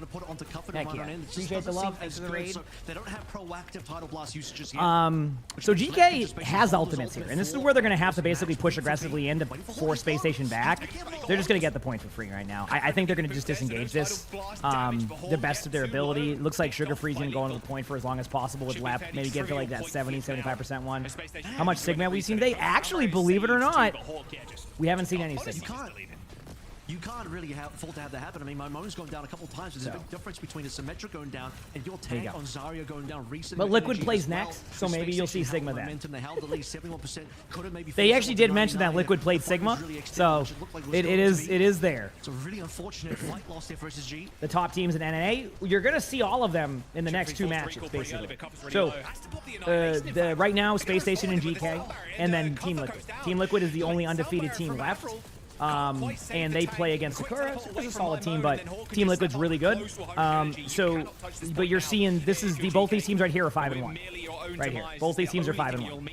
Heck yeah. Appreciate the love. Thanks for the raid. They don't have proactive title blast usages yet. So GK has ultimates here, and this is where they're going to have to basically push aggressively in to force Space Station back. They're just going to get the points for free right now. I think they're going to just disengage this the best of their ability. It looks like Sugarfree's going to go into the point for as long as possible with Lep. Maybe get to like that 70-75% one. How much Sigma have we seen today? Actually, believe it or not, we haven't seen any Sigma. You can't really afford to have that happen. I mean, MyMoan's gone down a couple times. There's a big difference between a Symmetra going down and your tank on Zarya going down recently. But Liquid plays next, so maybe you'll see Sigma then. They actually did mention that Liquid played Sigma, so it is there. It's a really unfortunate fight loss there for SSG. The top teams in NA, you're going to see all of them in the next 2 matches, basically. So, right now, Space Station and GK, and then Team Liquid. Team Liquid is the only undefeated team left. And they play against Sakura. It's a solid team, but Team Liquid's really good. But you're seeing both these teams right here are 5-1. Right here, both these teams are 5-1.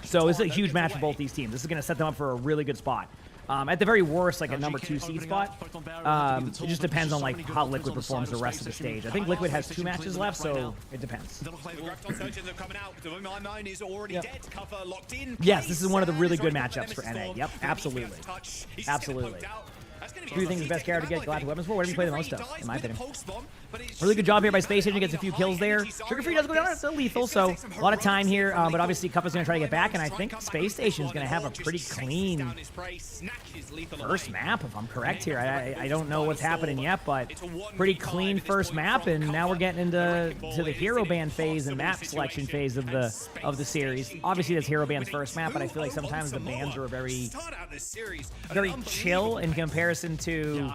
So it's a huge match for both these teams. This is going to set them up for a really good spot. At the very worst, like a number 2 seed spot. It just depends on like how Liquid performs the rest of the stage. I think Liquid has 2 matches left, so it depends. Yes, this is one of the really good matchups for NA. Yep, absolutely. Absolutely. Who do you think is the best character to get Galactic Weapons for? Whatever you play the most of, in my opinion. Really good job here by Space Station. Gets a few kills there. Sugarfree does go down. It's still lethal, so a lot of time here. But obviously, Cuppa's going to try to get back, and I think Space Station's going to have a pretty clean first map, if I'm correct here. I don't know what's happening yet, but pretty clean first map, and now we're getting into the hero ban phase and map selection phase of the series. Obviously, that's hero ban's first map, but I feel like sometimes the bans are very chill in comparison to,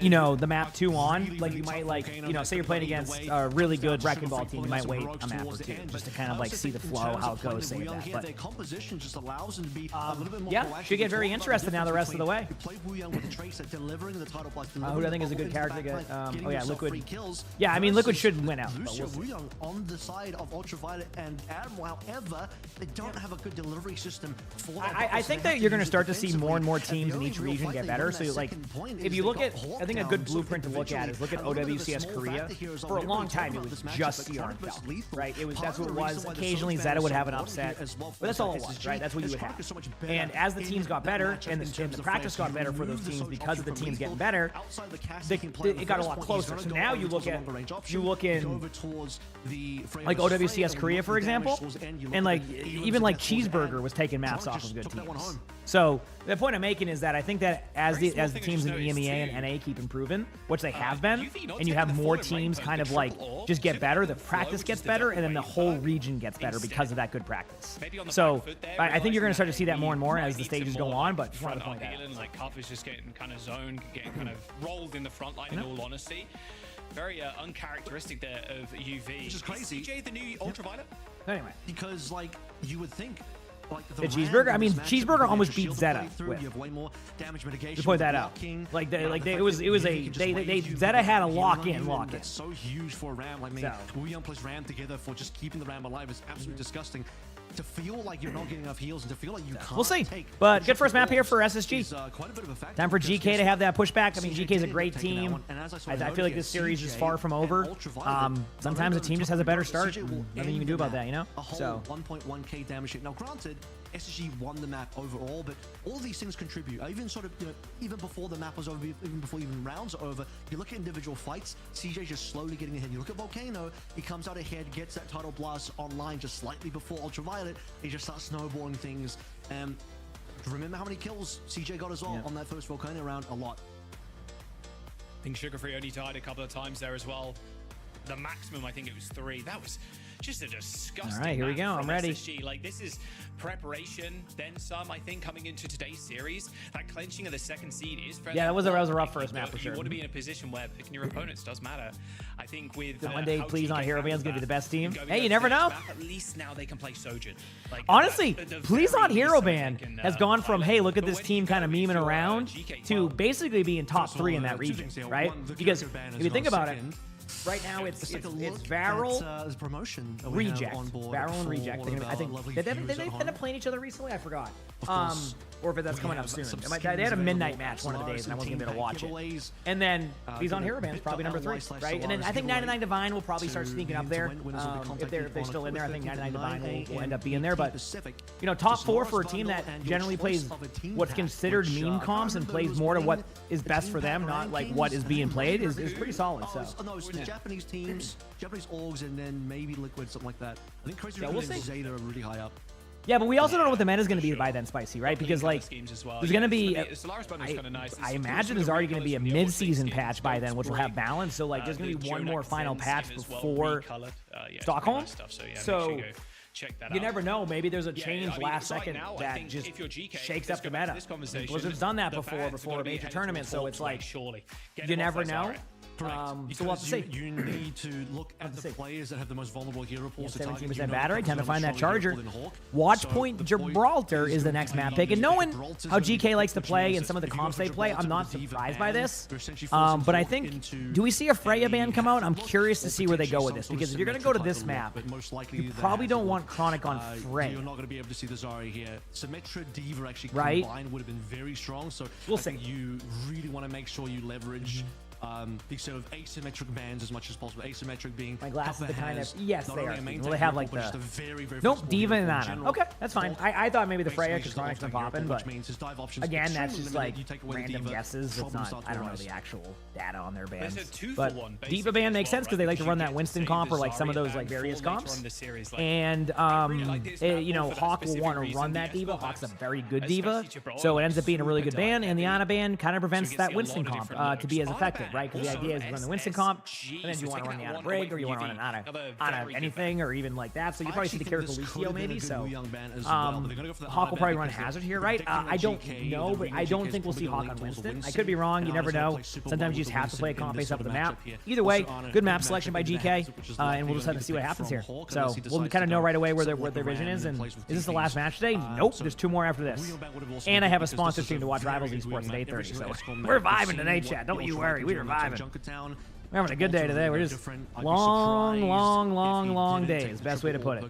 you know, the map 2 on. Like, you might, like, you know, say you're playing against a really good Wrecking Ball team, you might wait a map or 2 just to kind of, like, see the flow, how it goes, say that. But, yeah, should get very interested now the rest of the way. Who do I think is a good character to get? Oh, yeah, Liquid. Yeah, I mean, Liquid should win out. On the side of Ultraviolet and Admiral, however, they don't have a good delivery system for that. I think that you're going to start to see more and more teams in each region get better better. So like, if you look at, I think a good blueprint to look at is look at OWCS Korea. For a long time, it was just CR and Fel, right? That's what it was. Occasionally Zeta would have an upset, but that's all it was, right? That's what you would have. And as the teams got better and the practice got better for those teams because of the teams getting better, it got a lot closer. So now you look in like OWCS Korea, for example, and like even like Cheeseburger was taking maps off of good teams. So the point I'm making is that I think that as the teams in EMEA and NA keep improving, which they have been, and you have more teams kind of like just get better, the practice gets better, and then the whole region gets better because of that good practice. So I think you're going to start to see that more and more as the stages go on. But just wanted to point that out. Like Cup is just getting kind of zoned, getting kind of rolled in the front line. In all honesty, very uncharacteristic there of UV. Which is crazy. CJ the new ultraviolet? Anyway, because like you would think. Like the Cheeseburger, I mean, Cheeseburger almost beat Zeta. You have way more damage mitigation. To point that out, like it was a Zeta had a lock in. That's so huge for a Ram. Like, Wooyoung plus Ram together for just keeping the Ram alive is absolutely disgusting. To feel like you're not getting enough heals and to feel like you can't. We'll see. But good first map here for SSG. Time for GK to have that pushback. I mean, GK is a great team. I feel like this series is far from over. Sometimes a team just has a better start. Nothing you can do about that, you know? So 1.1k damage hit. Now, granted, SSG won the map overall, but all these things contribute. Even sort of, even before the map was over, even before even rounds are over, you look at individual fights, CJ just slowly getting ahead. You look at Volcano, he comes out ahead, gets that title blast online just slightly before Ultraviolet. He just starts snowballing things. Remember how many kills CJ got as well on that first Volcano round? A lot. I think Sugar Free only died a couple of times there as well. The maximum, I think it was 3. That was just a disgusting. All right, here we go. I'm ready. SSG. Like, this is preparation, then some, I think, coming into today's series. That clenching of the second seed is fairly that was a rough first map for sure. You want to be in a position where picking your opponents does matter. I think with one day, please not Hero Band's gonna be the best team. Hey, you never know. At least now they can play Sojin. Like, honestly, please not Hero Band has gone from hey, look at this team kind of memeing around to basically being top 3 in that region, right? Because if you think about it. Right now, it's Varel, promotion Reject. Varel and Reject. I think did they end up playing each other recently? I forgot. Or if that's coming up soon. They had a midnight match one of the days, and I wasn't gonna be able to watch it. And then he's on Hero Band's probably number 3, right? And then I think 99 Divine will probably start sneaking up there. If they're still in there, I think 99 Divine will end up being there. But top 4 for a team that generally plays what's considered meme comps and plays more to what is best for them, not like what is being played, is pretty solid. So. Japanese teams, Japanese orgs, and then maybe Liquid, something like that. I think Crazy we'll and Zeta are really high up. Yeah, but we also don't know what the meta is going to be by then, Spicy, right? Because like, there's going to be, I imagine there's already going to be a mid-season patch by then, which will have balance. So like, there's going to be one more final patch before Stockholm. So you never know. Maybe there's a change last second that just shakes up the meta. Blizzard's done that before a major tournament, so it's like you never know. So we'll have to see. You need to look at the players that have the most vulnerable hero pools. 17% battery. Time to find that charger. Watch Point Gibraltar is the next map pick. And knowing how GK likes to play and some of the comps they play, I'm not surprised by this. But I think, do we see a Freya ban come out? I'm curious to see where they go with this. Because if you're going to go to this map, you probably don't want Chronic on Freya. You're not going to be able to see the Zarya here. Symmetra Diva actually combined would have been very strong. So we'll see. You really want to make sure you leverage these sort of asymmetric bands as much as possible. Asymmetric being my glasses, the kind of yes, they are. Well, they have like the nope, Diva and Ana. Okay, that's fine. I thought maybe the Freya because Chronic's been popping, but again, that's just like random guesses. It's not. I don't know the actual data on their bands. But Diva band makes sense because they like to run that Winston comp or like some of those like various comps. And Hawk will want to run that Diva. Hawk's a very good Diva, so it ends up being a really good band. And the Ana band kind of prevents that Winston comp to be as effective. Right, because the idea is you run the Winston comp, and then you want to run the Ana break, or you want to run an Ana anything, or even like that. So you probably see the character Lucio maybe. So Hawk will probably run Hazard here, right? I don't know, but I don't think we'll see Hawk on Winston. I could be wrong. You never know. Sometimes you just have to play a comp based off of the map. Either way, good map selection by GK, and we'll just have to see what happens here. So we'll kind of know right away where their vision is. And is this the last match today? Nope. There's 2 more after this. And I have a sponsor stream to watch Rivals Esports at 8:30. So we're vibing today, chat. Don't you worry. We're vibing. We're having a good day today. We're just long days. Best way to put it.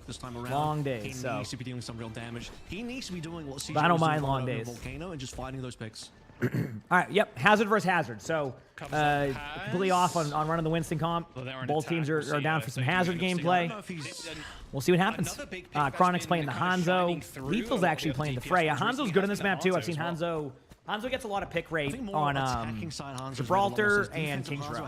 Long days. He So needs to be doing some real damage. He needs to be doing what CJ But I don't was mind doing long on the days. Volcano and just fighting those picks. All right, yep, Hazard versus Hazard. So, completely off on running the Winston comp. Both teams are down for some Hazard gameplay. We'll see what happens. Chronic's playing the Hanzo. Lethal's actually playing the Freya. Hanzo's good in this map, too. I've seen Hanzo. Hanzo gets a lot of pick rate on Gibraltar and Kings Row,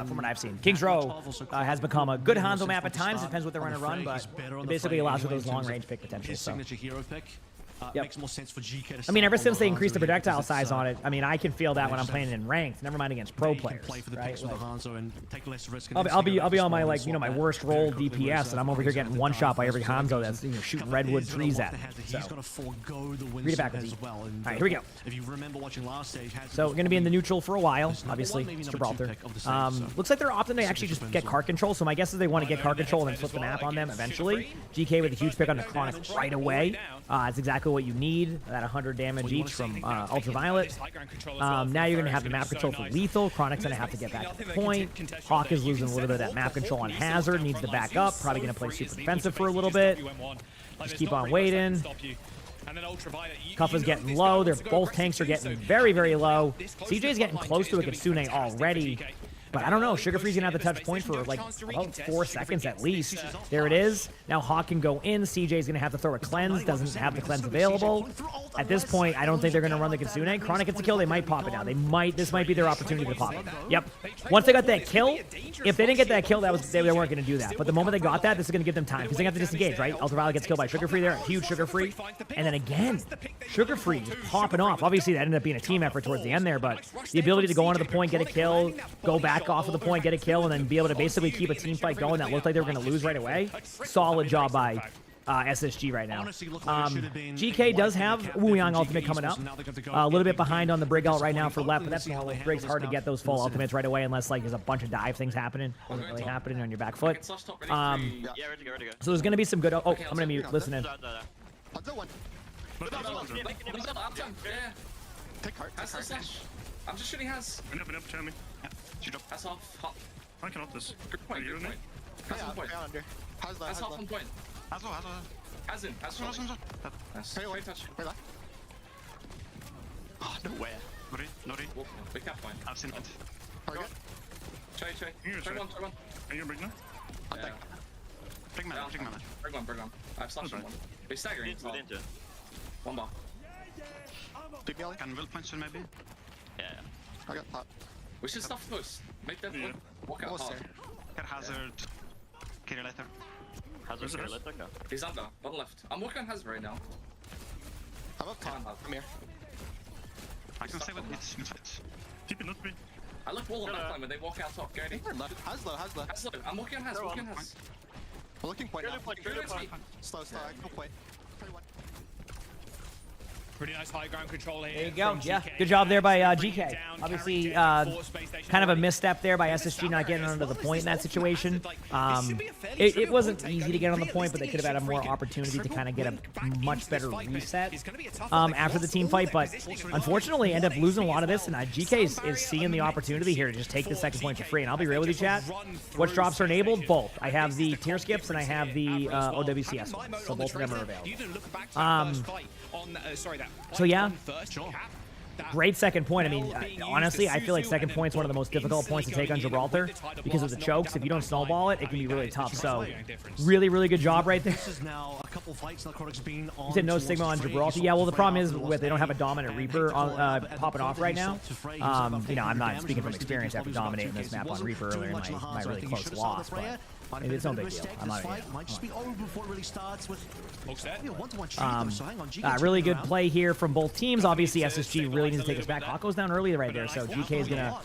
from what I've seen. Kings Row has become a good Hanzo map at times. Depends what they're going to run, but it basically allows for those long-range pick potential. So. Signature hero pick. Yep. Makes more sense for GK to I mean, ever start since they on increased the Hanzo projectile because size it's, on it, I mean, I can feel that when I'm playing in ranked. Never mind against pro you can players. play for the Right? picks with the Hanzo and take less risk. I'll be on my my worst roll DPS, and I'm over here getting one shot by every Hanzo that's shooting redwood trees at me. So He's going to forego the read it back with as you. well. All right, here we go. If you remember watching last stage, So we're going to be in the neutral for a while. Obviously, it's Gibraltar. Looks like they're opting to actually just get card control. So my guess is they want to get card control and then flip the map on them eventually. GK with a huge pick on the Chronic right away. It's exactly what you need. That 100 damage each from Ultraviolet. Now you're going to have the map control for Lethal. Chronic's going to have to get back to the point. Hawk is losing a little bit of that map control on Hazard. Needs to back up. Probably going to play super defensive for a little bit. Just keep on waiting. Cuff is getting low. Both tanks are getting very, very low. CJ's getting close to a Kitsune already. But I don't know. Sugar Free's going to have the touch point for like about 4 seconds at least. There it is. Now Hawk can go in. CJ's going to have to throw a cleanse. Doesn't have the cleanse available. At this point, I don't think they're going to run the Kitsune. Chronic gets a kill. They might pop it now. This might be their opportunity to pop it. Yep. Once they got that kill, if they didn't get that kill, they weren't going to do that. But the moment they got that, this is going to give them time because they have to disengage, right? Ultraviolet gets killed by Sugar Free there. Huge Sugar Free. And then again, Sugar Free just popping off. Obviously, that ended up being a team effort towards the end there, but the ability to go onto the point, get a kill, go back off of the point, get a kill, and then be able to basically keep a team fight going that looked like they were going to lose right away. Solid job by SSG right now. GK does have Wuyang ultimate coming up. A little bit behind on the Brig ult right now for left, but that's normal. Brig's hard to get those full ultimates right away unless like there's a bunch of dive things happening. Wasn't really happening on your back foot. So there's going to be some good... Oh, I'm going to mute. Listen in. I'm just shooting Has. Tell me. Shoot up. Has off. Hop. I cannot this. Good point. Good point. Has on point. Has off on point. Has in. Has on. Straight touch. Oh, no way. Nori. Big cap point. I've seen it. Target. Try. Try one. Are you bring now? Yeah. Bring mana. Bring one. I've slashed one. They're staggering. One bar. Big melee. Can will punch him maybe? Yeah. I got top. We should stuff first. Make them walk out hard. Get Hazard. Kill later. Hazard, kill later? No. He's under. Bottom left. I'm working on Hazard right now. I'm up top. Come here. I can stay with it. Keep it not me. I look wall on that line when they walk out top. Gary. Haslow. I'm working on Haz. I'm looking point now. Slow. Go point. Pretty nice high ground control here. There you go. Yeah, good job there by GK. Obviously, kind of a misstep there by SSG not getting onto the point in that situation. It wasn't easy to get on the point, but they could have had a more opportunity to kind of get a much better reset after the team fight. But unfortunately, end up losing a lot of this, and GK is seeing the opportunity here to just take the second point for free. And I'll be real with you, chat. Which drops are enabled? Both. I have the tier skips, and I have the OWCS one. So both of them are available. So yeah, great second point. I mean, honestly, I feel like second point's one of the most difficult points to take on Gibraltar because of the chokes. If you don't snowball it, it can be really tough. So really, really good job right there. You said no Sigma on Gibraltar. Yeah, well, the problem is they don't have a dominant Reaper on, popping off right now. You know, I'm not speaking from experience after dominating this map on Reaper earlier in my really close loss, but it's no big deal. I'm not really good play here from both teams. Obviously, SSG really needs to take us back. Hawk goes down early right there, so GK is gonna.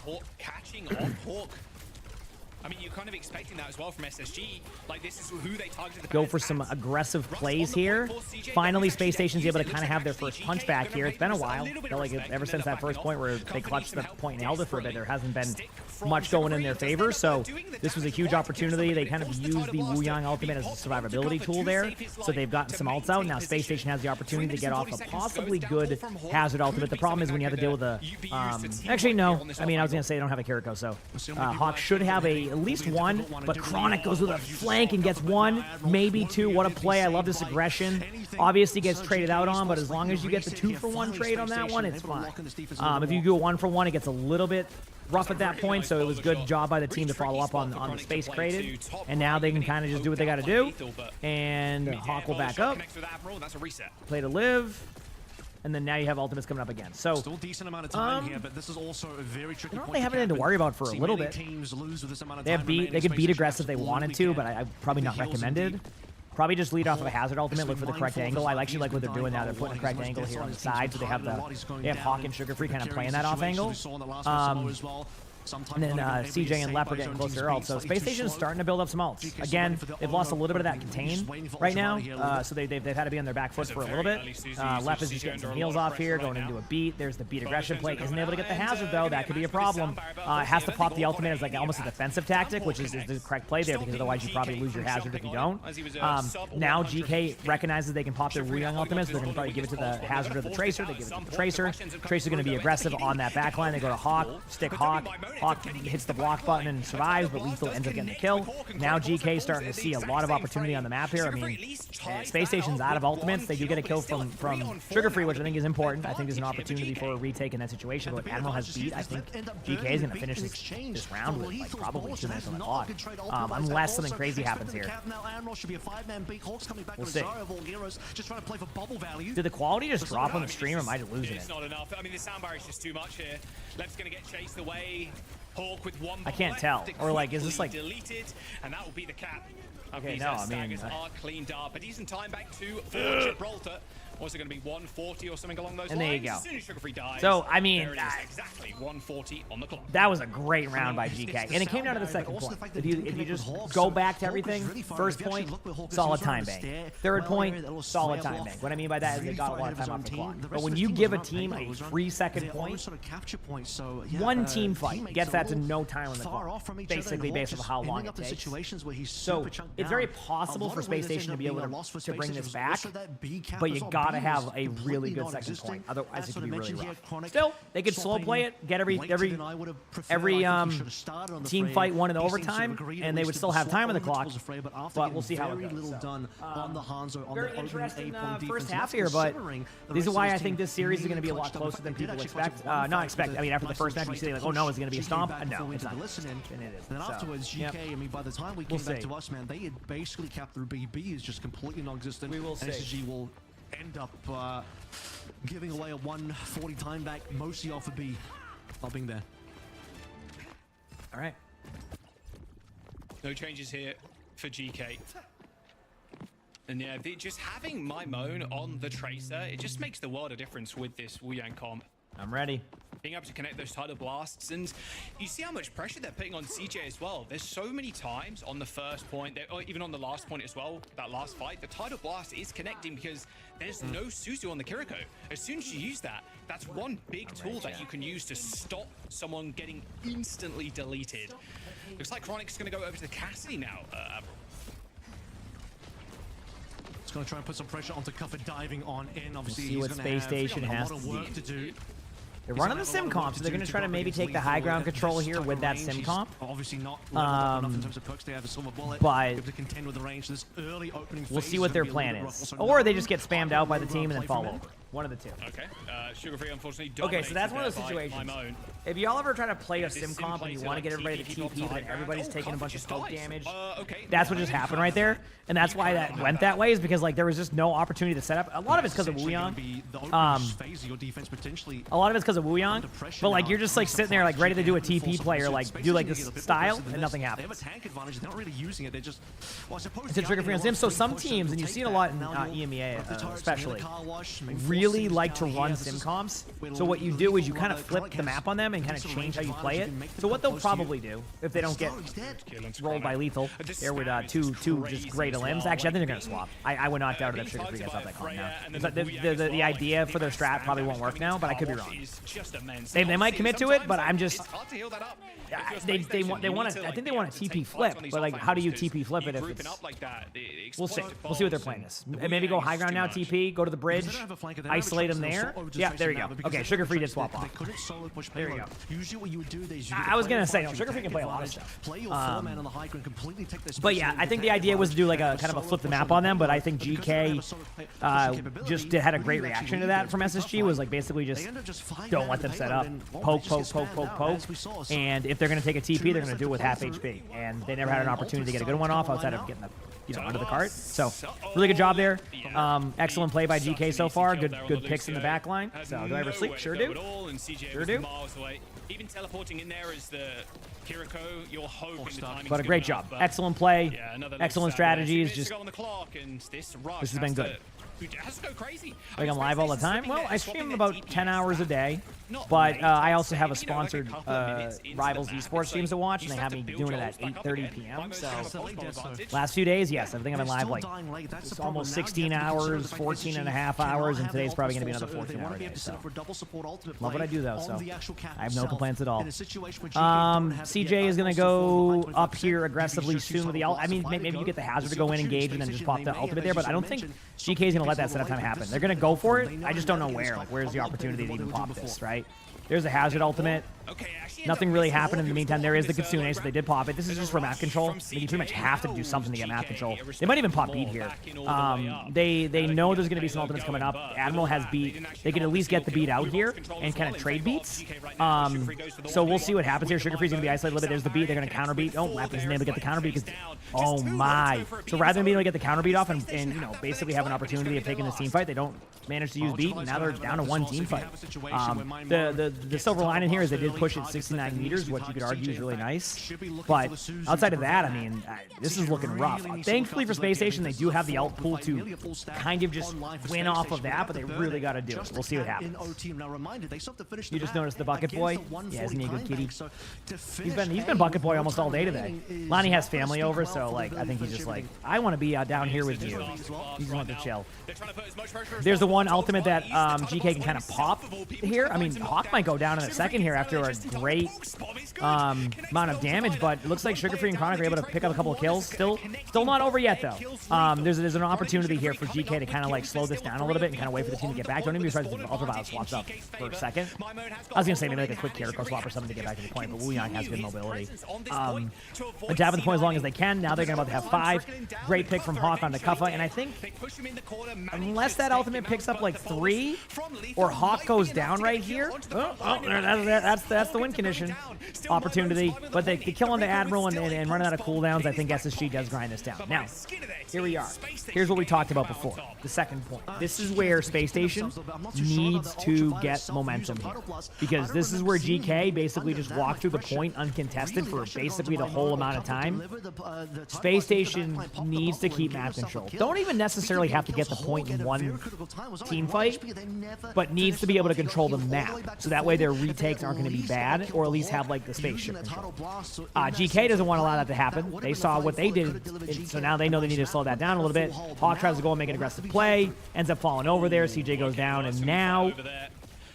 I mean, you're kind of expecting that as well from SSG. Like, this is who they targeted. Go for some aggressive plays here. Finally, Space Station's able to kind of have their first punch back here. It's been a while. I feel like ever since that first point where they clutched the point and held it for a bit, there hasn't been much going in their favor. So this was a huge opportunity. They kind of used the Wu Yang ultimate as a survivability tool there. So they've gotten some ults out. Now Space Station has the opportunity to get off a possibly good Hazard ultimate. The problem is when you have to deal with a... actually, no. I mean, I was going to say they don't have a Kiriko, so Hawk should have at least one, but Chronic goes with a flank and gets one, maybe two. What a play. I love this aggression. Obviously gets traded out on, but as long as you get the 2-for-1 trade on that one, it's fine. If you do a 1-for-1, it gets a little bit rough at that point, so it was a good job by the team to follow up on the space created, and now they can kind of just do what they got to do, and Hawk will back up, play to live, and then now you have ultimates coming up again. So still decent amount of time here, but this is also a very tricky point. They have anything to worry about for a little bit. They could beat aggressive if they wanted to, but I probably not recommended. Probably just lead off of a Hazard ultimate, look for the correct angle. I actually like what they're doing now. They're putting the correct angle here on the side, so they have Hawk and Sugar Free kind of playing that off angle. And then CJ and Lep are getting closer to their ults. So Space Station is starting to build up some ults. Again, they've lost a little bit of that contain right now, so they've had to be on their back foot for a little bit. Lep is just getting some heals off here, going into a beat. There's the beat aggression play. Isn't able to get the Hazard, though. That could be a problem. Has to pop the ultimate as like almost a defensive tactic, which is the correct play there, because otherwise you probably lose your Hazard if you don't. Now GK recognizes they can pop their Wu Yang ultimates. They're going to probably give it to the Hazard or the Tracer. They give it to the Tracer. Tracer's going to be aggressive on that backline. They go to Hawk, stick Hawk. Hawk hits the block button and survives, but Lethal ends up getting the kill. Now GK starting to see a lot of opportunity on the map here. I mean, Space Station's out of ultimates. They do get a kill from Sugar Free, which I think is important. I think there's an opportunity for a retake in that situation, but Admiral has beat. I think GK is going to finish this round with like probably 2 minutes on the clock, unless something crazy happens here. We'll see. Did the quality just drop on the stream, or am I just losing it? It's not enough. I mean, the sound barrier is just too much here. Lep's going to get chased away. Hawk with one. I can't tell. Or like, is this like deleted? And that will be the cap. Okay, no, I mean, are cleaned up. A decent time back for Gibraltar. Also going to be 140 or something along those lines. And there you go. As soon as Sugar Free dies, so I mean, exactly 140 on the clock. That was a great round by GK, and it came down to the second point. If you just go back to everything, first point, solid time bank. Third point, solid time bank. What I mean by that is they got a lot of time off the clock. But when you give a team a 3-second point, one team fight gets that to no time on the clock, basically based on how long it takes. So it's very possible for Space Station to be able to bring this back, but you got to have a really good second point, otherwise it could be really rough. Still, they could slow play it, get every team fight won in overtime, and they would still have time on the clock. But we'll see how it goes. So, very interesting first half here, but this is why I think this series is going to be a lot closer than people expect. Not expect. I mean, after the first match, you say like, "Oh no, it's going to be a stomp." No, it's not. And it is. Then afterwards, GK. I mean, by the time we came back to us, man, they had basically capped through B. B is just completely non-existent. We will see. SSG will end up giving away a 140 time back, mostly off of B, not being there. All right. No changes here for GK. And yeah, just having my moan on the Tracer, it just makes the world a difference with this Wu Yang comp. I'm ready. Being able to connect those tidal blasts, and you see how much pressure they're putting on CJ as well. There's so many times on the first point, or even on the last point as well, that last fight, the tidal blast is connecting because there's no Suzu on the Kiriko. As soon as you use that, that's one big tool that you can use to stop someone getting instantly deleted. Looks like Chronic's going to go over to the Cassidy now. It's going to try and put some pressure onto Cuffer diving on in. Obviously, see what Space Station has work to do. They're running the sim comp, so they're going to try to maybe take the high ground control here with that sim comp. Obviously not enough in terms of perks. They have a silver bullet. But to contend with the range. This early opening we'll see what their plan is. Or they just get spammed out by the team and then fall over. One of the two. Okay. Sugar Free, unfortunately, okay, so that's one of those situations. If y'all ever try to play a sim comp and you want to get everybody to TP, but everybody's taking a bunch of poke damage, that's what just happened right there. And that's why that went that way, is because like there was just no opportunity to set up. A lot of it's because of Wu Yang. A lot of it's because of Wu Yang. But like you're just like sitting there like ready to do a TP play or like do like this style and nothing happens. They have a tank advantage. They're not really using it. They just it's a trigger free on sim. So some teams, and you see it a lot in EMEA especially, really really like to run sim comps. So what you do is you kind of flip the map on them and kind of change how you play it. So what they'll probably do, if they don't get rolled by lethal, there with two just great limbs. Actually, I think they're going to swap. I would not doubt it if Sugar Free gets up that calm now. The idea for their strat probably won't work now, but I could be wrong. They might commit to it, but I'm just... They want to... I think they want a TP flip, but like, how do you TP flip it if it's... We'll see. We'll see what their plan is. Maybe go high ground now, TP, go to the bridge, isolate them there. Yeah, there you go. Okay, Sugar Free did swap off. There you go. Usually what you would do is I was gonna say, no, Sugar Free can play a lot of stuff. But yeah, I think the idea was to do like a kind of a flip the map on them, but I think GK just had a great reaction to that from SSG, was like basically just don't let them set up. Poke, poke, poke, poke, poke. And if they're gonna take a TP, they're gonna do it with half HP. And they never had an opportunity to get a good one off outside of getting the under the cart. So really good job there. Excellent play by GK so far. Good picks in the back line. So do I ever sleep? Sure do. Sure do. Even teleporting in there is the Kiriko. You're hoping the timing's but a great job. Excellent play. Excellent strategies. Just this has been good. Has to go crazy. Like I'm live all the time? Well, I stream about 10 hours a day, but I also have a sponsored Rivals Esports streams to watch, and they have me doing it at 8:30 p.m. So last few days, yes, I think I've been live like almost 16 hours, 14 and a half hours, and today's probably going to be another 14-hour day. So love what I do though, so I have no complaints at all. CJ is going to go up here aggressively soon with the ult. I mean, maybe you get the hazard to go in, engage, and then just pop the ultimate there, but I don't think GK is going to let that setup time happen. They're going to go for it. I just don't know where. Like, where's the opportunity to even pop this, right? There's a hazard ultimate. Nothing really happened in the meantime. There is the Kitsune, so they did pop it. This is just for map control. I mean, you pretty much have to do something to get map control. They might even pop beat here. They know there's going to be some ultimates coming up. Admiral has beat. They can at least get the beat out here and kind of trade beats. So we'll see what happens here. Sugar Free's going to be isolated a little bit. There's the beat. They're going to counter beat. Oh, Lap isn't able to get the counter beat because... Oh, my. So rather than being able to get the counter beat off and you know, basically have an opportunity of taking this team fight, they don't manage to use beat, and now they're down to one team fight. The silver lining here is they did push it 69 meters, which you could argue is really nice. But outside of that, I mean, this is looking rough. Thankfully for Space Station, they do have the ult pool to kind of just win off of that, but they really got to do it. We'll see what happens. You just noticed the Bucket Boy? Yeah, isn't he a good kitty? He's been Bucket Boy almost all day today. Lonnie has family over, so like I think he's just like, I want to be down here with you. He just wants to chill. There's the one ultimate that GK can kind of pop here. I mean, Hawk might go down in a second here after a great amount of damage, but it looks like Sugar Free and Chronic are able to pick up a couple of kills. Still not over yet though. There's an opportunity here for GK to kind of like slow this down a little bit and kind of wait for the team to get back. Don't even be surprised if the Ultraviolet swaps up for a second. I was gonna say maybe like a quick Kiriko swap or something to get back to the point, but Wu Yang has good mobility. Adapt the point as long as they can. Now they're about to have 5. Great pick from Hawk onto Kuffa, and I think unless that ultimate picks up like 3 or Hawk goes down right here, that's the win condition opportunity. But they kill on the Admiral and running out of cooldowns. I think SSG does grind this down. Now, here we are. Here's what we talked about before. The second point. This is where Space Station needs to get momentum here, because this is where GK basically just walked through the point uncontested for basically the whole amount of time. Space Station needs to keep map control. Don't even necessarily have to get the point in one team fight, but needs to be able to control the map, so that way their retakes aren't going to be bad, or at least have like the spaceship control. GK doesn't want to allow that to happen. They saw what they did, so now they know they need to slow that down a little bit. Hawk tries to go and make an aggressive play, ends up falling over there. CJ goes down, and now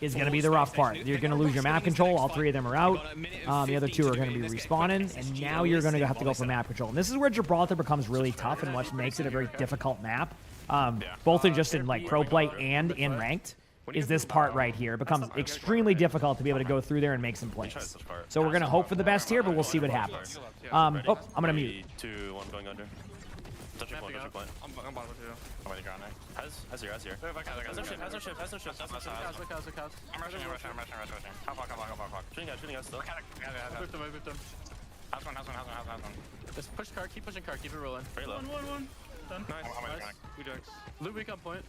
is going to be the rough part. You're going to lose your map control. All 3 of them are out. The other 2 are going to be respawning, and now you're going to have to go for map control. And this is where Gibraltar becomes really tough and what makes it a very difficult map, both in just in like pro play and in ranked. Is this part right here. It becomes extremely difficult to be able to go through there and make some plays. So we're going to hope for the best here, but we'll see what happens. I'm going to mute. 2, 1 going under. Touching point. I'm bottom with you. I'm ready ground. Has here. Has no shift. I'm rushing. Hop. Shooting guys still. Move them. House one. Just push car, keep pushing car, keep it rolling. Very low. One. Done. Nice. We do. Loop weak on point.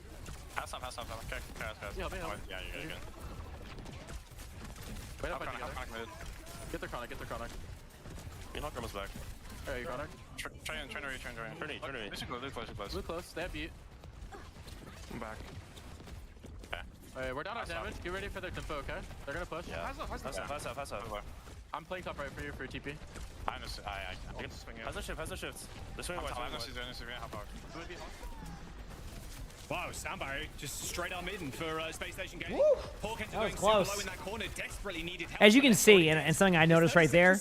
House up. Okay, guys. Yeah, you're good. Wait up, mid. Get the chronic. You knock almost back. Alright, you chronic. Try and turn. Turn. Look close. They have beat. I'm back. Okay. Alright, we're down on damage. Get ready for their tempo, okay? They're gonna push. Yeah. Fast up. I'm playing top right for you for TP. I can swing it. Has no shifts. They're swinging wide. I'm gonna see half hour. Wow, Sambar just straight on mid for Space Station Gaming. Hawk That was going close. low in that corner, desperately needed help. As you can see, and something I noticed right there,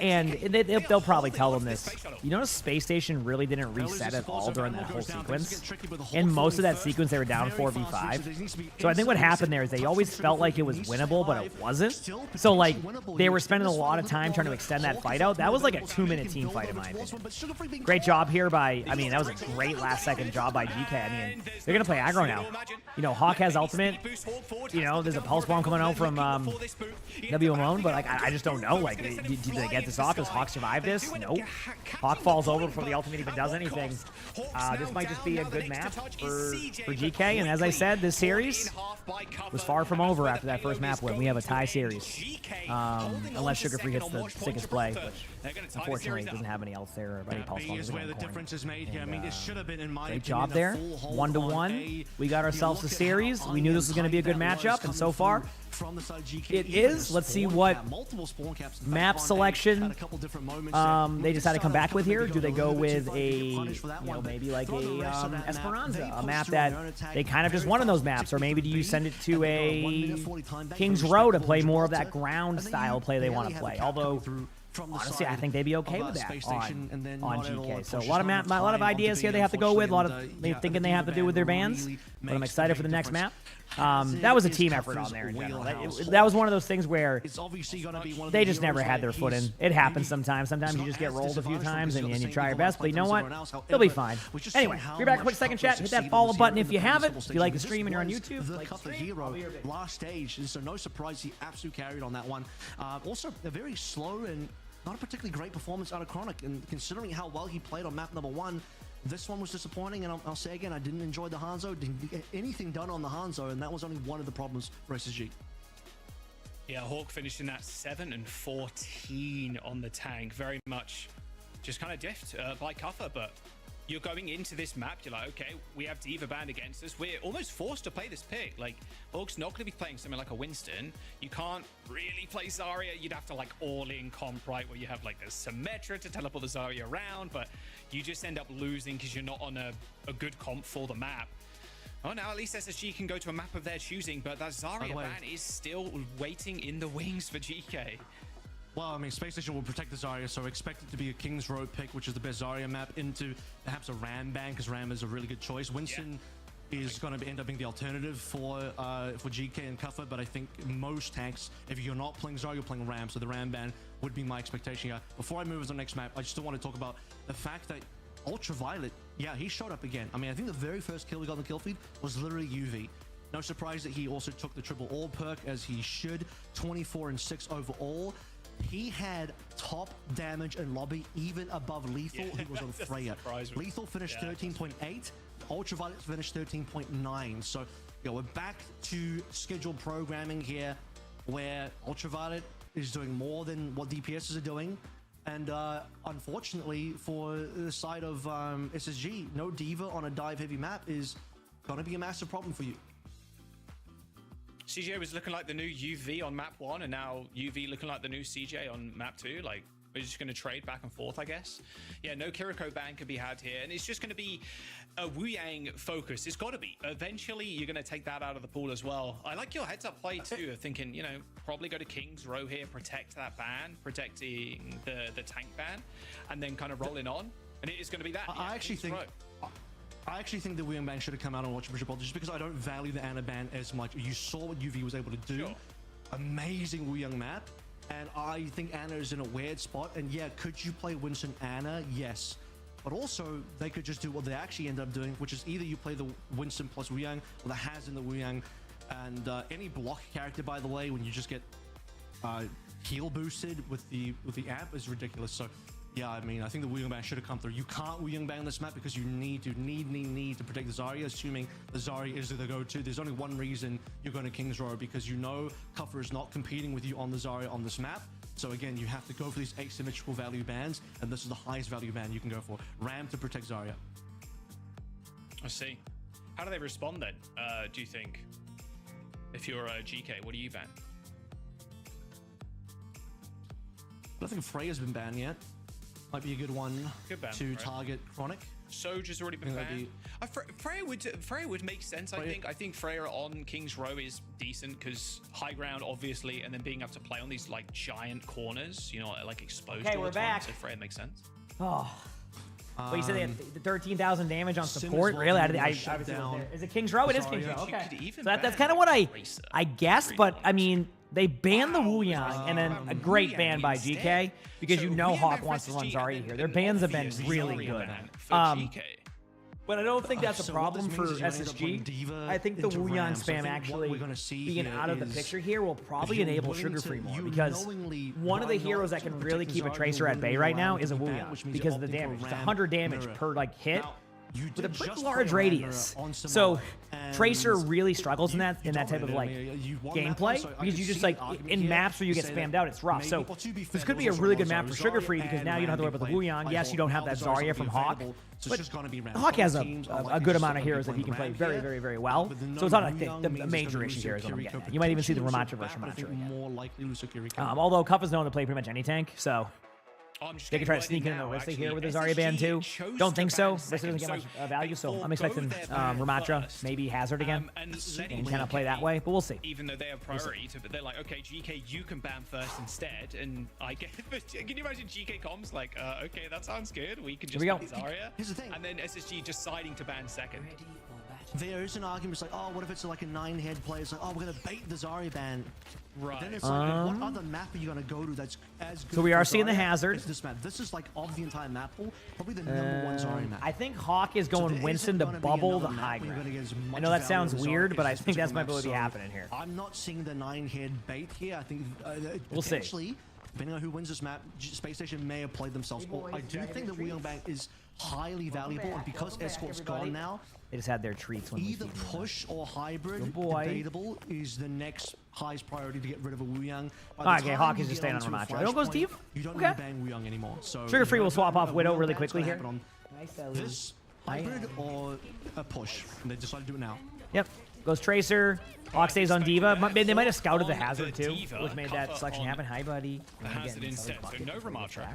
and they'll probably tell them this. You notice Space Station really didn't reset at all during that whole sequence. In most of that sequence, they were down 4v5. So I think what happened there is they always felt like it was winnable, but it wasn't. So like they were spending a lot of time trying to extend that fight out. That was like a 2-minute team fight in my opinion. Great job here by, I mean, that was a great last second job by GK. I mean, they're gonna play aggro now. You know, Hawk has ultimate. You know, there's a pulse bomb coming out from WMON, but like I just don't know. Like, did they get this off? Does Hawk survive this? Nope. Hawk falls over before the ultimate even does anything. This might just be a good map for GK. And as I said, this series was far from over after that first map win. We have a tie series, unless Sugar Free hits the sickest play, which unfortunately doesn't have any else there. Or any pulse bombs is where the difference is made here. I mean, it should have been in my great job there. 1-1. We got ourselves a series. We knew this was going to be a good matchup, and so far it is. Let's see what map selection they decide to come back with here. Do they go with a, you know, maybe like a Esperanza, a map that they kind of just won in those maps, or maybe do you send it to a King's Row to play more of that ground style play they want to play? Although honestly, I think they'd be okay with that on GK. So a lot of ideas here they have to go with. A lot of thinking they have to do with their bans. But I'm excited for the next map. That was a team effort on there in general. That was one of those things where they just never had their foot in. It happens sometimes. Sometimes you just get rolled a few times and you try your best. But you know what? They'll be fine. Anyway, if you're back, quick second chat. Hit that follow button if you haven't. If you like the stream and you're on YouTube. The hero last stage, so no surprise he absolutely carried on that one. Also, a very slow and not a particularly great performance out of Chronic, and considering how well he played on map number 1, this one was disappointing, and I'll say again, I didn't enjoy the Hanzo, didn't get anything done on the Hanzo, and that was only one of the problems for SSG. Yeah, Hawk finishing that 7 and 14 on the tank, very much just kind of diffed by Cuffer, but you're going into this map, you're like, okay, we have D.Va banned against us. We're almost forced to play this pick. Like, Hawk's not going to be playing something like a Winston. You can't really play Zarya. You'd have to, like, all-in comp, right, where you have, like, the Symmetra to teleport the Zarya around, but you just end up losing because you're not on a good comp for the map. Oh, now at least SSG can go to a map of their choosing, but that Zarya ban is still waiting in the wings for GK. Well, I mean, Space Station will protect the Zarya, so expect it to be a King's Road pick, which is the best Zarya map, into perhaps a Ram ban, because Ram is a really good choice. Winston is going to end up being the alternative for GK and Cuffer, but I think most tanks, if you're not playing Zarya, you're playing Ram, so the Ram ban would be my expectation here. Before I move on to the next map, I just want to talk about the fact that Ultraviolet, yeah, he showed up again. I mean, I think the very first kill we got on the kill feed was literally UV. No surprise that he also took the triple all perk, as he should. 24 and 6 overall. He had top damage in lobby, even above Lethal, who was on Freya. Lethal finished 13.8, Ultraviolet finished 13.9. So, you know, we're back to scheduled programming here, where Ultraviolet is doing more than what DPSs are doing. And unfortunately, for the side of SSG, no D.Va on a dive-heavy map is going to be a massive problem for you. CJ was looking like the new UV on map 1, and now UV looking like the new CJ on map 2. Like, we're just going to trade back and forth, I guess. Yeah, no Kiriko ban could be had here, and it's just going to be a Wu Yang focus. It's got to be. Eventually, you're going to take that out of the pool as well. I like your heads-up play, too, of thinking, you know, probably go to King's Row here, protect that ban, protecting the tank ban, and then kind of rolling on. And it is going to be that. I actually think the Wu Yang ban should have come out on Watch Bishop, just because I don't value the Ana ban as much. You saw what UV was able to do. Sure. Amazing Wu Yang map. And I think Ana is in a weird spot. And yeah, could you play Winston Ana? Yes. But also, they could just do what they actually end up doing, which is either you play the Winston plus Wu Yang, or the Has in the Wu Yang. And any block character, by the way, when you just get heal boosted with the amp is ridiculous. So yeah, I mean, I think the Wu Yang ban should have come through. You can't Wu Yang ban this map because you need to protect the Zarya, assuming the Zarya is the go-to. There's only one reason you're going to King's Row, because you know Cuffer is not competing with you on the Zarya on this map. So again, you have to go for these asymmetrical value bans, and this is the highest value ban you can go for. Ram to protect Zarya. I see. How do they respond then? Do you think? If you're a GK, what do you ban? I don't think Freya's been banned yet. Might be a good one to target Chronic. Soldier's already been banned. Freya would make sense, I think. I think Freya on King's Row is decent because high ground, obviously, and then being able to play on these like giant corners, you know, like exposed. Okay, all we're the time, back. So Freya makes sense. Oh. Well, you said they had 13,000 damage on support. Really? Is it King's Row? It is King's Row. Okay. So that's kind of what I guessed, but I mean, they banned the Wu Yang, and then a great ban by GK because you know Hawk wants to run Zarya here. Their bans have been really good. But I don't think that's a problem for SSG. I think the Wu Yang spam actually being out of the picture here will probably enable Sugar Free more because one of the heroes that can really keep a Tracer at bay right now is a Wu Yang because of the damage. It's 100 damage per like hit with a pretty large radius. So Tracer really struggles in that type of like gameplay because you just like in maps where you get spammed out, it's rough. So this could be a really good map for Sugar Free because now you don't have to worry about the Wu Yang. Yes, you don't have that Zarya from Hawk, but Hawk has a good amount of heroes that he can play very, very, very well. So it's not like the major issue here is what I'm getting at. You might even see the Ramattra versus Ramattra again. Although Cuff is known to play pretty much any tank, so they could try to sneak in the Orisa here with his Zarya ban too. Don't think so. Orisa doesn't get much value, so I'm expecting Ramattra, maybe Hazard again, and kind of play that way, but we'll see. Even though they have priority, but they're like, okay, GK, you can ban first instead, and I get. Can you imagine GK comms like, okay, that sounds good. We can just ban Zarya. Here's the thing. And then SSG deciding to ban second. There is an argument, it's like, oh, what if it's like a 9-head play? It's like, oh, we're going to bait the Zarya ban. Right. Then it's like, what other map are you going to go to that's as good? So we are seeing the Hazard. This map. This is like, of the entire map pool, probably the #1 Zarya map. I think Hawk is going Winston to bubble the high ground. I know that sounds weird, but I think that's might be happening here. I'm not seeing the 9-head bait here. I think we'll see. Depending on who wins this map, Space Station may have played themselves. I do think the Wu Yang Bank is highly valuable, and because Escort's gone now, they just had their treats when either push or hybrid debatable is the next highest priority to get rid of a Wu Yang. Okay, Hawk is just staying on Ramattra. Don't go Steve. You don't need to bang Wu Yang anymore. So Sugar Free will swap off Widow really quickly here. This hybrid or a push, and they decided to do it now. Yep. Goes Tracer. Hawk stays on D.Va. They might have scouted the Hazard too, which made that selection happen. Hi, buddy. The Hazard instead, so no Ramattra.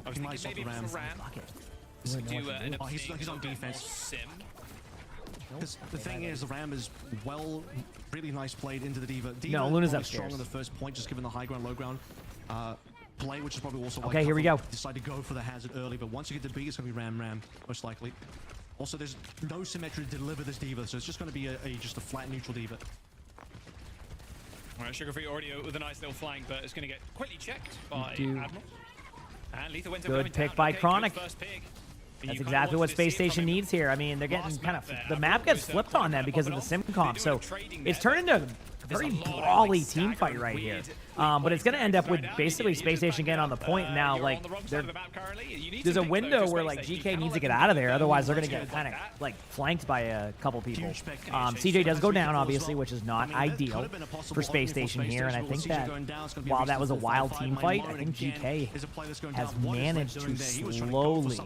I was thinking maybe it was a Ram. He's on defense. Sim. Because the thing is, the Ram is really nice played into the D.Va. No, Luna's upstairs. Strong on the first point, just given the high ground, low ground play, which is probably also okay. Here we go. Decide to go for the Hazard early, but once you get the B, it's going to be Ram, most likely. Also, there's no symmetry to deliver this D.Va, so it's just going to be just a flat neutral D.Va. All right, Sugar Free already with a nice little flank, but it's going to get quickly checked by Admiral. And Lethal wins good pick by Chronic. That's exactly what Space Station needs here. I mean, they're getting kind of the map gets flipped on them because of the sim comp, so it's turned into a very brawly team fight right here. But it's going to end up with basically Space Station getting on the point now. Like, there's a window where like GK needs to get out of there, otherwise they're going to get kind of like flanked by a couple people. CJ does go down, obviously, which is not ideal for Space Station here. And I think that while that was a wild team fight, I think GK has managed to slowly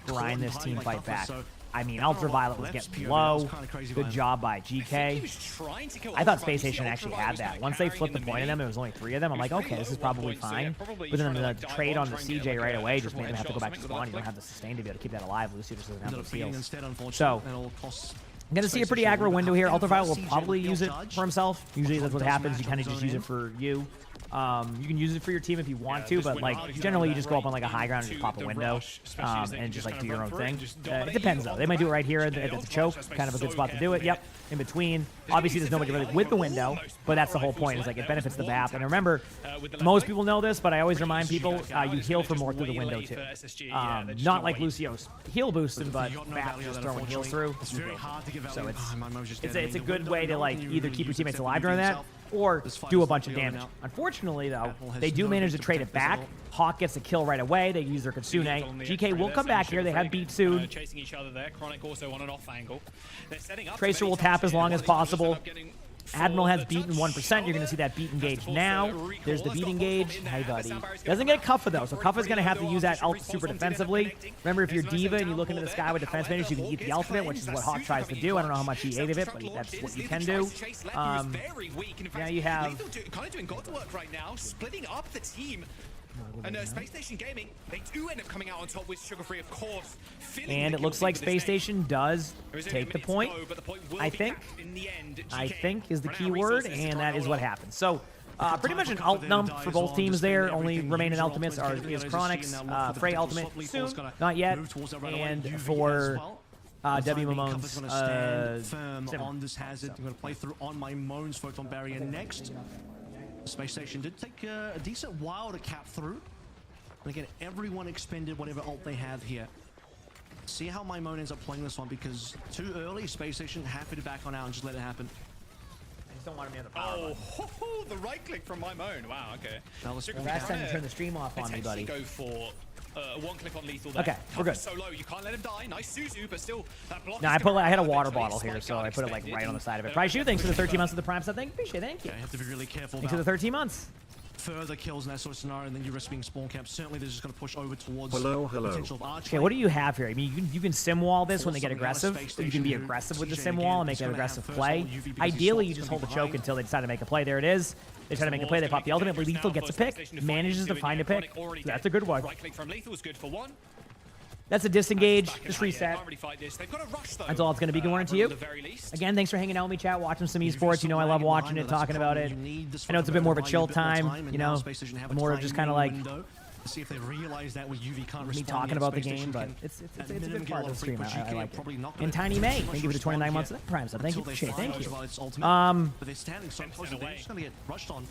grind this team fight back. I mean, Ultraviolet was getting low. Good job by GK. I thought Space Station actually had that. Once they flipped the point of them, it was only 3 of them. I'm like, okay, this is probably fine. But then the trade on the CJ right away just made them have to go back to spawn. You don't have the sustain to be able to keep that alive. Lucio just doesn't have those heals. So, I'm going to see a pretty aggro window here. Ultraviolet will probably use it for himself. Usually that's what happens. You kind of just use it for you. You can use it for your team if you want to, but like generally you just go up on like a high ground and just pop a window and just like do your own thing. It depends though. They might do it right here at the choke, kind of a good spot to do it. Yep, in between. Obviously there's nobody really with the window, but that's the whole point. Is like it benefits the map. And remember, most people know this, but I always remind people you heal for more through the window too. Not like Lucio's heal boosting, but Map just throwing heals through. So it's a good way to like either keep your teammates alive during that, or do a bunch of damage. Unfortunately, though, they do manage to trade it back. Hawk gets a kill right away. They use their Kitsune. GK will come back here. They have beat soon. Chasing each other there. Chronic also on an off angle. They're setting up. Tracer will tap as long as possible. Admiral has beaten 1%. You're going to see that beat engage now. There's the beat engage. Hey, buddy. Doesn't get Kuffa, though. So Kuffa's going to have to use that ult super defensively. Remember, if you're D.Va and you look into the sky with defense managers, you can eat the ultimate, which is what Hawk tries to do. I don't know how much he ate of it, but that's what you can do. Now you have... kind of doing God work right now, splitting up the team. And Space Station Gaming, they do end up coming out on top with Sugar Free, of course. And it looks like Space Station does take the point. I think is the key word, and that is what happens. So pretty much an ult nump for both teams there. Only remaining ultimates is Chronic's Frey ultimate soon, not yet, and for W Emong's firm on this hazard. I'm going to play through on my Moans Photon Barrier next. Space Station did take a decent while to cap through. And again, everyone expended whatever ult they have here. See how my Moan ends up playing this one, because too early, Space Station happy to back on out and just let it happen. I just don't want him near the power Oh, the right click from my Moan. Wow, okay. Last time you turned the stream off on me, buddy. Go for one click on lethal there. Okay, we're good. So low, you can't let him die. Nice Suzu, but still that block. No, I had a water bottle here, so I put it like right on the side of it. Price you, thanks for the 13 months of the Prime sub. Thank you. Yeah, you have to be really careful. Thanks for the 13 months. Further kills in that sort of scenario, and then you risk being spawn camped. Certainly, they're just going to push over towards hello. potential of arch. Okay, what do you have here? I mean, you can sim wall this when they get aggressive. You can be aggressive with the sim wall and make an aggressive play. Ideally, you just hold the choke until they decide to make a play. There it is. They try to make a play. They pop the ultimate. Lethal gets a pick. Manages to find a pick. That's a good one. Right click from Lethal is good for one. That's a disengage. Just reset. That's all it's going to be. Good morning to you. Again, thanks for hanging out with me, chat, watching some esports. You know I love watching it, talking about it. I know it's a bit more of a chill time, you know, more of just kind of like see if they realize that with UV can't me talking about the game, but it's a big part of the stream. I like it. And Tiny May, thank you for the 29 months of that Prime sub. Thank you. Thank you. But they're standing so close that they're just going to get rushed on.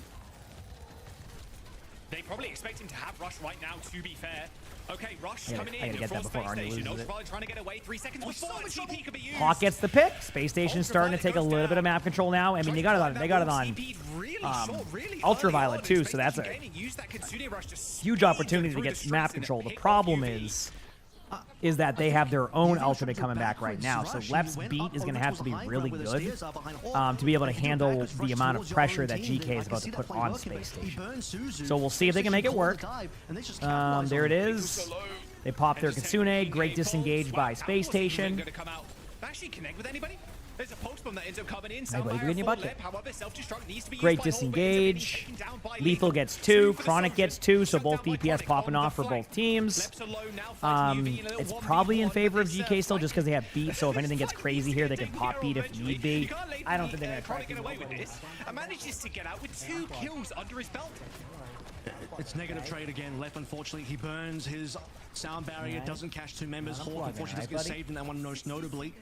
They probably expect him to have Rush right now, to be fair. Okay, Rush coming in. I gotta get that before Arnie loses it. Trying to get away. 3 seconds before the GP could be used. Hawk gets the pick. Space Station's starting to take a little bit of map control now. I mean, they got it on Ultraviolet too, so that's a huge opportunity to get map control. The problem is that they have their own ultimate coming back right now. So Lep's beat is going to have to be really good to be able to handle the amount of pressure that GK is about to put on Space Station. So we'll see if they can make it work. There it is. They pop their Kitsune. Great disengage by Space Station. Actually connect with anybody? There's a pulse bomb that ends up coming in. Great disengage. Lethal gets 2. Chronic gets 2. So both DPS popping off for both teams. It's probably in favor of GK still just because they have beat. So if anything gets crazy here, they can pop beat if need be. I don't think they're going to try to get away with this. And manages to get out with 2 kills under his belt. It's negative trade again. Left, unfortunately, he burns his sound barrier. Doesn't catch 2 members. Hawk, unfortunately, doesn't get saved in that one most notably.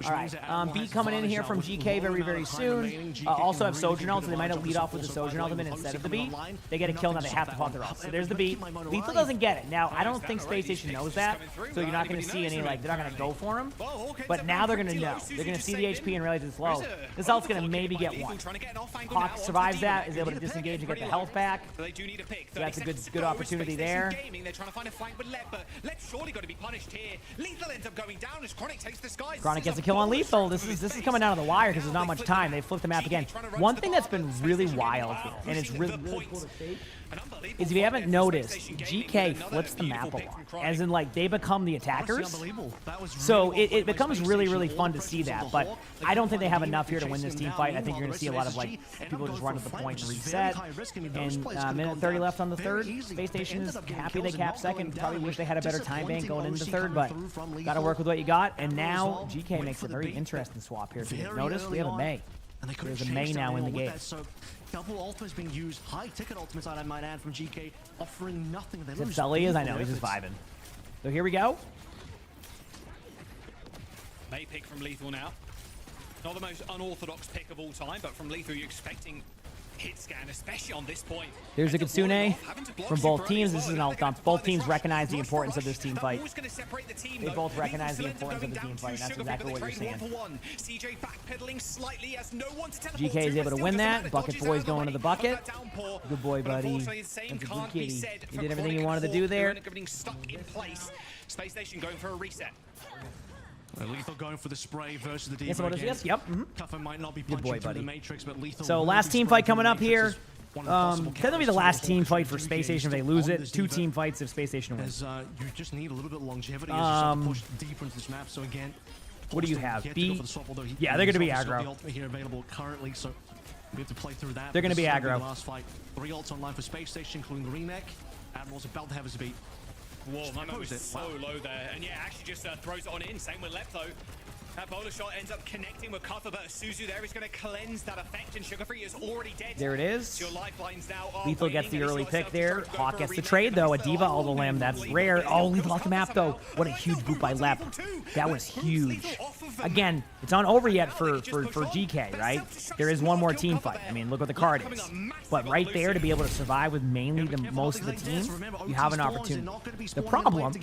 All right, beat coming in here from GK very soon. Also have Sojourn ult, so they might have lead off with the Sojourn ultimate instead of the beat. They get a kill, now they have to pop their ult. So there's the beat. Lethal doesn't get it. Now, I don't think Space Station knows that, so you're not going to see any, like, they're not going to go for him. But now they're going to know. They're going to see the HP and realize it's low. This ult's going to maybe get 1. Hawk survives that, is able to disengage and get the health back. So that's a good opportunity there. They're trying to find a flank with Lep, but Lep's surely got to be punished here. Lethal ends up going down as Chronic takes the skies. Chronic gets a kill on Lethal. This is coming down to the wire because there's not much time. They flipped the map again. One thing that's been really wild here, and it's really cool to see, is if you haven't noticed, GK flips the map a lot. As in, like, they become the attackers. So it becomes really fun to see that. But I don't think they have enough here to win this team fight. I think you're going to see a lot of, like, people just run to the point and reset. And minute 30 left on the third. Space Station is happy they capped second. Probably wish they had a better time bank going into the third, but got to work with what you got. And now GK makes a very interesting swap here. If you didn't notice, we have a May. There's a May now in the game. Double ultimates being used, high ticket ultimates I might add from GK, offering nothing. They lose. Sully is, I know, he's just vibing. So here we go. May pick from Lethal now. Not the most unorthodox pick of all time, but from Lethal you're expecting hit scan, especially on this point. There's a Kitsune from both teams. This is an ult dump. Both teams recognize the importance of this team fight. They both recognize the importance of the team fight. That's exactly what you're seeing. GK is able to win that. Bucket Boy's going to the bucket. Good boy, buddy. That's a good kitty. You did everything you wanted to do there. Space Station going for a reset. Lethal going for the spray versus the Yes, Diva again. yes, yep. Cuffer might not be Good punching boy, through buddy. the Matrix, but Lethal So will last be team spraying fight coming through up the here. Matrix. One of the possible That'll be the counters last to team Hawk fight for and Space Station if they Juke lose on it. this 2 Diva. team fights if Space Station wins. As you just need a little bit of longevity as you start to push deeper into this map. So again, What do you have? get to go B? for the swap, although he- Yeah, they're going to be he's obviously got aggro. the ultimate here available currently, so we have to play through that. They're gonna This be is gonna aggro. The last fight. 3 ults online for Space Station, including the remake. Admiral's about to have his beat. Whoa, my man was It. so low there. And yeah, actually just throws it on in. Same with Lepto. That bowler shot ends up connecting with Cuffer, but Suzu there is going to cleanse that effect, and Sugarfree is already dead. There it is. So your lifelines now are Lethal gets waning, the and early he's got pick himself there. to go Hawk for a gets the remake, trade and though. A it's the Diva all the whole limb. name That's Lethal rare. is Oh, off Lethal off the map though. What a huge boot by Lep. That was huge. Again, it's not over yet for GK, right? There is one more team fight. I mean, look what the card is. But right there to be able to survive with mainly the most of the team, you have an opportunity. The problem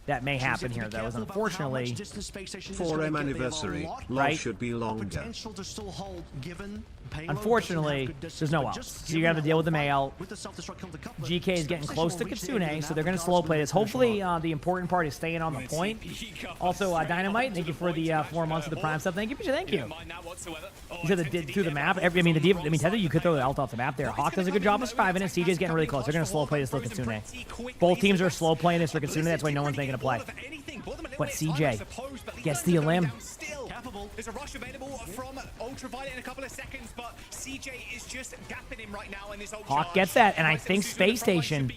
that may happen here though is unfortunately 4M anniversary. Right. Life should be longer. Potential to still hold given Unfortunately, there's no else. So you got to deal with the Mail. GK is getting close to Kitsune, so they're going to slow play this. Hopefully, the important part is staying on the point. Also, Dynamite, thank you for the 4 months of the Prime stuff. Thank you, thank you. You said through the map. I mean, Tether, you could throw the ult off the map there. Hawk does a good job of surviving it. CJ's getting really close. They're going to slow play this for Kitsune. Both teams are slow playing this for Kitsune. That's why no one's making a play. But CJ gets the limb. There's a rush available from Ultraviolet in a couple of seconds, but CJ is just gapping him right now in this Hawk gets that, and I think Space Station.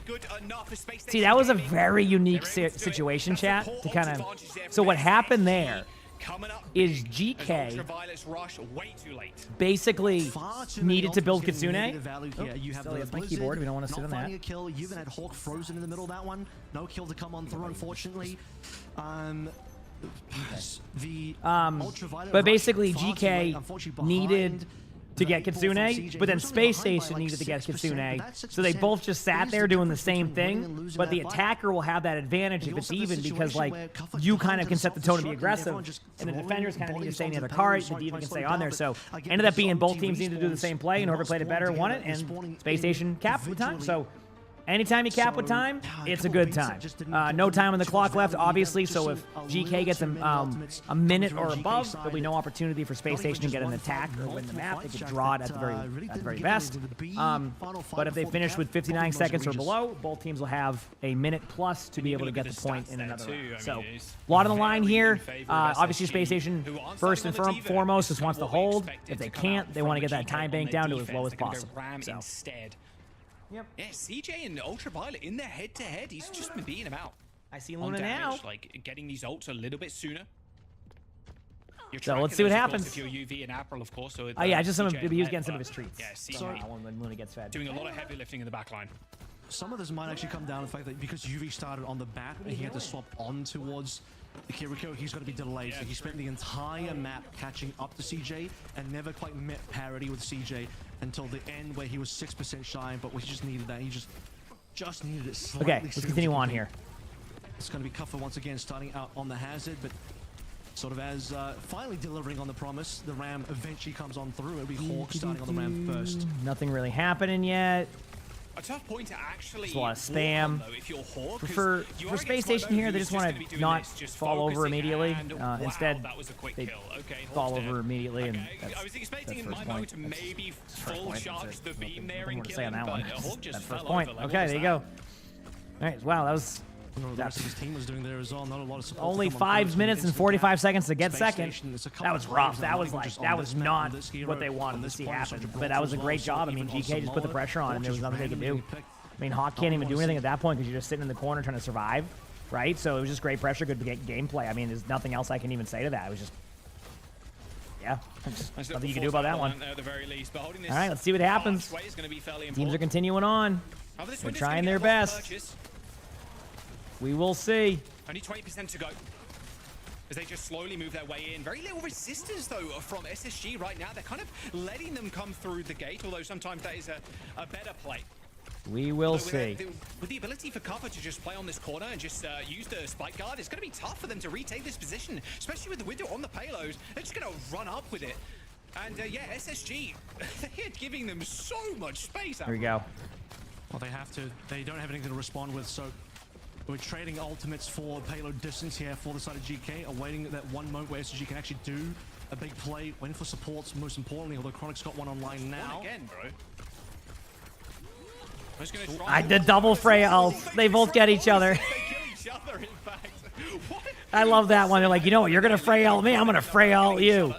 See, that was a very unique situation, chat. To kind of. So what happened there is GK basically needed to build Kitsune. Yeah, you have That's my keyboard. We don't want to sit on that. A kill. You even had Hawk frozen in the middle of that one. No kill to come on through, unfortunately. But basically GK needed to get Kitsune, but then Space Station needed to get Kitsune. So they both just sat there doing the same thing, but the attacker will have that advantage if it's even because, like, you kind of can set the tone to be aggressive, and the defenders kind of need to stay near the card, the Diva can stay on there. So ended up being both teams needed to do the same play, and whoever played it better won it, and Space Station capped with time. So anytime you cap with time, it's a good time. No time on the clock left, obviously, so if GK gets a minute or above, there'll be no opportunity for Space Station to get an attack or win the map. They could draw it at the very best. But if they finish with 59 seconds or below, both teams will have a minute plus to be able to get the point in another round. So, a lot on the line here. Obviously, Space Station, first and foremost, just wants to hold. If they can't, they want to get that time bank down to as low as possible. So. Yep. Yeah, CJ and Ultraviolet in their head-to-head. He's just been beating him out. I see Luna now. Like getting these ults a little bit sooner. So let's see what happens. If you're UV and April, of course. So oh yeah, just he was getting some of his treats. Yeah, CJ when Luna gets fed. Doing a lot of heavy lifting in the back line. Some of this might actually come down to the fact that because UV started on the back and he had to swap on towards Kiriko, he's going to be delayed. So he spent the entire map catching up to CJ and never quite met parity with CJ until the end where he was 6% shy, but we just needed that. He just needed it slightly. Okay, let's continue on here. It's going to be Cuffer once again starting out on the hazard, but sort of as finally delivering on the promise, the Ram eventually comes on through. It'll be Hawk starting on the Ram first. Nothing really happening yet. A tough point to actually. It's a lot of spam. For Space Station here, they just want to not fall over immediately. Instead, they fall over immediately, and I was expecting in my mode to maybe full charge the beam there and kill him, but Hawk just fell over. Okay, there you go. All right, wow, that was. His team was doing there as well. Not a lot of support. Only 5 minutes and 45 seconds to get second. That was rough. That was not what they wanted to see happen. But that was a great job. I mean, GK just put the pressure on, and there was nothing they could do. I mean, Hawk can't even do anything at that point because you're just sitting in the corner trying to survive, right? So it was just great pressure, good gameplay. I mean, there's nothing else I can even say to that. It was just, yeah, nothing you can do about that one. All right, let's see what happens. Teams are continuing on. They're trying their best. We will see. Only 20% to go as they just slowly move their way in. Very little resistance, though, from SSG right now. They're kind of letting them come through the gate, although sometimes that is a better play. We will see. With the ability for Cover to just play on this corner and just use the spike guard, it's going to be tough for them to retake this position, especially with the window on the payload. They're just going to run up with it. And yeah, SSG, they're giving them so much space out. Here we go. Well, they don't have anything to respond with, so We're trading ultimates for payload distance here for the side of GK, awaiting that one moment where SG can actually do a big play, waiting for supports, most importantly, although Chronic's got one online now. One again, bro. I did double Freya ults. They both get each other. They kill each other, in fact. What? I love that one. They're like, you know what? You're going to Freya ult me. I'm going to Freya ult you.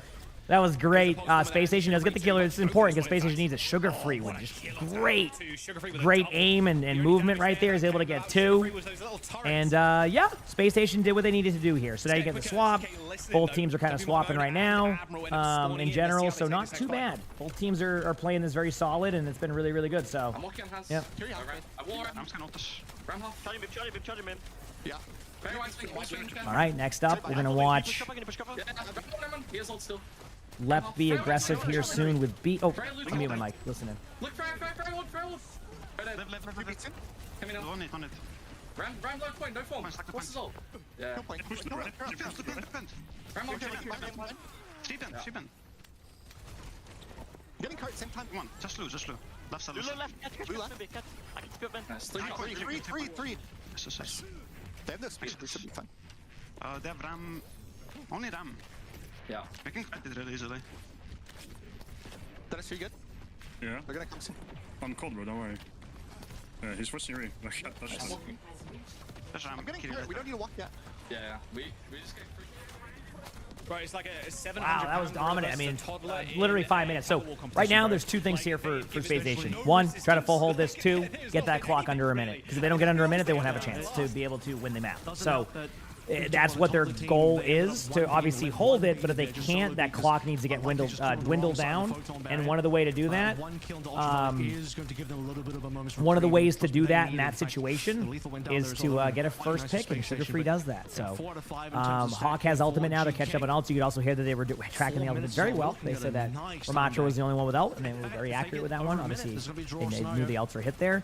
That was great. Space Station does get the killer. It's important because Space Station needs a sugar-free one. Just great aim and movement right there. He's able to get 2. And yeah, Space Station did what they needed to do here. So now you get the swap. Both teams are kind of swapping right now in general, so not too bad. Both teams are playing this very solid, and it's been really, really good. So, yeah. All right, next up, we're going to watch Lep be aggressive here soon with B. Oh, let me mute my mic. Listen in. Look, Ram low point, no form. What's his ult? Yeah. Ram on Sleep in. Getting cart same time. Come on, just lose. Left side. I can split Ben. 3. They have no space, they should be fine. They have Ram. Only Ram. Yeah. I can fight it really easily. Dennis, you good? Yeah. They're gonna come soon. I'm cold, bro, don't worry. Yeah, he's rushing Re. That's just... I'm getting hurt, we don't need to walk yet. Yeah. We just get free. Right, it's like a 700. Wow, that was dominant. I mean, literally 5 minutes. So right now, there's 2 things here for Space Station. 1, try to full hold this. 2, get that clock under a minute. Because if they don't get under a minute, they won't have a chance to be able to win the map. So that's what their goal is, to obviously hold it. But if they can't, that clock needs to get dwindled down. And one of the way to do that, one of the ways to do that in that situation is to get a first pick, and Sugar Free does that. So Hawk has ultimate now to catch up on ults. You could also hear that they were tracking the ultimate very well. They said that Ramacho was the only one with ult, and they were very accurate with that one. Obviously, they knew the ults were hit there.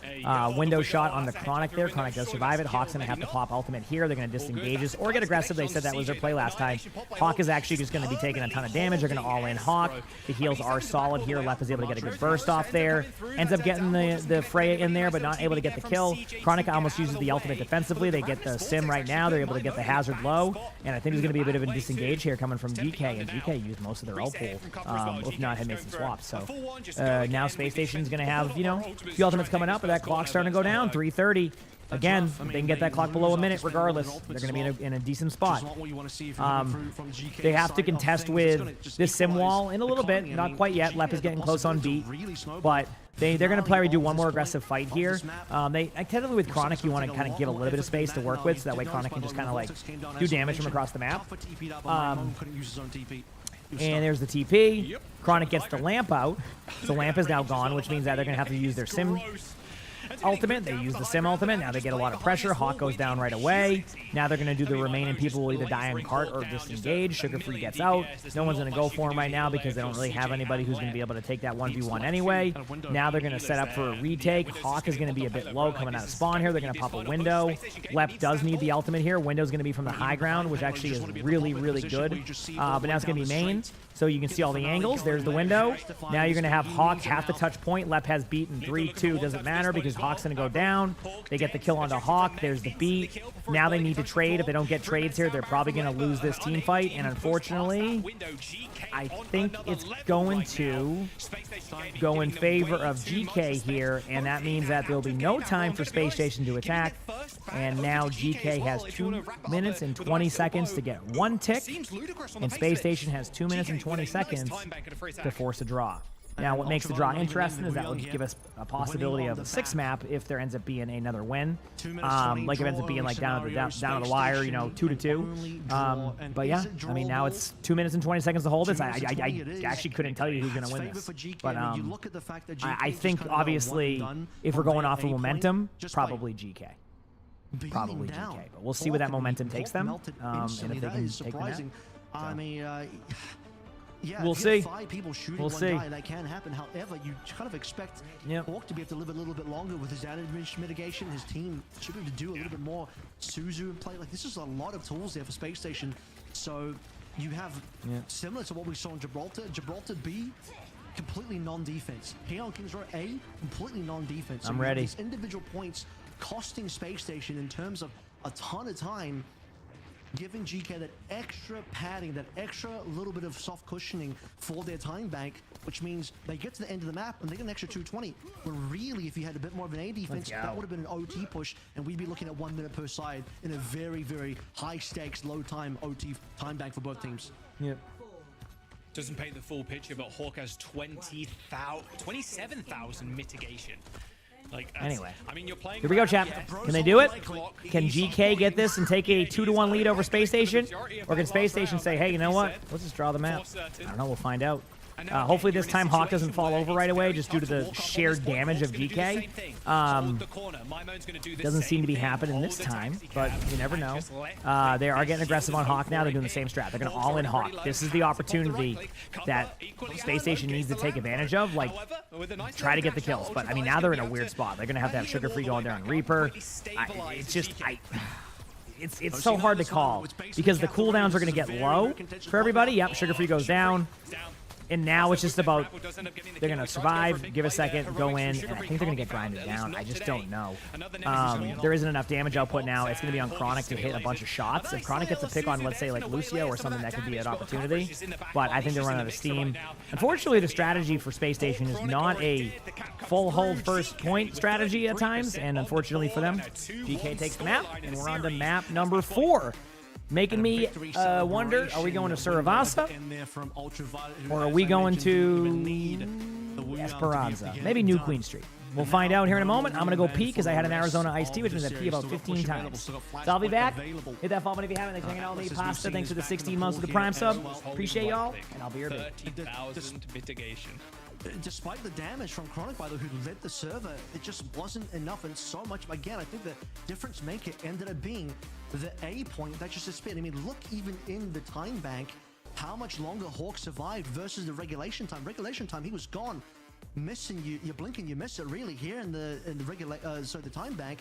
Window shot on the Chronic there. Chronic does survive it. Hawk's going to have to pop ultimate here. They're going to disengage us or get aggressive. They said that was their play last time. Hawk is actually just going to be taking a ton of damage. They're going to all in Hawk. The heals are solid here. Lep is able to get a good burst off there. Ends up getting the Freya in there, but not able to get the kill. Chronic almost uses the ultimate defensively. They get the sim right now. They're able to get the hazard low. And I think there's going to be a bit of a disengage here coming from GK. And GK used most of their ult pool, if not had made some swaps. So now Space Station's going to have, a few ultimates coming up, but that clock's starting to go down. 3:30. Again, they can get that clock below a minute regardless. They're going to be in a decent spot. They have to contest with this sim wall in a little bit. Not quite yet. Lep is getting close on beat. But they're going to probably do one more aggressive fight here. Technically with Chronic, you want to kind of give a little bit of space to work with, so that way Chronic can just kind of like do damage from across the map. And there's the TP. Chronic gets the lamp out. So lamp is now gone, which means that they're going to have to use their sim ultimate. They use the sim ultimate. Now they get a lot of pressure. Hawk goes down right away. Now they're going to do the remaining people will either die on cart or disengage. Sugar Free gets out. No one's going to go for him right now because they don't really have anybody who's going to be able to take that 1v1 anyway. Now they're going to set up for a retake. Hawk is going to be a bit low coming out of spawn here. They're going to pop a window. Lep does need the ultimate here. Window's going to be from the high ground, which actually is really, really good. But now it's going to be main. So you can see all the angles. There's the window. Now you're going to have Hawk half the touch point. Lep has beat in 3-2. Doesn't matter because Hawk's going to go down. They get the kill onto Hawk. There's the beat. Now they need to trade. If they don't get trades here, they're probably going to lose this team fight. And unfortunately, I think it's going to go in favor of GK here. And that means that there'll be no time for Space Station to attack. And now GK has 2 minutes and 20 seconds to get 1 tick. And Space Station has 2 minutes and 20 seconds to force a draw. Now, what makes the draw interesting is that will give us a possibility of a 6 map if there ends up being another win. Like if it ends up being like down to the wire, 2-2. But yeah, I mean, now it's 2 minutes and 20 seconds to hold this. I actually couldn't tell you who's going to win this. But I think, obviously, if we're going off of momentum, probably GK. Probably GK. But we'll see where that momentum takes them. And if they can take the map. I mean, yeah, we'll see. 5 people shooting one guy, that can happen. However, you kind of expect Hawk to be able to live a little bit longer with his damage mitigation. His team should be able to do a little bit more Suzu and play. Like, this is a lot of tools there for Space Station. So you have similar to what we saw in Gibraltar. Gibraltar B, completely non-defense. Here on Kings Row A, completely non-defense. I'm ready. These individual points costing Space Station in terms of a ton of time giving GK that extra padding, that extra little bit of soft cushioning for their time bank, which means they get to the end of the map and they get an extra 220. When really, if you had a bit more of an A defense, that would have been an OT push, and we'd be looking at 1 minute per side in a very, very high stakes, low time OT time bank for both teams. Yep. Doesn't paint the full picture, but Hawk has 27,000 mitigation. Like, anyway, I mean, you're playing. Here we go, chat. Can they do it? Can GK get this and take a 2-1 lead over Space Station? Or can Space Station say, hey, you know what? Let's just draw the map. I don't know. We'll find out. Hopefully this time Hawk doesn't fall over right away just due to the sheer damage of GK. Doesn't seem to be happening this time, but you never know. They are getting aggressive on Hawk now. They're doing the same strat. They're going to all in Hawk. This is the opportunity that Space Station needs to take advantage of. Like, try to get the kills. But, I mean, now they're in a weird spot. They're going to have Sugar Free going there on Reaper. It's so hard to call because the cooldowns are going to get low for everybody. Yep, Sugar Free goes down. And now it's just about, they're going to survive, give a second, go in, and I think they're going to get grinded down. I just don't know. There isn't enough damage output now. It's going to be on Chronic to hit a bunch of shots. If Chronic gets a pick on, let's say, like Lucio or something, that could be an opportunity. But I think they're running out of steam. Unfortunately, the strategy for Space Station is not a full hold first point strategy at times, and unfortunately for them, GK takes the map, and we're on to map number 4. Making me wonder, are we going to Suravasa? Or are we going to Esperanza? Maybe New Queen Street. We'll find out here in a moment. I'm going to go pee because I had an Arizona iced tea, which means I pee about 15 times. So I'll be back. Hit that follow button if you haven't. Thanks for hanging out with me. Pasta, thanks for the 16 months with the Prime sub. Appreciate y'all, and I'll be your bit. 30,000 mitigation. Despite the damage from Chronic, by the way, who led the server, it just wasn't enough, and so much. Again, I think the difference maker ended up being the A point that just spit. I mean, look, even in the time bank, how much longer Hawk survived versus the regulation time. Regulation time, he was gone, missing you. You're blinking, you miss it. Really, here in the the time bank,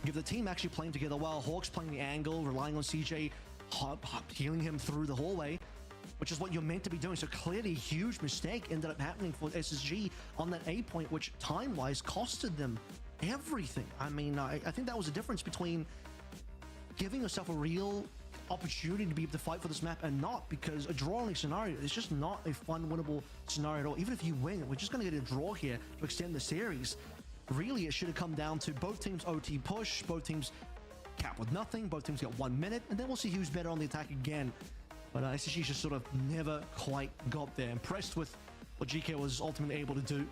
you have the team actually playing together well. Hawk's playing the angle, relying on CJ, healing him through the hallway, which is what you're meant to be doing. So clearly, huge mistake ended up happening for SSG on that A point, which time-wise costed them everything. I mean, I think that was a difference between giving yourself a real opportunity to be able to fight for this map and not, because a drawing scenario is just not a fun, winnable scenario at all. Even if you win, we're just going to get a draw here to extend the series. Really, it should have come down to both teams OT push, both teams cap with nothing, both teams get 1 minute, and then we'll see who's better on the attack again. But SSG just sort of never quite got there. Impressed with what GK was ultimately able to do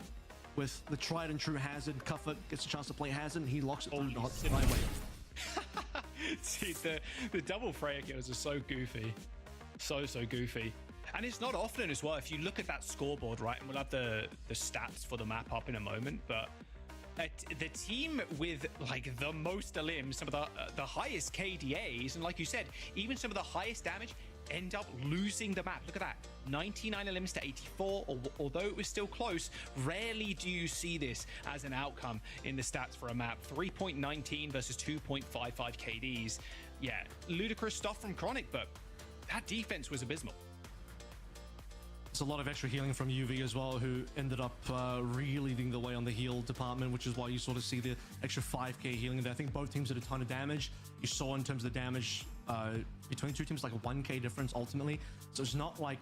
with the tried and true Hazard. Cuffert gets a chance to play Hazard, and he locks it through the highway. See, the double Freya kills are so goofy. So goofy. And it's not often as well. If you look at that scoreboard, right, and we'll have the stats for the map up in a moment, but the team with like the most elims, some of the highest KDAs, and like you said, even some of the highest damage, end up losing the map. Look at that, 99 elims to 84. Although it was still close, rarely do you see this as an outcome in the stats for a map. 3.19 versus 2.55 KDs. Yeah, ludicrous stuff from Chronic, but that defense was abysmal. It's a lot of extra healing from UV as well, who ended up really leading the way on the heal department, which is why you sort of see the extra 5k healing there. I think both teams did a ton of damage. You saw in terms of the damage between two teams, like a 1k difference ultimately. So it's not like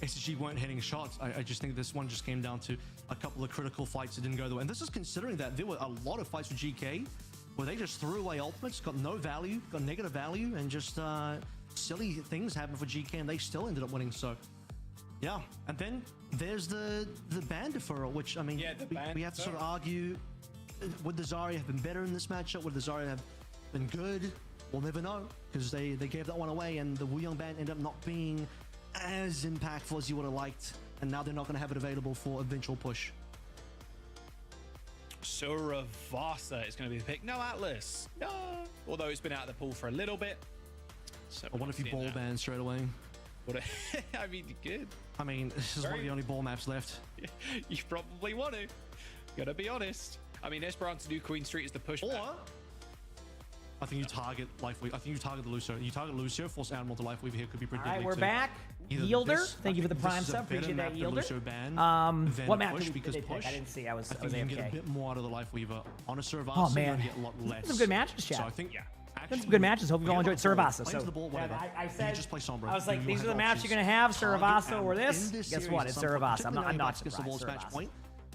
SSG weren't hitting shots. I just think this one just came down to a couple of critical fights that didn't go the way. And this is considering that there were a lot of fights with GK where they just threw away ultimates, got no value, got negative value, and just silly things happened for GK, and they still ended up winning. So yeah, and then there's the ban deferral, which, I mean, we have to sort of argue, would the Zarya have been better in this matchup? Would the Zarya have been good? We'll never know, because they gave that one away, and the Wuyong ban ended up not being as impactful as you would have liked, and now they're not going to have it available for eventual push. Suravasa is going to be the pick. No Atlas. No. Although it's been out of the pool for a little bit. So what if you ball ban straight away? I mean, you could. I mean, this is one of the only ball maps left. You probably want to. Gotta be honest. I mean, Esperanza New Queen Street is the push. Or I think you target Lifeweaver. I think you target the Lucio. You target Lucio, force Admiral to Lifeweaver here could be pretty deadly. All right, we're too. back. Yielder, thank you for the Prime sub. Appreciate that, Yielder. What map did they pick? I didn't see. I think you AFK. can get a bit more out of the Lifeweaver on a Suravasa. Oh man, get a lot less. Some good matches, chat. So I think been some good matches. Hope you've all enjoyed Cervasa. Play So the ball, whatever. I said, just play Sombra. I was like, You these have are the matches you're gonna have, Cervasa or this. Guess what? It's Cervasa. I'm not surprised. Cervasa.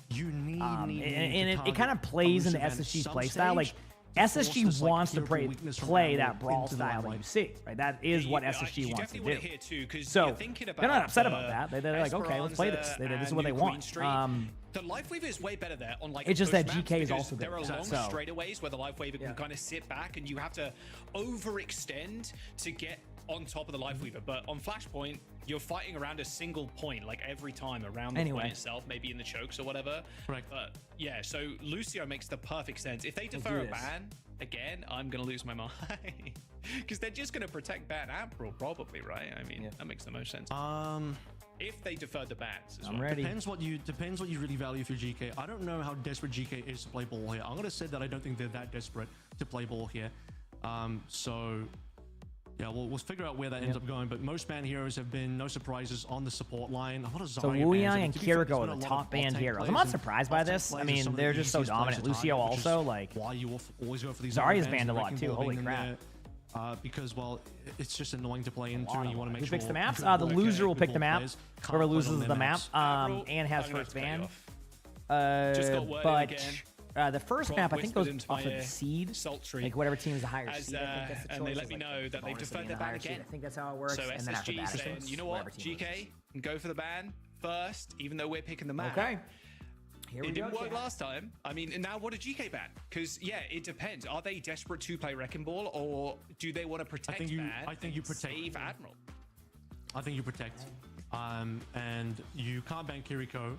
You need and it kind of plays into SSG's play style. Like SSG wants to play that brawl style that you see, right? That is what SSG wants to do. So they're not upset about that. They're like, okay, let's play this. This is what they want. The Life Weaver is way better there on like. It's just that maps GK is also there good. are long So straightaways where the Life Weaver can kind of sit back and you have to overextend to get on top of the Life Weaver. But on Flashpoint, you're fighting around a single point like every time around the point itself, maybe in the chokes or whatever. Correct. But yeah, so Lucio makes the perfect sense. If they defer a ban again, I'm gonna lose my mind because they're just gonna protect ban April probably, right? I mean, that makes the most sense. If they defer the bans as well. ready. Depends what you really value for GK. I don't know how desperate GK is to play ball here. I'm gonna say that I don't think they're that desperate to play ball here. So yeah, we'll figure out where that ends up going. But most ban heroes have been no surprises on the support line. A lot of So Zarya Wu bans. Yang I mean, and to be fair, Kiriko there's are been the a lot top of band bot-tank heroes. players, I'm not and surprised by bot-tank this. I players are mean, some of they're the just so easiest players dominant. to Lucio target, which is also, like why you will always go for these. Zarya's Zarya's banned a lot too. Holy crap. Because well, it's just annoying to play into, and you want to make Who sure. picks the maps? good The work, loser will good pick the ball map. players can't Whoever play loses on the their map, maps. and has first ban. Just got worded But again. the first map I think goes off of the seed. Sultry. Like whatever team is the higher seed. I think that's the And choice. they let me Like, know that they bonus deferred being the the ban higher seed. again. I think that's how it works. So And then after SSG that, saying, you know whatever what, team GK loses. can go for the ban first, even though we're picking the map. Okay. Here It we go, didn't work chat. last time. I mean, and now what a GK ban? Because yeah, it depends. Are they desperate to play Wrecking Ball, or do they want to protect ban I think you protect. save Admiral? I think you protect. And you can't ban Kiriko.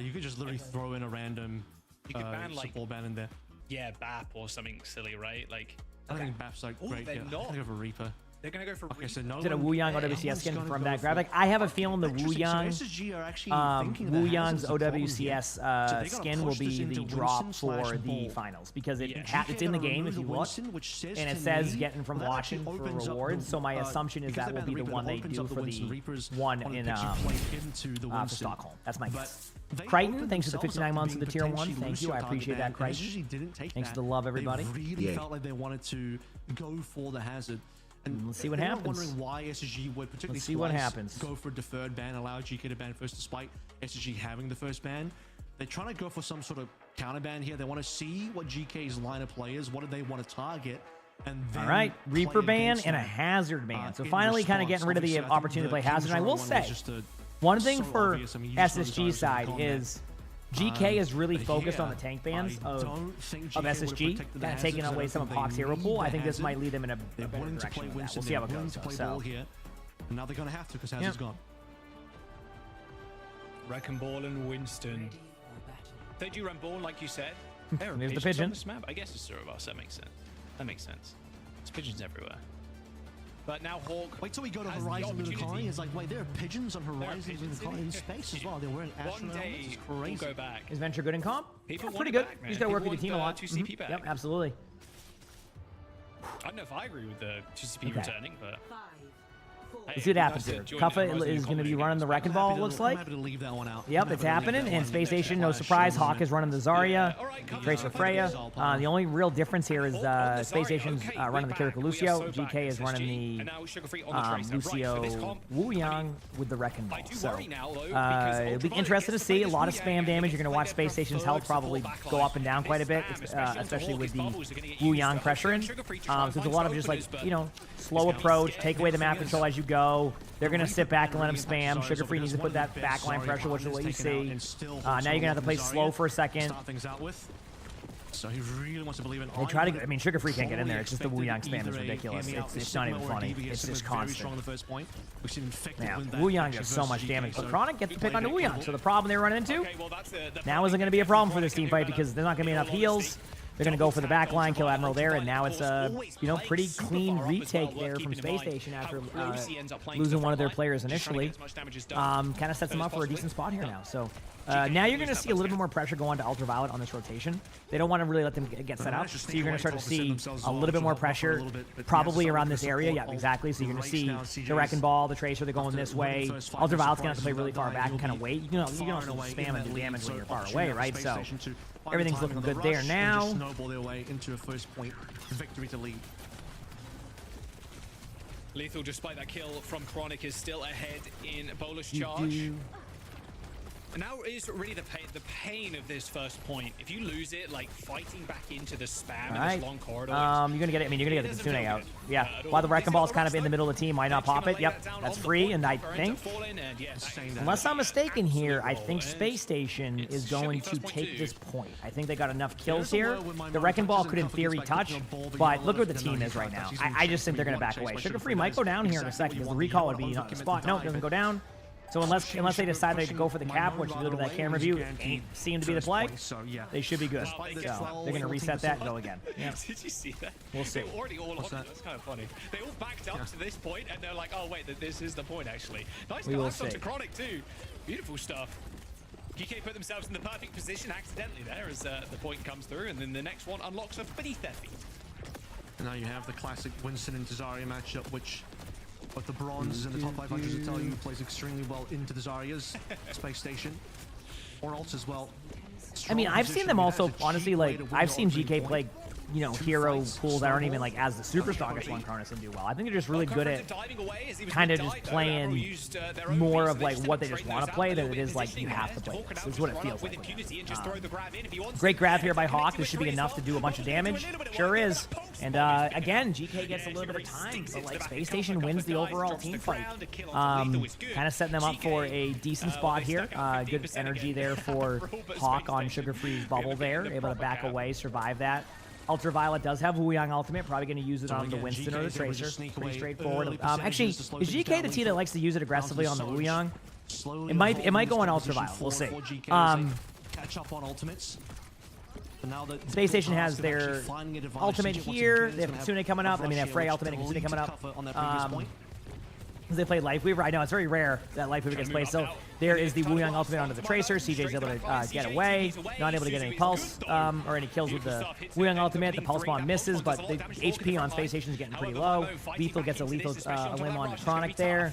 You could just literally throw in a random You could ban like support ban in there. yeah, BAP or something silly, right? Like I think BAP's like great. they're Yeah, not. I think of a Reaper. They're gonna go for Okay, so no Did a one- Wu Yang everyone's OWCS skin gonna from go that for- graphic? I have a feeling the Wu Interesting. Yang So SSG are actually thinking that Wu Hazard's Yang's the problem here. OWCS So they're gonna skin will push this be the into drop Winston for slash the Bull. finals because Yeah. it's in the game if you look, Winston, which says and it to says me, getting from well, that actually watching for opens up rewards. the- So my assumption is because that they will ban be the Reaper, one that they opens do up the for Winston the Reapers one on the in pitch you play into the for Winston. Stockholm. That's my guess. They Crichton, opened thanks for the themselves 59 up months to of the being tier 1. potentially Thank you. I Lucio appreciate target that, ban, and Crichton. SSG didn't take Thanks that. for the love, everybody. They really felt like they wanted to go for the Hazard. And let's see what everyone happens. wondering why SSG would particularly Let's see what twice happens. go for a deferred ban, allow GK to ban first despite SSG having the first ban. They're trying to go for some sort of counter ban here. They want to see what GK's line of players, what do they want to target, and then All right, play Reaper ban against and a that, Hazard ban. So in finally kind of response. getting rid of the Obviously, I think opportunity to play the Hazard. And I King's will Row one say, was just one thing so for obvious. I mean, you just noticed SSG I was side gone is there. GK is really But focused on here, the tank bans I of don't think GK SSG, would've protected the kind of taking Hazards. I away don't some of think Hawk's they hero need pool. the I think this Hazard. might lead them in a They're better willing to direction play with that. Winston. We'll see how it They're willing goes. to though. play So ball here. And now they're going to have to because Hazard's gone. Wrecking Ball and Winston. They do run ball, like you said. There are There's the pigeons on pigeon. this map. I guess it's Surabas. That makes sense. That makes sense. There's pigeons everywhere. But now Hawk. Wait till we go to has the Horizon Lunar opportunity. Colony. It's like, wait, there are pigeons on Horizon pigeons Lunar Colony in in- space as well. They're wearing One astronaut day helmets. It's we'll crazy. go back. is Venture good in comp? People Yeah, want pretty it good. back, You man. just got to work People with the team a want lot. the 2CP back. Yep, absolutely. I don't know if I agree with the 2CP Okay. returning, but. Let's see what happens here. Kuffa is going to be running the Wrecking Ball, it looks like. I'm happy to leave that one out. Yep, it's happening. And Space Station, no surprise. Hawk is running the Zarya. Tracer Freya. The only real difference here is Space Station's running the Kiriko Lucio. GK is running the Lucio Wu Yang with the Wrecking Ball. So it'll be interesting to see. A lot of spam damage. You're going to watch Space Station's health probably go up and down quite a bit, especially with the Wu Yang pressuring. So there's a lot of just like, slow approach, take away the map control as you go. They're going to sit back and let him spam. Sugar Free needs to put that backline pressure, which is what you see. Now you're going to have to play slow for a second. Start things out with. So he really wants to believe in. They try to. I mean, Sugar Free can't get in there. It's just the Wu Yang spam is ridiculous. It's not even funny. It's just constant. Yeah, Wu Yang does so much damage, but Chronic gets to pick onto Wu Yang. So the problem they're running into now isn't going to be a problem for this team fight because there's not going to be enough heals. They're going to go for the back line, kill Admiral there, and now it's a pretty clean retake there from Space Station after losing one of their players initially. Kind of sets them up for a decent spot here now. So now you're going to see a little bit more pressure go on to Ultraviolet on this rotation. They don't want to really let them get set up, so you're going to start to see a little bit more pressure, probably around this area. Yeah, exactly. So you're going to see the Wrecking Ball, the Tracer, they're going this way. Ultraviolet's going to have to play really far back and kind of wait. You can also spam and do damage when you're far away, right? So Everything's looking good there now. Just snowball their way into a first point victory to lead. Lethal, despite that kill from Chronic, is still ahead in bonus charge. And now is really the pain of this first point. If you lose it, like fighting back into the spam in this long corridor. You're gonna get it. I mean, you're gonna get the Kitsune out. Yeah. While the Wrecking Ball is kind of in the middle of the team, why not pop it? Yep. That's free, and I think, unless I'm mistaken here, I think Space Station is going to take this point. I think they got enough kills here. The Wrecking Ball could, in theory, touch, but look where the team is right now. I just think they're gonna back away. Sugar Free might go down here in a second because the recall would be on the spot. No, it doesn't go down. So unless they decide they go for the cap, which if you look at that camera view, ain't seem to be the play, they should be good. So they're gonna reset that and go again. Yeah. Did you see that? We'll see. They were already all on it. That's kind of funny. They all backed up to this point, and they're like, "Oh wait, this is the point actually." Nice dive onto Chronic too. Beautiful stuff. GK put themselves in the perfect position accidentally there as the point comes through, and then the next one unlocks up beneath their feet. And now you have the classic Winston and Zarya matchup, which. But the bronze and the top 500s will tell you plays extremely well into the Zarya's Space Station. Or else as well. I mean, I've seen them also, honestly, like, I've seen GK play, you know, hero pools that aren't even, like, as the super strongest one Karnas and do well. I think they're just really good at kind of just playing more of, like, what they just want to play than it is, like, you have to play this. This is what it feels like. Great grab here by Hawk. This should be enough to do a bunch of damage. Sure is. And, again, GK gets a little bit of time, but, like, Space Station wins the overall team fight. Kind of setting them up for a decent spot here. Good energy there for Hawk on Sugar Free's bubble there. Able to back away, survive that. Ultraviolet does have Wu Yang ultimate, probably going to use it on the Winston or the Tracer. Pretty straightforward. Actually, is GK the team that likes to use it aggressively on the Wu Yang? It might go on Ultraviolet. We'll see. Catch up on ultimates. Space Station has their ultimate here. They have Kitsune coming up. I mean, they have Frey ultimate and Kitsune coming up. They played Lifeweaver. I know it's very rare that Lifeweaver gets played. So there is the Wu Yang ultimate onto the Tracer. CJ's able to get away, not able to get any pulse or any kills with the Wu Yang ultimate. The pulse bomb misses, but the HP on Space Station is getting pretty low. Lethal gets a lethal limb on Chronic there.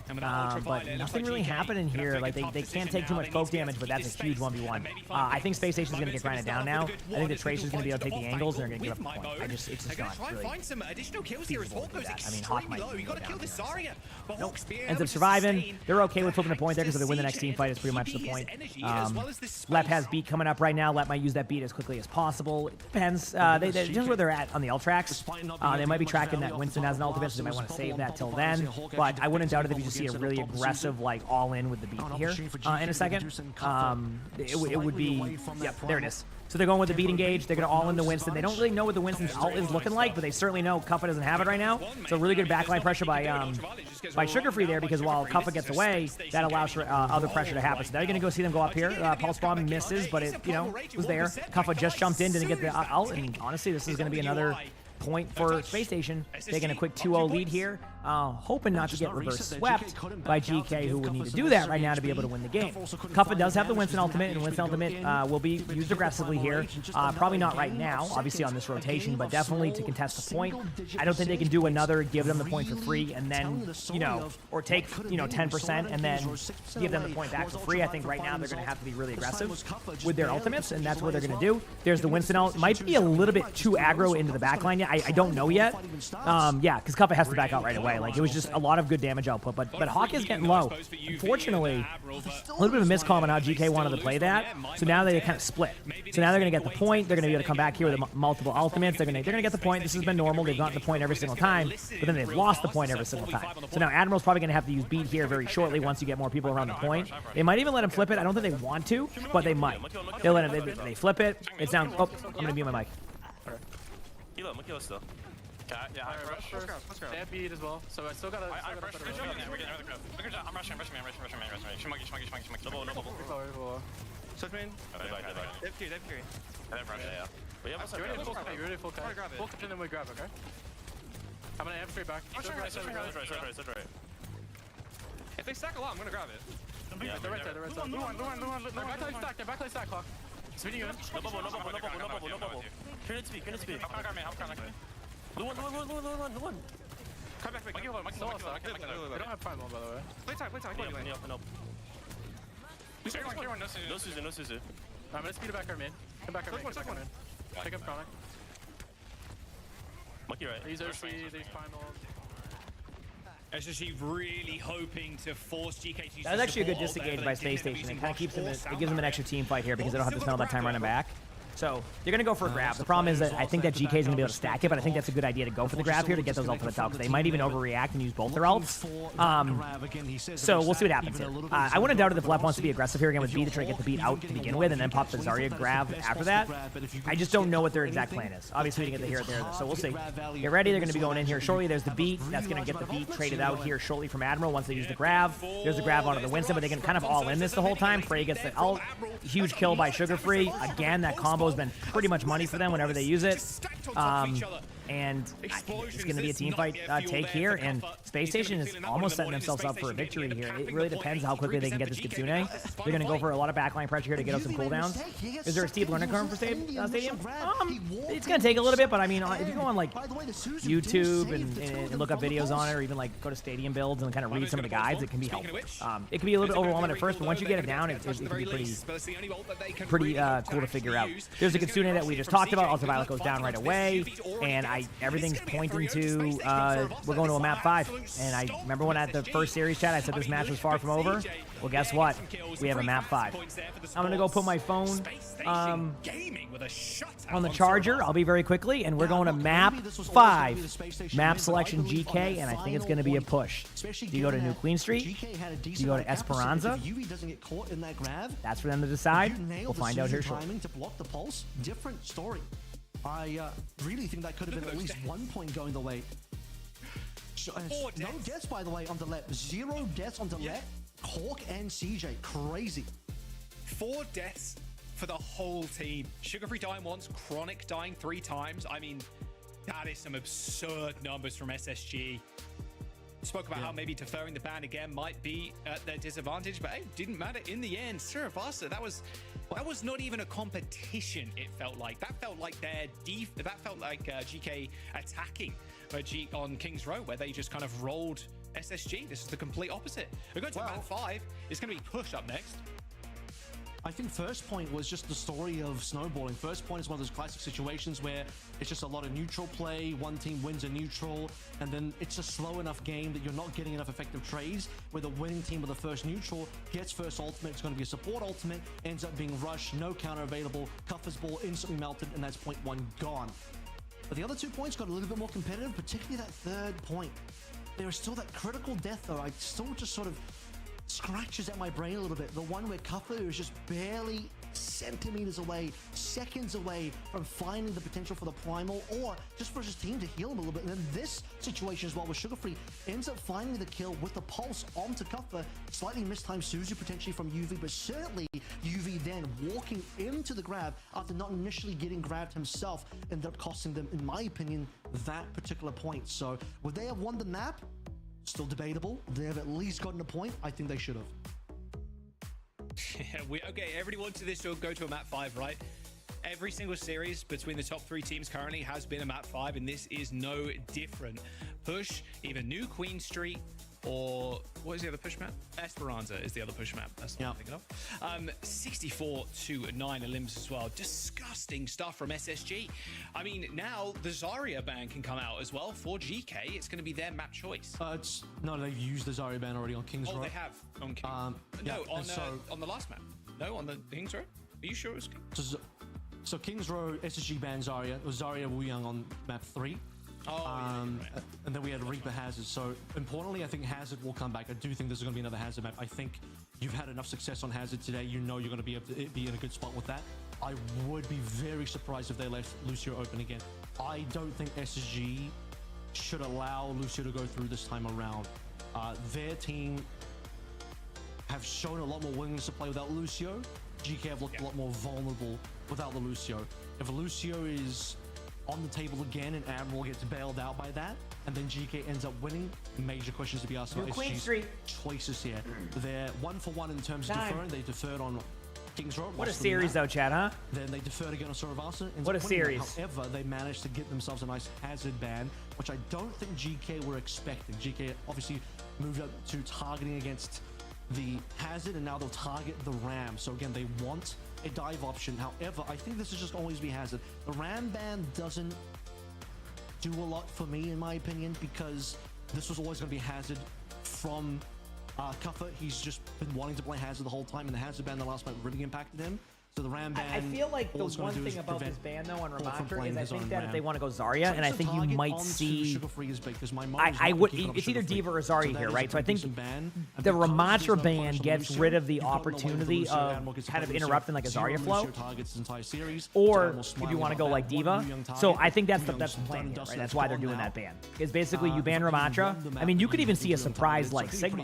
But nothing really happening here. Like they can't take too much poke damage, but that's a huge 1v1. I think Space Station's gonna get grinded down now. I think the Tracer's gonna be able to take the angles, and they're gonna give up the point. It's just not really feasible to do that. I mean, Hawk might go down here. Nope. Ends up surviving. They're okay with flipping the point there because if they win the next team fight, it's pretty much the point. Lep has beat coming up right now. Lep might use that beat as quickly as possible. It depends. Just where they're at on the L-tracks. They might be tracking that Winston has an ultimate, so they might want to save that till then. But I wouldn't doubt it if you just see a really aggressive, like, all-in with the beat here in a second. It would be... Yep, there it is. So they're going with the beat engage. They're going to all in the Winston. They don't really know what the Winston's ult is looking like, but they certainly know Kuffa doesn't have it right now. So really good backline pressure by Sugar Free there, because while Kuffa gets away, that allows for other pressure to happen. So now you're going to go see them go up here. Pulse Bomb misses, but it, was there. Kuffa just jumped in, didn't get the ult, and honestly, this is going to be another point for Space Station, taking a quick 2-0 lead here, hoping not to get reverse swept by GK, who will need to do that right now to be able to win the game. Kuffa does have the Winston ultimate, and Winston ultimate will be used aggressively here. Probably not right now, obviously on this rotation, but definitely to contest the point. I don't think they can do another, give them the point for free, and then, or take, 10% and then give them the point back for free. I think right now they're going to have to be really aggressive with their ultimates, and that's what they're going to do. There's the Winston ult. Might be a little bit too aggro into the backline yet. I don't know yet. Yeah, because Kuffa has to back out right away. Like, it was just a lot of good damage output, but Hawk is getting low. Unfortunately, a little bit of a miscall on how GK wanted to play that, so now they kind of split. So now they're going to get the point. They're going to be able to come back here with multiple ultimates. They're going to get the point. This has been normal. They've gotten the point every single time, but then they've lost the point every single time. So now Admiral's probably going to have to use beat here very shortly once you get more people around the point. They might even let him flip it. I don't think they want to, but they might. They'll let him. They flip it. It's down. Oh, I'm going to mute my mic. Yeah, I rush first. They have beat as well, so I still gotta... I'm rushing. I'm rushing. No bubble. Switch main. They have Q. They have rush. Yeah. We have a you're ready full cut. Full cut and then we grab, okay? I'm gonna have straight back. That's right. If they stack a lot, I'm gonna grab it. Yeah, they're right side. They're backline stack, Clock. Speeding in. No bubble. Turn it speed. How can I grab me? No one. Come back. Monkey hold. They don't have primal, by the way. Play time. Nope. No Suzu. I'm gonna speed it back our mid. Come back and pick up Chronic. Monkey right. These OC, these primal. SSG really hoping to force GK to use That's actually a good disengage by Space Station. It kind of keeps them. It gives them an extra team fight here because they don't have to spend all that time running back. So you're going to go for a grab. The problem is that I think that GK is going to be able to stack it, but I think that's a good idea to go for the grab here to get those ultimates out because they might even overreact and use both their ults. So we'll see what happens here. I wouldn't doubt it if Left wants to be aggressive here again with B to try to get the beat out to begin with and then pop the Zarya grab after that. I just don't know what their exact plan is. Obviously, we didn't get the here or there, so we'll see. Get ready. They're going to be going in here shortly. There's the beat. That's going to get the beat traded out here shortly from Admiral once they use the grab. There's the grab onto the Winston, but they can kind of all in this the whole time. Frey gets the ult. Huge kill by Sugar Free. Again, that combo has been pretty much money for them whenever they use it. And I think it's going to be a team fight take here, and Space Station is almost setting themselves up for a victory here. It really depends how quickly they can get this Kitsune. They're going to go for a lot of backline pressure here to get out some cooldowns. Is there a steep learning curve for Stadium? It's going to take a little bit, but I mean, if you go on like YouTube and look up videos on it, or even like go to Stadium builds and kind of read some of the guides, it can be helpful. It can be a little bit overwhelming at first, but once you get it down, it can be pretty cool to figure out. There's a Kitsune that we just talked about. Ultraviolet goes down right away, and everything's pointing to we're going to a map 5. And I remember when at the first series chat I said this match was far from over. Well, guess what? We have a map 5. I'm gonna go put my phone on the charger. I'll be very quickly, and we're going to map 5. Map selection GK, and I think it's gonna be a push. Do you go to New Queen Street? Do you go to Esperanza? That's for them to decide. We'll find out here shortly. To block the pulse, different story. I really think that could have been at least 1 point going the way. No deaths, by the way, on the left. 0 deaths on the left. Hawk and CJ. Crazy. 4 deaths for the whole team. Sugar Free dying once, Chronic dying 3 times. I mean, that is some absurd numbers from SSG. Spoke about how maybe deferring the ban again might be at their disadvantage, but it didn't matter in the end. Suravasa, that was not even a competition. It felt like that felt like GK attacking on King's Row, where they just kind of rolled SSG. This is the complete opposite. We're going to map 5. It's going to be Push up next. I think first point was just the story of snowballing. First point is one of those classic situations where it's just a lot of neutral play, one team wins a neutral, and then it's a slow enough game that you're not getting enough effective trades, where the winning team with the first neutral gets first ultimate. It's going to be a support ultimate, ends up being rushed, no counter available, Cuffer's ball instantly melted, and that's point 1 gone. But the other 2 points got a little bit more competitive, particularly that third point. There was still that critical death, though. I still just sort of scratches at my brain a little bit. The one where Cuffer was just barely centimeters away, seconds away from finding the potential for the primal, or just for his team to heal him a little bit. And then this situation as well, where Sugar Free ends up finding the kill with the pulse onto Cuffer. Slightly mistimed Suzu potentially from UV, but certainly UV then walking into the grab after not initially getting grabbed himself ended up costing them, in my opinion, that particular point. So would they have won the map? Still debatable. They have at least gotten a point. I think they should have. Okay, everybody wanted this to go to a map 5, right? Every single series between the top 3 teams currently has been a map 5, and this is no different. Push either New Queen Street or what is the other push map? Esperanza is the other push map. That's what I'm thinking of. 64-9 Olymps as well. Disgusting stuff from SSG. I mean, now the Zarya ban can come out as well for GK. It's going to be their map choice. No, they've used the Zarya ban already on King's Row. Oh, they have on King's on the last map. No, on the King's Row. Are you sure it was King's? So King's Row, SSG banned Zarya. It was Zarya Wu Yang on map 3. And then we had Reaper Hazard. So importantly, I think Hazard will come back. I do think there's going to be another Hazard map. I think you've had enough success on Hazard today. You know you're going to be able to be in a good spot with that. I would be very surprised if they left Lucio open again. I don't think SSG should allow Lucio to go through this time around. Their team have shown a lot more willingness to play without Lucio. GK have looked a lot more vulnerable without the Lucio. If Lucio is on the table again and Admiral gets bailed out by that, and then GK ends up winning, major questions to be asked about SSG's choices here. They're 1-for-1 in terms of deferring. They deferred on King's Row. What a series though, Chad, huh? Then they deferred again on Suravasa. What a series. However, they managed to get themselves a nice Hazard ban, which I don't think GK were expecting. GK obviously moved up to targeting against the Hazard, and now they'll target the Ram. So again, they want a dive option. However, I think this is just always be Hazard. The Ram ban doesn't do a lot for me, in my opinion, because this was always going to be Hazard from Cuffer. He's just been wanting to play Hazard the whole time, and the Hazard ban the last fight really impacted him. So the Ram ban. I feel like the one thing about this ban though on Ramatra is I think that if they want to go Zarya, and I think you might see. I would. It's either Diva or Zarya here, right? So I think the Ramatra ban gets rid of the opportunity of kind of interrupting like a Zarya flow, or if you want to go like Diva. So I think that's the plan here, right? That's why they're doing that ban. Is basically you ban Ramatra. I mean, you could even see a surprise like Sigma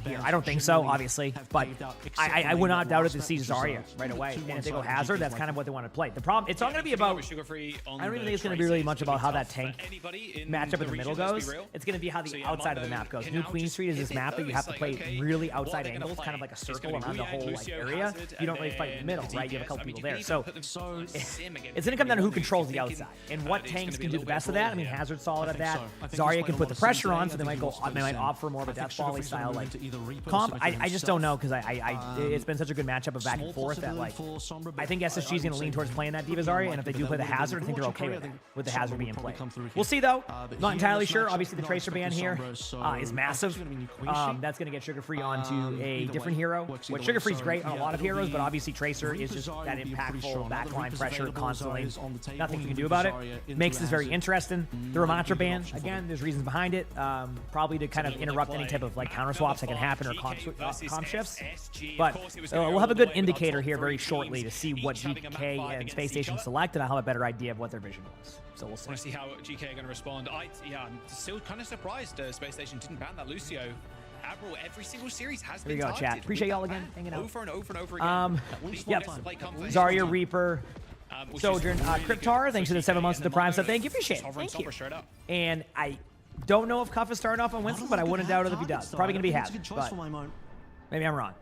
here. I don't think so, obviously, but I would not doubt it to see Zarya right away. And if they go Hazard, that's kind of what they want to play. The problem, it's not going to be about, I don't even think it's going to be really much about how that tank matchup in the middle goes. It's going to be how the outside of the map goes. New Queen Street is this map that you have to play really outside angles, kind of like a circle around the whole like area. You don't really fight in the middle, right? You have a couple people there. So it's going to come down to who controls the outside and what tanks can do the best of that. I mean, Hazard's solid at that. Zarya can put the pressure on, so they might opt for more of a Death Volley style like comp. I just don't know because it's been such a good matchup of back and forth that like I think SSG is going to lean towards playing that Diva Zarya, and if they do play the Hazard, I think they're okay with the Hazard being played. We'll see though. Not entirely sure. Obviously, the Tracer ban here is massive. That's going to get Sugar Free onto a different hero. Which Sugar Free is great on a lot of heroes, but obviously Tracer is just that impactful backline pressure constantly. Nothing you can do about it. Makes this very interesting. The Ramatra ban, again, there's reasons behind it. Probably to kind of interrupt any type of like counter swaps that can happen or comp shifts. But we'll have a good indicator here very shortly to see what GK and Space Station select, and I'll have a better idea of what their vision was. So we'll see. I want to see how GK are going to respond. I'm still kind of surprised Space Station didn't ban that Lucio. Admiral, every single series has been targeted. Here we go, chat. Appreciate y'all again hanging out. Over and over and over again. Yep. Zarya, Reaper, Sojourn, Cryptar, thanks for the 7 months of the Prime sub. Thank you, appreciate it. Thank you. And I don't know if Cuff is starting off on Winston, but I wouldn't doubt it if he does. Probably going to be Hazard, but maybe I'm wrong.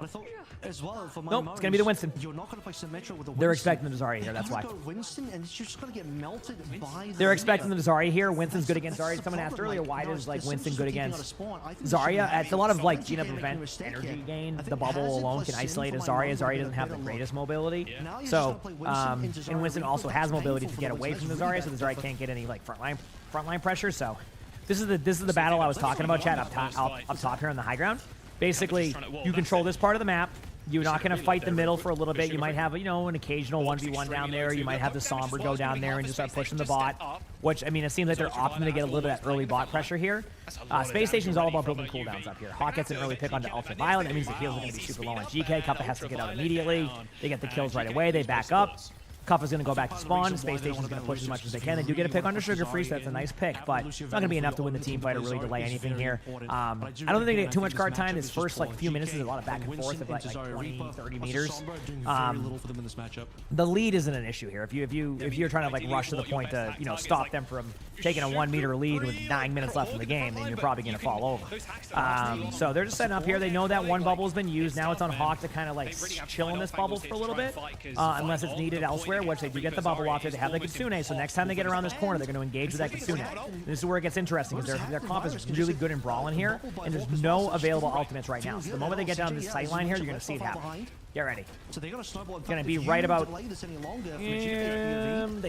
As well, for my nope, it's gonna be the Winston. You're not gonna play Symmetra with the Winston. They're expecting the Zarya here, that's why. Winston, and it's just gonna get melted by They're expecting the Zarya here. Winston's good against Zarya. Someone asked earlier, why does like Winston good against Zarya? It's a lot of like Gina prevent energy gain. The bubble alone can isolate a Zarya. Zarya doesn't have the greatest mobility. So, and Winston also has mobility to get away from the Zarya, so the Zarya can't get any like frontline pressure. So, this is the battle I was talking about, Chad, up top here on the high ground. Basically, you control this part of the map. You're not going to fight the middle for a little bit. You might have, an occasional 1v1 down there. You might have the Sombra go down there and just start pushing the bot. Which, I mean, it seems like they're opting to get a little bit of that early bot pressure here. Space Station is all about building cooldowns up here. Hawk gets an early pick onto Ultraviolet. That means the heals are going to be super low on GK. Kappa has to get out immediately. They get the kills right away. They back up. Cuffa's going to go back to spawn. Space Station's going to push as much as they can. They do get a pick onto Sugar Free, so that's a nice pick, but it's not going to be enough to win the team fight or really delay anything here. I don't think they get too much card time. This first few minutes is a lot of back and forth of like 20, 30 meters. The lead isn't an issue here. If you're trying to like rush to the point to stop them from taking a 1 meter lead with 9 minutes left in the game, then you're probably going to fall over. So they're just setting up here. They know that one bubble has been used. Now it's on Hawk to kind of like chill in this bubble for a little bit, unless it's needed elsewhere. Which they do get the bubble off there. They have the Kitsune, so next time they get around this corner, they're going to engage with that Kitsune. This is where it gets interesting, because their comp is really good in brawling here, and there's no available ultimates right now. So the moment they get down to this sight line here, you're going to see it happen. Get ready. So they're going to be right about... they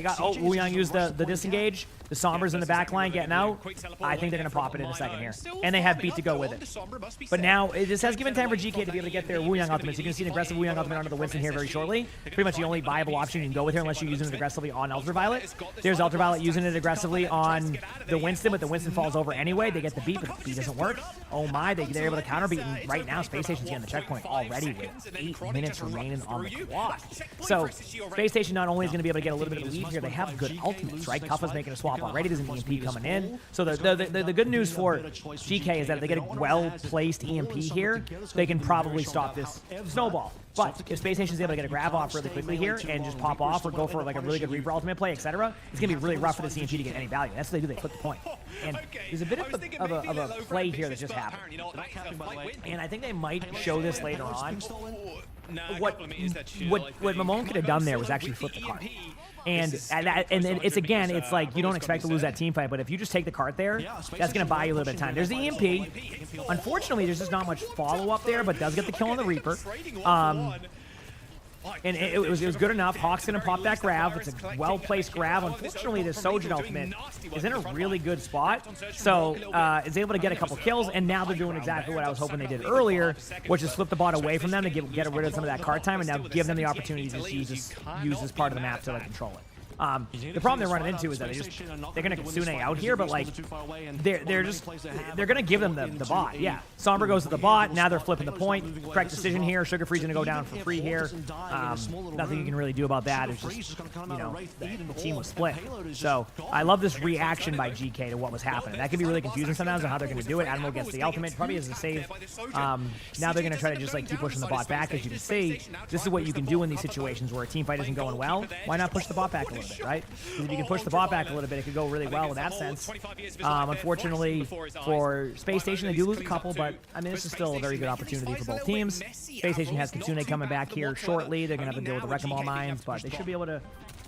got... Oh, Wu Yang used the disengage. The Sombra's in the back line getting out. I think they're going to pop it in a second here. And they have beat to go with it. But now, this has given time for GK to be able to get their Wu Yang ultimate. So you can see an aggressive Wu Yang ultimate onto the Winston here very shortly. Pretty much the only viable option you can go with here unless you're using it aggressively on Ultraviolet. There's Ultraviolet using it aggressively on the Winston, but the Winston falls over anyway. They get the beat, but the beat doesn't work. Oh my, they're able to counter beat. And right now, Space Station's getting the checkpoint already with 8 minutes remaining on the clock. So Space Station not only is going to be able to get a little bit of a lead here, they have good ultimates, right? Kuffa's making a swap already. There's an EMP coming in. So the good news for GK is that if they get a well-placed EMP here, they can probably stop this snowball. But if Space Station is able to get a grab off really quickly here and just pop off or go for like a really good Reaper ultimate play, etc., it's going to be really rough for the CMP to get any value. That's what they do. They flip the point. And there's a bit of a play here that just happened. And I think they might show this later on. What emongg could have done there was actually flip the card. And it's again, it's like you don't expect to lose that team fight, but if you just take the cart there, that's going to buy you a little bit of time. There's the EMP. Unfortunately, there's just not much follow-up there, but does get the kill on the Reaper. And it was good enough. Hawk's going to pop that grab. It's a well-placed grab. Unfortunately, the Sojin ultimate is in a really good spot. So is able to get a couple kills, and now they're doing exactly what I was hoping they did earlier, which is flip the bot away from them to get rid of some of that card time, and now give them the opportunity to use this part of the map to like control it. The problem they're running into is that they're gonna Kitsune out here, but like they're gonna give them the bot. Yeah, Sombra goes to the bot. Now they're flipping the point. Correct decision here. Sugar Free's gonna go down for free here. Nothing you can really do about that. It's just the team was split. So I love this reaction by GK to what was happening. That can be really confusing sometimes on how they're gonna do it. Admiral gets the ultimate, probably has a save. Now they're gonna try to just like keep pushing the bot back. As you can see, this is what you can do in these situations where a team fight isn't going well. Why not push the bot back a little bit, right? Because if you can push the bot back a little bit, it could go really well in that sense. Unfortunately, for Space Station, they do lose a couple, but I mean, this is still a very good opportunity for both teams. Space Station has Kitsune coming back here shortly. They're going to have to deal with the Wrecking Ball mines, but they should be able to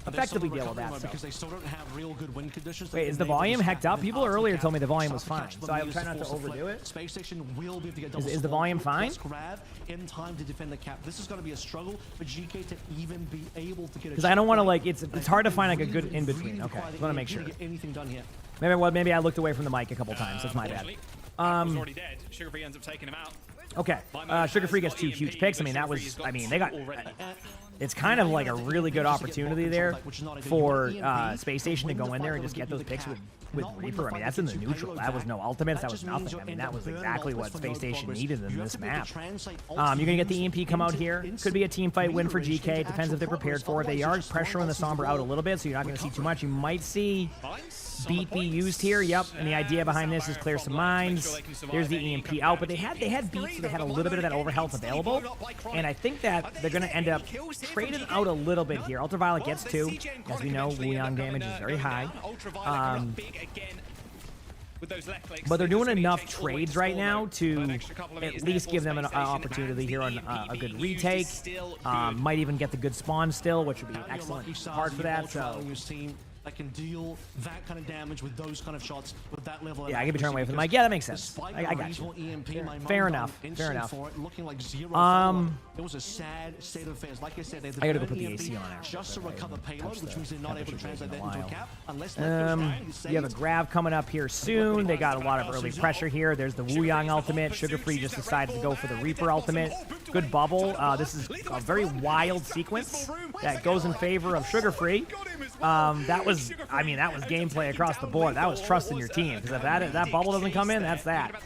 effectively deal with that. Because they still don't have real good wind conditions. Wait, is the volume hecked up? People earlier told me the volume was fine, so I try not to overdo it. Space Station will be able to get is the volume fine? Grab in time to defend the cap. This is going to be a struggle for GK to even be able to get. Because I don't want to like it's hard to find like a good in between. Okay, I want to make sure. Anything done here? Maybe I looked away from the mic a couple times. That's my bad. Already dead. Sugar Free ends up taking him out. Okay, Sugar Free gets 2 huge picks. I mean, they got. It's kind of like a really good opportunity there for Space Station to go in there and just get those picks with Reaper. I mean, that's in the neutral. That was no ultimates. That was nothing. I mean, that was exactly what Space Station needed in this map. You're going to get the EMP come out here. Could be a team fight win for GK. It depends if they're prepared for it. They are pressuring the Sombra out a little bit, so you're not going to see too much. You might see beat be used here. Yep, and the idea behind this is clear some mines. There's the EMP out, but they had beats, so they had a little bit of that overhealth available, and I think that they're going to end up trading out a little bit here. Ultraviolet gets 2. As we know, Wuyang damage is very high. But they're doing enough trades right now to at least give them an opportunity here on a good retake. Might even get the good spawn still, which would be an excellent part for that. So that can deal that kind of damage with those kind of shots with that level. Yeah, I can be turned away from the mic. Yeah, that makes sense. I got you. Fair enough. Fair enough. Looking like 0 it was a sad state of affairs. Like I said, they gotta go put the AC on actually, just to recover payload, which means they're not able to translate that into a cap unless you have a grab coming up here soon. They got a lot of early pressure here. There's the Wuyang ultimate. Sugar Free just decided to go for the Reaper ultimate. Good bubble. This is a very wild sequence that goes in favor of Sugar Free. That was gameplay across the board. That was trust in your team, because if that bubble doesn't come in, that's that.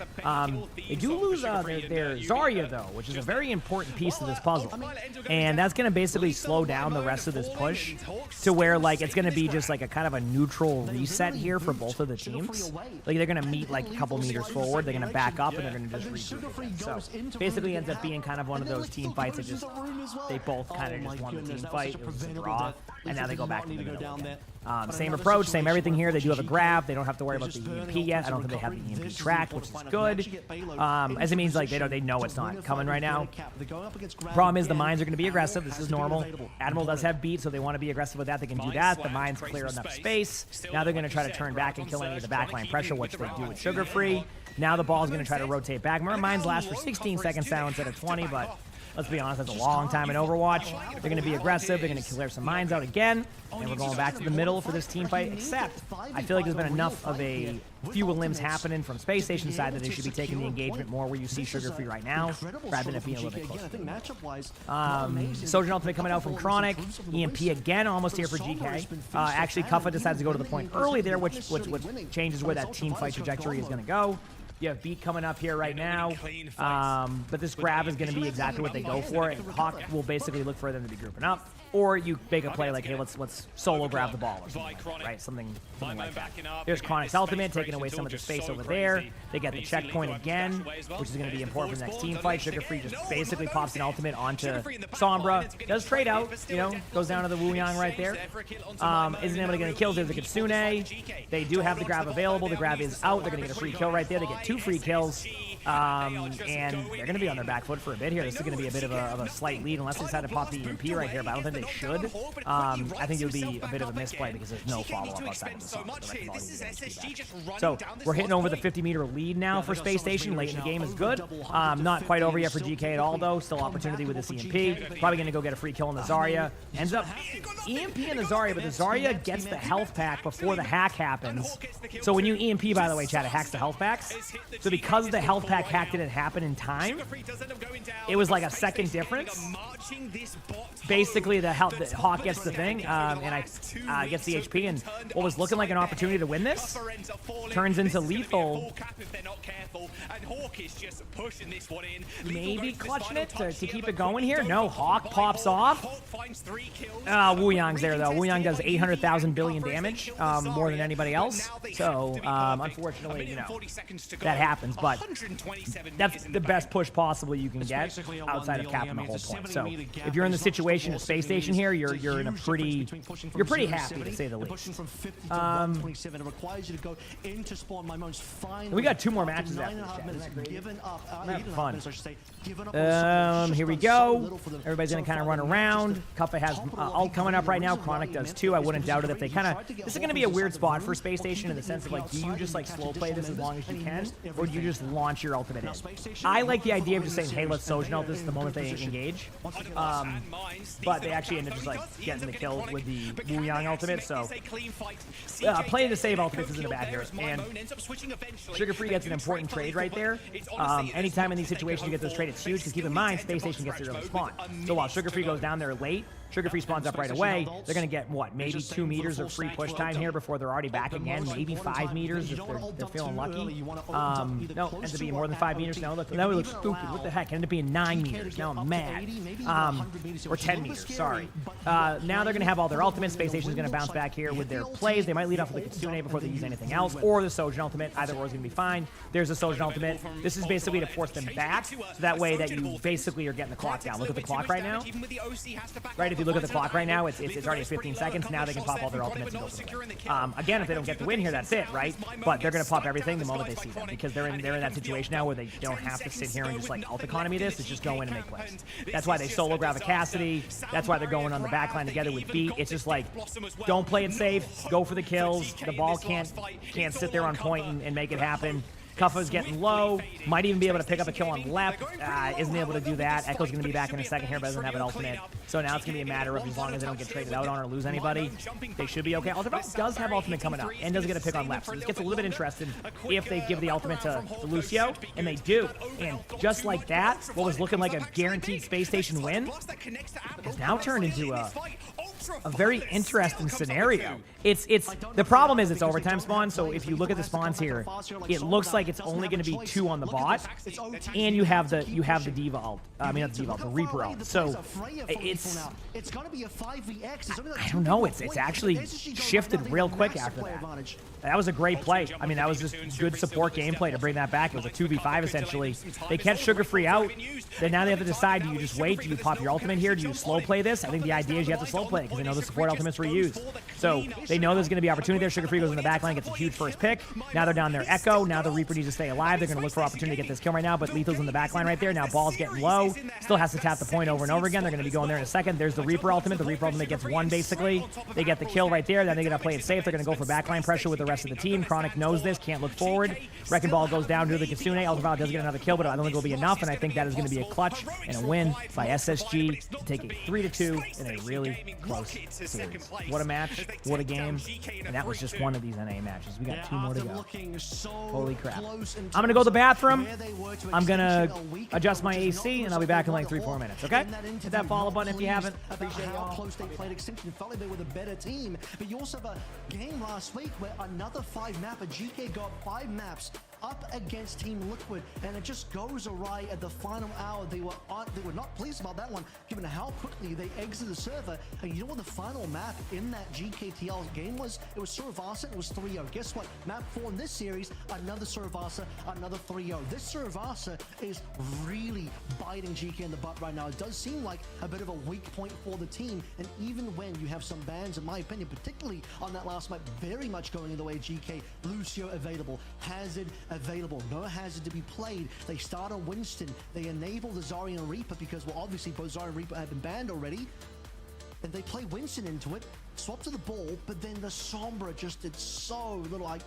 They do lose their Zarya though, which is a very important piece of this puzzle, and that's going to basically slow down the rest of this push to where like it's going to be just like a kind of a neutral reset here for both of the teams. Like they're going to meet like a couple meters forward, they're going to back up, and they're going to just regroup again. So basically ends up being kind of one of those team fights that just they both kind of just won the team fight. It was a draw, and now they go back to the middle again. Same approach, same everything here. They do have a grab. They don't have to worry about the EMP yet. I don't think they have the EMP tracked, which is good. As it means like they know it's not coming right now. Problem is the mines are going to be aggressive. This is normal. Admiral does have beat, so they want to be aggressive with that. They can do that. The mines clear enough space. Now they're going to try to turn back and kill any of the backline pressure, which they do with Sugar Free. Now the ball is going to try to rotate back. Remember, mines last for 16 seconds now instead of 20, but let's be honest, that's a long time in Overwatch. They're going to be aggressive. They're going to clear some mines out again. And we're going back to the middle for this team fight, except I feel like there's been enough of a fewer limbs happening from Space Station side that they should be taking the engagement more where you see Sugar Free right now, rather than it being a little bit closer. Sojin ultimate coming out from Chronic. EMP again, almost here for GK. Actually, Kuffa decides to go to the point early there, which changes where that team fight trajectory is going to go. You have beat coming up here right now, but this grab is going to be exactly what they go for, and Hawk will basically look for them to be grouping up. Or you make a play like, hey, let's solo grab the ball or something like that, right? Something like that. There's Chronic's ultimate, taking away some of the space over there. They get the checkpoint again, which is going to be important for the next team fight. Sugar Free just basically pops an ultimate onto Sombra. Does trade out, goes down to the Wuyang right there. Isn't able to get a kill. There's a Kitsune. They do have the grab available. The grab is out. They're going to get a free kill right there. They get 2 free kills. And they're going to be on their back foot for a bit here. This is going to be a bit of a slight lead unless they decide to pop the EMP right here, but I don't think they they should. I think it would be a bit of a misplay because there's no follow-up outside of the song. So we're hitting over the 50-meter lead now for Space Station. Late in the game is good. Not quite over yet for GK at all, though. Still opportunity with the CMP. Probably going to go get a free kill on the Zarya. Ends up EMP in the Zarya, but the Zarya gets the health pack before the hack happens. So when you EMP, by the way, chat, it hacks the health packs. So because the health pack hack didn't happen in time, it was like a second difference. Basically, the Hawk gets the thing, and I gets the HP, and what was looking like an opportunity to win this turns into lethal. Maybe clutching it to keep it going here. No, Hawk pops off. Wuyang's there, though. Wuyang does 800,000 billion damage, more than anybody else. So, unfortunately, you know, that happens, but that's the best push possible you can get outside of capping the whole point. So, if you're in the situation of Space Station here, you're in a pretty happy, to say the least. We got 2 more matches after this. Fun. Here we go. Everybody's gonna kind of run around. Kuffa has ult coming up right now. Chronic does too. I wouldn't doubt it if they kind of. This is gonna be a weird spot for Space Station in the sense of like, do you just like slow play this as long as you can, or do you just launch your ultimate in? I like the idea of just saying, hey, let's Sojourn ult this the moment they engage. But they actually end up just like getting the kill with the Wuyang ultimate. So playing the save ultimates isn't a bad here. And Sugar Free gets an important trade right there. Anytime in these situations you get this trade, it's huge because keep in mind Space Station gets the early spawn. So while Sugar Free goes down there late, Sugar Free spawns up right away. They're going to get, what, maybe 2 meters of free push time here before they're already back again. Maybe 5 meters if they're feeling lucky. No, ends up being more than 5 meters. Now we look stupid. What the heck? Ended up being 9 meters. Now I'm mad. Or 10 meters, sorry. Now they're going to have all their ultimates. Space Station's going to bounce back here with their plays. They might lead off with the Kitsune before they use anything else, or the Sojourn ultimate. Either or is going to be fine. There's a Sojourn ultimate. This is basically to force them back, so that way that you basically are getting the clock down. Look at the clock right now. Right, if you look at the clock right now, it's already at 15 seconds. Now they can pop all their ultimates and go for the win. Again, if they don't get the win here, that's it, right? But they're going to pop everything the moment they see them, because they're in that situation now where they don't have to sit here and just like ult economy this. It's just go in and make plays. That's why they solo grab a Cassidy. That's why they're going on the backline together with Beat. It's just like, don't play it safe. Go for the kills. The ball can't sit there on point and make it happen. Kuffa's getting low. Might even be able to pick up a kill on left. Isn't able to do that. Echo's going to be back in a second here, but doesn't have an ultimate. So now it's going to be a matter of as long as they don't get traded out on or lose anybody, they should be okay. Ultimate does have ultimate coming up and does get a pick on left. So this gets a little bit interesting if they give the ultimate to Lucio, and they do. And just like that, what was looking like a guaranteed Space Station win has now turned into a very interesting scenario. It's the problem is it's overtime spawn, so if you look at the spawns here, it looks like it's only going to be 2 on the bot, and you have the D.Va ult. I mean, not the D.Va ult, the Reaper ult. So it's going to be a 5vx. I don't know. It's actually shifted real quick after that. That was a great play. I mean, that was just good support gameplay to bring that back. It was a 2v5 essentially. They catch Sugar Free out. Then now they have to decide: do you just wait? Do you pop your ultimate here? Do you slow play this? I think the idea is you have to slow play because they know the support ultimates were used. So they know there's going to be opportunity there. Sugar Free goes in the backline, gets a huge first pick. Now they're down their Echo. Now the Reaper needs to stay alive. They're going to look for opportunity to get this kill right now, but Lethal's in the backline right there. Now Ball's getting low. Still has to tap the point over and over again. They're going to be going there in a second. There's the Reaper ultimate. The Reaper ultimate gets 1 basically. They get the kill right there. Then they're going to play it safe. They're going to go for backline pressure with the rest of the team. Chronic knows this. Can't look forward. Wrecking Ball goes down to the Kitsune. Ultraviolet does get another kill, but I don't think it'll be enough, and I think that is going to be a clutch and a win by SSG to take a 3-2 in a really close series. What a match. What a game. And that was just one of these NA matches. We got 2 more to go. Holy crap. I'm going to go to the bathroom. I'm going to adjust my AC, and I'll be back in like 3-4 minutes, okay? Hit that follow button if you haven't. Appreciate it all. Close they played Extinction Valley with a better team, but you also have a game last week where another 5-mapper, GK got 5 maps up against Team Liquid, and it just goes awry at the final hour. They were not pleased about that one, given how quickly they exited the server. And you know what the final map in that GKTL game was? It was Suravasa. It was 3-0. Guess what? Map 4 in this series, another Suravasa, another 3-0. This Suravasa is really biting GK in the butt right now. It does seem like a bit of a weak point for the team, and even when you have some bans, in my opinion, particularly on that last map, very much going in the way of GK. Lucio available, Hazard available, no Hazard to be played. They start on Winston. They enable the Zarya and Reaper because, well, obviously both Zarya and Reaper have been banned already. and they play Winston into it, swap to the ball, but then the Sombra just did so little. I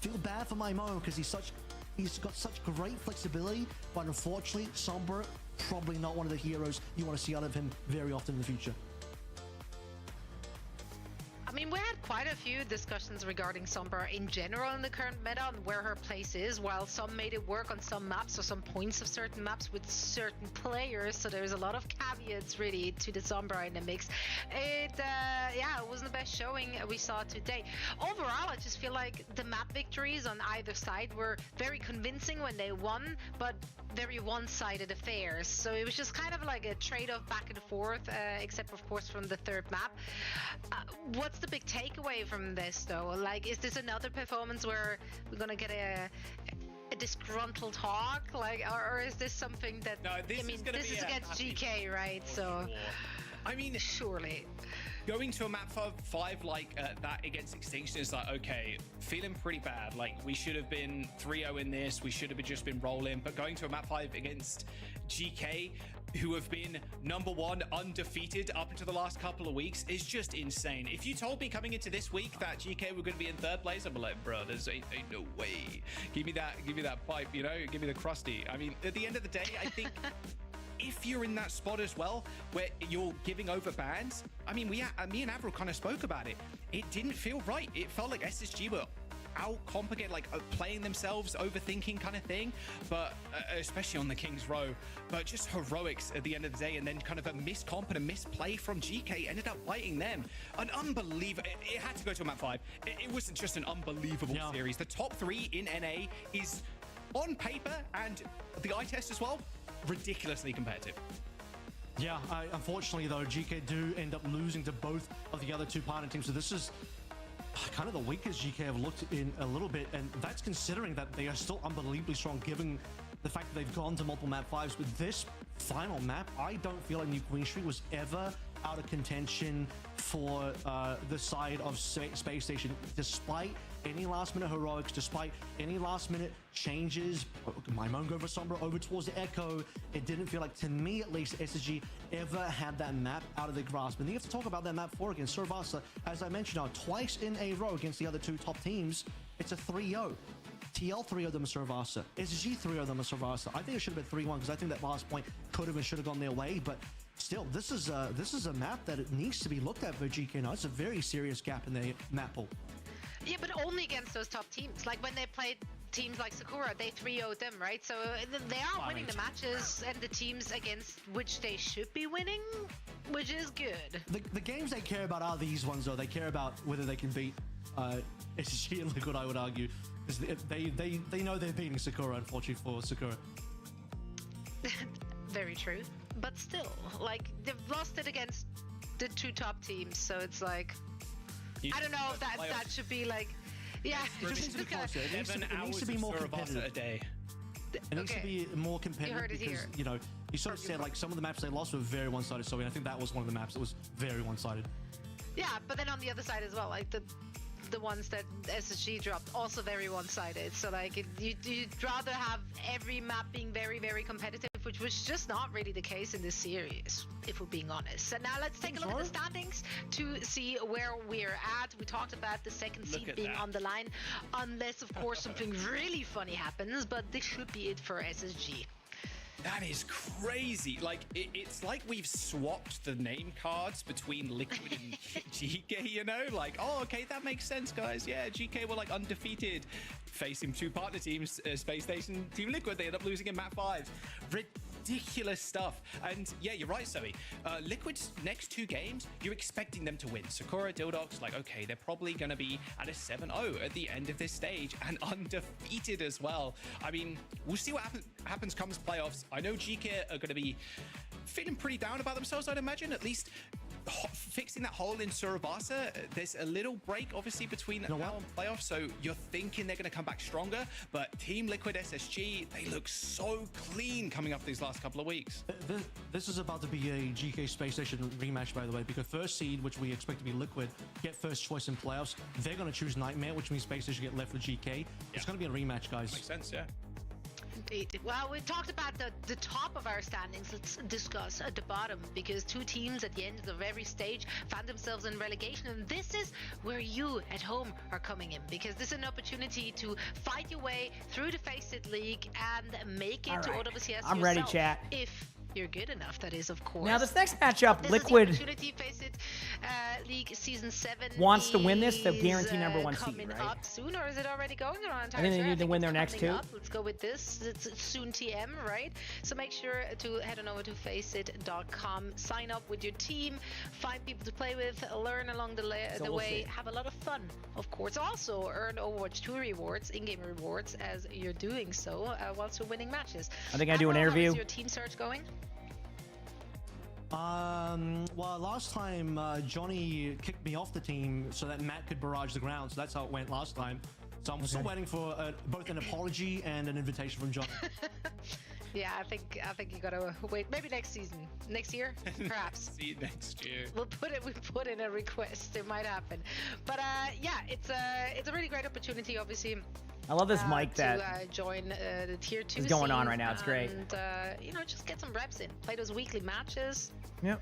feel bad for my Mo because he's got such great flexibility, but unfortunately, Sombra probably not one of the heroes you want to see out of him very often in the future. I mean, we had quite a few discussions regarding Sombra in general in the current meta and where her place is, while some made it work on some maps or some points of certain maps with certain players, so there's a lot of caveats really to the Sombra in the mix. It wasn't the best showing we saw today. Overall, I just feel like the map victories on either side were very convincing when they won, but very one-sided affairs. So it was just kind of like a trade-off back and forth, except of course from the third map. What's the big takeaway from this though? Like, is this another performance where we're gonna get a disgruntled Hawk? Like, or is this something that... No, this is against GK, right? So, sure. I mean, surely. Going to a map 5 like that against Extinction is like, okay, feeling pretty bad. Like, we should have been 3-0 in this. We should have just been rolling. But going to a map 5 against GK, who have been #1 undefeated up into the last couple of weeks, is just insane. If you told me coming into this week that GK were going to be in 3rd place, I'd be like, bro, there's ain't no way. Give me that pipe, you know? Give me the crusty. I mean, at the end of the day, I think if you're in that spot as well, where you're giving over bans, I mean, me and Avril kind of spoke about it. It didn't feel right. It felt like SSG were out complicated, like playing themselves, overthinking kind of thing, but especially on the King's Row, but just heroics at the end of the day, and then kind of a miscomp and a misplay from GK ended up biting them. An unbelievable, it had to go to a map 5. It wasn't just an unbelievable series. The top 3 in NA is on paper, and the eye test as well, ridiculously competitive. Yeah, unfortunately though, GK do end up losing to both of the other 2 partner teams, so this is kind of the weakest GK have looked in a little bit, and that's considering that they are still unbelievably strong given the fact that they've gone to multiple map 5s. With this final map, I don't feel like New Queen Street was ever out of contention for the side of Space Station, despite any last minute heroics, despite any last minute changes. My Mongo over Sombra over towards the Echo, it didn't feel like, to me at least, SSG ever had that map out of their grasp. And you have to talk about that map 4 against Cervasa. As I mentioned, now twice in a row against the other 2 top teams, it's a 3-0. TL 3-0 them as Cervasa. SSG 3-0 them as Cervasa. I think it should have been 3-1 because I think that last point could have and should have gone their way, but still, this is a map that it needs to be looked at for GK now. It's a very serious gap in the map pool. Yeah, but only against those top teams. Like when they played teams like Sakura, they 3-0'd them, right? So they are winning the matches and the teams against which they should be winning, which is good. The games they care about are these ones, though. They care about whether they can beat SSG and Liquid, I would argue. Because they know they're beating Sakura, unfortunately for Sakura. Very true. But still, like, they've lost it against the 2 top teams, so it's like, I don't know if that should be like, yeah. It just needs to be closer. It needs to be more competitive. A day. It needs to be more competitive because, you know, you sort of said like some of the maps they lost were very one-sided, so I think that was one of the maps that was very one-sided. Yeah, but then on the other side as well, like the ones that SSG dropped, also very one-sided. So like you'd rather have every map being very, very competitive, which was just not really the case in this series, if we're being honest. So now let's take a look at the standings to see where we're at. We talked about the second seed being on the line, unless of course something really funny happens, but this should be it for SSG. That is crazy. Like, it's like we've swapped the name cards between Liquid and GK, you know? Like, oh, okay, that makes sense, guys. Yeah, GK were, like, undefeated, facing 2 partner teams, Space Station, Team Liquid. They end up losing in map 5. Ridiculous stuff. And yeah, you're right, Zoe. Liquid's next 2 games, you're expecting them to win. Sakura, Dildox, like, okay, they're probably going to be at a 7-0 at the end of this stage and undefeated as well. I mean, we'll see what happens comes playoffs. I know GK are going to be feeling pretty down about themselves, I'd imagine, at least fixing that hole in Surabasa. There's a little break, obviously, between now and playoffs, so you're thinking they're going to come back stronger, but Team Liquid SSG, they look so clean coming up these last couple of weeks. This is about to be a GK Space Station rematch, by the way, because first seed, which we expect to be Liquid, get first choice in playoffs. They're going to choose Nightmare, which means Space Station get left with GK. It's going to be a rematch, guys. Makes sense, yeah. Indeed. Well, we talked about the top of our standings. Let's discuss at the bottom, because two teams at the end of every stage found themselves in relegation, and this is where you at home are coming in, because this is an opportunity to fight your way through the Face It League and make it to OWCS I'm ready, yourself, chat. if you're good enough, that is, of course. Now, this next matchup, This Liquid is the opportunity. Face It League Season 7 wants to win this to guarantee is, number 1 seed, coming right? up soon, or is it already going on? I think they need to win their next two. Let's go with this. It's soon TM, right? So make sure to head on over to faceit.com, sign up with your team, find people to play with, learn along the way, have a lot of fun, of course. Also earn Overwatch 2 rewards, in-game rewards, as you're doing so whilst you're winning matches. I think I do an interview. How is your team search going? Well, last time Johnny kicked me off the team so that Matt could barrage the ground, so that's how it went last time. So I'm still waiting for both an apology and an invitation from Johnny. Yeah, I think you gotta wait. Maybe next season, next year, perhaps. See you next year. We put in a request. It might happen, but yeah, it's a really great opportunity, obviously. I love this mic that to join the tier 2 is going on scene, right now. It's great. And you know, just get some reps in, play those weekly matches. Yep.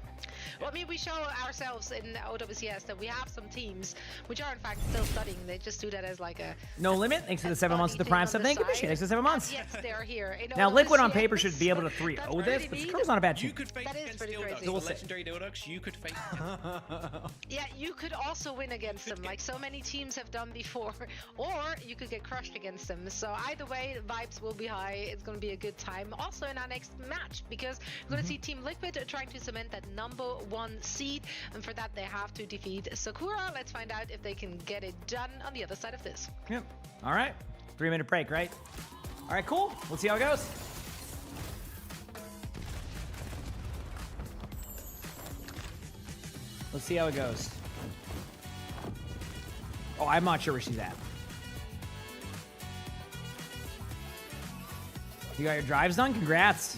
Well, I mean, we show ourselves in OWCS that we have some teams which are in fact still studying. They just do that as like a No limit. Thanks for the 7 months of the Prime sub. Thank you. Appreciate it. Thanks for 7 months. Yes, they are here. Now, Liquid on paper should be able to 3-0 this, but Screw's not a bad team. You could face against Dilducks, the legendary Dilducks. You could face. Yeah, you could also win against them, like so many teams have done before, or you could get crushed against them. So either way, the vibes will be high. It's going to be a good time. Also in our next match, because we're going to see Team Liquid trying to cement that number 1 seed, and for that they have to defeat Sakura. Let's find out if they can get it done on the other side of this. Yep. All right. 3-minute break, right? All right, cool. We'll see how it goes. Let's see how it goes. Oh, I'm not sure where she's at. You got your drives done? Congrats.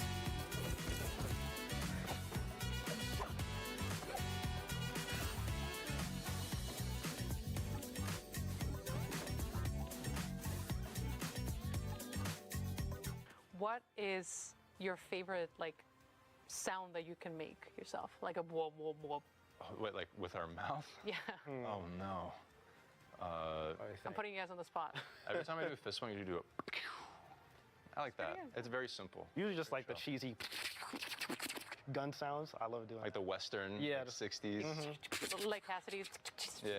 What is your favorite sound that you can make yourself? Like a whoop whoop whoop. Wait, like with our mouth? Yeah. Oh no. I'm putting you guys on the spot. Every time I do a fist swing, you do a. I like that. It's very simple. Usually just like the cheesy gun sounds. I love doing like the Western, yeah, like 60s. Like Cassidy's. Yeah.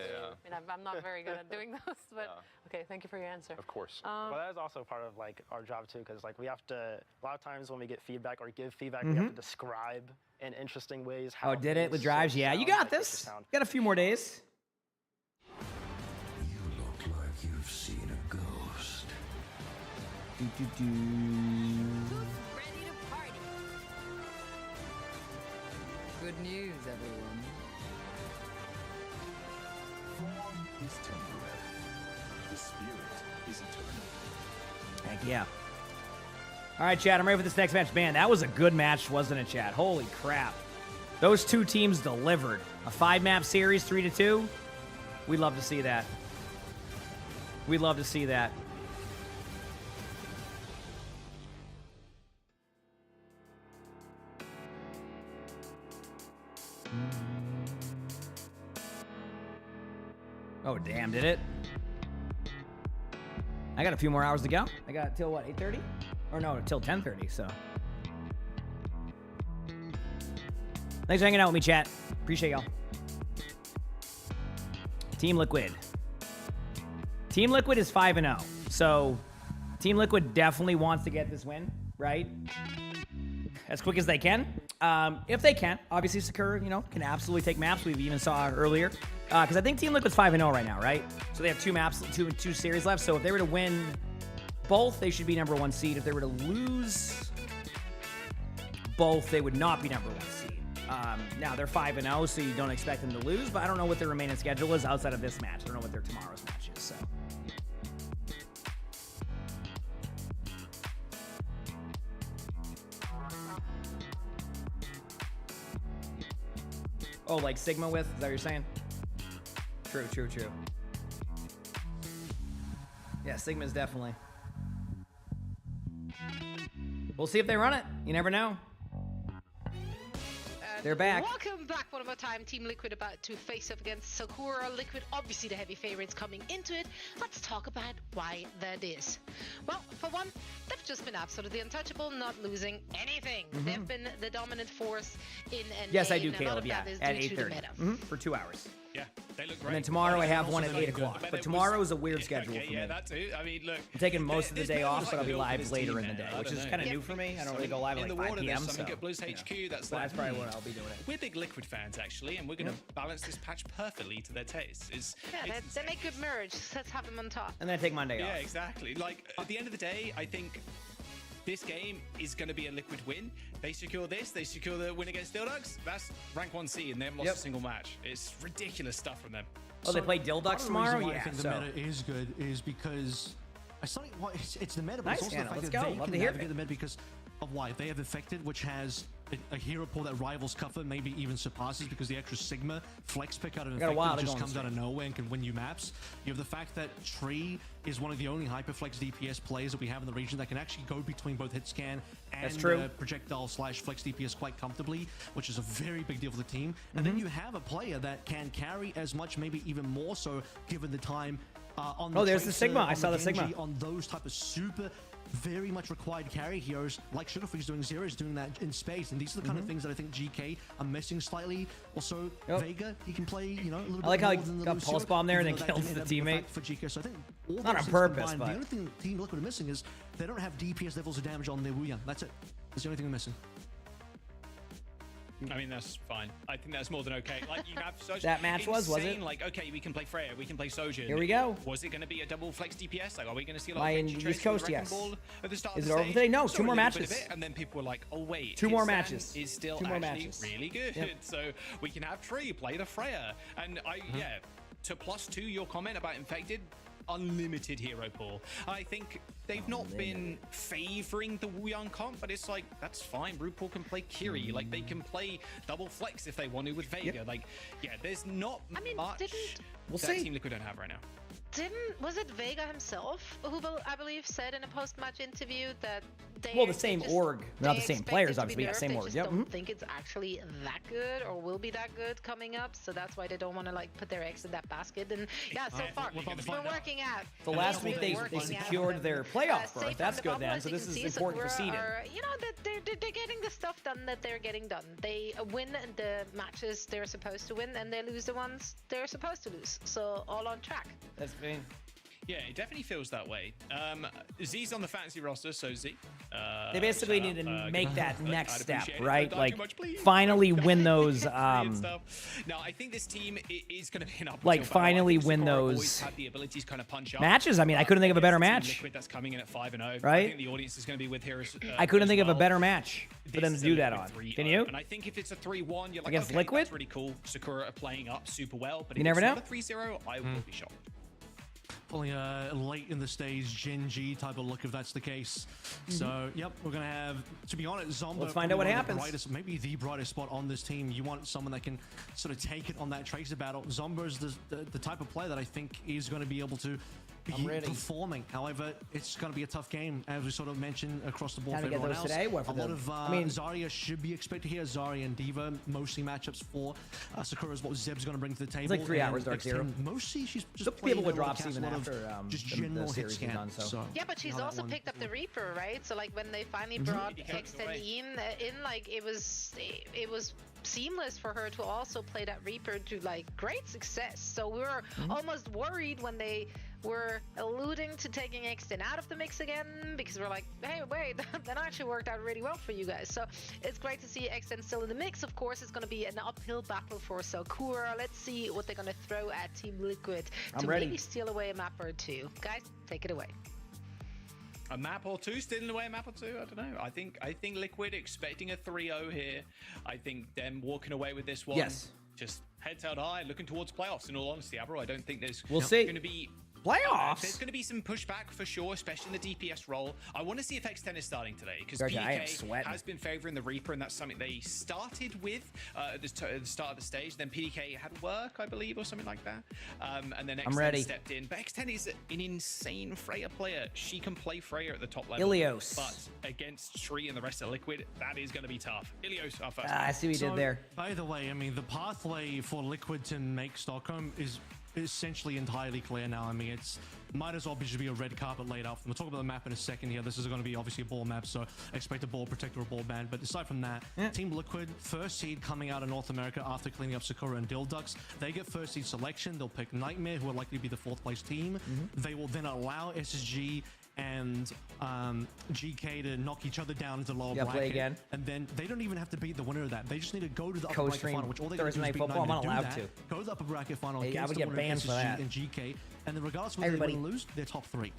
I mean, I'm not very good at doing those, but okay, thank you for your answer. Of course. Well, that is also part of like our job too, because like we have to, a lot of times when we get feedback or give feedback, we have to describe in interesting ways how. Oh, did it with drives? Yeah, you got this. Got a few more days. You look like you've seen a ghost. Ready to party. Good news, everyone. Form is temporary. The spirit is eternal. Heck yeah. All right, chat, I'm ready for this next match. Man, that was a good match, wasn't it, chat? Holy crap. Those two teams delivered. A 5-map series, 3-2. We'd love to see that. We'd love to see that. Oh, damn, did it? I got a few more hours to go. I got till what, 8:30? Or no, till 10:30, so. Thanks for hanging out with me, chat. Appreciate y'all. Team Liquid. Team Liquid is 5-0. So, Team Liquid definitely wants to get this win, right? As quick as they can. If they can. Obviously, Sakura, can absolutely take maps. We've even saw earlier. Because I think Team Liquid's 5-0 right now, right? So they have 2 maps, two series left. So if they were to win both, they should be number 1 seed. If they were to lose both, they would not be number 1 seed. Now they're 5-0, so you don't expect them to lose. But I don't know what their remaining schedule is outside of this match. I don't know what their tomorrow's match is. So. Oh, like Sigma with? Is that what you're saying? True. Yeah, Sigma's definitely. We'll see if they run it. You never know. They're back. Welcome back one more time. Team Liquid about to face up against Sakura. Liquid, obviously the heavy favorites coming into it. Let's talk about why that is. Well, for one, they've just been absolutely untouchable, not losing anything. They've been the dominant force in NA. Yes, I do, and a lot Caleb. of Yeah, that is at due to the 8:30 meta. for 2 hours. Yeah, they look great. And then tomorrow I have one at 8 o'clock. But tomorrow is a weird schedule for me. Yeah, that too. I mean, look. I'm taking most of the day off, but I'll be built for live this later team, in the man. day, I which don't is know. kind of new for me. I don't really go live at in like the 5 water, p.m. there's something So at Blues HQ. That's probably what I'll be doing it. We're big Liquid fans, actually, and we're going to balance this patch perfectly to their taste. They make good merge. Let's have them on top. And then I take Monday off. Yeah, exactly. Like, at the end of the day, I think this game is going to be a Liquid win. They secure this. They secure the win against Dilducks. That's rank 1C, and they haven't lost a single match. It's ridiculous stuff from them. Oh, they play Dilducks tomorrow? Why Yeah, I think the meta is good is because it's the meta, but Nice, it's also Anna, the fact let's that go. they Love can to hear navigate it. the meta because of why they have Affected, which has a hero pool that rivals Cuffer, maybe even surpasses because the extra Sigma flex pick out of got a while Infected to just go on comes out of stream. nowhere and can win you maps. You have the fact that Tree is one of the only Hyperflex DPS players that we have in the region that can actually go between both hit scan That's and true. projectile / flex DPS quite comfortably, which is a very big deal for the team. And then you have a player that can carry as much, maybe even more so, given the time on the there's the Tracer, Sigma. I on saw the Genji, Sigma. on those type of super very much required carry heroes like Sugarfree's doing. Zero is doing that in space, and these are the kind of things that I think GK are missing slightly. Also, Vega, he can play, you know, a little bit I like how he more than the got Lucio, pulse bomb there and even then though that kills the didn't have a teammate. fact for GK. So I think all Not those on things purpose, combined, but- the only thing Team Liquid are missing is they don't have DPS levels of damage on their Wuyang. That's it. That's the only thing they're missing. I mean, that's fine. I think that's more than okay. Like, you have such That match was it? insane, like, okay, we can play Freya, we can play Sojourn. Here we go. Was it going to be a double flex DPS? Like, are we going to see a lot Why of in Genji East Tracer with Coast, Wrecking yes. Ball at the start Is of it the over stage? today? No, Saw two a more little bit of matches. it, and then people were like, oh, wait. Two more Hitsan matches. is still Two more actually matches. really good. Yep. So we can have Tree play the Freya. And yeah, to +2 your comment about Infected, unlimited hero pool. I think they've not been favoring the Wuyang comp, but it's like, that's fine. RuPaul can play Kiri. Like, they can play double flex if they want to with Vega. Like, yeah, there's not much We'll that see. Team Liquid don't have right now. Was it Vega himself who I believe said in a post-match interview that they Well, the same just- org, not the they same expect players, it to be obviously. Yeah, nerfed, same they org. just Yep. don't think it's actually that good or will be that good coming up, so that's why they don't want to like put their eggs in that basket. And yeah, so far we're working out. So last week they secured their playoff berth. That's good then. So this is important for seeding. You know that they're getting the stuff done that they're getting done. They win the matches they're supposed to win, and they lose the ones they're supposed to lose. So all on track. That's mean. Yeah, it definitely feels that way. Z's on the fantasy roster, so Z. They basically shout need to out. make Good that luck. next I'd step, appreciate it. right? Don't die Like, too much, please. finally win those. No, I think this team is going to be an uphill Like, battle. finally I think win Sakura those always had the ability to kind of punch up. matches. I mean, I couldn't think of a better Team match. Liquid that's coming in at 5-0. I Right? think the audience is going to be with here. I couldn't as think of a well. better match for This them to is do a that Liquid on. 3-0. Can you? And I think if it's a 3-1, you're like, Against okay, Liquid? that's really cool. Sakura are playing up super well, but You if never it's know. not a 3-0, I will be shocked. Probably late in the stage Genji type of look if that's the case. So yep, we're gonna have, to be honest, Zomba. Let's find out what probably one of the happens. brightest, maybe the brightest spot on this team. You want someone that can sort of take it on that Tracer battle. Zomba is the type of player that I think is going to be able to be performing. However, it's going to be a tough game, as we sort of mentioned across the board Time for to get everyone those else. today? What for a lot the- of I mean- Zarya should be expected here. Zarya and Diva, mostly matchups for Sakura is what Zeb's going to bring to the table. like 3 and hours, Dark X10, Zero. Mostly she's just Look, playing people with a lot drops of cats, even a lot of after just the general hit series is scan. done, so. Yeah, but she's how that also one- picked up the Reaper, right? So like when they finally Mm-hmm. brought He can't X10 go away. in, like it was seamless for her to also play that Reaper to like great success. So we were Mm-hmm. almost worried when they were alluding to taking X10 out of the mix again, because we're like, hey, wait, that actually worked out really well for you guys. So it's great to see X10 still in the mix. Of course, it's going to be an uphill battle for Sakura. Let's see what they're going to throw at Team Liquid I'm to ready. maybe steal away a map or two. Guys, take it away. A map or two, stealing away a map or two. I don't know. I think Liquid expecting a 3-0 here. I think them walking away with this one. Yes. Just heads held high, looking towards playoffs. In all honesty, Avril, I don't think there's We'll see. going to be Playoffs? There's going to be some pushback for sure, especially in the DPS role. I want to see if X10 is starting today, because PDK has been favoring the Reaper, and that's something they started with at the start of the stage. Then PDK had work, I believe, or something like that. And then X10 stepped in. But X10 is an insane Freya player. She can play Freya at the top level. Ilios. But against Tree and the rest of Liquid, that is going to be tough. Ilios, our first. I see what you did there. By the way, I mean, the pathway for Liquid to make Stockholm is essentially entirely clear now. I mean, it's might as well just be a red carpet laid out for them. We'll talk about the map in a second here. This is going to be obviously a ball map, so expect a ball protector or ball ban. But aside from that, Team Liquid, first seed coming out of North America after cleaning up Sakura and Dildux. They get first seed selection. They'll pick Nightmare, who are likely to be the 4th place team. They will then allow SSG and GK to knock each other down into the lower bracket. Play again. And then they don't even have to beat the winner of that. They just need to go to the upper bracket final, which all they Thursday do is night beat football. I'm not Nightmare, allowed to. go to the upper bracket final Hey, I against would the get winner banned of for SSG that. and GK. And then regardless of whether they win or lose, they're top 3.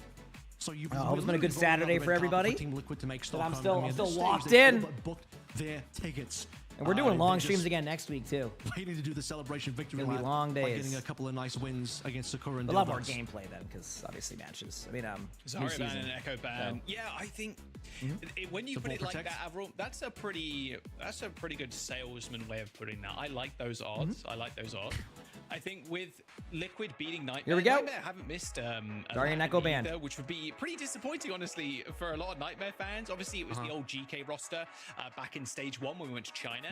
So you hope it's been a good Saturday for everybody. Team Liquid to make I'm Stockholm. still locked in. Booked their tickets. And we're doing long streams again next week too. Waiting to do the celebration victory It'll be lap long days. by getting a couple of nice wins against Sakura and a lot more Dildux. gameplay then, because obviously matches. I mean, Zarya ban and Echo ban. So. Yeah, I think when you put it like that, Avril, that's a pretty good salesman way of putting that. I like those odds. I like those odds. I think with Liquid beating Nightmare, here we go. Nightmare haven't missed Zarya and Echo ban, which would be pretty disappointing, honestly, for a lot of Nightmare fans. Obviously, it was the old GK roster back in stage 1 when we went to China.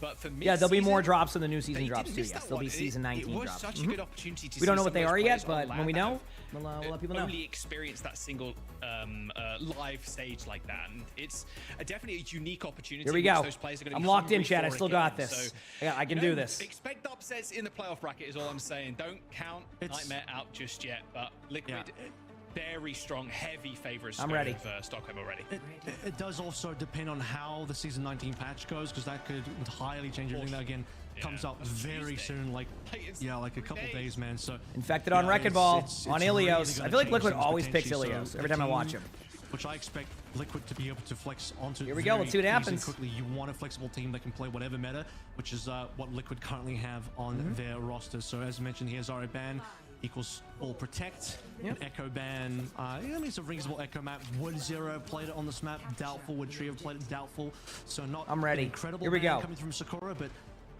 But for me, there'll be more drops when the new season drops too. Yes, there'll be season 19 drops. It was drops. such a good opportunity to we don't see know what they are yet, but lab when we know, we'll let people know. Only experience that single live stage like that, and it's definitely a unique opportunity. Here we go. Those players are going to I'm be locked in, hungry Chad. I for still again. got this. So, I can do this. Expect upsets in the playoff bracket is all I'm saying. Don't count Nightmare out just yet, but Liquid. Very strong, heavy favorites. I'm ready. For Stockholm already. It does also depend on how the season 19 patch goes, because that could entirely change everything. That again comes out very soon, like a couple days, man. So Infected on Wrecking Ball on Ilios. I feel like Liquid always picks Ilios every time I watch him. Which I expect Liquid to be able to flex onto. Here we go. Let's see what happens. Quickly, you want a flexible team that can play whatever meta, which is what Liquid currently have on their roster. So as mentioned here, Zarya ban equals all protect. Echo ban. I mean, it's a reasonable Echo map. Would Zero played it on this map? Doubtful. Would Tree have played it? Doubtful. So not I'm ready. An incredible Here we ban go. coming from Sakura, but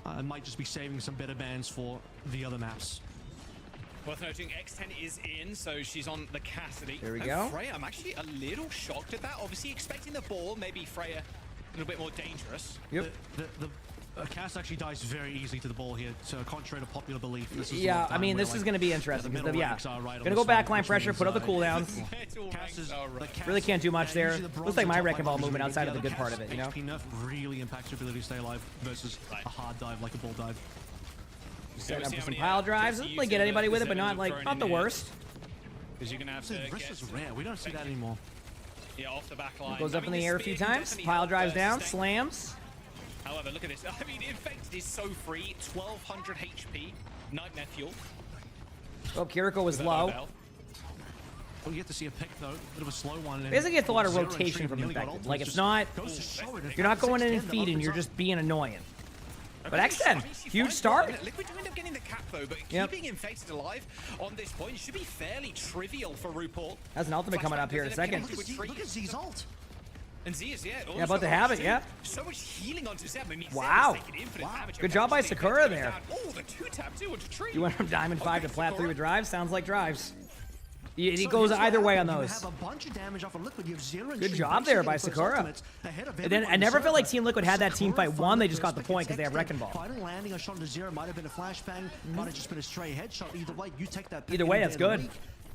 I might just be saving some better bans for the other maps. Worth noting, X10 is in, so she's on the Cassidy. There we go. Freya, I'm actually a little shocked at that. Obviously expecting the ball, maybe Freya a little bit more dangerous. The Cass actually dies very easily to the ball here, so contrary to popular belief. This is I mean, this is going to be interesting. Going to go backline pressure, put up the cooldowns. Really can't do much there. Looks like my Wrecking Ball movement outside of the good part of it, you know? HP nerf really impacts your ability to stay alive versus a hard dive like a ball dive. Setting up for some pile drives. Doesn't like get anybody with it, but not the worst. Because you're gonna have to. This is rare. We don't see that anymore. Yeah, off the back line. Goes up in the air a few times. Pile drives down. Slams. However, look at this. I mean, Infected is so free. 1200 HP. Nightmare fuel. Oh, Kiriko was low. Well, you get to see a pick though, a bit of a slow one. Basically, gets a lot of rotation from Infected. Like it's not. You're not going in and feeding. You're just being annoying. But X10, huge start. Liquid do end up getting the cap though, but keeping Infected alive on this point should be fairly trivial for RuPaul. Has an ultimate coming up here in a second. Look at Z's ult. And Z is, about to have it, So much healing onto Zeb. I mean, wow. Good job by Sakura there. Oh, the 2-tap too onto Tree. You went from Diamond 5 to Plat 3 with drives? Sounds like drives. He goes either way on those. You have a bunch of damage off of Liquid. You have 0 Good job there by Sakura. And then I never felt like Team Liquid had that team fight won. They just got the point because they have Wrecking Ball. Finally landing a shot into 0 might have been a flashbang, might have just been a stray headshot. Either way, you take that. Either way, that's good.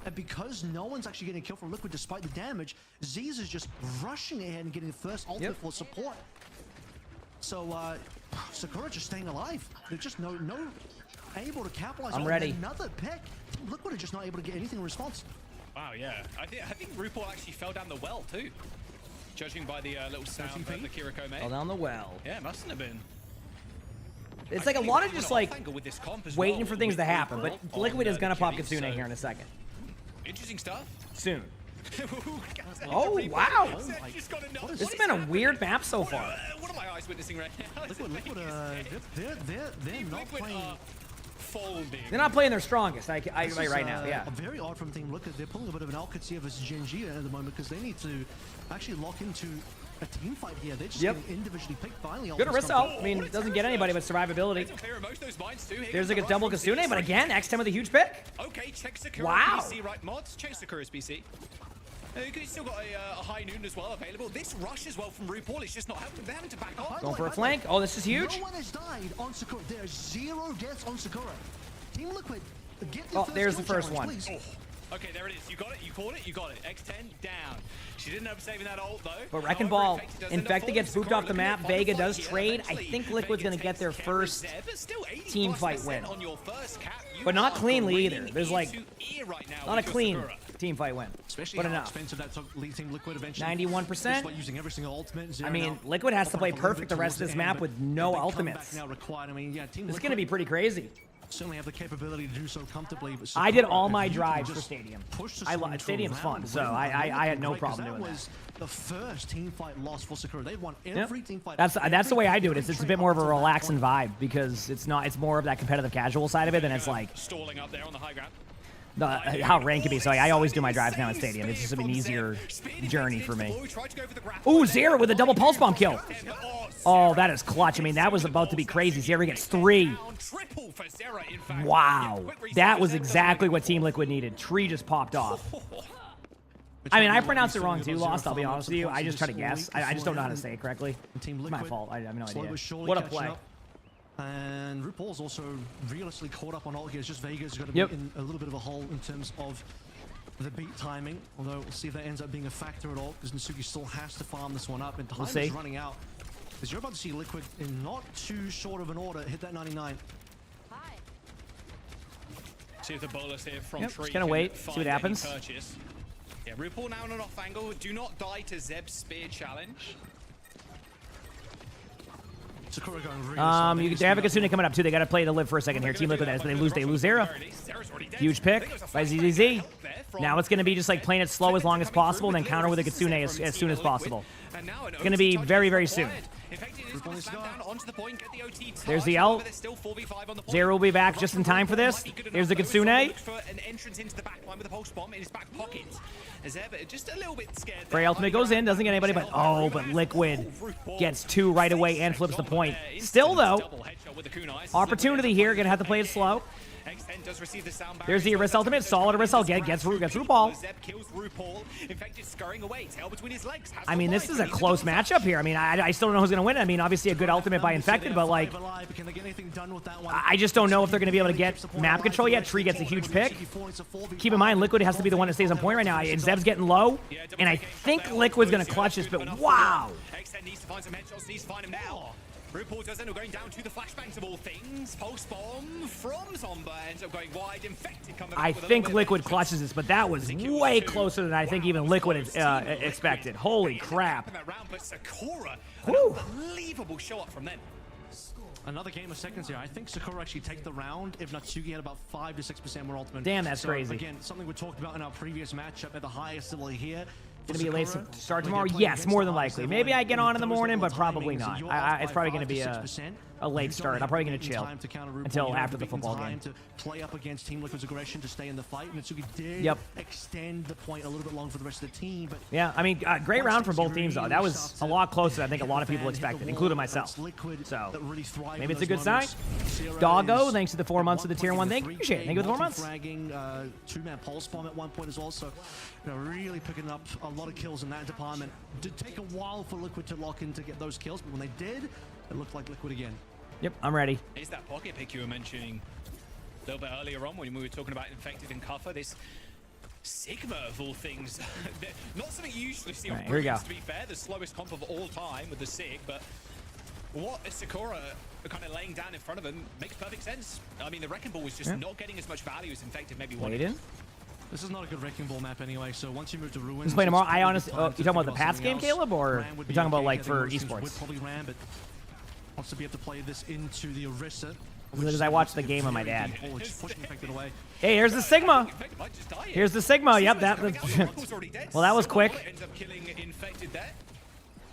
And because no one's actually getting a kill from Liquid despite the damage, Z's is just rushing ahead and getting the first ultimate for support. So Sakura just staying alive. They're just no able to capitalize on another pick. Liquid are just not able to get anything in response. Wow, yeah. I think RuPaul actually fell down the well too. Judging by the little sound that the Kiriko made. Fell down the well. Yeah, mustn't have been. It's like a lot of just like waiting for things to happen, but Liquid is gonna pop Kitsune here in a second. Interesting stuff. Soon. Oh, wow. This has been a weird map so far. What are my eyes witnessing right now? Liquid, they're not playing They're not playing their strongest. Right now. Yeah. Very odd from Team Liquid. They're pulling a bit of an Alcatraz here versus Gen G at the moment because they need to actually lock into a team fight here. They're just getting individually picked finally. Good Orisa. I mean, it doesn't get anybody but survivability. There's like a double Kasune, but again, X10 with a huge pick. Okay, check Sakura BC, right, mods? Check Sakura's BC. He's still got a high noon as well available. This rush as well from RuPaul is just not helping. They're having to back off. Going for a flank. Oh, this is huge. No one has died on Sakura. There's 0 deaths on Sakura. Team Liquid, get the there's the first one. Okay, there it is. You got it. You caught it. You got it. X10 down. She didn't end up saving that ult, though. But Wrecking Ball, Infected gets booped off the map. Vega does trade. I think Liquid's going to get their first team fight win. But not cleanly either. There's like not a clean team fight win. But enough. 91%. Using every single ultimate. I mean, Liquid has to play perfect the rest of this map with no ultimates. It's going to be pretty crazy. Certainly have the capability to do so comfortably. But I did all my drives for Stadium. Stadium's fun, so I had no problem doing that. Was the first team fight loss for Sakura. They won every team fight. That's the way I do it. It's a bit more of a relaxing vibe because it's more of that competitive casual side of it than it's like stalling up there on the high ground. How rank can be. So I always do my drives now in Stadium. It's just an easier journey for me. Ooh, Zera with a double pulse bomb kill. Oh, that is clutch. I mean, that was about to be crazy. Zera gets 3. Wow. That was exactly what Team Liquid needed. Tree just popped off. I mean, I pronounced it wrong too, Lost. I'll be honest with you. I just try to guess. I just don't know how to say it correctly. It's my fault. I have no idea. What a play. And RuPaul's also realistically caught up on ult here. It's just Vega's got to be in a little bit of a hole in terms of the beat timing. Although we'll see if that ends up being a factor at all, because Natsuki still has to farm this one up, and time is running out. Because you're about to see Liquid in not too short of an order hit that 99. See if the bolus here from Tree. Just gonna wait, see what happens. Yeah, RuPaul now on an off angle. Do not die to Zeb's spear challenge. Sakura going really they have a Kasune coming up too. They got to play to live for a second here. Team Liquid, but they lose Zera. Huge pick by ZZZ. Now it's going to be just like playing it slow as long as possible, and then counter with a Kasune as soon as possible. It's going to be very, very soon. There's the ult. Zera will be back just in time for this. There's the Kitsune. Frey ultimate goes in, doesn't get anybody, but Liquid gets 2 right away and flips the point. Still though, opportunity here. Gonna have to play it slow. There's the Orisa ultimate. Solid Orisa gets RuPaul. I mean, this is a close matchup here. I mean, I still don't know who's gonna win. I mean, obviously a good ultimate by Infected, but like, I just don't know if they're gonna be able to get map control yet. Tree gets a huge pick. Keep in mind, Liquid has to be the one that stays on point right now. And Zeb's getting low, and I think Liquid's gonna clutch this, but wow. RuPaul doesn't know, going down to the flashbangs of all things. Pulse bomb from Zomba ends up going wide. Infected coming I think Liquid clutches this, but that was way closer than I think even Liquid expected. Holy crap. Sakura, unbelievable show up from then. Another game of seconds here. I think Sakura actually take the round if Natsuki had about 5 to 6% more ultimate. Damn, that's crazy. Again, something we talked about in our previous matchup at the highest level here. Going to be a late start tomorrow? Yes, more than likely. Maybe I get on in the morning, but probably not. It's probably going to be a late start. I'm probably going to chill until after the football game. To play up against Team Liquid's aggression to stay in the fight. Natsuki did extend the point a little bit long for the rest of the team, but yeah, I mean, great round for both teams though. That was a lot closer than I think a lot of people expected, including myself. So maybe it's a good sign. Doggo, thanks to the 4 months of the tier 1 thing. Appreciate it. Thank you for the 4 months. Fragging 2-man pulse bomb at one point as well. So really picking up a lot of kills in that department. It did take a while for Liquid to lock in to get those kills, but when they did, it looked like Liquid again. Yep, I'm ready. Is that pocket pick you were mentioning a little bit earlier on when we were talking about Infected and Cuffer? This Sigma of all things. Not something you usually see on Brilliance, to be fair. The slowest comp of all time with the Sig, but what is Sakura kind of laying down in front of him makes perfect sense. I mean, the Wrecking Ball was just not getting as much value as Infected maybe wanted. This is not a good Wrecking Ball map anyway, so once you move to Ruins... Who's playing tomorrow? I honestly... you talking about the Pats game, Caleb, or you talking about like for Esports? Probably Ram, but wants to be able to play this into the Orisa. Because I watched the game with my dad. Hey, here's the Sigma. Here's the Sigma. Yep, that was... well, that was quick.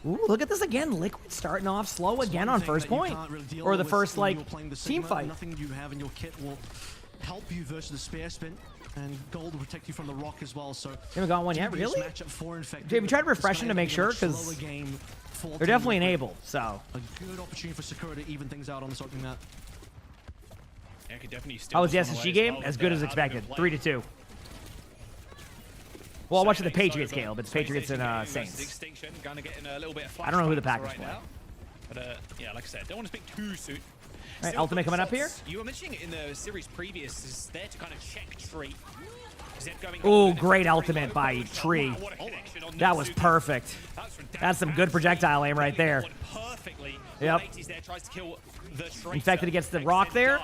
Ooh, look at this again. Liquid starting off slow again on first point. Or the first, like, team fight. Nothing you have in your kit will help you versus the spear spin. And gold will protect you from the rock as well. So you haven't got one yet, really? Have you tried refreshing to make sure? Because they're definitely enabled, so. A good opportunity for Sakura to even things out on this opening map. Yeah, could definitely How was the SSG game? As good as expected. 3-2. Well, watching the Patriots game, but the Patriots and Saints. I don't know who the Packers play. But yeah, like I said, don't want to speak too soon. All right, ultimate coming up here. You were mentioning in the series previous is there to kind of check Tree. Oh, great ultimate by Tree. That was perfect. That's some good projectile aim right there. Yep. Infected against the rock there.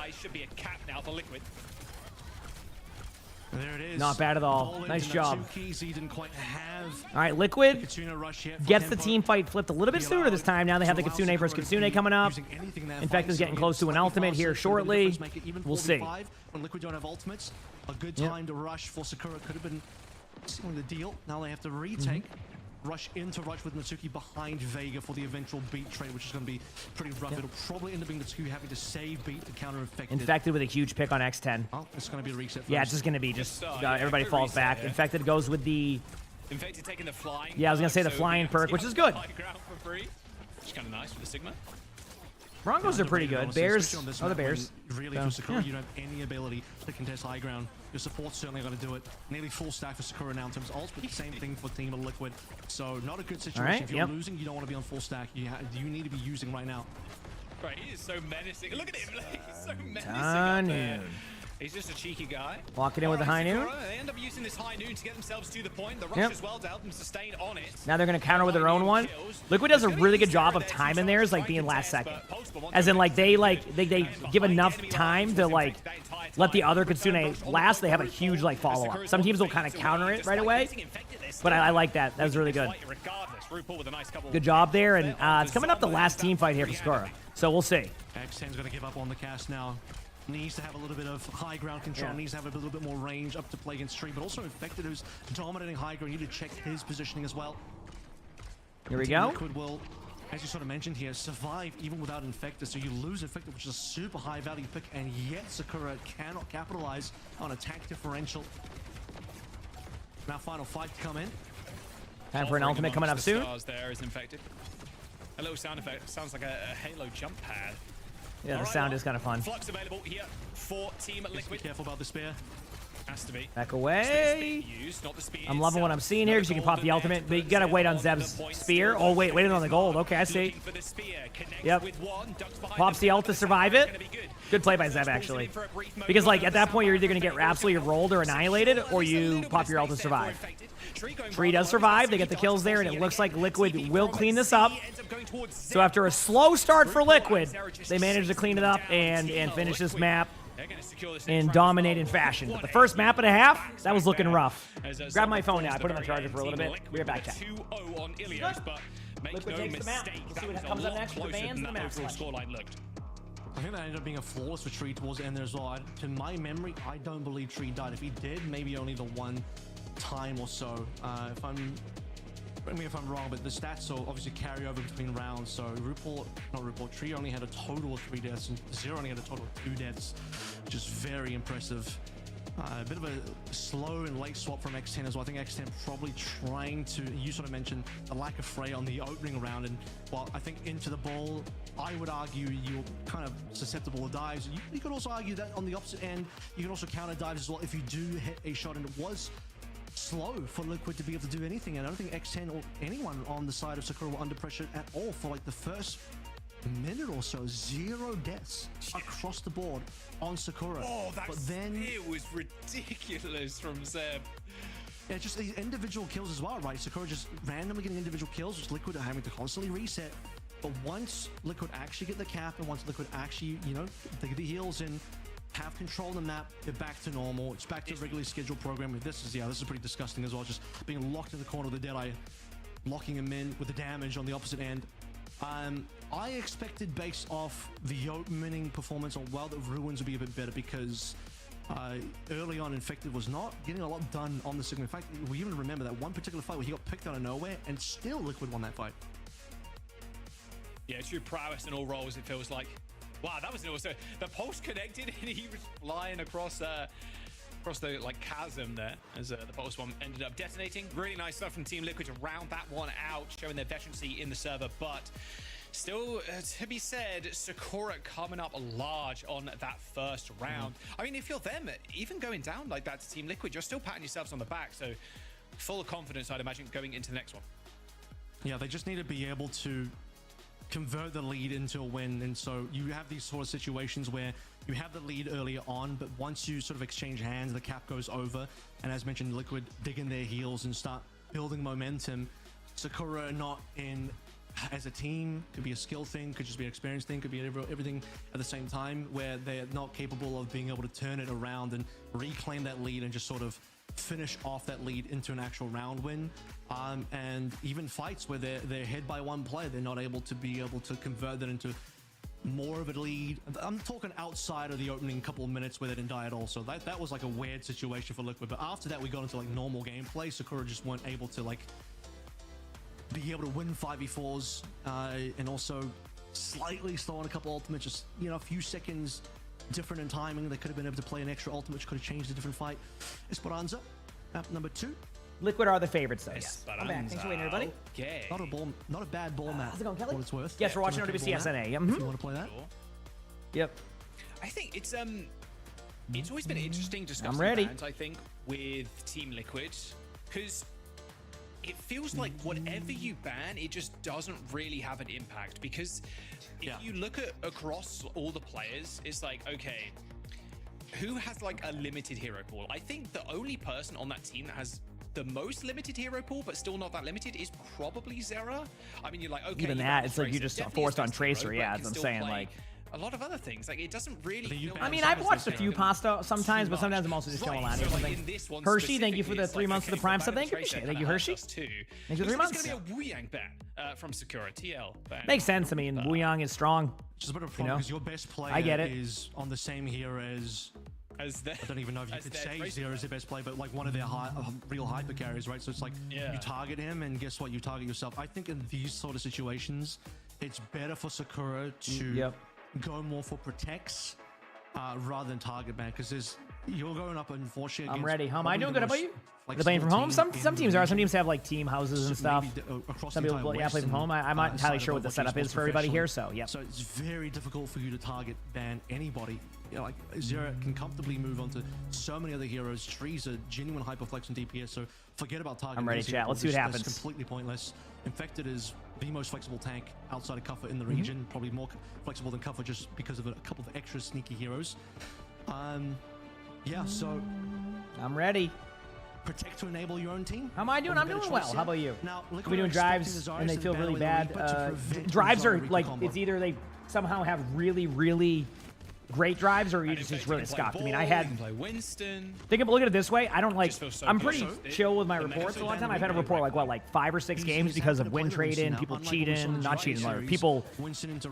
There it is. Not bad at all. Nice job. Didn't quite have all right, Liquid gets the team fight flipped a little bit sooner this time. Now they have the Kitsune versus Kitsune coming up. Infected's getting close to an ultimate here shortly. We'll see. When Liquid don't have ultimates, a good time to rush for Sakura could have been sealing the deal. Now they have to retake. Rush into Rush with Natsuki behind Vega for the eventual beat trade, which is going to be pretty rough. It'll probably end up being Natsuki having to save beat to counter Infected. Infected with a huge pick on X10. Oh, it's going to be a reset. Yeah, it's just going to be everybody falls back. Yeah. Infected goes with the. Infected taking the flying. Yeah, I was going to say the flying perk, which is good. Which is kind of nice for the Sigma. Broncos are pretty good. Bears are the Bears. Really, for Sakura, you don't have any ability to contest high ground. Your support's certainly going to do it. Nearly full stack for Sakura now in terms of ults, but the same thing for Team of Liquid. So not a good situation. Right, if you're losing, you don't want to be on full stack. You need to be using right now. Right, he is so menacing. Look at him. He's so menacing. He's just a cheeky guy. Walking in with the high noon. They end up using this high noon to get themselves to the point. The rush as well to help them sustain on it. Now they're going to counter with their own one. Liquid does a really good job of timing theirs, like being last second. As in, like they give enough time to like let the other Kitsune last. They have a huge like follow up. Some teams will kind of counter it right away, but I like that. That was really good. Good job there, and it's coming up the last team fight here for Sakura. So we'll see. X10's going to give up on the cast now. Needs to have a little bit of high ground control, needs to have a little bit more range up to play against Tree, but also Infected, who's dominating high ground. You need to check his positioning as well. Here we go. Liquid will, as you sort of mentioned here, survive even without Infected, so you lose Infected, which is a super high value pick, and yet Sakura cannot capitalize on attack differential. Now final fight to come in. Time for an ultimate coming up soon. There is Infected. A little sound effect, sounds like a Halo jump pad. Yeah, the sound is kind of fun. Flux available here for Team Liquid. Be careful about the spear. Has to be. Back away. I'm loving what I'm seeing here because you can pop the ultimate, but you gotta wait on Zeb's spear. Oh wait, waiting on the gold. Okay, I see. Yep. Pops the ult to survive it. Good play by Zeb actually. Because like at that point you're either gonna get absolutely rolled or annihilated, or you pop your ult to survive. Tree does survive. They get the kills there, and it looks like Liquid will clean this up. So after a slow start for Liquid, they managed to clean it up and finish this map in dominating fashion. But the first map and a half, that was looking rough. Grab my phone now. I put it on the charger for a little bit. We're back chat. Liquid takes the map. We'll see what comes up next with the bans and the map selection. I think that ended up being a flawless for Tree towards the end there as well. To my memory, I don't believe Tree died. If he did, maybe only the one time or so. If I'm wrong, but the stats will obviously carry over between rounds. So Tree only had a total of 3 deaths, and Zero only had a total of 2 deaths, which is very impressive. A bit of a slow and late swap from X10 as well. I think X10 probably trying to, you sort of mentioned the lack of fray on the opening round, and while I think into the ball, I would argue you're kind of susceptible to dives. You could also argue that on the opposite end, you can also counter dives as well if you do hit a shot, and it was slow for Liquid to be able to do anything, and I don't think X10 or anyone on the side of Sakura were under pressure at all for like the first minute or so. 0 deaths across the board on Sakura. Oh, it was ridiculous from Zeb. Yeah, just these individual kills as well, right? Sakura just randomly getting individual kills, which Liquid are having to constantly reset. But once Liquid actually get the cap, and once Liquid actually, they get the heals in, have control of the map, they're back to normal. It's back to a regularly scheduled program. This is pretty disgusting as well. Just being locked in the corner with the Deadeye, locking him in with the damage on the opposite end. I expected, based off the opening performance on Wild, that Ruins would be a bit better, because early on Infected was not getting a lot done on the Sigma. In fact, we even remember that one particular fight where he got picked out of nowhere, and still Liquid won that fight. Yeah, true prowess in all roles, it feels like. Wow, that was also the pulse connected and he was flying across the like chasm there as the pulse one ended up detonating. Really nice stuff from Team Liquid to round that one out, showing their veterancy in the server, but still to be said, Sakura coming up large on that first round. I mean, if you're them, even going down like that to Team Liquid, you're still patting yourselves on the back, so full of confidence, I'd imagine, going into the next one. Yeah, they just need to be able to convert the lead into a win. And so you have these sort of situations where you have the lead earlier on, but once you sort of exchange hands, the cap goes over. And as mentioned, Liquid dig in their heels and start building momentum. Sakura not in as a team, could be a skill thing, could just be an experience thing, could be everything at the same time, where they're not capable of being able to turn it around and reclaim that lead and just sort of finish off that lead into an actual round win. And even fights where they're ahead by one player, they're not able to convert that into more of a lead. I'm talking outside of the opening couple of minutes where they didn't die at all. So that was like a weird situation for Liquid. But after that, we got into like normal gameplay. Sakura just weren't able to like be able to win 5v4s and also slightly slow on a couple ultimates, just, you know, a few seconds different in timing. They could have been able to play an extra ultimate, which could have changed a different fight. Esperanza, map number 2. Liquid are the favorites, though. Yes. I'm back. Thanks for waiting, everybody. Okay. Not a bad ball map. How's it going, Kelly? What it's worth. Yes, we're watching OWCS NA. If you want to play that. Yep. I think it's always been interesting discussing bans, I think, with Team Liquid, because it feels like whatever you ban, it just doesn't really have an impact. Because if you look at across all the players, it's like, okay, who has like a limited hero pool? I think the only person on that team that has the most limited hero pool, but still not that limited, is probably Zera. I mean, you're like, okay, even that, it's like you just forced on Tracer. Yeah, that's what I'm saying. Like a lot of other things, like it doesn't really. I mean, I've watched a few pasta sometimes, but sometimes I'm also just killing Lani or something. Hershey, thank you for the 3 months of the Prime sub. Thank you, Thank you, Hershey. Thank you for 3 months. It's gonna be a Wu Yang ban from Sakura TL. Makes sense. I mean, Wu Yang is strong. Just a bit of a problem because your best player is on the same hero as I don't even know if you could say Zero is their best player, but like one of their real hyper carries, right? So it's like you target him, and guess what? You target yourself. I think in these sort of situations, it's better for Sakura to go more for protects rather than target ban, because you're going up unfortunately. I'm ready. How am I doing? Good. How about you? Like, playing from home? Some teams are. Some teams have like team houses and stuff. Some people play from home. I'm not entirely sure what the setup is for everybody here. So yeah. So it's very difficult for you to target ban anybody. You know, like Zera can comfortably move on to so many other heroes. Trees are genuine hyperflex and DPS. So forget about targeting. I'm ready, chat. Let's see what happens. It's completely pointless. Infected is the most flexible tank outside of Cuffer in the region. Probably more flexible than Cuffer just because of a couple of extra sneaky heroes. Yeah. So I'm ready. Protect to enable your own team. How am I doing? I'm doing well. How about you? Now, are we doing drives and they feel really bad? Drives are like, it's either they somehow have really, really great drives or you just really scuffed. I mean, I had. Look at it this way. I don't like. I'm pretty chill with my reports a lot of time. I've had a report like what, like 5 or 6 games because of win trading, people cheating, not cheating, like people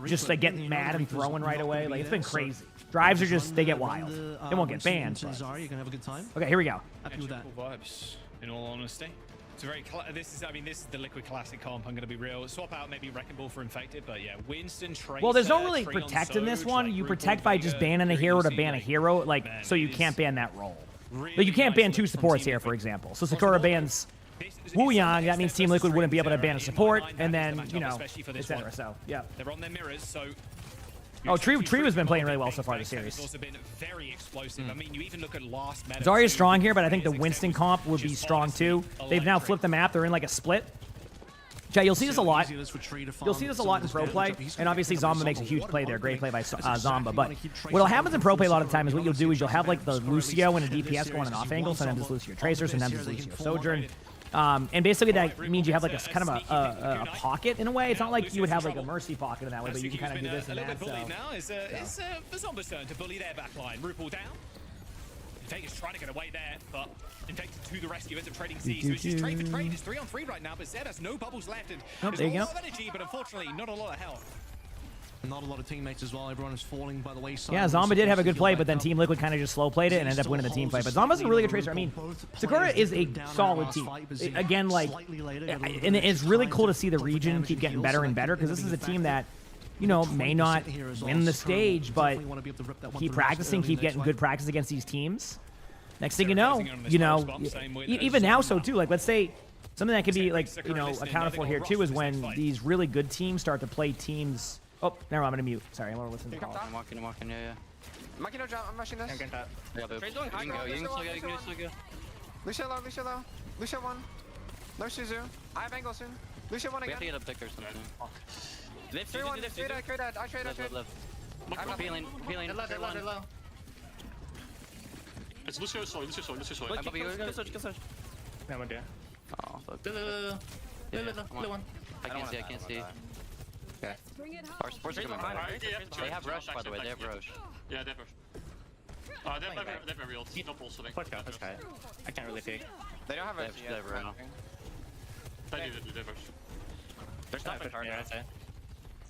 just like getting mad and throwing right away. Like it's been crazy. Drives are just, they get wild. They won't get banned. Zara, you're gonna have a good time. Okay, here we go. Happy with that. Cool vibes, in all honesty. It's a very, this is the Liquid Classic comp, I'm going to be real. Swap out maybe Wrecking Ball for Infected, but yeah, Winston, Tracer. Well, there's no really protect in this one. Like, you protect by just banning a hero to ban a hero, like, so you can't ban that role. Really like, you can't ban 2 supports here, for example. So Sakura bans Wu Yang, that means Team Liquid wouldn't be able to ban a support, and then, you know, etc. So, yeah. They're on their mirrors, so... Oh, Tree has been playing really well so far this series. It's also been very explosive. I mean, you even look at last meta. Zarya's strong here, but I think the Winston comp would be strong too. They've now flipped the map. They're in like a split. Jay, you'll see this a lot. You'll see this a lot in pro play, and obviously Zomba makes a huge play there. Great play by Zomba. But what happens in pro play a lot of the time is what you'll do is you'll have like the Lucio and a DPS going an off angle. Sometimes it's Lucio Tracer, sometimes it's Lucio Sojourn. And basically that means you have like a kind of a pocket in a way. It's not like you would have like a Mercy pocket in that way, but you can kind of do this and that. Now is for Zomba's turn to bully their backline. RuPaul down. Infected's trying to get away there, but Infected to the rescue, ends up trading C. So it's just trade for trade. It's 3-on-3 right now, but Zed has no bubbles left. And there's a lot of energy, but unfortunately not a lot of health. Not a lot of teammates as well. Everyone is falling by the wayside. Yeah, Zomba did have a good play, but then Team Liquid kind of just slow played it and ended up winning the team play. But Zomba's a really good tracer. I mean, Sakura is a solid team. Again, like, and it's really cool to see the region keep getting better and better because this is a team that you know, may not win the stage, but keep practicing, keep getting good practice against these teams. Next thing you know, even now, so too, like, let's say something that could be, like, you know, accounted for here too is when these really good teams start to play teams. Oh, never mind, I'm gonna mute. Sorry, I want to listen to the call. I'm walking, yeah. Monkey no jump, I'm rushing this. Yeah, but you can go, you can still go. Lucio low, Lucio low. Lucio 1. No Shizu. I have angle soon. Lucio 1 We again. have to get a pick or something. Live 3-1, live 3 dead, I trade. I'm healing. They're low. It's Lucio soy. I'm up here, go search. Yeah, I'm dead. Oh, fuck. Little one. I can't see. Okay. Our sports are coming by. They have rush, by the way, they have rush. Yeah, they have rush. They have real. No pulse, I think. Let's try. I can't really pick. They don't have a They have rush. They have rush. There's nothing hard there, I'd say.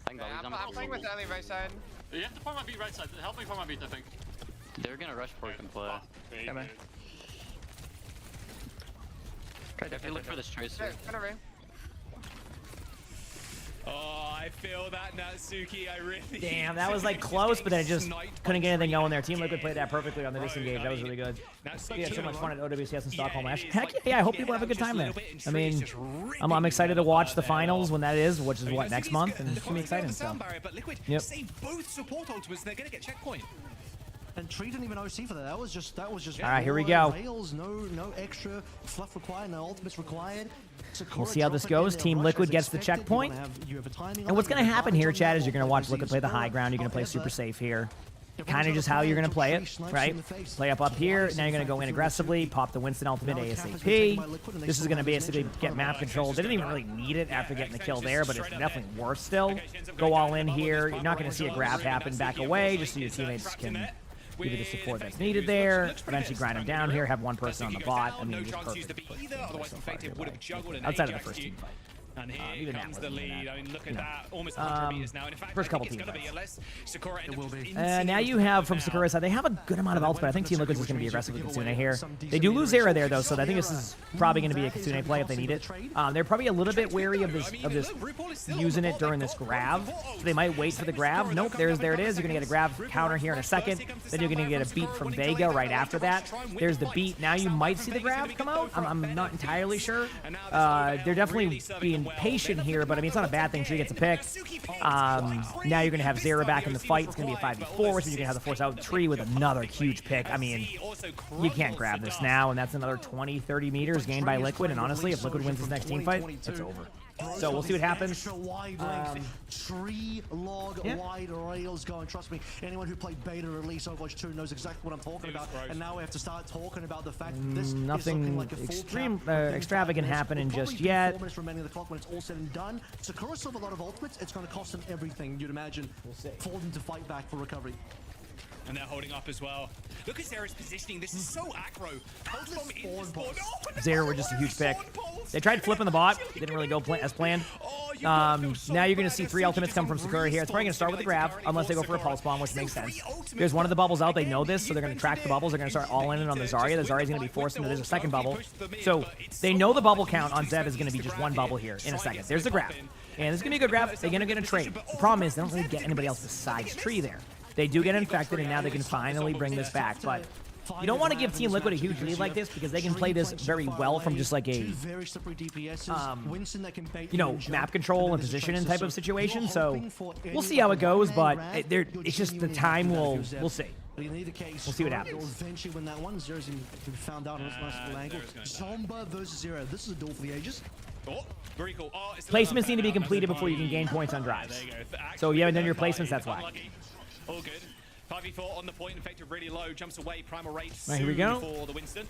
I'm playing with Ellie right side. You have to point my beat right side. Help me point my beat, I think. They're gonna rush before we can play. Yeah, man. If you look for this tracer. Oh, I feel that, Natsuki. I really. Damn, that was like close, but then it just couldn't get anything going there. Team Liquid played that perfectly on the disengage. That was really good. We had so much fun at OWCS in Stockholm last year. Heck yeah, I hope people have a good time there. I mean, I'm excited to watch the finals when that is, which is what, next month, and it's gonna be exciting. So, yep. Save both support ultimates. They're gonna get checkpoint. And Tree didn't even OC for that. That was just. All right, here we go. Rails, no extra fluff required, no ultimates required. We'll see how this goes. Team Liquid gets the checkpoint. And what's going to happen here, Chad, is you're going to watch Liquid play the high ground. You're going to play super safe here. Kind of just how you're going to play it, right? Play up here. Now you're going to go in aggressively, pop the Winston ultimate ASAP. This is going to basically get map control. They didn't even really need it after getting the kill there, but it's definitely worse still. Go all in here. You're not going to see a grab happen. Back away just so your teammates can give you the support that's needed there. Eventually grind them down here, have one person on the bot. I mean, just perfect. Outside of the first team fight. And here comes the lead. I mean, look at that. Almost 100 meters now. And in fact, first couple it's team going to be unless Sakura ends up just now you have from Sakura's side, they have a good amount of ults, but I think Team Liquid's is going to be aggressive with Kitsune here. They do lose Zera there, though, so I think this is probably going to be a Kitsune play if they need it. They're probably a little bit wary of this using it during this grab, so they might wait for the grab. Nope, there it is. You're going to get a grab counter here in a second. Then you're going to get a beat from Vega right after that. There's the beat. Now you might see the grab come out. I'm not entirely sure. They're definitely being patient here, but I mean, it's not a bad thing. Tree gets a pick. Now you're going to have Zera back in the fight. It's going to be a 5v4, so you're going to have the force out Tree with another huge pick. I mean, you can't grab this now, and that's another 20-30 meters gained by Liquid, and honestly, if Liquid wins this next team fight, it's over. So we'll see what happens. Tree log wide rails going. Trust me, anyone who played beta release Overwatch 2 knows exactly what I'm talking about. And now we have to start talking about the fact that this nothing is like a extreme extravagant happening just yet. 4 minutes remaining on the clock when it's all said and done. Sakura still have a lot of ultimates. It's going to cost them everything, you'd imagine, for them to fight back for recovery. And they're holding up as well. Look at Zera's positioning. This is so aggro. Zera were just a huge pick. They tried flipping the bot. Didn't really go as planned. Now you're going to see 3 ultimates come from Sakura here. It's probably going to start with a grab, unless they go for a pulse bomb, which makes sense. There's one of the bubbles out. They know this, so they're going to track the bubbles. They're going to start all in on the Zarya. The Zarya's going to be forced into there's a second bubble. So they know the bubble count on Zeb is going to be just one bubble here in a second. There's the grab. And this is going to be a good grab. They're going to get a trade. The problem is they don't really get anybody else besides Tree there. They do get infected, and now they can finally bring this back. But you don't want to give Team Liquid a huge lead like this because they can play this very well from just like a, you know, map control and position type of situation. So we'll see how it goes, but it's just the time we'll see. We'll see what happens. Eventually win that one. Zera's found out on his nice little angle. Zomba versus Zera. This is a duel for the ages. Oh, very cool. Oh, placements need to be completed before you can gain points on drives. So you haven't done your placements, that's why. All good. 5v4 on the point, effective really low, jumps away, primal rate right, here we go. For the Winston.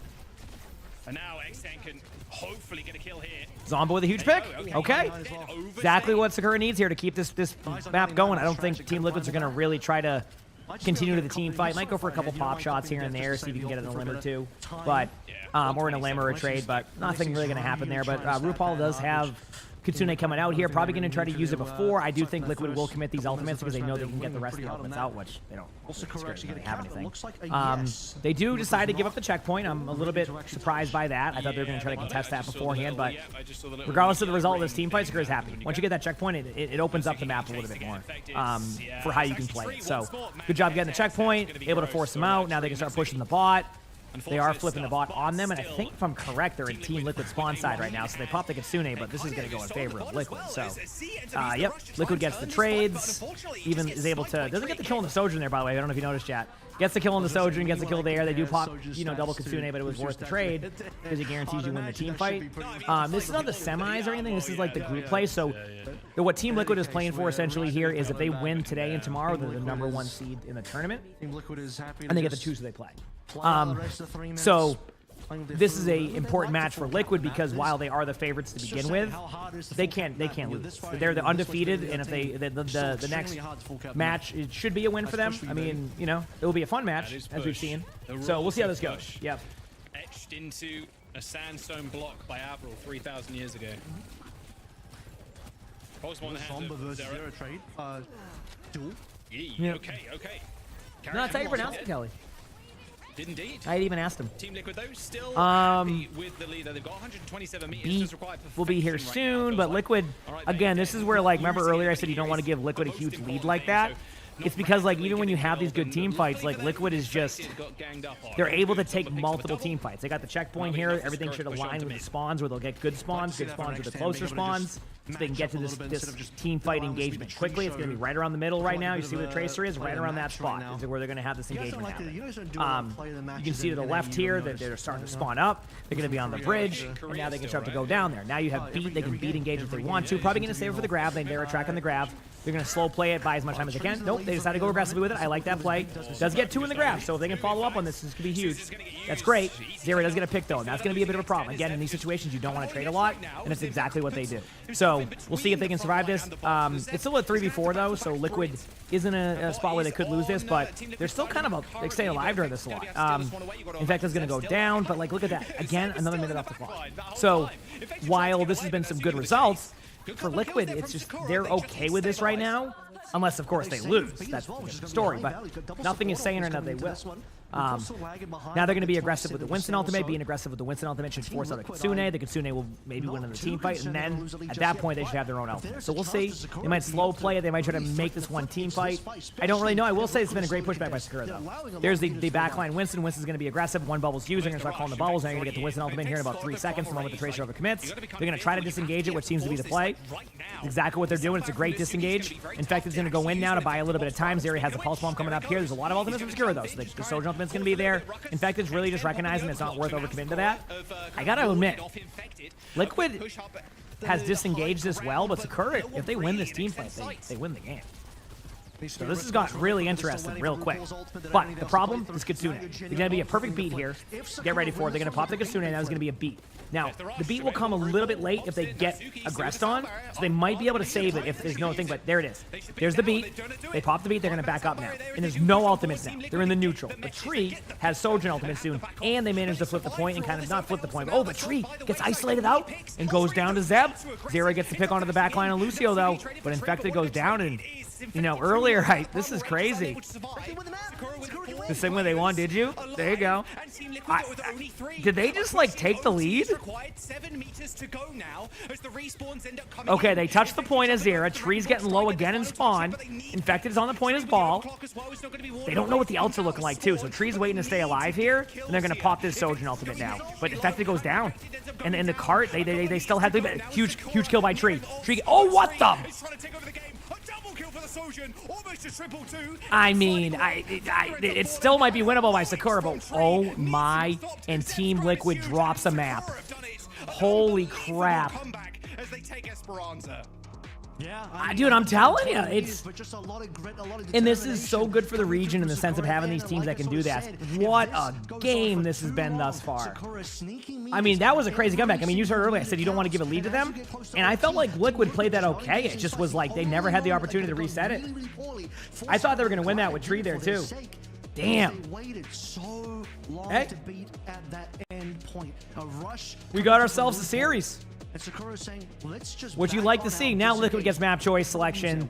And now X10 can hopefully get a kill here. Zomba with a huge pick. Okay. Exactly what Sakura needs here to keep this map going. I don't think Team Liquids are going to really try to continue to the team fight. Might go for a couple pop shots here and there, see if you can get an limb or two. But, or an limb or a trade, but nothing really going to happen there. But RuPaul does have Kitsune coming out here, probably going to try to use it before. I do think Liquid will commit these ultimates because they know they can get the rest of the ultimates out, which they don't really have anything. They do decide to give up the checkpoint. I'm a little bit surprised by that. I thought they were going to try to contest that beforehand, but regardless of the result of this team fight, Sakura is happy. Once you get that checkpoint, it opens up the map a little bit more for how you can play it. So good job getting the checkpoint, able to force them out. Now they can start pushing the bot. They are flipping the bot on them, and I think if I'm correct, they're in Team Liquid spawn side right now, so they pop the Kitsune, but this is going to go in favor of Liquid. So, yep, Liquid gets the trades, even is able to, doesn't get the kill on the Sojourn there, by the way, I don't know if you noticed yet. Gets the kill on the Sojourn, gets the kill there. They do pop, double Kitsune, but it was worth the trade because it guarantees you win the team fight. This is not the semis or anything, this is like the group play, so what Team Liquid is playing for essentially here is if they win today and tomorrow, they're the #1 seed in the tournament, and they get to choose who they play. So this is a important match for Liquid because while they are the favorites to begin with, they can't lose. They're the undefeated, and if the next match, it should be a win for them. I mean, it will be a fun match as we've seen. So we'll see how this goes. Yep. Etched into a sandstone block by Avril 3,000 years ago. Zero trade. Duel. Okay. No, that's how you pronounce it, Kelly. Did indeed. I even asked him. Team Liquid, though, still happy with the leader. They've got 127 meters. Will be here soon, but Liquid, again, this is where, remember earlier I said you don't want to give Liquid a huge lead like that? It's because, even when you have these good team fights, Liquid is just, they're able to take multiple team fights. They got the checkpoint here. Everything should align with the spawns where they'll get good spawns with the closer spawns. So they can get to this team fight engagement quickly. It's going to be right around the middle right now. You see where the tracer is? Right around that spot is where they're going to have this engagement happen. You can see to the left here that they're starting to spawn up. They're going to be on the bridge, and now they can start to go down there. Now you have beat. They can beat engage if they want to. Probably going to save it for the grab. They're attacking the grab. They're going to slow play it, buy as much time as they can. Nope, they decided to go aggressively with it. I like that play. Does get 2 in the grab, so if they can follow up on this could be huge. That's great. Zero does get a pick, though, and that's going to be a bit of a problem. Again, in these situations, you don't want to trade a lot, and it's exactly what they do. So we'll see if they can survive this. It's still a 3v4, though, so Liquid is in a spot where they could lose this, but they're still kind of staying alive during this a lot. In fact, it's going to go down, but look at that. Again, another minute off the clock. So while this has been some good results, for Liquid, it's just they're okay with this right now, unless, of course, they lose. That's the story, but nothing is saying right now they will. Now they're going to be aggressive with the Winston ultimate. Being aggressive with the Winston ultimate should force out a Kitsune. The Kitsune will maybe win in the team fight, and then at that point they should have their own ultimate. So we'll see. They might slow play it. They might try to make this one team fight. I don't really know. I will say it's been a great pushback by Sakura, though. There's the backline Winston. Winston's going to be aggressive. One bubble's used. They're going to start calling the bubbles. And they're going to get the Winston ultimate here in about 3 seconds. The moment the tracer overcommits. They're going to try to disengage it, which seems to be the play. Exactly what they're doing. It's a great disengage. In fact, it's going to go in now to buy a little bit of time. Zeri has a pulse bomb coming up here. There's a lot of ultimates from Sakura, though. So the Sojourn ultimate's going to be there. In fact, it's really just recognizing it's not worth overcommitting to that. I gotta admit, Liquid has disengaged this well, but Sakura, if they win this team fight, they win the game. So this has got really interesting real quick. But the problem is Kitsune. They're going to be a perfect beat here. Get ready for it. They're going to pop the Kitsune, and that is going to be a beat. Now, the beat will come a little bit late if they get aggressed on, so they might be able to save it if there's no thing, but there it is. There's the beat. They pop the beat. They're going to back up now. And there's no ultimates now. They're in the neutral. But Tree has Sojourn ultimate soon, and they managed to flip the point and kind of not flip the point. But Tree gets isolated out and goes down to Zeb. Zera gets to pick onto the back line of Lucio, though, but Infected goes down, and earlier, this is crazy. The same way they won, did you? There you go. Did they just, take the lead? Okay, they touched the point as Zera. Tree's getting low again in spawn. Infected is on the point as ball. They don't know what the ults are looking like, too, so Tree's waiting to stay alive here, and they're going to pop this Sojourn ultimate now. But Infected goes down. And in the cart, they still had the huge kill by Tree. Oh, what the? I mean, it still might be winnable by Sakura, but oh my, and Team Liquid drops a map. Holy crap. Yeah, dude, I'm telling you, and this is so good for the region in the sense of having these teams that can do that. What a game this has been thus far. I mean, that was a crazy comeback. I mean, you heard earlier, I said you don't want to give a lead to them, and I felt like Liquid played that okay. It just was like they never had the opportunity to reset it. I thought they were going to win that with Tree there, too. Damn. Hey. We got ourselves a series. And Sakura saying, let's just. Which you like to see. Now Liquid gets map choice selection.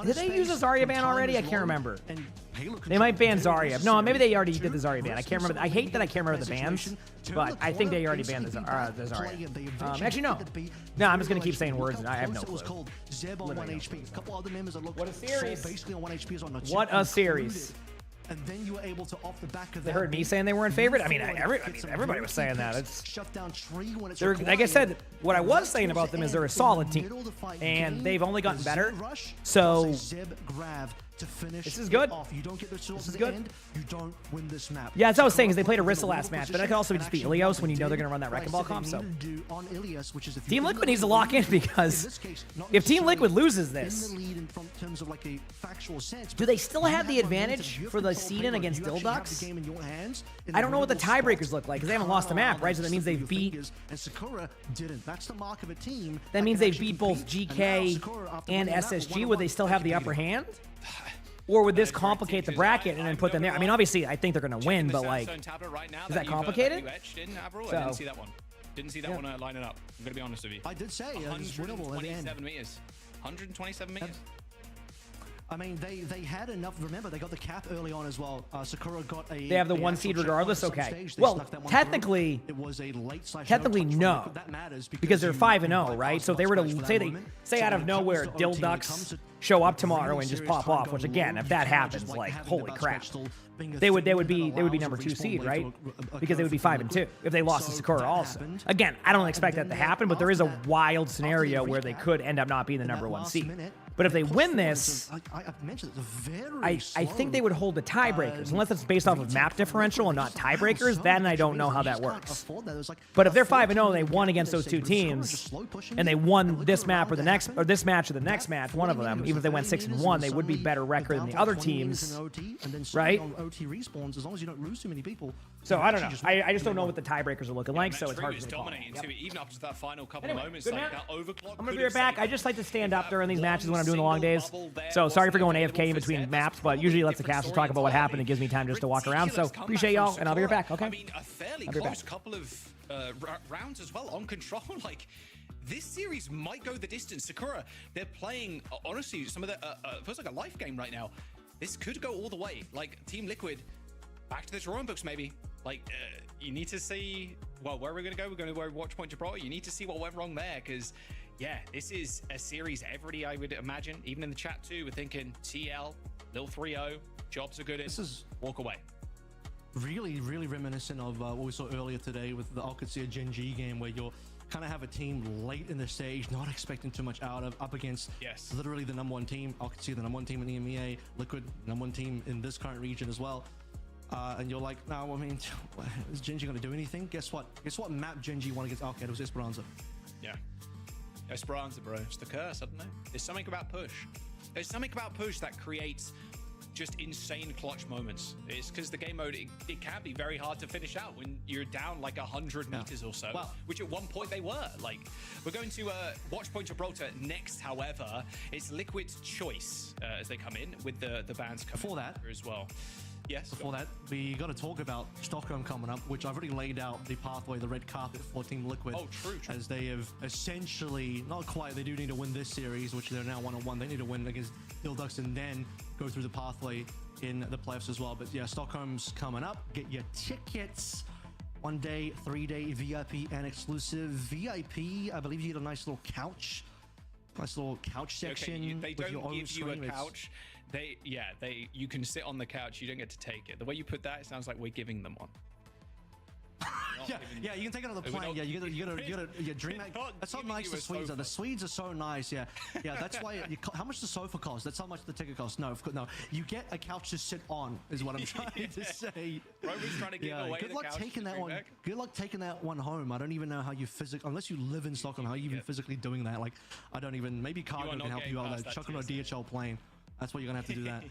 Did they use a Zarya ban already? I can't remember. They might ban Zarya. No, maybe they already did the Zarya ban. I can't remember. I hate that I can't remember the bans, but I think they already banned the Zarya. Actually, no. No, I'm just going to keep saying words, and I have no clue. What a series. What a series. And then you were able to, off the back of that, they heard me saying they weren't favored. I mean, everybody was saying that. It's like I said. What I was saying about them is they're a solid team, and they've only gotten better. So this is good. This is good. You don't win this map. Yeah, that's what I was saying. Is they played Orisa last match, but that could also just be Ilios when you know they're going to run that Wrecking Ball comp. So Team Liquid needs to lock in, because if Team Liquid loses this, do they still have the advantage for the seed-in against Dildux? I don't know what the tiebreakers look like, because they haven't lost a map, right? So that means they've beat. That's the mark of a team. That means they've beat both GK and SSG. Would they still have the upper hand? Or would this complicate the bracket and then put them there? I mean, obviously, I think they're going to win, but like, is that complicated? I didn't see that one. Didn't see that one lining up. I'm going to be honest with you. I did say it was winnable at the end. 127 meters. 127 meters. I mean, they had enough. Remember, they got the cap early on as well. Sakura got a. They have the one seed regardless. Okay. Well, technically, it was a late no, because they're 5-0, right? So if they were to say out of nowhere Dildux show up tomorrow and just pop off, which again, if that happens, like holy crap, they would be number 2 seed, right? Because they would be 5-2 if they lost to Sakura also. Again, I don't expect that to happen, but there is a wild scenario where they could end up not being the number 1 seed. But if they win this, I think they would hold the tiebreakers, unless it's based off of map differential and not tiebreakers. Then I don't know how that works. But if they're 5-0 and they won against those 2 teams, and they won this map or the next, or this match or the next match, one of them, even if they went 6-1, they would be better record than the other teams, right? As long as you don't lose too many people. So I don't know. I just don't know what the tiebreakers are looking like, so it's hard to call. Even up to that final couple of moments, like that overclock. I'm gonna be right back. I just like to stand up during these matches when I'm doing the long days. So sorry for going AFK in between maps, but usually lets the casters talk about what happened. It gives me time just to walk around. So appreciate y'all, and I'll be right back. Okay. I mean, a fairly close couple of rounds as well on control. Like, this series might go the distance. Sakura, they're playing honestly some of the feels like a life game right now. This could go all the way. Like, Team Liquid, back to the drawing books maybe. Like, you need to see, well, where we're going to go. We're going to go watch Point Gibraltar. You need to see what went wrong there, because, yeah, this is a series everybody, I would imagine, even in the chat too, we're thinking TL, Lil 3-0, jobs are good in, this is walk away. Really, really reminiscent of what we saw earlier today with the OWCS Gen G game, where you're kind of have a team late in the stage, not expecting too much out of, up against literally the #1 team. OWCS the #1 team in the EMEA, Liquid #1 team in this current region as well. And you're like, no, I mean, is Gen G going to do anything? Guess what? Guess what map Gen G won against Arcade? It was Esperanza. Yeah. Esperanza, bro. It's the curse, I don't know. There's something about push. There's something about push that creates just insane clutch moments. It's because the game mode, it can be very hard to finish out when you're down like 100 meters or so, which at one point they were. Like, we're going to watch Point Gibraltar next, however. It's Liquid's choice as they come in with the bans coming Before that, as well. Yes. Before that, we got to talk about Stockholm coming up, which I've already laid out the pathway, the red carpet for Team Liquid. Oh, true. As they have essentially, not quite, they do need to win this series, which they're now 1-1. They need to win against Dildux and then go through the pathway in the playoffs as well. But yeah, Stockholm's coming up. Get your tickets. 1 day, 3-day VIP and exclusive. VIP, I believe you get a nice little couch. Nice little couch section. Okay, they with your don't own give you screen. a couch. You can sit on the couch. You don't get to take it. The way you put that, it sounds like we're giving them one. Yeah, you can take it on the plane. Yeah, you gotta dream. That's how nice the Swedes are. The Swedes are so nice. Yeah, that's why. How much the sofa costs? That's how much the ticket costs. No, you get a couch to sit on. Is what I'm trying to say. Rover's trying to give away good luck taking that one. Good luck taking that one home. I don't even know how you unless you live in Stockholm, how you even physically doing that. Like, I don't even. Maybe Cargo can help you out. Chuck on a DHL plane. That's what you're gonna have to do that.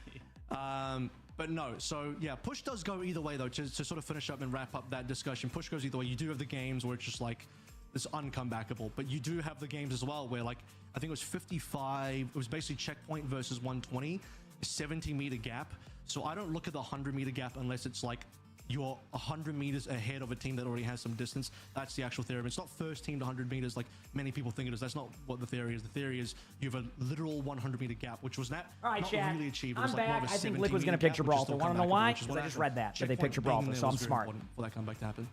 But no, so yeah, push does go either way though. To sort of finish up and wrap up that discussion, push goes either way. You do have the games where it's just like it's uncomebackable, but you do have the games as well where, like, I think it was 55. It was basically checkpoint versus 120, 70-meter gap. So I don't look at the 100-meter gap unless it's like you're 100 meters ahead of a team that already has some distance. That's the actual theory. It's not first team to 100 meters like many people think it is. That's not what the theory is. The theory is you have a literal 100-meter gap, which was not chat. really achieved. It I'm was like back. more of a I think Liquid's going to 17-meter pick gap, which is Gibraltar. still Want to know comebackable, why? which is Because I what just read that they picked checkpoint Gibraltar, being so there I'm was very smart. important for that comeback to happen.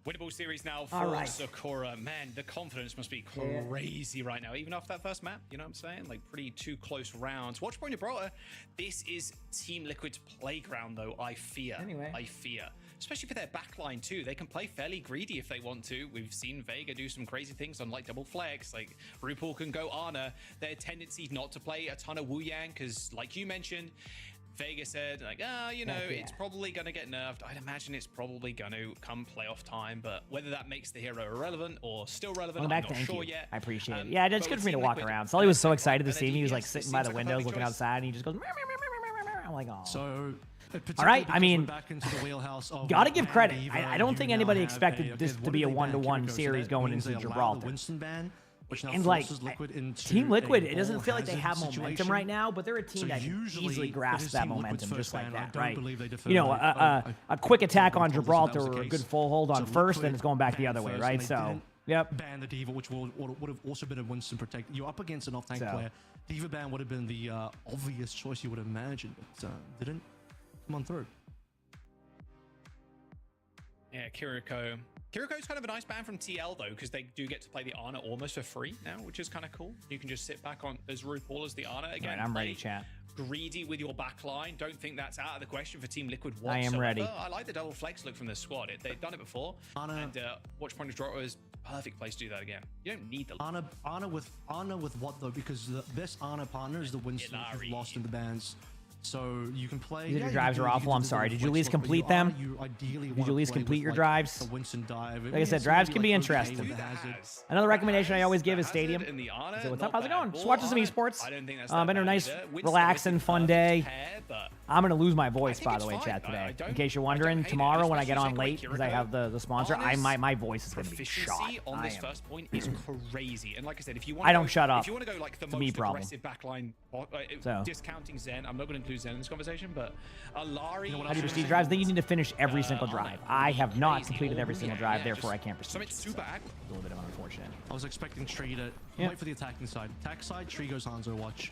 Winnable series now for All right. Sakura. Man, the confidence must be crazy right now. Even after that first map, you know what I'm saying? Like, pretty two close rounds. Watch point Gibraltar. This is Team Liquid's playground, though, I fear. Anyway. I fear. Especially for their backline, too. They can play fairly greedy if they want to. We've seen Vega do some crazy things on, like, double flex. Like, RuPaul can go Ana. Their tendency not to play a ton of Wu Yang, because, like you mentioned, Vega said, like, you know, it's probably going to get nerfed. I'd imagine it's probably going to come playoff time, but whether that makes the hero irrelevant or still relevant, I'm not sure yet. I appreciate it. Yeah, it's good for me to walk around. Sully was so excited to see me. He was like sitting by the windows looking outside, and he just goes, I'm like, oh. So, all right, I mean, back into the wheelhouse of gotta give credit. Diva, I don't think anybody have expected this to be a 1-to-1 series going into Gibraltar. Winston ban, which now And like forces Liquid into Team Liquid, a it doesn't ball feel like they have hazard momentum situation. right now, but they're a team So that can usually easily it grasp is that Team Liquid's momentum first just like ban. I that, don't right? believe they defer You know, that. a quick attack on confident that Gibraltar was the or a case. good full hold on So first, Liquid then it's going back the banned other way, first, right? and they So, didn't yep. ban the Diva, which would have also been a Winston protect. You're up against an off-tank So. player. Diva ban would have been the obvious choice you would imagine, but didn't come on through. Yeah, Kiriko. Kiriko's kind of a nice ban from TL, though, because they do get to play the Ana almost for free now, which is kind of cool. You can just sit back on as RuPaul as the Ana again. All right, I'm ready, play chat. Greedy with your back line. Don't think that's out of the question for Team Liquid I whatsoever. am ready. I like the double flex look from the squad. They've done it before. And Watch Point Gibraltar is perfect place to do that again. You don't need the Ana with what though? Because the best Ana partner is the Winston who's lost in the bans. So you can play. Your drives are awful. I'm sorry. Did you at least complete them? Did you at least complete your drives? A Winston dive. Like I said, drives can be interesting. Another recommendation I always give is Stadium. So what's up? How's it going? Just watching some esports. Been a nice, relaxing, fun day. I'm gonna lose my voice, by the way, chat today. In case you're wondering, tomorrow when I get on late because I have the sponsor, my voice is gonna be shot. On this first point is crazy. And like I said, if you want, I don't shut up. If you want to go like the It's most me problem. aggressive backline, So. discounting Zen, I'm not going to include Zen in this conversation, but Alari. How do you proceed drives? Then you need to finish every single drive. I have not completed every single drive, therefore I can't proceed. It's super a little bit of unfortunate. I was expecting Tree to wait for the attacking side. Attack side, Tree goes Hanzo watch.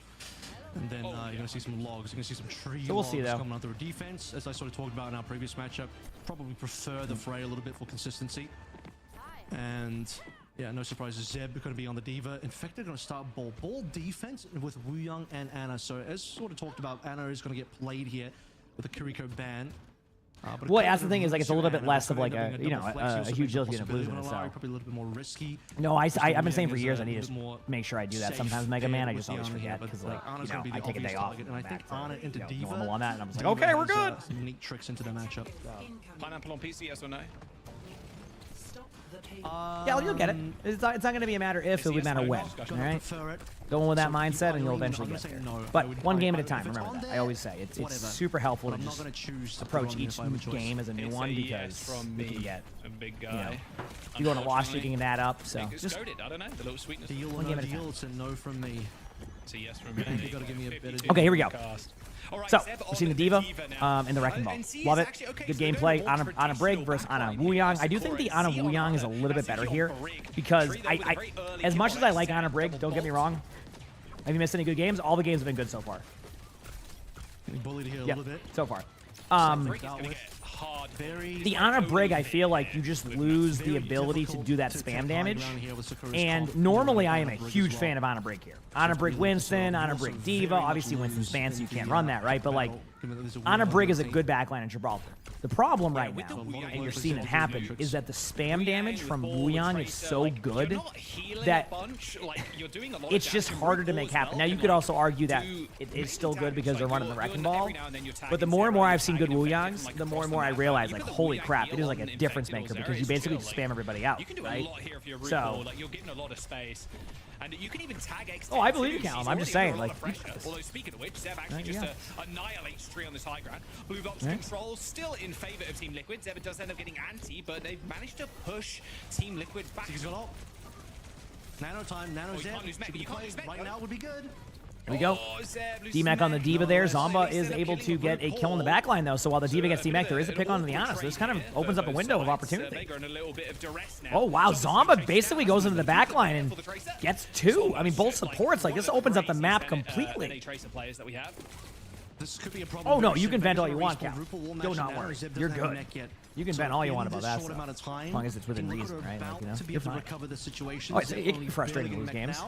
And then you're going to see some logs. You're going to see some tree So we'll logs see, though. coming on through defense. As I sort of talked about in our previous matchup, probably prefer the Fray a little bit for consistency. And yeah, no surprises. Zeb going to be on the Diva. Infected going to start ball defense with Wu Yang and Ana. So as sort of talked about, Ana is going to get played here with a Kiriko ban. Well, that's the thing is like it's a little bit less of like a a huge Illusion illusion. So probably a little bit more risky. No, I've been saying for years I need to make sure I do that. Sometimes Mega Man, I just always forget because like I take a day off and I think Ana into Diva normal on that, and I'm just like, okay, we're good. Some neat tricks into the matchup. Pineapple on PC, yes or no? Yeah, you'll get it. It's not going to be a matter if, it'll be a matter when. All right? Go in with that mindset, and you'll eventually get there. But one game at a time, remember that. I always say it's super helpful to just approach each game as a new one because you can get, a big guy. If you go on a wash, you can that up. So just I don't know, the little sweetness. one game at a time. It's a no from me. It's a yes from me. You gotta give me a bit of Okay, here we go. So, we've seen the Diva in the Wrecking Ball. Love it. Good gameplay. Ana Brig versus Ana Wu Yang. I do think the Ana Wu Yang is a little bit better here because I as much as I like Ana Brig, don't get me wrong. Have you missed any good games? All the games have been good so far. Bullied here a little bit. So far. The Ana Brig, I feel like you just lose the ability to do that spam damage. And normally I am a huge fan of Ana Brig here. Ana Brig Winston, Ana Brig Diva. Obviously Winston's ban, so you can't run that, right? But like, Ana Brig is a good backline in Gibraltar. The problem right now, and you're seeing it happen, is that the spam damage from Wu Yang is so good that it's just harder to make happen. Now, you could also argue that it is still good because they're running the Wrecking Ball, but the more and more I've seen good Wu Yangs, the more and more I realize, like, holy crap, it is like a difference maker because you basically spam everybody out, right? So, and you can even tag X. I believe you, Callum. I'm just saying, like. Although speaking of which, Zeb actually just annihilates Tree on this high ground. Blue Box control still in favor of Team Liquid. Zeb does end up getting anti, but they've managed to push Team Liquid back. Nano time, Nano Zeb. Right now would be good. There we go. D-Mech on the D.Va there. Zomba is able to get a kill in the backline, though. So while the D.Va gets D-Mech, there is a pick on the Ana. So this kind of opens up a window of opportunity. Oh, wow. Zomba basically goes into the backline and gets 2. I mean, both supports. Like, this opens up the map completely. This could be a problem. Oh, no. You can vent all you want, Cal. Do not worry. You're good. You can vent all you want about that stuff. As long as it's within reason, right? Like, you know, you're fine. Oh, it can be frustrating to lose games.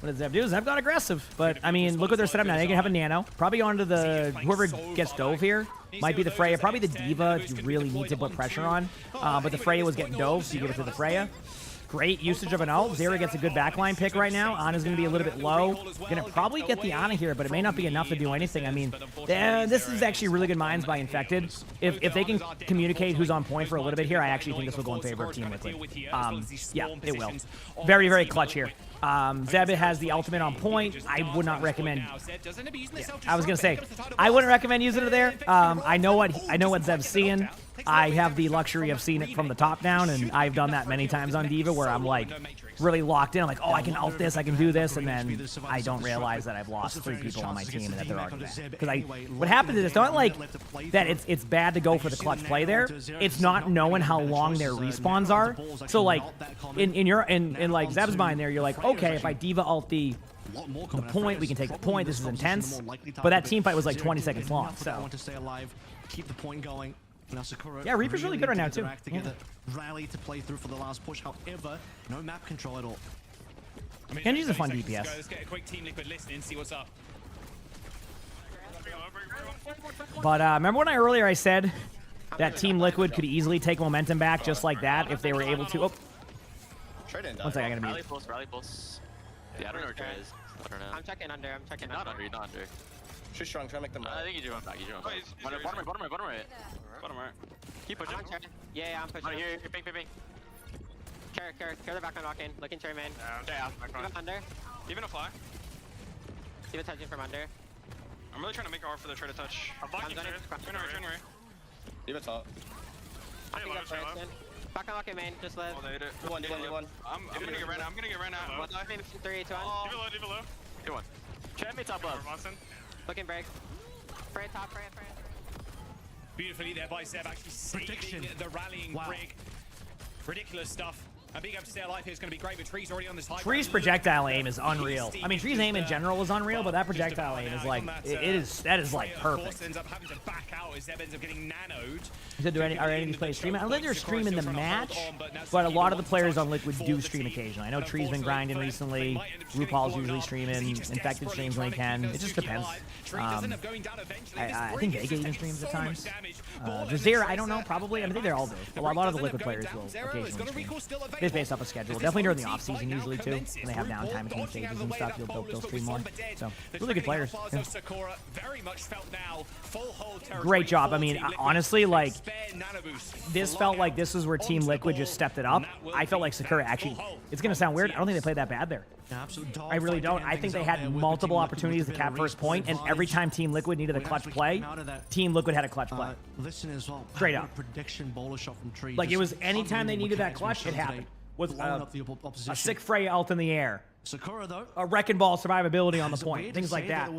What does Zeb do? Zeb got aggressive, but I mean, look what they're set up now. They can have a nano. Probably onto the whoever gets dove here. Might be the Freya. Probably the D.Va if you really need to put pressure on. But the Freya was getting dove, so you give it to the Freya. Great usage of an ult. Zera gets a good backline pick right now. Ana's going to be a little bit low. Going to probably get the Ana here, but it may not be enough to do anything. I mean, this is actually really good minds by Infected. If they can communicate who's on point for a little bit here, I actually think this will go in favor of Team Liquid. Yeah, it will. Very, very clutch here. Zeb has the ultimate on point. I would not recommend. Yeah, I was gonna say I wouldn't recommend using it there. I know what Zeb's seeing. I have the luxury of seeing it from the top down, and I've done that many times on D.Va where I'm like really locked in. I'm like, oh, I can ult this, I can do this, and then I don't realize that I've lost 3 people on my team and that they're already bad. Because what happens is it's not like that. It's bad to go for the clutch play there. It's not knowing how long their respawns are. So like in like Zeb's mind there, you're like, okay, if I D.Va ult the point, we can take the point. This is intense. But that team fight was like 20 seconds long. So keep the point going. Yeah, Reaper's really good right now too. Rally to play through for the last push. However, no map control at all. Genji's a fun DPS. Let's get a quick Team Liquid listen and see what's up. But remember when earlier I said that Team Liquid could easily take momentum back just like that if they were able to. Oh, one second, I gotta mute. Rally pulse. Yeah, I don't know where Trey is. I don't know. I'm checking under. Not under. She's strong. Try to make them. I think you do one back. Bottom right. Keep pushing. Yeah, I'm pushing. Here, ping. Care the back on walk-in. Looking Cherry main. Yeah, even under. Even a fly. Even touching from under. I'm really trying to make it hard for the try to touch. I'm blocking Turn right. Leave it top. I think that's right. Back on walk-in main. Just live. You won. I'm gonna get right now. 3, 2, 1. Leave it low. Good one. Cherry main top left. Looking break. Frey top, Frey. Beautifully there by Zeb, actually saving the rallying break. Ridiculous stuff. And being able to stay alive here is going to be great, but Tree's already on this high. Tree's projectile aim is unreal. I mean, Tree's aim in general is unreal, but that projectile aim is like, that is like perfect. Ends up having to back out as Zeb ends up getting nanoed. You said, are any of these players streaming? I don't think they're streaming the match, but a lot of the players on Liquid do stream occasionally. I know Tree's been grinding recently. RuPaul's usually streaming. Infected streams when he can. It just depends. I think Vega even streams at times. Zera, I don't know, probably. I think they're all do. A lot of the Liquid players will occasionally stream. It's based off a schedule. Definitely during the off-season usually, too. When they have downtime between stages and stuff, they'll stream more. So, really good players. Yeah. Great job. I mean, honestly, like, this felt like this was where Team Liquid just stepped it up. I felt like Sakura actually, it's going to sound weird, I don't think they played that bad there. I really don't. I think they had multiple opportunities to cap first point, and every time Team Liquid needed a clutch play, Team Liquid had a clutch play. Straight up. Like, it was anytime they needed that clutch, it happened. With a sick Freya ult in the air, a Wrecking Ball survivability on the point, things like that.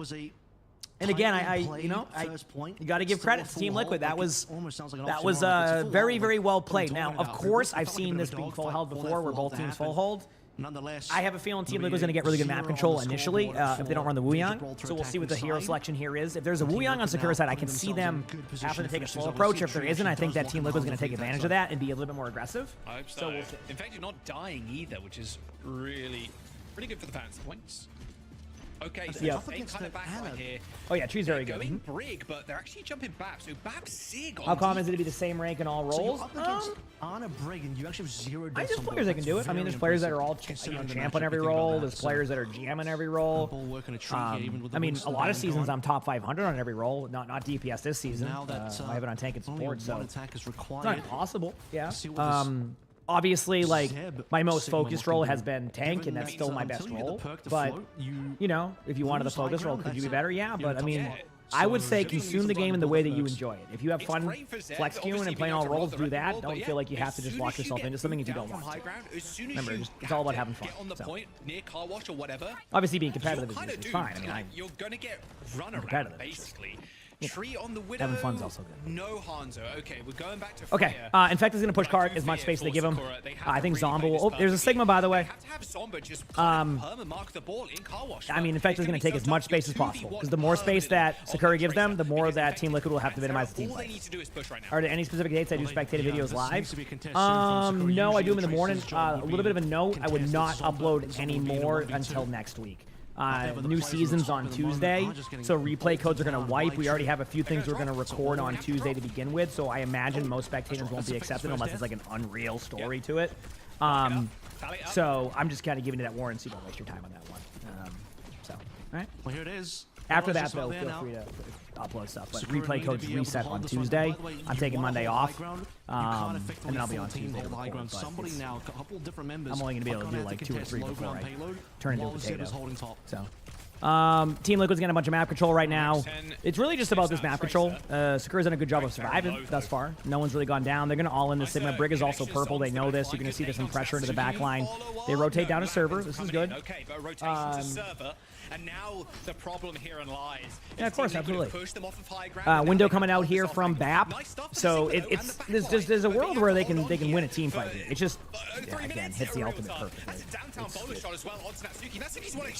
And again, you got to give credit to Team Liquid. That was very, very well played. Now, of course, I've seen this being full held before, where both teams full hold. Nonetheless, I have a feeling Team Liquid's going to get really good map control initially if they don't run the Wuyang. So we'll see what the hero selection here is. If there's a Wuyang on Sakura's side, I can see them having to take a slow approach. If there isn't, I think that Team Liquid's going to take advantage of that and be a little bit more aggressive. I hope so. In fact, you're not dying either, which is really good for the fans. Points. Okay, so yeah. kind of back right here. Oh yeah, Tree's very good. Going Brig, but they're actually jumping back. So Bab's Sig on How common is it to be the same rank in all roles? Ana Brig, and you actually have 0 deaths. There's players that can do it. I mean, there's players that are all champ on every role. There's players that are GM on every role. I mean, a lot of seasons I'm top 500 on every role. Not DPS this season. I have it on tank and support, so it's not impossible. Yeah. Obviously, like, my most focused role has been tank, and that's still my best role. But, you know, if you wanted the focus role, could you be better? Yeah, but, I mean, I would say consume the game in the way that you enjoy it. If you have fun flex queuing and playing all roles, do that. Don't feel like you have to just lock yourself into something if you don't want to. Remember, it's all about having fun. So. Obviously, being competitive is fine. I mean, you're gonna get run around basically. Tree on the Widow. Having fun's also good. No Hanzo. Okay, we're going back to Okay, Infect is going to push cart as much space as they give him. I think Zomba will... Oh, there's a Sigma, by the way. I mean, Infect is going to take as much space as possible. Because the more space that Sakura gives them, the more that Team Liquid will have to minimize the team fights. Are there any specific dates I do spectator videos live? No, I do them in the morning. A little bit of a note, I would not upload any more until next week. New season's on Tuesday, so replay codes are going to wipe. We already have a few things we're going to record on Tuesday to begin with, so I imagine most spectators won't be accepted unless it's like an unreal story to it. So I'm just kind of giving you that warning so you don't waste your time on that one. All right. Well, here it is. After that, though, feel free to upload stuff. But replay codes reset on Tuesday. I'm taking Monday off, and then I'll be on Tuesday to record. I'm only going to be able to do like 2 or 3 before I turn into a potato. So, Team Liquid's getting a bunch of map control right now. It's really just about this map control. Sakura's done a good job of surviving thus far. No one's really gone down. They're going to all in the Sigma. Brig is also purple. They know this. You're going to see there's some pressure into the back line. They rotate down a server. This is good. And now the problem here lies. Yeah, of course, absolutely. Window coming out here from BAP. So there's a world where they can win a team fight here. It just again hits the ultimate perfectly. It's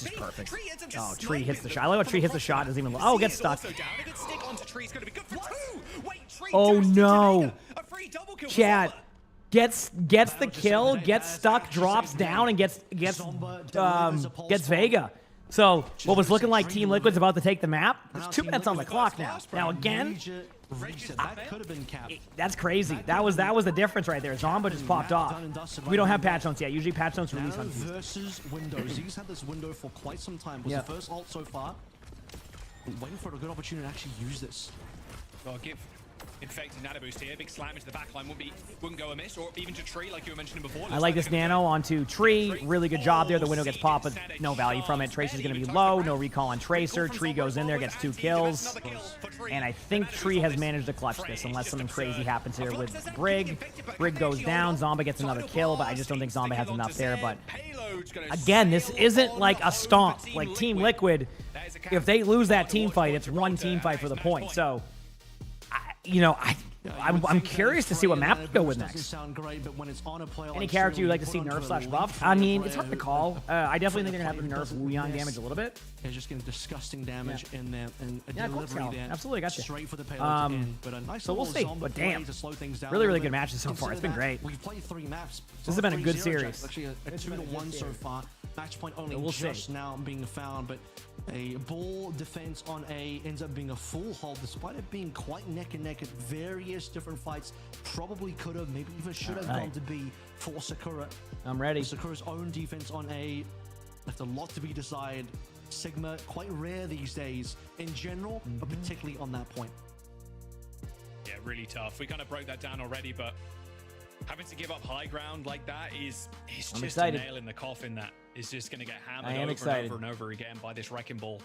just perfect. Oh, Tree hits the shot. I like how Tree hits the shot. Doesn't even. Oh, gets stuck. Oh no! Chat gets the kill, gets stuck, drops down, and gets Vega. So, what was looking like Team Liquid's about to take the map, there's 2 minutes on the clock now. Now, again, that's crazy. That was the difference right there. Zomba just popped off. We don't have patch notes yet. Usually patch notes release on Tuesday. Versus Windows. He's had this window for quite some time. Was the first ult so far. Waiting for a good opportunity to actually use this. Well, give Infected nano boost here. Big slam into the backline wouldn't go amiss, or even to Tree like you were mentioning before. I like this nano onto Tree. Really good job there. The window gets popped, but no value from it. Tracer's going to be low. No recall on Tracer. Tree goes in there, gets 2 kills. And I think Tree has managed to clutch this, unless something crazy happens here with Brig. Brig goes down. Zomba gets another kill, but I just don't think Zomba has enough there. But again, this isn't like a stomp. Like Team Liquid, if they lose that team fight, it's one team fight for the point. So, I'm curious to see what map to go with next. Any character you'd like to see nerf/buff? I mean, it's hard to call. I definitely think they're going to have to nerf Wuyan damage a little bit. It's just getting disgusting damage in there. And absolutely, got you. Straight for the payload but a nice so we'll see. But damn, to slow things down really good matches so far. It's been great. We've played 3 maps. This has been a good series. Actually, a 2-1 so far. Match point only just now being found, but a ball defense on A ends up being a full hold, despite it being quite neck and neck at various different fights. Probably could have, maybe even should have gone to B for Sakura. I'm ready. Sakura's own defense on A left a lot to be decided. Sigma, quite rare these days in general, but particularly on that point. Yeah, really tough. We kind of broke that down already, but having to give up high ground like that is just excited. A nail in the coffin that is just going to get hammered over and over again by this wrecking ball.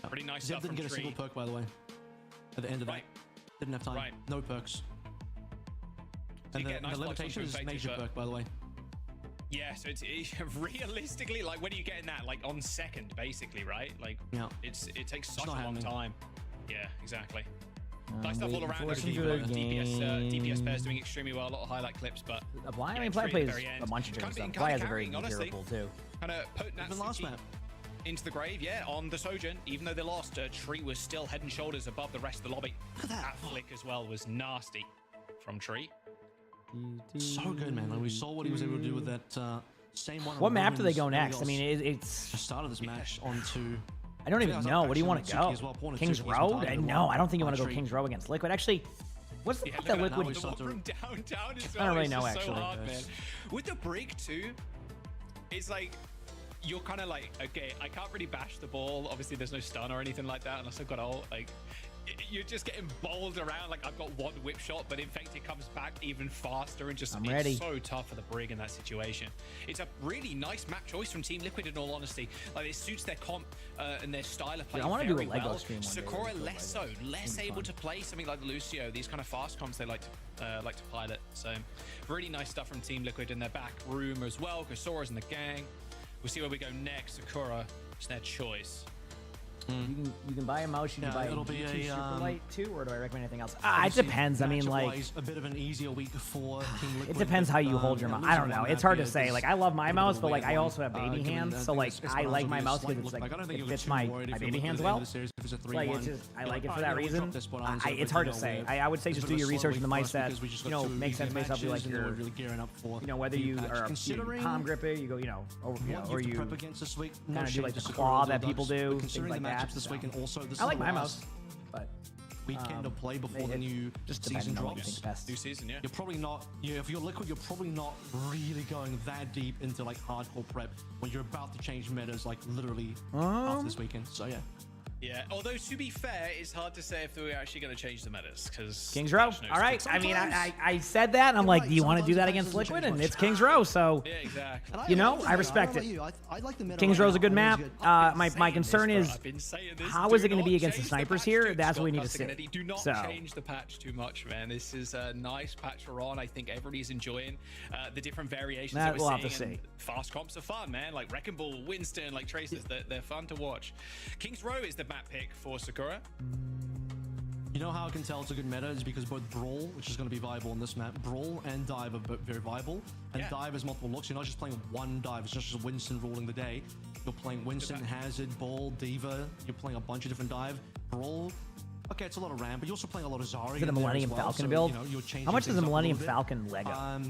Pretty nice stuff from Didn't get a single perk, by the way, at the end of that. Didn't have time. No perks. And the limitation is major perk, by the way. Yeah, so it's realistically, like, when are you getting that? Like, on second, basically, right? Like, it takes such a long time. Yeah, exactly. Nice stuff all around. DPS pairs doing extremely well. A lot of highlight clips, but Apply, I mean, Play plays a bunch of different stuff. Apply has a very good pool too. Kind of put that last map into the grave, on the Sojourn. Even though they lost, Tree was still head and shoulders above the rest of the lobby. That flick as well was nasty from Tree. So good, man. Like, we saw what he was able to do with that same one. What map do they go next? I mean, it's the start of this match onto. I don't even know. What do you want to go? King's Row? No, I don't think you want to go King's Row against Liquid. Actually, what's the that Liquid? I don't really know, actually. Hard, man. With the break too, it's like you're kind of like, okay, I can't really bash the ball. Obviously, there's no stun or anything like that unless I've got ult. Like, you're just getting bowled around. Like, I've got one whip shot, but in fact, it comes back even faster and just it's so tough for the Brig in that situation. It's a really nice map choice from Team Liquid, in all honesty. Like, it suits their comp and their style of play I want to do a very Lego well. stream one day. Sakura less so, less able to play something like the Lucio. These kind of fast comps they like to pilot. So, really nice stuff from Team Liquid in their back room as well. Because Sora's in the gang. We'll see where we go next. Sakura, it's their choice. You can buy a mouse. You can buy a it'll be GT a, Superlight too, or do I recommend anything else? It depends. I mean, like a bit of an easier week for Team Liquid. it depends how you hold your mouse. I don't know. It's hard to say. Like, I love my mouse, but like I also have baby hands, so like I like my mouse because it's like it fits my baby hands well. Like, it's just I like it for that reason. It's hard to say. I would say just do your research in the mice that makes sense based off like your whether you are a palm gripper, you go or you kind of do like the claw that people do, things like that. I like my mouse, but weekend of play before the new season drops. New season, yeah. You're probably not. If you're Liquid, you're probably not really going that deep into like hardcore prep when you're about to change metas, like literally after this weekend. So yeah. Yeah, although to be fair, it's hard to say if we're actually going to change the metas because Kings Row. All right, I mean, I said that, and I'm like, do you want to do that against Liquid? And it's Kings Row, so yeah, exactly. You know, I respect it. Kings Row's a good map. My concern is how is it going to be against the snipers here? That's what we need to see. Do not change the patch too much, man. This is a nice patch we're on. I think everybody's enjoying the different variations that we're seeing. Fast comps are fun, man. Like Wrecking Ball, Winston, like Traces, they're fun to watch. Kings Row is the map pick for Sakura. You know how I can tell it's a good meta is because both Brawl, which is going to be viable on this map, Brawl and Dive are very viable. And Dive has multiple looks. You're not just playing one Dive. It's not just Winston ruling the day. You're playing Winston, Hazard, Ball, Diva. You're playing a bunch of different Dive. Brawl. Okay, it's a lot of RAM, but you're also playing a lot of Zarya. Is it a Millennium Falcon build? How much is a Millennium Falcon Lego?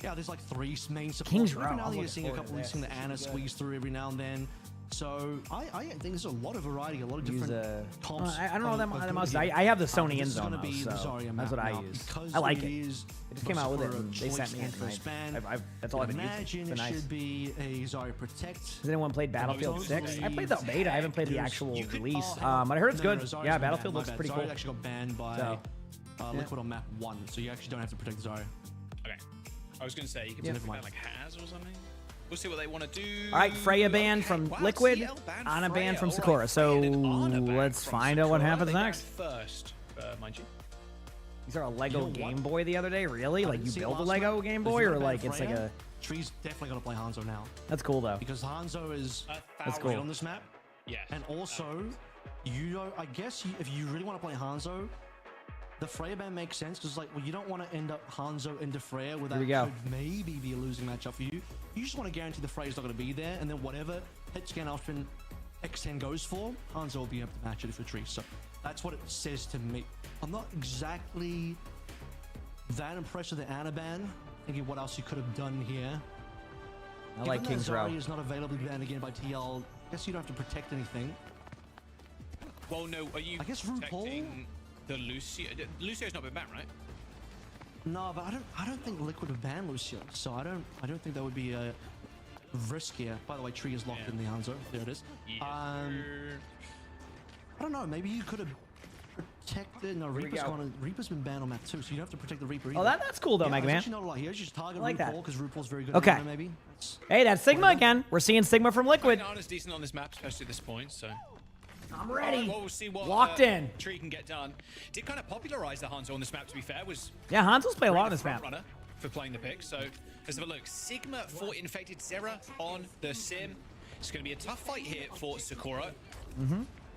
Yeah, there's like 3 main supports. Kings Row. Every now and then you're seeing a couple. You're seeing the Ana squeeze through every now and then. So I think there's a lot of variety, a lot of different comps. I don't know that mouse. I have the Sony InZone mouse, so that's what I use. I like it. It just came out with it, and they sent me it. That's all I've been using. It's nice. Should be a Zarya Protect. Has anyone played Battlefield 6? I played the beta. I haven't played the actual release, but I heard it's good. Yeah, Battlefield looks pretty cool. Zarya actually got banned by Liquid on map 1, so you actually don't have to protect Zarya. Okay. I was going to say you can protect like Haz or something. We'll see what they want to do. All right, Freya ban from Liquid, Ana ban from Sakura. So let's find out what happens next. First, mind you. These are a Lego Game Boy the other day. Really? Like you build a Lego Game Boy, or like it's like a? Tree's definitely gonna play Hanzo now. That's cool though. Because Hanzo is cool on this map. Yeah. And also, I guess if you really want to play Hanzo, the Freya ban makes sense because, like, well, you don't want to end up Hanzo into Freya where that could maybe be a losing matchup for you. You just want to guarantee the Freya's not going to be there, and then whatever hit scan option X10 goes for, Hanzo will be able to match it for Tree. So that's what it says to me. I'm not exactly that impressed with the Ana ban. Thinking what else you could have done here. I like Kings Row. Zarya is not available banned again by TL. I guess you don't have to protect anything. Well, no. Are you? I guess RuPaul. The Lucio. Lucio's not been banned, right? No, but I don't think Liquid would ban Lucio, so I don't think that would be a risk here. By the way, Tree is locked in the Hanzo. There it is. Yeah. I don't know. Maybe you could have protected. No, Reaper's been banned on map 2, so you don't have to protect the Reaper either. Oh, that's cool though, Mega Man. Not a lot here. Just target like RuPaul because RuPaul's very good. Okay. At maybe. Hey, that's Sigma again. We're seeing Sigma from Liquid. Ana's decent on this map, especially at this point. So. I'm ready. Well, we'll see what Locked in. Tree can get done. Did kind of popularize the Hanzo on this map, to be fair. Hanzo's play a lot on this map. Runner for playing the pick. So let's have a look. Sigma for Infected Zera on the Sim. It's going to be a tough fight here for Sakura.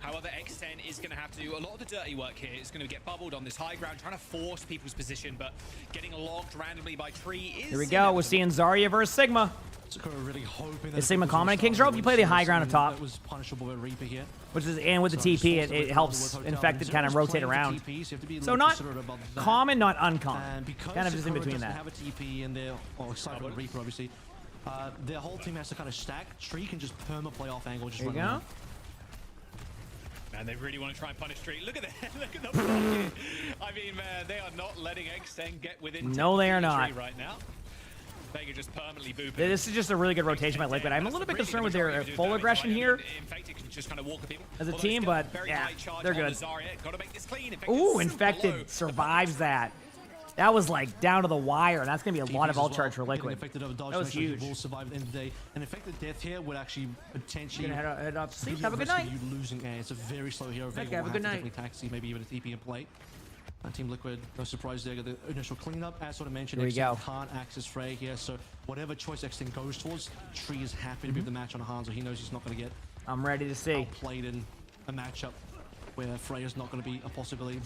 However, X10 is going to have to do a lot of the dirty work here. It's going to get bubbled on this high ground, trying to force people's position, but getting logged randomly by Tree is... Here we go. We're seeing Zarya versus Sigma. Really hoping is Sigma common in Kings Row? You play the high ground up top. That was punishable with Reaper here. Which is, and with the TP, it helps Infected kind of rotate around. So not common, not uncommon. Kind of just in between that. Have a TP and they're, aside from Reaper, obviously. Their whole team has to kind of stack. Tree can just perma play off angle. Just there you go. Man, they really want to try and punish Tree. Look at that. Look at the pocket. I mean, man, they are not letting X10 get within. No, they are not. Right now. Vega just permanently booping. This is just a really good rotation by Liquid. I'm a little bit concerned with their full aggression here as a team, but yeah, they're good. Ooh, Infected survives that. That was like down to the wire, and that's going to be a lot of ult charge for Liquid. That was huge. Will survive at the end of the day. An Infected death here would actually potentially... Head off to sleep. Have a good night. You losing, it's a very slow hero. Okay, have a good night. Taxi, maybe even a TP in play. Team Liquid, no surprise there, got the initial cleanup. As sort of mentioned, Here we go. Can't access Frey here, so whatever choice Extend goes towards, Tree is happy to be the match on Hanzo. He knows he's not going to get I'm ready to see. Played in a matchup where Frey is not going to be a possibility.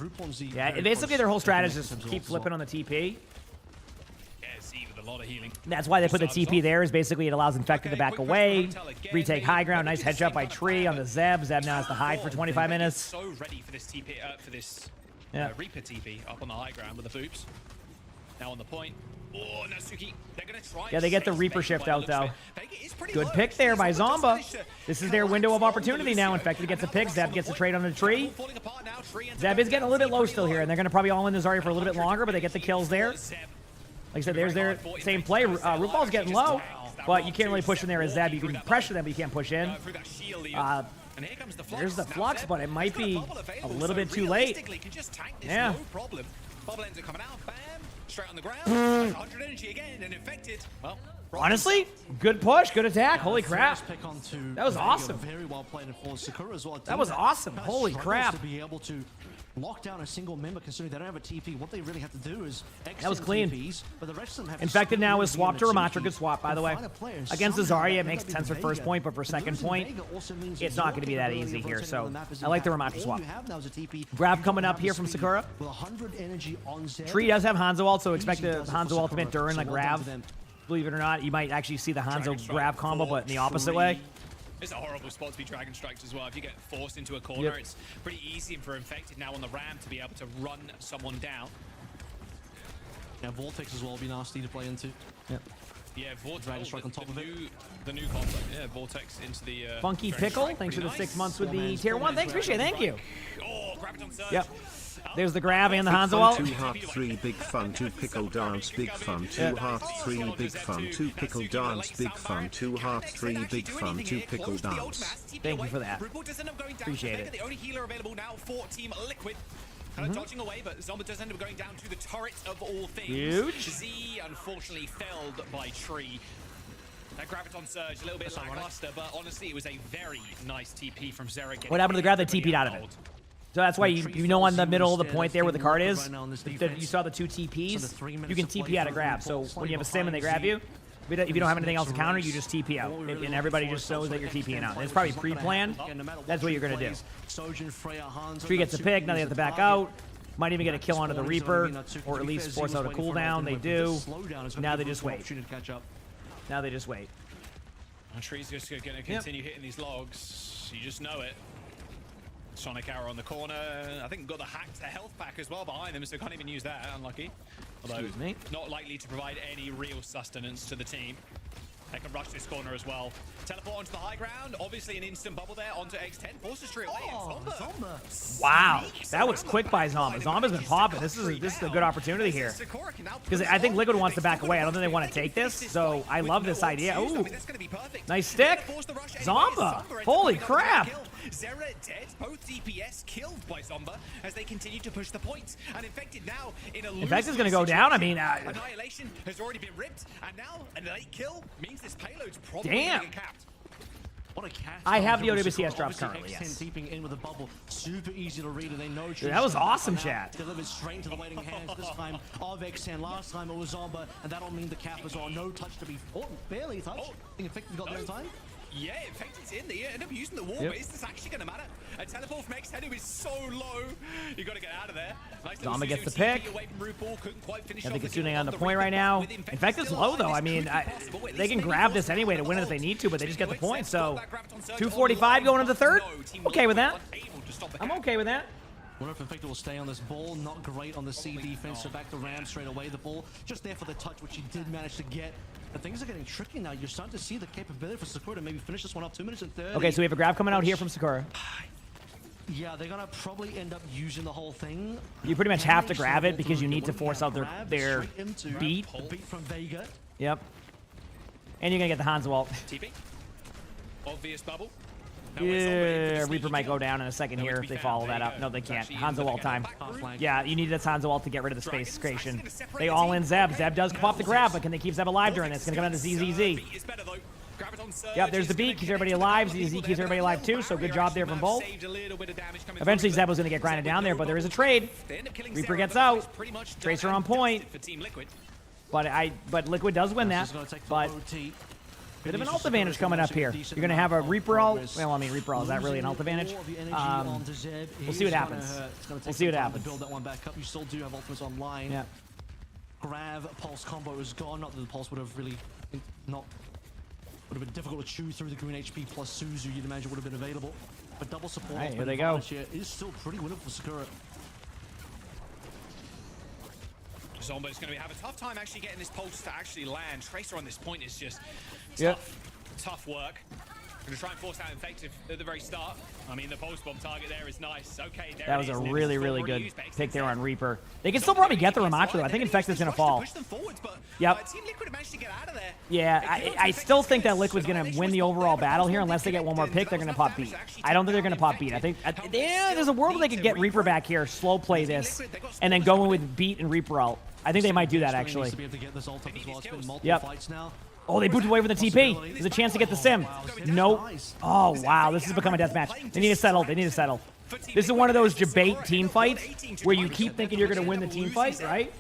Yeah, basically their whole strategy is keep flipping on the TP. Yeah, see, with a lot of healing. That's why they put the TP there, is basically it allows Infected to back away, retake high ground. Nice headshot by Tree on the Zeb. Zeb now has to hide for 25 minutes. So ready for this TP, for this Reaper TP up on the high ground with the Boops. Now on the point. Oh, Natsuki. They're going to try. Yeah, they get the Reaper shift out, though. Good pick there by Zomba. This is their window of opportunity now. Infected gets a pick. Zeb gets a trade on the tree. Zeb is getting a little bit low still here, and they're going to probably all in the Zarya for a little bit longer, but they get the kills there. Like I said, there's their same play. RuPaul's getting low, but you can't really push in there as Zeb. You can pressure them, but you can't push in. There's the flux, but it might be a little bit too late. Yeah. Bubble ends are coming out. Bam. Straight on the ground. 100 energy again and Infected. Well, honestly, good push, good attack. Holy crap. That was awesome. Very well played for Sakura as well. That was awesome. Holy crap. To be able to lock down a single member, considering they don't have a TP. What they really have to do is that was clean. TPs, but the rest of them have Infected now is swapped to Ramatra. Good swap, by the way. Against the Zarya, it makes sense for first point, but for second point, it's not going to be that easy here. So I like the Ramatra swap. Grab coming up here from Sakura. Tree does have Hanzo ult, so expect the Hanzo ultimate during the grab. Believe it or not, you might actually see the Hanzo grab combo, but in the opposite way. It's a horrible spot to be Dragon Striked as well. If you get forced into a corner, it's pretty easy for Infected now on the ramp to be able to run someone down. Yeah, Vortex as well will be nasty to play into. Yep. Yeah, Vortex. Dragon Strike on top of it. The new concept. Yeah, Vortex into the... Funky Pickle, thanks for the 6 months with the tier 1. Thanks, appreciate it. Thank you. Oh, Graviton Surge. Yep. There's the grab and the Hanzo ult. 2 heart 3 big fun 2 pickle dance big fun 2 heart 3 big fun 2 pickle dance big fun 2 heart 3 big fun 2 pickle dance. Thank you for that. Appreciate it. The only healer available now for Team Liquid. Kind of dodging away, but Zomba does end up going down to the turret of all things. Huge. Z unfortunately felled by Tree. That Graviton Surge, a little bit lackluster, but honestly, it was a very nice TP from Zera. What happened to the grab? They TP'd out of it. So that's why you know on the middle of the point there where the card is, you saw the 2 TPs, you can TP out of grab. So when you have a sim and they grab you, if you don't have anything else to counter, you just TP out. And everybody just knows that you're TPing out. And it's probably pre-planned. That's what you're going to do. Tree gets a pick, now they have to back out. Might even get a kill onto the Reaper, or at least force out a cooldown. They do. Now they just wait. Now they just wait. Tree's just going to continue hitting these logs. You just know it. Sonic Arrow on the corner. I think got the hacked health pack as well behind them, so can't even use that. Unlucky. Although not likely to provide any real sustenance to the team. They can rush this corner as well. Teleport onto the high ground. Obviously an instant bubble there onto X10. Forces Tree away. Zomba. Wow, that was quick by Zomba. Zomba's been popping. This is a good opportunity here. Because I think Liquid wants to back away. I don't think they want to take this. So I love this idea. Ooh, nice stick. Zomba. Holy crap. Zera dead, both DPS killed by Zomba as they continue to push the points. And Infected now in a Infected's gonna go down. I mean, Annihilation has already been ripped, and now a late kill means this payload's probably gonna get capped. What a catch. I have the OWCS drops currently, yes. Deeping in with a bubble, super easy to read, and they know. Dude, that was awesome, chat. Delivered straight into the waiting hands this time of X10. Last time it was Zomba, and that'll mean the cap is on. No touch to be barely touched. I think Infected got there in time. Yeah, Infected's in. They end up using the wall, but is this actually going to matter? A teleport from X10 who is so low. You got to get out of there. Nice Zomba gets the pick. I think it's shooting on the point right now. Infected's low, though. I mean, they can grab this anyway to win it if they need to, but they just get the point. So, 245 going into the third. Okay with that. I'm okay with that. Wonder if Infected will stay on this ball. Not great on the C defense, so back to Ram straight away. The ball just there for the touch, which he did manage to get. But things are getting tricky now. You're starting to see the capability for Sakura to maybe finish this one up 2 minutes and 30. Okay, so we have a grab coming out here from Sakura. Yeah, they're gonna probably end up using the whole thing. You pretty much have to grab it because you need to force out their beat. Beat from Vega. Yep. And you're gonna get the Hanzo ult. TP. Obvious bubble. Yeah, Reaper might go down in a second here if they follow that up. No, they can't. Hanzo ult time. Yeah, you need this Hanzo ult to get rid of the space creation. They all in Zeb. Zeb does come off the grab, but can they keep Zeb alive during this? It's gonna come down to ZZZ. Yep, there's the beat. Keeps everybody alive. ZZ keeps everybody alive too, so good job there from both. Eventually Zeb was gonna get grinded down there, but there is a trade. Reaper gets out. Tracer on point. But Liquid does win that. But bit of an ult advantage coming up here. You're going to have a Reaper ult. Well, I mean, Reaper ult, is that really an ult advantage? We'll see what happens. We'll see what happens. Build that one back up. You still do have ultimates online. Yeah. Grav, Pulse combo is gone. Not that the Pulse would have really would have been difficult to chew through the green HP plus Suzu, you'd imagine would have been available. But double support here they go. Is still pretty winnable for Sakura. Zombo's going to have a tough time actually getting this pulse to actually land. Tracer on this point is just tough work. Going to try and force out Infective at the very start. I mean, the pulse bomb target there is nice. Okay, there that was a really, really good pick there on Reaper. They can still probably get the Ramacho. I think Infective's going to fall. Yep. Yeah, I still think that Liquid's going to win the overall battle here. Unless they get one more pick, they're going to pop beat. I don't think they're going to pop beat. I think there's a world where they could get Reaper back here, slow play this, and then go in with beat and Reaper ult. I think they might do that, actually. Yep. Oh, they booted away with the TP. There's a chance to get the sim. Nope. Oh, wow. This has become a deathmatch. They need to settle. They need to settle. This is one of those debate team fights where you keep thinking you're going to win the team fight, right?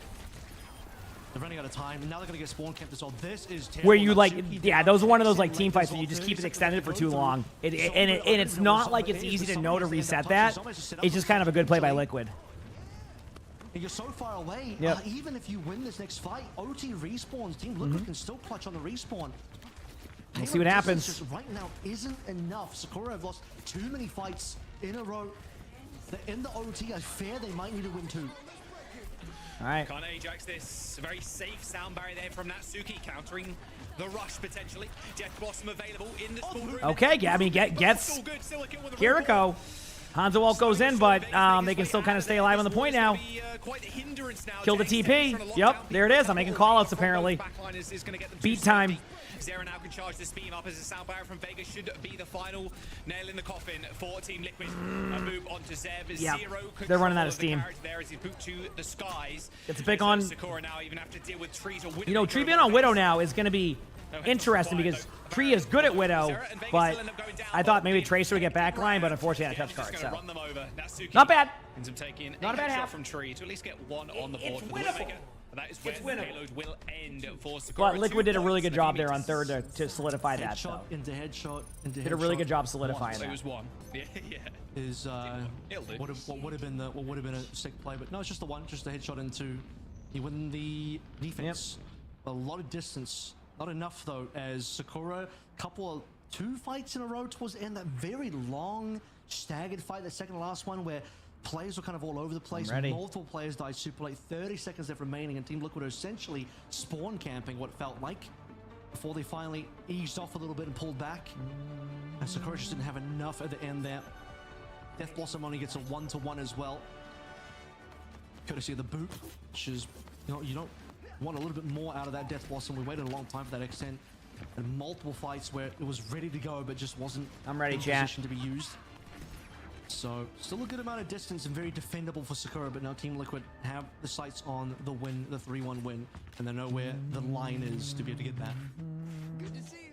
They're running out of time. Now they're going to get spawn camped as well. This is where you like, yeah, those are one of those like team fights where you just keep it extended for too long. And it's not like it's easy to know to reset that. It's just kind of a good play by Liquid. You're so far away. Yep. Even if you win this next fight, OT respawns. Team Liquid can still clutch on the respawn. We'll see what happens. Just right now isn't enough. Sakura have lost too many fights in a row. They're in the OT. I fear they might need to win 2. All right. Can't Ajax this. Very safe sound barrier there from Natsuki, countering the rush potentially. Death Blossom available in the spawn room. Okay, I mean, gets Kiriko. Hanzo ult goes in, but they can still kind of stay alive on the point now. Kill the TP. Yep, there it is. I'm making callouts apparently. Beat time. Zera now can charge this beam up as a sound barrier from Vega should be the final nail in the coffin for Team Liquid. A move onto Zeb. Yep. They're running out of steam. There as he boot to the skies. It's a pick on. Sakura now even have to deal with trees or Widow. You know, Tree being on Widow now is going to be interesting because Tree is good at Widow, but I thought maybe Tracer would get backline, but unfortunately had a touch card, so. Not bad. Not a bad half. From Tree to at least get one on the board. It's winnable. That is where the payload will end for Sakura. But Liquid did a really good job there on third to solidify that. Headshot into headshot into did a really good job solidifying that. It was one. Yeah. Is what would have been a sick play, but no, it's just the one, just a headshot into. You win the defense. Yep. A lot of distance, not enough though. As Sakura, two fights in a row towards the end. That very long, staggered fight, the second to last one where. Players were kind of all over the place. Multiple players died super late. 30 seconds left remaining, and Team Liquid are essentially spawn camping what it felt like before they finally eased off a little bit and pulled back. And Sakura just didn't have enough at the end there. Death Blossom only gets a 1-to-1 as well. Courtesy of the boot, which is, you don't want a little bit more out of that Death Blossom. We waited a long time for that extend. And multiple fights where it was ready to go, but just wasn't in position to be used. So, still a good amount of distance and very defendable for Sakura, but now Team Liquid have the sights on the win, the 3-1 win, and they know where the line is to be able to get that. Good to see you.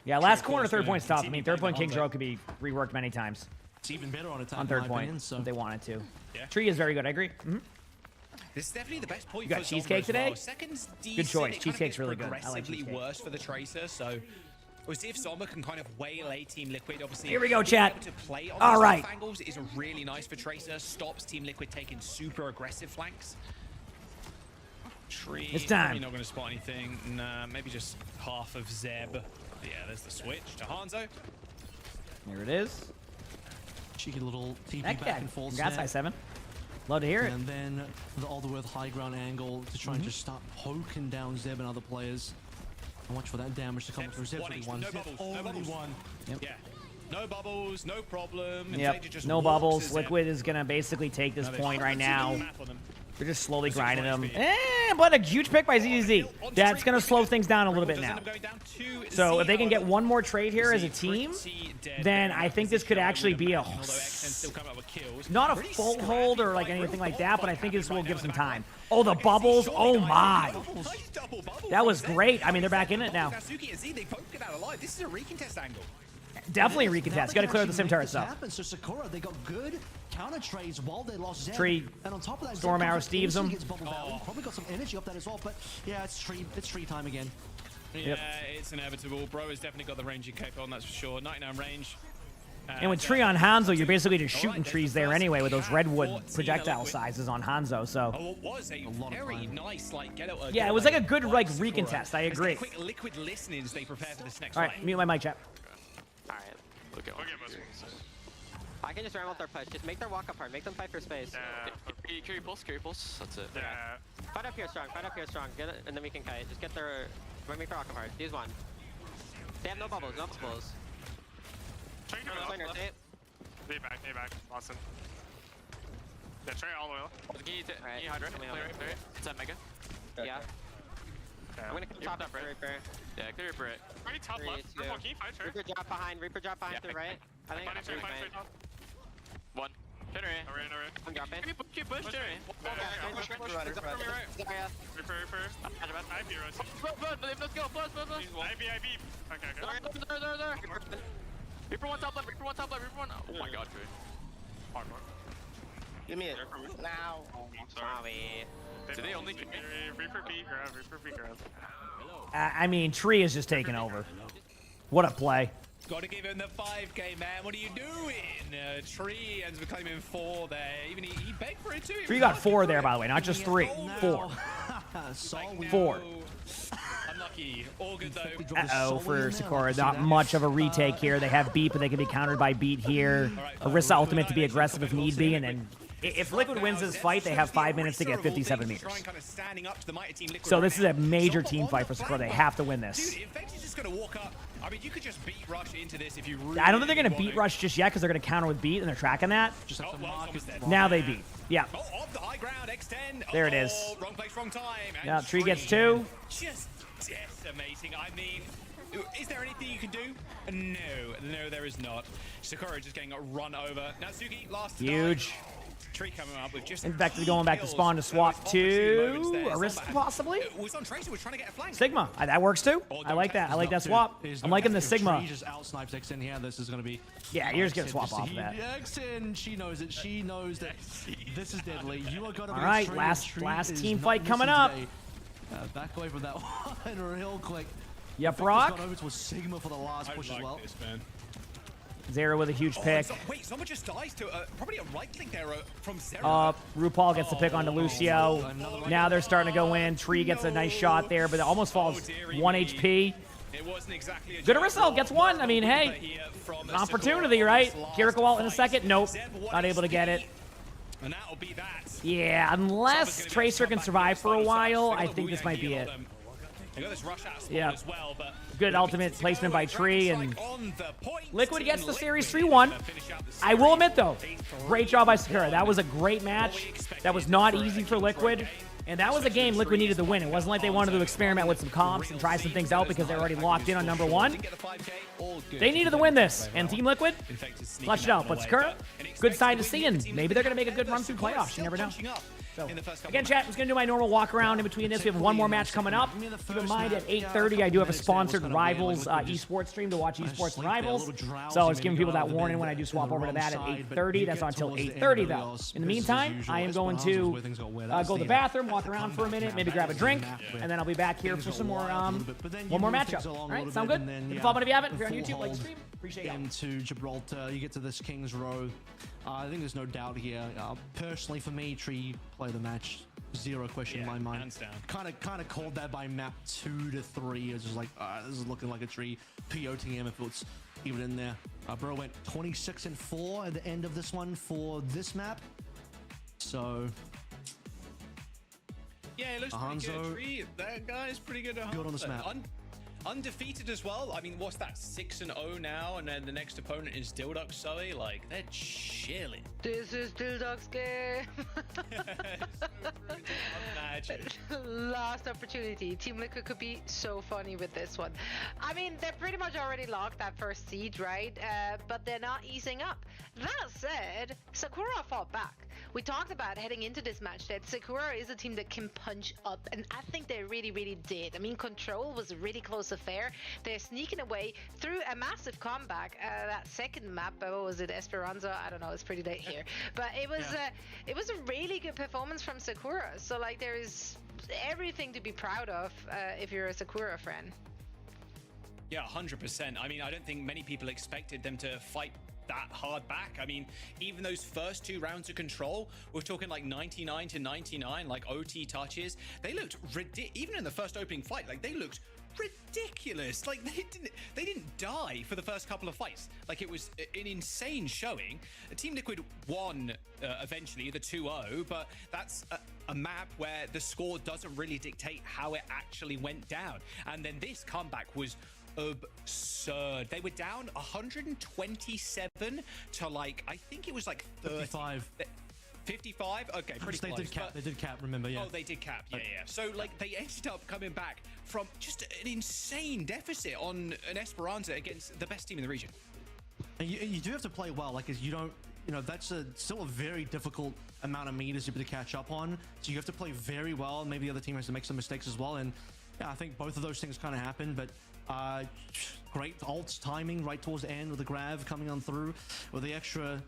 Yeah, last corner, third point stop. I mean, third point King's Row could be reworked many times. It's even better on attack. On third point, if they wanted to. Yeah. Tree is very good, I agree. This is definitely the best point. You got Cheesecake today? Good choice. Cheesecake's really good. I like Cheesecake. Worse for the Tracer, so... We'll see if Zomba can kind of waylay Team Liquid. Obviously, here we go, chat. To play on all right. Angles is really nice for Tracer. Stops Team Liquid taking super aggressive flanks. Tree. It's time. Probably not going to spot anything. Nah, maybe just half of Zeb. Yeah, there's the switch to Hanzo. Here it is. Cheeky little TP back and forth. Congrats, i7. Love to hear it. And then the Alderworth high ground angle to try and just start poking down Zeb and other players. And watch for that damage to come through. Zeb's already won. No bubbles. No bubbles. Yep. Yeah. No bubbles, no problem. Yep. No bubbles. Liquid is going to basically take this point right now. They're just slowly grinding them. But a huge pick by ZZ. That's going to slow things down a little bit now. So if they can get one more trade here as a team, then I think this could actually be a... Not a full hold or like anything like that, but I think this will give some time. Oh, the bubbles. Oh, my. That was great. I mean, they're back in it now. This is a recontest angle. Definitely a recontest. Got to clear the sim turret stuff. So Sakura, they got good counter trades while they lost Zed. Tree. And on top of that, Storm Arrow Steves him. Probably got some energy up that as well. But yeah, it's tree time again. Yeah, it's inevitable. Bro has definitely got the range you cape on, that's for sure. 99 range. And with Tree on Hanzo, you're basically just shooting trees there anyway with those redwood projectile sizes on Hanzo. So. Oh, it was a very nice yeah, it was like a good like recontest. I agree. Quick liquid listenings they prepare for this next All right, fight. mute my mic chat. Alright. Okay. I can just ram out their push. Just make their walk up hard. Make them fight for space. Carry pulse. That's it. Yeah. Fight up here strong. Get it, and then we can kite. Just get their... Make their walk up hard. Use one. They have no bubbles. Stay back. Lawson. Yeah, try all oil. Can you hydrate? Clear it. It's that mega. Yeah. I'm gonna come top Reaper. Yeah, clear Reaper. Already top left. Can you fight, sure? Reaper drop behind to the right. I think I'm doing right. One. Generate. Alright. I'm dropping. Keep push, Generate. Reaper. I have heroes. Let's go. Plus. IB. Okay. There. Reaper one top left. Reaper one. Oh my god, dude. Hard one. Give me it. Now. Sorry. Do they only Reaper B grab. I mean, Tree is just taking over. What a play. Got to give him the 5k, man. What are you doing? Tree ends up claiming 4 there. Even he begged for it too. Tree got 4 there, by the way, not just 3. 4. 4. Unlucky. All good though. Uh-oh for Sakura. Not much of a retake here. They have beat, but they can be countered by beat here. Orisa ultimate to be aggressive if need be, and then if Liquid wins this fight, they have 5 minutes to get 57 meters. So this is a major team fight for Sakura. They have to win this. Dude, Infect is just going to walk up. I mean, you could just beat rush into this if you really I don't think they're going to beat rush just yet because they're going to counter with beat, and they're tracking that. Now they beat. Yeah. Off the high ground, extend. There it is. Wrong place, wrong time. Yeah, Tree gets 2. Just decimating. I mean, is there anything you can do? No, there is not. Sakura just getting run over. Natsuki last huge. Tree coming up with just Infected going back to spawn to swap to Orisa possibly. Sigma. That works too. I like that. I like that swap. I'm liking the Sigma. Just out snipes Xen here. This is going to be. Yeah, you're just gonna swap off of that. Xen, she knows it. She knows that this is deadly. You are going to be. All right, last team fight coming up. Back away from that one real quick. Yep, Brock. Gone over to a Sigma for the last push as well. Zero with a huge pick. Wait, someone just dies to probably a right click there from Zero. RuPaul gets the pick onto Lucio. Now they're starting to go in. Tree gets a nice shot there, but it almost falls 1 HP. It wasn't exactly good result. Gets 1. I mean, hey, an opportunity, right? Kiriko ult in a second. Nope, not able to get it. And that'll be that. Yeah, unless Tracer can survive for a while, I think this might be it. Yeah. Good ultimate placement by Tree, and Liquid gets the series 3-1. I will admit, though, great job by Sakura. That was a great match. That was not easy for Liquid. And that was a game Liquid needed to win. It wasn't like they wanted to experiment with some comps and try some things out because they're already locked in on #1. They needed to win this. And Team Liquid, clutched it out. But Sakura, good sign to see, and maybe they're going to make a good run through playoffs. You never know. So, again, chat, I'm just going to do my normal walk around in between this. We have one more match coming up. Keep in mind, at 8:30, I do have a sponsored Rivals esports stream to watch esports and Rivals. So I was giving people that warning when I do swap over to that at 8:30. That's on until 8:30, though. In the meantime, I am going to go to the bathroom, walk around for a minute, maybe grab a drink, and then I'll be back here for some more, one more matchup. All right, sound good? Hit the follow button if you haven't. If you're on YouTube, like the stream. Appreciate it. Into Gibraltar, you get to this King's Row. I think there's no doubt here. Personally, for me, Tree play the match. Zero question in my mind. Hands down. Kind of called that by map 2 to 3. It's just like, this is looking like a Tree POTM if it's even in there. Bro went 26-4 at the end of this one for this map. So. Yeah, it looks pretty good. Tree, that guy's pretty good at good on this map. undefeated as well. I mean, what's that? 6-0 now, and then the next opponent is Dildux Zoe. Like, they're chilling. This is Dildux game. Imagine. Last opportunity. Team Liquid could be so funny with this one. I mean, they're pretty much already locked that first seed, right? But they're not easing up. That said, Sakura fought back. We talked about heading into this match that Sakura is a team that can punch up, and I think they really, really did. I mean, Control was a really close affair. They're sneaking away through a massive comeback. That second map, what was it, Esperanza? I don't know, it's pretty late here. But it was a really good performance from Sakura. So, like, there is everything to be proud of if you're a Sakura fan. Yeah, 100%. I mean, I don't think many people expected them to fight that hard back. I mean, even those first 2 rounds of Control, we're talking like 99 to 99, like OT touches. They looked even in the first opening fight, like they looked ridiculous. Like they didn't die for the first couple of fights. Like it was an insane showing. Team Liquid won eventually, the 2-0, but that's a map where the score doesn't really dictate how it actually went down. And then this comeback was absurd. They were down 127 to like, I think it was like 55. 55? Okay, pretty close. They did cap, remember, yeah. Oh, they did cap, yeah. So, like, they ended up coming back from just an insane deficit on an Esperanza against the best team in the region. And you do have to play well, like, you don't, that's still a very difficult amount of meters to catch up on. So you have to play very well, and maybe the other team has to make some mistakes as well. And yeah, I think both of those things kind of happened, but great ults timing right towards the end with the Grav coming on through, with the extra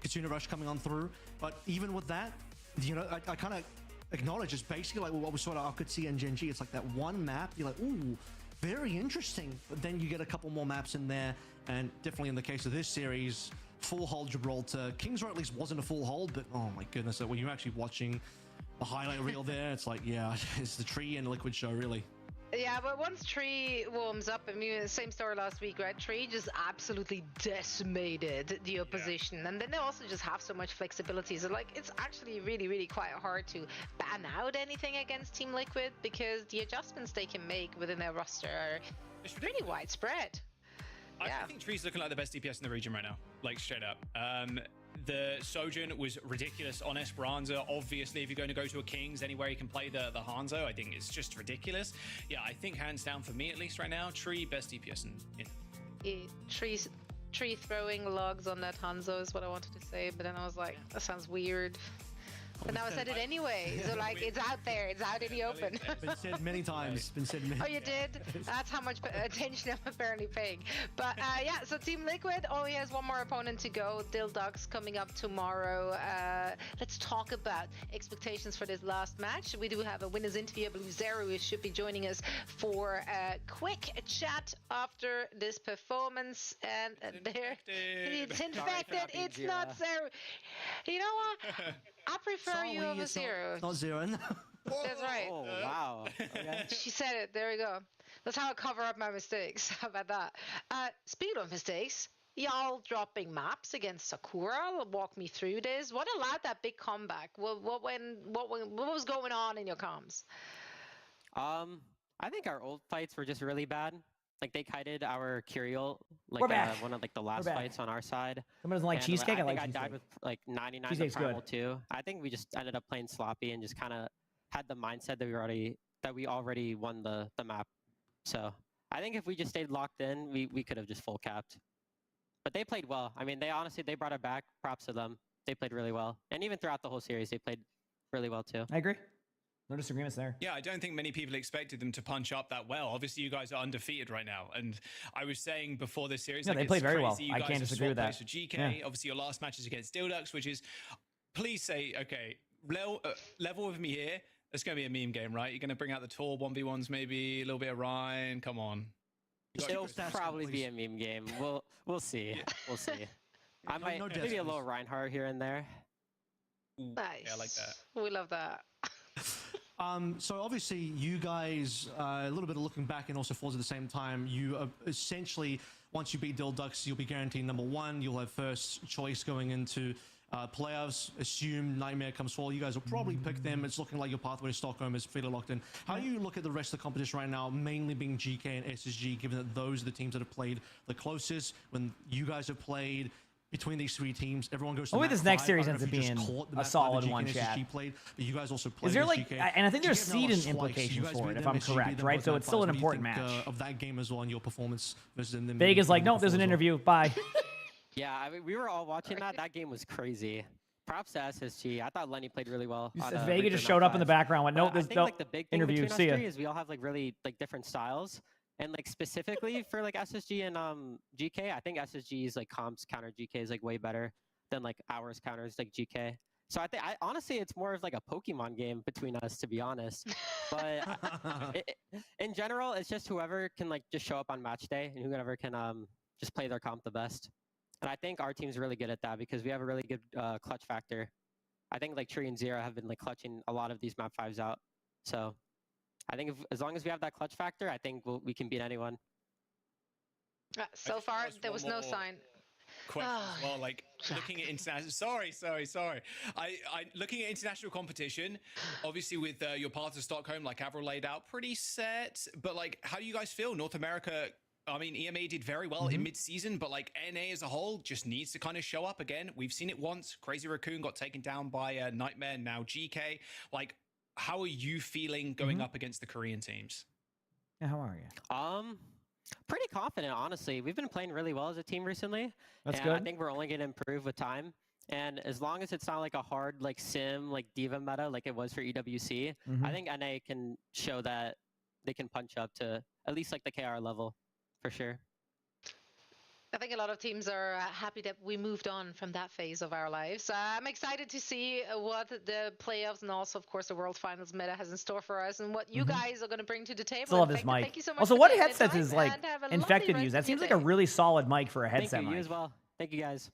Katsuna Rush coming on through. But even with that, I kind of acknowledge it's basically like what we saw at RKC and Gen G. It's like that one map, you're like, ooh, very interesting. But then you get a couple more maps in there, and definitely in the case of this series, full hold Gibraltar. Kings Row at least wasn't a full hold, but oh my goodness, when you're actually watching the highlight reel there, it's like, yeah, it's the Tree and Liquid show, really. Yeah, but once Tree warms up, I mean, same story last week, right? Tree just absolutely decimated the opposition. Yeah. And then they also just have so much flexibility. So, like, it's actually really, really quite hard to ban out anything against Team Liquid because the adjustments they can make within their roster are pretty widespread. I think Tree's looking like the best DPS in the region right now, like, straight up. The Sojourn was ridiculous on Esperanza. Obviously, if you're going to go to a Kings, anywhere you can play the Hanzo, I think it's just ridiculous. Yeah, I think hands down for me, at least right now, Tree, best DPS in. Tree throwing logs on that Hanzo is what I wanted to say, but then I was like, that sounds weird. But now I said it anyway, so like it's out there, it's out in the open. Been said many times. Been said many. Oh, you did? That's how much attention I'm apparently paying. But yeah, so Team Liquid only has one more opponent to go. Dildux coming up tomorrow. Let's talk about expectations for this last match. We do have a winner's interview. I believe Zero should be joining us for a quick chat after this performance. And it's infected. It's not Zero. You know what? I prefer you over Zero. Not Zero. That's right. Oh, wow. Okay. She said it. There we go. That's how I cover up my mistakes. How about that? Speaking of mistakes, y'all dropping maps against Sakura. Walk me through this. What allowed that big comeback? What was going on in your comms? I think our old fights were just really bad. Like they kited our Curiel, like one of like the last fights on our side. Someone doesn't like cheesecake. I think I I died with like 99 to primal too. I think we just ended up playing sloppy and just kind of had the mindset that we already won the map. So I think if we just stayed locked in, we could have just full capped. But they played well. I mean, they brought it back. Props to them. They played really well, and even throughout the whole series, they played really well too. I agree. No disagreements there. Yeah, I don't think many people expected them to punch up that well. Obviously, you guys are undefeated right now. And I was saying before this series, yeah, like, they played very well. You I guys can't disagree with that. For GK. Yeah. Obviously, your last match is against Dildux, which is, please say, okay, level with me here. It's going to be a meme game, right? You're going to bring out the tall 1v1s, maybe a little bit of Ryan. Come on. It'll probably be a meme game. We'll see. We'll see. I might maybe a little Reinhardt here and there. Ooh, nice. Yeah, I like that. We love that. So obviously you guys, a little bit of looking back and also forwards at the same time, you essentially, once you beat Dildux, you'll be guaranteed #1. You'll have first choice going into Playoffs, assume Nightmare comes forward. You guys will probably pick them. It's looking like your pathway to Stockholm is fairly locked in. How do you look at the rest of the competition right now, mainly being GK and SSG, given that those are the teams that have played the closest? When you guys have played between these three teams, everyone goes to Hopefully this next series ends up being a solid one, chat. Played, but you guys also played Is there like, GK. and I think there's seed implications for it, if I'm correct, right? So it's still an important match. Of that game as well, and your performance versus them. Vega's like, no, there's an interview. Bye. Yeah, I mean, we were all watching that. That game was crazy. Props to SSG. I thought Lenny played really well. Vega just showed up in the background. Went, nope, there's no like the big thing interview. See ya. Is we all have like really like different styles, and like specifically for like SSG and GK, I think SSG's like comps counter GK is like way better than like ours counters like GK. So I think honestly it's more of like a Pokemon game between us, to be honest. But in general, it's just whoever can like just show up on match day and whoever can just play their comp the best. And I think our team's really good at that because we have a really good clutch factor. I think like Tree and Zero have been like clutching a lot of these map 5s out. So I think as long as we have that clutch factor, I think we can beat anyone. So far, there was no sign. Question as well, like looking at international. Sorry. Looking at international competition, obviously with your path to Stockholm, like Avril laid out, pretty set. But like, how do you guys feel? North America. I mean, EMA did very well in mid-season, but like NA as a whole just needs to kind of show up again. We've seen it once. Crazy Raccoon got taken down by Nightmare, now GK. Like, how are you feeling going up against the Korean teams? Yeah, how are you? Pretty confident, honestly. We've been playing really well as a team recently. That's and good. I think we're only going to improve with time. And as long as it's not like a hard like sim, like Diva meta like it was for EWC, I think NA can show that they can punch up to at least like the KR level. For sure. I think a lot of teams are happy that we moved on from that phase of our lives. I'm excited to see what the playoffs and also, of course, the World Finals meta has in store for us and what you guys are going to bring to the table. Still love this mic. Thank you so much Also, for what taking the headset time is like and infected use? That seems like a really solid mic for a headset Thank you, mic. you as well. Thank you, guys.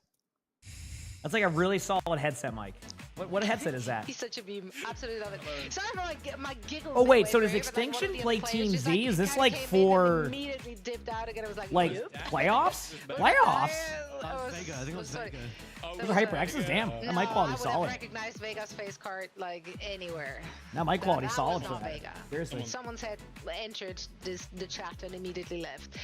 That's like a really solid headset mic. What headset is that? He's such a beam. Absolutely love it. Sorry for my giggles. Oh wait, so does away, but, like, Extinction one of the play other Team players Z? just, Is this kinda like came in for and immediately dipped out again? It was like playoffs? Playoffs? Vega, I think it was Vega. Those are HyperXs, damn. That mic quality's solid. I would have recognized Vega's face card like anywhere. That mic quality's That solid was for not that. Vega. Seriously. Someone's had entered the chat and immediately left.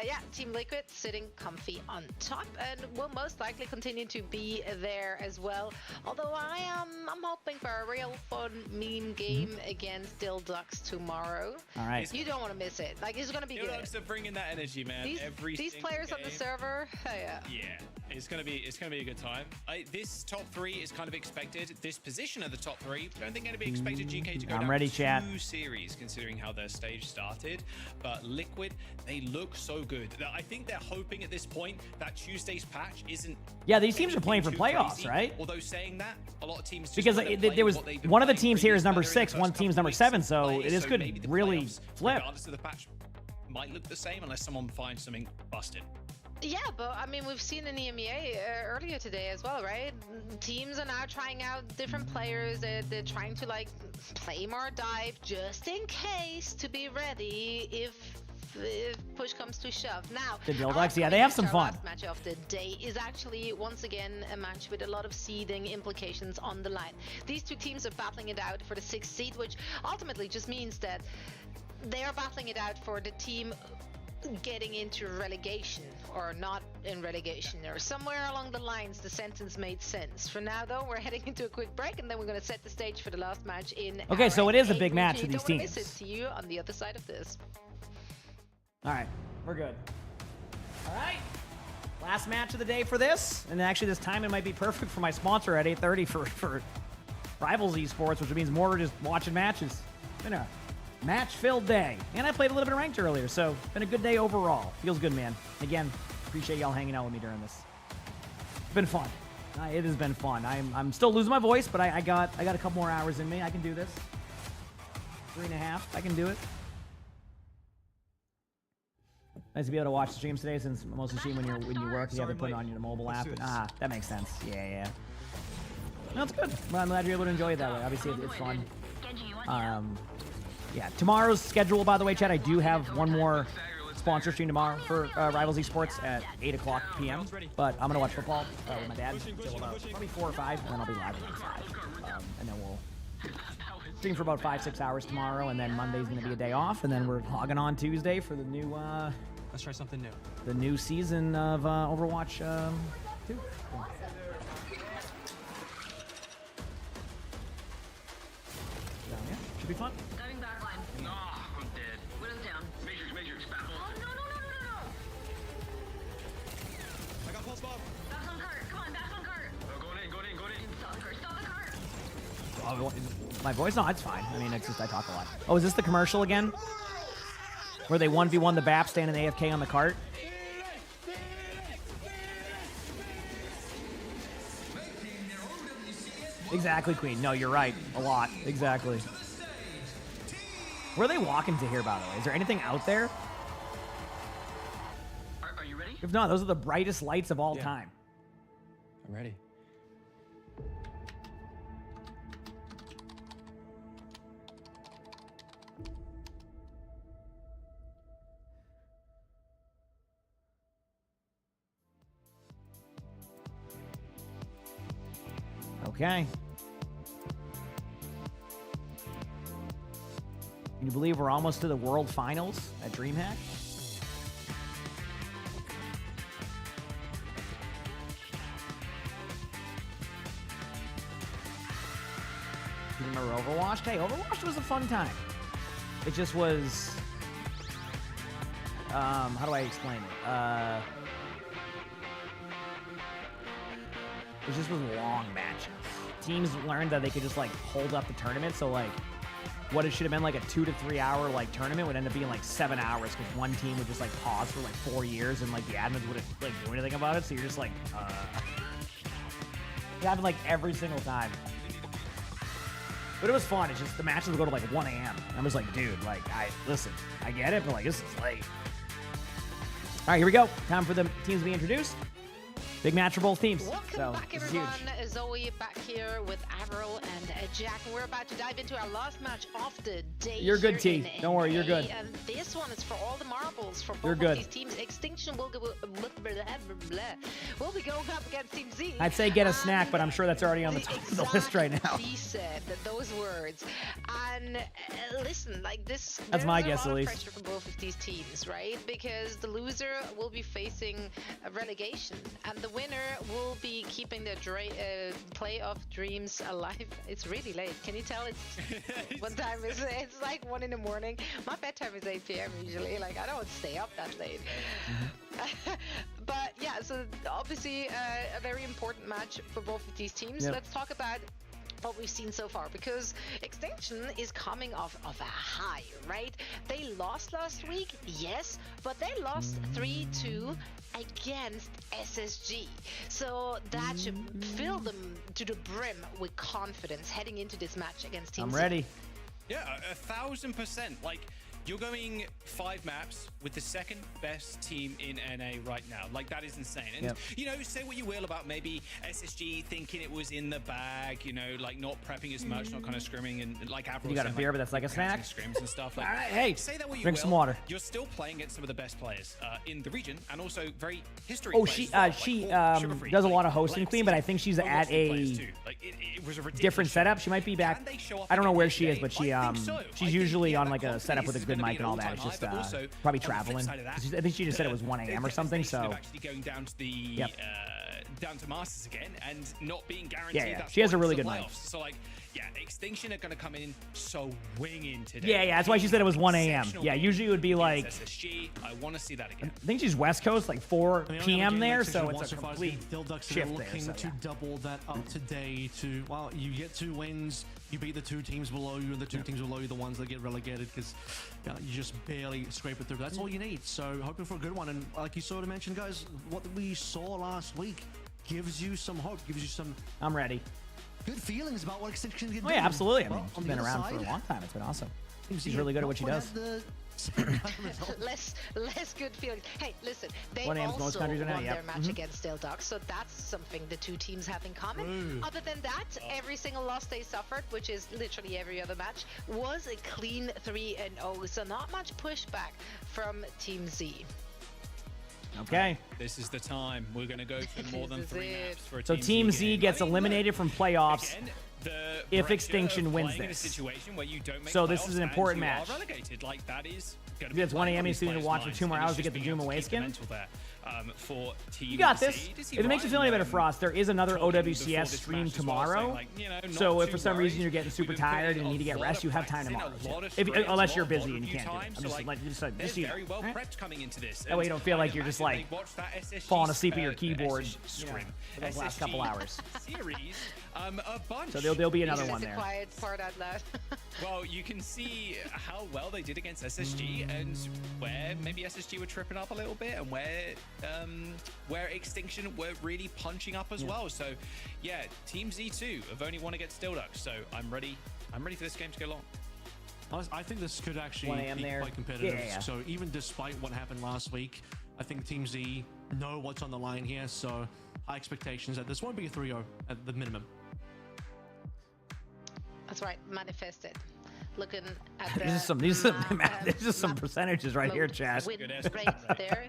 Yeah, Team Liquid sitting comfy on top and will most likely continue to be there as well. Although I'm hoping for a real fun meme game against Dilducks tomorrow. All right. You don't want to miss it. Like, it's gonna be good. Dilducks are bringing that energy, man. These players on the server, yeah. It's gonna be a good time. This top 3 is kind of expected. This position of the top 3, I don't think anybody expected GK to go down ready, chat. 2 series, considering how their stage started. But Liquid, they look so good. I think they're hoping at this point that Tuesday's patch isn't. Yeah, these teams are playing for playoffs, crazy. right? Although saying that, a lot of teams just Because there was one of the teams here is number 6, one team's number 7, so this could really flip. Regardless of the patch, might look the same unless someone finds something busted. Yeah, but I mean, we've seen in the EMEA earlier today as well, right? Teams are now trying out different players. They're trying to like play more dive just in case to be ready if push comes to shove. Now, the Dilducks, yeah, they have some fun. Last match of the day is actually once again a match with a lot of seeding implications on the line. These two teams are battling it out for the 6th seed, which ultimately just means that they are battling it out for the team getting into relegation or not in relegation, or somewhere along the lines the sentence made sense. For now though, we're heading into a quick break and then we're going to set the stage for the last match in Okay, so it is a big match for these teams. teams. Miss it to you on the other side of this. All right, we're good. All right, last match of the day for this, and actually this time it might be perfect for my sponsor at 8:30 for Rivals Esports, which means more just watching matches. It's been a match-filled day, and I played a little bit of ranked earlier, so it's been a good day overall. Feels good, man. Again, appreciate y'all hanging out with me during this. It's been fun. It has been fun. I'm still losing my voice, but I got a couple more hours in me. I can do this. 3.5. I can do it. Nice to be able to watch the streams today, since most of the stream when you work, you have to put it on your mobile app. That makes sense. Yeah. No, it's good. Well, I'm glad you're able to enjoy it that way. Obviously, it's fun. Yeah, tomorrow's schedule, by the way, chat, I do have one more sponsor stream tomorrow for Rivals Esports at 8 o'clock p.m. But I'm gonna watch football with my dad till about probably 4 or 5, and then I'll be live at 5. And then we'll stream for about 5-6 hours tomorrow, and then Monday's gonna be a day off, and then we're logging on Tuesday for the new. Let's try something new. The new season of Overwatch 2. Down here. Should be fun. Going back line. No, I'm dead. Widow's down. Matrix, baffle. Oh, no. I got pulse bomb. Back on cart. Come on, back on cart. Going in. Stop the cart. Oh, my voice? No, it's fine. I mean, it's just I talk a lot. Oh, is this the commercial again? Where they 1v1 the BAP standing AFK on the cart? Exactly, Queen. No, you're right. A lot. Exactly. Where are they walking to here, by the way? Is there anything out there? Are you ready? If not, those are the brightest lights of all time. I'm ready. Okay. Can you believe we're almost to the World Finals at DreamHack? Do you remember Overwatch? Hey, Overwatch was a fun time. It just was... how do I explain it? It just was long matches. Teams learned that they could just like hold up the tournament. So like, what it should have been like a 2 to 3 hour like tournament would end up being like 7 hours because one team would just like pause for like 4 years and like the admins wouldn't like do anything about it. So you're just like, It happened like every single time. But it was fun. It's just the matches would go to like 1 a.m. I'm just like, dude, like listen, I get it, but like this is late. All right, here we go. Time for the teams to be introduced. Big match for both teams. Welcome back, everyone. Zoe back here with Avril and Jack. And we're about to dive into our last match of the day. You're good, T. Don't worry, you're good. And this one is for all the marbles for you're both good. of these teams. Extinction will be going up against Team Z. I'd say get a snack, but I'm sure that's already on the top of the list right now. He said those words. And listen, like this. That's my guess, at least. Pressure for both of these teams, right? Because the loser will be facing a relegation, and the winner will be keeping their playoff dreams alive. It's really late. Can you tell it's what time is it? It's like 1 in the morning. My bedtime is 8 p.m. usually. Like I don't stay up that late. But yeah, so obviously a very important match for both of these teams. Yep. Let's talk about what we've seen so far, because Extinction is coming off of a high, right? They lost last week, yes, but they lost 3-2 against SSG. So that should fill them to the brim with confidence heading into this match against Team I'm Z. ready. Yeah, 1000%. Like, you're going 5 maps with the second best team in NA right now. Like, that is insane. And, you know, say what you will about maybe SSG thinking it was in the bag, you know, like not prepping as much, not kind of scrimming, and like Avril You got a saying, beer, like, but that's like a snack? Scrims and stuff. Like, all right, hey, say that what you drink will, some water. You're still playing against some of the best players in the region, and also very history Oh, players she as well, like Sugarfree, does a like, lot of hosting, Queen, but I think she's at a like, it was a different setup. She might be back. I don't know where she is, but she's usually on like a setup with a good mic and all that. It's just probably traveling. I think she just said it was 1 a.m. or something. So actually going down to the down to Masters again and not being guaranteed. Yeah. That She has a spot really into good mic. playoffs. So like, yeah, Extinction are going to come in swinging today. Yeah. That's why she said it was 1 a.m. Yeah, usually it would be like. SSG. I want to see that again. I think she's West Coast, like 4 p.m. there, so Watch it's a so far complete Phil Ducks are shift looking there. So, to double that up today to, well, you get 2 wins, you beat the 2 teams below you, and the 2 teams below you, the ones that get relegated, because you just barely scrape it through. That's all you need. So hoping for a good one. And like you sort of mentioned, guys, what we saw last week gives you some hope, gives you some... I'm ready. Good feelings about what Extinction can do. Oh yeah, absolutely. I mean, Well, she's been around for a long time. It's been awesome. She's Z really good at what she not does. quite at the less good feelings. Hey, listen, they 1 a.m. 's most also countries won are now, their yep. match against Still Ducks, so that's something the two teams have in common. Other than that, every single loss they suffered, which is literally every other match, was a clean 3-0. So not much pushback from Team Z. Okay. This is the time. We're going to go for more than 3 maps for a So Team Z game. gets eliminated from playoffs Again, if pressure Extinction of wins playing in a this. situation where you don't make So this playoffs is an and important you are match. relegated. Like, that is gonna If be it's 1 a.m., playing he's going to players' watch for minds, 2 more and hours it's to get just the being Doom able away keep the skin. mental there, for Team You got Z. this. To see If it makes you feel any Ryan, better, Frost, there is another talking before OWCS this stream match as well, tomorrow. saying, like, you know, not So if too for some worried. reason you're getting super We've been tired putting and you need to a get lot rest, of you have time practice in, tomorrow. a lot of If, sprints, unless a you're lot busy of and you review can't do it. time, I'm so, just like, like, just they're you know, very well alright? prepped coming into this. That way you don't feel like you're just like falling asleep at your keyboard Scrim. for those last couple hours. Series, a bunch. So there'll be another one The there. quiet part out loud. Well, you can see how well they did against SSG and where maybe SSG were tripping up a little bit and where Extinction were really punching up as well. So yeah, Team Z2 have only won against Still Ducks, so I'm ready for this game to go long. I think this could actually 1 a.m. be there. quite competitive. Yeah. So even despite what happened last week, I think Team Z know what's on the line here. So high expectations that this won't be a 3-0 at the minimum. That's right, manifested. Looking at These are some percentages right here, Chad. win rate there.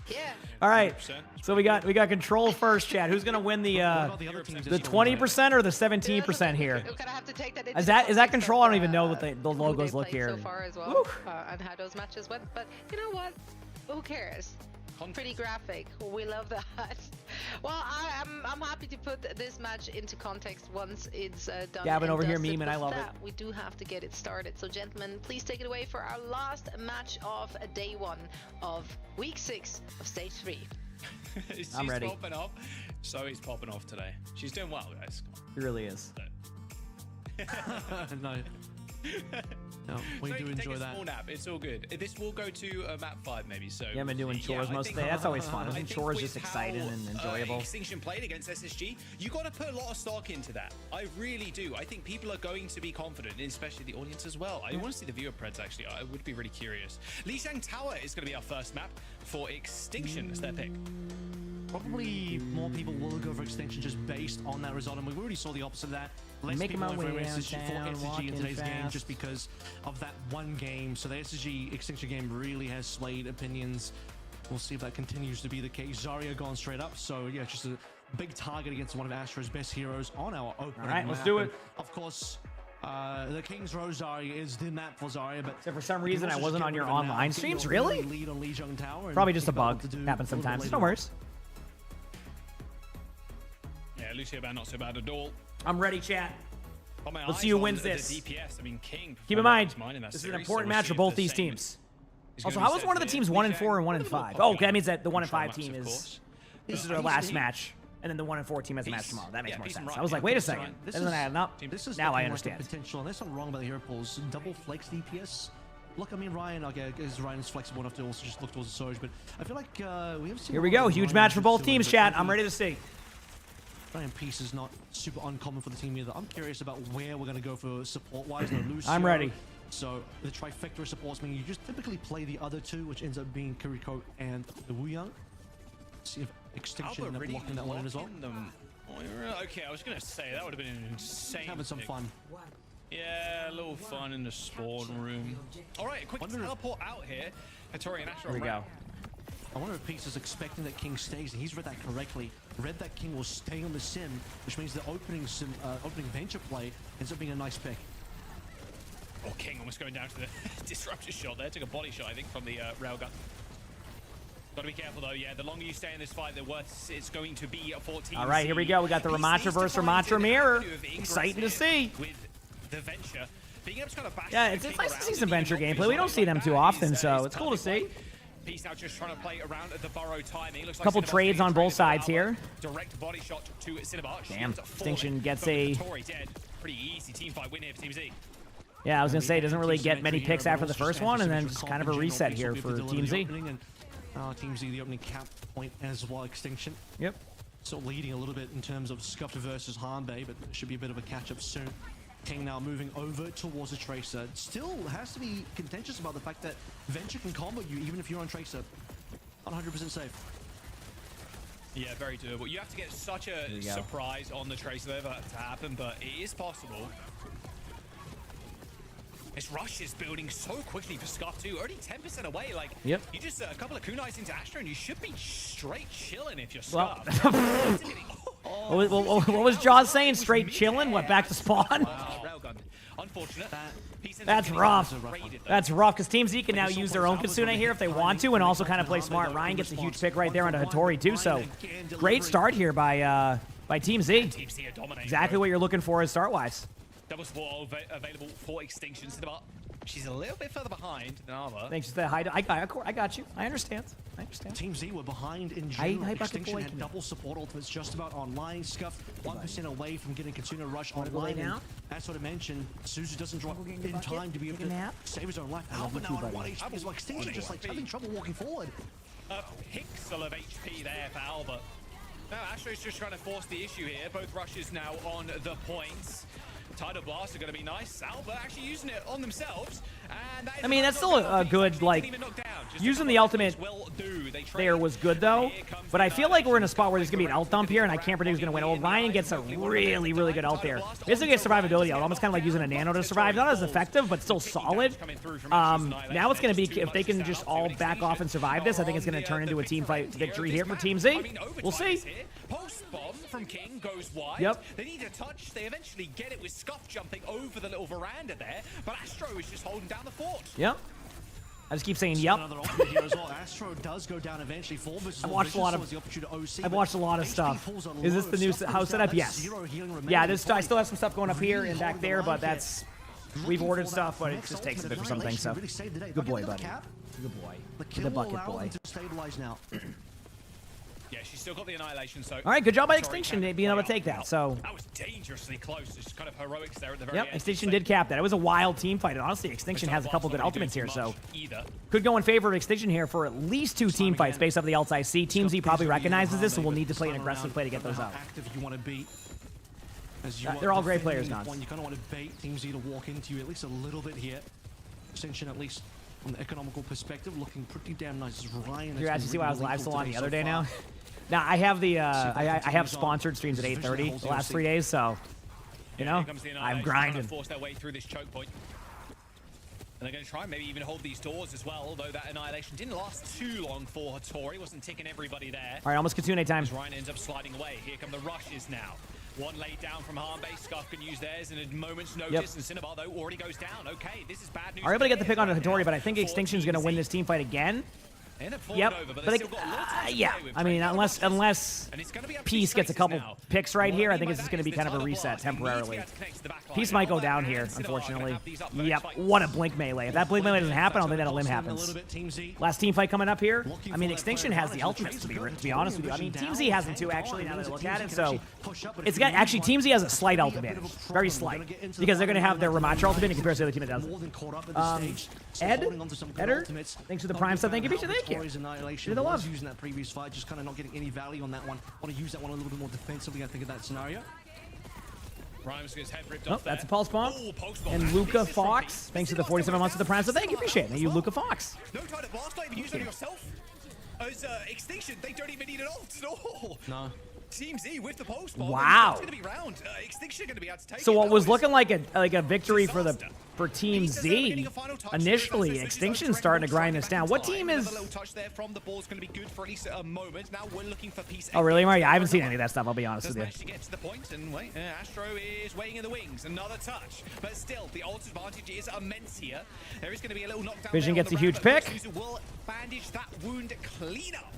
Yeah. All right, so we got control first, Chad. Who's gonna win the 20% or the 17% here? We're gonna have to take that Is that control? I don't even know what the logos look so here. far as well, and how those matches went. But you know what? Who cares? Pretty graphic. We love that. Well, I'm happy to put this match into context once it's done. Gavin and over here dusted, memeing, I but love that, it. We do have to get it started. So, gentlemen, please take it away for our last match of day 1 of week 6 of stage 3. I'm ready. Popping off. So he's popping off today. She's doing well, guys. He really is. No, we do enjoy take a that. small nap. It's all good. This will go to map 5 maybe. So Yeah, I've been doing chores most of the day. That's always fun. Isn't chores just exciting and enjoyable? Extinction played against SSG. You got to put a lot of stock into that. I really do. I think people are going to be confident, and especially the audience as well. I want to see the viewer preds actually. I would be really curious. Lijiang Tower is going to be our first map for Extinction as their pick. Probably more people will go for Extinction just based on that result, and we already saw the opposite of that. Less Making people my went way for SSG in today's game fast. just because of that one game. So the SSG Extinction game really has swayed opinions. We'll see if that continues to be the case. Zarya gone straight up, so yeah, just a big target against one of Astra's best heroes on our opening All right, let's map. do it. And of course, the King's Row Zarya is the map for Zarya, but Except for some reason I also wasn't just on get your rid of a online map. streams, You'll really? lead on Lijiang Tower and Probably just a think about bug. what to do Happens a little bit sometimes. later No on. worries. Yeah, Lucio Band not so bad at all. I'm ready, chat. Got my Let's eyes see who on wins the this. DPS. I mean, King. Keep in mind, in that this is an series, important so we'll match see for if both the these same teams. is Also, gonna how be is said one of the here. teams 1 and Lijiang, 4 and 1 and a little 5? bit Oh, okay, that means that the 1 and control 5 maps, team of is course. this is But their peace last and match, and then the 1 and 4 team has a match Peace. tomorrow. That makes Yeah, more peace and sense. right. I was like, Yeah, wait a peace and second, right. this isn't adding up. This is Now I looking like the understand. potential, unless I'm wrong about the hero pools. Double flex DPS. Look, I mean, Ryan, okay, is Ryan's flexible enough to also just look towards the Surge, but I feel like we have seen. Here we go. Huge match for both teams, chat. I'm ready to see. Ryan Peace is not super uncommon for the team either. I'm curious about where we're going to go for support-wise. No, Lucio, I'm ready. So the trifecta of supports mean you just typically play the other two, which ends up being Kiriko and the Wu Yang. See if Extinction end up Already locking that one in as well. locking them. Okay, I was gonna say that would have been an insane. Having some pick. fun. Yeah, a little fun in the spawn room. All right, quick teleport out here. Hattori and Astra. Here we go. I wonder if Peace is expecting that King stays, and he's read that correctly. Read that King will stay on the sim, which means the opening venture play ends up being a nice pick. Oh, King almost going down to the disruptor shot there. Took a body shot, I think, from the railgun. Got to be careful though. Yeah, the longer you stay in this fight, the worse it's going to be for Team All right, here we go. We got the Ramatra versus Ramatra mirror. Exciting to see. With the venture, being able to kind of bash Yeah, it's nice to see some venture gameplay. We don't see them too often, so it's cool to see. Peace now just trying to play around at the burrow timing. Looks like Couple Cinnabon trades on both sides here. Direct body shot to Cinnabon. Damn, Extinction gets a. Dead. Pretty easy team fight win here for Team Z. Yeah, I was gonna say it doesn't really get many picks after the first one, and then just kind of a reset here for Team Z. Team Z, the opening cap point as well, Extinction. Yep. So leading a little bit in terms of Scuffed versus Harmbay, but there should be a bit of a catch-up soon. King now moving over towards the Tracer. Still has to be contentious about the fact that Venture can combo you even if you're on Tracer. 100% safe. Yeah, very doable. You have to get such a surprise on the Tracer there for that to happen, but it is possible. This rush is building so quickly for Scuff too. Already 10% away. Like, you just a couple of kunais into Astro and you should be straight chilling if you're Scuff. What was Jaws saying? Straight chilling? What, back to spawn? Railgun. Unfortunate. That's rough. That's rough, because Team Z can now use their own Kitsune here if they want to, and also kind of play smart. Ryan gets a huge pick right there onto Hattori too, so great start here by Team Z. Team Z are dominating. Exactly what you're looking for as start-wise. Double support available for Extinction. Cinema. She's a little bit further behind than Arva. Thanks for the high. I got you. I understand. Team Z were behind in June. Extinction had double support ultimates just about online. Scuff 1% away from getting Kitsune Rush online. Now? As sort of mentioned, Suzu doesn't drop in time to be able to save his own life. Alba now on 1 HP as well. Extinction just like having trouble walking forward. A pixel of HP there for Alba. Now Astro's just trying to force the issue here. Both rushes now on the points. Tidal Blast are going to be nice. Alba actually using it on themselves. And I mean, that's still a good, like, using the ultimate there was good, though. But I feel like we're in a spot where there's going to be an ult dump here, and I can't predict who's going to win. Well, Ryan gets a really, really good ult there. Basically, a survivability ult, almost kind of like using a nano to survive. Not as effective, but still solid. Now it's going to be, if they can just all back off and survive this, I think it's going to turn into a team fight victory here for Team Z. We'll see. Post bomb from King goes wide. Yep. They need a touch. They eventually get it with Scuff jumping over the little veranda there, but Astro is just holding down the fort. Yep. I just keep saying yep. Astro does go down eventually. I've watched a lot of stuff. Is this the new house setup? Yes. Yeah, I still have some stuff going up here and back there, but that's we've ordered stuff, but it just takes a bit for some things. So good boy, buddy. Good boy. The bucket boy. Yeah, she's still got the Annihilation, so... All right, good job by Extinction being able to take that, so... That was dangerously close. It's kind of heroics there at the very end. Extinction did cap that. It was a wild team fight, and honestly, Extinction has a couple good ultimates here, so... Could go in favor of Extinction here for at least 2 team fights based off the ults I see. Team Z probably recognizes this, and will need to play an aggressive play to get those out. They're all great players, Nons. You kind of want to bait Team Z to walk into you at least a little bit here. Extinction, at least from the economical perspective, looking pretty damn nice. Ryan, you actually see why I was live still on the other day now? Now I have the I have sponsored streams at 8:30 the last 3 days, so you know I'm grinding. Force their way through this choke point. And they're going to try and maybe even hold these doors as well, although that Annihilation didn't last too long for Hattori. Wasn't ticking everybody there. All right, almost Kitsune time. Ryan ends up sliding away. Here come the rushes now. One laid down from harm base. Scuff can use theirs in a moment's notice, and Cinnabar, though, already goes down. Okay, this is bad news. Are able to get the pick onto Hattori, but I think Extinction's going to win this team fight again. Yep, but yeah, I mean, unless Peace gets a couple picks right here, I think it's just going to be kind of a reset temporarily. Peace might go down here, unfortunately. Yep, what a blink melee. If that blink melee doesn't happen, I don't think that a limb happens. Last team fight coming up here. I mean, Extinction has the ultimates, to be honest with you. I mean, Team Z has them too, actually, now that I look at it, so it's got, actually, Team Z has a slight ult advantage. Very slight. Because they're going to have their Ramattra ultimate in comparison to the other team that doesn't. Eder, thanks for the prime stuff. Thank you, Bisha. Thank you. Annihilation. The love. Using that previous fight, just kind of not getting any value on that one. Want to use that one a little bit more defensively, I think, in that scenario. Rhymes gets head ripped off that's a pulse bomb. And Luca Fox, thanks for the 47 months of the prime. So thank you, appreciate it. Thank you, Luca Fox. No time to blast, not even use it yourself. As Extinction, they don't even need an ult at all. No. Team Z with the post bomb. Wow. It's going to be round. Extinction going to be able to take so what was looking like a victory for Team Z initially, Extinction starting to grind this down. What team is? Oh really, Mario? I haven't seen any of that stuff. I'll be honest with you. To get to the point, and wait, Astro is waiting in the wings. Another touch, but still the ult advantage is immense here. There is going to be a little knockdown. Vision gets a huge pick. Will bandage that wound clean up.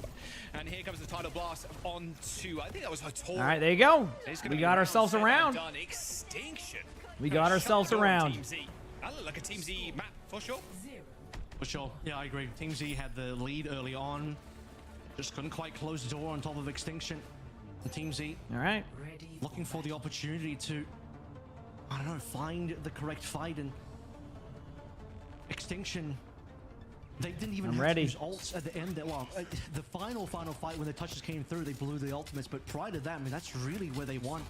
And here comes the tidal blast onto, I think that was Hattori. All right, there you go. We got ourselves around. Extinction. We got ourselves around. That looked like a Team Z map, for sure. For sure. Yeah, I agree. Team Z had the lead early on. Just couldn't quite close the door on top of Extinction. The Team Z. All right. Looking for the opportunity to, I don't know, find the correct fight, and Extinction. They didn't even have to use ults at the end. Well, the final fight when the touches came through, they blew the ultimates. But prior to that, I mean, that's really where they won.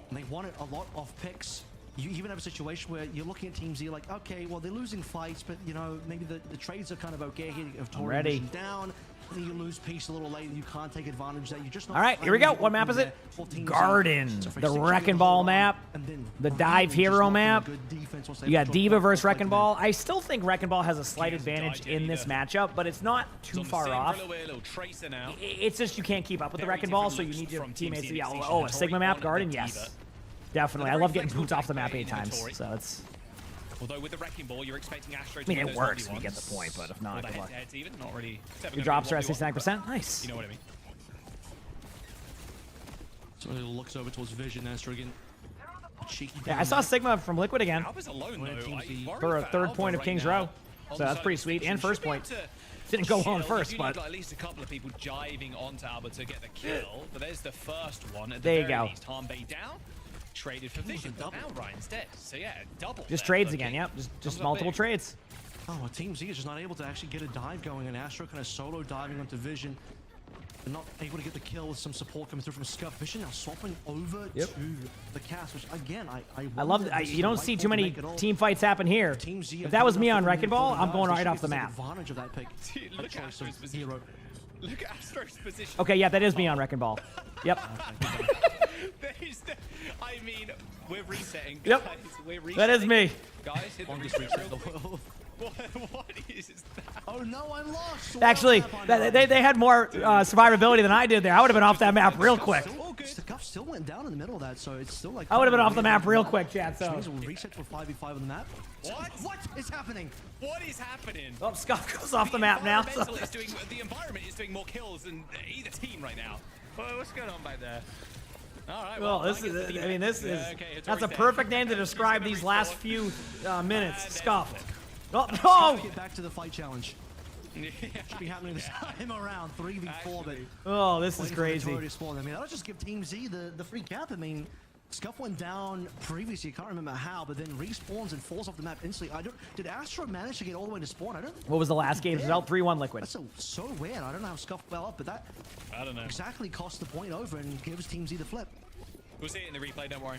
And they won it a lot off picks. you even have a situation where you're looking at Team Z like, okay, well, they're losing fights, but, you know, maybe the trades are kind of okay here. If Tori ready. down, and then you lose piece a little late, and you can't take advantage of that. You're just not. All right, here we go. What map is it? Garden. The Wrecking Ball map. The Dive Hero map. You got Diva versus Wrecking Ball. I still think Wrecking Ball has a slight advantage in this matchup, but it's not too far off. It's just you can't keep up with the Wrecking Ball, so you need your teammates to be out. Oh, a Sigma map, Garden? Yes. Definitely. I love getting boots off the map 8 times, so it's... Although with the Wrecking Ball, you're expecting Astro to I mean, it works if you get the point, but if not, good luck. Even, not really. Your drops are at 69%. Nice. You know what I mean? So he looks over towards Vision. Astro again. Cheeky. Yeah, I saw Sigma from Liquid again. Alba's alone, though. For a 3rd point of King's Row. So that's pretty sweet. And first point. Didn't go on first, but... At least a couple of people jiving onto Alba to get the kill. But there's the first one. At the there you very go. Least, Hanbei down. Traded for Vision. Now Ryan's dead. So yeah, double. Just trades again, yep. Just multiple trades. Oh, Team Z is just not able to actually get a dive going, and Astro kind of solo diving onto Vision. They're not able to get the kill with some support coming through from Scuff. Vision now swapping over to the cast, which again, I love that. You don't see too many team fights happen here. If that was me on Wrecking Ball, I'm going right off the map. Advantage of that pick. Look at Astro's position. Look at Astro's position. Okay, yeah, that is me on Wrecking Ball. Yep. I mean, we're resetting, guys. Yep. We're resetting. That is me. Guys, hit the reset real quick. What is that? Oh no, I'm lost. Actually, they had more survivability than I did there. I would have been off that map real quick. The cuff still went down in the middle of that, so it's still like... I would have been off the map real quick, chat, so... We'll reset to a 5v5 on the map. What is happening? What is happening? Oh, Scuff goes off the map now. The environment is doing more kills than either team right now. What's going on back there? All right, well, this is, I mean, this is, that's a perfect name to describe these last few minutes. Scuffed. Oh, no! Get back to the fight challenge. Should be happening this time around 3v4, but... Oh, this is crazy. I mean, that'll just give Team Z the free cap. I mean, Scuff went down previously, I can't remember how, but then respawns and falls off the map instantly. Did Astro manage to get all the way to spawn? I don't... What was the last game's result? 3-1 Liquid. That's so weird. I don't know how Scuff fell up, but that... I don't know. Exactly cost the point over and gives Team Z the flip. We'll see it in the replay, don't worry.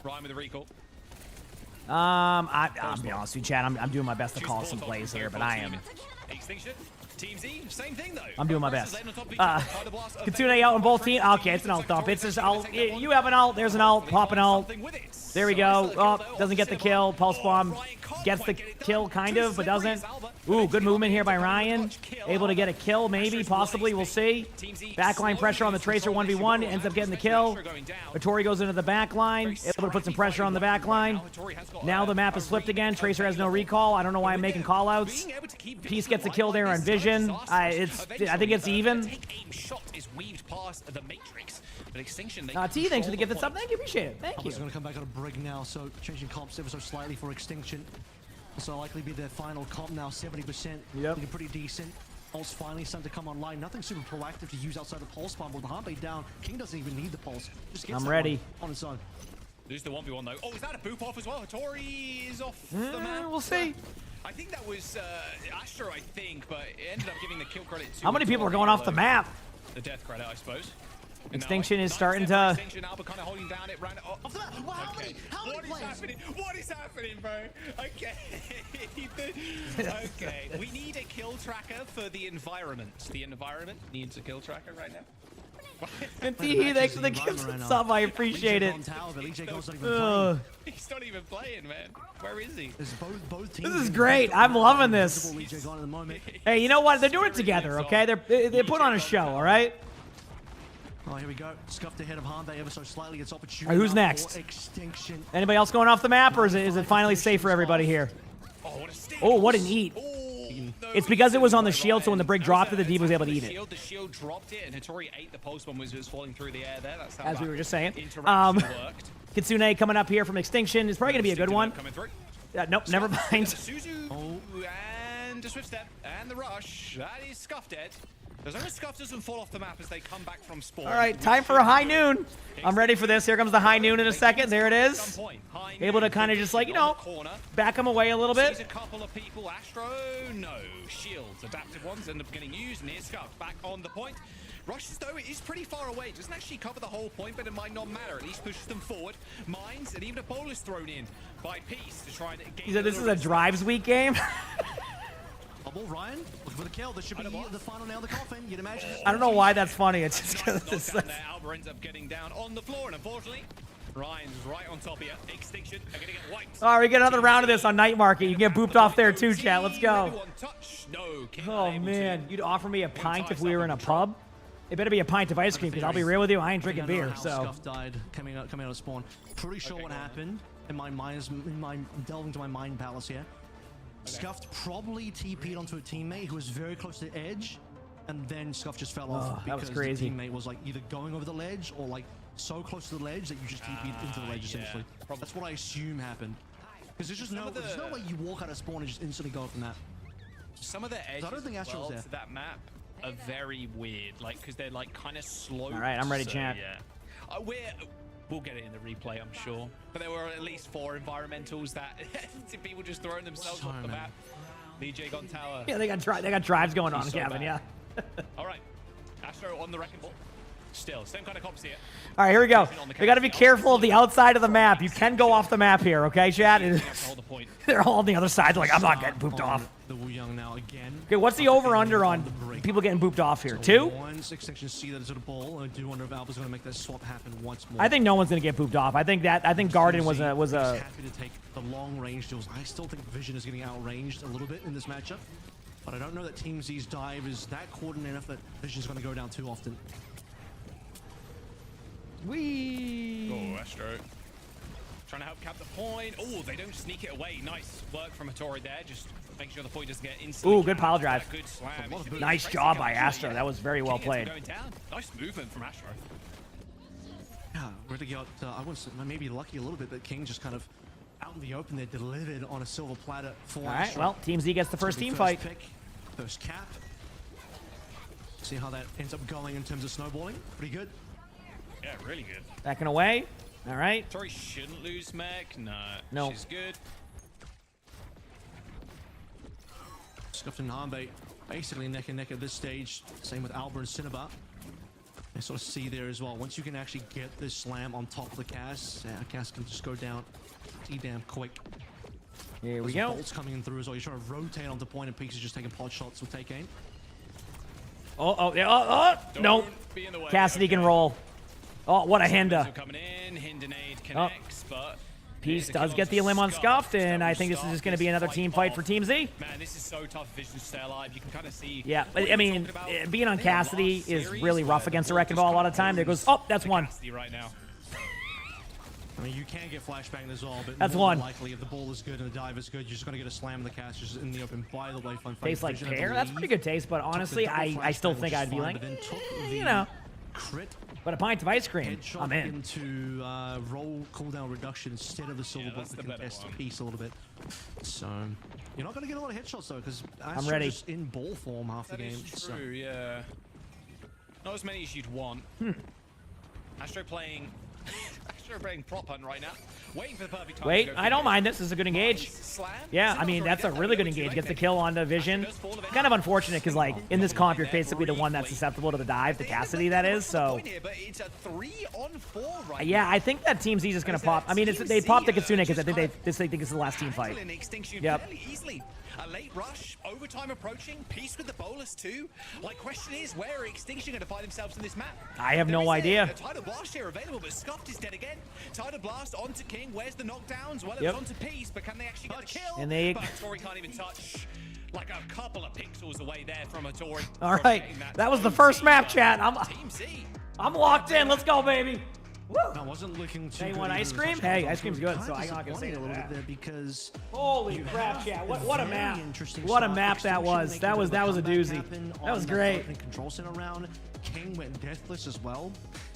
Ryan with the recall. I'll be honest with you, Chad. I'm doing my best to call some plays here, but I am... Extinction. Team Z, same thing though. I'm doing my best. Kitsune out on both teams. Okay, it's an ult dump. It's just ult. You have an ult. There's an ult. Pop an ult. There we go. Oh, doesn't get the kill. Pulse bomb gets the kill, kind of, but doesn't. Ooh, good movement here by Ryan. Able to get a kill, maybe, possibly. We'll see. Backline pressure on the Tracer 1v1. Ends up getting the kill. Tori goes into the backline. Able to put some pressure on the backline. Now the map is flipped again. Tracer has no recall. I don't know why I'm making callouts. Peace gets a kill there on Vision. I think it's even. T, thanks for the gifted sub. Thank you, appreciate it. Thank you. Going to come back on a brig now, so changing comps ever so slightly for Extinction. This will likely be their final comp now, 70%. Yep. Looking pretty decent. Pulse finally starting to come online. Nothing super proactive to use outside the pulse bomb. With the Hanbei down, King doesn't even need the pulse. Just gets I'm ready. On its own. Lose the 1v1 though. Oh, is that a boop off as well? Tori is off the map. We'll see. I think that was Astro, I think, but it ended up giving the kill credit to... How many people are going off the map? The death credit, I suppose. Extinction is starting to... Extinction, Alba kind of holding down, it ran off the map. Okay. What is happening? What is happening, bro? Okay. Okay. We need a kill tracker for the environment. The environment needs a kill tracker right now. And T, thanks for the gifted sub. I appreciate it. He's not even playing, man. Where is he? This is great. I'm loving this. Hey, you know what? They're doing it together, okay? They put on a show, all right? Oh, here we go. Scuffed ahead of Hanbei ever so slightly. It's opportunity. All right, who's next? Extinction. Anybody else going off the map, or is it finally safe for everybody here? Oh, what an eat. It's because it was on the shield, so when the brig dropped it, the Diva was able to eat it. The shield dropped it, and Hattori ate the pulse bomb was falling through the air there. That's how as we were just saying. Worked. Kitsune coming up here from Extinction is probably going to be a good one. Nope, never mind. Oh, and a swift step, and the rush. That is Scuff dead. As long as Scuff doesn't fall off the map as they come back from spawn. All right, time for a high noon. I'm ready for this. Here comes the high noon in a second. There it is. Able to kind of just like, you know, back him away a little bit. Sees a couple of people. Astro, no. Shields, adaptive ones, end up getting used. And here's Scuff back on the point. Rushes, though, it is pretty far away. Doesn't actually cover the whole point, but it might not matter. At least pushes them forward. Mines, and even a bolus thrown in by Peace to try and gain. He said this is a drives week game. Bubble, Ryan, looking for the kill. This should be the final nail in the coffin. You'd imagine. I don't know why that's funny. It's just because it's like... Alba ends up getting down on the floor, and unfortunately, Ryan's right on top here. Extinction are gonna get wiped. All right, we get another round of this on Night Market. You can get booped off there too, chat. Let's go. Oh man, you'd offer me a pint if we were in a pub? It better be a pint of ice cream, because I'll be real with you, I ain't drinking beer. So. Scuff died coming out of spawn. Pretty sure what happened in my delving into my mind palace here. Scuffed probably TP'd onto a teammate who was very close to the edge, and then Scuff just fell off because the teammate was like either going over the ledge or like so close to the ledge that you just TP'd into the ledge essentially. That's what I assume happened. Because there's just there's no way you walk out of spawn and just instantly go from that. Some of the edges to that map are very weird, like because they're like kind of slow. All right, I'm ready, champ. Yeah, we'll get it in the replay, I'm sure. But there were at least 4 environmentals that people just throwing themselves off the map. DJ gone tower. Yeah, they got drives going on, Gavin. Yeah. All right, Astro on the wrecking ball. Still, same kind of comps here. All right, here we go. We got to be careful of the outside of the map. You can go off the map here, okay, chat? They're all on the other side. They're like, I'm not getting booped off. The Wu Young now again. Okay, what's the over/under on people getting booped off here? 2? Once Extinction see that it's at a ball, I do wonder if Alba's going to make that swap happen once more. I think no one's going to get booped off. I think Garden was a happy to take the long range deals. I still think Vision is getting outranged a little bit in this matchup, but I don't know that Team Z's dive is that coordinated enough that Vision's going to go down too often. Oh, Astro. Trying to help cap the point. Oh, they don't sneak it away. Nice work from Hattori there. Just making sure the point doesn't get instantly. Ooh, good pile drive. Good slam. Nice job by Astro. That was very well played. Going down. Nice movement from Astro. Yeah, really got, I was maybe lucky a little bit that King just kind of out in the open there delivered on a silver platter for All right, Astro. well, Team Z gets the first team fight. Pick, first cap. See how that ends up going in terms of snowballing. Pretty good. Yeah, really good. Backing away. All right. Tori shouldn't lose mech. No. She's good. Scuffed and Harmbait basically neck and neck at this stage. Same with Alba and Cinnabar. I sort of see there as well. Once you can actually get this slam on top of the cast, cast can just go down pretty damn quick. Here we go. Bolts coming in through as well. You're trying to rotate onto point, and Peaks is just taking pod shots with take aim. No. Cassidy can roll. Oh, what a Hinda. Coming in, Hindenade connects, but Peace does get the elim on Scuffed, and I think this is just going to be another team fight for Team Z. Man, this is so tough. Vision to stay alive. You can kind of see. Yeah, but I mean, being on Cassidy is really rough against a wrecking ball a lot of time. There goes, oh, that's one. Right now. I mean, you can get flashbang as well, but that's more one. Likely, if the ball is good and the dive is good, you're just going to get a slam in the cast just in the open. By the way, fun tastes like pear. That's pretty good taste, but honestly, I still think I'd be like, you know. Crit. But a pint of ice cream, I'm in. Into roll cooldown reduction instead of the silver bullet to contest piece a little bit. So you're not going to get a lot of headshots though, because I'm ready. Just in ball form half the game. That is true, yeah. Not as many as you'd want. Astro playing prop hunt right now. Waiting for the perfect time. Wait, I don't mind this. This is a good engage. Yeah, I mean, that's a really good engage. Gets the kill on the Vision. Kind of unfortunate because, like, in this comp, you're basically the one that's susceptible to the dive, the Cassidy, that is, so. Yeah, I think that Team Z is going to pop. I mean, they popped the Kitsune because I think they think it's the last team fight. Yep. A late rush, overtime approaching, Peace with the bolus too. Like, question is, where are Extinction going to find themselves in this map? I have no idea. A Tidal Blast here available, but Scuffed is dead again. Tidal Blast onto King. Where's the knockdowns? Well, it was onto Peace, but can they actually get a kill? And they... But Tori can't even touch. Like a couple of pixels away there from a Tori. All right, that was the first map, chat. I'm locked in. Let's go, baby. Woo. I wasn't looking too good. They want ice cream? Hey, ice cream's good, so I'm not gonna say a little that. bit there because holy crap, chat! What a map! What a map that was! That was a doozy. That was great. Control center round. King went deathless as well,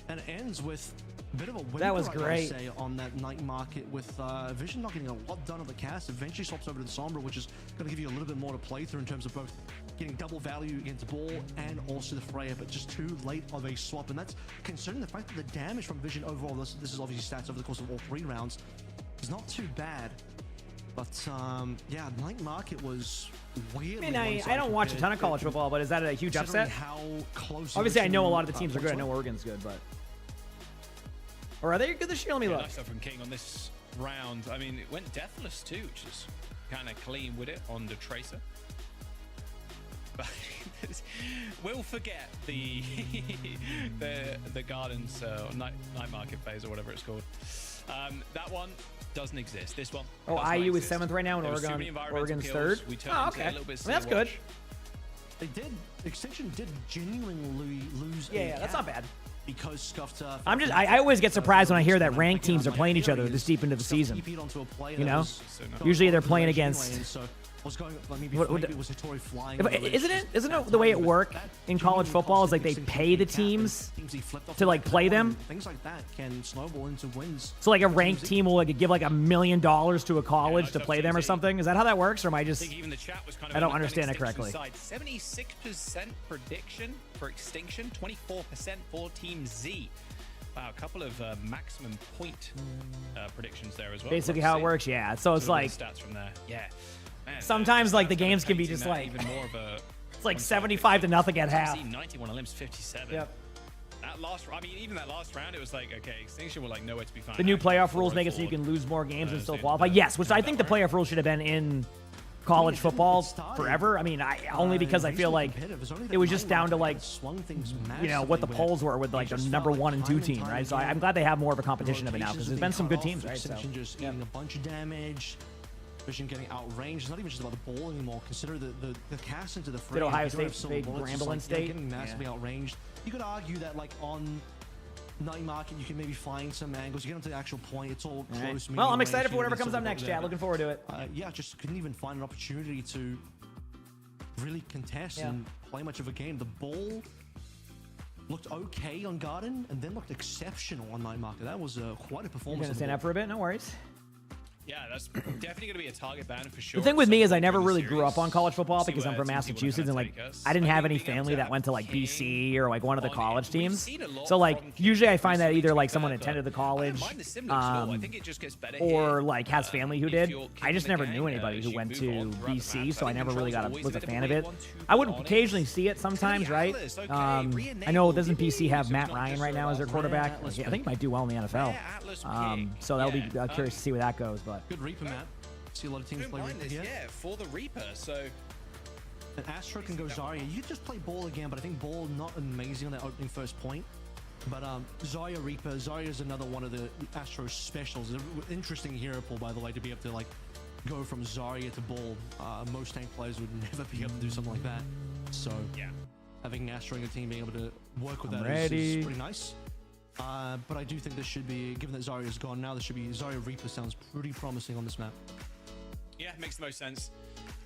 and it ends with a bit of a whimper, that was great. I say, on that night market with Vision not getting a lot done on the cast. Eventually swaps over to the Sombra, which is going to give you a little bit more to play through in terms of both getting double value against ball and also the Freya, but just too late of a swap. And that's concerning the fact that the damage from Vision overall, this is obviously stats over the course of all 3 rounds, is not too bad. But yeah, night market was weirdly. I mean, I don't watch a ton of college football, but is that a huge upset? How close Obviously, I know a lot of the teams are good. I know Oregon's good, but or are they good this year? Let me look. Nice stuff from King on this round. I mean, it went deathless too, which is kind of clean with it on the Tracer. But we'll forget the the Gardens night market phase or whatever it's called. That one doesn't exist. This one. Oh, IU is 7th right now, and Oregon's 3rd. Oh, okay. I mean, that's good. They did. Extinction did genuinely lose. Yeah, that's not bad. Because Scuffed. I always get surprised when I hear that ranked teams are playing each other this deep into the season. You know, usually they're playing against. Isn't it the way it works in college football is like they pay the teams to like play them? Things like that can snowball into wins. So like a ranked team will like give like $1 million to a college to play them or something. Is that how that works, or am I just? I don't understand it correctly. 76% prediction for Extinction, 24% for Team Z. Wow, a couple of maximum point predictions there as well. Basically how it works, yeah. So it's like stats from there, yeah. Man, sometimes like the games can be just like even more of a. It's like 75-0 at half. 91 on limbs, 57. Yep. That last, I mean, even that last round, it was like, okay, Extinction were like nowhere to be found. The new playoff rules make it so you can lose more games and still qualify. Yes, which I think the playoff rules should have been in college football forever. I mean, only because I feel like it was just down to like, you know, what the polls were with like the number 1 and 2 team, right? So I'm glad they have more of a competition of it now because there's been some good teams, right? So just eating a bunch of damage. Vision getting outranged. It's not even just about the ball anymore. Consider the cast into the frame. Did Ohio State fade Grambling State? Getting massively outranged. You could argue that like on night market you can maybe find some angles. You get into the actual point. It's all close. Well, I'm excited for whatever comes up next, Chad. Looking forward to it. Yeah, just couldn't even find an opportunity to really contest and play much of a game. The ball looked okay on Garden and then looked exceptional on night market. That was quite a performance. You're gonna stand up for a bit? No worries. Yeah, that's definitely going to be a target ban for sure. The thing with me is I never really grew up on college football because I'm from Massachusetts and like I didn't have any family that went to like BC or like one of the college teams. So like usually I find that either like someone attended the college or like has family who did. I just never knew anybody who went to BC, so I never really was a fan of it. I would occasionally see it sometimes, right? I know doesn't BC have Matt Ryan right now as their quarterback? I think he might do well in the NFL. So that'll be curious to see where that goes. But good Reaper map. See a lot of teams play Reaper here. Yeah, for the Reaper. So and Astro can go Zarya. You could just play Ball again, but I think Ball not amazing on that opening first point. But Zarya Reaper. Zarya is another one of the Astro specials. Interesting hero pool, by the way, to be able to like go from Zarya to Ball. Most tank players would never be able to do something like that. So yeah, having Astro in your team being able to work with that is pretty nice. But I do think this should be, given that Zarya's gone now, this should be Zarya Reaper sounds pretty promising on this map. Yeah, makes the most sense.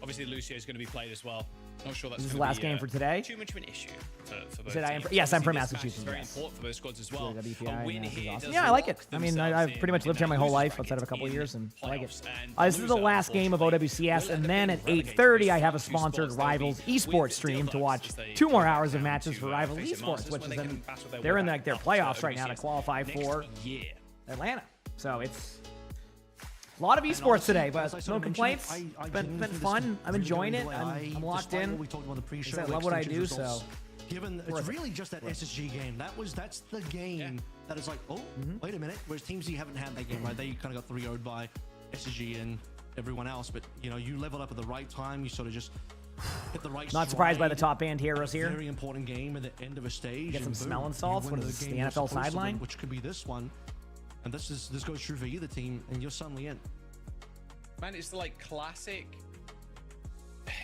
Obviously, Lucio is going to be played as well. Not sure that's this is the last game for today. Too much of an issue for both teams. Yes, I'm from Massachusetts. It's very important for both squads as well. A win here awesome. Yeah, I like it. I mean, I've pretty much lived here my whole life outside of a couple of years, and I like it. This is the last game of OWCS, and then at 8:30, I have a sponsored Rivals Esports stream to watch 2 more hours of matches for Rivals Esports, which is they're in like their playoffs right now to qualify for Atlanta. So it's a lot of esports today, but no complaints. It's been fun. I'm enjoying it. I'm locked in. We talked about the pre-show. I love what I do, so. Given it's really just that SSG game. That's the game that is like, oh, wait a minute. Whereas Team Z haven't had that game, right? They kind of got 3-0'd by SSG and everyone else. But you know, you leveled up at the right time. You sort of just hit the right. Not surprised by the top band heroes here. Very important game at the end of a stage. Get some smelling salts. What is this? The NFL sideline, which could be this one. And this goes true for either team, and you're suddenly in. Man, it's the like classic.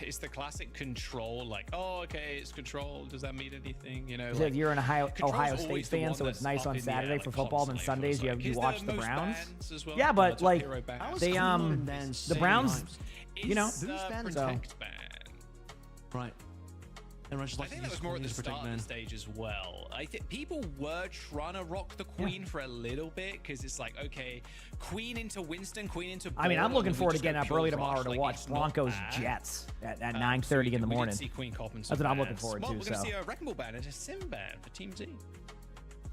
It's the classic control. Like, oh, okay, it's control. Does that mean anything? You know, like, you're an Ohio State fan, so it's nice on Saturday for football, and Sundays you watch the Browns. Well. Yeah, but like the Browns, you know, so. Right. I think that was more at the start of the stage as well. I think people were trying to rock the Queen for a little bit because it's like, okay, Queen into Winston, Queen into Ball. I mean, I'm looking forward to getting up early tomorrow to watch Broncos Jets at 9:30 in the morning. That's what I'm looking forward to. We're going to see a Wrecking Ball ban and a Sim ban for Team Z.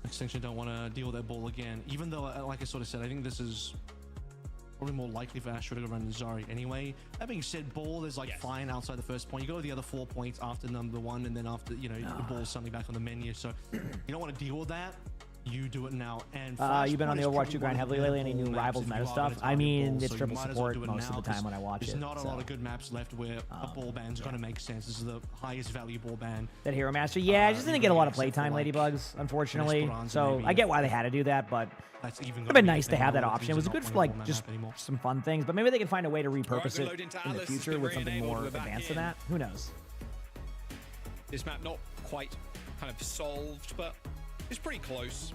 Extinction don't want to deal with that Ball again, even though, like I sort of said, I think this is probably more likely for Astro to run Zari anyway. That being said, ball is like fine outside the first point. You go to the other 4 points after number 1, and then after, you know, the ball's suddenly back on the menu. So you don't want to deal with that. You do it now. And you've been on the Overwatch 2 grind heavily lately. Any new rivals meta stuff? I mean, it's triple support most of the time when I watch it. There's not a lot of good maps left where a ball ban's going to make sense. This is the highest value ball ban. That Hero Master, yeah, I just didn't get a lot of playtime, Ladybugs, unfortunately. So I get why they had to do that, but it would have been nice to have that option. It was good for like just some fun things, but maybe they can find a way to repurpose it in the future with something more advanced than that. Who knows? This map not quite kind of solved, but it's pretty close.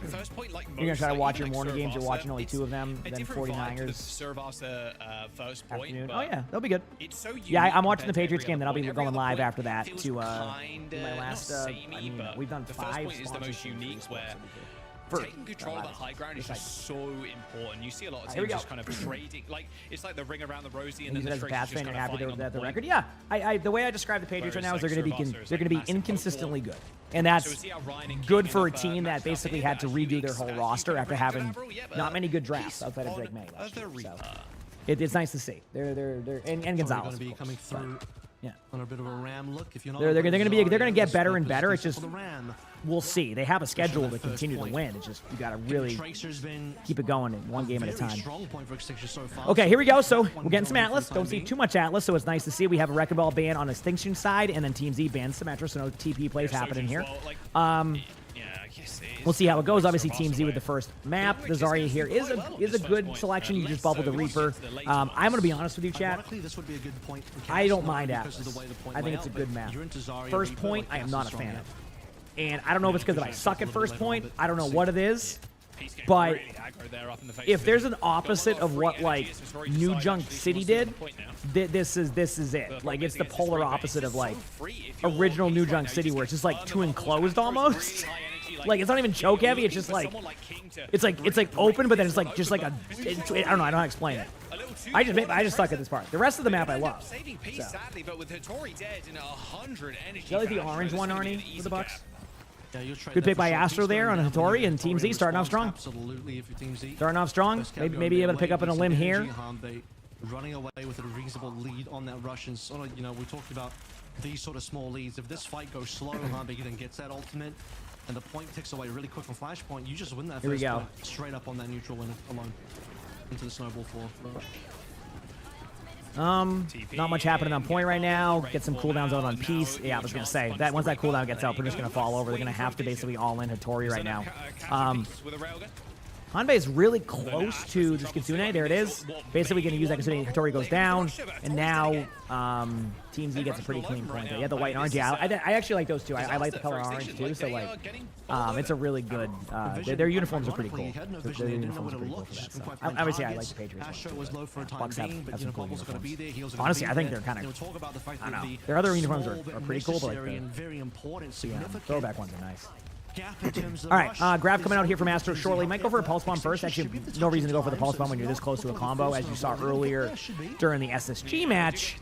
First point, like you're gonna try to watch your morning games. You're watching only 2 of them. Then 49ers. Servasa first point. Oh yeah, that'll be good. It's so yeah, I'm watching the Patriots game. Then I'll be going live after that to my last. I mean, we've done 5 first point is the most unique, where taking control of the high ground is just so important. You see a lot of teams just kind of trading, like it's like the ring around the rosy, and then the Pats fan and happy with the record. Yeah, the way I describe the Patriots right now is they're going to be inconsistently good, and that's good for a team that basically had to redo their whole roster after having not many good drafts outside of Drake May last year. So it's nice to see. They're and Gonzalez going to be coming through. Yeah, on a bit of a ram look. If you're not, they're gonna get better and better. It's just we'll see. They have a schedule to continue to win. It's just you gotta really keep it going in one game at a time. Okay, here we go. So we're getting some Atlas. Don't see too much Atlas, so it's nice to see. We have a Wrecking Ball ban on Extinction side, and then Team Z bans Symmetra, so no TP plays happening here. We'll see how it goes. Obviously, Team Z with the first map. The Zarya here is a good selection. You just bubble the Reaper. I'm going to be honest with you, chat. I don't mind Atlas. I think it's a good map. First point, I am not a fan of. And I don't know if it's because I suck at first point. I don't know what it is. But if there's an opposite of what like New Junk City did, this is it. Like it's the polar opposite of like original New Junk City, where it's just like too enclosed almost. Like it's not even choke heavy. It's just like it's like open, but then it's like just like a. I don't know. I don't know how to explain it. I just suck at this part. The rest of the map I love. So. You like the orange one, Arnie, for the Bucks? Good pick by Astro there on Hattori, and Team Z starting off strong. Absolutely, if you're Team Z. Starting off strong. Maybe able to pick up on a limb here. Running away with a reasonable lead on that Russian. Sort of, you know, we talked about these sort of small leads. If this fight goes slow, Hanbei then gets that ultimate, and the point ticks away really quick on Flashpoint, you just win that first point straight up on that neutral win alone into the snowball floor. Not much happening on point right now. Get some cooldowns out on Peace. Yeah, I was gonna say that once that cooldown gets out, we're just gonna fall over. They're gonna have to basically all in Hattori right now. Hanbei is really close to this Kitsune. There it is. Basically going to use that Kitsune. Hattori goes down, and now Team Z gets a pretty clean point there. Yeah, the white and orange. Yeah, I actually like those two. I like the color orange too. So like, it's a really good. Their uniforms are pretty cool. Their uniforms are pretty cool for that. So obviously, I like the Patriots. Bucks have some cool uniforms. Honestly, I think they're kind of. I don't know. Their other uniforms are pretty cool, but like the throwback ones are nice. All right, grab coming out here from Astro shortly. Might go for a pulse bomb first. Actually, no reason to go for the pulse bomb when you're this close to a combo, as you saw earlier during the SSG match.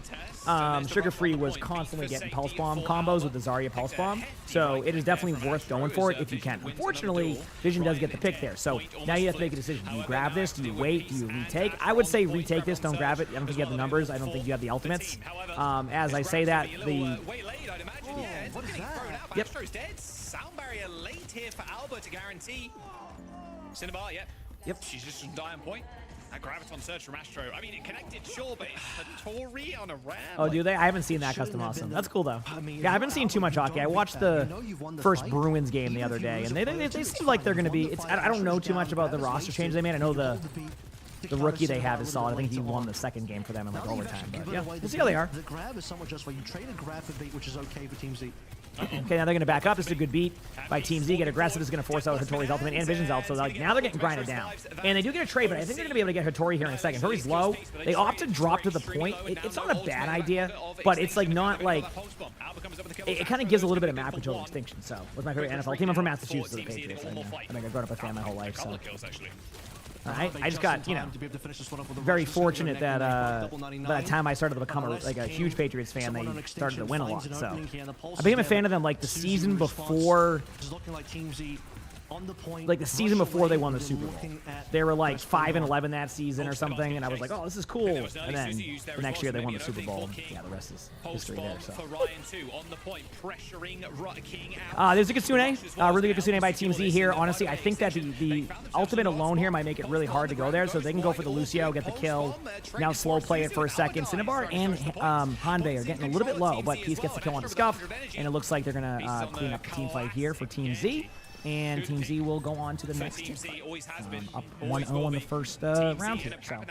Sugar Free was constantly getting pulse bomb combos with the Zarya pulse bomb, so it is definitely worth going for it if you can. Unfortunately, Vision does get the pick there, so now you have to make a decision. Do you grab this? Do you wait? Do you retake? I would say retake this. Don't grab it. I don't think you have the numbers. I don't think you have the ultimates. As I say that, the... Yep. Sound barrier late here for Albert to guarantee. Cinnabar, yep. She's just on dying point. That Graviton surge from Astro. I mean, it connected, sure, but Hattori on a ram. Oh, do they? I haven't seen that custom awesome. That's cool, though. Yeah, I haven't seen too much hockey. I watched the first Bruins game the other day, and they seem like they're going to be... I don't know too much about the roster change they made. I know the rookie they have is solid. I think he won the second game for them in like overtime. But yeah, we'll see how they are. The grab is somewhat just where you trade a grab for beat, which is okay for Team Z. Okay, now they're going to back up. This is a good beat by Team Z. Get aggressive. This is going to force out Hattori's ultimate and Vision's ult. So like, now they're getting grinded down. And they do get a trade, but I think they're going to be able to get Hattori here in a second. Hattori's low. They opt to drop to the point. It's not a bad idea, but it's like not like... It kind of gives a little bit of map control extinction. So, with my favorite NFL team, I'm from Massachusetts, the Patriots. I think I've grown up a fan my whole life, so... I just got, you know, very fortunate that by the time I started to become a huge Patriots fan, they started to win a lot. So I became a fan of them like the season before like the season before they won the Super Bowl. They were like 5-11 that season or something, and I was like, oh, this is cool. And then the next year they won the Super Bowl. Yeah, the rest is history there. So. There's a Kitsune, really good Kitsune by Team Z here. Honestly, I think that the ultimate alone here might make it really hard to go there, so they can go for the Lucio, get the kill. Now slow play it for a second. Cinnabar and Hanbei are getting a little bit low, but Peace gets the kill on the Scuff, and it looks like they're gonna clean up the team fight here for Team Z. And Team Z will go on to the next team fight. Up 1-0 in the first round here. So.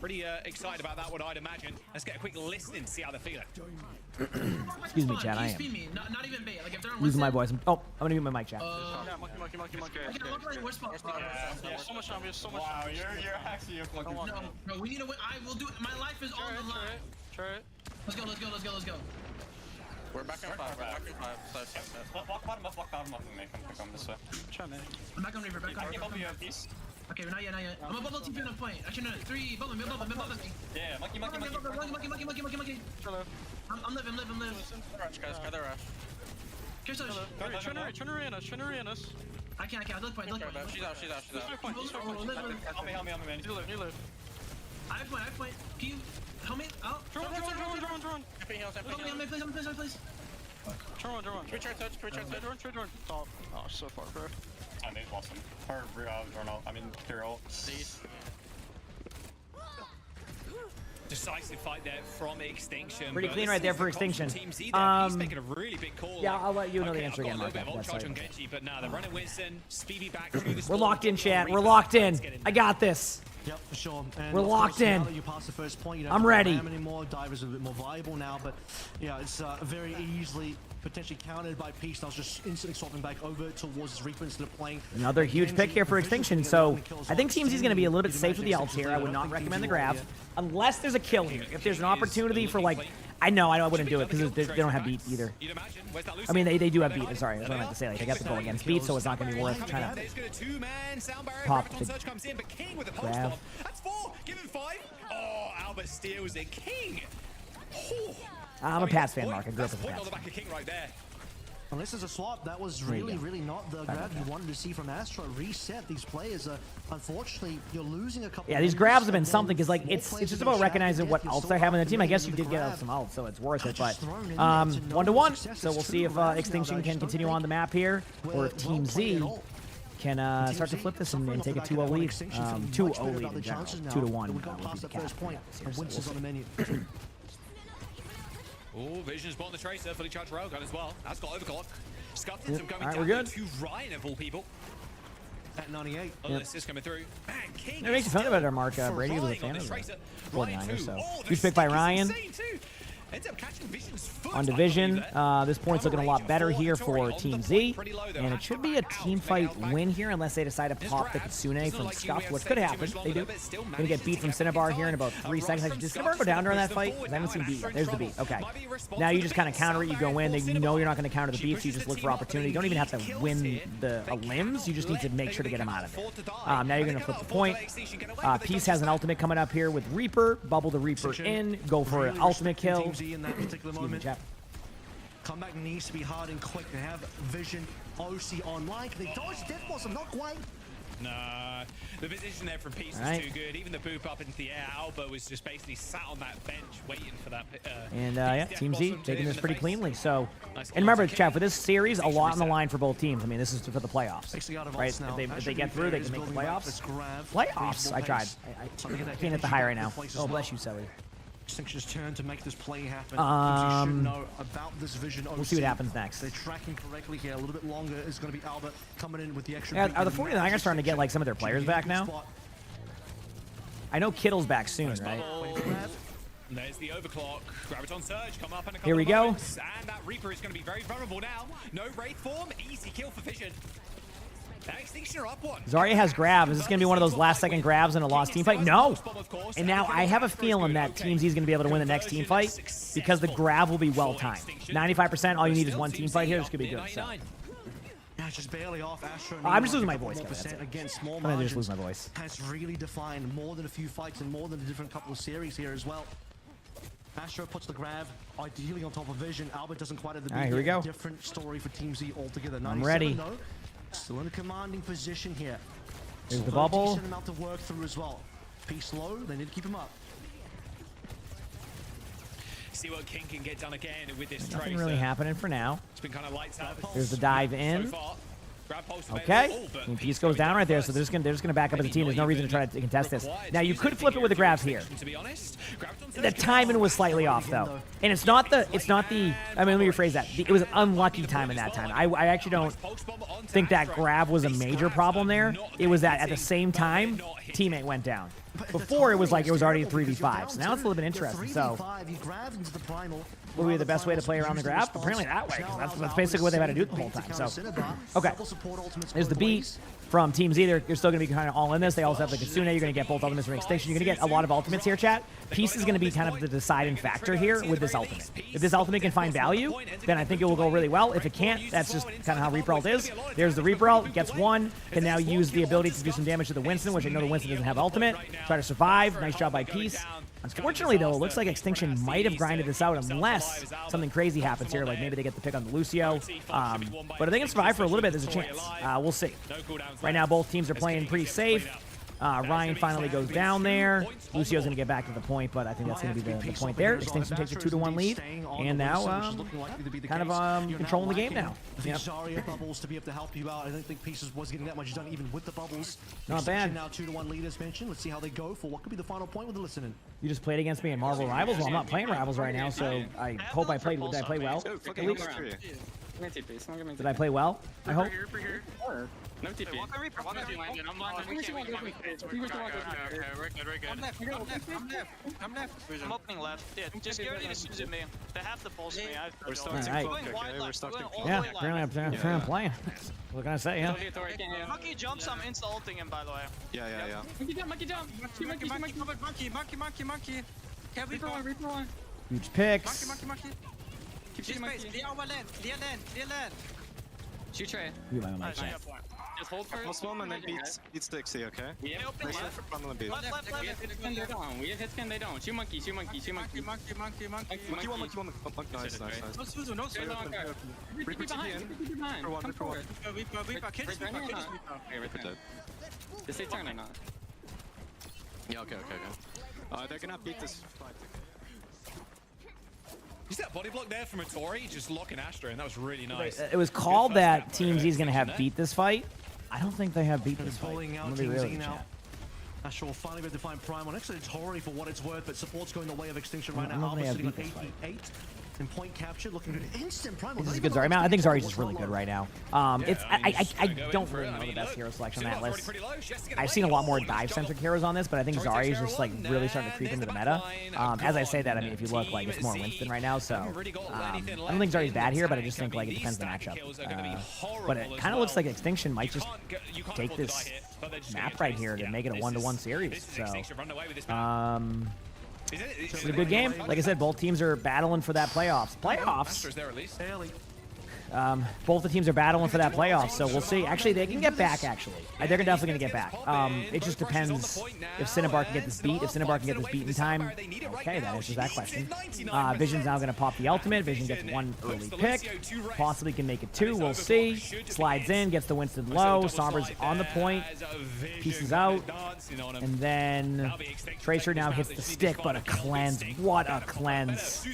Pretty excited about that one, I'd imagine. Let's get a quick listen to see how they're feeling. Excuse me, chat. I am not even bait. Like if they're on losing my voice. Oh, I'm gonna mute my mic, chat. Wow, you're actually fucking. No, we need to win. I will do it. My life is on the line. Try it. Let's go. We're back in 5. Block bottom up, make them come this way. I'm back on Reaver, back on Reaver. Okay, not yet. I'm a bubble TP on a point. Actually, no, 3, bubble me. Yeah, monkey. I'm living. Rush, guys, gather rush. Turn us. I can't, I'll look point. She's out. Help me, man. You live. I have point. Can you help me out? Run. Please. Turn one. Can we try touch? Run. Oh, so far, bro. I need lost him. Or, Kirill. Decisive fight there from Extinction. Pretty clean right there for Extinction. He's making a really big call. Yeah, I'll let you know the answer again, Mark. But now they're running Winston. Speedy back through the We're locked in, chat. We're locked in. I got this. Yep, for sure. And we're locked in. You pass the first point, you don't I'm ready. Anymore. Divers are a bit more viable now, but yeah, it's very easily potentially countered by Peace. Now just instantly swapping back over towards his Reaper instead of playing. Another huge pick here for Extinction. So I think Team Z is going to be a little bit safe with the ults here. I would not recommend the grabs unless there's a kill here. If there's an opportunity for like, I know I wouldn't do it because they don't have beat either. I mean, they do have beat. Sorry, that's what I meant to say. Like, they got the goal against beat, so it's not going to be worth trying to pop the grab. That's 4. Give him 5. Oh, Albert steals it. King. I'm a Pats fan, Mark. I grew up as a Pats fan. Well, this is a swap. That was really not the grab you wanted to see from Astro. Reset these players. Unfortunately, you're losing a couple. Yeah, these grabs have been something because like it's just about recognizing what ults they have in the team. I guess you did get some ults, so it's worth it. But 1-1, so we'll see if Extinction can continue on the map here, or if Team Z can start to flip this and take a 2-0 lead. 2-0 lead in general. 2-1 would be the cap. Oh, Vision's bought the Tracer, fully charged Railgun as well. That's got Overclock. Scuffins coming down to Ryan of all people. At 98. Oh, this is coming through. Man, King. It makes you feel about our Mark Brady was a fan of the 49ers, so huge pick by Ryan. Ends up catching Vision's foot on Division. This point's looking a lot better here for Team Z, and it should be a team fight win here unless they decide to pop the Kitsune from Scuff, which could happen. They do. Gonna get beat from Cinnabar here in about 3 seconds. Did Cinnabar go down during that fight? I haven't seen beat yet. There's the beat. Okay. Now you just kind of counter it. You go in. You know you're not going to counter the beat, so you just look for opportunity. You don't even have to win the limbs. You just need to make sure to get him out of it. Now you're going to flip the point. Peace has an ultimate coming up here with Reaper. Bubble the Reaper in. Go for an ultimate kill. In that particular moment. Comeback needs to be hard and quick to have Vision OC online. Can they dodge Death Blossom? Not quite. Nah, the position there from Peace was too good. Even the boop up into the air, Alba was just basically sat on that bench waiting for that. And yeah, Team Z taking this pretty cleanly. So, and remember, chat, for this series, a lot on the line for both teams. I mean, this is for the playoffs, right? If they get through, they can make the playoffs. Playoffs? I tried. I can't hit the high right now. Oh, bless you, Sully. Extinction's turn to make this play happen. You should know about this Vision OC. We'll see what happens next. They're tracking correctly here. A little bit longer is going to be Albert coming in with the extra. Yeah, are the 49ers starting to get like some of their players back now? I know Kittle's back soon, right? There's the overclock. Graviton Surge come up in a couple Here we go. And that Reaper is going to be very vulnerable now. No Wraith form. Easy kill for Vision. Extinction are up one. Zarya has grab. Is this going to be one of those last-second grabs in a lost team fight? No. And now I have a feeling that Team Z is going to be able to win the next team fight because the grab will be well-timed. 95%, all you need is one team fight here. This could be good. So. Yeah, just barely off. Astro I'm just losing my voice, guys. Against small I'm going to just lose my voice. Has really defined more than a few fights and more than a different couple of series here as well. Astro puts the grab ideally on top of Vision. Albert doesn't quite have the beat. All right, here we go. Different story for Team Z altogether. I'm ready. Still in a commanding position here. There's the bubble. Decent amount to work through as well. Peace low, they need to keep him up. See what King can get done again with this Nothing Tracer. really happening for now. It's been kind of lights out. There's the dive in. So far. Grab pulse Okay. available, but Peace goes down right there, so they're just gonna back up as a team. There's no reason to try to contest this. Now you could flip it with a grab here. to be honest, The timing was slightly off though, and it's not the. I mean, let me rephrase that. It was an unlucky time in that time. I actually don't think that grab was a major problem there. It was that at the same time, teammate went down. Before it was like it was already a 3v5. So now it's a little bit interesting. So what would be the best way to play around the grab? Apparently that way, because that's basically what they've had to do the whole time. So, okay. There's the beat from Team Z. You're still going to be kind of all in this. They also have the Kasune. You're going to get both ultimates from Extinction. You're going to get a lot of ultimates here, chat. Peace is going to be kind of the deciding factor here with this ultimate. If this ultimate can find value, then I think it will go really well. If it can't, that's just kind of how Reaper ult is. There's the Reaper ult. Gets one. Can now use the ability to do some damage to the Winston, which I know the Winston doesn't have ultimate. Try to survive. Nice job by Peace. Unfortunately, though, it looks like Extinction might have grinded this out unless something crazy happens here, like maybe they get the pick on the Lucio. But if they can survive for a little bit, there's a chance. We'll see. Right now, both teams are playing pretty safe. Ryan finally goes down there. Lucio's going to get back to the point, but I think that's going to be the point there. Extinction takes a 2-1 lead, and now kind of controlling the game now. Yep. Bubbles to be able to help you out. I don't think Pieces was getting that much done even with the bubbles. Not bad. Now 2-1 lead as mentioned. Let's see how they go for what could be the final point with the listening. You just played against me in Marvel Rivals. Well, I'm not playing Rivals right now, so I hope I played. Did I play well? Did I play well? I hope. No TP. I'm opening left. Yeah, just get ready to seize me. They have to pulse me. We're starting to cook, okay? We're starting to cook. Yeah, apparently I'm playing. What can I say, yeah? Monkey jumps, I'm insta-ulting him, by the way. Yeah. Monkey jump. Monkey. Okay, Reaper one. Huge picks. Monkey. Keep shooting monkey. Clear land. Shoot Trey. Nice. Just hold for Plus one and then beat Stixie, okay? Yeah, Play safe for front and beat. Left. We have hit scan, they don't. Shoot monkey. Monkey one. Nice. No sweet. Reaper TP in. Reaper one. Did they turn or not? Yeah, okay. They're gonna beat this fight. You see that body block there from Atori, just locking Astra, and that was really nice. It was called that Team Z is going to have beat this fight. I don't think they have beat this fight. I'm gonna be real now. Astra will finally be able to find Prime on actually Tori for what it's worth, but support's going the way of Extinction right now. Obviously got 88 in point capture, looking good. Instant Prime. This is a good Zarya. I think Zarya's just really good right now. I don't really know the best hero selection on that list. I've seen a lot more dive-centric heroes on this, but I think Zarya is just like really starting to creep into the meta. As I say that, I mean if you look, like it's more Winston right now, so I don't think Zarya's bad here, but I just think like it depends on the matchup. But it kind of looks like Extinction might just take this map right here to make it a 1-1 series. So it's a good game. Like I said, both teams are battling for that playoffs. Both the teams are battling for that playoffs, so we'll see. Actually, they can get back, actually. They're definitely going to get back. It just depends if Cinnabar can get this beat. If Cinnabar can get this beat in time, okay, that answers that question. Vision's now going to pop the ultimate. Vision gets one early pick. Possibly can make it two. We'll see. Slides in, gets the Winston low. Sombra's on the point. Pieces out. And then Tracer now hits the stick, but a cleanse. What a cleanse.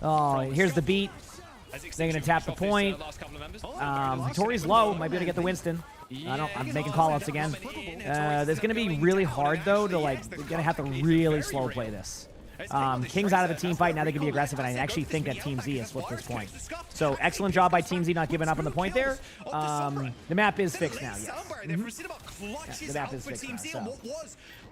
Oh, here's the beat. They're going to tap the point. Tori's low. Might be able to get the Winston. I'm making callouts again. It's going to be really hard, though, to like, they're going to have to really slow play this. King's out of the team fight. Now they can be aggressive, and I actually think that Team Z has flipped this point. So excellent job by Team Z not giving up on the point there. The map is fixed now, yes. The map is fixed now, so.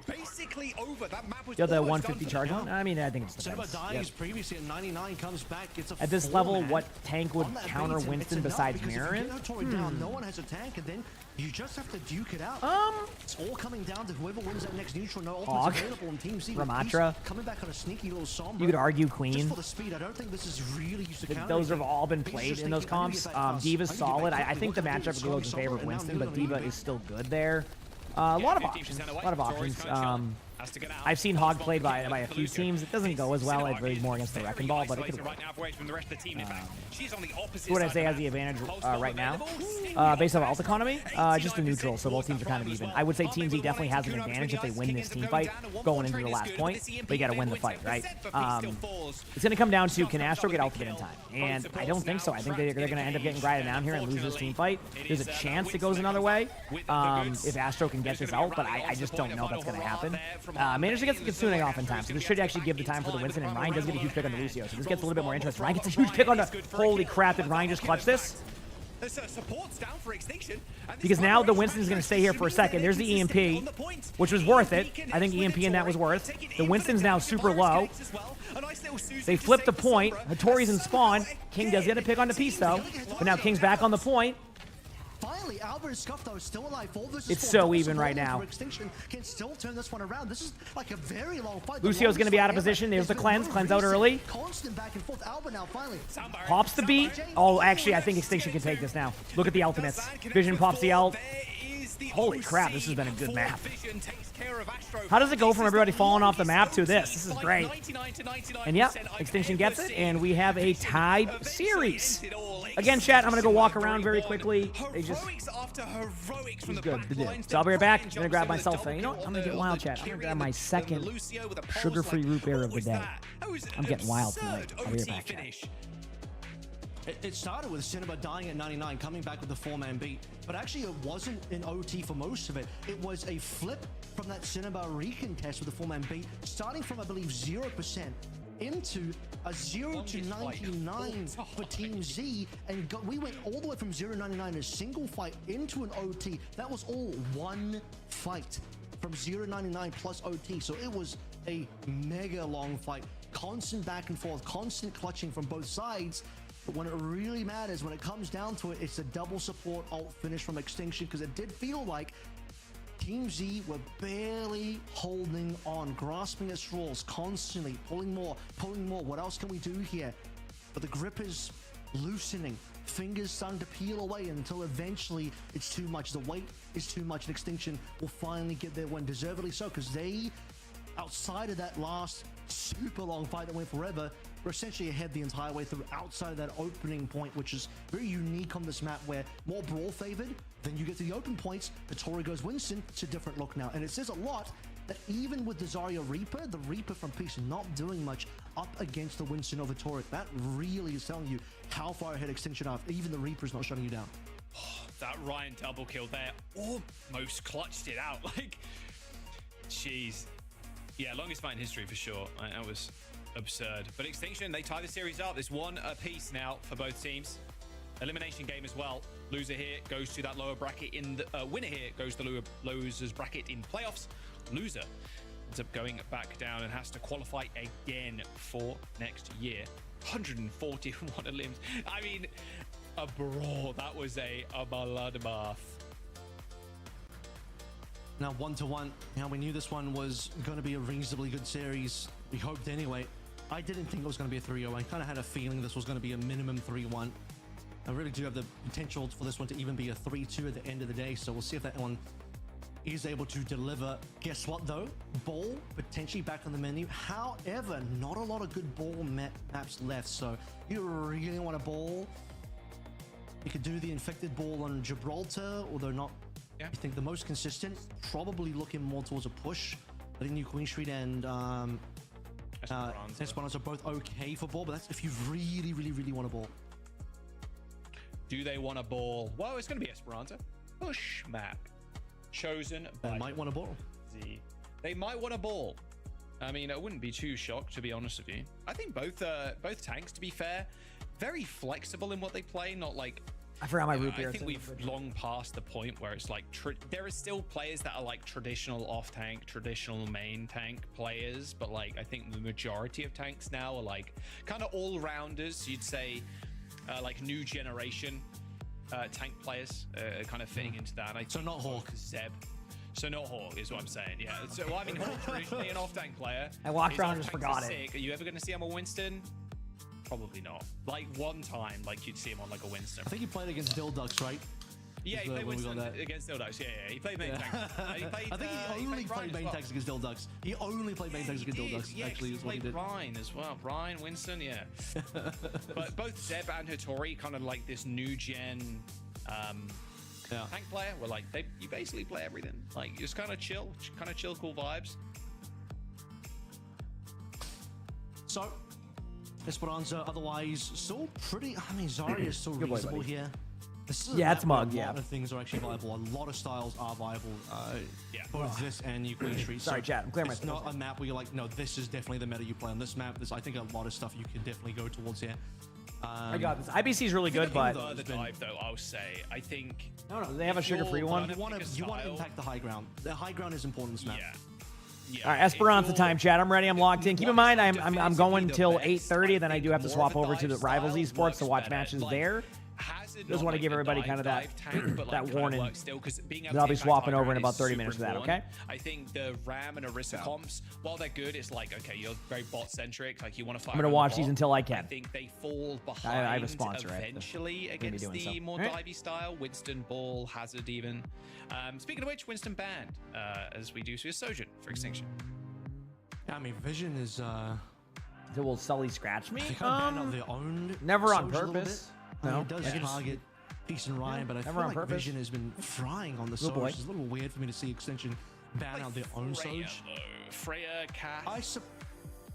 Basically over. That map was the 150 charge one? I mean, I think it's defense. Previously at 99 comes back. It's at this level, what tank would counter Winston besides Mirrorin? No one has a tank, and then you just have to duke it out. It's all coming down to whoever wins that next neutral. No ultimates available in Team Z. Ramatra. Coming back on a sneaky little Sombra. You could argue Queen. Just for the speed, I don't think this is really used to counter. Those have all been played in those comps. Diva's solid. I think the matchup goes in favor of Winston, but Diva is still good there. A lot of options. I've seen Hog played by a few teams. It doesn't go as well. It's very more against the Wrecking Ball, but it could work. Who would I say has the advantage right now? Based on ult economy? Just the neutral, so both teams are kind of even. I would say Team Z definitely has an advantage if they win this team fight going into the last point, but you got to win the fight, right? It's going to come down to, can Astro get ultimate in time? And I don't think so. I think they're going to end up getting grinded down here and lose this team fight. There's a chance it goes another way if Astro can get this out, but I just don't know that's going to happen. Managed to get the Kitsune off in time, so this should actually give the time for the Winston, and Ryan does get a huge pick on the Lucio, so this gets a little bit more interest. Ryan gets a huge pick on the... Holy crap, did Ryan just clutch this? Because now the Winston's going to stay here for a second. There's the EMP, which was worth it. I think EMP in that was worth. The Winston's now super low. They flip the point. Hattori's in spawn. King does get a pick on the piece, though. But now King's back on the point. Finally, Albert and Scuff, though, still alive. It's so even right now. Can still turn this one around. This is like a very long fight. Lucio's going to be out of position. There's the cleanse. Cleanse out early. Constant back and forth. Albert now finally pops the beat. Oh, actually, I think Extinction can take this now. Look at the ultimates. Vision pops the ult. Holy crap, this has been a good map. How does it go from everybody falling off the map to this? This is great. And yep, Extinction gets it, and we have a tied series. Again, chat, I'm going to go walk around very quickly. They just... This is good. So I'll be right back. I'm going to grab myself a... You know what? I'm going to get wild, chat. I'm going to grab my second sugar-free root beer of the day. I'm getting wild tonight. I'll be right back, chat. It started with Cinema dying at 99, coming back with the 4-man beat. But actually, it wasn't an OT for most of it. It was a flip from that Cinema recontest with the 4-man beat, starting from, I believe, 0% into a 0 to 99 for Team Z. And we went all the way from 0 to 99 in a single fight into an OT. That was all one fight from 0 to 99 plus OT. So it was a mega long fight. Constant back and forth, constant clutching from both sides. But when it really matters, when it comes down to it, it's a double support ult finish from Extinction, because it did feel like Team Z were barely holding on, grasping at straws, constantly pulling more. What else can we do here? But the grip is loosening. Fingers starting to peel away until eventually it's too much. The weight is too much, and Extinction will finally get their win, deservedly so, because they, outside of that last super long fight that went forever, we're essentially ahead the entire way through, outside of that opening point, which is very unique on this map, where more brawl favored. Then you get to the open points, Hattori goes Winston. It's a different look now, and it says a lot that even with the Zarya Reaper, the Reaper from Peace not doing much up against the Winston of Hattori, that really is telling you how far ahead Extinction are. Even the Reaper's not shutting you down. Oh, that Ryan double kill there almost clutched it out. Like, jeez. Yeah, longest fight in history for sure. That was absurd. But Extinction, they tie the series up. There's one apiece now for both teams. Elimination game as well. Loser here goes to that lower bracket in the winner here goes to the loser's bracket in playoffs. Loser ends up going back down and has to qualify again for next year. 141 elims. I mean, a brawl. That was a bloodbath. Now 1-1. Now we knew this one was going to be a reasonably good series. We hoped anyway. I didn't think it was going to be a 3-0. I kind of had a feeling this was going to be a minimum 3-1. I really do have the potential for this one to even be a 3-2 at the end of the day. So we'll see if that one is able to deliver. Guess what though? Ball potentially back on the menu. However, not a lot of good ball maps left. So you really want a ball. You could do the infected ball on Gibraltar, although not. I think the most consistent, probably looking more towards a push. I think New Queen Street and Esperanza are both okay for ball, but that's if you really, really, really want a ball. Do they want a ball? Well, it's going to be Esperanza. Push map. Chosen by... They might want a ball. Z. They might want a ball. I mean, I wouldn't be too shocked, to be honest with you. I think both tanks, to be fair, very flexible in what they play, not like... I forgot my root beer. I think we've long passed the point where it's like there are still players that are like traditional off tank, traditional main tank players, but like I think the majority of tanks now are like kind of all rounders. You'd say like new generation tank players kind of fitting into that. So not Hawk. Zeb. So not Hawk is what I'm saying. Yeah. So well, I mean, Hawk traditionally an off tank player. I walked around and just forgot it. Are you ever going to see him a Winston? Probably not. Like one time, like you'd see him on like a Winston. I think he played against Dilducks, right? Yeah, he played Winston against Dilducks. Yeah, he played main tanks. I think he only played main tanks against Dilducks. He only played main tanks against Dilducks. Yeah, actually, is what he did. Ryan as well. Ryan, Winston, yeah. But both Zeb and Hattori kind of like this new gen tank player. Where like you basically play everything. Like you just kind of chill, cool vibes. So, Esperanza, otherwise, still pretty. I mean, Zarya is still reasonable here. Yeah, it's Mug. A lot of things are actually viable. A lot of styles are viable. Both this and New Queen Street. Sorry, chat. I'm clearing my It's not a map where you're like, no, this is definitely the meta you play on this map. There's, I think, a lot of stuff you can definitely go towards here. I got this. IBC is really good, but the dive though, I'll say. I think. No, they have a sugar-free one. You want to impact the high ground. The high ground is important in this map. Yeah, all right, Esperanza time, chat. I'm ready. I'm locked in. Keep in mind, I'm going till 8:30. Then I do have to swap over to the Rivals Esports to watch matches there. Just want to give everybody kind of that warning that I'll be swapping over in about 30 minutes for that, okay? I think the Ram and Orisa comps, while they're good, it's like, okay, you're very bot-centric. Like, you want to fight. I'm going to watch these until I can. I think they fall behind I have a sponsor, eventually against the more divey style. Winston, Ball, Hazard even. Speaking of which, Winston banned, as we do to his Sojourn for Extinction. I mean, Vision is... Will Sully scratch me? Never on purpose. No, it does target Peace and Ryan, but I feel like Vision has been frying on the Soge. It's a little weird for me to see Extinction ban out their own Soge. Freya, Cat. The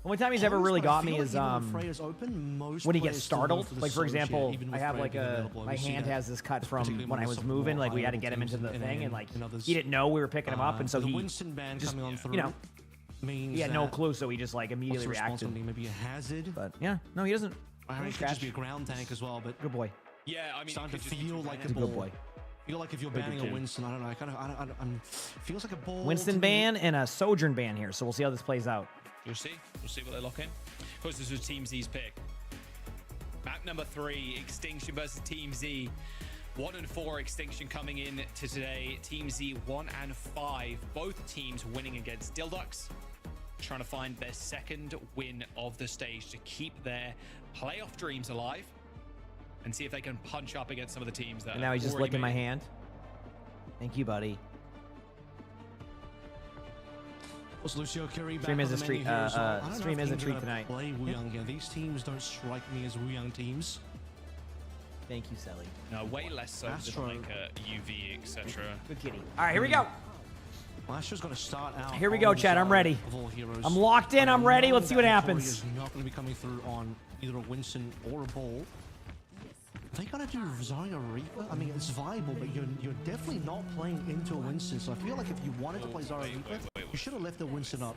only time he's ever really got me is when he gets startled. Like, for example, I have like my hand has this cut from when I was moving. Like, we had to get him into the thing, and like he didn't know we were picking him up, and so he Winston ban coming on through. You know, he had no clue, so he just like immediately reacted. Maybe a Hazard, but yeah, no, he doesn't. I mean, it could just be a ground tank as well, but good boy. Yeah, I mean, starting to feel like a good boy. Feel like if you're banning a Winston, I don't know. I feels like a ball. Winston ban and a Sojourn ban here, so we'll see how this plays out. We'll see what they lock in. Of course, this was Team Z's pick. Map number 3, Extinction versus Team Z. 1 and 4 Extinction coming in to today. Team Z 1 and 5. Both teams winning against Dilducks. Trying to find their second win of the stage to keep their playoff dreams alive and see if they can punch up against some of the teams that. And now he's just licking my hand. Thank you, buddy. Was Lucio Curry stream is a treat. Stream is a treat tonight. Play Wuyang here. These teams don't strike me as Wuyang teams. Thank you, Sally. No, way less so than like UV, etc. Good kitty. All right, here we go. Astro's going to start out. Here we go, Chad. I'm ready. I'm locked in. I'm ready. Let's see what happens. Is not going to be coming through on either a Winston or a Ball. They got to do Zarya Reaper. I mean, it's viable, but you're definitely not playing into a Winston. So I feel like if you wanted to play Zarya Reaper, you should have left the Winston up.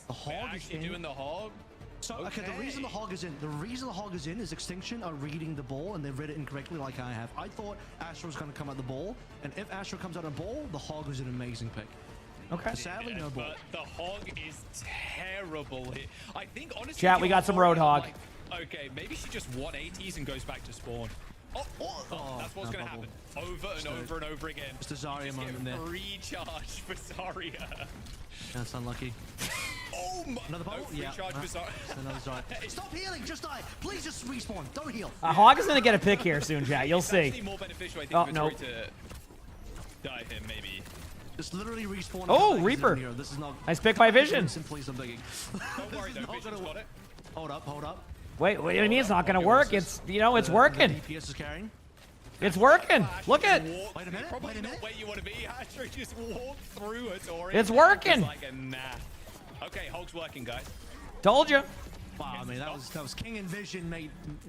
The Hog is in. Doing the Hog. So okay, the reason the Hog is in is Extinction are reading the Ball and they read it incorrectly, like I have. I thought Astro was going to come out the Ball, and if Astro comes out a Ball, the Hog is an amazing pick. Okay. Sadly, no Ball. But the Hog is terrible here. I think honestly. Chat, we got some Roadhog. Like, okay, maybe she just 180s and goes back to spawn. That's what's going to happen. Over and over and over again. Just a Zarya moment there. Recharge for Zarya. That's unlucky. Oh my! Another bubble? No, yeah. Recharge for Zarya. Another Zarya. Stop healing! Just die! Please just respawn. Don't heal. Hog is going to get a pick here soon, chat. You'll see. It's more beneficial, I think, for no. to die him, maybe. Just literally respawn. Oh, Reaper. This is not. Nice pick by Vision. Please, I'm begging. Don't worry, though. Vision's got it. Hold up. Wait, what do you mean it's not going to work? It's, it's working. DPS is carrying. It's working. Look at. Wait a minute. Probably not where you want to be. Astro just walked through it already. It's working. Like a nah. Okay, Hog's working, guys. Told you. Wow, I mean, that was King and Vision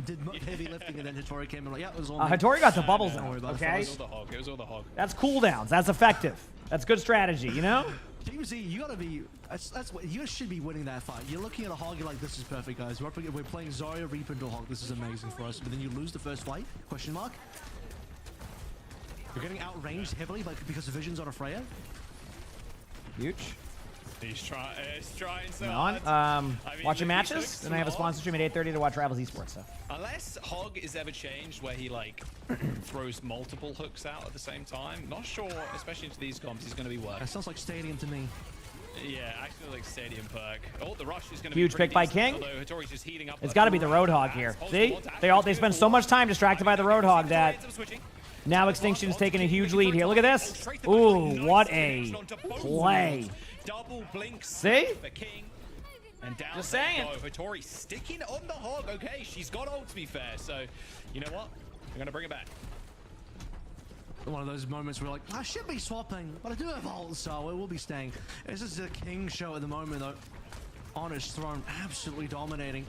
did heavy lifting, and then Hattori came in like, yeah, it was all Hattori got the bubbles now, okay? It was all the Hog. That's cooldowns. That's effective. That's good strategy, you know? Team Z, you gotta be. That's what you should be winning that fight. You're looking at a Hog, you're like, this is perfect, guys. We're playing Zarya, Reaper, into a Hog. This is amazing for us. But then you lose the first fight? Question mark. You're getting outranged heavily because the Vision's on a Freya. Huge. He's trying so hard. I mean, watching matches, and I have a sponsor stream at 8:30 to watch Rivals Esports. So. Unless Hog is ever changed where he like throws multiple hooks out at the same time, not sure, especially into these comps, he's going to be working. That sounds like Stadium to me. Yeah, actually like Stadium perk. Oh, the rush is going to be huge pick by King. Hattori's just heating up. It's got to be the Roadhog here. See, they spend so much time distracted by the Roadhog that Now Extinction's taking a huge lead here. Look at this. Ooh, what a play. Double blink. See? And down Just saying. Hattori sticking on the hog. Okay, she's got ult to be fair. So, you know what? We're going to bring it back. One of those moments where like, I should be swapping, but I do have ult, so it will be staying. This is a king show at the moment, though. On his throne, absolutely dominating.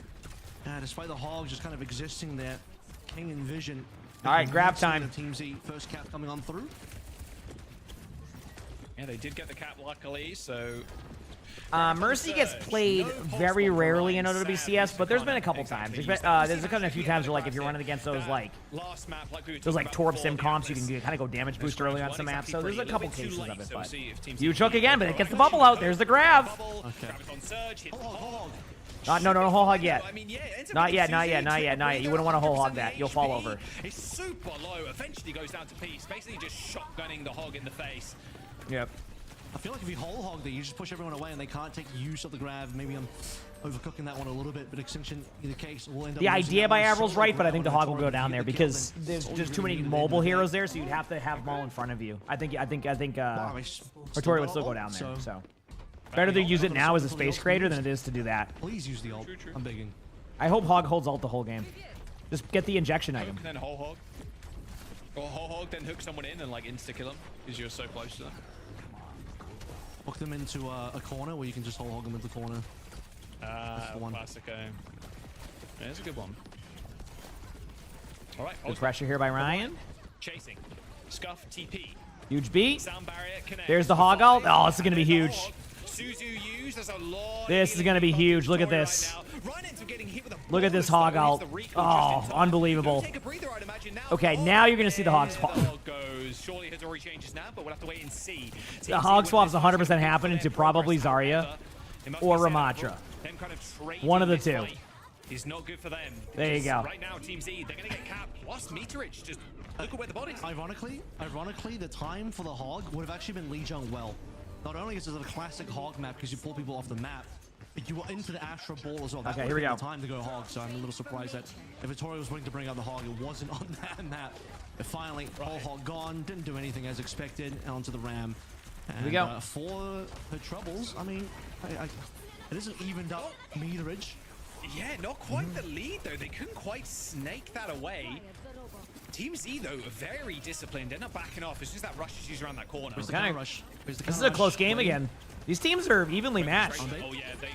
Despite the hog just kind of existing there. King in vision. All right, grab time. Team Z first cap coming on through. Yeah, they did get the cap luckily, so... Mercy gets played very rarely in OWCS, but there's been a couple times. There's been a few times where, like, if you're running against those Torb sim comps, you can kind of go damage boost early on some maps. So there's a couple cases of it, but huge hook again, but it gets the bubble out. There's the grab. Okay. No, whole hog yet. Not yet. You wouldn't want to whole hog that. You'll fall over. It's super low. Eventually goes down to peace. Basically just shotgunning the hog in the face. Yep. I feel like if you whole hog there, you just push everyone away and they can't take use of the grab. Maybe I'm overcooking that one a little bit, but Extinction, in the case, will end up... The idea by Avril's right, but I think the hog will go down there because there's just too many mobile heroes there, so you'd have to have them all in front of you. I think Hattori would still go down there, so... Better to use it now as a space creator than it is to do that. Please use the ult. I'm begging. I hope Hog holds ult the whole game. Just get the injection item. And then whole hog. Or whole hog, then hook someone in and like insta-kill them because you're so close to them. Hook them into a corner where you can just whole hog them into the corner. Classico. Yeah, that's a good one. All right. Good pressure here by Ryan. Chasing. Scuff TP. Huge beat. Sound barrier connect. There's the hog ult. Oh, this is going to be huge. Suzu used. There's a lot. This is going to be huge. Look at this. Look at this hog ult. Oh, unbelievable. Okay, now you're going to see the hog swap. Surely Hattori changes now, but we'll have to wait and see. The hog swap's 100% happening to probably Zarya or Ramatra. One of the two. Is not good for them. There you go. Right now, Team Z, they're going to get capped. Plus meterage. Just look at where the bodies. Ironically, the time for the hog would have actually been Lee Jung well. Not only is it a classic hog map because you pull people off the map, but you were into the Astra ball as well. That okay, here we go. The time to go hog, so I'm a little surprised that if Hattori was willing to bring out the hog, it wasn't on that map. But finally, whole hog gone, didn't do anything as expected, and onto the ram. And, here we go. For her troubles, I mean, it isn't evened up meterage. Yeah, not quite the lead though. They couldn't quite snake that away. Team Z though, very disciplined. They're not backing off. It's just that rush is used around that corner. Okay. This is a close game again. These teams are evenly matched.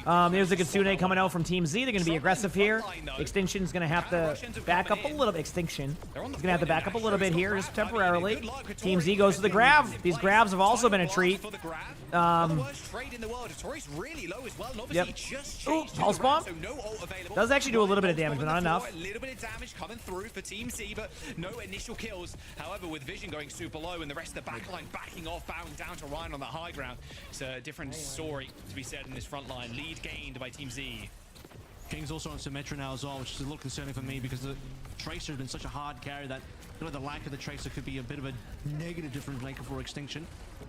There's the Kitsune coming out from Team Z. They're going to be aggressive here. Extinction's going to have to back up a little bit. Extinction is going to have to back up a little bit here, just temporarily. Team Z goes to the grab. These grabs have also been a treat. Yep. Ooh, pulse bomb. Does actually do a little bit of damage, but not enough. A little bit of damage coming through for Team Z, but no initial kills. However, with Vision going super low and the rest of the backline backing off, bowing down to Ryan on the high ground, it's a different story to be said in this front line. Lead gained by Team Z. King's also on Symmetra now as well, which is a little concerning for me because the Tracer has been such a hard carry that the lack of the Tracer could be a bit of a negative difference maker for Extinction.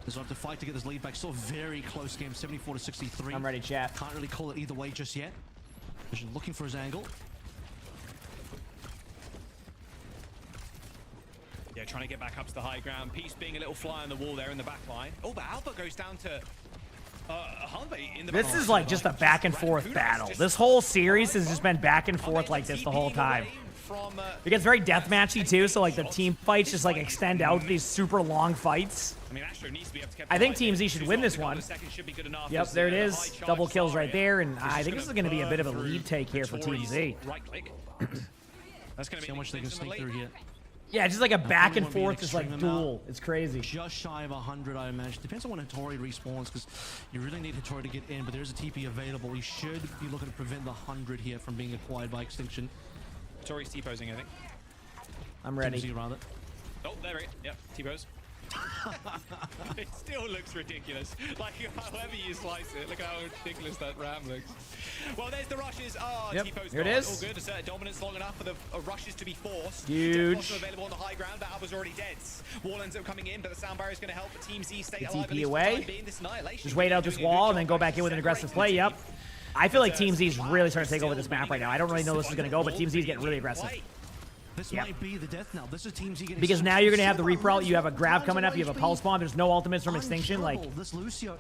So have to fight to get this lead back. Still a very close game, 74 to 63. I'm ready, chat. Can't really call it either way just yet. Vision looking for his angle. Yeah, trying to get back up to the high ground. Peace being a little fly on the wall there in the back line. Oh, but Alpha goes down to this is like just a back and forth battle. This whole series has just been back and forth like this the whole time. It gets very deathmatchy too, so like the team fights just like extend out to these super long fights. I think Team Z should win this one. Yep, there it is. Double kills right there, and I think this is going to be a bit of a lead take here for Team Z. That's going to be how much they can sneak through here. Yeah, just like a back and forth, just like duel. It's crazy. Just shy of 100, I imagine. Depends on when Hattori respawns, because you really need Hattori to get in, but there's a TP available. He should be looking to prevent the 100 here from being acquired by Extinction. Hattori's T-posing, I think. I'm ready. TMZ, rather. Oh, there we go. Yep, T-pose. It still looks ridiculous. Like, however you slice it, look how ridiculous that ram looks. Well, there's the rushes. Oh, yep, T-pose here it is. All good. Assert dominance long enough for the rushes to be forced. Huge. Available on the high ground, but Alba's already dead. Wall ends up coming in, but the sound barrier is going to help the Team Z stay alive. TP away. Just wait out this wall and then go back in with an aggressive play. Yep. I feel like Team Z is really starting to take over this map right now. I don't really know this is going to go, but Team Z is getting really aggressive. This might be the death knell. This is teams getting because now you're gonna have the Reaper ult. You have a grab coming up. You have a pulse bomb. There's no ultimates from Extinction. Like this Lucio.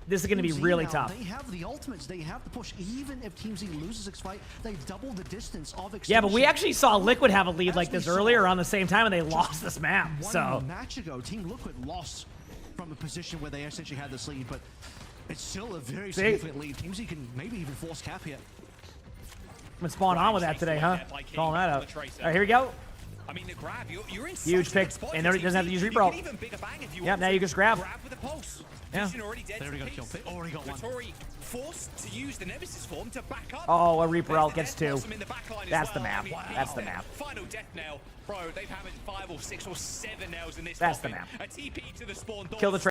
This is going to be really tough. They have the ultimates. They have the push. Even if Team Z loses this fight, they double the distance of Extinction. Yeah, but we actually saw Liquid have a lead like this earlier around the same time, and they lost this map. One match ago, Team Liquid lost from a position where they essentially had this lead, but it's still a very significant lead. Team Z can maybe even force cap here. I'm going to spawn on with that today, huh? Calling that out. All right, here we go. I mean, the grab, you're in huge pick, and he doesn't have to use Reaper ult. Yeah, now you just grab. Grab with a pulse. Yeah. They already got killed. They already got one. Forced to use the Nemesis form to back up. Oh, a Reaper ult gets 2. That's the map. That's the map. Final death nail. Bro, they've hammered 5 or 6 or 7 nails in this. That's the map. A TP to the spawn. Kill the